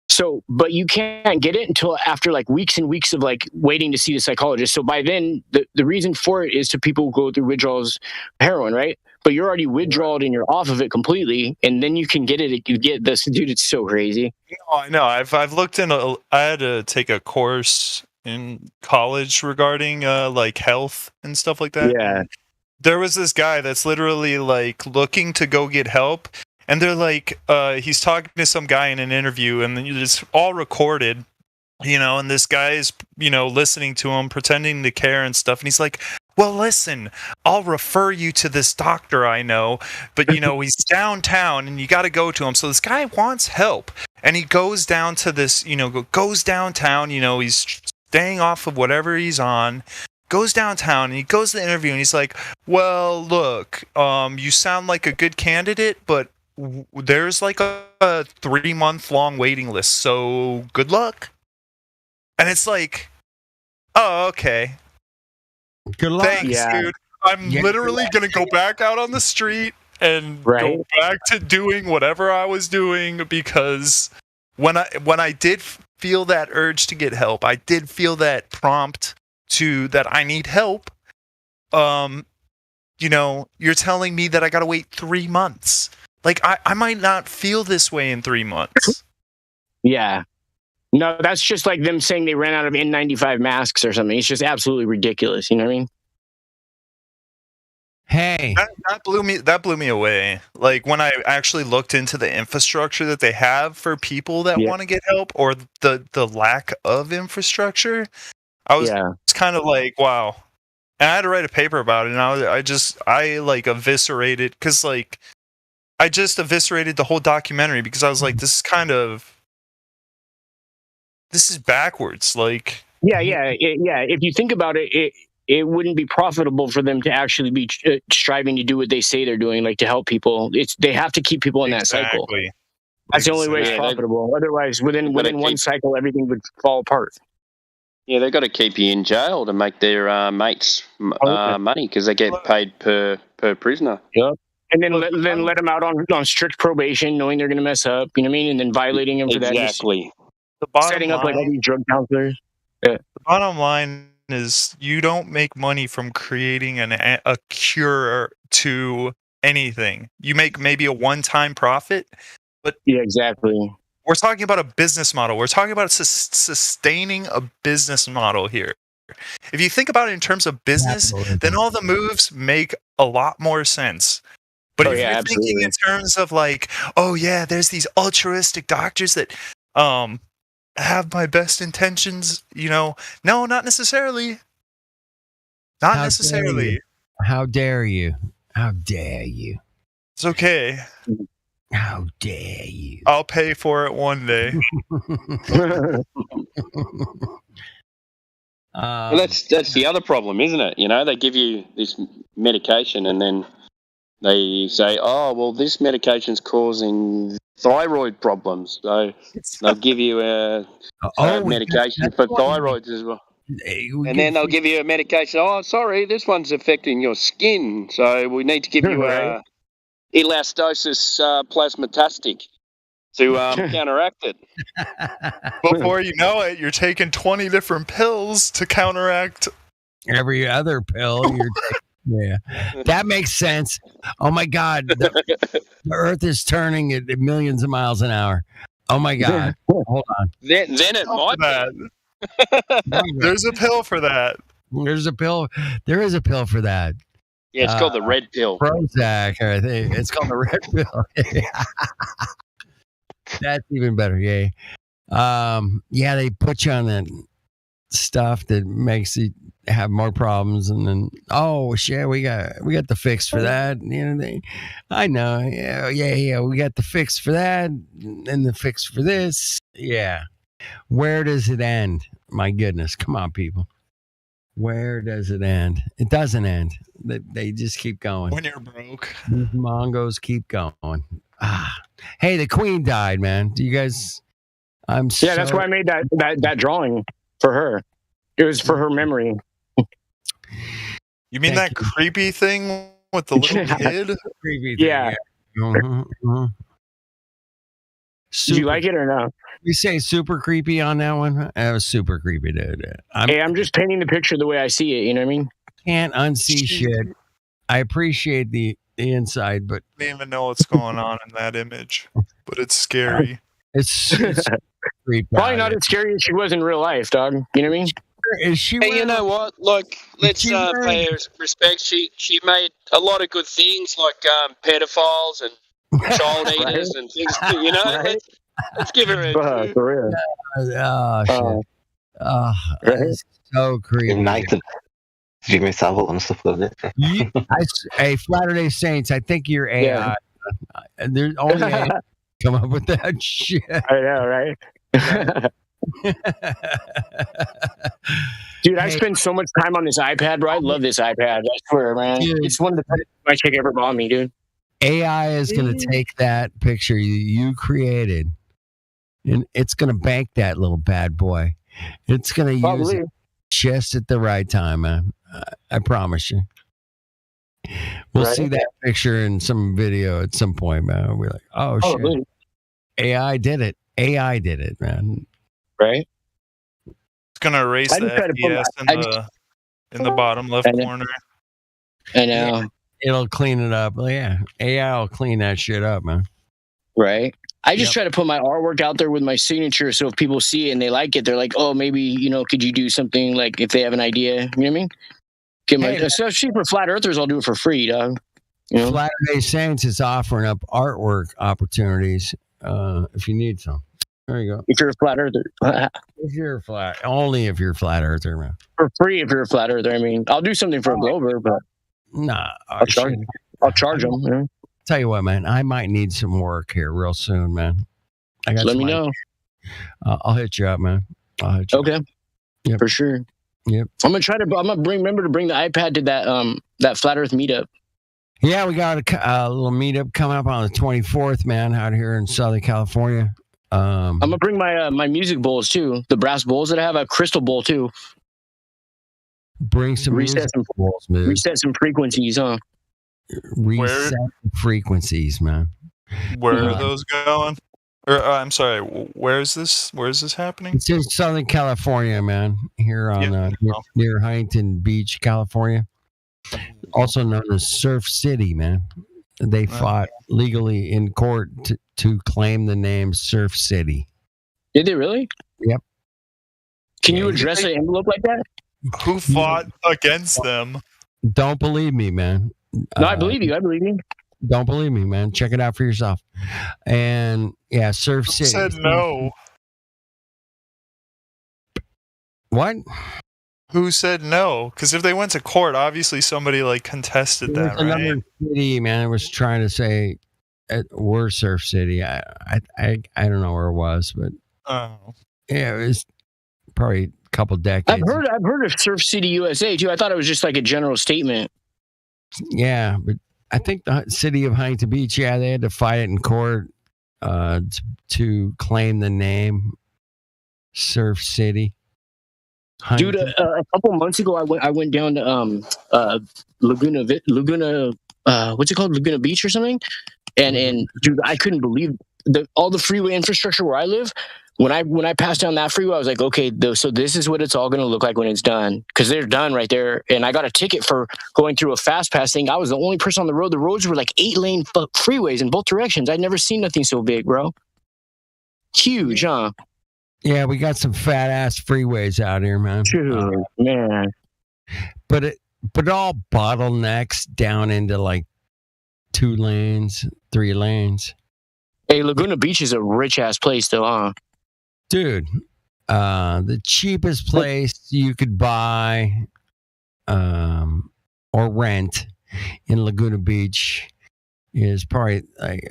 So, but you can't get it until after like weeks and weeks of like waiting to see the psychologist. So by then, the reason for it is to people who go through withdrawals heroin, right? But you're already withdrawed and you're off of it completely, and then you can get it. You get this, dude. It's so crazy. No, I know. I've looked into. I had to take a course in college regarding like health and stuff like that. Yeah. There was this guy that's literally like looking to go get help, and they're like, he's talking to some guy in an interview, and then it's all recorded, and this guy's, listening to him, pretending to care and stuff, and he's like, well, listen, I'll refer you to this doctor I know, but he's downtown and you got to go to him. So this guy wants help, and he goes down to this, goes downtown, he's staying off of whatever he's on, goes downtown, and he goes to the interview, and he's like, well, look, you sound like a good candidate, but there's like a 3-month long waiting list, so good luck. And it's like, oh, okay. Good luck. Thanks, dude. I'm literally going to go back out on the street and go back to doing whatever I was doing, because when I did feel that urge to get help, I did feel that prompt to that I need help. You're telling me that I got to wait 3 months. Like I might not feel this way in 3 months. Yeah. No, that's just like them saying they ran out of N95 masks or something. It's just absolutely ridiculous. You know what I mean? Hey, that blew me away. Like when I actually looked into the infrastructure that they have for people that want to get help, or the lack of infrastructure, I was kind of like, wow. And I had to write a paper about it, and I eviscerated, because like I just eviscerated the whole documentary, because I was like, this is backwards. Like, yeah. If you think about it, it wouldn't be profitable for them to actually be striving to do what they say they're doing, like to help people. They have to keep people in that cycle. That's the only way it's profitable. Otherwise, within one cycle, everything would fall apart. Yeah, they've got to keep you in jail to make their mates money, because they get paid per prisoner. Yep. And then let them out on strict probation, knowing they're going to mess up. You know what I mean? And then violating them for that. Exactly. Setting up like all these drug counselors. Yeah. The bottom line is, you don't make money from creating a cure to anything. You make maybe a one-time profit, but yeah, exactly. We're talking about a business model. We're talking about sustaining a business model here. If you think about it in terms of business, then all the moves make a lot more sense. But if you're thinking in terms of like, oh yeah, there's these altruistic doctors that have my best intentions, no, not necessarily. Not necessarily. How dare you? How dare you? It's okay. How dare you? I'll pay for it one day. Well, that's the other problem, isn't it? They give you this medication, and then they say, oh, well, this medication's causing thyroid problems. So they'll give you a medication for thyroid as well. And then they'll give you a medication. Oh, sorry, this one's affecting your skin, so we need to give you elastosis plasmatastic to counteract it. Before you know it, you're taking 20 different pills to counteract every other pill you're taking. Yeah, that makes sense. Oh my God, the Earth is turning at millions of miles an hour. Oh my God, hold on. Then it might be. There's a pill for that. There's a pill. There is a pill for that. Yeah, it's called the red pill. Prozac, I think it's called the red pill. That's even better. Yeah. Yeah, they put you on that stuff that makes you have more problems, and then oh shit, we got the fix for that. You know, I know. Yeah. We got the fix for that, and the fix for this. Yeah. Where does it end? My goodness, come on, people. Where does it end? It doesn't end. They just keep going. When you're broke, these Mongos keep going. Hey, the Queen died, man. Do you guys? That's why I made that drawing for her. It was for her memory. You mean that creepy thing with the little kid? Creepy thing, yeah. Did you like it or no? You say super creepy on that one? That was super creepy, dude. I'm just painting the picture the way I see it. You know what I mean? Can't unsee shit. I appreciate the inside, but I don't even know what's going on in that image, but it's scary. It's creepy. Probably not as scary as she was in real life, dog. You know what I mean? Is she? Hey, you know what? Look, let's pay her respect. She made a lot of good things, like pedophiles and child eaters and things. You know, let's give her a for real. Oh shit! It's so creepy. United. Jimmy Savile and stuff like that. Hey, Latter-day Saints, I think you're AI. There's only AI come up with that shit. I know, right? Dude, I spend so much time on this iPad, bro. I love this iPad. I swear, man. Dude. It's one of the best my chick ever bought me, dude. AI is going to take that picture you created, and it's going to bank that little bad boy. It's going to use it just at the right time, man. I promise you. We'll see that picture in some video at some point, man. We're like, oh shit. Really? AI did it. AI did it, man. Right? It's gonna erase the FPS in the bottom left corner. I know. Yeah, it'll clean it up. Yeah. AI will clean that shit up, man. Right. I just try to put my artwork out there with my signature, so if people see it and they like it, they're like, oh, maybe, could you do something, like, if they have an idea, you know what I mean? Especially for flat earthers, I'll do it for free, dog. Latter-day Saints is offering up artwork opportunities if you need some. There you go. If you're a flat earther. Only if you're a flat earther, man. For free if you're a flat earther. I mean, I'll do something for a Glober, but I'll charge them. You know? Tell you what, man, I might need some work here real soon, man. Let me know. I'll hit you up, man. Okay. Yep. For sure. Yep. I'm gonna remember to bring the iPad to that Flat Earth meetup. Yeah, we got a little meetup coming up on the 24th, man, out here in Southern California. I'm gonna bring my music bowls too, the brass bowls that I have, a crystal bowl too. Bring some reset some bowls, man. Reset some frequencies, huh? Reset frequencies, man. Where are those going? Or I'm sorry, where is this happening? It's in Southern California, man. Here on near Huntington Beach, California. Also known as Surf City, man. They fought legally in court to claim the name Surf City. Did they really? Yep. Can you address an envelope like that? Who fought against them? Don't believe me, man. No, I believe you. Don't believe me, man. Check it out for yourself. And yeah, Surf City. Who said no? What? Who said no? Because if they went to court, obviously somebody contested that, right? Another city, man, was trying to say we're Surf City. I don't know where it was, but yeah, it was probably a couple decades. I've heard of Surf City, USA too. I thought it was just like a general statement. Yeah, but I think the city of Huntington Beach, they had to fight it in court to claim the name Surf City. Dude, a couple months ago, I went down to Laguna, what's it called, Laguna Beach or something, and dude, I couldn't believe all the freeway infrastructure where I live. When I passed down that freeway, I was like, okay, so this is what it's all going to look like when it's done, because they're done right there. And I got a ticket for going through a fast pass thing. I was the only person on the road. The roads were like 8-lane freeways in both directions. I'd never seen nothing so big, bro. Huge, huh? Yeah, we got some fat ass freeways out here, man. Dude, man. But it all bottlenecks down into like 2 lanes, 3 lanes. Hey, Laguna Beach is a rich ass place, though, huh? Dude, the cheapest place you could buy or rent in Laguna Beach is probably like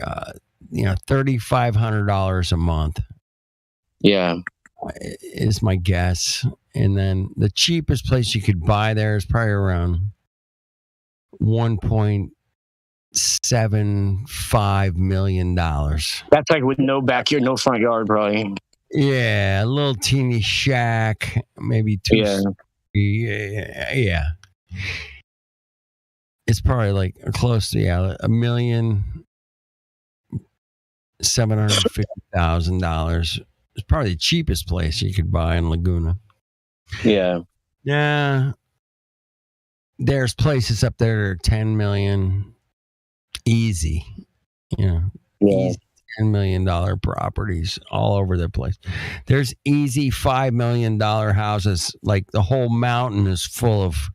$3,500 a month. Yeah, is my guess. And then the cheapest place you could buy there is probably around $1.75 million. That's like with no backyard, no front yard, probably. Yeah, a little teeny shack, maybe 2. Yeah. It's probably like close to $1,750,000. It's probably the cheapest place you could buy in Laguna. Yeah. Yeah. There's places up there that are 10 million easy. Easy $10 million properties all over the place. There's easy $5 million houses. Like the whole mountain is full of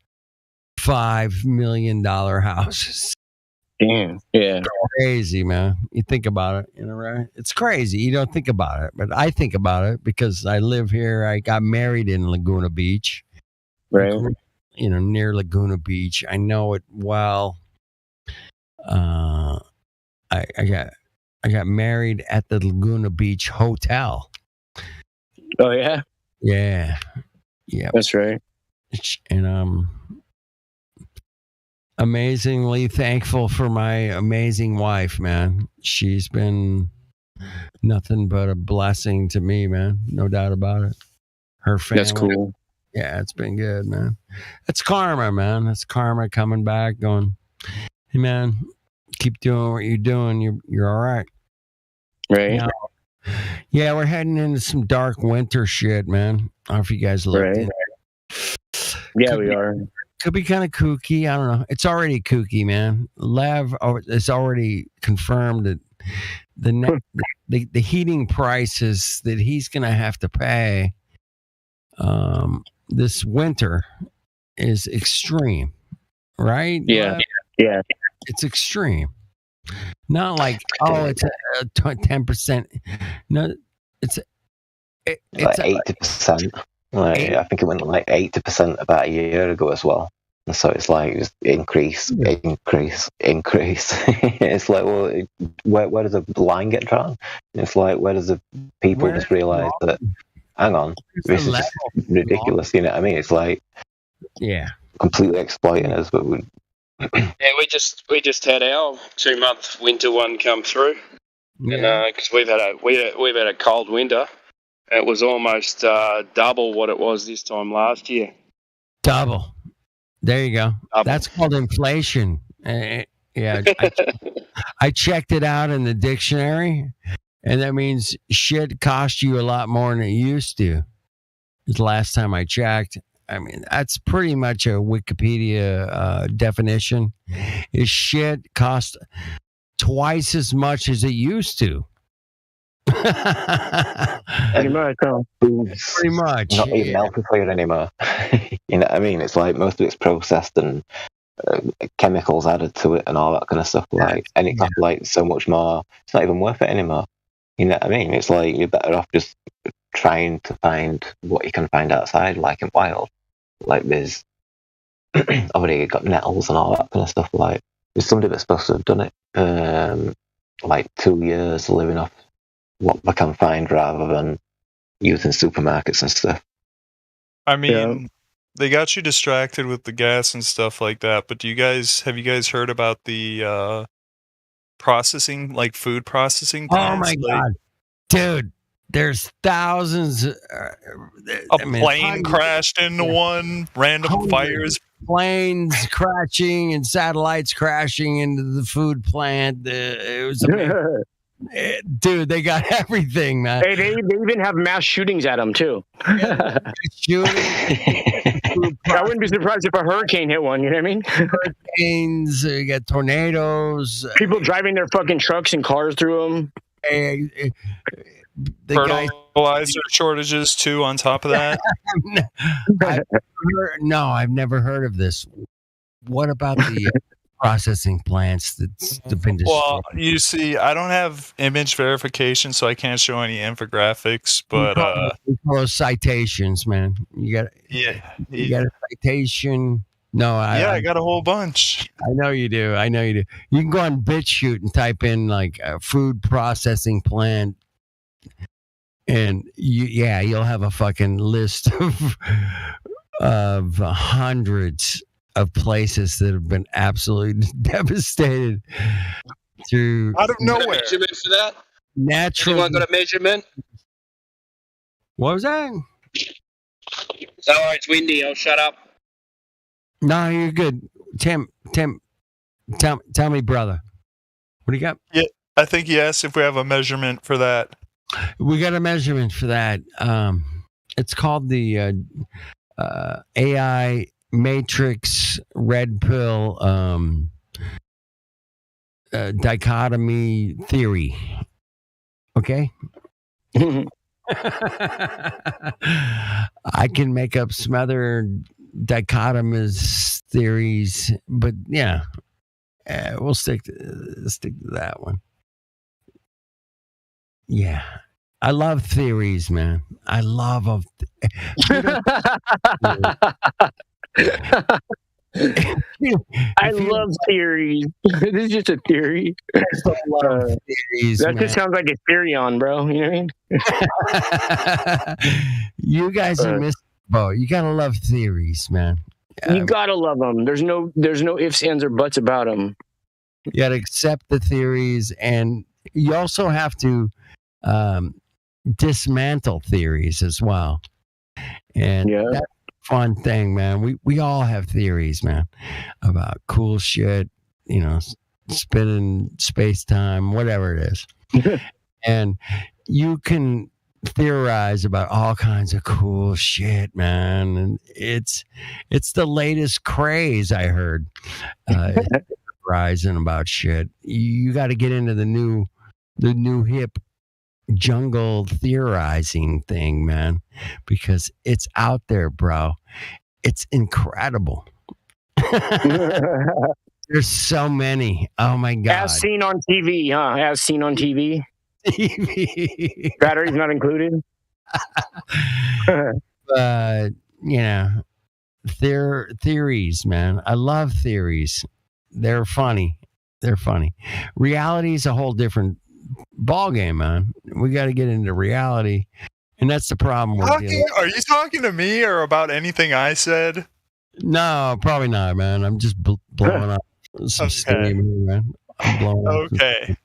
$5 million houses. Damn. Yeah. Crazy, man. You think about it, right? It's crazy. You don't think about it, but I think about it because I live here. I got married in Laguna Beach. Right. Near Laguna Beach. I know it well. I got married at the Laguna Beach Hotel. Oh yeah? Yeah. Yeah. That's right. And amazingly thankful for my amazing wife, man. She's been nothing but a blessing to me, man. No doubt about it. Her family. That's cool. Yeah, it's been good, man. That's karma, man. That's karma coming back, going, hey, man, keep doing what you're doing. You're all right. Right. Yeah, we're heading into some dark winter shit, man. I don't know if you guys looked at it. Yeah, we are. Could be kind of kooky. I don't know. It's already kooky, man. Lev is already confirmed that the heating prices that he's going to have to pay this winter is extreme, right? Yeah. Yeah. It's extreme. Not like, it's a 10%. No, it's like 80%. I think it went like 80% about a year ago as well. And so it's like just increase. It's like, well, where does the line get drawn? It's like, where does the people just realize that, hang on, this is just ridiculous, you know what I mean? It's like, completely exploiting us, but we... Yeah, we just had our 2-month winter one come through, and because we've had a cold winter. It was almost double what it was this time last year. Double. There you go. Double. That's called inflation. I checked it out in the dictionary, and that means shit cost you a lot more than it used to. The last time I checked. I mean, that's pretty much a Wikipedia definition. Is shit cost twice as much as it used to. Pretty much. Pretty much. Not even healthy anymore. You know what I mean? It's like most of it's processed and chemicals added to it and all that kind of stuff. And it costs like so much more. It's not even worth it anymore. You know what I mean? It's like you're better off just trying to find what you can find outside, like in wild. Like there's already got nettles and all that kind of stuff. Like there's somebody that's supposed to have done it like 2 years living off what they can find rather than using supermarkets and stuff. I mean, they got you distracted with the gas and stuff like that, but have you guys heard about the processing, like food processing plants? Oh my God. Dude, there's thousands. Plane crashed into one. Random fires. Planes crashing and satellites crashing into the food plant. It was amazing. Dude, they got everything, man. Hey, they even have mass shootings at them too. I wouldn't be surprised if a hurricane hit one. You know what I mean? Hurricanes, you got tornadoes. People driving their fucking trucks and cars through them. Fertilizer shortages too. On top of that, I've never heard of this. What about the processing plants that's been destroyed? Well, you see, I don't have image verification, so I can't show any infographics. But we call those citations, man. You got you got a citation. No, I got a whole bunch. I know you do. You can go on BitChute and type in like a food processing plant, and you'll have a fucking list of hundreds of places that have been absolutely devastated through out of nowhere. Measurement for that? Natural. Anyone got a measurement? What was that? Sorry, it's windy. I'll shut up. No, you're good. Tim, tell me, brother. What do you got? Yeah, I think he asked if we have a measurement for that. We got a measurement for that. It's called the AI Matrix Red Pill dichotomy theory. Okay? I can make up some other dichotomous theories, but yeah, we'll stick to that one. Yeah, I love theories, man. I love them. I love theories. This is just a theory. Theories, that man. just sounds like a Therion, bro. You know what I mean? You guys are missing the boat. You gotta love theories, man. You gotta love them. There's no ifs, ands, or buts about them. You gotta accept the theories, and you also have to dismantle theories as well. And that's a fun thing, man. We all have theories, man, about cool shit, spinning space-time, whatever it is. And you can theorize about all kinds of cool shit, man. And it's the latest craze, I heard. Rising about shit. You got to get into the new hip jungle theorizing thing, man, because it's out there, bro. It's incredible. There's so many. Oh my god. As seen on TV, huh? As seen on TV. Batteries not included. But theories, man. I love theories. They're funny. Reality is a whole different ball game, man. We got to get into reality, and that's the problem. Are you talking to me or about anything I said? No, probably not, man. I'm just blowing up some steam here, man. I'm blowing up. Okay.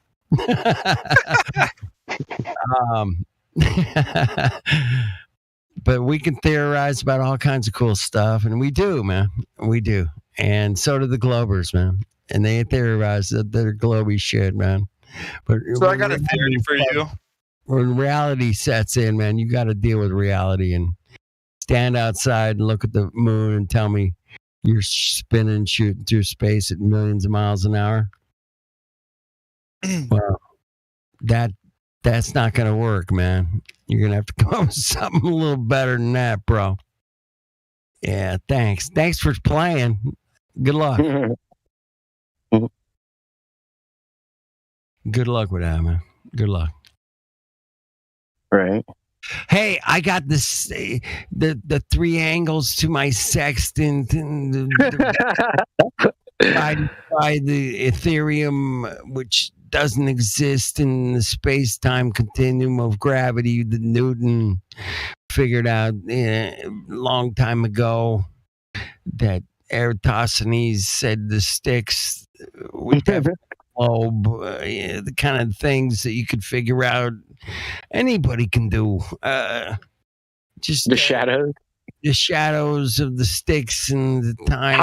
But we can theorize about all kinds of cool stuff, and we do, man. We do, and so do the Globers, man. And they theorize that they're globy shit, man. But so I got a theory for you. When reality sets in, man, you got to deal with reality and stand outside and look at the moon and tell me you're spinning, shooting through space at millions of miles an hour. Well, that's not going to work, man. You're going to have to come up with something a little better than that, bro. Yeah, thanks. Thanks for playing. Good luck. Good luck with that, man. Good luck. Right. Hey, I got this the three angles to my sextant by the Ethereum, which doesn't exist in the space-time continuum of gravity that Newton figured out a long time ago, that Eratosthenes said the sticks would globe, the kind of things that you could figure out anybody can do. Just the shadows. The shadows of the sticks and the time.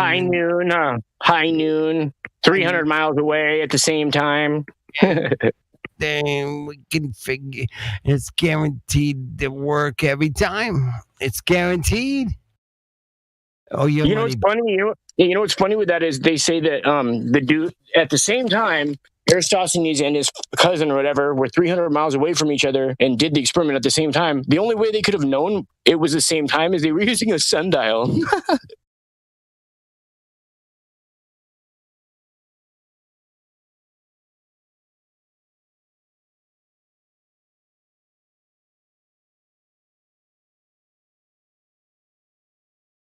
High noon, 300 miles away at the same time. Then we can figure. It's guaranteed to work every time. It's guaranteed. Oh, you know what's funny? You know what's funny with that is they say that the dude at the same time, Eratosthenes and his cousin or whatever were 300 miles away from each other and did the experiment at the same time. The only way they could have known it was the same time is they were using a sundial.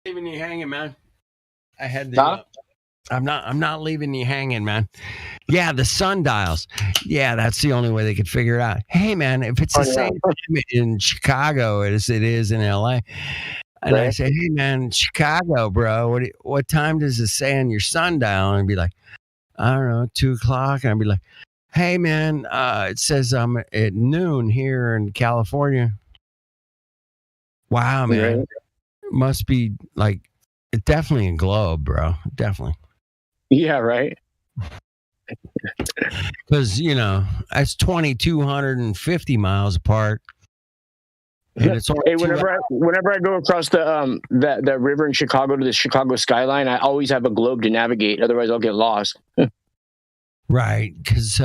Leaving you hanging, man. I had the. I'm not leaving you hanging, man. Yeah, the sundials. Yeah, that's the only way they could figure it out. Hey, man, if it's the same time in Chicago as it is in LA, and I say, hey, man, Chicago, bro, what time does it say on your sundial? And I'd be like, I don't know, 2:00. And I'd be like, hey, man, it says I'm at noon here in California. Wow, man. Must be like definitely a globe, bro. Definitely. Yeah, right. Because that's 2,250 miles apart. And it's only whenever I go across the that river in Chicago to the Chicago skyline, I always have a globe to navigate. Otherwise, I'll get lost. Right, because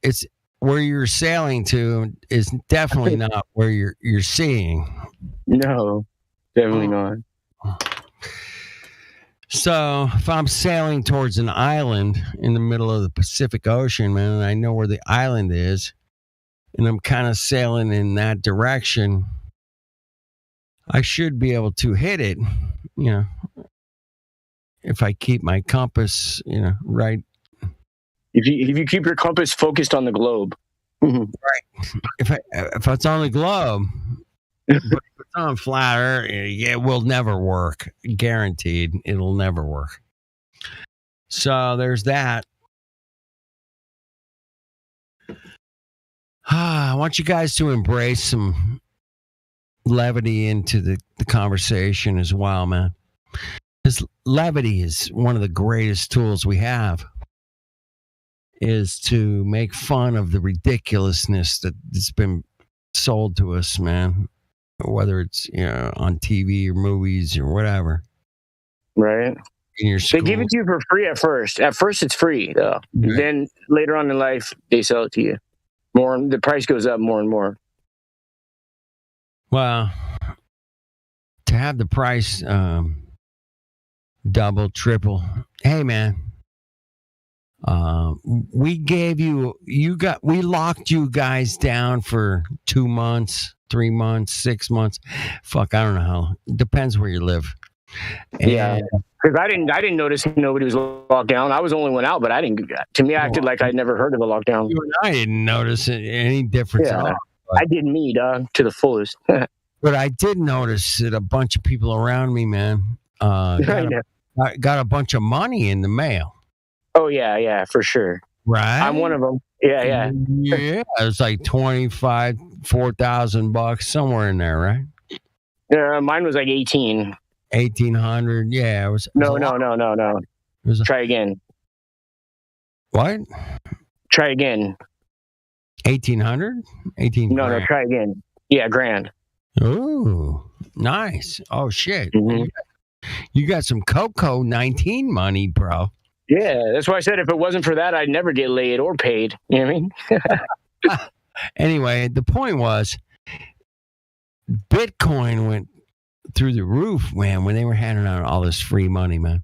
it's where you're sailing to is definitely not where you're seeing. No, definitely not. So if I'm sailing towards an island in the middle of the Pacific Ocean, man, and I know where the island is, and I'm kind of sailing in that direction, I should be able to hit it, if I keep my compass, right. If you keep your compass focused on the globe. Right. If it's on the globe, but if it's on flat Earth, it will never work. Guaranteed, it'll never work. So there's that. I want you guys to embrace some levity into the conversation as well, man. Because levity is one of the greatest tools we have. Is to make fun of the ridiculousness that's been sold to us, man. Whether it's on TV or movies or whatever. Right. In your school. They give it to you for free at first. At first, it's free though. Right. Then later on in life, they sell it to you. The price goes up more and more. Well, to have the price double, triple. Hey, man. We gave we locked you guys down for 2 months, 3 months, 6 months. Fuck, I don't know how. Depends where you live. Yeah, because I didn't notice nobody was locked down. I was the only one out, but I didn't. To me, I acted like I'd never heard of a lockdown. You and I didn't notice any difference at all. I did me, dog, to the fullest. But I did notice that a bunch of people around me, man, got a bunch of money in the mail. Oh yeah, for sure. Right, I'm one of them. Yeah. Yeah, it's like $4,000 somewhere in there, right? Yeah, mine was like 1,800. Yeah, it was. No. Try again. What? Try again. 1,800? 18. No. Try again. Yeah, grand. Oh, nice. Oh shit. Mm-hmm. You got some Coco 19 money, bro. Yeah, that's why I said if it wasn't for that, I'd never get laid or paid. You know what I mean? Anyway, the point was, Bitcoin went through the roof, man, when they were handing out all this free money, man.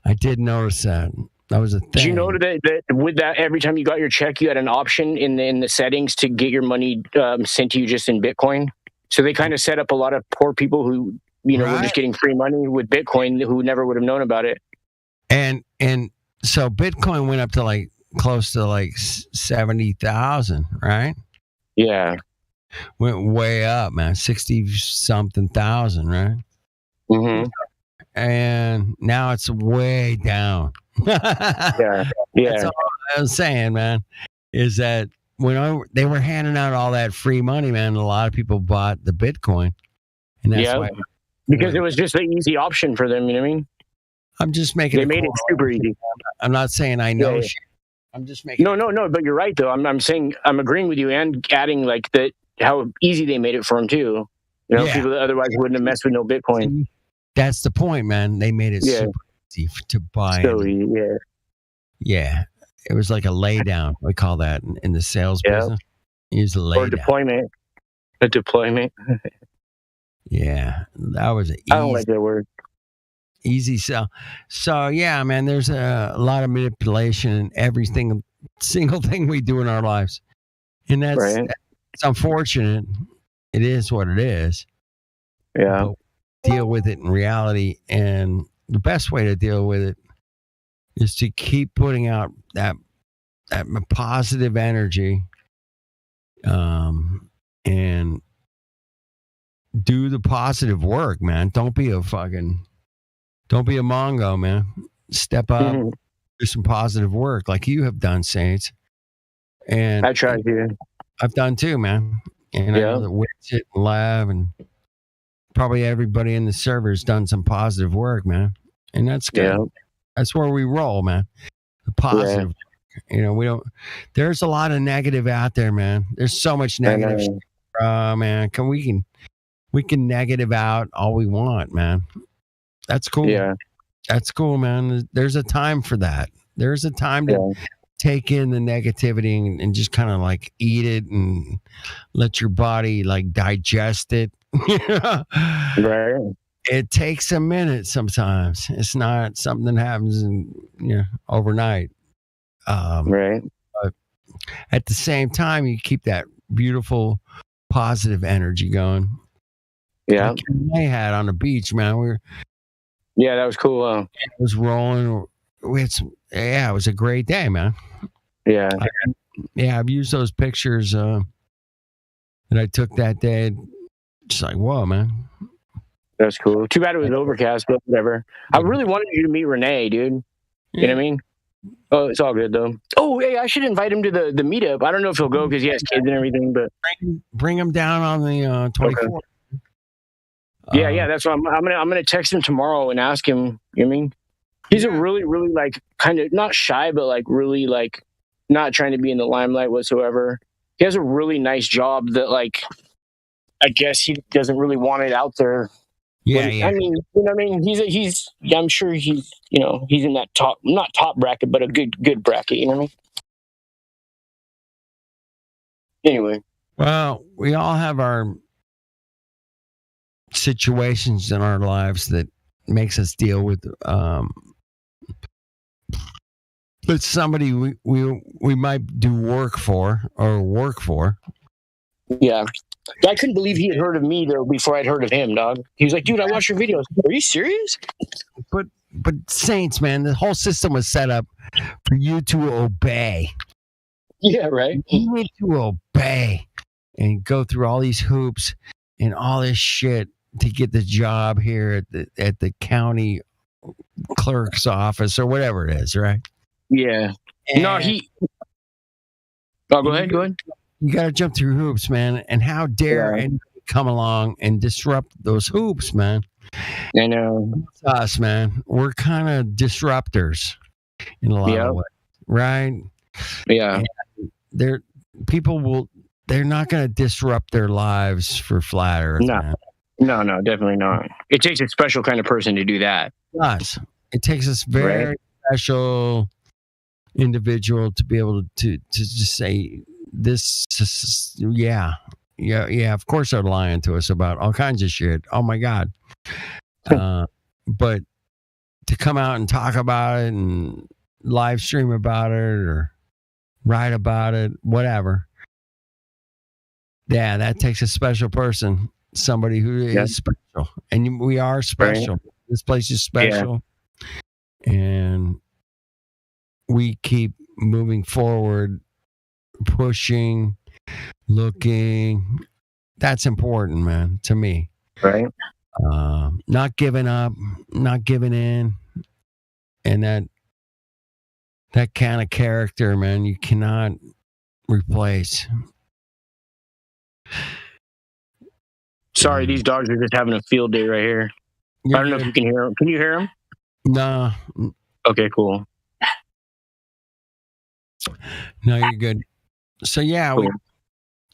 I did notice that. That was a thing. Did you know that with that, every time you got your check, you had an option in the settings to get your money sent to you just in Bitcoin? So they kind of set up a lot of poor people who, were just getting free money with Bitcoin who never would have known about it. And so Bitcoin went up to close to 70,000, right? Yeah. Went way up, man. 60-something thousand, right? Mm-hmm. and now it's way down. Yeah. That's all I'm saying, man. Is that when they were handing out all that free money, man, a lot of people bought the Bitcoin, and that's why. Because it was just an easy option for them. You know what I mean? I'm just making. They made it super easy. I'm not saying I know. Yeah. Shit. I'm just making. No. But you're right, though. I'm saying I'm agreeing with you and adding like that how easy they made it for them too. You know, people that otherwise wouldn't have messed with no Bitcoin. That's the point, man. They made it super easy to buy. So easy, yeah. It was like a lay down. We call that in the sales business. Use a lay down. Deployment. A deployment. Yeah, that was I don't like that word. Easy sell. So yeah, man, there's a lot of manipulation in every single thing we do in our lives, and that's it's unfortunate. It is what it is. Yeah. But deal with it in reality, and the best way to deal with it is to keep putting out that positive energy, and do the positive work, man. Don't be a Mongo, man. Step up, do some positive work like you have done, Saints. And I tried to. I've done too, man. And I know that Widget and Lav and probably everybody in the server has done some positive work, man. And that's good. Yeah. That's where we roll, man. The positive. You know, there's a lot of negative out there, man. There's so much negative shit. Man, we can negative out all we want, man. That's cool. Yeah. That's cool, man. There's a time for that. There's a time to take in the negativity and just kind of like eat it and let your body like digest it. Right. It takes a minute sometimes. It's not something that happens overnight. Right. But at the same time, you keep that beautiful, positive energy going. Yeah. Like I had on the beach, man. Yeah, that was cool. It was rolling. It was a great day, man. Yeah. I've used those pictures that I took that day. Just like, whoa, man. That's cool. Too bad it was overcast, but whatever. I really wanted you to meet Renee, dude. You know what I mean? Oh, it's all good though. Oh, hey, I should invite him to the meetup. I don't know if he'll go because he has kids and everything, but bring him down on the 24th. Okay. Yeah, that's what I'm gonna text him tomorrow and ask him. You know what I mean? He's a really, really like kind of not shy, but like really like not trying to be in the limelight whatsoever. He has a really nice job that like I guess he doesn't really want it out there. Yeah, I mean, you know what I mean? He's I'm sure he's he's in that not top bracket, but a good bracket. You know what I mean? Anyway. Well, we all have our situations in our lives that makes us deal with but somebody we might do work for. Yeah. I couldn't believe he had heard of me though before I'd heard of him, dog. He was like, dude, I watched your videos. Are you serious? But Saints, man, the whole system was set up for you to obey. Yeah, right. You need to obey and go through all these hoops and all this shit to get the job here at the county clerk's office or whatever it is, right? Yeah. And no, go ahead. You got to jump through hoops, man. And how dare anybody come along and disrupt those hoops, man? I know. It's us, man. We're kind of disruptors in a lot of ways, right? Yeah. And they're not going to disrupt their lives for flat earth, man. No, definitely not. It takes a special kind of person to do that. It takes a very special individual to be able to just say this. Of course they're lying to us about all kinds of shit. Oh my God. But to come out and talk about it and live stream about it or write about it, whatever. Yeah, that takes a special person. Somebody who is special, and we are special. Right. This place is special, and we keep moving forward, pushing, looking. That's important, man, to me. Right. Not giving up, not giving in, and that kind of character, man, you cannot replace. Sorry, these dogs are just having a field day right here. I don't know if you can hear them. Can you hear them? No. Okay, cool. No, you're good. So yeah, Cool.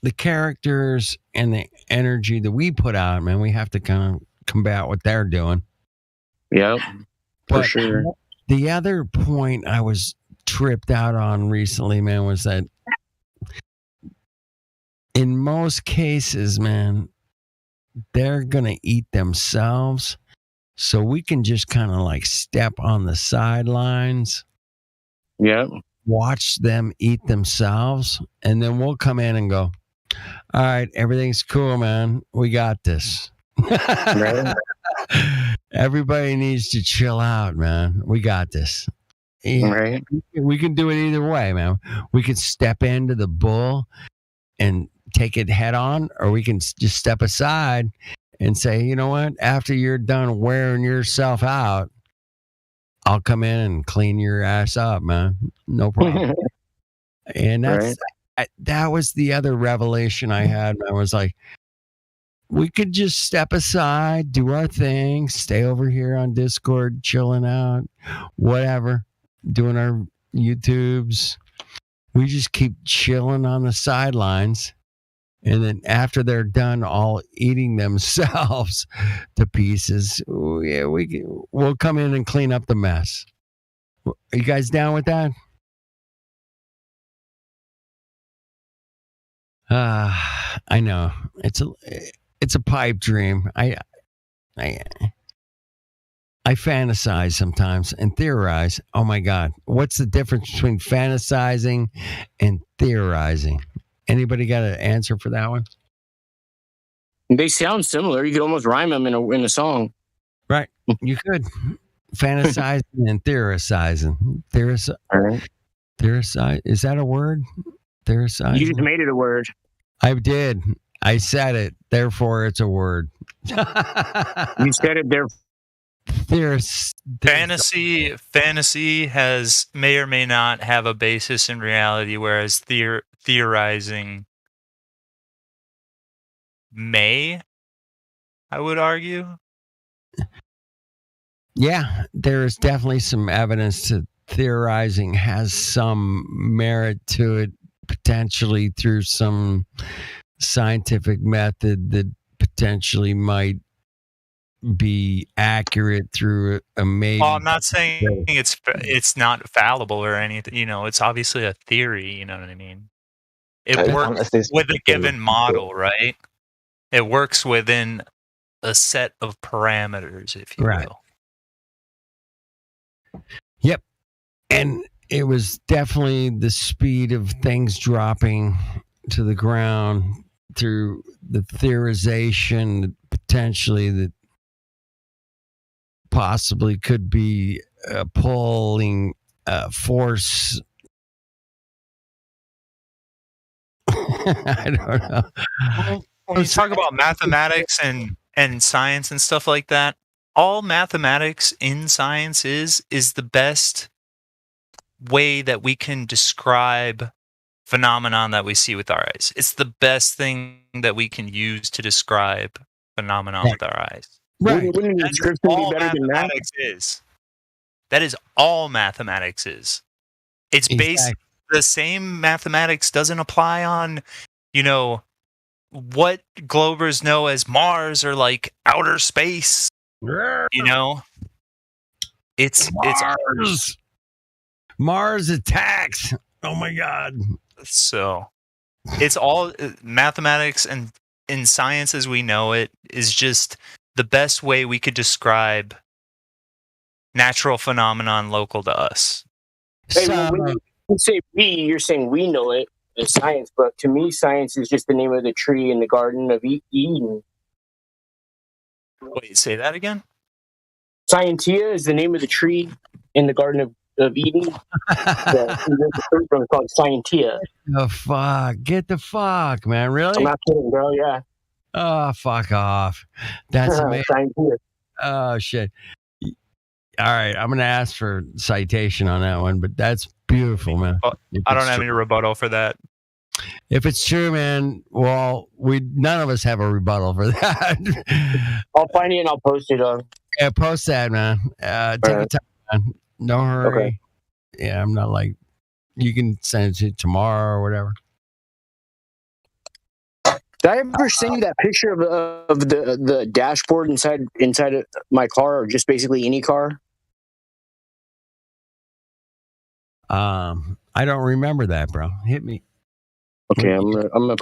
the characters and the energy that we put out, man, we have to kind of combat what they're doing. Yep, for sure. The other point I was tripped out on recently, man, was that in most cases, man, they're gonna eat themselves. So we can just kind of like step on the sidelines. Yep. Watch them eat themselves, and then we'll come in and go, all right, everything's cool, man. We got this. Right. Everybody needs to chill out, man. We got this. Yeah, right. We can do it either way, man. We could step into the bull and take it head on, or we can just step aside and say, you know what? After you're done wearing yourself out, I'll come in and clean your ass up, man. No problem. And that was the other revelation I had. I was like, we could just step aside, do our thing, stay over here on Discord, chilling out, whatever, doing our YouTubes. We just keep chilling on the sidelines. And then after they're done all eating themselves to pieces, we'll come in and clean up the mess. Are you guys down with that? I know it's a pipe dream. I fantasize sometimes and theorize. Oh my God, what's the difference between fantasizing and theorizing? Anybody got an answer for that one? They sound similar. You could almost rhyme them in a song. Right. You could. Fantasizing and theorizing. Theorize. Is that a word? Theorizing. You just made it a word. I did. I said it. Therefore, it's a word. You said it there. Fantasy may or may not have a basis in reality, whereas theorizing may, I would argue. Yeah, there is definitely some evidence that theorizing has some merit to it, potentially through some scientific method that potentially might be accurate through a maybe. Well, I'm not saying it's not fallible or anything. You know, it's obviously a theory. You know what I mean? It works with a given model, right? It works within a set of parameters, if you will. Yep. And it was definitely the speed of things dropping to the ground through the theorization, potentially that possibly could be a pulling force. I don't know. When you talk about mathematics and science and stuff like that, all mathematics in science is the best way that we can describe phenomenon that we see with our eyes. It's the best thing that we can use to describe phenomenon with our eyes. Right. That's all mathematics is. That is all mathematics is. It's based. The same mathematics doesn't apply on, you know, what Globers know as Mars or like outer space. You know, it's Mars attacks. Oh my God. So it's all mathematics, and in science as we know it is just the best way we could describe natural phenomenon local to us. Hey, when you say we, you're saying we know it as science, but to me, science is just the name of the tree in the Garden of Eden. Wait, say that again? Scientia is the name of the tree in the Garden of Eden. It's called Scientia. The fuck? Get the fuck, man. Really? I'm not kidding, bro. Yeah. Oh, fuck off. That's amazing. Oh, shit. All right, I'm gonna ask for citation on that one, but that's beautiful, man. Well, I don't have any rebuttal for that. If it's true, man, well, none of us have a rebuttal for that. I'll find it and I'll post it on. Yeah, post that, man. Take your time, man. No hurry. Okay. Yeah, I'm not like you can send it to tomorrow or whatever. Did I ever send you that picture of the dashboard inside of my car, or just basically any car? I don't remember that, bro. Hit me. Okay, I'm gonna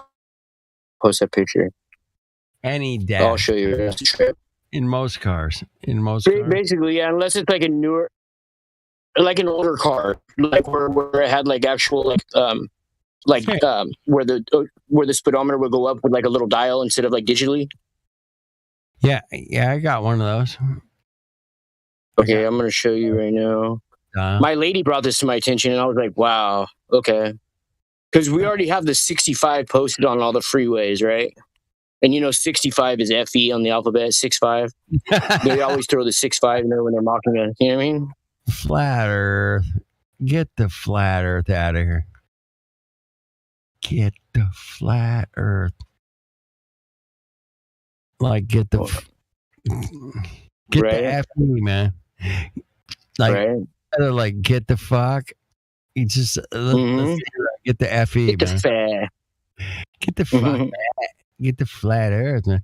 post that picture. Any dash. I'll show you. In most cars. Basically, yeah, unless it's like a newer, like an older car, like where it had like actual where the speedometer would go up with like a little dial instead of like digitally. Yeah, I got one of those. Okay, I'm gonna show you right now. My lady brought this to my attention, and I was like, "Wow, okay," because we already have the 65 posted on all the freeways, right? And 65 is FE on the alphabet, 65. They always throw the 65 in there when they're mocking it. You know what I mean? Flat Earth. Get the flat Earth out of here. Get the flat Earth. Like, get the FE, man. Like, get the fuck. You just let's get the FE, man. Get the fuck. Get the flat Earth, man.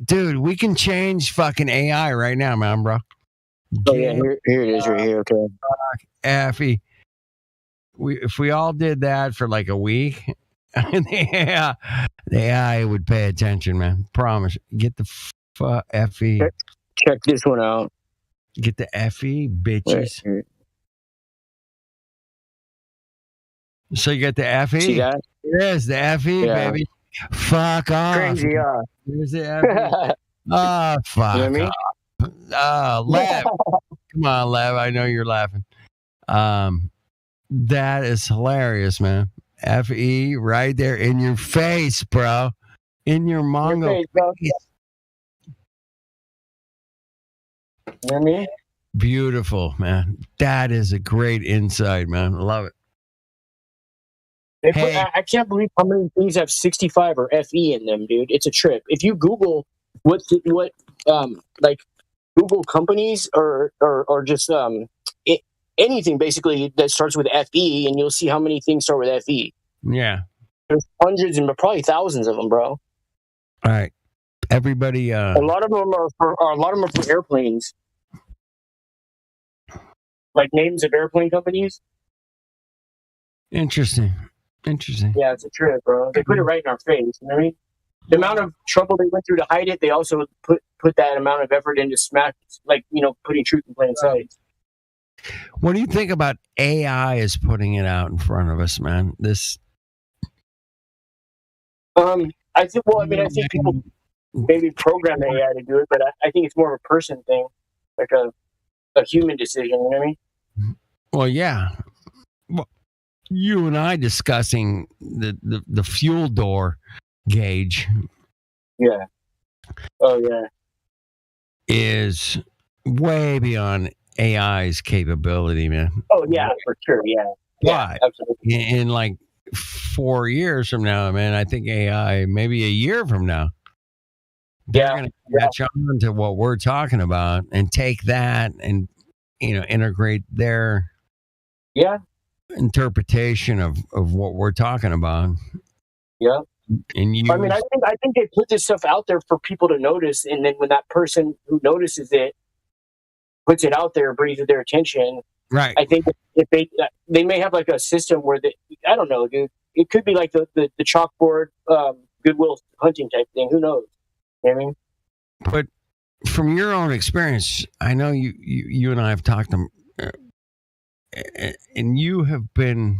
Dude, we can change fucking AI right now, man, bro. Oh yeah, here it is, right here. Okay. FE. If we all did that for like a week, the AI would pay attention, man. Promise. Get the FE. Check this one out. Get the FE, bitches. Wait. So you get the FE? See that? Yes, the FE, baby. Fuck off. Crazy, Here's the FE. Oh, fuck. You know what I mean? Oh, laugh. Come on, laugh. I know you're laughing. That is hilarious, man. FE right there in your face, bro. In your Mongo face. You know what I mean? Beautiful, man. That is a great insight, man. I love it. I can't believe how many things have 65 or FE in them, dude. It's a trip. If you Google what Google companies or just anything basically that starts with FE, and you'll see how many things start with FE. Yeah. There's hundreds and probably thousands of them, bro. All right. Everybody. A lot of them are for airplanes. Like names of airplane companies. Interesting. Yeah, it's a trip, bro. They put it right in our face. You know what I mean? The amount of trouble they went through to hide it, they also put that amount of effort into putting truth in plain sight. What do you think about AI is putting it out in front of us, man? This. I think people maybe program the AI to do it, but I think it's more of a person thing, like a human decision. You know what I mean? Well, yeah. Well, you and I discussing the fuel door gauge. Yeah. Oh yeah. Is way beyond AI's capability, man. Oh yeah, for sure. Yeah. Yeah, absolutely. In like 4 years from now, man, I think AI, maybe a year from now, they're going to catch on to what we're talking about and take that and integrate their interpretation of what we're talking about. Yeah. And I mean, I think they put this stuff out there for people to notice, and then when that person who notices it puts it out there, brings it their attention. Right. I think if they may have like a system where I don't know, dude. It could be like the chalkboard Goodwill Hunting type thing. Who knows? You know what I mean? But from your own experience, I know you and I have talked to, and you have been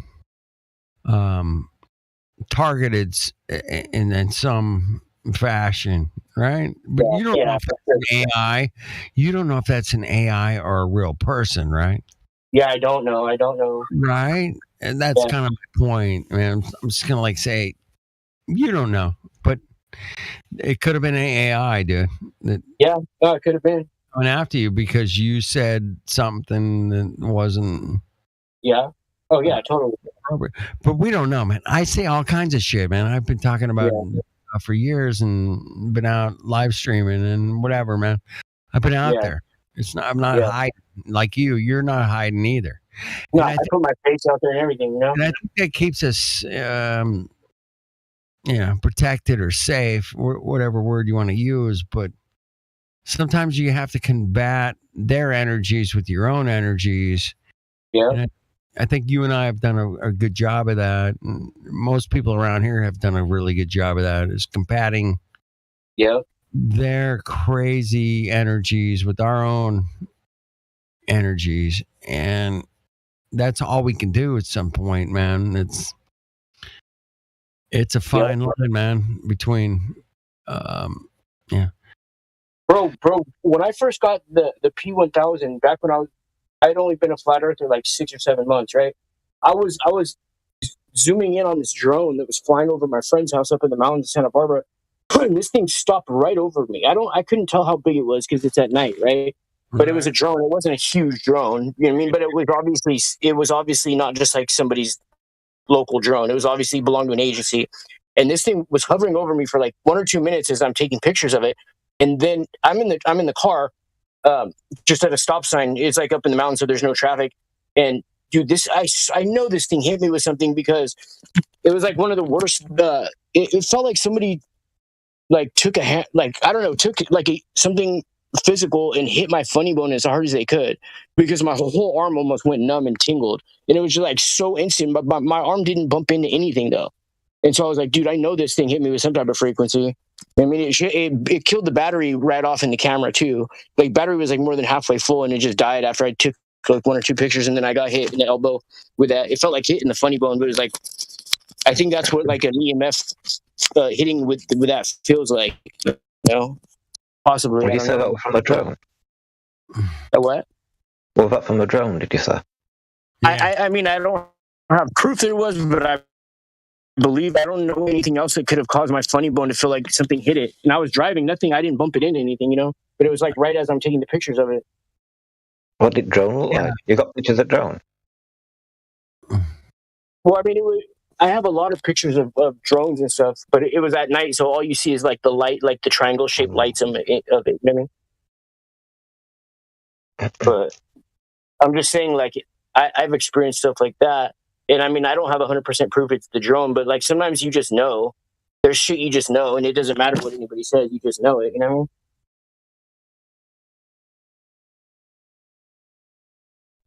targeted in some fashion, right? But you don't know if that's an AI. You don't know if that's an AI or a real person, right? Yeah, I don't know. Right? And that's kind of my point, man. I'm just going to say, you don't know, but it could have been an AI, dude. It could have been. coming after you because you said something that wasn't. Yeah. Oh yeah, totally. But we don't know, man. I say all kinds of shit, man. I've been talking about for years and been out live streaming and whatever, man. I've been out there. It's not. I'm not hiding like you. You're not hiding either. No, I put my face out there and everything, you know. And I think that keeps us, protected or safe, whatever word you want to use. But sometimes you have to combat their energies with your own energies. Yeah. And I think you and I have done a good job of that. And most people around here have done a really good job of that, is combating their crazy energies with our own energies. And that's all we can do at some point, man. It's a fine line, man, between Bro, when I first got the P1000 back when I'd only been a flat earther like 6 or 7 months, right? I was zooming in on this drone that was flying over my friend's house up in the mountains of Santa Barbara, and this thing stopped right over me. I couldn't tell how big it was because it's at night, right? But it was a drone. It wasn't a huge drone, you know what I mean? But it was obviously not just like somebody's local drone. It was obviously belonged to an agency. And this thing was hovering over me for like 1 or 2 minutes as I'm taking pictures of it. And then I'm in the car, just at a stop sign. It's like up in the mountains, so there's no traffic. And dude, I know this thing hit me with something because it was like one of the worst. It felt like somebody like took a hand, like I don't know, took like something physical and hit my funny bone as hard as they could, because my whole arm almost went numb and tingled, and it was just like so instant. But my arm didn't bump into anything though, and so I was like, dude, I know this thing hit me with some type of frequency. I mean, it killed the battery right off in the camera too. Like battery was like more than halfway full, and it just died after I took like 1 or 2 pictures, and then I got hit in the elbow with that. It felt like hitting the funny bone, but it was like, I think that's what like an EMF hitting with that feels like, you know, possibly. Did you say that was from the drone? A what? What was that from the drone? Did you say? I mean, I don't have proof that it was, but I believe I don't know anything else that could have caused my funny bone to feel like something hit it. And I was driving, nothing. I didn't bump it into anything, you know. But it was like right as I'm taking the pictures of it. What did drone look like? You got pictures of drone? Well, I mean, I have a lot of pictures of drones and stuff, but it was at night, so all you see is like the light, like the triangle-shaped lights of it. You know what I mean? But I'm just saying, like, I've experienced stuff like that, and I mean, I don't have 100% proof it's the drone, but like sometimes you just know. There's shit you just know, and it doesn't matter what anybody says. You just know it. You know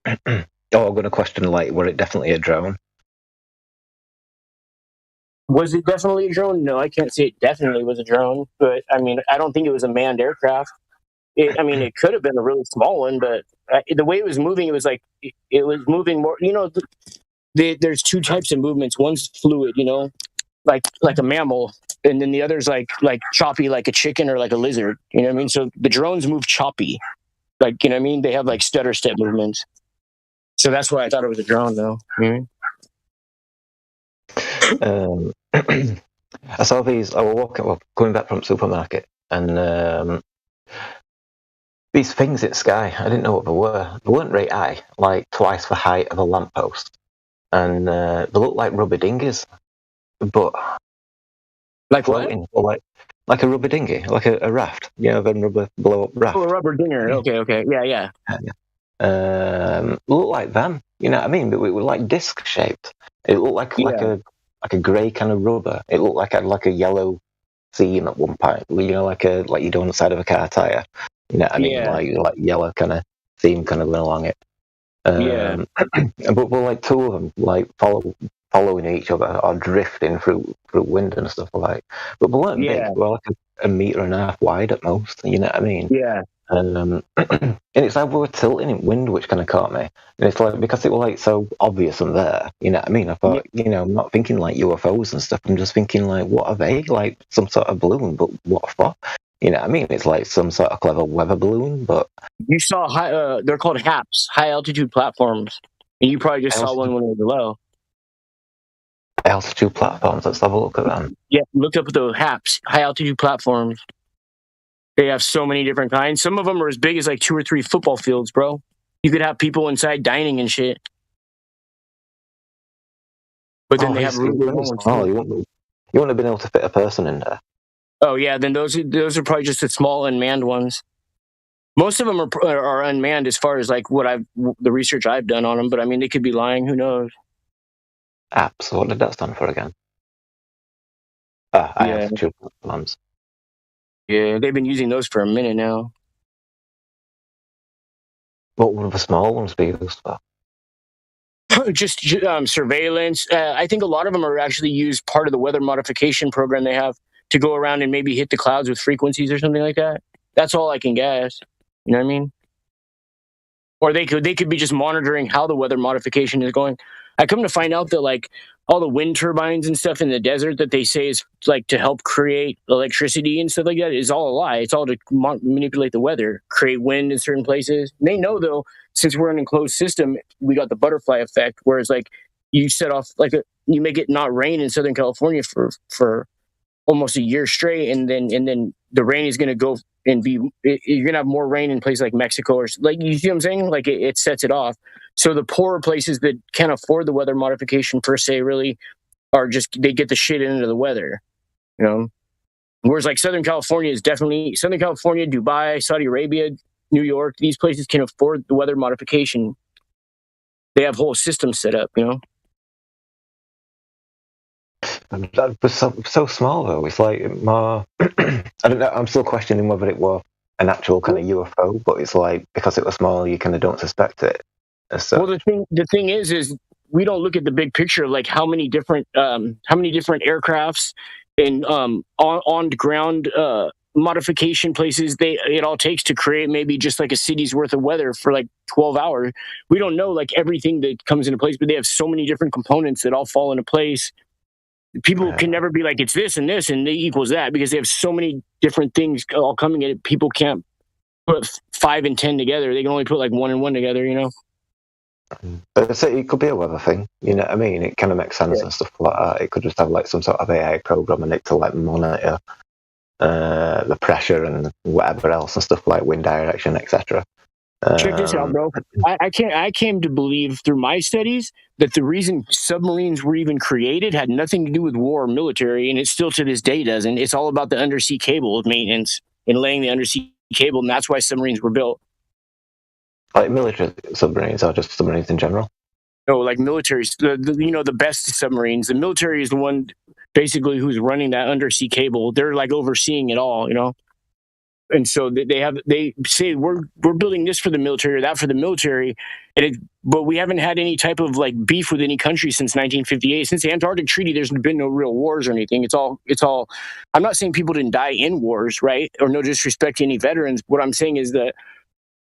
what I mean? Oh, I'm going to question, like, were it definitely a drone? Was it definitely a drone? No, I can't say it definitely was a drone, but I mean, I don't think it was a manned aircraft. I mean, it could have been a really small one, but the way it was moving, it was like, it was moving more, you know, there's 2 types of movements. One's fluid, you know, like a mammal, and then the other's like choppy, like a chicken or like a lizard, you know what I mean? So the drones move choppy, like, you know what I mean? They have like stutter step movements. So that's why I thought it was a drone, though. Mm-hmm. I saw these. I was coming back from the supermarket, and these things in the sky. I didn't know what they were. They weren't very high, like twice the height of a lamppost, and they looked like rubber dinghies, but like floating, what? Like a rubber dinghy, like a raft. You know, then rubber blow up raft. Oh, a rubber dinger. Okay, yeah. Looked like them. You know what I mean? But it was like disc shaped. It looked like a grey kind of rubber. It looked like a yellow seam at one point. You know, like you do on the side of a car tire. You know what I mean? Like yellow kind of seam kind of going along it. But like 2 of them like following each other or drifting through wind and stuff like. But they weren't big. They were like a metre and a half wide at most. You know what I mean? Yeah. And it's like we were tilting in wind, which kind of caught me. And it's like, because it was like so obvious and there, you know what I mean? I thought, you know, I'm not thinking like UFOs and stuff. I'm just thinking like, what are they? Like some sort of balloon, but what for? You know what I mean? It's like some sort of clever weather balloon, but you saw they're called HAPS, high altitude platforms. And you probably just saw one when it was low. Altitude platforms. Let's have a look at them. Yeah, look up the HAPS, high altitude platforms. They have so many different kinds. Some of them are as big as like 2 or 3 football fields, bro. You could have people inside dining and shit. But then they have really big ones. You wouldn't have been able to fit a person in there. Oh yeah, then those are probably just the small unmanned ones. Most of them are unmanned as far as like the research I've done on them. But I mean, they could be lying. Who knows? Apps. What did that stand for again? I have children's plans. Yeah, they've been using those for a minute now. What would the small ones be used for? Just surveillance. I think a lot of them are actually used part of the weather modification program they have to go around and maybe hit the clouds with frequencies or something like that. That's all I can guess. You know what I mean? Or they could be just monitoring how the weather modification is going. I come to find out that like all the wind turbines and stuff in the desert that they say is like to help create electricity and stuff like that is all a lie. It's all to manipulate the weather, create wind in certain places. And they know though, since we're in an enclosed system, we got the butterfly effect. Whereas like you set off you make it not rain in Southern California for almost a year straight, and then the rain is going to go and you're going to have more rain in places like Mexico or like, you see what I'm saying? Like it sets it off. So the poorer places that can't afford the weather modification per se really are just, they get the shit into the weather, you know? Whereas like Southern California, Dubai, Saudi Arabia, New York, these places can afford the weather modification. They have whole systems set up, you know? That was so small though. It's like more. I don't know. I'm still questioning whether it was an actual kind of UFO, but it's like because it was small, you kind of don't suspect it. So. Well, the thing is we don't look at the big picture, like how many different aircrafts and on ground modification places it all takes to create maybe just like a city's worth of weather for like 12 hours. We don't know like everything that comes into place, but they have so many different components that all fall into place. People can never be like, it's this and this and it equals that, because they have so many different things all coming in it. People can't put 5 and 10 together. They can only put like 1 and 1 together, you know? But it could be a weather thing, you know what I mean? It kind of makes sense and stuff like that. It could just have like some sort of AI program in it to like monitor the pressure and whatever else and stuff like wind direction, etc. Check this out, bro. I came to believe through my studies that the reason submarines were even created had nothing to do with war or military, and it still to this day doesn't. It's all about the undersea cable maintenance and laying the undersea cable, and that's why submarines were built. Like military submarines or just submarines in general? No, like military. The best submarines. The military is the one basically who's running that undersea cable. They're like overseeing it all, you know? And so they say we're building this for the military or that for the military, but we haven't had any type of like beef with any country since 1958. Since the Antarctic Treaty, there's been no real wars or anything. It's all. I'm not saying people didn't die in wars, right? Or no disrespect to any veterans. What I'm saying is that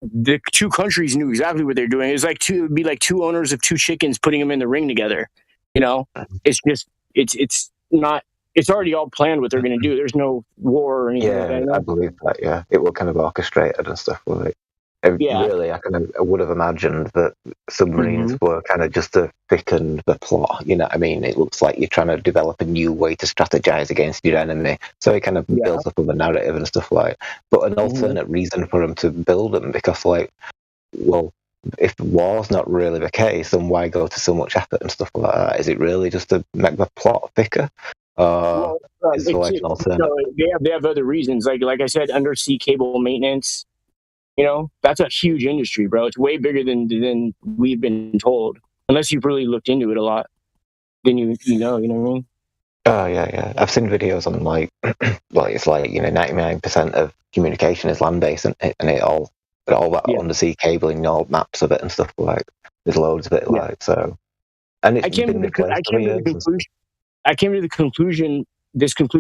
the two countries knew exactly what they're doing. It'd be like two owners of two chickens putting them in the ring together. You know, it's just it's not. It's already all planned what they're going to do. There's no war or anything. Yeah, like that, I believe that. Yeah, it was kind of orchestrated and stuff. Really, really, I would have imagined that submarines were kind of just to thicken the plot. You know what I mean? It looks like you're trying to develop a new way to strategize against your enemy. So it kind of builds up of a narrative and stuff like. But an alternate reason for them to build them, because like, well, if war's not really the case, then why go to so much effort and stuff like that? Is it really just to make the plot thicker? Is there like an alternate? They have other reasons. Like I said, undersea cable maintenance. You know, that's a huge industry, bro. It's way bigger than we've been told. Unless you've really looked into it a lot, then you know what I mean? Oh yeah. I've seen videos on like, well, it's like 99% of communication is land based, and it all that undersea cabling, all maps of it and stuff like. There's loads of it like so. And it's I came to the conclusion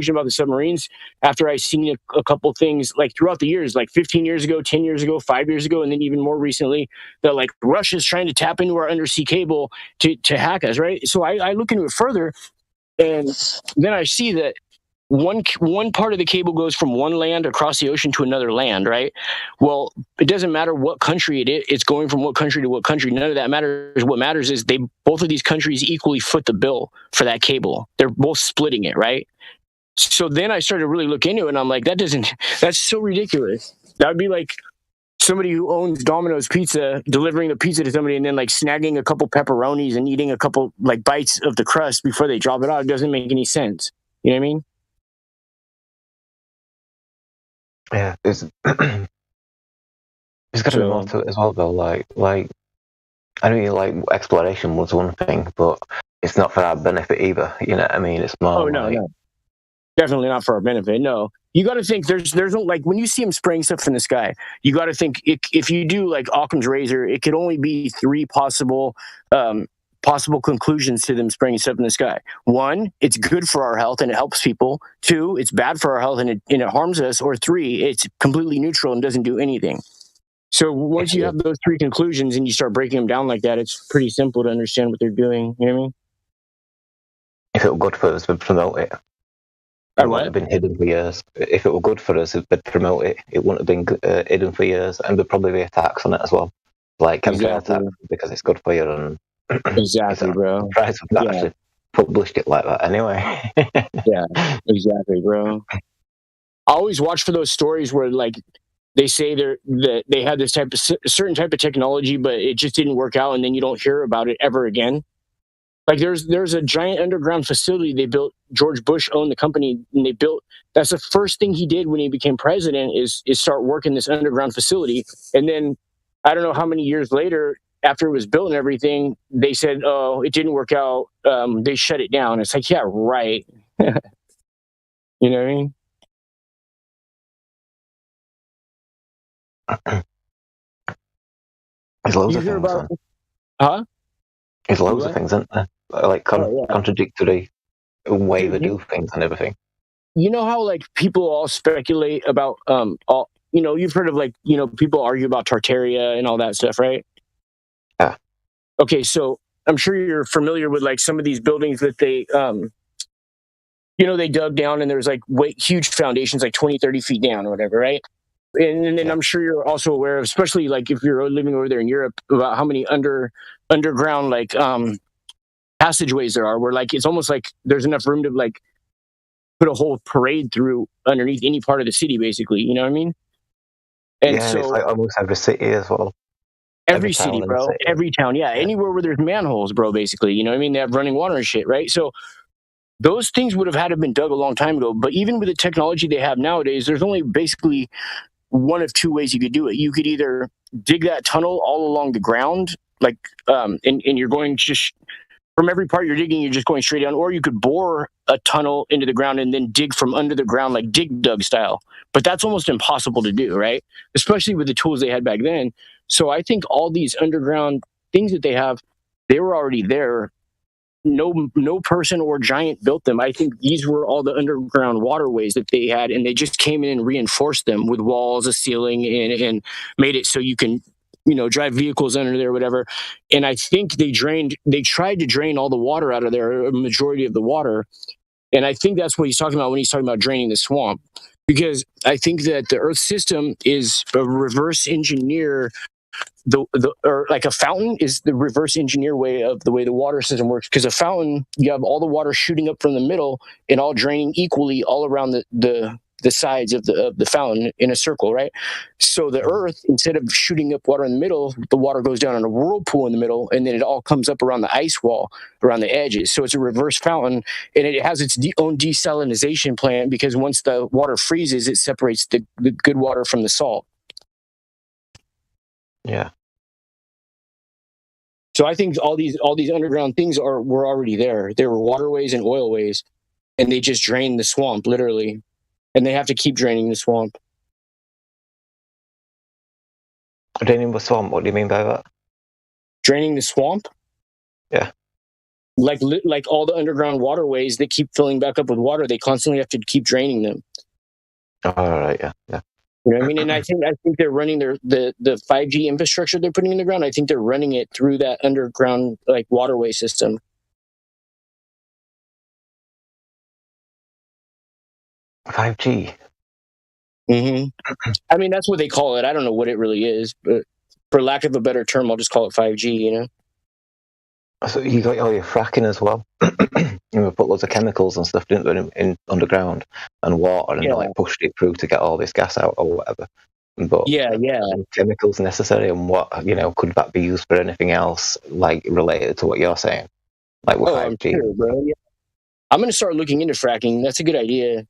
about the submarines after I seen a couple things like throughout the years, like 15 years ago, 10 years ago, 5 years ago, and then even more recently, that like Russia's trying to tap into our undersea cable to hack us, right? So I look into it further, and then I see that one part of the cable goes from one land across the ocean to another land, right? Well, it doesn't matter what country it is. It's going from what country to what country. None of that matters. What matters is both of these countries equally foot the bill for that cable. They're both splitting it, right? So then I started to really look into it, and I'm like, that's so ridiculous. That would be like somebody who owns Domino's Pizza delivering the pizza to somebody and then like snagging a couple pepperonis and eating a couple like bites of the crust before they drop it off. It doesn't make any sense. You know what I mean? Yeah, there's got to be more to it as well, though. Like I mean, like exploration was one thing, but it's not for our benefit either. You know what I mean? It's more. No, definitely not for our benefit. No, you got to think there's like when you see him spraying stuff in the sky, you got to think if you do like Occam's razor, it could only be three possible conclusions to them spraying stuff in the sky. One, it's good for our health and it helps people. Two, it's bad for our health and it harms us. Or three, it's completely neutral and doesn't do anything. So once you have those three conclusions and you start breaking them down like that, it's pretty simple to understand what they're doing. You know what I mean? If it were good for us, we'd promote it. It wouldn't have been hidden for years. If it were good for us, we'd promote it. It wouldn't have been hidden for years, and there'd probably be attacks on it as well, like chemical attacks because it's good for you. And exactly, bro. I'm surprised we've not actually published it like that anyway. Yeah, exactly, bro. I always watch for those stories where like they say that they had this certain type of technology, but it just didn't work out, and then you don't hear about it ever again. Like there's a giant underground facility they built. George Bush owned the company, and they built. That's the first thing he did when he became president is start working this underground facility. And then I don't know how many years later, after it was built and everything, they said, "Oh, it didn't work out." They shut it down. It's like, yeah, right. You know what I mean? There's loads of things. Huh? There's loads of things, isn't there? Like contradictory way they do things and everything. You know how like people all speculate about all you've heard of like people argue about Tartaria and all that stuff, right? Yeah. Okay, so I'm sure you're familiar with like some of these buildings that they they dug down and there's like huge foundations like 20, 30 feet down or whatever, right? And then I'm sure you're also aware of, especially like if you're living over there in Europe, about how many underground like passageways there are, where like it's almost like there's enough room to like put a whole parade through underneath any part of the city, basically. You know what I mean? And so it's like almost every city as well. Every city, bro. Every town, yeah. Anywhere where there's manholes, bro. Basically, you know what I mean? They have running water and shit, right? So those things would have had to have been dug a long time ago. But even with the technology they have nowadays, there's only basically one of two ways you could do it. You could either dig that tunnel all along the ground, like, and you're going just from every part you're digging, you're just going straight down, or you could bore a tunnel into the ground and then dig from under the ground, like dig dug style. But that's almost impossible to do, right? Especially with the tools they had back then. So I think all these underground things that they have, they were already there. No person or giant built them. I think these were all the underground waterways that they had, and they just came in and reinforced them with walls, a ceiling, and made it so you can, drive vehicles under there, whatever. And I think they tried to drain all the water out of there, a majority of the water. And I think that's what he's talking about when he's talking about draining the swamp, because I think that the Earth system is a reverse engineer. Or like a fountain is the reverse engineer way of the way the water system works. Because a fountain, you have all the water shooting up from the middle and all draining equally all around the sides of the fountain in a circle, right? So the Earth, instead of shooting up water in the middle, the water goes down in a whirlpool in the middle, and then it all comes up around the ice wall, around the edges. So it's a reverse fountain, and it has its own desalinization plant, because once the water freezes, it separates the good water from the salt. Yeah. So I think all these underground things were already there. There were waterways and oilways, and they just drained the swamp, literally. And they have to keep draining the swamp. Draining the swamp? What do you mean by that? Draining the swamp? Yeah. Like all the underground waterways that keep filling back up with water, they constantly have to keep draining them. All right, yeah. You know what I mean? And I think they're running the 5G infrastructure they're putting in the ground. I think they're running it through that underground like waterway system. 5G. Mm-hmm. I mean, that's what they call it. I don't know what it really is, but for lack of a better term, I'll just call it 5G. So you got all your fracking as well. You put loads of chemicals and stuff in underground and water, and like pushed it through to get all this gas out or whatever. But chemicals necessary, and what could that be used for anything else like related to what you're saying, like with 5G? I'm sure, bro. Yeah. I'm gonna start looking into fracking. That's a good idea.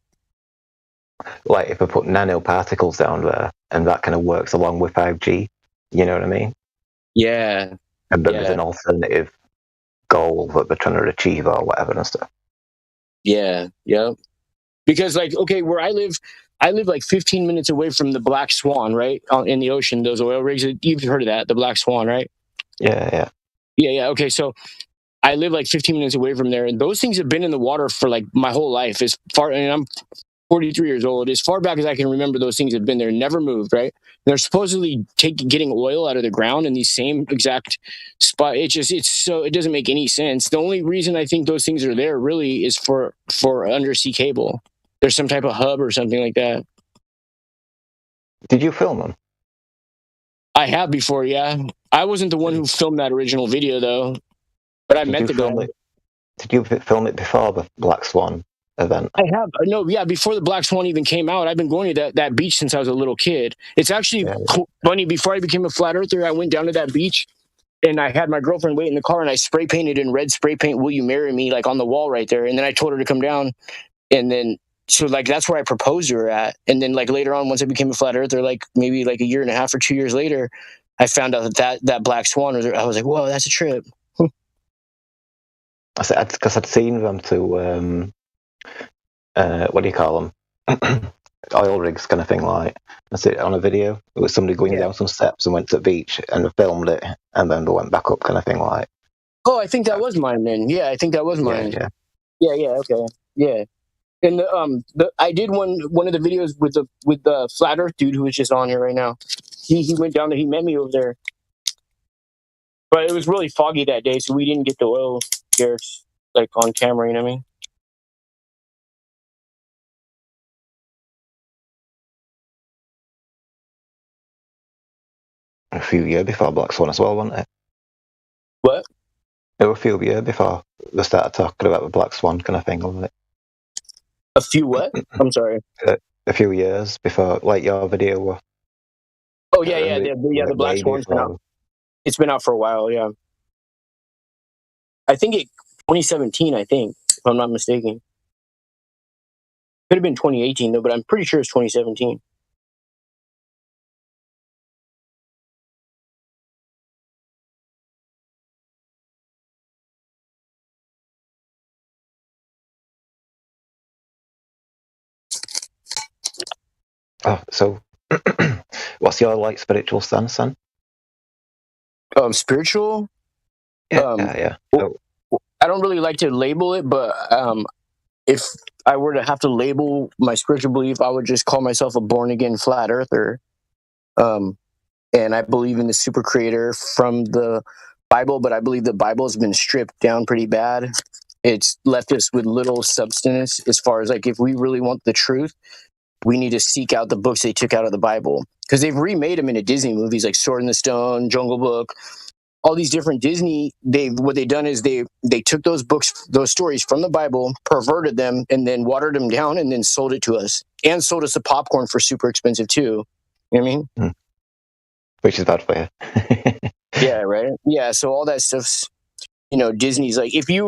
Like if I put nanoparticles down there, and that kind of works along with 5G. You know what I mean? Yeah. And then there's an alternative goal that they're trying to achieve or whatever and stuff. Yeah. Because where I live like 15 minutes away from the Black Swan, right? In the ocean, those oil rigs. You've heard of that, the Black Swan, right? Yeah. Okay, so I live like 15 minutes away from there, and those things have been in the water for like my whole life. And I'm 43 years old. As far back as I can remember, those things have been there, never moved, right? They're supposedly getting oil out of the ground in these same exact spot. It doesn't make any sense. The only reason I think those things are there really is for undersea cable. There's some type of hub or something like that. Did you film them? I have before, yeah. I wasn't the one who filmed that original video though, but I met the guy. Did you film it before the Black Swan event? I have. No, yeah, before the Black Swan even came out. I've been going to that beach since I was a little kid. It's actually funny. Before I became a flat earther, I went down to that beach and I had my girlfriend wait in the car and I spray painted in red spray paint, "Will you marry me?" like on the wall right there. And then I told her to come down. And then, so like, that's where I proposed to her at. And then like later on, once I became a flat earther, like maybe like a year and a half or 2 years later, I found out that Black Swan was there. I was like, whoa, that's a trip. I said, because I'd seen them to, what do you call them? Oil rigs kind of thing, like. I see it on a video. It was somebody going down some steps and went to the beach and filmed it, and then they went back up, kind of thing, like. Oh, I think that was mine then. Yeah, I think that was mine. Yeah, okay. Yeah. And I did one of the videos with the flat Earth dude who was just on here right now. He went down there. He met me over there, but it was really foggy that day, so we didn't get the oil scares like on camera. You know what I mean? A few years before Black Swan as well, wasn't it? What? There were a few years before they started talking about the Black Swan kind of thing, wasn't it? A few what? I'm sorry. A few years before, like your video was. Oh yeah, the Black Swan's been out. It's been out for a while, yeah. I think 2017. I think, if I'm not mistaken. Could have been 2018 though, but I'm pretty sure it's 2017. Oh, so what's your like spiritual stance then? Spiritual? Yeah. Well, I don't really like to label it, but if I were to have to label my spiritual belief, I would just call myself a born again flat earther. And I believe in the super creator from the Bible, but I believe the Bible has been stripped down pretty bad. It's left us with little substance as far as like, if we really want the truth, we need to seek out the books they took out of the Bible, because they've remade them into Disney movies like Sword in the Stone, Jungle Book, all these different Disney. What they've done is they took those books, those stories from the Bible, perverted them, and then watered them down, and then sold it to us, and sold us the popcorn for super expensive too. You know what I mean? Which is bad for you. Yeah, right. Yeah, so all that stuff's, Disney's like, if you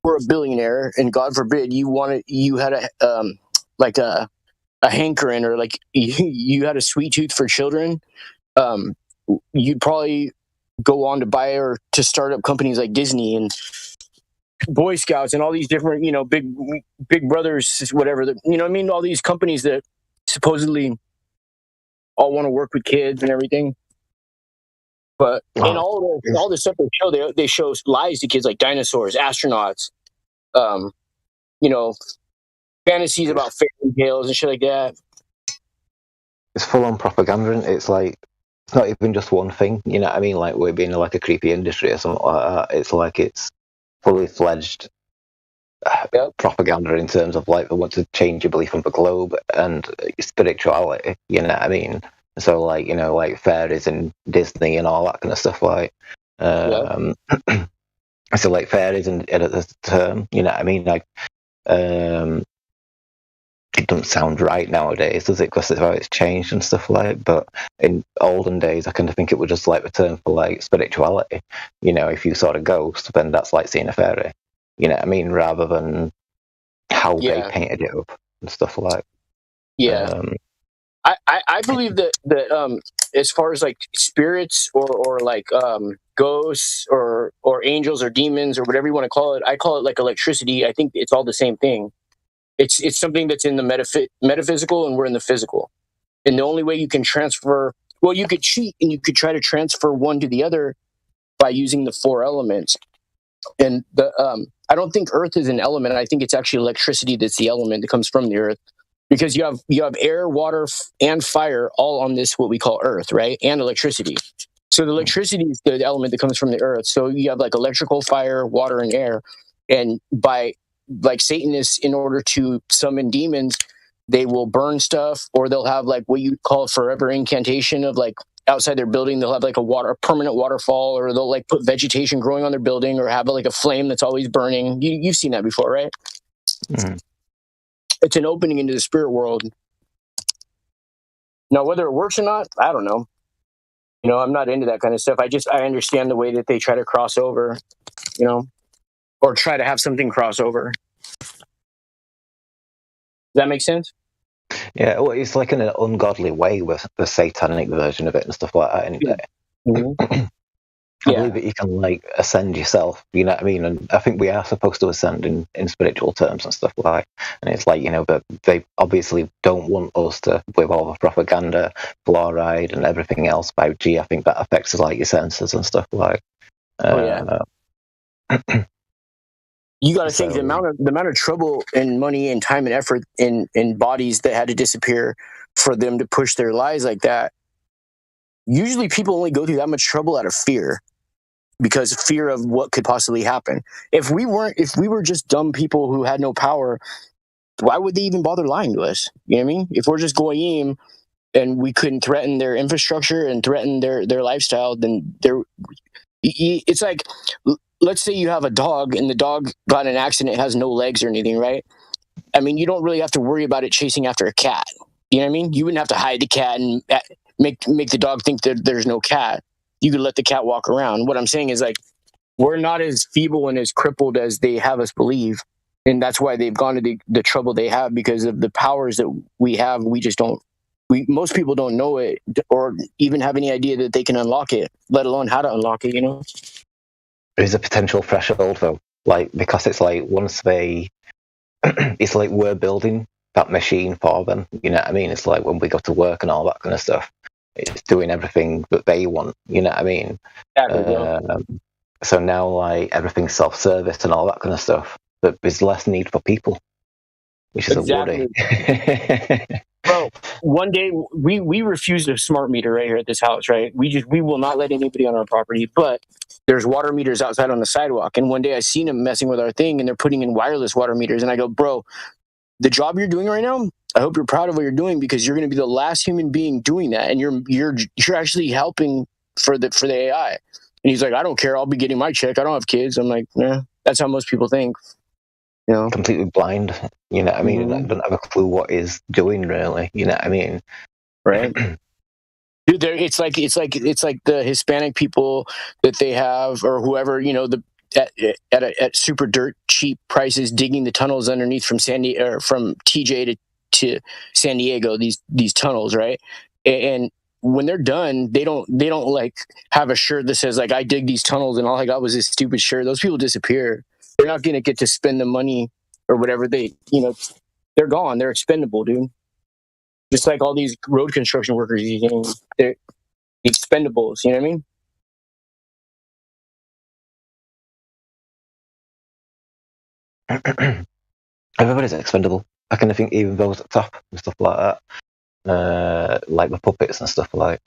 were a billionaire and God forbid you had a hankering, or like you had a sweet tooth for children, you'd probably go on to buy or to start up companies like Disney and Boy Scouts and all these different, big brothers, whatever, you know what I mean? All these companies that supposedly all want to work with kids and everything. But in all the stuff they show lies to kids, like dinosaurs, astronauts, fantasies about fairy tales and shit like that. It's full on propaganda, and it's like, it's not even just one thing, you know what I mean? Like we're being like a creepy industry or something like that. It's like it's fully fledged propaganda in terms of like they want to change your belief on the globe and spirituality, you know what I mean? So like, like fairies and Disney and all that kind of stuff, like so like fairies and at the term, you know what I mean? Like, it doesn't sound right nowadays, does it? Because it's how it's changed and stuff like. But in olden days, I kind of think it was just like the term for like spirituality. You know, if you saw a ghost, then that's like seeing a fairy. You know what I mean? Rather than how they painted it up and stuff like. Yeah. I believe that as far as like spirits or like ghosts or angels or demons or whatever you want to call it, I call it like electricity. I think it's all the same thing. It's something that's in the metaphysical, and we're in the physical. And the only way you can transfer, well, you could cheat and you could try to transfer one to the other by using the 4 elements. And I don't think Earth is an element. I think it's actually electricity that's the element that comes from the Earth. Because you have air, water, and fire all on this what we call Earth, right? And electricity. So the electricity is the element that comes from the Earth. So you have like electrical, fire, water, and air. And by like Satanists, in order to summon demons, they will burn stuff, or they'll have like what you call forever incantation of like outside their building. They'll have like a permanent waterfall, or they'll like put vegetation growing on their building, or have like a flame that's always burning. You've seen that before, right? Mm-hmm. It's an opening into the spirit world. Now, whether it works or not, I don't know. You know, I'm not into that kind of stuff. I understand the way that they try to cross over, you know, or try to have something cross over. Does that make sense? Yeah, well, it's like in an ungodly way with the satanic version of it and stuff like that. Anyway. Mm-hmm. I believe that you can like ascend yourself, you know what I mean? And I think we are supposed to ascend in spiritual terms and stuff like. And it's like, you know, but they obviously don't want us to, with all the propaganda, fluoride and everything else, 5G. I think that affects like your senses and stuff like. You got to think the amount of trouble and money and time and effort in bodies that had to disappear for them to push their lies like that. Usually, people only go through that much trouble out of fear. Because of fear of what could possibly happen. If we were just dumb people who had no power, why would they even bother lying to us? You know what I mean? If we're just goyim and we couldn't threaten their infrastructure and threaten their lifestyle, then it's like, let's say you have a dog and the dog got in an accident, it has no legs or anything, right? I mean, you don't really have to worry about it chasing after a cat. You know what I mean? You wouldn't have to hide the cat and make the dog think that there's no cat. You could let the cat walk around. What I'm saying is, like, we're not as feeble and as crippled as they have us believe. And that's why they've gone to the trouble they have, because of the powers that we have. We just don't, most people don't know it or even have any idea that they can unlock it, let alone how to unlock it, you know? There's a potential threshold though, like, because it's like once they, it's like we're building that machine for them, you know what I mean? It's like when we go to work and all that kind of stuff. It's doing everything that they want, you know what I mean? So now, like, everything's self-service and all that kind of stuff. But there's less need for people, which is a worry. Bro, one day we refused a smart meter right here at this house, right? We will not let anybody on our property, but there's water meters outside on the sidewalk. And one day I seen them messing with our thing, and they're putting in wireless water meters. And I go, bro, the job you're doing right now, I hope you're proud of what you're doing, because you're going to be the last human being doing that, and you're actually helping for the AI. And he's like, I don't care. I'll be getting my check. I don't have kids. I'm like, yeah, that's how most people think. You know, completely blind. You know what I mean? Mm-hmm. And I don't have a clue what he's doing really. You know what I mean? Right. Dude, it's like the Hispanic people that they have, or whoever, you know, at super dirt cheap prices, digging the tunnels underneath from from TJ to San Diego, these tunnels, right? And when they're done, they don't like have a shirt that says like, I dig these tunnels and all I got was this stupid shirt. Those people disappear. They're not gonna get to spend the money or whatever they're gone. They're expendable, dude. Just like all these road construction workers, they're expendables. You know what I mean? Everybody's expendable. I kind of think even those at top and stuff like that, like the puppets and stuff like.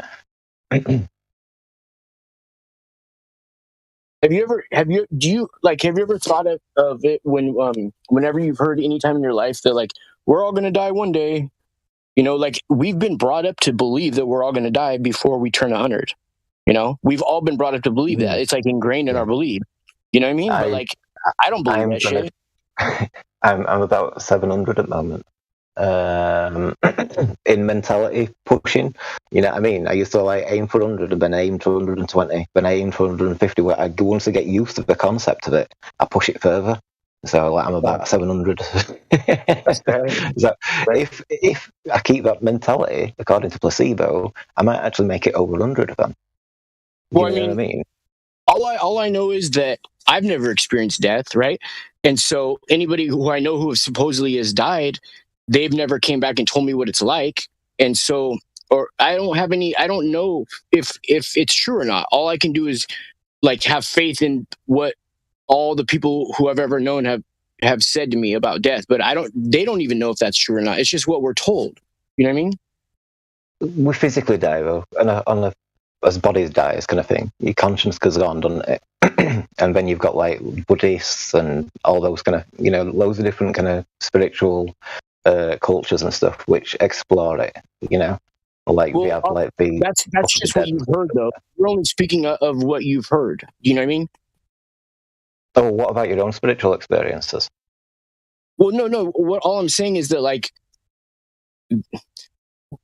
Have you ever thought of it whenever you've heard any time in your life that like we're all gonna die one day, you know, like we've been brought up to believe that we're all gonna die before we turn 100. You know, we've all been brought up to believe that. It's like ingrained in our belief. You know what I mean? But like, I don't believe that shit. I'm about 700 at the moment. In mentality pushing, you know what I mean? I used to like aim for 100 and then aim for 120, then I aim for 150. Where I once I get used to the concept of it, I push it further. So like I'm about 700. So if I keep that mentality according to placebo, I might actually make it over 100 of them. Well, I mean, all I know is that I've never experienced death, right? And so anybody who I know who supposedly has died, they've never came back and told me what it's like. And so, or I don't know if it's true or not. All I can do is like have faith in what all the people who I've ever known have said to me about death. But they don't even know if that's true or not. It's just what we're told. You know what I mean? We physically die though, as bodies die, is kind of thing. Your conscience goes on, doesn't it? And then you've got like Buddhists and all those kind of, loads of different kind of spiritual cultures and stuff which explore it. Like we have like the. That's just what you've heard, though. We're only speaking of what you've heard. Do you know what I mean? Oh, what about your own spiritual experiences? Well, no. All I'm saying is that like.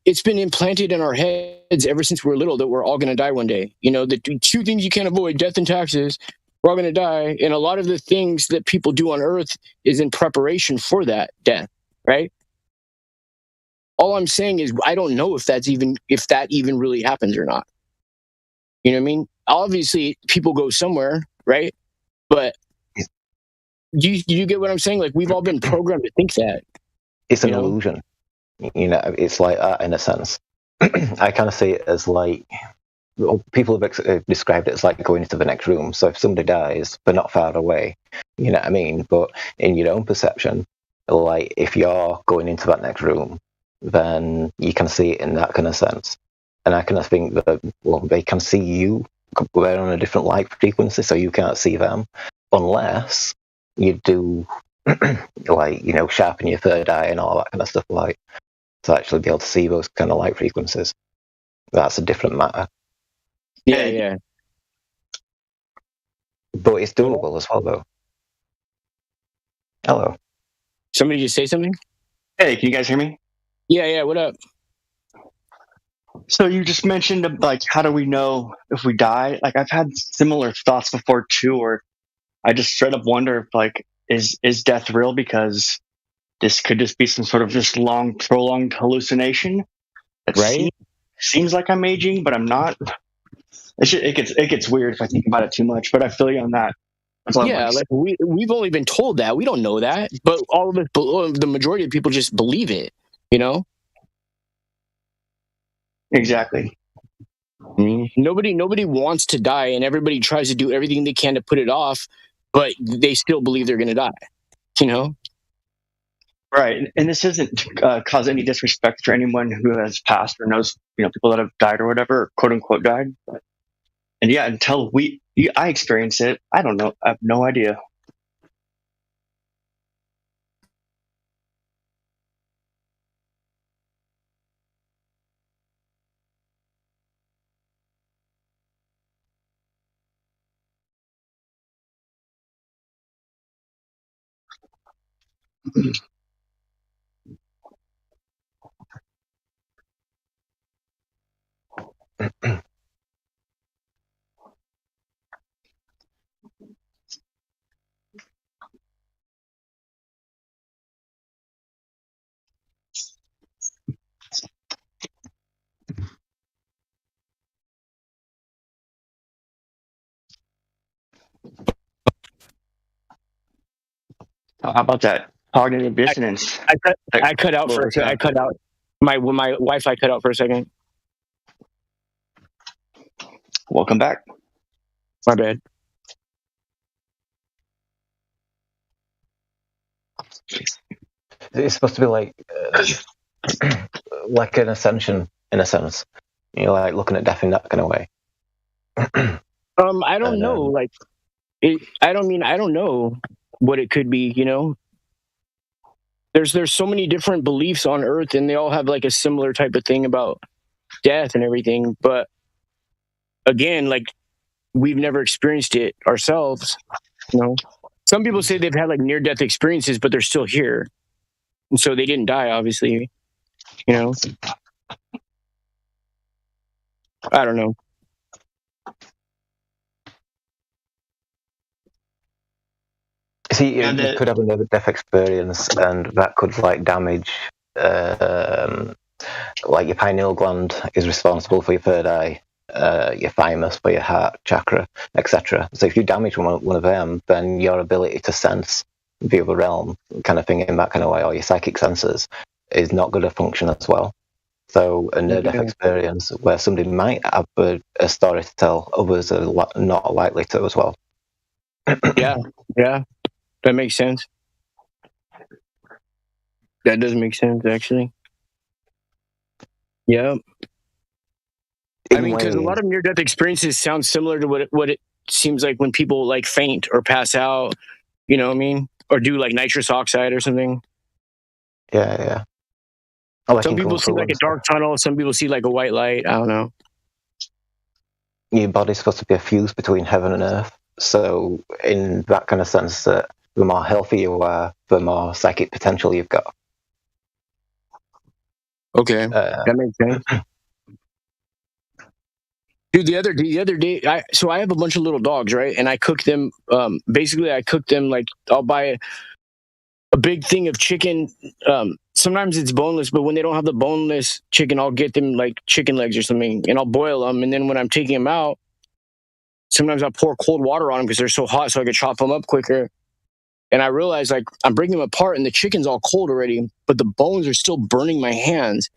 It's been implanted in our heads ever since we were little that we're all going to die one day. The two things you can't avoid, death and taxes, we're all going to die. And a lot of the things that people do on Earth is in preparation for that death, right? All I'm saying is I don't know if that even really happens or not. You know what I mean? Obviously, people go somewhere, right? But do you get what I'm saying? Like, we've all been programmed to think that. It's an illusion. It's like that in a sense. I kind of see it as like people have described it as like going into the next room. So if somebody dies, they're not far away. You know what I mean? But in your own perception, like if you're going into that next room, then you can see it in that kind of sense. And I kind of think that they can see you. We're on a different light frequency, so you can't see them unless you do. Like sharpen your third eye and all that kind of stuff, like to actually be able to see those kind of light frequencies. That's a different matter. Yeah. But it's doable as well, though. Hello. Somebody just say something? Hey, can you guys hear me? Yeah. What up? So you just mentioned like, how do we know if we die? Like I've had similar thoughts before too, or I just straight up wonder if like. Is death real? Because this could just be some sort of just long, prolonged hallucination. Right? Seems like I'm aging, but I'm not. It gets weird if I think about it too much. But I feel you on that. Yeah, like we've only been told that. We don't know that, but all of it, the majority of people just believe it. Exactly. Nobody wants to die, and everybody tries to do everything they can to put it off. But they still believe they're going to die, Right. And this doesn't cause any disrespect for anyone who has passed or knows, people that have died or whatever, or quote unquote died. And yeah, until I experience it, I don't know. I have no idea. How about that cognitive dissonance? I cut out for a second. I cut out my Wi-Fi cut out for a second. Welcome back. My bad. It's supposed to be like like an ascension in a sense. Like looking at death in that kind of way. I don't know. Like, I don't know what it could be. There's so many different beliefs on Earth, and they all have like a similar type of thing about death and everything. But again, like we've never experienced it ourselves. You know, some people say they've had like near-death experiences, but they're still here, and so they didn't die. Obviously, you know. I don't know. See, you could have another death experience, and that could like damage. Like your pineal gland is responsible for your third eye, your thymus for your heart chakra, etc. So if you damage one of them, then your ability to sense the other realm, kind of thing, in that kind of way, or your psychic senses, is not going to function as well. So a near-death experience where somebody might have a story to tell, others are not likely to as well. Yeah, that makes sense. That does make sense, actually. Yeah. I mean, because a lot of near-death experiences sound similar to what it seems like when people like faint or pass out, you know what I mean? Or do like nitrous oxide or something. Yeah. Some people see like a dark tunnel. Some people see like a white light. I don't know. Your body's supposed to be a fuse between heaven and earth. So in that kind of sense, that the more healthy you are, the more psychic potential you've got. Okay, that makes sense. Dude, the other day, I have a bunch of little dogs, right? And I cook them. Basically, I cook them like I'll buy a big thing of chicken. Sometimes it's boneless, but when they don't have the boneless chicken, I'll get them like chicken legs or something, and I'll boil them. And then when I'm taking them out, sometimes I pour cold water on them because they're so hot, so I can chop them up quicker. And I realize like I'm breaking them apart, and the chicken's all cold already, but the bones are still burning my hands.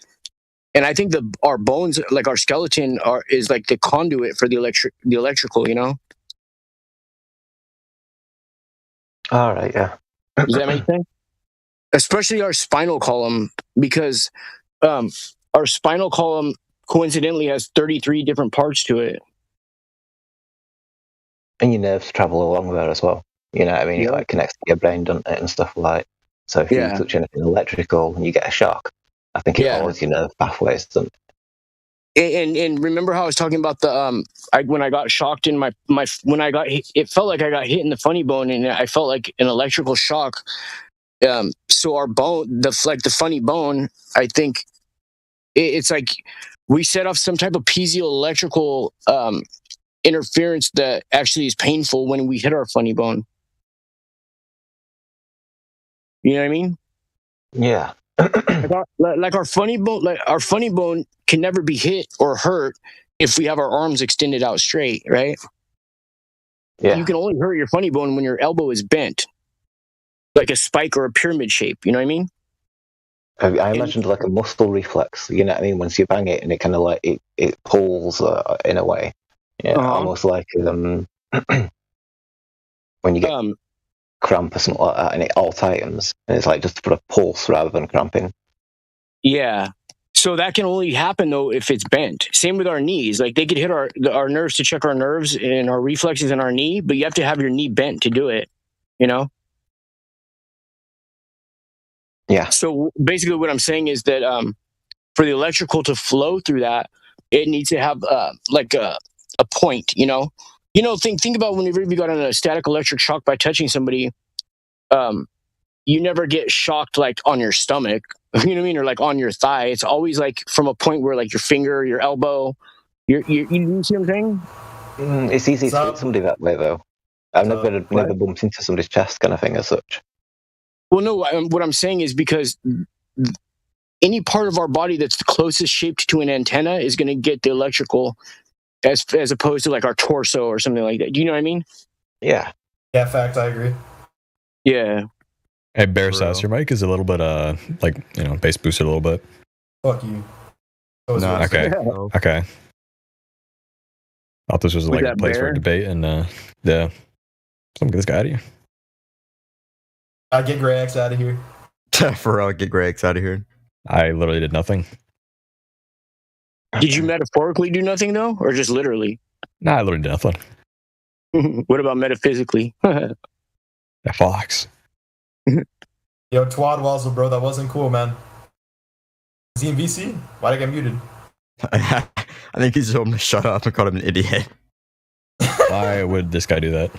And I think our bones, like our skeleton, is like the conduit for the electrical, you know. All right, yeah. Does that make sense? Especially our spinal column, because our spinal column coincidentally has 33 different parts to it. And your nerves travel along there as well. You know what I mean? It like connects to your brain, doesn't it, and stuff like. So if you touch anything electrical and you get a shock, I think it follows your nerve pathways, doesn't it? And remember how I was talking about the when I got shocked in my when I got hit, it felt like I got hit in the funny bone, and I felt like an electrical shock. So our bone, the funny bone, I think it's like we set off some type of piezoelectrical interference that actually is painful when we hit our funny bone. You know what I mean? Yeah. like our funny bone can never be hit or hurt if we have our arms extended out straight, right? Yeah. You can only hurt your funny bone when your elbow is bent, like a spike or a pyramid shape. You know what I mean? I imagined like a muscle reflex. You know what I mean? Once you bang it, and it kind of like it pulls in a way. Yeah, almost like when you get cramp or something like that, and it all tightens, and it's like just for a pulse rather than cramping. Yeah. So that can only happen though if it's bent. Same with our knees. Like they could hit our nerves to check our nerves and our reflexes in our knee, but you have to have your knee bent to do it. You know? Yeah. So basically what I'm saying is that for the electrical to flow through that, it needs to have like a point, you know? Think about whenever you got on a static electric shock by touching somebody, you never get shocked like on your stomach, you know what I mean? Or like on your thigh. It's always like from a point where like your finger, your elbow, you see what I'm saying? It's easy to hit somebody that way though. I've never bumped into somebody's chest kind of thing as such. Well, no, what I'm saying is because any part of our body that's the closest shaped to an antenna is going to get the electrical as opposed to like our torso or something like that. Do you know what I mean? Yeah. Yeah, fact, I agree. Yeah. Hey, Bear Sass, your mic is a little bit, bass boosted a little bit. Fuck you. No, okay. Okay. I thought this was like a place for a debate, and yeah. Someone get this guy out of here. Get Gray X out of here. For real, get Gray X out of here. I literally did nothing. Did you metaphorically do nothing though, or just literally? Nah, I literally did nothing. What about metaphysically? That Fox. Yo, Twad Wazzle, bro, that wasn't cool, man. Is he in VC? Why'd I get muted? I think he's told him to shut up and called him an idiot. Why would this guy do that?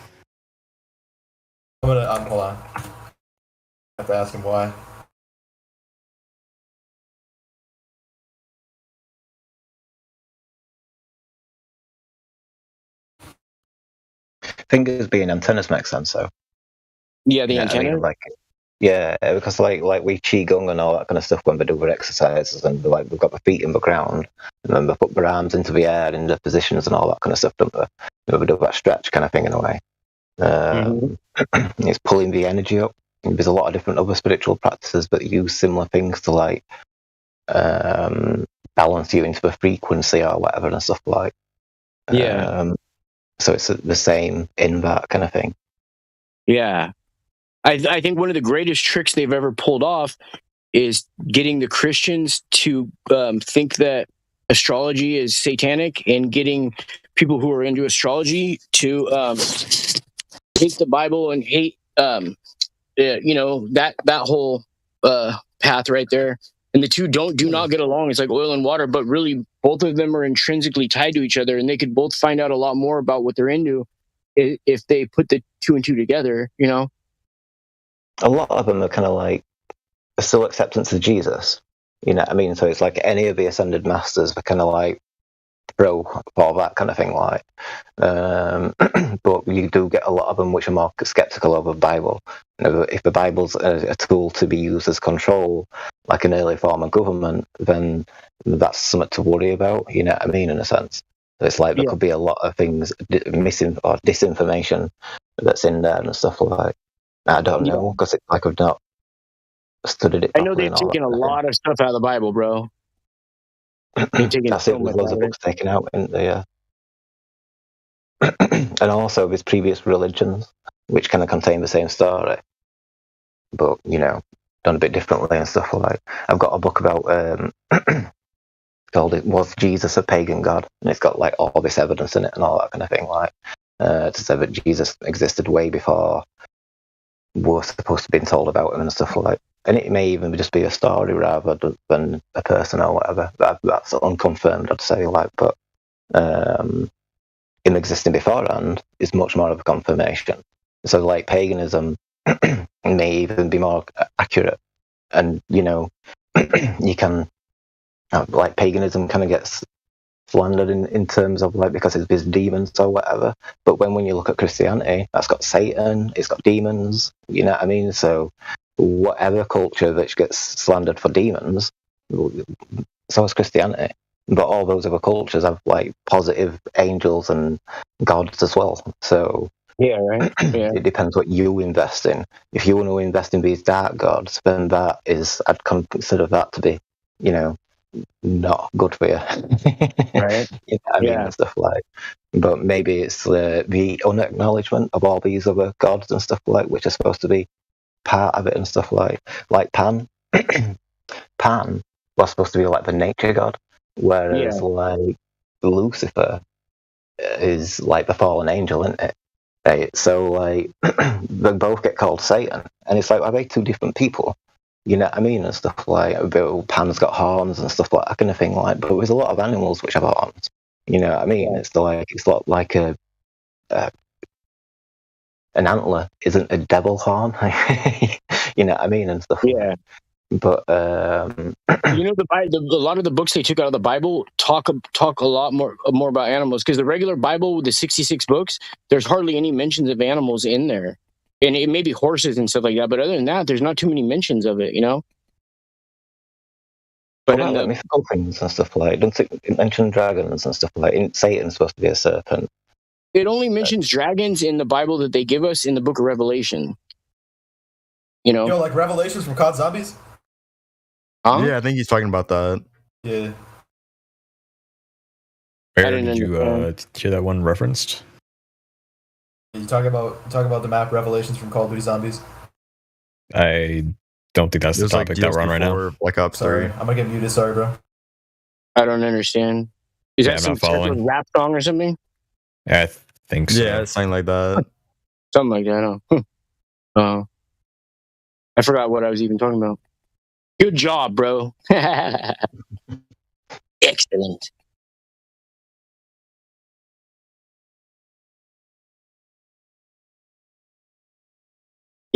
hold on. I have to ask him why. Fingers being antennas makes sense, though. Yeah, the antenna. I mean, yeah, because like we qigong and all that kind of stuff when we do our exercises, and we've got the feet in the ground, and then we put our arms into the air in the positions and all that kind of stuff. Don't we? We do that stretch kind of thing in a way. It's pulling the energy up. There's a lot of different other spiritual practices that use similar things to balance you into the frequency or whatever and stuff like. Yeah. So it's the same in that kind of thing. Yeah. I think one of the greatest tricks they've ever pulled off is getting the Christians to think that astrology is satanic, and getting people who are into astrology to hate the Bible and hate that whole path right there. And the two do not get along. It's like oil and water, but really both of them are intrinsically tied to each other, and they could both find out a lot more about what they're into if they put the two and two together, A lot of them are kind of like still acceptance of Jesus. You know what I mean? So it's like any of the ascended masters were kind of like pro for that kind of thing, like. But you do get a lot of them which are more skeptical of the Bible. If the Bible's a tool to be used as control, like an early form of government, then that's something to worry about. You know what I mean? In a sense, so it's like there could be a lot of things missing or disinformation that's in there and stuff like. I don't know, because it's like I've not studied it. I know they've taken a lot of stuff out of the Bible, bro. They've taken That's it. With loads of books taken out in the and also there's previous religions which kind of contain the same story, but done a bit differently and stuff like. I've got a book about called "It Was Jesus a Pagan God?" and it's got like all this evidence in it and all that kind of thing, like to say that Jesus existed way before we're supposed to be told about him and stuff like. And it may even just be a story rather than a person or whatever. That's unconfirmed, I'd say. But him existing beforehand is much more of a confirmation. So, like, paganism may even be more accurate. And you can like paganism kind of gets slandered in terms of like because it's demons or whatever. But when you look at Christianity, that's got Satan, it's got demons. You know what I mean? So whatever culture that gets slandered for demons, so is Christianity. But all those other cultures have like positive angels and gods as well. So yeah, right. Yeah. It depends what you invest in. If you want to invest in these dark gods, then I'd consider that to be, not good for you. Right. I mean, and stuff like. But maybe it's the unacknowledgement of all these other gods and stuff like, which are supposed to be part of it and stuff like Pan. Pan was supposed to be like the nature god, whereas like Lucifer is like the fallen angel, isn't it? Right? So like they both get called Satan, and it's like, are they two different people? You know what I mean? And stuff like Pan's got horns and stuff like that kind of thing. Like, but there's a lot of animals which have horns. You know what I mean? Yeah. It's like an antler isn't a devil horn. You know what I mean? And stuff. Yeah. But a lot of the books they took out of the Bible talk a lot more about animals, because the regular Bible with the 66 books, there's hardly any mentions of animals in there. And it may be horses and stuff like that, but other than that, there's not too many mentions of it, But in the mythical things and stuff like, don't it mention dragons and stuff like? Satan's supposed to be a serpent. It only mentions dragons in the Bible that they give us in the Book of Revelation. Like Revelations from COD Zombies. Huh? Yeah, I think he's talking about that. Yeah. Where did you hear that one referenced? You talking about the map Revelations from Call of Duty Zombies? I don't think that's the topic that we're on right now. Black Ops 3. I'm gonna get muted. Sorry, bro. I don't understand. Is that some type of rap song or something? Yeah, I think so. Yeah, something like that. Something like that. I forgot what I was even talking about. Good job, bro. Excellent.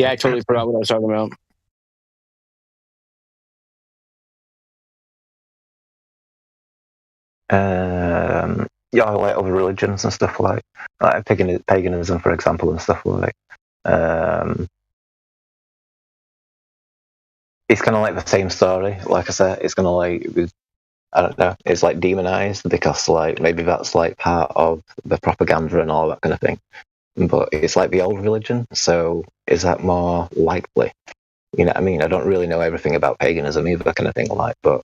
Yeah, I totally forgot what I was talking about. Yeah, like other religions and stuff like paganism, for example, and stuff like. It's kind of like the same story. Like I said, it's kind of like I don't know. It's like demonized because like maybe that's like part of the propaganda and all that kind of thing. But it's like the old religion. So is that more likely? You know what I mean? I don't really know everything about paganism either, kind of thing. Like, but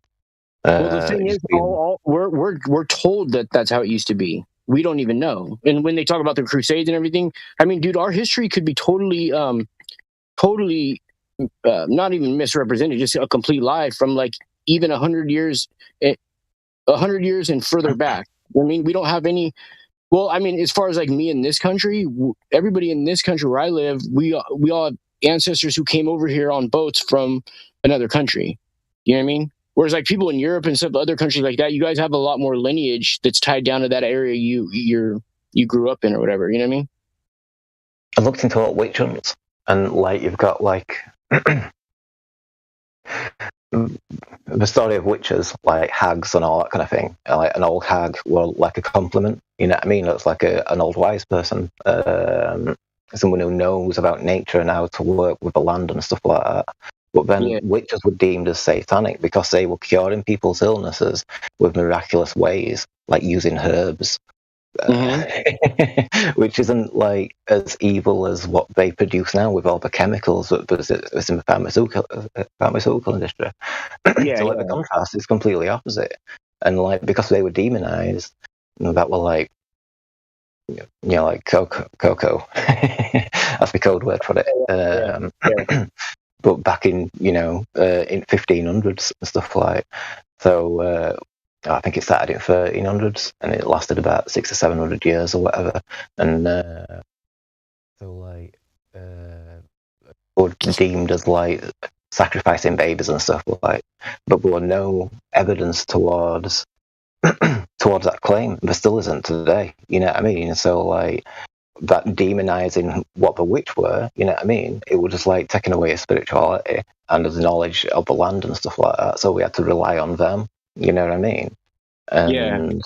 well, the thing is, we're told that that's how it used to be. We don't even know. And when they talk about the Crusades and everything, I mean, dude, our history could be totally not even misrepresented, just a complete lie from like even 100 years, 100 years and further back. I mean, we don't have any. Well, I mean, as far as like me in this country, everybody in this country where I live, we all have ancestors who came over here on boats from another country. You know what I mean? Whereas like people in Europe and some other countries like that, you guys have a lot more lineage that's tied down to that area you grew up in or whatever. You know what I mean? I looked into what witch hunts, and like you've got like the story of witches, like hags and all that kind of thing. Like an old hag, well, like a compliment. You know what I mean? It's like an old wise person, someone who knows about nature and how to work with the land and stuff like that. But then witches were deemed as satanic because they were curing people's illnesses with miraculous ways, like using herbs. Which isn't like as evil as what they produce now with all the chemicals that's in the pharmaceutical industry. So like the contrast is completely opposite, and like because they were demonized, that were like like cocoa. That's the code word for it. But back in in 1500s and stuff like so. I think it started in 1300s and it lasted about 600 or 700 years or whatever. And so like were deemed as like sacrificing babies and stuff like, but there were no evidence towards that claim. There still isn't today. You know what I mean? So like that demonizing what the witch were, you know what I mean? It was just like taking away his spirituality and the knowledge of the land and stuff like that. So we had to rely on them. You know what I mean? And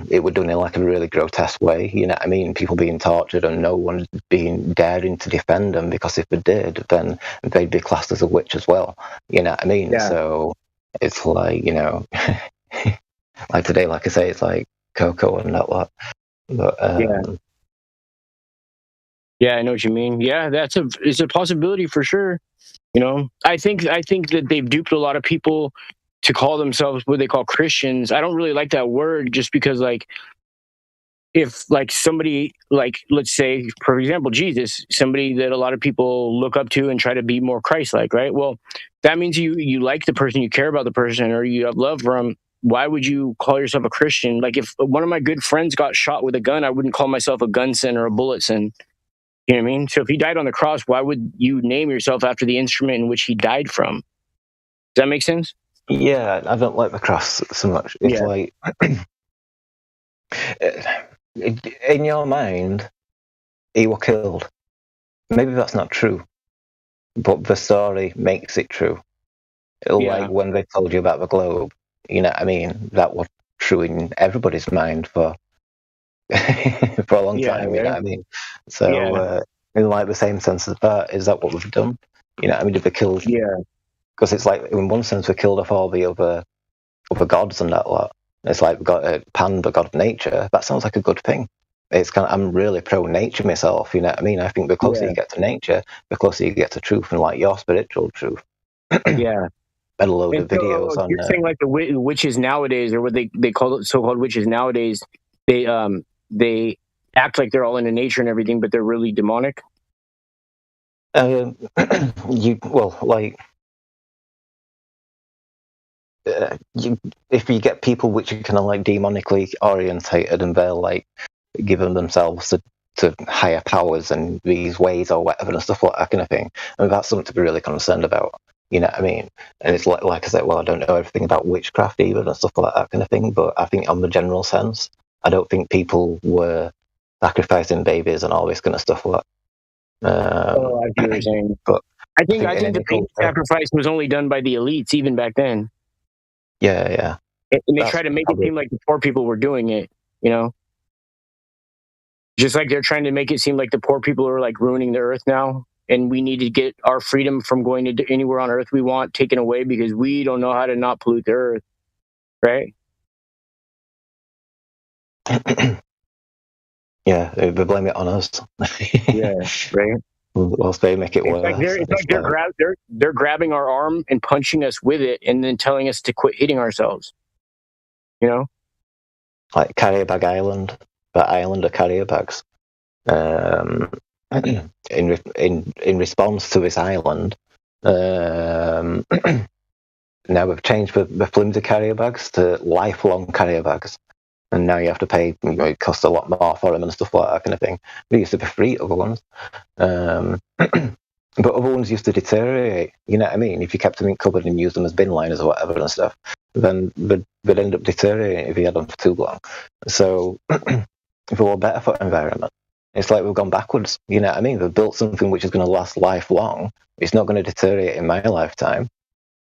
it was done in like a really grotesque way. You know what I mean? People being tortured and no one being daring to defend them because if they did, then they'd be classed as a witch as well. You know what I mean? So it's like like today, like I say, it's like cocoa and that lot. But, yeah, I know what you mean. Yeah, it's a possibility for sure. You know, I think that they've duped a lot of people to call themselves what they call Christians. I don't really like that word just because like if like somebody like let's say for example Jesus, somebody that a lot of people look up to and try to be more Christ-like, right? Well, that means you like the person, you care about the person, or you have love for them. Why would you call yourself a Christian? Like if one of my good friends got shot with a gun, I wouldn't call myself a gun sin or a bullet sin. You know what I mean? So if he died on the cross, why would you name yourself after the instrument in which he died from? Does that make sense? Yeah, I don't like the cross so much. It's like, in your mind, he was killed. Maybe that's not true, but the story makes it true. Like when they told you about the globe, you know what I mean? That was true in everybody's mind for for a long time, you know what I mean? So, in like the same sense as that, is that what we've done? You know what I mean? Did they kill... Because it's like, in one sense, we killed off all the other gods and that lot. It's like we got Pan, the god of nature. That sounds like a good thing. It's kind of, I'm really pro nature myself. You know what I mean? I think the closer you get to nature, the closer you get to truth and like your spiritual truth. Yeah. A load of videos on. You're saying like the witches nowadays, or what they call it, so-called witches nowadays, they act like they're all into nature and everything, but they're really demonic. If you get people which are kind of like demonically orientated and they're like giving themselves to higher powers and these ways or whatever and stuff like that kind of thing, and that's something to be really concerned about. You know what I mean? And it's like I said, well, I don't know everything about witchcraft either and stuff like that kind of thing, but I think on the general sense, I don't think people were sacrificing babies and all this kind of stuff like I see what you're saying. But I think the pain sacrifice was only done by the elites even back then. Yeah. And they try to make it seem like the poor people were doing it, you know? Just like they're trying to make it seem like the poor people are like ruining the earth now, and we need to get our freedom from going to anywhere on earth we want taken away because we don't know how to not pollute the earth, right? Yeah, they blame it on us. Yeah, right. Whilst they make it worse. It's like they're grabbing our arm and punching us with it, and then telling us to quit hitting ourselves. You know, like carrier bag island, that island of carrier bags. In response to this island, now we've changed the flimsy carrier bags to lifelong carrier bags. And now you have to pay, it costs a lot more for them and stuff like that kind of thing. They used to be free, other ones. But other ones used to deteriorate, you know what I mean? If you kept them in cupboard and used them as bin liners or whatever and stuff, then they'd end up deteriorating if you had them for too long. So if we were better for the environment, it's like we've gone backwards, you know what I mean? We've built something which is going to last lifelong. It's not going to deteriorate in my lifetime.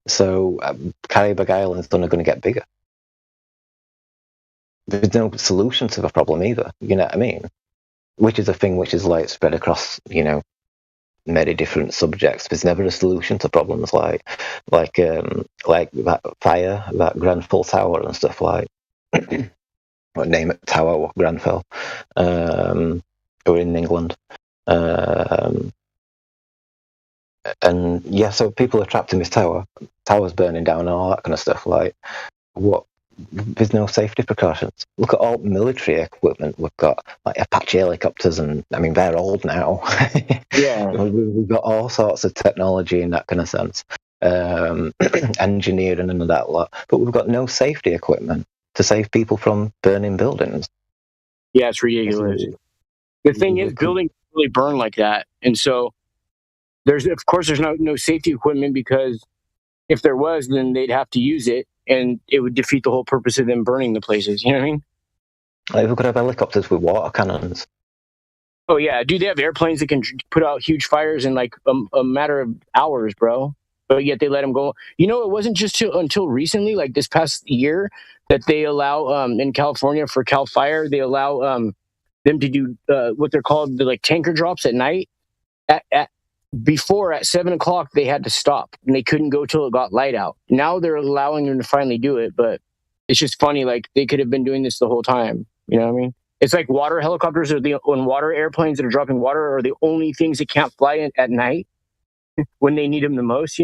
So Carrier Bag Island's only going to get bigger. There's no solution to the problem either, you know what I mean? Which is a thing which is like spread across, many different subjects. There's never a solution to problems like that fire, that Grenfell Tower and stuff like. What name it? Tower or Grenfell, or in England, and yeah, so people are trapped in this tower. Tower's burning down and all that kind of stuff. Like, what? There's no safety precautions. Look at all military equipment we've got, like Apache helicopters, and I mean they're old now. Yeah, we've got all sorts of technology in that kind of sense, engineering and that lot, but we've got no safety equipment to save people from burning buildings. Yeah, it's ridiculous. The thing is, buildings really burn like that, and so there's no safety equipment, because if there was, then they'd have to use it, and it would defeat the whole purpose of them burning the places. You know what I mean? Like, we could have helicopters with water cannons. Oh yeah, dude, they have airplanes that can put out huge fires in like a matter of hours, bro. But yet they let them go. It wasn't just until recently, like this past year, that they allow in California for Cal Fire, they allow them to do what they're called the tanker drops at night. Before at 7:00 they had to stop and they couldn't go till it got light out. Now they're allowing them to finally do it, but it's just funny. Like, they could have been doing this the whole time. You know what I mean? It's like water helicopters and water airplanes that are dropping water are the only things that can't fly at night when they need them the most.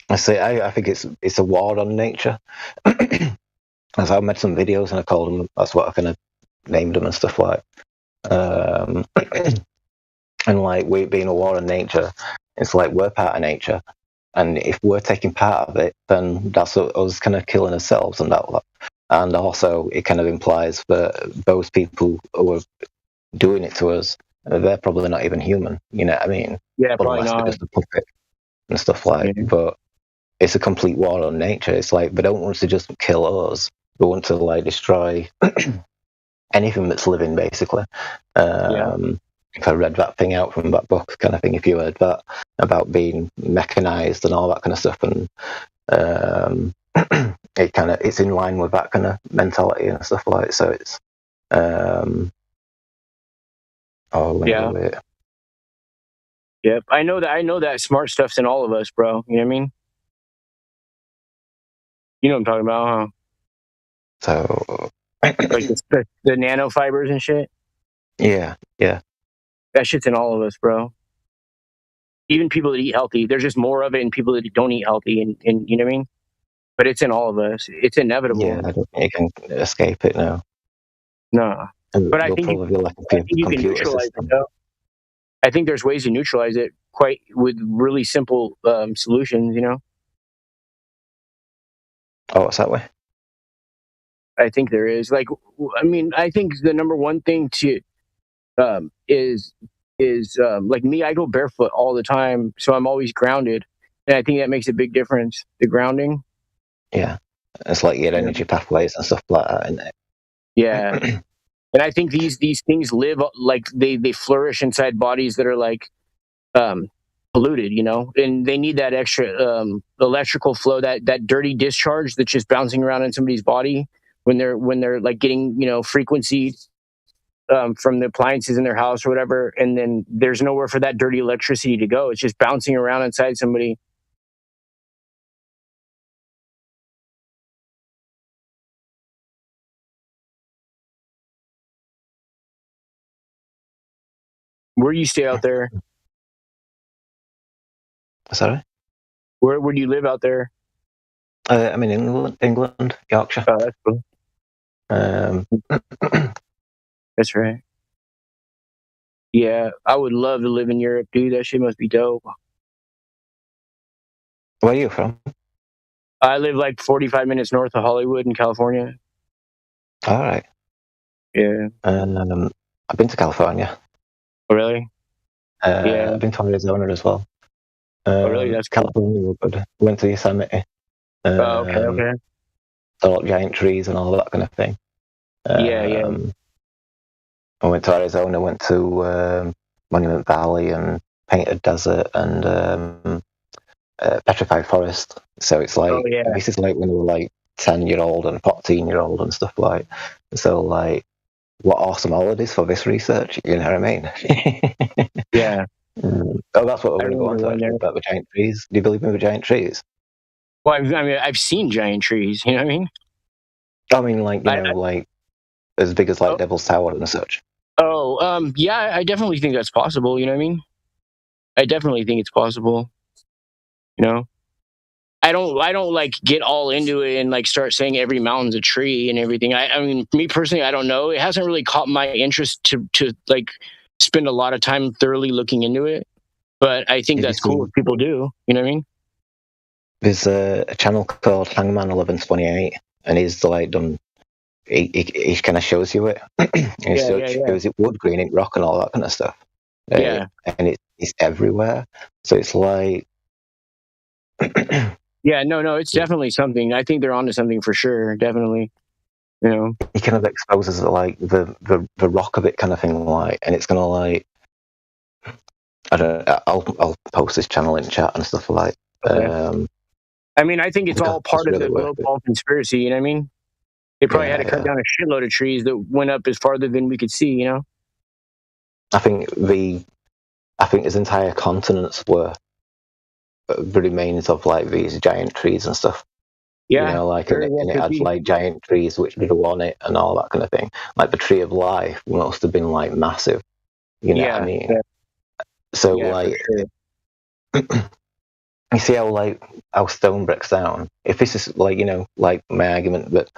I think it's a war on nature. As I made some videos and I called them, that's what I kind of named them and stuff like. And like, we being a war on nature, it's like we're part of nature, and if we're taking part of it, then that's us kind of killing ourselves and that lot. And also, it kind of implies that those people who are doing it to us, they're probably not even human. You know what I mean? Yeah, probably unless not. they're just a puppet and stuff like. Yeah. But it's a complete war on nature. It's like they don't want to just kill us; they want to like destroy anything that's living, basically. If I read that thing out from that book kind of thing, if you heard that about being mechanized and all that kind of stuff, and it's in line with that kind of mentality and stuff like. So it's Yep, I know that smart stuff's in all of us, bro. You know what I mean? You know what I'm talking about, huh? So like the nanofibers and shit. Yeah. That shit's in all of us, bro. Even people that eat healthy, there's just more of it in people that don't eat healthy, and you know what I mean? But it's in all of us. It's inevitable. Yeah, I don't think you can escape it now. No. But I think you can neutralize it, though. I think there's ways to neutralize it with really simple solutions, Oh, what's that way? I think there is. Like, I mean, I think the number one thing to is like me, I go barefoot all the time, so I'm always grounded, and I think that makes a big difference. The grounding. Yeah, it's like your energy pathways and stuff like that, isn't it? Yeah. And I think these things live like they flourish inside bodies that are like polluted, you know, and they need that extra electrical flow, that dirty discharge that's just bouncing around in somebody's body when they're like getting, you know, frequency from the appliances in their house or whatever, and then there's nowhere for that dirty electricity to go. It's just bouncing around inside somebody. Where do you stay out there? Sorry? Where do you live out there? I'm in England, Yorkshire. Oh, that's cool. That's right. Yeah, I would love to live in Europe, dude. That shit must be dope. Where are you from? I live like 45 minutes north of Hollywood in California. All right. Yeah. I've been to California. Oh, really? Yeah. I've been to Arizona as well. Oh, really? That's cool. California, good. Went to Yosemite. Okay. Saw giant trees and all that kind of thing. Yeah. I went to Arizona, went to Monument Valley and Painted Desert and Petrified Forest. So it's like, this is like when we were like 10-year-old and 14-year-old and stuff like. So like, what awesome holidays for this research, you know what I mean? Yeah. Oh, that's what we're going to go on to, about the giant trees. Do you believe in the giant trees? Well, I mean, I've seen giant trees, you know what I mean? I mean, like, you know, like, as big as, like, Devil's Tower and such. Oh, yeah, I definitely think that's possible, you know what I mean? I definitely think it's possible, you know? I don't like get all into it and like start saying every mountain's a tree and everything. I mean, me personally, I don't know. It hasn't really caught my interest to like spend a lot of time thoroughly looking into it. But I think that's cool if people do. You know what I mean? There's a channel called Hangman 1128, and he's like done. He kind of shows you it. He shows it wood, green, ink, rock, and all that kind of stuff. Yeah, and it's everywhere. So it's like. Yeah, no, it's definitely something. I think they're onto something for sure. Definitely, you know. He kind of exposes like the rock of it kind of thing, like, and it's gonna like. I'll post this channel in chat and stuff like. I mean, I think it's all part of the global conspiracy. You know what I mean? They probably had to cut down a shitload of trees that went up as farther than we could see. You know. I think his entire continents were the remains of like these giant trees and stuff. Yeah, you know, like and it had like giant trees which grew on it and all that kind of thing. Like the Tree of Life must have been like massive. You know what I mean? Yeah. So like, you see how stone breaks down. If this is like, you know, like my argument that,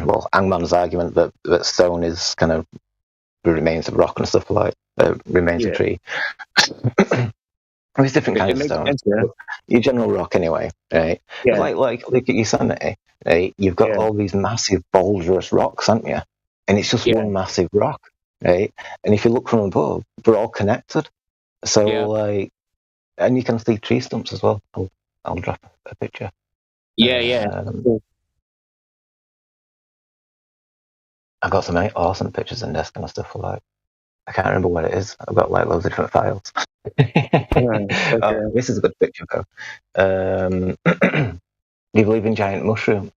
well, Angman's argument that stone is kind of the remains of rock and stuff like remains of tree. There's different kinds of stone. Sense, your general rock, anyway, right? Yeah. Like look at Yosemite, right? You've got all these massive boulderous rocks, haven't you? And it's just one massive rock, right? And if you look from above, they're all connected. So like, and you can see tree stumps as well. I'll drop a picture. Yeah. I've got some awesome pictures in this kind of stuff. Like, I can't remember what it is. I've got like loads of different files. This is a good picture though. Do you believe in giant mushrooms?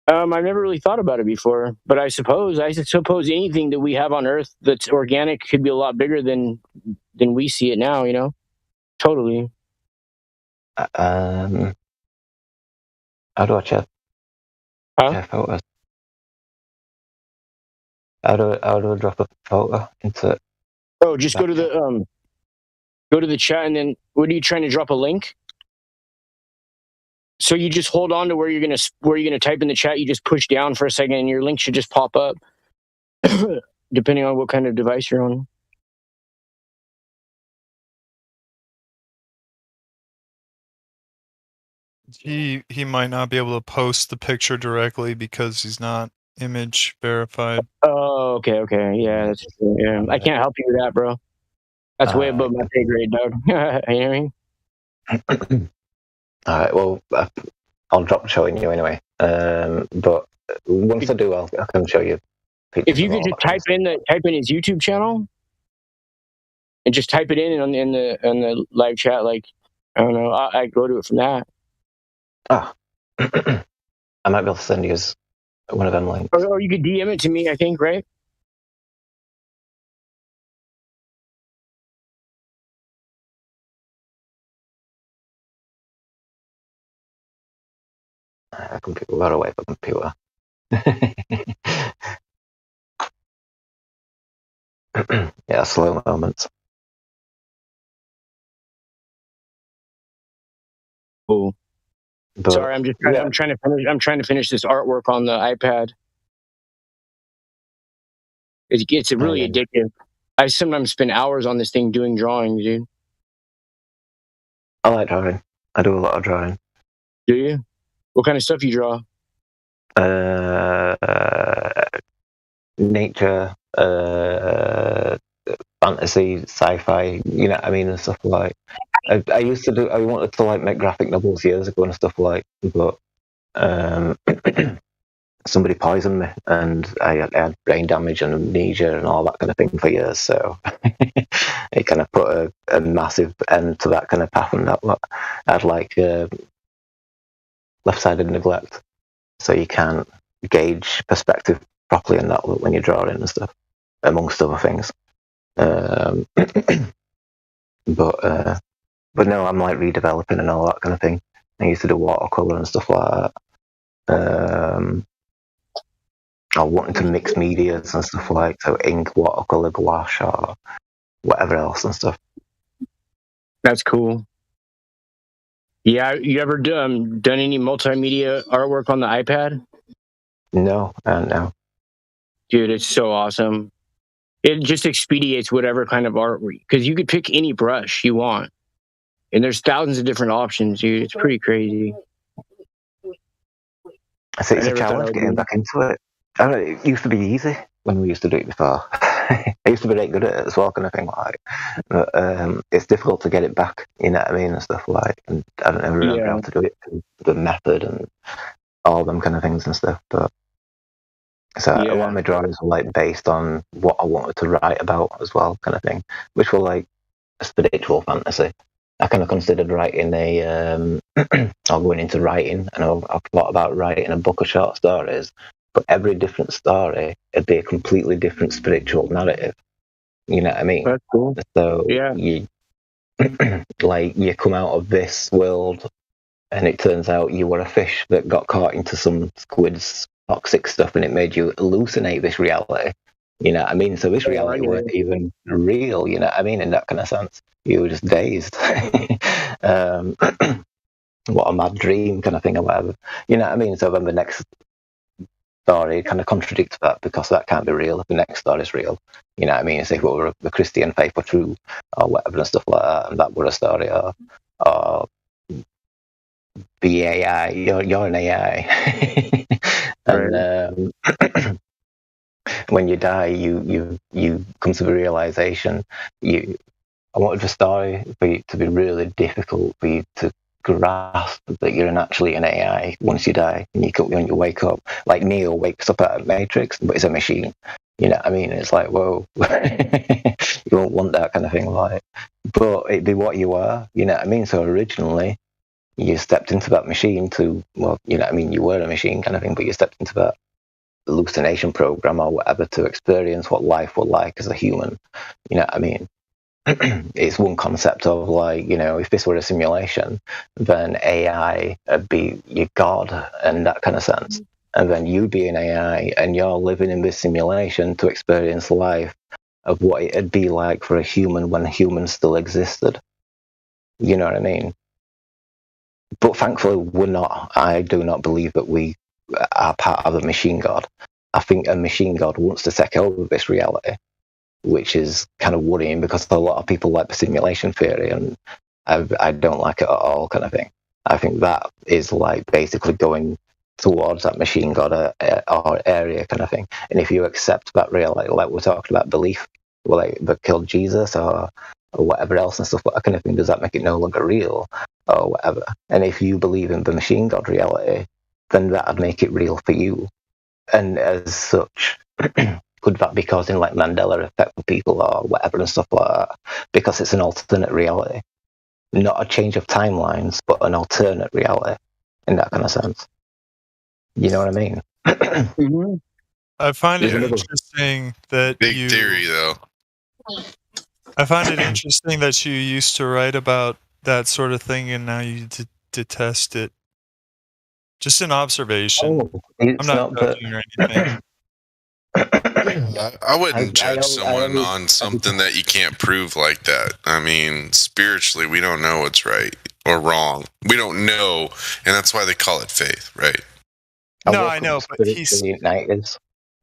I've never really thought about it before, but I suppose anything that we have on Earth that's organic could be a lot bigger than we see it now. You know, totally. How do I check? Check photos. How do I drop a photo into? Oh, just go to the chat, and then what are you trying to drop a link? So you just hold on to where you're gonna type in the chat. You just push down for a second, and your link should just pop up, depending on what kind of device you're on. He might not be able to post the picture directly because he's not image verified. Oh, okay, yeah, that's true. Yeah, I can't help you with that, bro. That's way above my pay grade, dog. You know what I mean? All right, well, I'll drop showing you anyway. But once I do, I can show you If you could just type in his YouTube channel and just type it in the live chat, like I don't know, I go to it from that. Oh, I might be able to send you one of them links. Or you could DM it to me, I think, right? A computer got away from computer. Yeah, slow moments. Cool. But, sorry, I'm trying to finish this artwork on the iPad. It gets really addictive. I sometimes spend hours on this thing doing drawings, dude. I like drawing. I do a lot of drawing. Do you? What kind of stuff you draw? Nature, fantasy, sci-fi, you know what I mean, and stuff like. I wanted to like make graphic novels years ago and stuff like, but somebody poisoned me and I had brain damage and amnesia and all that kind of thing for years, so it kind of put a massive end to that kind of path, and that I had like left-sided neglect, so you can't gauge perspective properly in that when you're drawing and stuff, amongst other things. But no, I'm like redeveloping and all that kind of thing. I used to do watercolor and stuff like that. I wanted to mix medias and stuff like, so ink, watercolor, gouache, or whatever else and stuff. That's cool. Yeah, you ever done any multimedia artwork on the iPad? No, no. Dude, it's so awesome. It just expedites whatever kind of art, because you could pick any brush you want, and there's thousands of different options, dude. It's pretty crazy. I think it's a challenge getting back into it. I don't know, it used to be easy when we used to do it before. I used to be really good at it as well, kind of thing. Like, but it's difficult to get it back. You know what I mean, and stuff like. And I don't ever remember how to do it, the method, and all them kind of things and stuff. But so a lot of my drawings were like based on what I wanted to write about as well, kind of thing, which were like a spiritual fantasy. I kind of considered writing or going into writing, and I've thought about writing a book of short stories. But every different story would be a completely different spiritual narrative. You know what I mean? That's cool. So you like you come out of this world, and it turns out you were a fish that got caught into some squid's toxic stuff, and it made you hallucinate this reality. You know what I mean? So this reality wasn't even real. You know what I mean? In that kind of sense, you were just dazed. What a mad dream, kind of thing, or whatever. You know what I mean? So then the next story kind of contradicts that, because that can't be real if the next story is real. You know what I mean? As if it were the Christian faith were true, or whatever and stuff like that, and that were a story, or the AI, you're an AI. And when you die, you come to the realization I wanted the story for you to be really difficult for you to grasp that you're actually an AI once you die, and when you wake up, like Neo wakes up at a Matrix, but it's a machine. You know what I mean? It's like, whoa. You won't want that kind of thing, like, but it'd be what you are. You know what I mean? So originally, you stepped into that machine you know what I mean? You were a machine kind of thing, but you stepped into that hallucination program or whatever to experience what life was like as a human. You know what I mean? It's one concept of, like, you know, if this were a simulation, then AI would be your god in that kind of sense. And then you be an AI and you're living in this simulation to experience life of what it'd be like for a human when humans still existed. You know what I mean? But thankfully, we're not. I do not believe that we are part of a machine god. I think a machine god wants to take over this reality, which is kind of worrying, because a lot of people like the simulation theory, and I don't like it at all, kind of thing. I think that is like basically going towards that machine god or area kind of thing. And if you accept that reality, like we're talking about belief, like that killed Jesus or whatever else and stuff, that kind of thing, does that make it no longer real or whatever? And if you believe in the machine god reality, then that'd make it real for you. And as such, could that be causing like Mandela effect for people or whatever and stuff like that? Because it's an alternate reality, not a change of timelines, but an alternate reality in that kind of sense. You know what I mean? Mm-hmm. I find it interesting that big theory, though. I find it interesting that you used to write about that sort of thing and now you detest it. Just an observation. I'm not judging or anything. I wouldn't judge someone on something that you can't prove like that. I mean, spiritually, we don't know what's right or wrong. We don't know, and that's why they call it faith, right? No, I know, but he's...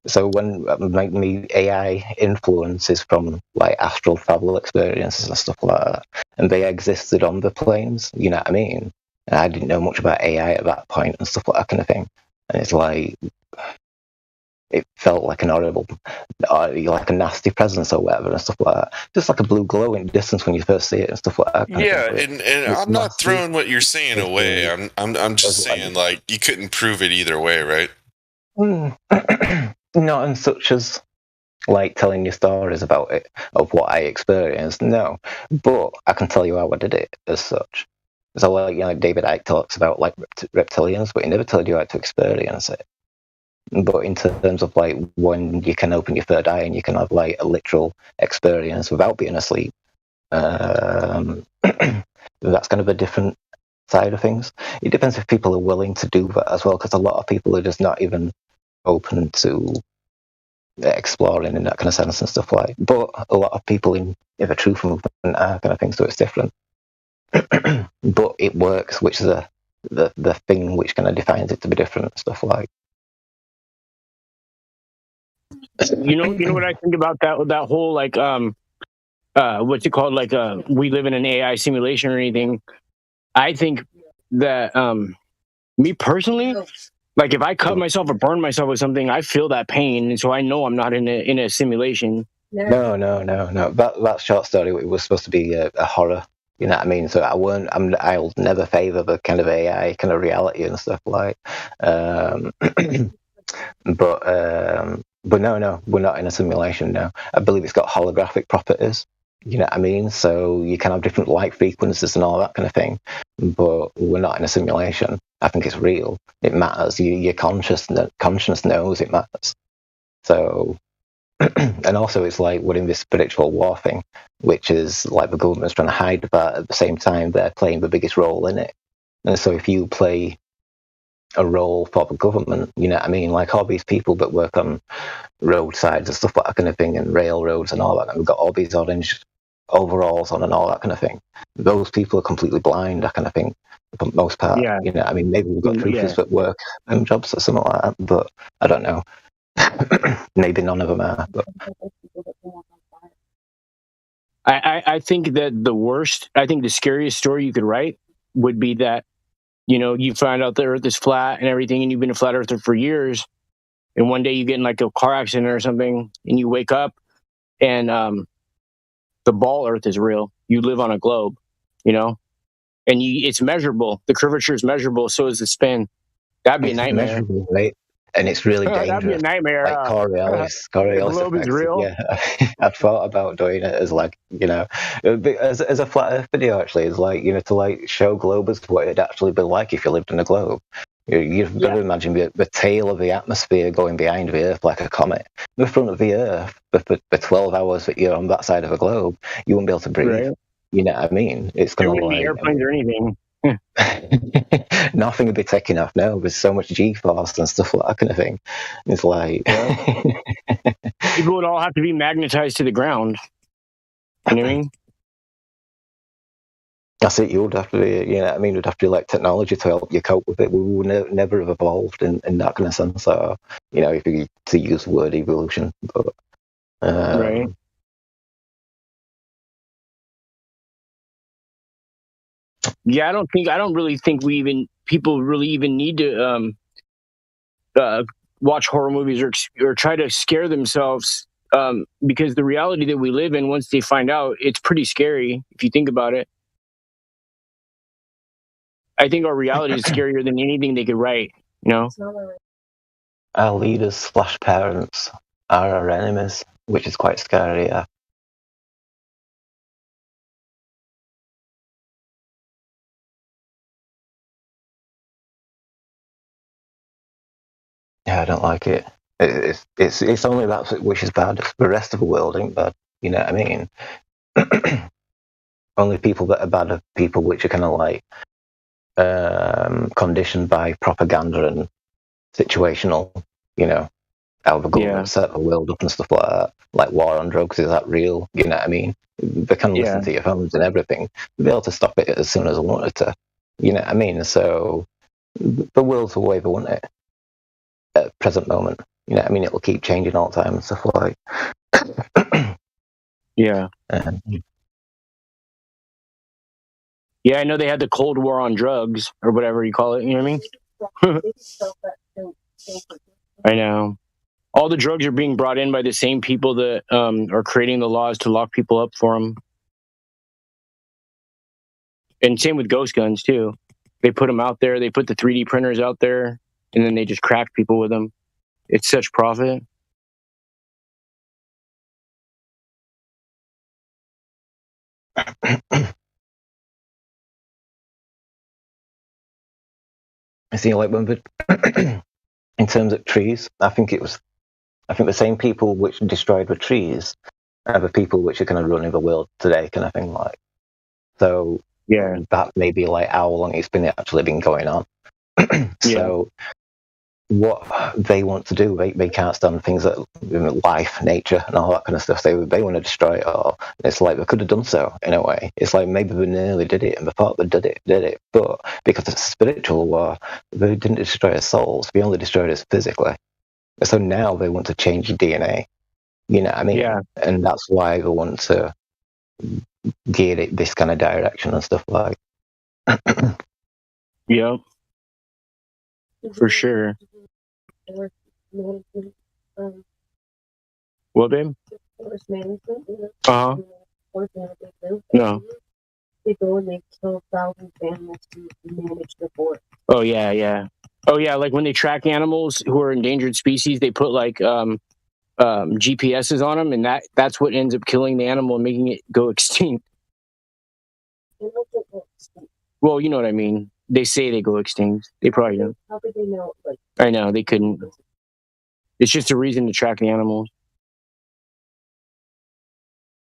So when like me AI influences from like astral travel experiences and stuff like that, and they existed on the planes, you know what I mean? And I didn't know much about AI at that point and stuff like that kind of thing. And it's like, it felt like an horrible, like a nasty presence or whatever and stuff like that. Just like a blue glow in distance when you first see it and stuff like that. Yeah, and I'm not throwing what you're saying away. I'm just saying like you couldn't prove it either way, right? Not in such as like telling you stories about it, of what I experienced, no. But I can tell you how I did it as such. So like, you know, David Icke talks about like reptilians, but he never told you how to experience it. But in terms of like when you can open your third eye and you can have like a literal experience without being asleep, that's kind of a different side of things. It depends if people are willing to do that as well, because a lot of people are just not even open to exploring in that kind of sense and stuff like. But a lot of people in the truth movement are kind of thing, so it's different. But it works, which is the thing which kind of defines it to be different and stuff like. You know what I think about that whole like what's it called, like we live in an AI simulation or anything. I think that me personally, like if I cut myself or burn myself with something, I feel that pain, and so I know I'm not in a simulation. No. That short story, it was supposed to be a horror. You know what I mean? So I'll never favour the kind of AI kind of reality and stuff like. But no, we're not in a simulation now. I believe it's got holographic properties. You know what I mean? So you can have different light frequencies and all that kind of thing. But we're not in a simulation. I think it's real. It matters. Your consciousness knows it matters. So, and also it's like we're in this spiritual war thing, which is like the government's trying to hide that. At the same time, they're playing the biggest role in it. And so if you play a role for the government, you know what I mean? Like all these people that work on roadsides and stuff like that kind of thing, and railroads and all that, and we've got all these orange overalls on and all that kind of thing. Those people are completely blind, that kind of thing, for the most part. Yeah. You know, I mean, maybe we've got truthers that work in jobs or something like that, but I don't know. Maybe none of them are. But I think that the scariest story you could write would be that, you know, you find out the Earth is flat and everything, and you've been a flat earther for years, and one day you get in like a car accident or something, and you wake up, and the ball Earth is real. You live on a globe, you know, and it's measurable. The curvature is measurable, so is the spin. That'd be a nightmare. Measurable, right? And it's really dangerous. That'd be a nightmare. Like Coriolis globe effects. is real. Yeah, I've thought about doing it as like, you know, as a flat Earth video. Actually, it's like, you know, to like show globers what it'd actually be like if you lived in a globe. You've got to imagine the tail of the atmosphere going behind the Earth like a comet. The front of the Earth, for 12 hours that you're on that side of a globe, you won't be able to breathe. Right. You know what I mean? It's going to be airplanes or anything. Nothing would be taking off now. There's so much G-force and stuff like that kind of thing. It's like people would all have to be magnetized to the ground. You know what I mean? That's it. You would have to be, you know what I mean? We'd have to be like technology to help you cope with it. We would never have evolved in that kind of sense. So, you know, if you to use the word evolution, but right. Yeah, I don't really think people really even need to watch horror movies or try to scare themselves, because the reality that we live in, once they find out, it's pretty scary if you think about it. I think our reality is scarier than anything they could write, you know? Our leaders / parents are our enemies, which is quite scary. Yeah. Yeah, I don't like it. It's only that which is bad. The rest of the world ain't bad. You know what I mean? Only people that are bad are people which are kind of like conditioned by propaganda and situational. You know, how the government set the world up and stuff like that. Like war on drugs, is that real? You know what I mean? They can listen to your phones and everything. They'll be able to stop it as soon as they wanted to. You know what I mean? So the world's the way they want it at the present moment. You know what I mean? It'll keep changing all the time and stuff like. Yeah. Yeah, I know they had the Cold War on drugs or whatever you call it. You know what I mean? I know. All the drugs are being brought in by the same people that are creating the laws to lock people up for them. And same with ghost guns, too. They put them out there. They put the 3D printers out there, and then they just crack people with them. It's such profit. I see, like when in terms of trees, I think the same people which destroyed the trees are the people which are kind of running the world today, kind of thing. Like, so yeah, that may be like how long it's been actually been going on. So what they want to do, they can't stand things like life, nature, and all that kind of stuff. They want to destroy it all. It's like they could have done so in a way. It's like maybe they nearly did it, and they thought they did it, but because it's a spiritual war, they didn't destroy our souls. They only destroyed us physically. So now they want to change your DNA. You know what I mean? Yeah. And that's why they want to gear it this kind of direction and stuff like. Yeah. For sure. What, babe? No. They go and they kill thousands of animals to manage the forest. Oh yeah. Oh yeah, like when they track animals who are endangered species, they put like GPSs on them, and that's what ends up killing the animal and making it go extinct. Well, you know what I mean. They say they go extinct. They probably don't. How could they know? Like, I know they couldn't. It's just a reason to track the animals.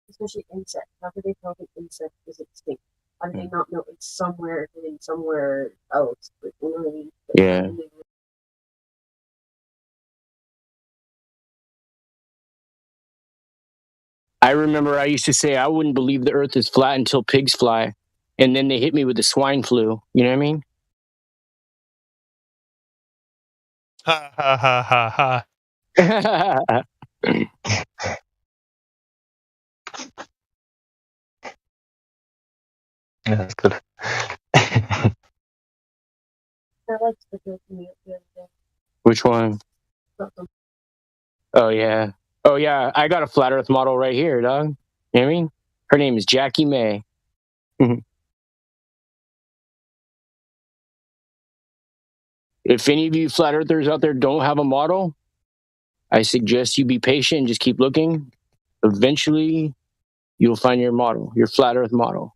Especially insects. How could they tell if an insect is extinct? How do they not know it's somewhere else? Like, you know what I mean? Yeah. I remember I used to say I wouldn't believe the earth is flat until pigs fly. And then they hit me with the swine flu. You know what I mean? Ha ha ha ha ha. Yeah, that's good. Which one? Oh yeah. I got a flat Earth model right here, dog. You know what I mean? Her name is Jackie May. If any of you flat earthers out there don't have a model, I suggest you be patient and just keep looking. Eventually, you'll find your model, your flat Earth model.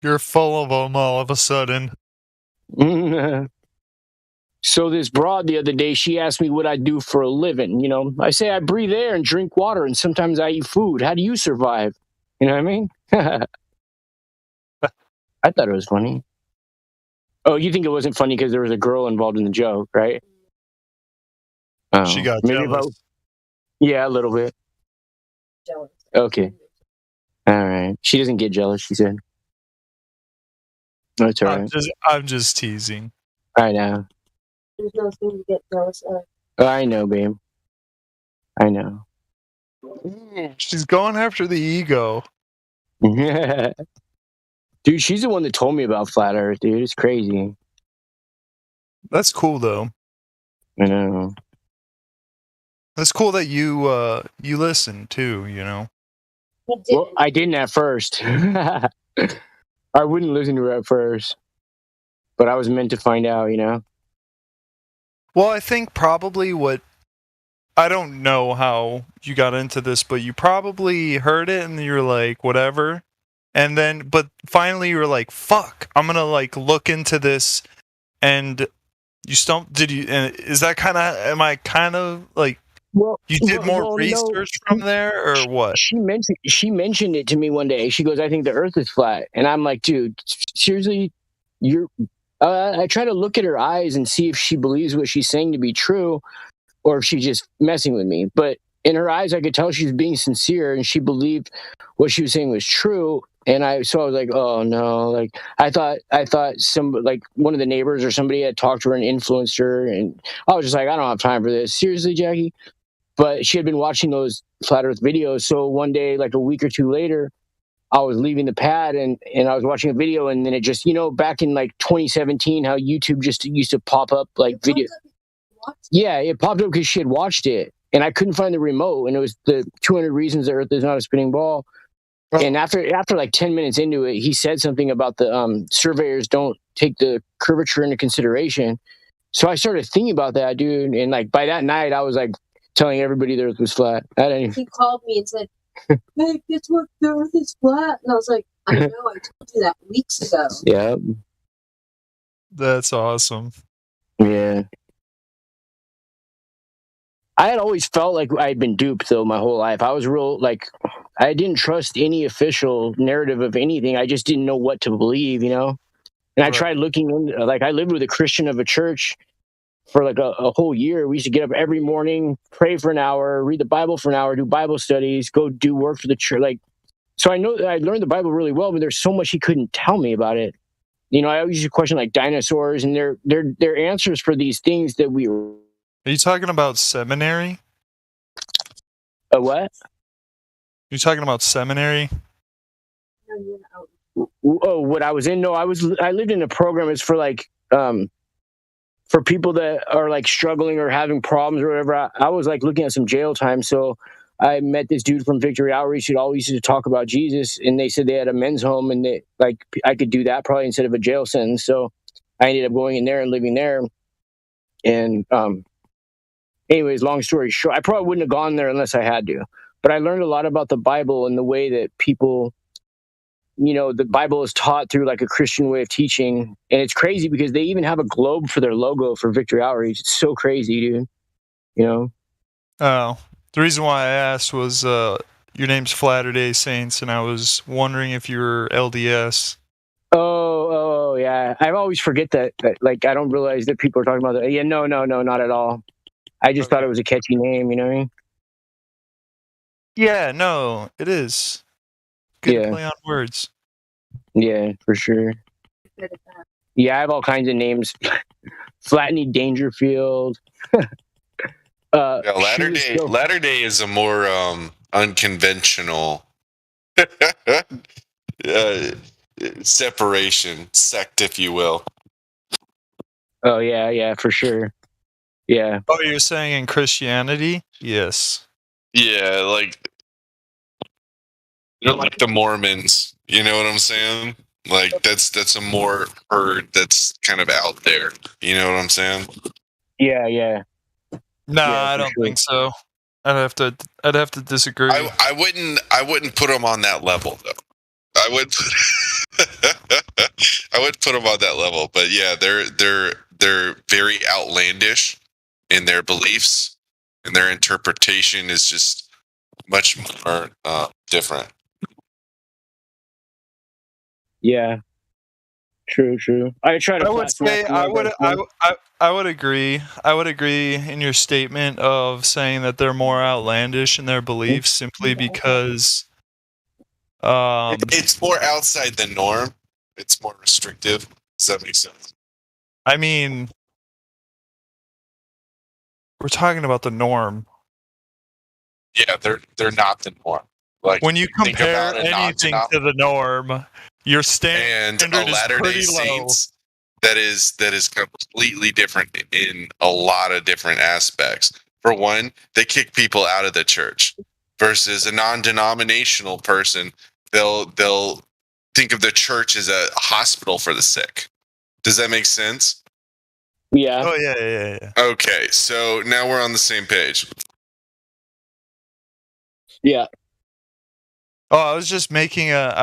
You're full of them all of a sudden. So this broad the other day, she asked me what I do for a living. You know, I say I breathe air and drink water, and sometimes I eat food. How do you survive? You know what I mean? I thought it was funny. Oh, you think it wasn't funny because there was a girl involved in the joke, right? Oh, she got jealous. Yeah, a little bit. Jealous. Okay. All right. She doesn't get jealous, she said. That's all right. I'm just teasing. I know. There's no thing to get jealous of. I know, babe. I know. Ooh, she's going after the ego. Dude, she's the one that told me about flat Earth, dude. It's crazy. That's cool, though. I know. That's cool that you listen too. You know. Well, I didn't at first. I wouldn't listen to her at first, but I was meant to find out. You know. Well, I think probably I don't know how you got into this, but you probably heard it and you're like, whatever. And then, but finally you were like, fuck, I'm gonna like look into this. And you is that kind of, am I kind of like, you did more research from there or what? She mentioned it to me one day. She goes, I think the earth is flat. And I'm like, dude, seriously, I try to look at her eyes and see if she believes what she's saying to be true or if she's just messing with me. But in her eyes, I could tell she was being sincere and she believed what she was saying was true. And I was like, oh no, like I thought like one of the neighbors or somebody had talked to her and influenced her. And I was just like, I don't have time for this. Seriously, Jackie. But she had been watching those flat earth videos. So one day, like a week or two later, I was leaving the pad and I was watching a video, and then it just, back in like 2017, how YouTube just used to pop up like video. Yeah, it popped up because she had watched it, and I couldn't find the remote, and it was the 200 reasons the Earth is not a spinning ball. And after like 10 minutes into it, he said something about the surveyors don't take the curvature into consideration. So I started thinking about that, dude, and like by that night, I was like telling everybody the Earth was flat. He called me and said, "Hey, guess what? The Earth is flat." And I was like, "I know, I told you that weeks ago." Yeah. That's awesome. Yeah. I had always felt like I had been duped though my whole life. I was I didn't trust any official narrative of anything. I just didn't know what to believe, And I tried looking into, like, I lived with a Christian of a church for like a whole year. We used to get up every morning, pray for an hour, read the Bible for an hour, do Bible studies, go do work for the church. Like, so I know that I learned the Bible really well, but there's so much he couldn't tell me about it. I always used to question like dinosaurs and their answers for these things that we. Are you talking about seminary? A what? You talking about seminary? Oh, what I was in? No, I lived in a program. It's for like for people that are like struggling or having problems or whatever. I was like looking at some jail time. So I met this dude from Victory Outreach who always used to talk about Jesus, and they said they had a men's home and they like I could do that probably instead of a jail sentence. So I ended up going in there and living there. And anyways, long story short, I probably wouldn't have gone there unless I had to. But I learned a lot about the Bible and the way that people, the Bible is taught through like a Christian way of teaching. And it's crazy because they even have a globe for their logo for Victory Outreach. It's so crazy, dude. Oh, the reason why I asked was your name's Latter-day Saints, and I was wondering if you were LDS. Oh, yeah. I always forget that. Like, I don't realize that people are talking about that. Yeah, no, not at all. I just thought it was a catchy name, you know what I mean? Yeah, no, it is. Good play on words. Yeah, for sure. Yeah, I have all kinds of names. Flatney Dangerfield. Latter-day is a more unconventional separation sect, if you will. Oh yeah, for sure. Yeah. Oh, you're saying in Christianity? Yes. Yeah, like they're like the Mormons. You know what I'm saying? Like that's a more herd that's kind of out there. You know what I'm saying? Yeah. No, I don't think so. I'd have to disagree. I wouldn't put them on that level though. I would put them on that level, but yeah, they're very outlandish in their beliefs, and their interpretation is just much more different. Yeah. True. I try to. I would say I would agree. I would agree in your statement of saying that they're more outlandish in their beliefs simply because it's more outside the norm. It's more restrictive. Does that make sense? I mean, we're talking about the norm. Yeah, they're not the norm. Like when you compare anything to the norm, your standard and a Latter-day Saints that is completely different in a lot of different aspects. For one, they kick people out of the church versus a non-denominational person. They'll think of the church as a hospital for the sick. Does that make sense? Yeah. Oh yeah. Okay, so now we're on the same page. Yeah. Oh, I was just making a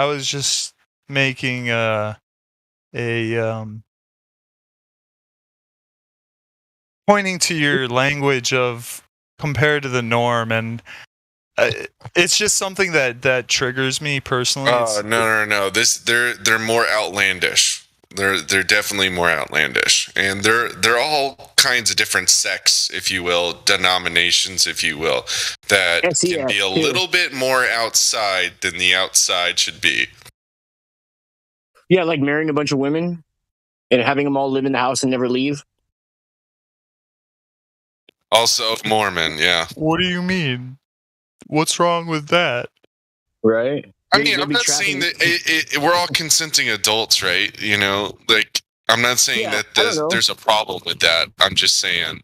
pointing to your language of compared to the norm, and it's just something that triggers me personally. No. They're more outlandish. They're definitely more outlandish, and they're all kinds of different sects, if you will, denominations, if you will, that can be a little bit more outside than the outside should be. Yeah, like marrying a bunch of women and having them all live in the house and never leave. Also Mormon, yeah. What do you mean? What's wrong with that? Right. I mean, I'm not saying that we're all consenting adults, right? You know, like I'm not saying that there's a problem with that. I'm just saying,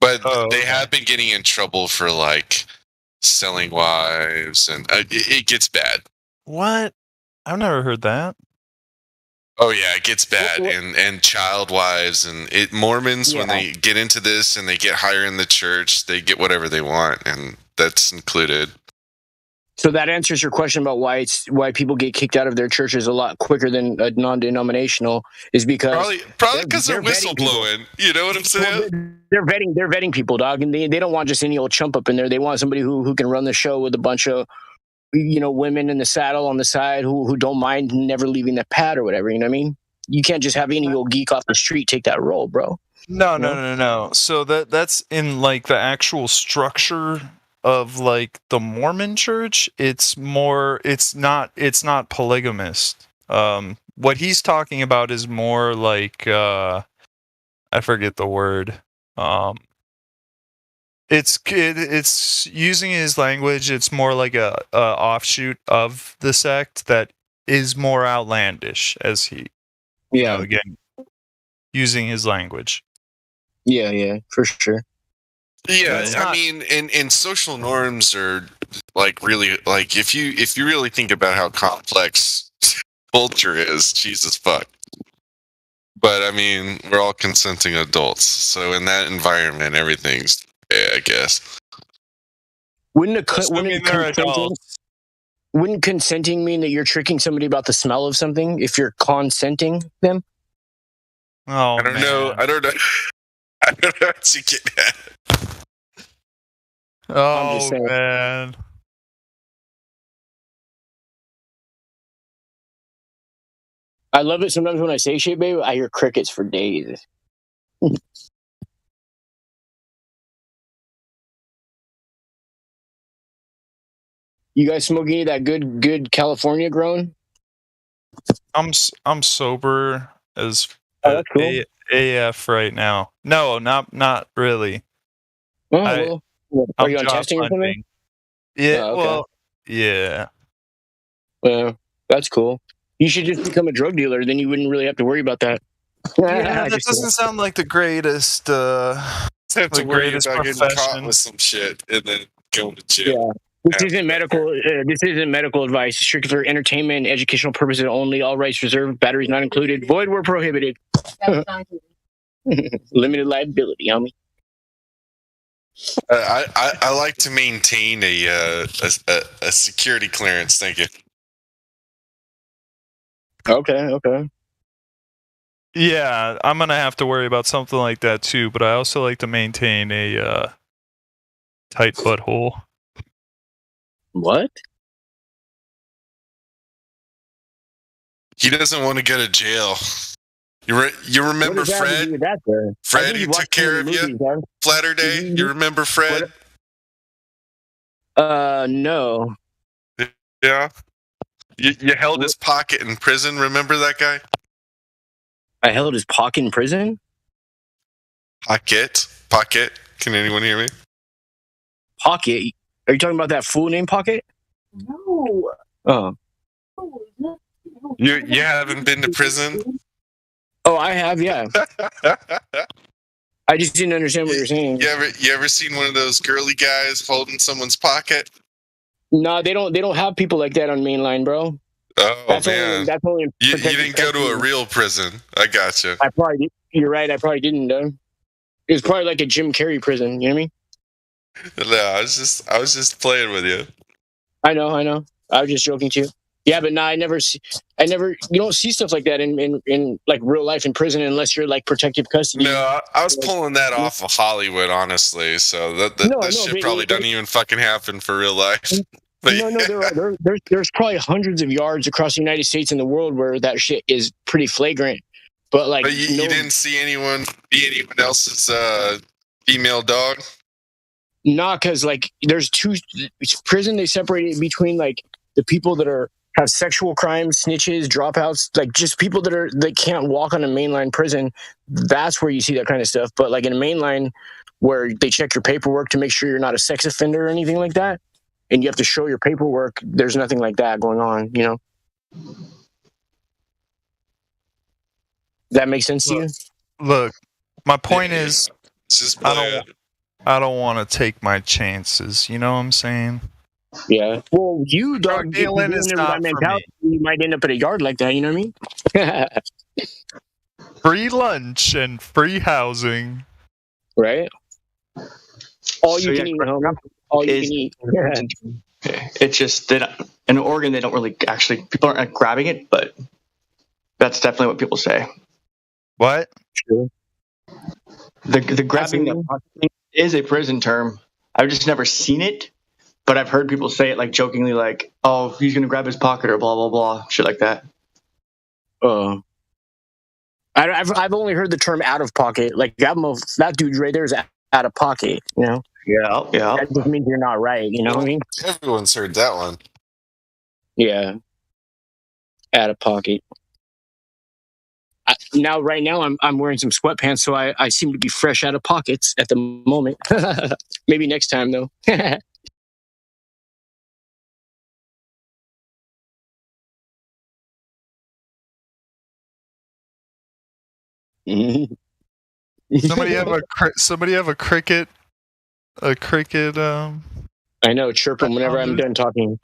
but they have been getting in trouble for like selling wives, and it gets bad. What? I've never heard that. Oh yeah, it gets bad, and child wives, and Mormons when they get into this and they get higher in the church, they get whatever they want, and that's included. So that answers your question about why people get kicked out of their churches a lot quicker than a non-denominational is because probably because they're whistleblowing. You know what I'm saying? Well, they're vetting people, dog, and they don't want just any old chump up in there. They want somebody who can run the show with a bunch of women in the saddle on the side who don't mind never leaving the pad or whatever. You know what I mean? You can't just have any old geek off the street take that role, bro. No. So that's in like the actual structure of like the Mormon church. It's not polygamist. What he's talking about is more like I forget the word. It's using his language. It's more like a offshoot of the sect that is more outlandish, as he again using his language. Yeah, for sure. Yeah, I mean, and social norms are like really like if you really think about how complex culture is, Jesus fuck. But I mean, we're all consenting adults, so in that environment, everything's I guess. Wouldn't consenting mean that you're tricking somebody about the smell of something if you're consenting them? Oh, I don't know. I don't know what you get at. Oh man. I love it sometimes when I say shit, babe, I hear crickets for days. You guys smoke any of that good California grown? I'm sober as that's cool. AF right now. No, not really. Oh, are you on testing or something? Yeah, okay. Well, yeah. Well, that's cool. You should just become a drug dealer, then you wouldn't really have to worry about that. Yeah, that doesn't sound like the greatest. Have to worry about getting caught with some shit and then going to jail. Yeah. This isn't medical. This isn't medical advice. It's strictly for entertainment, and educational purposes only. All rights reserved. Batteries not included. Void where prohibited. Limited liability, homie. I like to maintain a security clearance. Thank you. Okay. Yeah, I'm gonna have to worry about something like that too. But I also like to maintain a tight butthole. What? He doesn't want to go to jail. You remember Fred? Fred, who took care of you? Flatter Day. You remember Fred? No. Yeah. You held his pocket in prison. Remember that guy? I held his pocket in prison? Pocket. Can anyone hear me? Pocket? Are you talking about that fool named Pocket? No. Oh. You haven't been to prison? Oh, I have, yeah. I just didn't understand what you're saying. You ever seen one of those girly guys holding someone's pocket? No, they don't have people like that on Mainline, bro. Oh man, that's only you didn't go to a real prison. I gotcha. I probably did. You're right. I probably didn't though. It was probably like a Jim Carrey prison. You know what I mean? No, I was just playing with you. I know. I was just joking too. Yeah, but I never. You don't see stuff like that in like real life in prison unless you're like protective custody. No, I was pulling that off of Hollywood, honestly. So that shit probably doesn't even fucking happen for real life. But no, there's probably hundreds of yards across the United States and the world where that shit is pretty flagrant. But like, you didn't see anyone be anyone else's female dog? Nah, because like there's prison. They separate it between like the people that have sexual crimes, snitches, dropouts, like just people that can't walk on a mainline prison. That's where you see that kind of stuff. But like in a mainline where they check your paperwork to make sure you're not a sex offender or anything like that, and you have to show your paperwork, there's nothing like that going on, you know? That makes sense to you? Look, my point is, I don't want to take my chances. You know what I'm saying? Yeah. Well, you dog dealing is not for me. You might end up at a yard like that. You know what I mean? Free lunch and free housing. Right. All you can eat. All you can eat. It's just that in Oregon they don't really actually people aren't grabbing it, but that's definitely what people say. What? True. The grabbing thing is a prison term. I've just never seen it, but I've heard people say it like jokingly, like, "Oh, he's gonna grab his pocket" or blah blah blah, shit like that. I've only heard the term "out of pocket." Like that dude right there is out of pocket. You know? Yeah. That just means you're not right. You know what I mean? Everyone's heard that one. Yeah. Out of pocket. Right now, I'm wearing some sweatpants, so I seem to be fresh out of pockets at the moment. Maybe next time, though. Somebody have a cricket. A cricket. I know, chirp them whenever I'm done talking.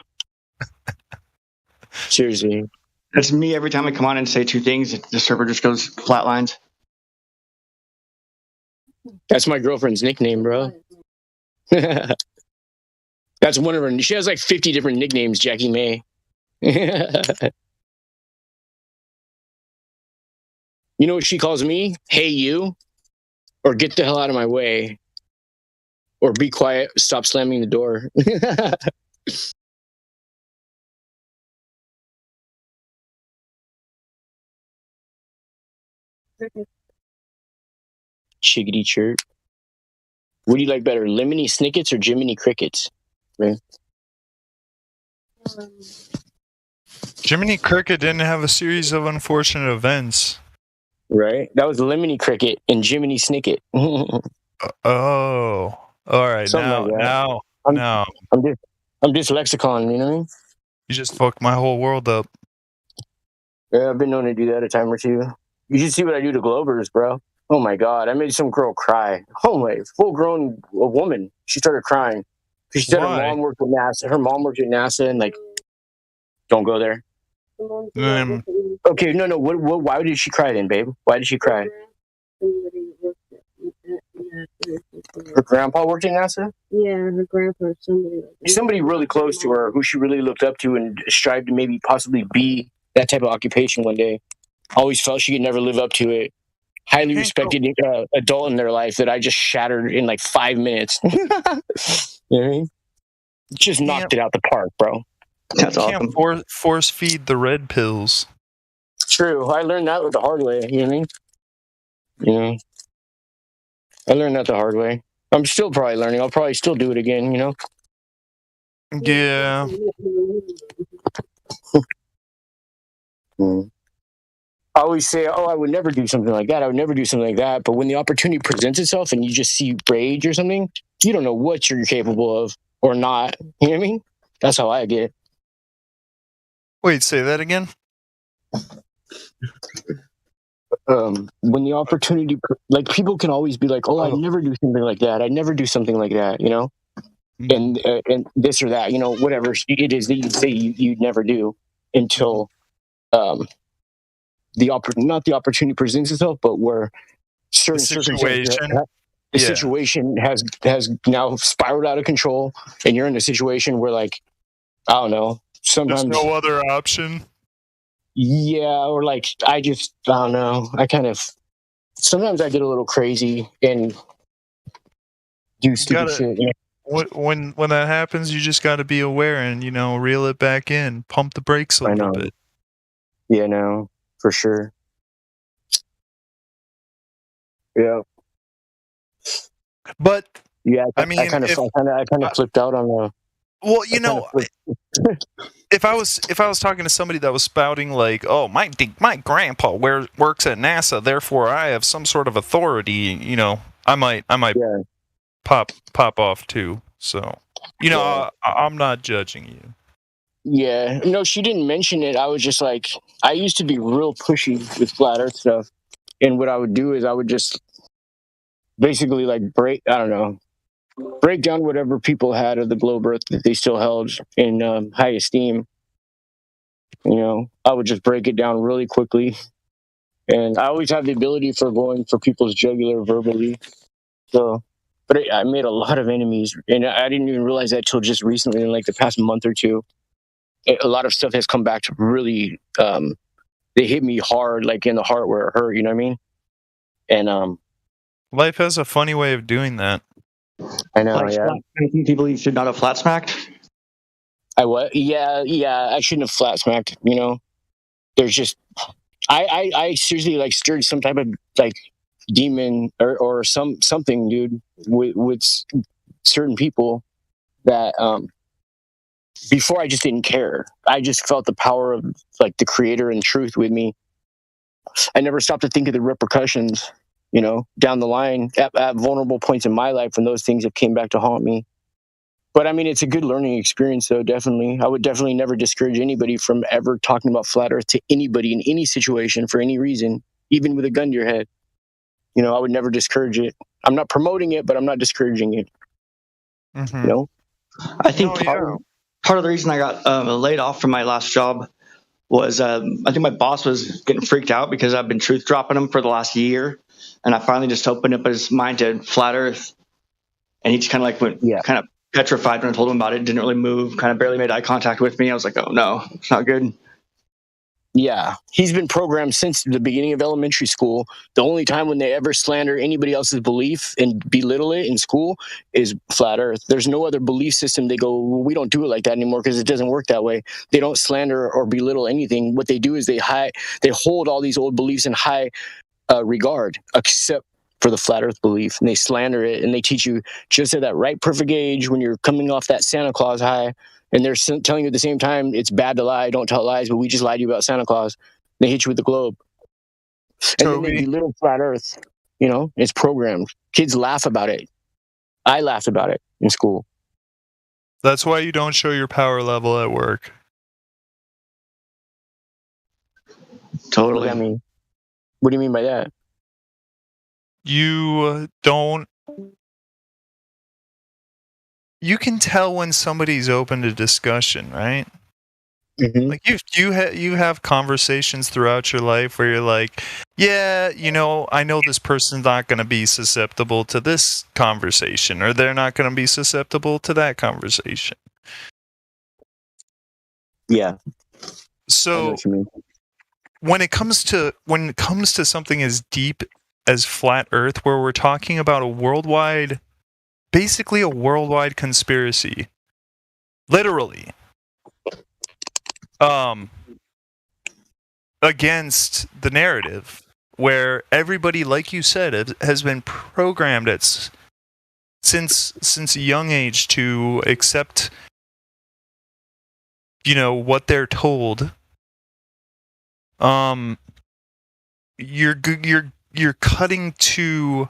Seriously. That's me every time I come on and say two things. The server just goes flatlines. That's my girlfriend's nickname, bro. That's one of her. She has like 50 different nicknames, Jackie May. You know what she calls me? Hey, you. Or get the hell out of my way. Or be quiet. Stop slamming the door. Chickadee chirp. What do you like better, Lemony Snickets or Jiminy Crickets? Man. Jiminy Cricket didn't have a series of unfortunate events. Right? That was Lemony Cricket and Jiminy Snicket. Oh. All right. Now. I'm dyslexicon, you know what I mean? You just fucked my whole world up. Yeah, I've been known to do that a time or two. You should see what I do to Globers, bro. Oh my God, I made some girl cry. Oh my, full-grown woman. She started crying. She said her mom worked at NASA. Her mom worked at NASA, and like, don't go there. Okay, no. Why did she cry then, babe? Why did she cry? Her grandpa worked at NASA? Yeah, her grandpa, somebody really close to her who she really looked up to and strived to maybe possibly be that type of occupation one day. Always felt she could never live up to it. Highly respected adult in their life that I just shattered in like 5 minutes. You know what I mean? Just knocked it out the park, bro. That's awesome. Can't force feed the red pills. True. I learned that the hard way. You know what I mean? Yeah. I learned that the hard way. I'm still probably learning. I'll probably still do it again, you know? Yeah. I always say, I would never do something like that. I would never do something like that. But when the opportunity presents itself and you just see rage or something, you don't know what you're capable of or not. You know what I mean? That's how I get. Wait, say that again? When the opportunity, like people can always be like, I'd never do something like that. I'd never do something like that, you know? And this or that, you know, whatever it is that you say you'd never do. until not the opportunity presents itself, but where certain situation has now spiraled out of control, and you're in a situation where, like, I don't know, sometimes there's no other option. Yeah, or like I don't know. I kind of sometimes I get a little crazy and do stupid shit. You know? When that happens, you just got to be aware and reel it back in, pump the brakes a little bit. Yeah, no, for sure. Yeah. But yeah, I mean, I kind of flipped out on the. Well, if I was talking to somebody that was spouting like, "Oh, my grandpa works at NASA, therefore I have some sort of authority," I might pop off too. So, I'm not judging you. Yeah, no, she didn't mention it. I was just like, I used to be real pushy with flat Earth stuff, and what I would do is I would just basically like break down whatever people had of the globe Earth that they still held in high esteem. I would just break it down really quickly, and I always have the ability for going for people's jugular verbally. So, but I made a lot of enemies, and I didn't even realize that till just recently, in like the past month or two. A lot of stuff has come back to really. They hit me hard, like in the heart where it hurt. You know what I mean? And life has a funny way of doing that. I know. Yeah. I think people you should not have flat smacked. I what? Yeah. I shouldn't have flat smacked. There's just I seriously like stirred some type of like demon or something, dude, with certain people that before I just didn't care. I just felt the power of like the creator and truth with me. I never stopped to think of the repercussions, down the line at vulnerable points in my life when those things have came back to haunt me. But I mean, it's a good learning experience, though. Definitely, I would definitely never discourage anybody from ever talking about flat Earth to anybody in any situation for any reason, even with a gun to your head. I would never discourage it. I'm not promoting it, but I'm not discouraging it. Mm-hmm. I think part of the reason I got laid off from my last job was I think my boss was getting freaked out because I've been truth dropping him for the last year, and I finally just opened up his mind to flat Earth, and he just kind of like went kind of petrified when I told him about it. Didn't really move, kind of barely made eye contact with me. I was like, oh no, it's not good. Yeah, he's been programmed since the beginning of elementary school. The only time when they ever slander anybody else's belief and belittle it in school is flat Earth. There's no other belief system they go, well, we don't do it like that anymore because it doesn't work that way. They don't slander or belittle anything. What they do is they hold all these old beliefs in high regard, except for the flat Earth belief, and they slander it, and they teach you just at that right perfect age when you're coming off that Santa Claus high. And they're telling you at the same time, it's bad to lie, don't tell lies, but we just lied to you about Santa Claus. They hit you with the globe. And then they belittle flat Earth. It's programmed. Kids laugh about it. I laughed about it in school. That's why you don't show your power level at work. Totally. What do you mean by that? You don't. You can tell when somebody's open to discussion, right? Mm-hmm. Like you have conversations throughout your life where you're like, yeah, I know this person's not going to be susceptible to this conversation, or they're not going to be susceptible to that conversation. Yeah. So when it comes to something as deep as flat Earth, where we're talking about basically a worldwide conspiracy, literally, against the narrative, where everybody, like you said, has been programmed since a young age to accept, what they're told. You're cutting to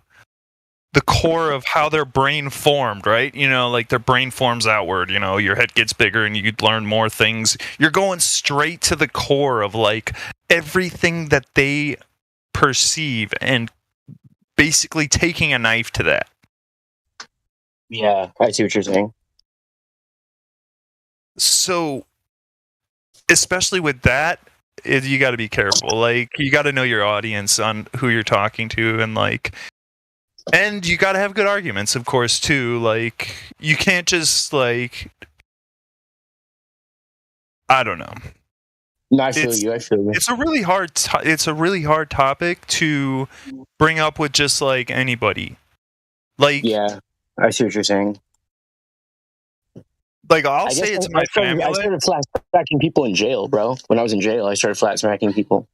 the core of how their brain formed, right? Like their brain forms outward, your head gets bigger and you learn more things. You're going straight to the core of like everything that they perceive and basically taking a knife to that. Yeah, I see what you're saying. So especially with that, you got to be careful. Like, you got to know your audience on who you're talking to, and you got to have good arguments, of course, too. Like, you can't just I don't know. No, I feel you. It's a really hard. It's a really hard topic to bring up with just like anybody. Like, yeah, I see what you're saying. Like, I'll say it to my family. I started flat smacking people in jail, bro. When I was in jail, I started flat smacking people.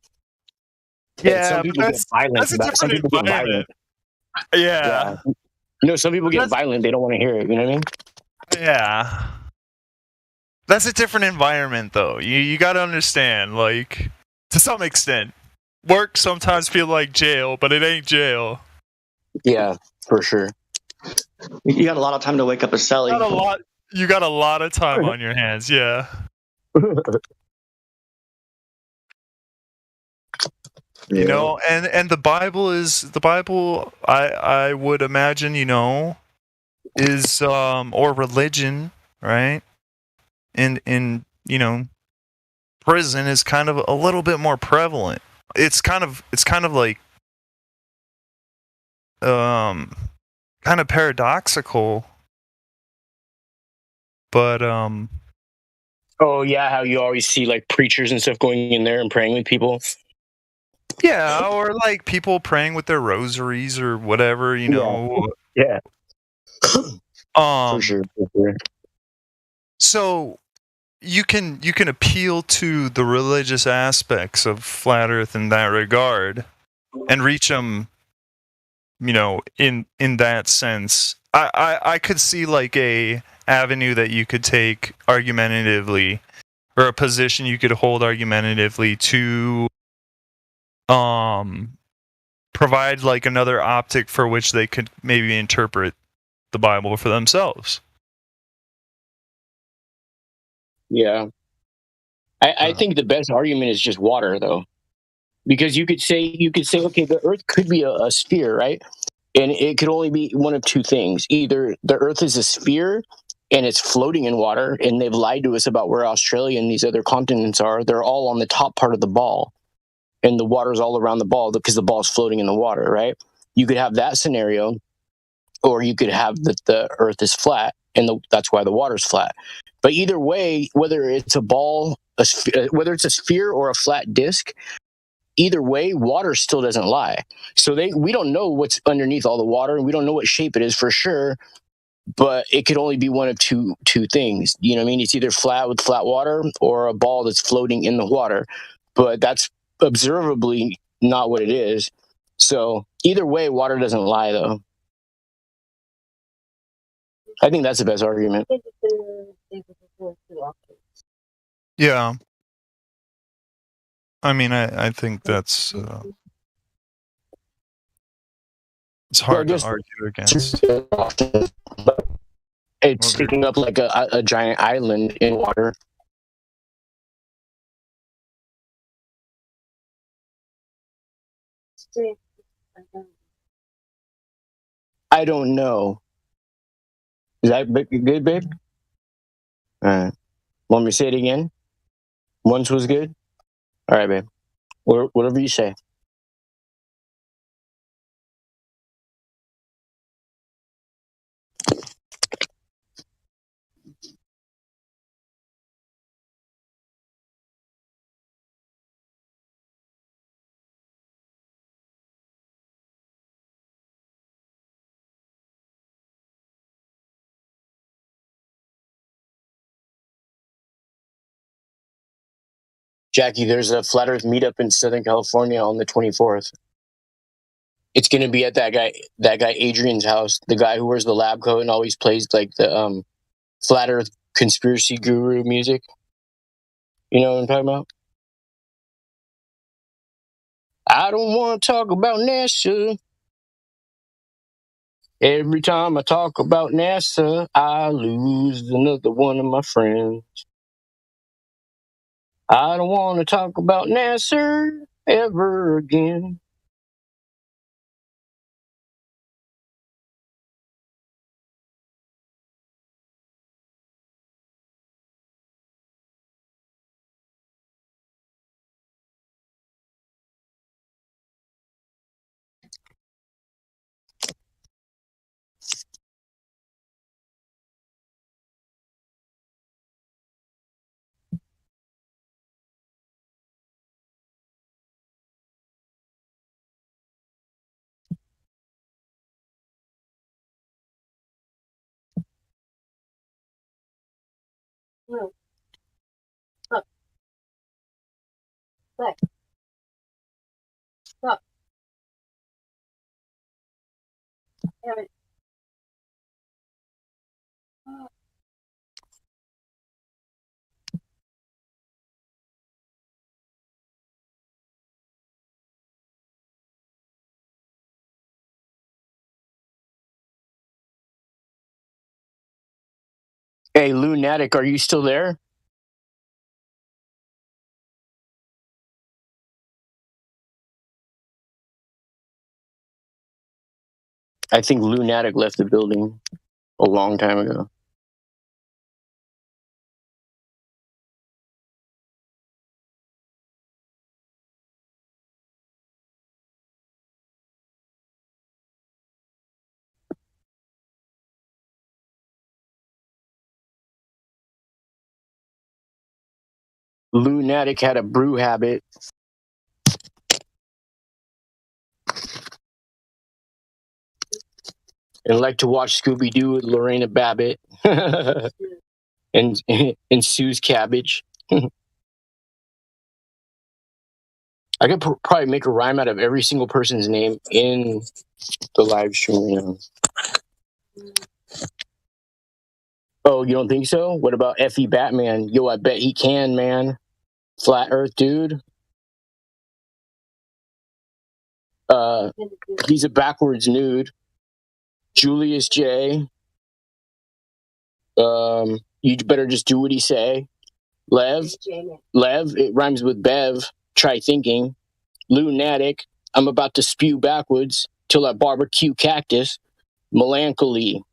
Yeah, some people get violent. that's a different some people get environment. violent. Yeah. You know, some people get violent. They don't want to hear it. You know what I mean? Yeah. That's a different environment, though. You got to understand, like, to some extent, work sometimes feel like jail, but it ain't jail. Yeah, for sure. You got a lot of time to wake up a celly. You got a lot of time on your hands, yeah. You know, and the Bible, I would imagine, is or religion, right? In prison is kind of a little bit more prevalent. It's kind of like kind of paradoxical, but oh yeah, how you always see like preachers and stuff going in there and praying with people. Yeah, or like people praying with their rosaries or whatever, Yeah. For sure. So you can appeal to the religious aspects of Flat Earth in that regard and reach them, in that sense. I could see like a avenue that you could take argumentatively, or a position you could hold argumentatively to provide like another optic for which they could maybe interpret the Bible for themselves. Yeah. I think the best argument is just water, though, because you could say, okay, the Earth could be a sphere, right? And it could only be one of two things: either the Earth is a sphere and it's floating in water, and they've lied to us about where Australia and these other continents are. They're all on the top part of the ball, and the water's all around the ball because the ball's floating in the water, right? You could have that scenario, or you could have that the Earth is flat, and that's why the water's flat. But either way, whether it's a ball, whether it's a sphere or a flat disc, either way, water still doesn't lie. So we don't know what's underneath all the water, and we don't know what shape it is for sure. But it could only be one of two things. You know what I mean? It's either flat with flat water or a ball that's floating in the water. But that's observably not what it is. So either way, water doesn't lie, though. I think that's the best argument. Yeah. I mean, I think that's it's hard to argue against. It's sticking up like a giant island in water. I don't know. Is that good, babe? Want me to say it again? Once was good? All right, babe. Whatever you say. Jackie, there's a Flat Earth meetup in Southern California on the 24th. It's going to be at that guy Adrian's house, the guy who wears the lab coat and always plays like the Flat Earth conspiracy guru music. You know what I'm talking about? I don't want to talk about NASA. Every time I talk about NASA, I lose another one of my friends. I don't want to talk about NASA ever again. No. Stop. Back. Stop. Damn it. Hey, Lunatic, are you still there? I think Lunatic left the building a long time ago. Lunatic had a brew habit. And liked to watch Scooby Doo with Lorena Babbitt and Sue's Cabbage. I could probably make a rhyme out of every single person's name in the live stream. You know. Oh, you don't think so? What about Effie Batman? Yo, I bet he can, man. Flat Earth dude. He's a backwards nude. Julius J. You better just do what he say. Lev, it rhymes with Bev. Try thinking. Lunatic, I'm about to spew backwards till I barbecue cactus. Melancholy,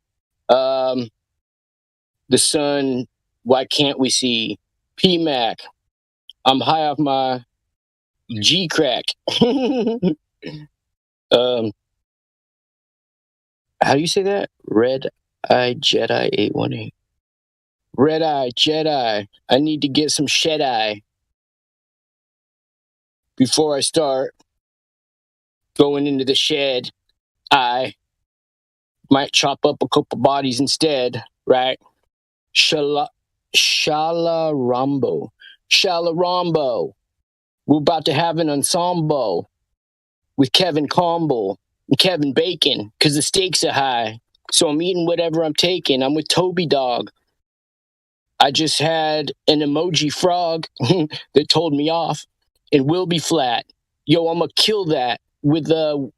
the sun, why can't we see? P-Mac, I'm high off my G-crack. How do you say that? Red-Eye Jedi 818. Red-Eye Jedi, I need to get some shed-eye before I start going into the shed. I might chop up a couple bodies instead, right? Shalarambo. We're about to have an ensemble with Kevin Combo and Kevin Bacon because the stakes are high. So I'm eating whatever I'm taking. I'm with Toby Dog. I just had an emoji frog that told me off and will be flat. Yo, I'm going to kill that with a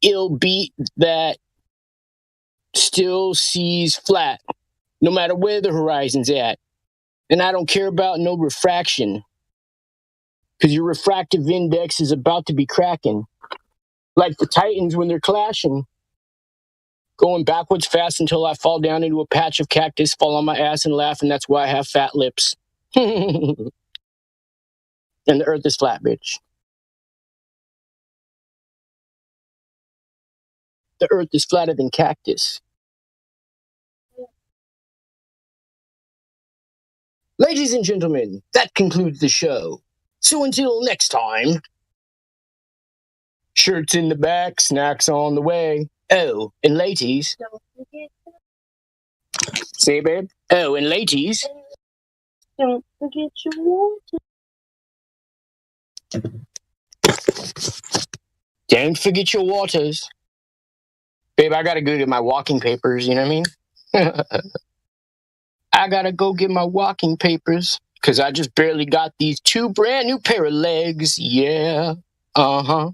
ill beat that still sees flat, no matter where the horizon's at. And I don't care about no refraction, because your refractive index is about to be cracking. Like the Titans when they're clashing. Going backwards fast until I fall down into a patch of cactus, fall on my ass and laugh, and that's why I have fat lips. And the earth is flat, bitch. The earth is flatter than cactus. Ladies and gentlemen, that concludes the show. So until next time, shirts in the back, snacks on the way. Oh, and ladies. Say it, babe. Oh, and ladies. Don't forget your water. Don't forget your waters. Babe, I gotta go get my walking papers, you know what I mean? I gotta go get my walking papers, because I just barely got these 2 brand new pair of legs. Yeah. Uh-huh.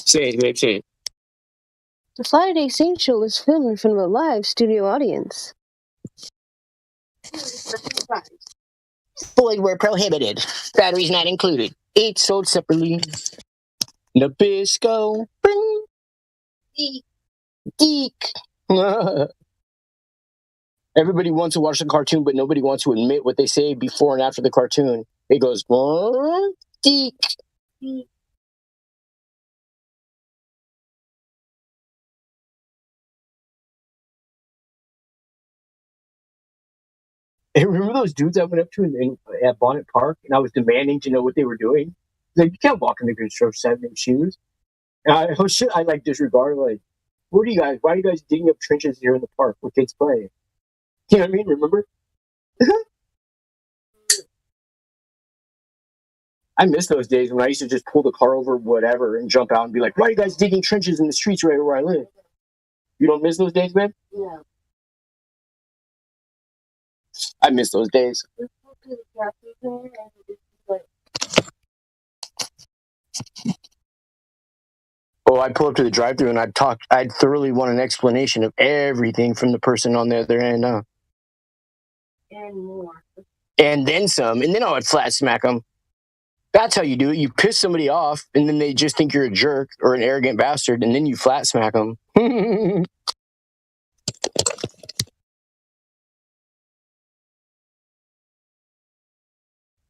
Say it, babe, say it. The Friday Saint Show is filmed in front of a live studio audience. Void where prohibited. Batteries not included. Each sold separately. Nabisco. Bing. Geek. Everybody wants to watch the cartoon, but nobody wants to admit what they say before and after the cartoon. It goes, geek. Hey, remember those dudes I went up to at Bonnet Park, and I was demanding to know what they were doing? Like, you can't walk in the construction site in shoes. And I like disregard, like, why are you guys digging up trenches here in the park where kids play? You know what I mean? Remember? I miss those days when I used to just pull the car over whatever and jump out and be like, why are you guys digging trenches in the streets right where I live? You don't miss those days, man? Yeah. I miss those days. Oh, I'd pull up to the drive-thru and I'd thoroughly want an explanation of everything from the person on the other end. And more. And then some. And then I would flat smack them. That's how you do it. You piss somebody off, and then they just think you're a jerk or an arrogant bastard, and then you flat smack them.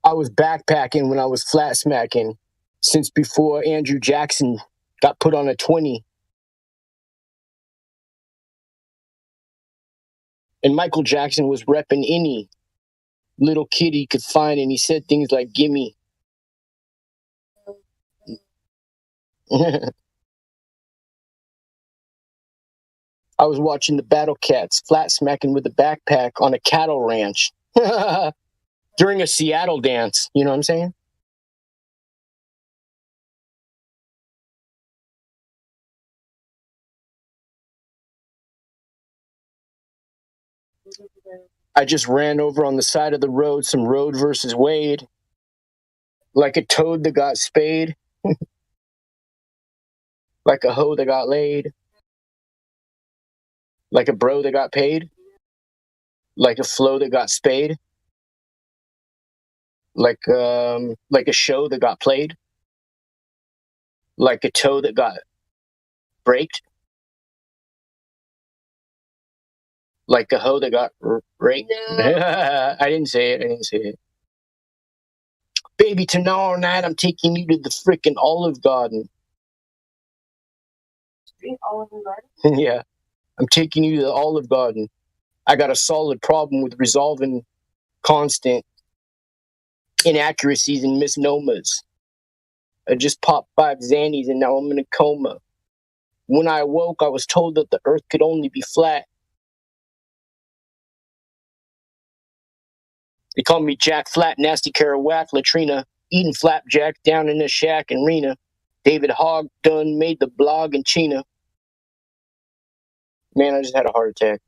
I was backpacking when I was flat smacking since before Andrew Jackson got put on a 20. And Michael Jackson was repping any little kid he could find, and he said things like, gimme. I was watching the Battle Cats flat smacking with a backpack on a cattle ranch during a Seattle dance. You know what I'm saying? I just ran over on the side of the road some Road versus Wade, like a toad that got spayed, like a hoe that got laid, like a bro that got paid, like a flow that got spayed, like a show that got played, like a toe that got braked, like a hoe that got raped. No. I didn't say it. Baby, tomorrow night I'm taking you to the frickin' Olive Garden. Olive Garden? Yeah, I'm taking you to the Olive Garden. I got a solid problem with resolving constant inaccuracies and misnomers. I just popped 5 Xannies and now I'm in a coma. When I awoke, I was told that the earth could only be flat. They call me Jack Flat, Nasty Kerouac, latrina, eating flapjack down in the shack in Rena. David Hogg done made the blog in China. Man, I just had a heart attack.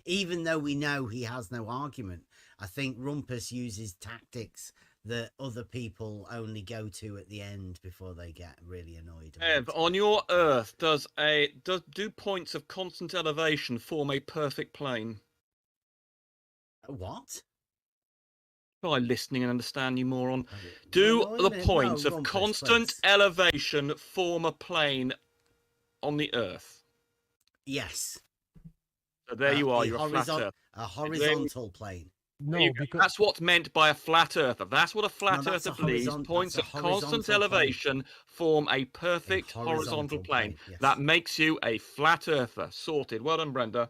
even though we know he has no argument. I think Rumpus uses tactics that other people only go to at the end before they get really annoyed. Ev, on your Earth, do points of constant elevation form a perfect plane? What? By listening and understand, you moron. Do the points of constant elevation form a plane on the Earth? Yes. So there you are. You're a flat Earth. A horizontal plane. No, because that's what's meant by a flat earther. That's what a flat earther believes. Points of constant elevation form a perfect horizontal plane. Yes. That makes you a flat earther. Sorted. Well done, Brenda.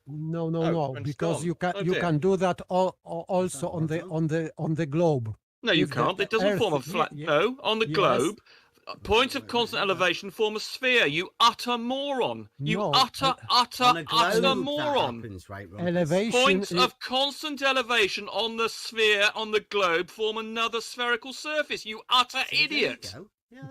No, because you can do that also on the globe. No, you can't. It doesn't form a flat. No, on the globe. Points of constant elevation form a sphere. You utter moron. You utter moron. Elevation. Points of constant elevation on the sphere, on the globe, form another spherical surface. You utter idiot.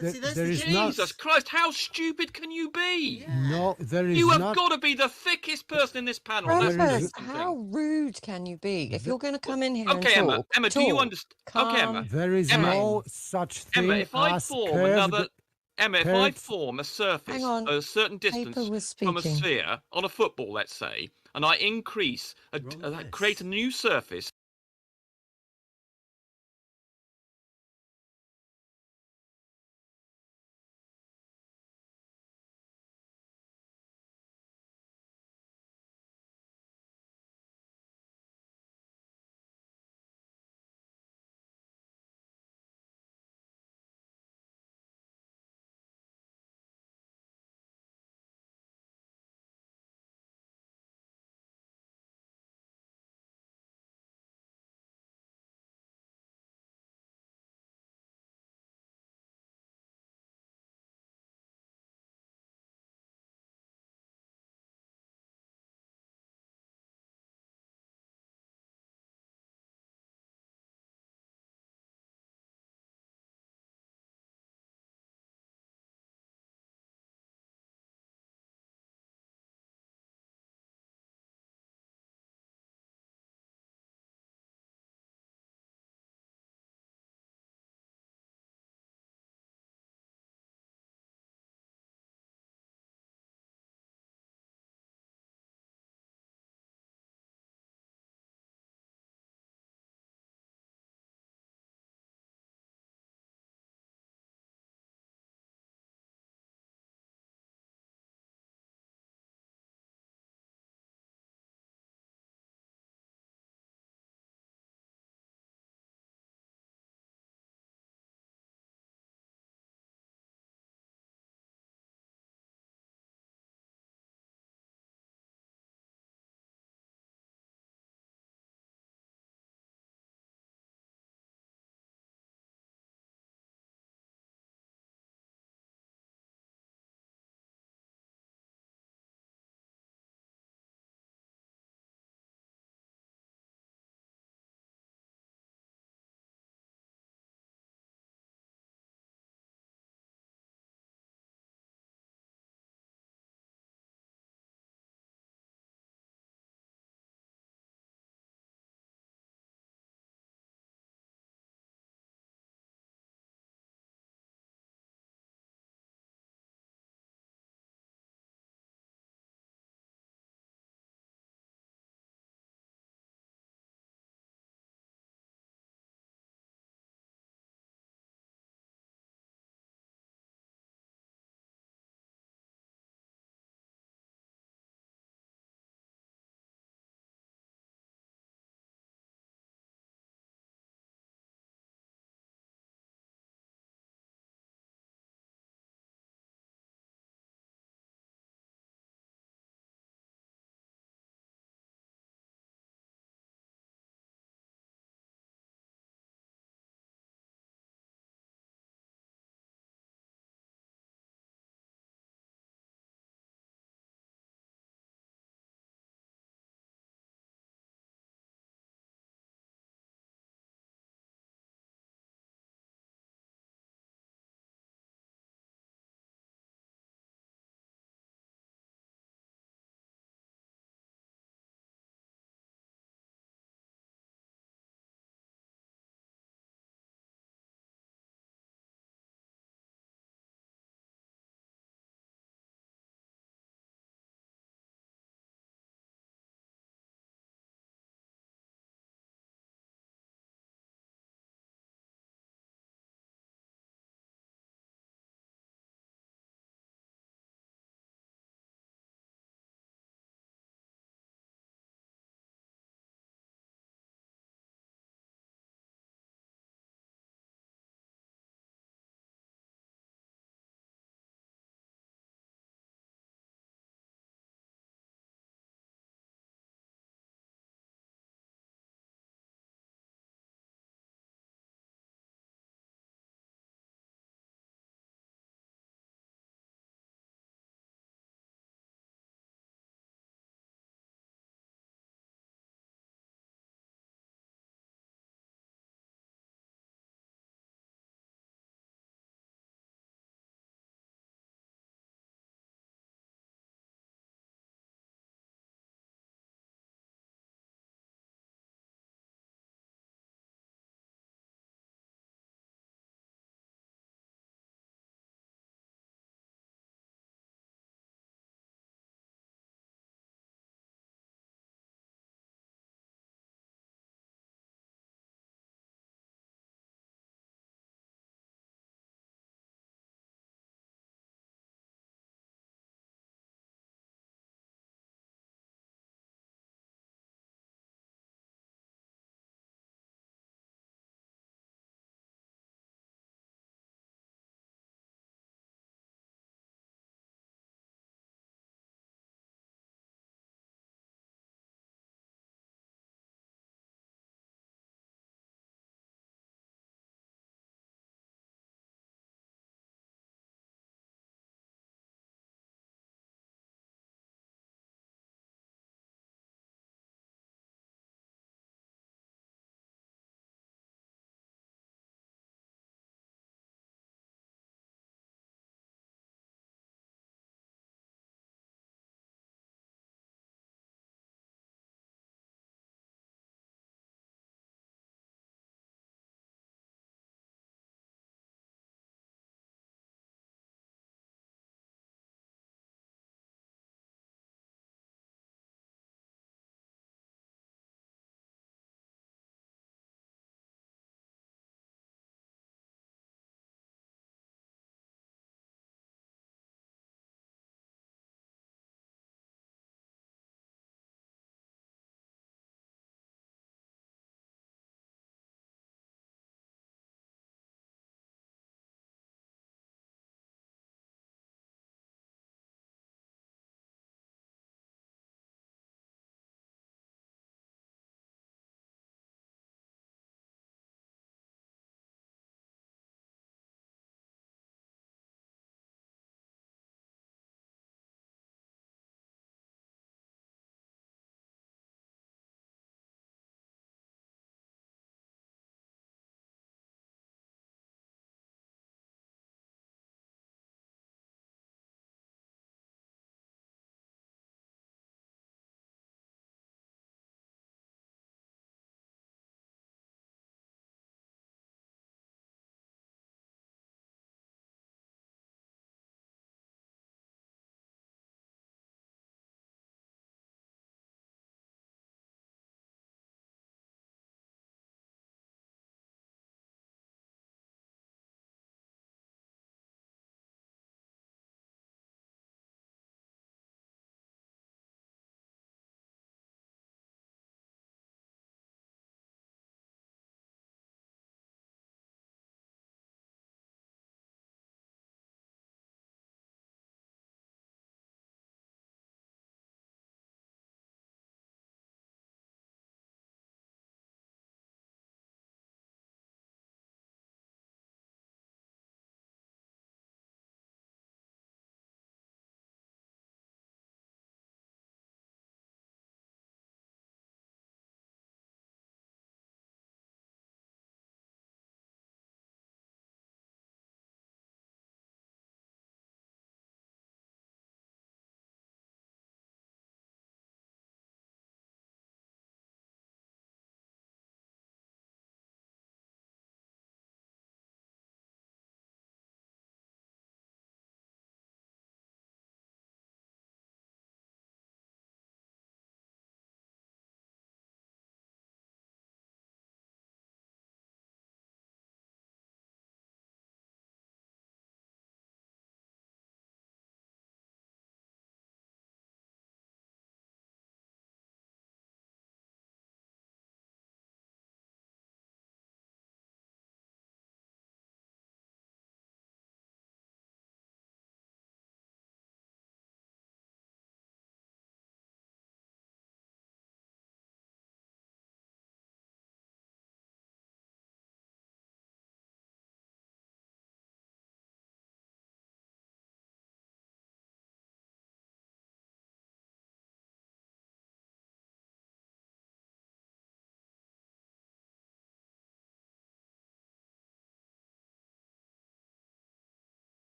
There is Jesus Christ, how stupid can you be? No, there is You have not. got to be the thickest person in this panel. Rufus, how rude can you be? If you're going to come in here and talk, Emma, do you understand? Okay, Emma. There is no such thing Emma, if I as form curved, another... Emma, if I form a surface Hang on. a certain distance from a sphere on a football, let's say, and I increase, create a new surface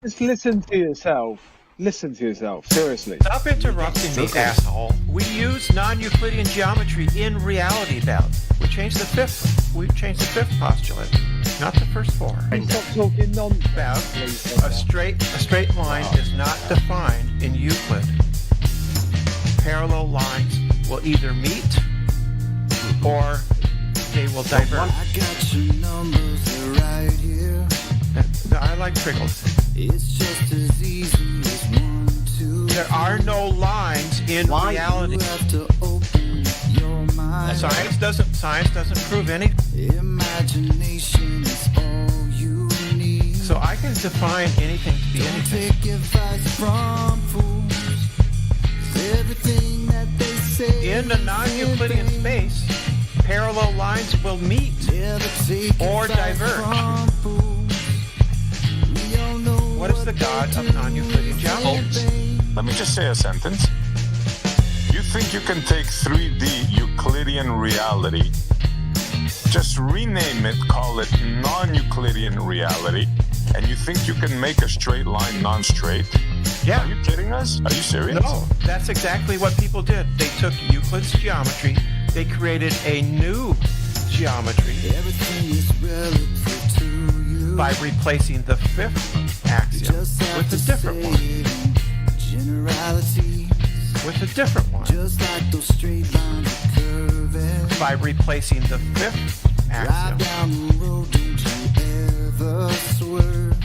Just listen to yourself. Listen to yourself. Seriously. Stop interrupting me, asshole. We use non-Euclidean geometry in reality, Bev. We changed the fifth postulate, not the first four. Stop talking nonsense. Bev, a straight line is not defined in Euclid. Parallel lines will either meet or they will diverge. I got your numbers right here. I like trickles. It's just as easy as 1, 2. There are no lines in reality. You have to open your mind. Science doesn't prove any. Imagination is all you need. So I can define anything to be anything. Don't take advice from fools. Everything that they say. In a non-Euclidean space, parallel lines will meet or diverge. What is the god of non-Euclidean geometry? Let me just say a sentence. You think you can take 3D Euclidean reality, just rename it, call it non-Euclidean reality, and you think you can make a straight line non-straight? Yeah. Are you kidding us? Are you serious? No, that's exactly what people did. They took Euclid's geometry, they created a new geometry by replacing the fifth axiom with a different one. With a different one. Just like those straight lines are curving. By replacing the fifth axiom. Drive down the road, don't you ever swerve.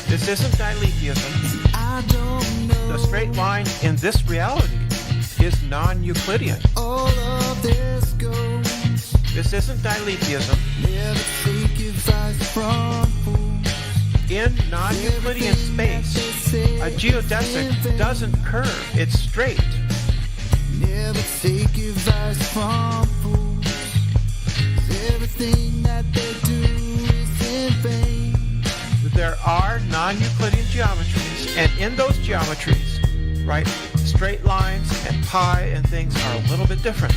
This isn't diletheism. I don't know. The straight line in this reality is non-Euclidean. All of this goes. This isn't diletheism. Never take advice from fools. In non-Euclidean space, a geodesic doesn't curve, it's straight. Never take advice from fools. Everything that they do is in vain. There are non-Euclidean geometries, and in those geometries, right, straight lines and pi and things are a little bit different.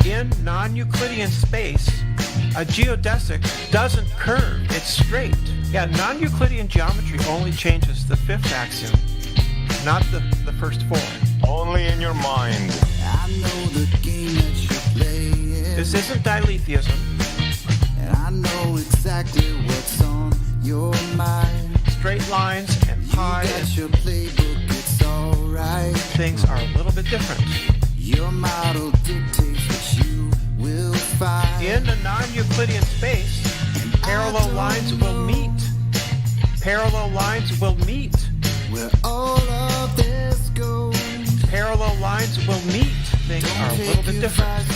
In non-Euclidean space, a geodesic doesn't curve, it's straight. Yeah, non-Euclidean geometry only changes the fifth axiom, not the first four. Only in your mind. I know the game that you're playing. This isn't diletheism. And I know exactly what's on your mind. Straight lines and pi and your playbook, it's alright. Things are a little bit different. Your model dictates what you will find. In a non-Euclidean space, parallel lines will meet. Parallel lines will meet. Where all of this goes. Parallel lines will meet. Things are a little bit different.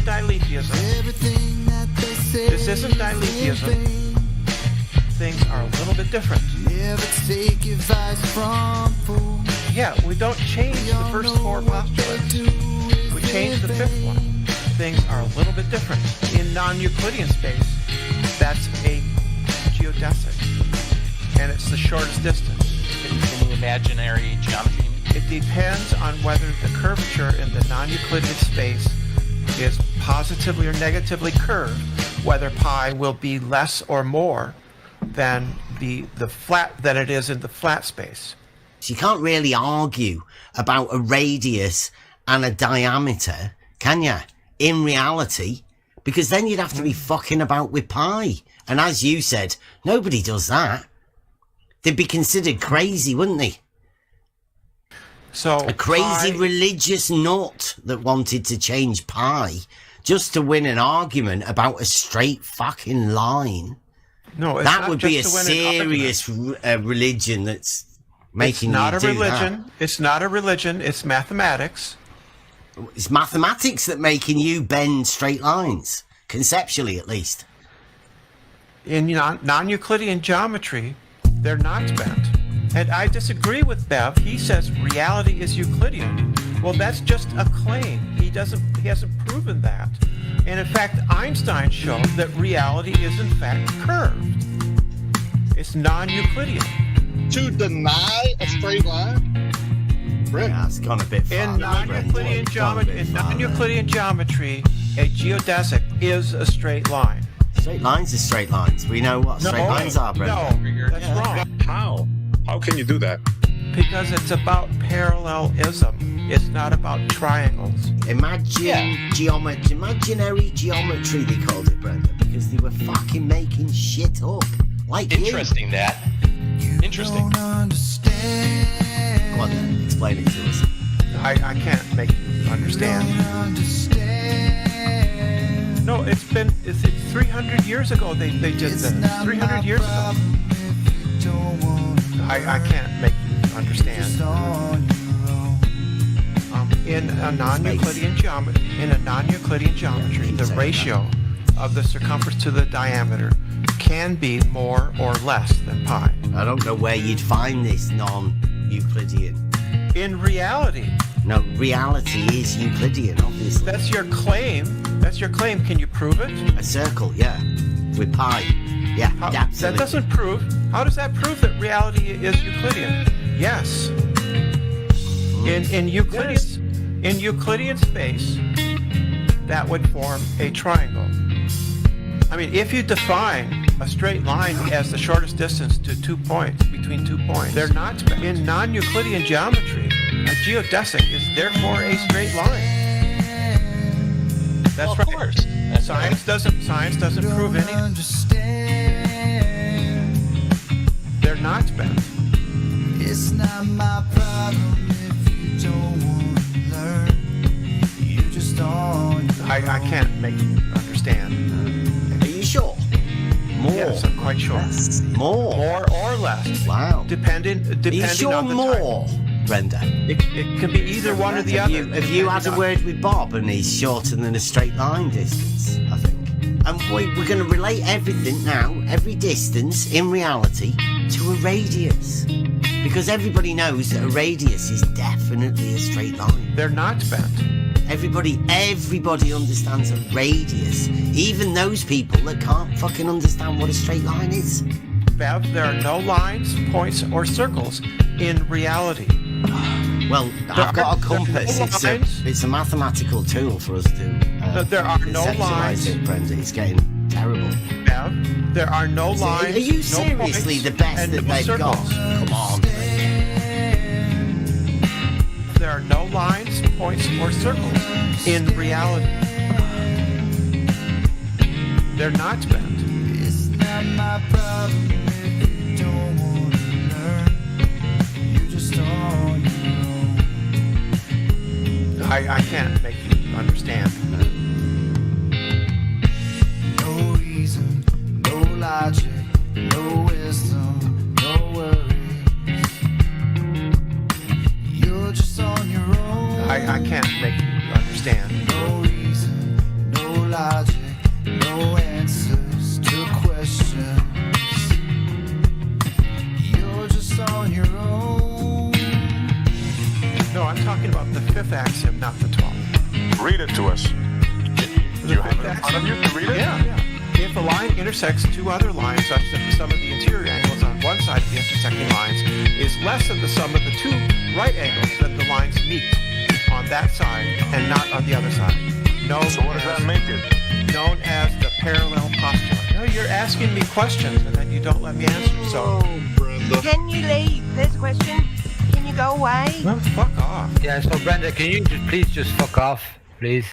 Diletheism. Everything that they say. This isn't diletheism. Things are a little bit different. Never take advice from fools. Yeah, we don't change the first four postulates. We change the fifth one. Things are a little bit different. In non-Euclidean space, that's a geodesic. And it's the shortest distance. In the imaginary geometry? It depends on whether the curvature in the non-Euclidean space is positively or negatively curved, whether pi will be less or more than the flat than it is in the flat space. So you can't really argue about a radius and a diameter, can you? In reality, because then you'd have to be fucking about with pi. And as you said, nobody does that. They'd be considered crazy, wouldn't they? So a crazy religious nut that wanted to change pi just to win an argument about a straight fucking line. No, that would be a serious religion that's making you do that. It's not a religion. It's not a religion. It's mathematics. It's mathematics that making you bend straight lines, conceptually at least. In non-Euclidean geometry, they're not bent. And I disagree with Bev. He says reality is Euclidean. Well, that's just a claim. He hasn't proven that. And in fact, Einstein showed that reality is in fact curved. It's non-Euclidean. To deny a straight line? Yeah, that's gone a bit far. In non-Euclidean geometry, a geodesic is a straight line. Straight lines are straight lines. We know what straight lines are, Brendan. No, that's wrong. How can you do that? Because it's about parallelism. It's not about triangles. Imaginary geometry, they called it, Brenda, because they were fucking making shit up. Like Interesting, that. Interesting. Go on then, explain it to us. I can't make you understand. No, it's 300 years ago they did this. 300 years ago. I can't make you understand. In a non-Euclidean geometry, the ratio of the circumference to the diameter can be more or less than pi. I don't know where you'd find this non-Euclidean. In reality. No, reality is Euclidean, obviously. That's your claim. Can you prove it? A circle, yeah. With pi. Yeah, absolutely. That doesn't prove. How does that prove that reality is Euclidean? Yes. In Euclidean space, that would form a triangle. I mean, if you define a straight line as the shortest distance to 2 points, between 2 points, they're not. In non-Euclidean geometry, a geodesic is therefore a straight line. That's right. Of course. Science doesn't prove anything. They're not bent. It's not my problem if you don't want to learn. You just don't. I can't make you understand. Are you sure? More. Yes, I'm quite sure. Less. More or less. Wow. Depending Are you sure on the more, time. Brenda? It can be either one or the other. Have you had a word with Bob and he's shorter than a straight line distance, I think. And we're going to relate everything now, every distance, in reality, to a radius. Because everybody knows that a radius is definitely a straight line. They're not bent. Everybody understands a radius. Even those people that can't fucking understand what a straight line is. Bev, there are no lines, points, or circles in reality. Well, I've got a compass. It's a mathematical tool for us to there are no lines. It, Brenda. It's getting terrible. Bev, there are no lines. Are you seriously no the best that they've circles. got? Come on. There are no lines, points, or circles in reality. They're not bent. It's not my problem if you don't want to learn. You just don't know. I can't make you understand. No reason, no logic, no wisdom, no worries. You're just on your own. I can't make you understand. No reason, no logic, no answers to questions. You're just on your own. No, I'm talking about the fifth axiom, not the 12th. Read it to us. You have it in front of you to read it? Yeah. If a line intersects two other lines such that the sum of the interior angles on one side of the intersecting lines is less than the sum of the two right angles, then the lines meet on that side and not on the other side. So what does that make it? Known as the parallel postulate. No, you're asking me questions and then you don't let me answer. So, Can you leave? There's a question. Can you go away? Well, fuck off. Yeah, so Brenda, can you please just fuck off, please?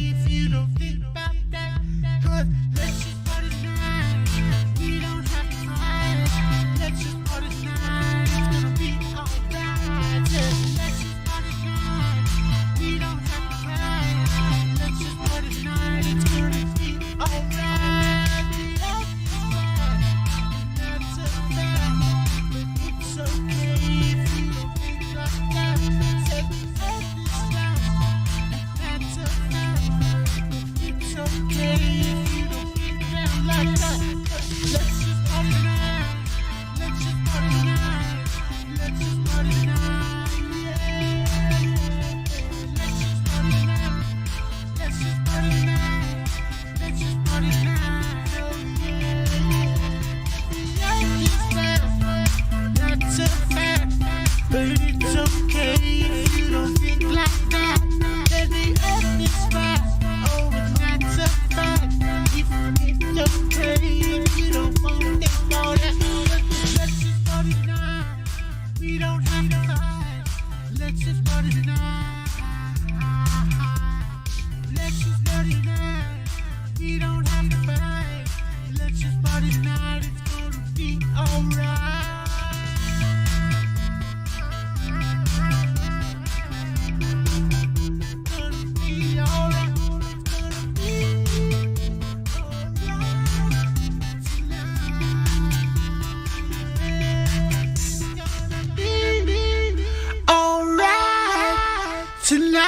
if you don't think about that. 'Cause let's just party tonight. We don't have to fight. Let's just party tonight. It's gonna be alright. Let's just party tonight. We don't have to fight. Let's just party tonight. It's gonna be alright. That's a fact, but it's okay if you don't think like that. Said before this time. That's a fact, but it's okay if you don't think like that. Let's just party tonight. Let's just party tonight. Let's just party tonight. Yeah. Let's just party tonight. Let's just party tonight. Let's just party tonight. Oh yeah. That's a fact, but it's okay if you don't think like that. Then the earth is flat. Oh, and that's a fact. If it's okay if you don't think about it. Let's just party tonight. We don't have to fight. Let's just party tonight. Let's just party tonight. We don't have to fight. Let's just party tonight. It's gonna be alright. Gonna be alright. Gonna be alright tonight,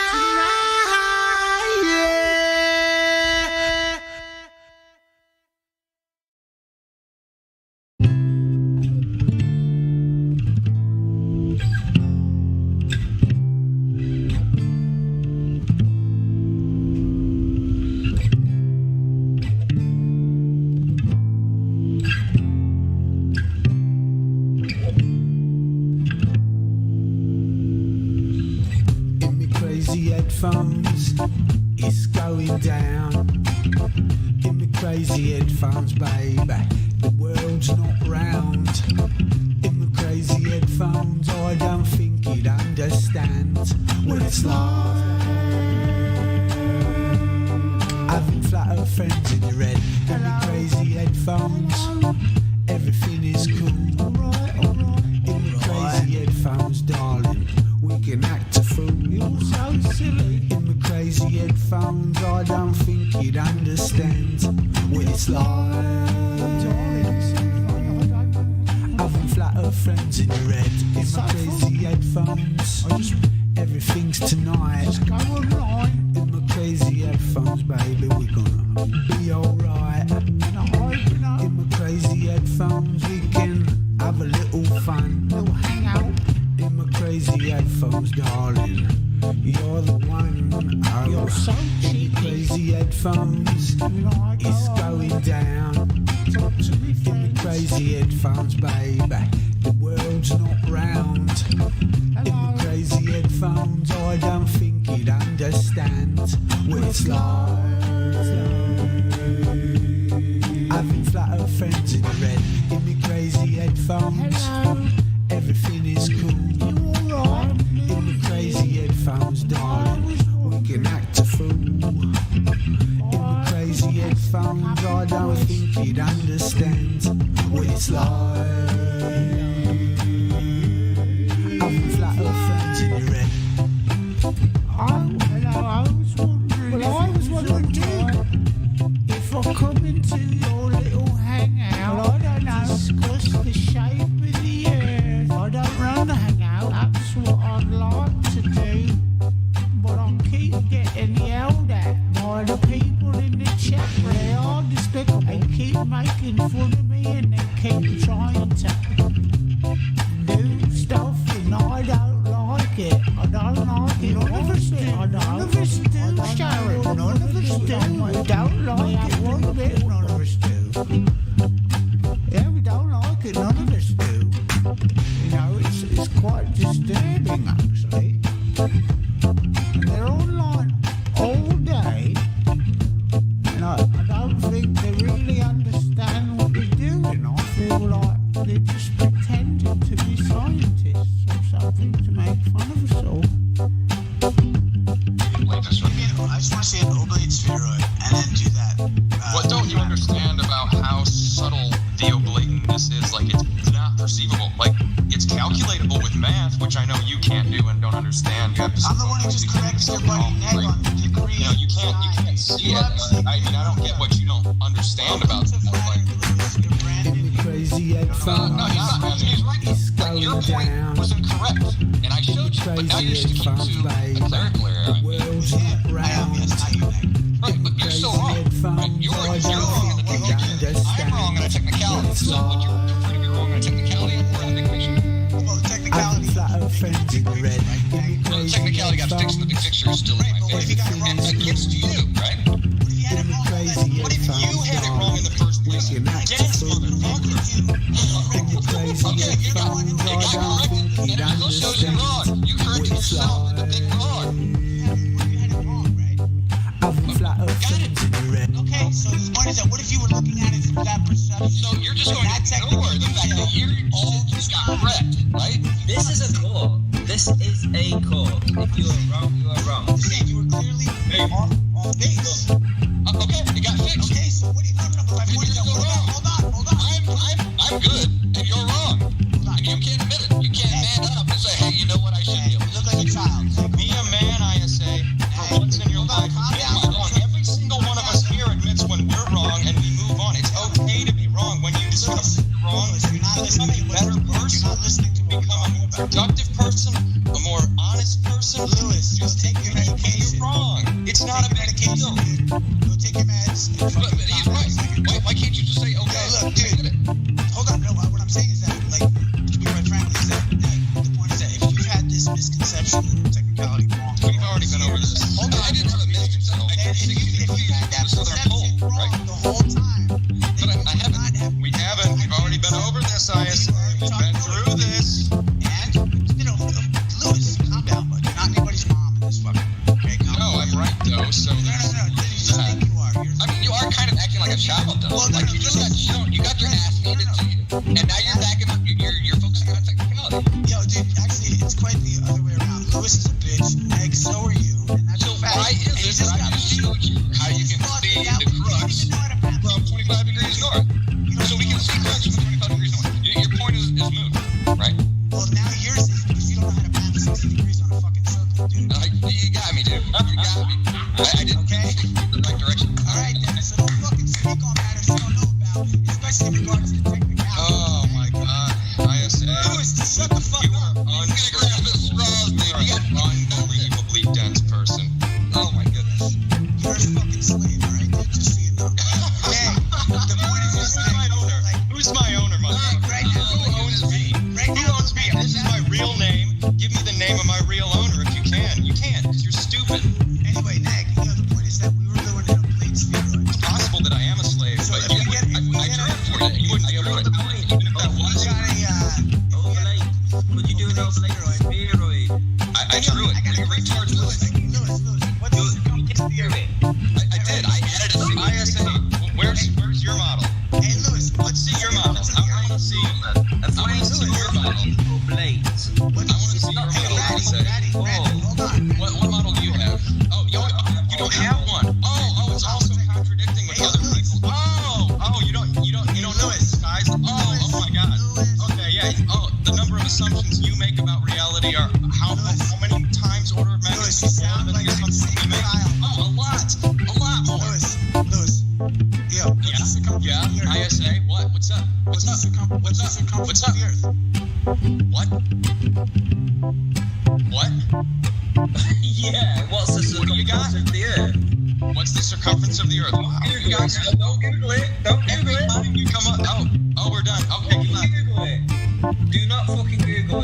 yeah. In me crazy headphones, it's going down. In me crazy headphones, baby, the world's not round. In me crazy headphones, I don't think it understands what it's like. Having flat earth friends in your head. In me crazy headphones, everything is cool. In me crazy headphones, darling, we can act a fool. You're so silly. In my crazy headphones, I don't think you'd understand what it's like. Having flat earth friends in your head. In my crazy headphones, everything's tonight. In my crazy headphones, baby, we're gonna be alright. In my crazy headphones, we can have a little fun, little hangout. In my crazy headphones, darling, you're the one. You're so cheap. Crazy headphones, it's going down. In my crazy headphones, baby, the world's not round. In my crazy headphones, I don't think you'd understand what it's like. Having flat earth friends in your head. In my crazy headphones, everything is cool. In the crazy headphones, darling, we can act a fool. In the crazy headphones, I don't think you'd understand what it's like. Having flat earth friends in your head. I was wondering too, if I come into your little hangout, discuss the shape of the earth. I don't run the hangout, that's what I'd like to do. But I keep getting yelled at by the people in the chat. They are despicable. They keep making fun of me and they keep trying to do stuff and I don't like it. I don't like it. None of us do. None of us do, Sharon. None of us do. We don't like it one bit. None of us do. Yeah, we don't like it. None of us do. You know, it's quite disturbing actually. And they're online all day. And I don't think they really understand what they're doing. I feel like they're just pretending to be scientists or something to make fun of us all. Wait, I just want to say an ugly spheroid and then do that. What don't you understand about how subtle the oblateness is? Like, it's not perceivable. Like, it's calculatable with math, which I know you can't do and don't understand. You have to. I'm the one who just corrected your buddy Neg on the degree. You know, you can't see it. I mean, I don't get what you don't understand about it. Like, crazy headphones. No, he's right. Like, your point was incorrect, and I showed you. But now you're sticking to a clerical error. Right, but you're so wrong. Right? You're wrong on the technicality. I'm wrong on the technicality. So what you're proving you're wrong on the technicality, we're on the equation. Well, the technicality. Well, the technicality got fixed in the big picture is still in my favor. And against you, right? What if you had it wrong in the first place? Dense motherfucker. Okay, you got corrected. And it still shows you wrong. You corrected yourself with the big wrong. Okay, so the point is that what if you were looking at it through that perception? So you're just going to ignore the fact that you all just got correct, right? This is a core. This is a core. If you are wrong, you are wrong. You were clearly off base. Okay, it got fixed. Okay, so what do you talking about? Hold on. I'm good, and you're wrong. And you can't admit it. You can't man up and say, hey, you know what, I should be able to. You look like a child. Be a man, ISA, for once in your life. Every single one of us here admits when we're wrong and we move on. It's okay to be wrong. When you discover you're wrong, you're not become a better person. You're not listening to become a more productive person, a more honest person. Lewis, just take your medication. You're wrong. It's not a big deal. Go take your meds. But he's right. Why can't you just say, okay, look, dude. Hold on. No, what I'm saying is that, like, to be quite frank, is that the point is that if you've had this misconception of technicality wrong, we've already been over this. Hold on. I didn't have a misconception. If you've had that perception wrong the whole time, but I haven't. We haven't. We've already been over this, ISA. We've been through this. And, Lewis, calm down, bud. You're not anybody's mom in this fucking. Okay, no, I'm right, though, so there's no. You just think you are. I mean, you are kind of acting like a child, though. Well, like, you just got shown. You got your ass handed to you. And now you're back in you're focusing on technicality. Yo, dude, actually, it's quite the other way around. Lewis is a bitch. Egg, so are you. And that's so a fact. Why is it that I just showed you how you can see the crux from 25 degrees north? So we can see crux from 25 degrees north. Your point is moot, right? Well, now yours is because you don't know how to balance 60 degrees on a fucking circle, dude. You got me, dude. You got me. I didn't think the right direction. All right, then. So don't fucking speak on matters you don't know about, especially in regards to technicality. Oh, my God. ISA. Lewis, just shut the fuck up. I'm going to grab the straws, dude. You got unbelievably dense person. Oh, my goodness. You're a fucking slave, all right? Just so you know. Hey, the point is this thing. Who's my owner, motherfucker? Right now. Who owns me? Who owns me? This is my real name. Give me the name of my real owner if you can. You can't, because you're stupid. Anyway, Neg, the point is that we were doing it on plate spheroid. It's possible that I am a slave, but I drew it for you. You wouldn't be able to do it. Even if that was. Overlay. Could you do an overlay spheroid? I drew it. You retards, Lewis. What's the circumference of the earth? I did. I added a ISA. Where's your model? Hey, Lewis, let's see your model. I want to see your model. Oblate. I want to see your model. What model do you have? Oh, you don't have one. Oh, it's also contradicting with other people. Oh, you don't know it, guys. Oh my God. Okay, yeah. Oh, the number of assumptions you make about reality are how many times order of magnitude more than the assumptions we make? Oh, a lot more. Lewis. Yo, yeah. ISA. What? What's up? What's up? What's up? What? What? Yeah. What's the circumference of the earth? What's the circumference of the earth? You guys, don't Google it. Don't Google it. You come up. Oh, we're done. Okay, you left. Google it. Do not fucking Google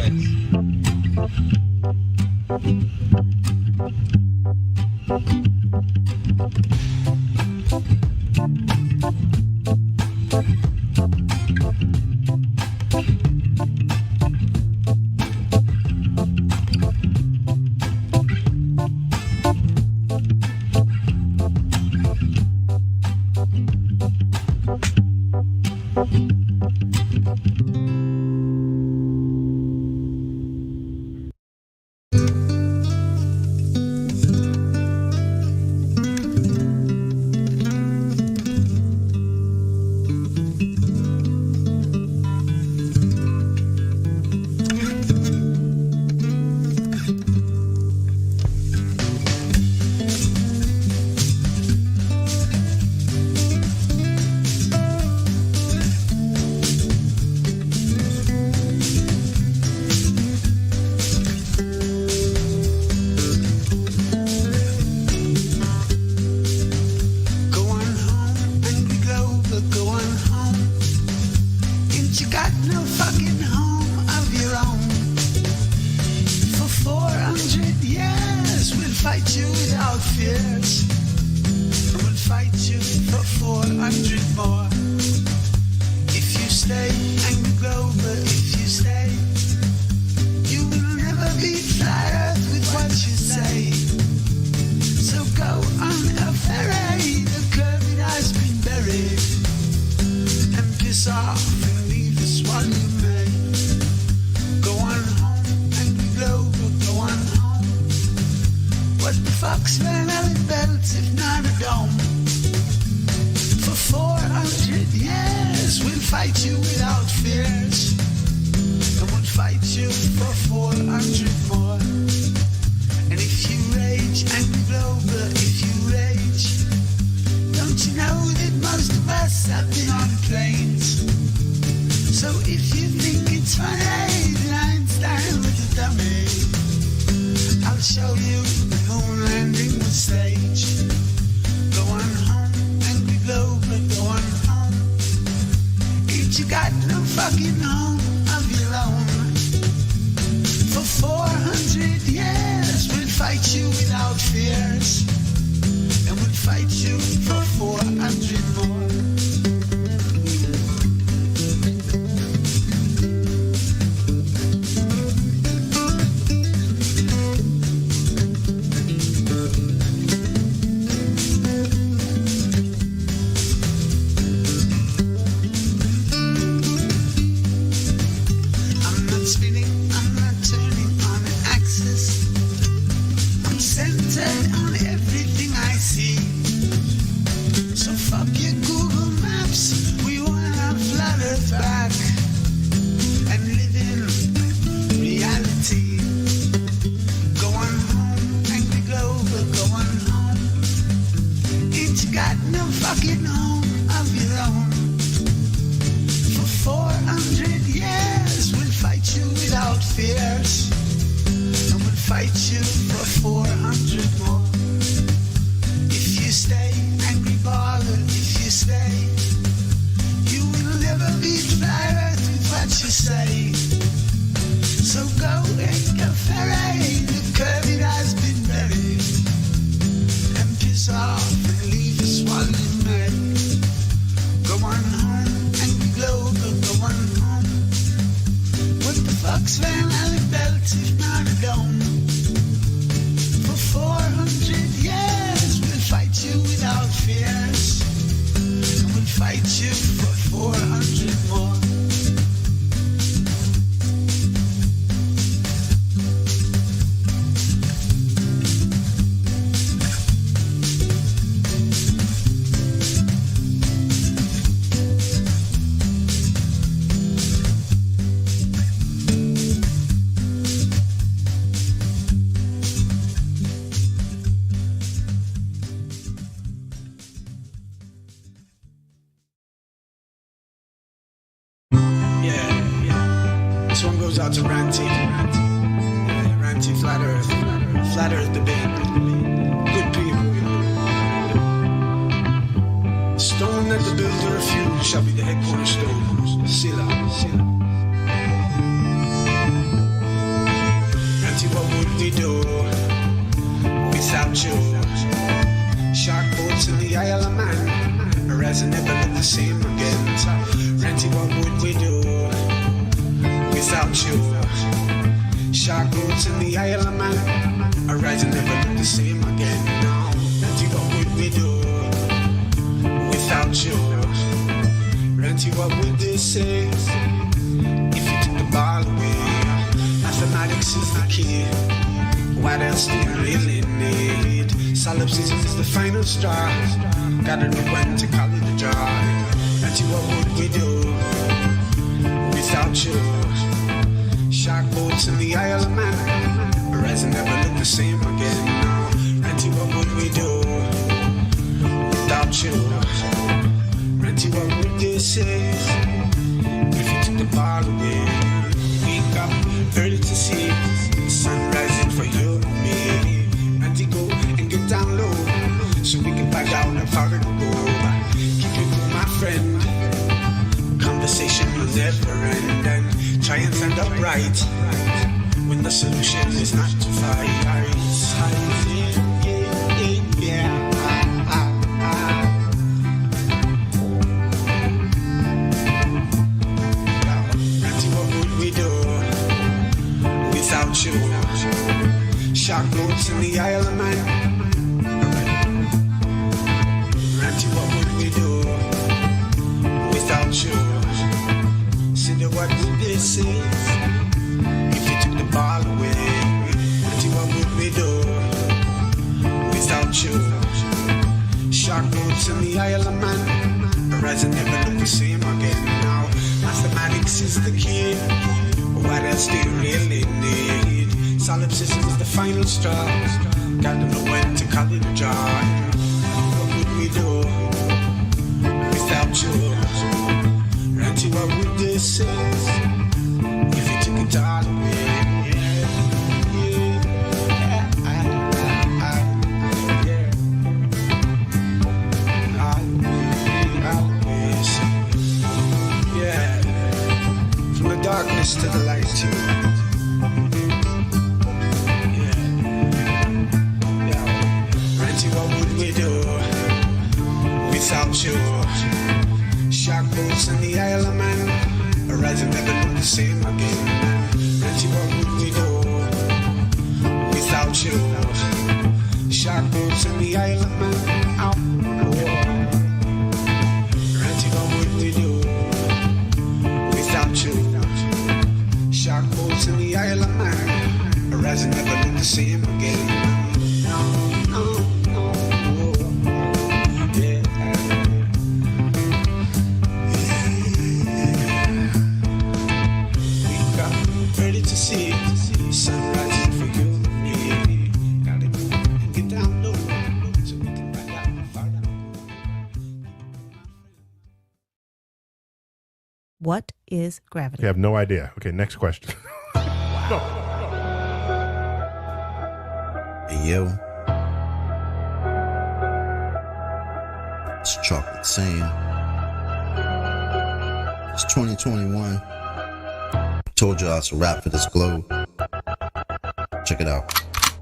fight you without fears, and would fight you for 400 more. And if you rage, angry Glover, if you rage, don't you know that most of us have been on planes? So if you think it's funny that Einstein was a dummy, I'll show you the moon landing was staged. Go on home, angry Glover, go on home. Ain't you got no fucking home of your own? For 400 years we'll fight you without fears, and we'll fight you for 400 more. I'm not spinning, I'm not turning on an axis. I'm centered on everything I see. So fuck your Google Maps, we wanna flood Earth back and live in reality. Go on home, angry Glover, go on home. Ain't you got no fucking home of your own? For 400 years we'll fight you without fears, and we'll fight you for 400 more. If you stay, angry baller, if you stay, you will never be flattered with what you say. So go take a ferry, the curve has been buried, and piss off and leave us while you may. Go on home, angry Glover, go on home. What the fuck's Van Allen belt if not a dome? For 400 years we'll fight you without fears, and we'll fight you for 400 more. Yeah. This one goes out to Ranty. Yeah, Ranty, Flat Earth. Flat Earth debate. Good people. The stone that the builder refused shall be the head cornerstone. Silla. Ranty, what would we do without you? Shark boats in the Isle of Man, or as it never look the same again. Ranty, what would we do without you? Shark boats in the Isle of Man, or as it never look the same again. Ranty, what would we do without you? Ranty, what would they say if you took the ball away? Mathematics is the key. What else do you really need? Solipsism is the final straw. Gotta know when to call it a draw. Ranty, what would we do without you? Shark boats in the Isle of Man, horizon never look the same again. Ranty, what would we do without you? Ranty, what would they say if you took the ball away? Wake up early to see the sun rising for you and me. Ranty, go and get down low so we can back down and farther to go. Keep it cool, my friend. Conversation will never end, and try and stand up right when the solution is not to fight. Ranty, what would we do without you? Shark boats in the Isle of Man. Ranty, what would we do without you? Cindy, what would they say if you took the ball away? Ranty, what would we do without you? Shark boats boats in the Isle of Man, rising never look the same again now. Mathematics is the key, what else do you really need? Solipsism is the final straw, gotta know when to call it a joy. What would we do without you? Ranty, what would this is if you took it all away? Darkness to the light, Ranty, what would we do without you? Shark boats in the Isle of Man, horizon never look the same again. Ranty, what would we do without you? Shark boats in the Isle of Man, out. Ranty, what would we do without you? Shark boats in the Isle of Man, horizon never look the same again. No, yeah. We got ready to see sun rising for you and me. Gotta go and get down low so we can find out how far down. What is gravity? I have no idea. Okay, next question. Go. Hey, yo. It's Chocolate saying. It's 2021. Told you I was a rap for this globe. Check it out.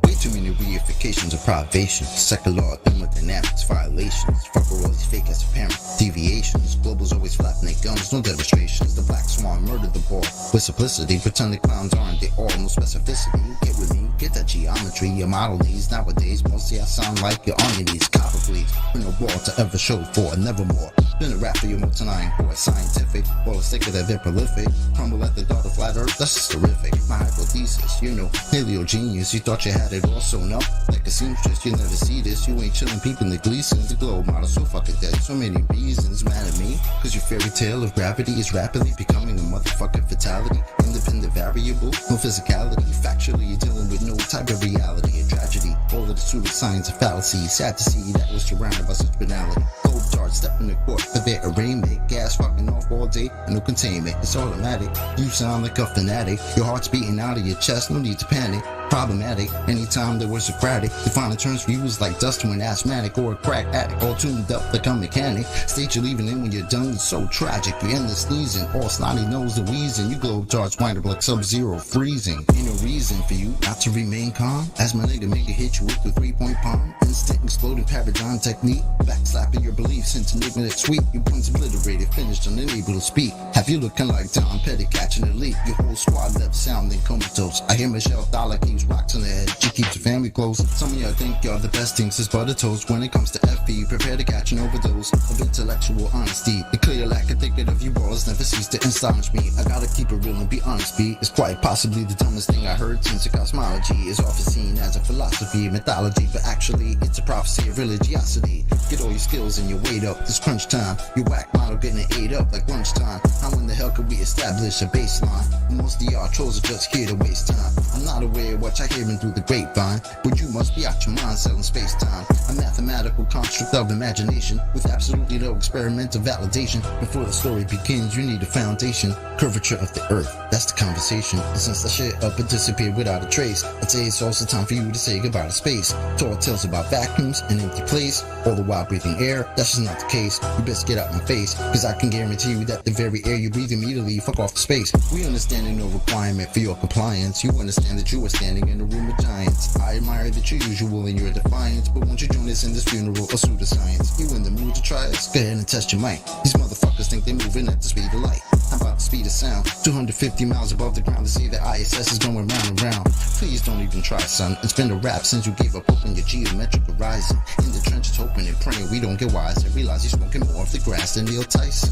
Way too many reifications of privation. Secular thermodynamics violations. Fuck with all these fake as apparent deviations. Globals always flapping their gums, no demonstrations. The black swan murdered the ball with simplicity. Pretend the clowns aren't they all, no specificity. Get with me, get that geometry. Your model needs nowadays. Mostly I sound like you're on your knees. Copper bleeds, been a wall to ever show for, nevermore. Been a rap for your multi-nine boy, scientific. Well, it's thicker that they're prolific. Crumble at the thought of flat earth, that's just terrific. My hypothesis, you know, paleo genius. You thought you had it all sewn up like a seamstress. You never see this, you ain't chillin' peeping the Gleasons. The globe model so fucking dead, so many reasons. Mad at me, cause your fairy tale of gravity is rapidly becoming a motherfucking fatality. Independent variable, no physicality. Factually, you're dealing with no type of reality. A tragedy, all of the pseudoscience of fallacy. Sad to see that was surrounded by such banality. Globe darts step in the court for their arraignment. Gas fucking off all day, and no containment. It's automatic, you sound like a fanatic. Your heart's beating out of your chest, no need to panic. Problematic, anytime there was Socratic. Defining terms for you was like dust to an asthmatic or a crack addict. All tuned up like a mechanic. State you're leaving in when you're done, it's so tragic. You end the sneezing, all snotty nose the wheezing. You globe darts wind up like Sub-Zero freezing. Ain't no reason for you not to remain calm. As my nigga make it hit you with the 3-point palm. Instant exploding paradigm technique. Backslapping your beliefs into enigmatic sweet. Your points obliterated, finished, unable to speak. Have you looking like Tom Petty catching a leak? Your whole squad left sounding comatose. I hear Michelle Dollar keeps rocks on the head. She keeps her family close. Some of y'all think y'all the best things since butter toast. When it comes to FE, prepare to catch an overdose of intellectual honesty. The clear lack of thinking of you balls never cease to astonish me. I gotta keep it real and be honest, B. It's quite possibly the dumbest thing I heard since the cosmology is often seen as a philosophy, mythology, but actually it's a prophecy of religiosity. Get all your skills and your weight up. This crunch time, your whack model getting it ate up like lunchtime. How in the hell could we establish a baseline? Most of y'all trolls are just here to waste time. I'm not aware of what y'all hearing through the grapevine, but you must be out your mind selling space-time. A mathematical construct of imagination with absolutely no experimental validation. Before the story begins, you need a foundation. Curvature of the earth, that's the conversation. And since that shit up and disappeared without a trace, I'd say it's also time for you to say goodbye to space. Tall tales about vacuums and empty place, all the while breathing air. That's just not the case. You best get out my face, cause I can guarantee you that the very air you breathe immediately fuck off the space. We understand no requirement for your compliance. You understand that you are standing in a room of giants. I admire that you're usual in your defiance, but won't you join us in this funeral of pseudoscience? You in the mood to try us? Go ahead and test your mic. These motherfuckers think they're moving at the speed of light. How about the speed of sound? 250 miles above the ground to see that ISS is going round and round. Please don't even try, son. It's been a rap since you gave up open your geometric horizon. In the trenches hoping and praying we don't get wise and realize he's smoking more off the grass than Neil Tyson.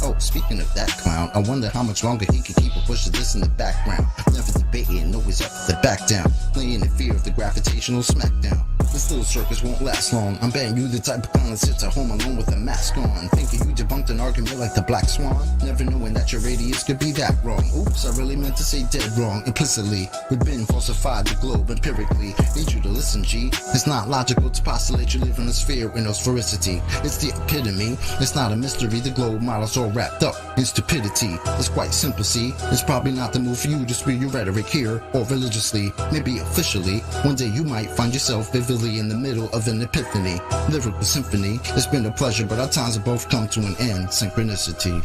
Oh, speaking of that clown, I wonder how much longer he can keep a push of this in the background. Never debating, always up to the back down. Playing in fear of the gravitational smackdown. but still circus won't last long. I'm betting you the type of clown that sits at home alone with a mask on, thinking you debunked an argument like the Black Swan, never knowing that your radius could be that wrong. Oops, I really meant to say dead wrong. Implicitly, we've been falsified the globe empirically. Need you to listen, G. It's not logical to postulate you live in a sphere in no sphericity. It's the epitome. It's not a mystery. The globe model's all wrapped up in stupidity. It's quite simple, see. It's probably not the move for you to spew your rhetoric here or religiously, maybe officially. One day you might find yourself vividly in the middle of an epiphany, lyrical symphony. It's been a pleasure, but our times have both come to an end. Synchronicity.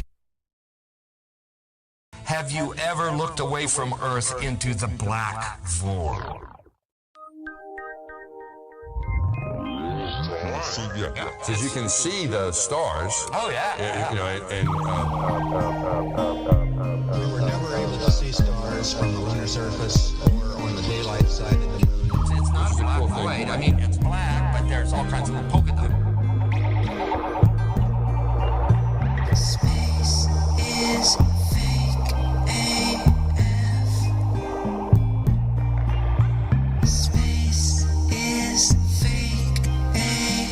Have you ever looked away from Earth into the black void? Yeah, because you can see the stars. Oh yeah. You know, and we were never able to see stars from the lunar surface or on the daylight side of the moon. It's not a black void. I mean, it's black, but there's all kinds of little polka dots. Space is fake AF. Space is fake AF.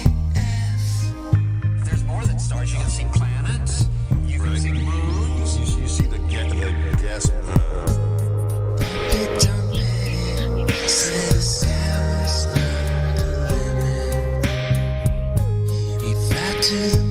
There's more than stars. You can see planets. You can see moons. you see the gas. To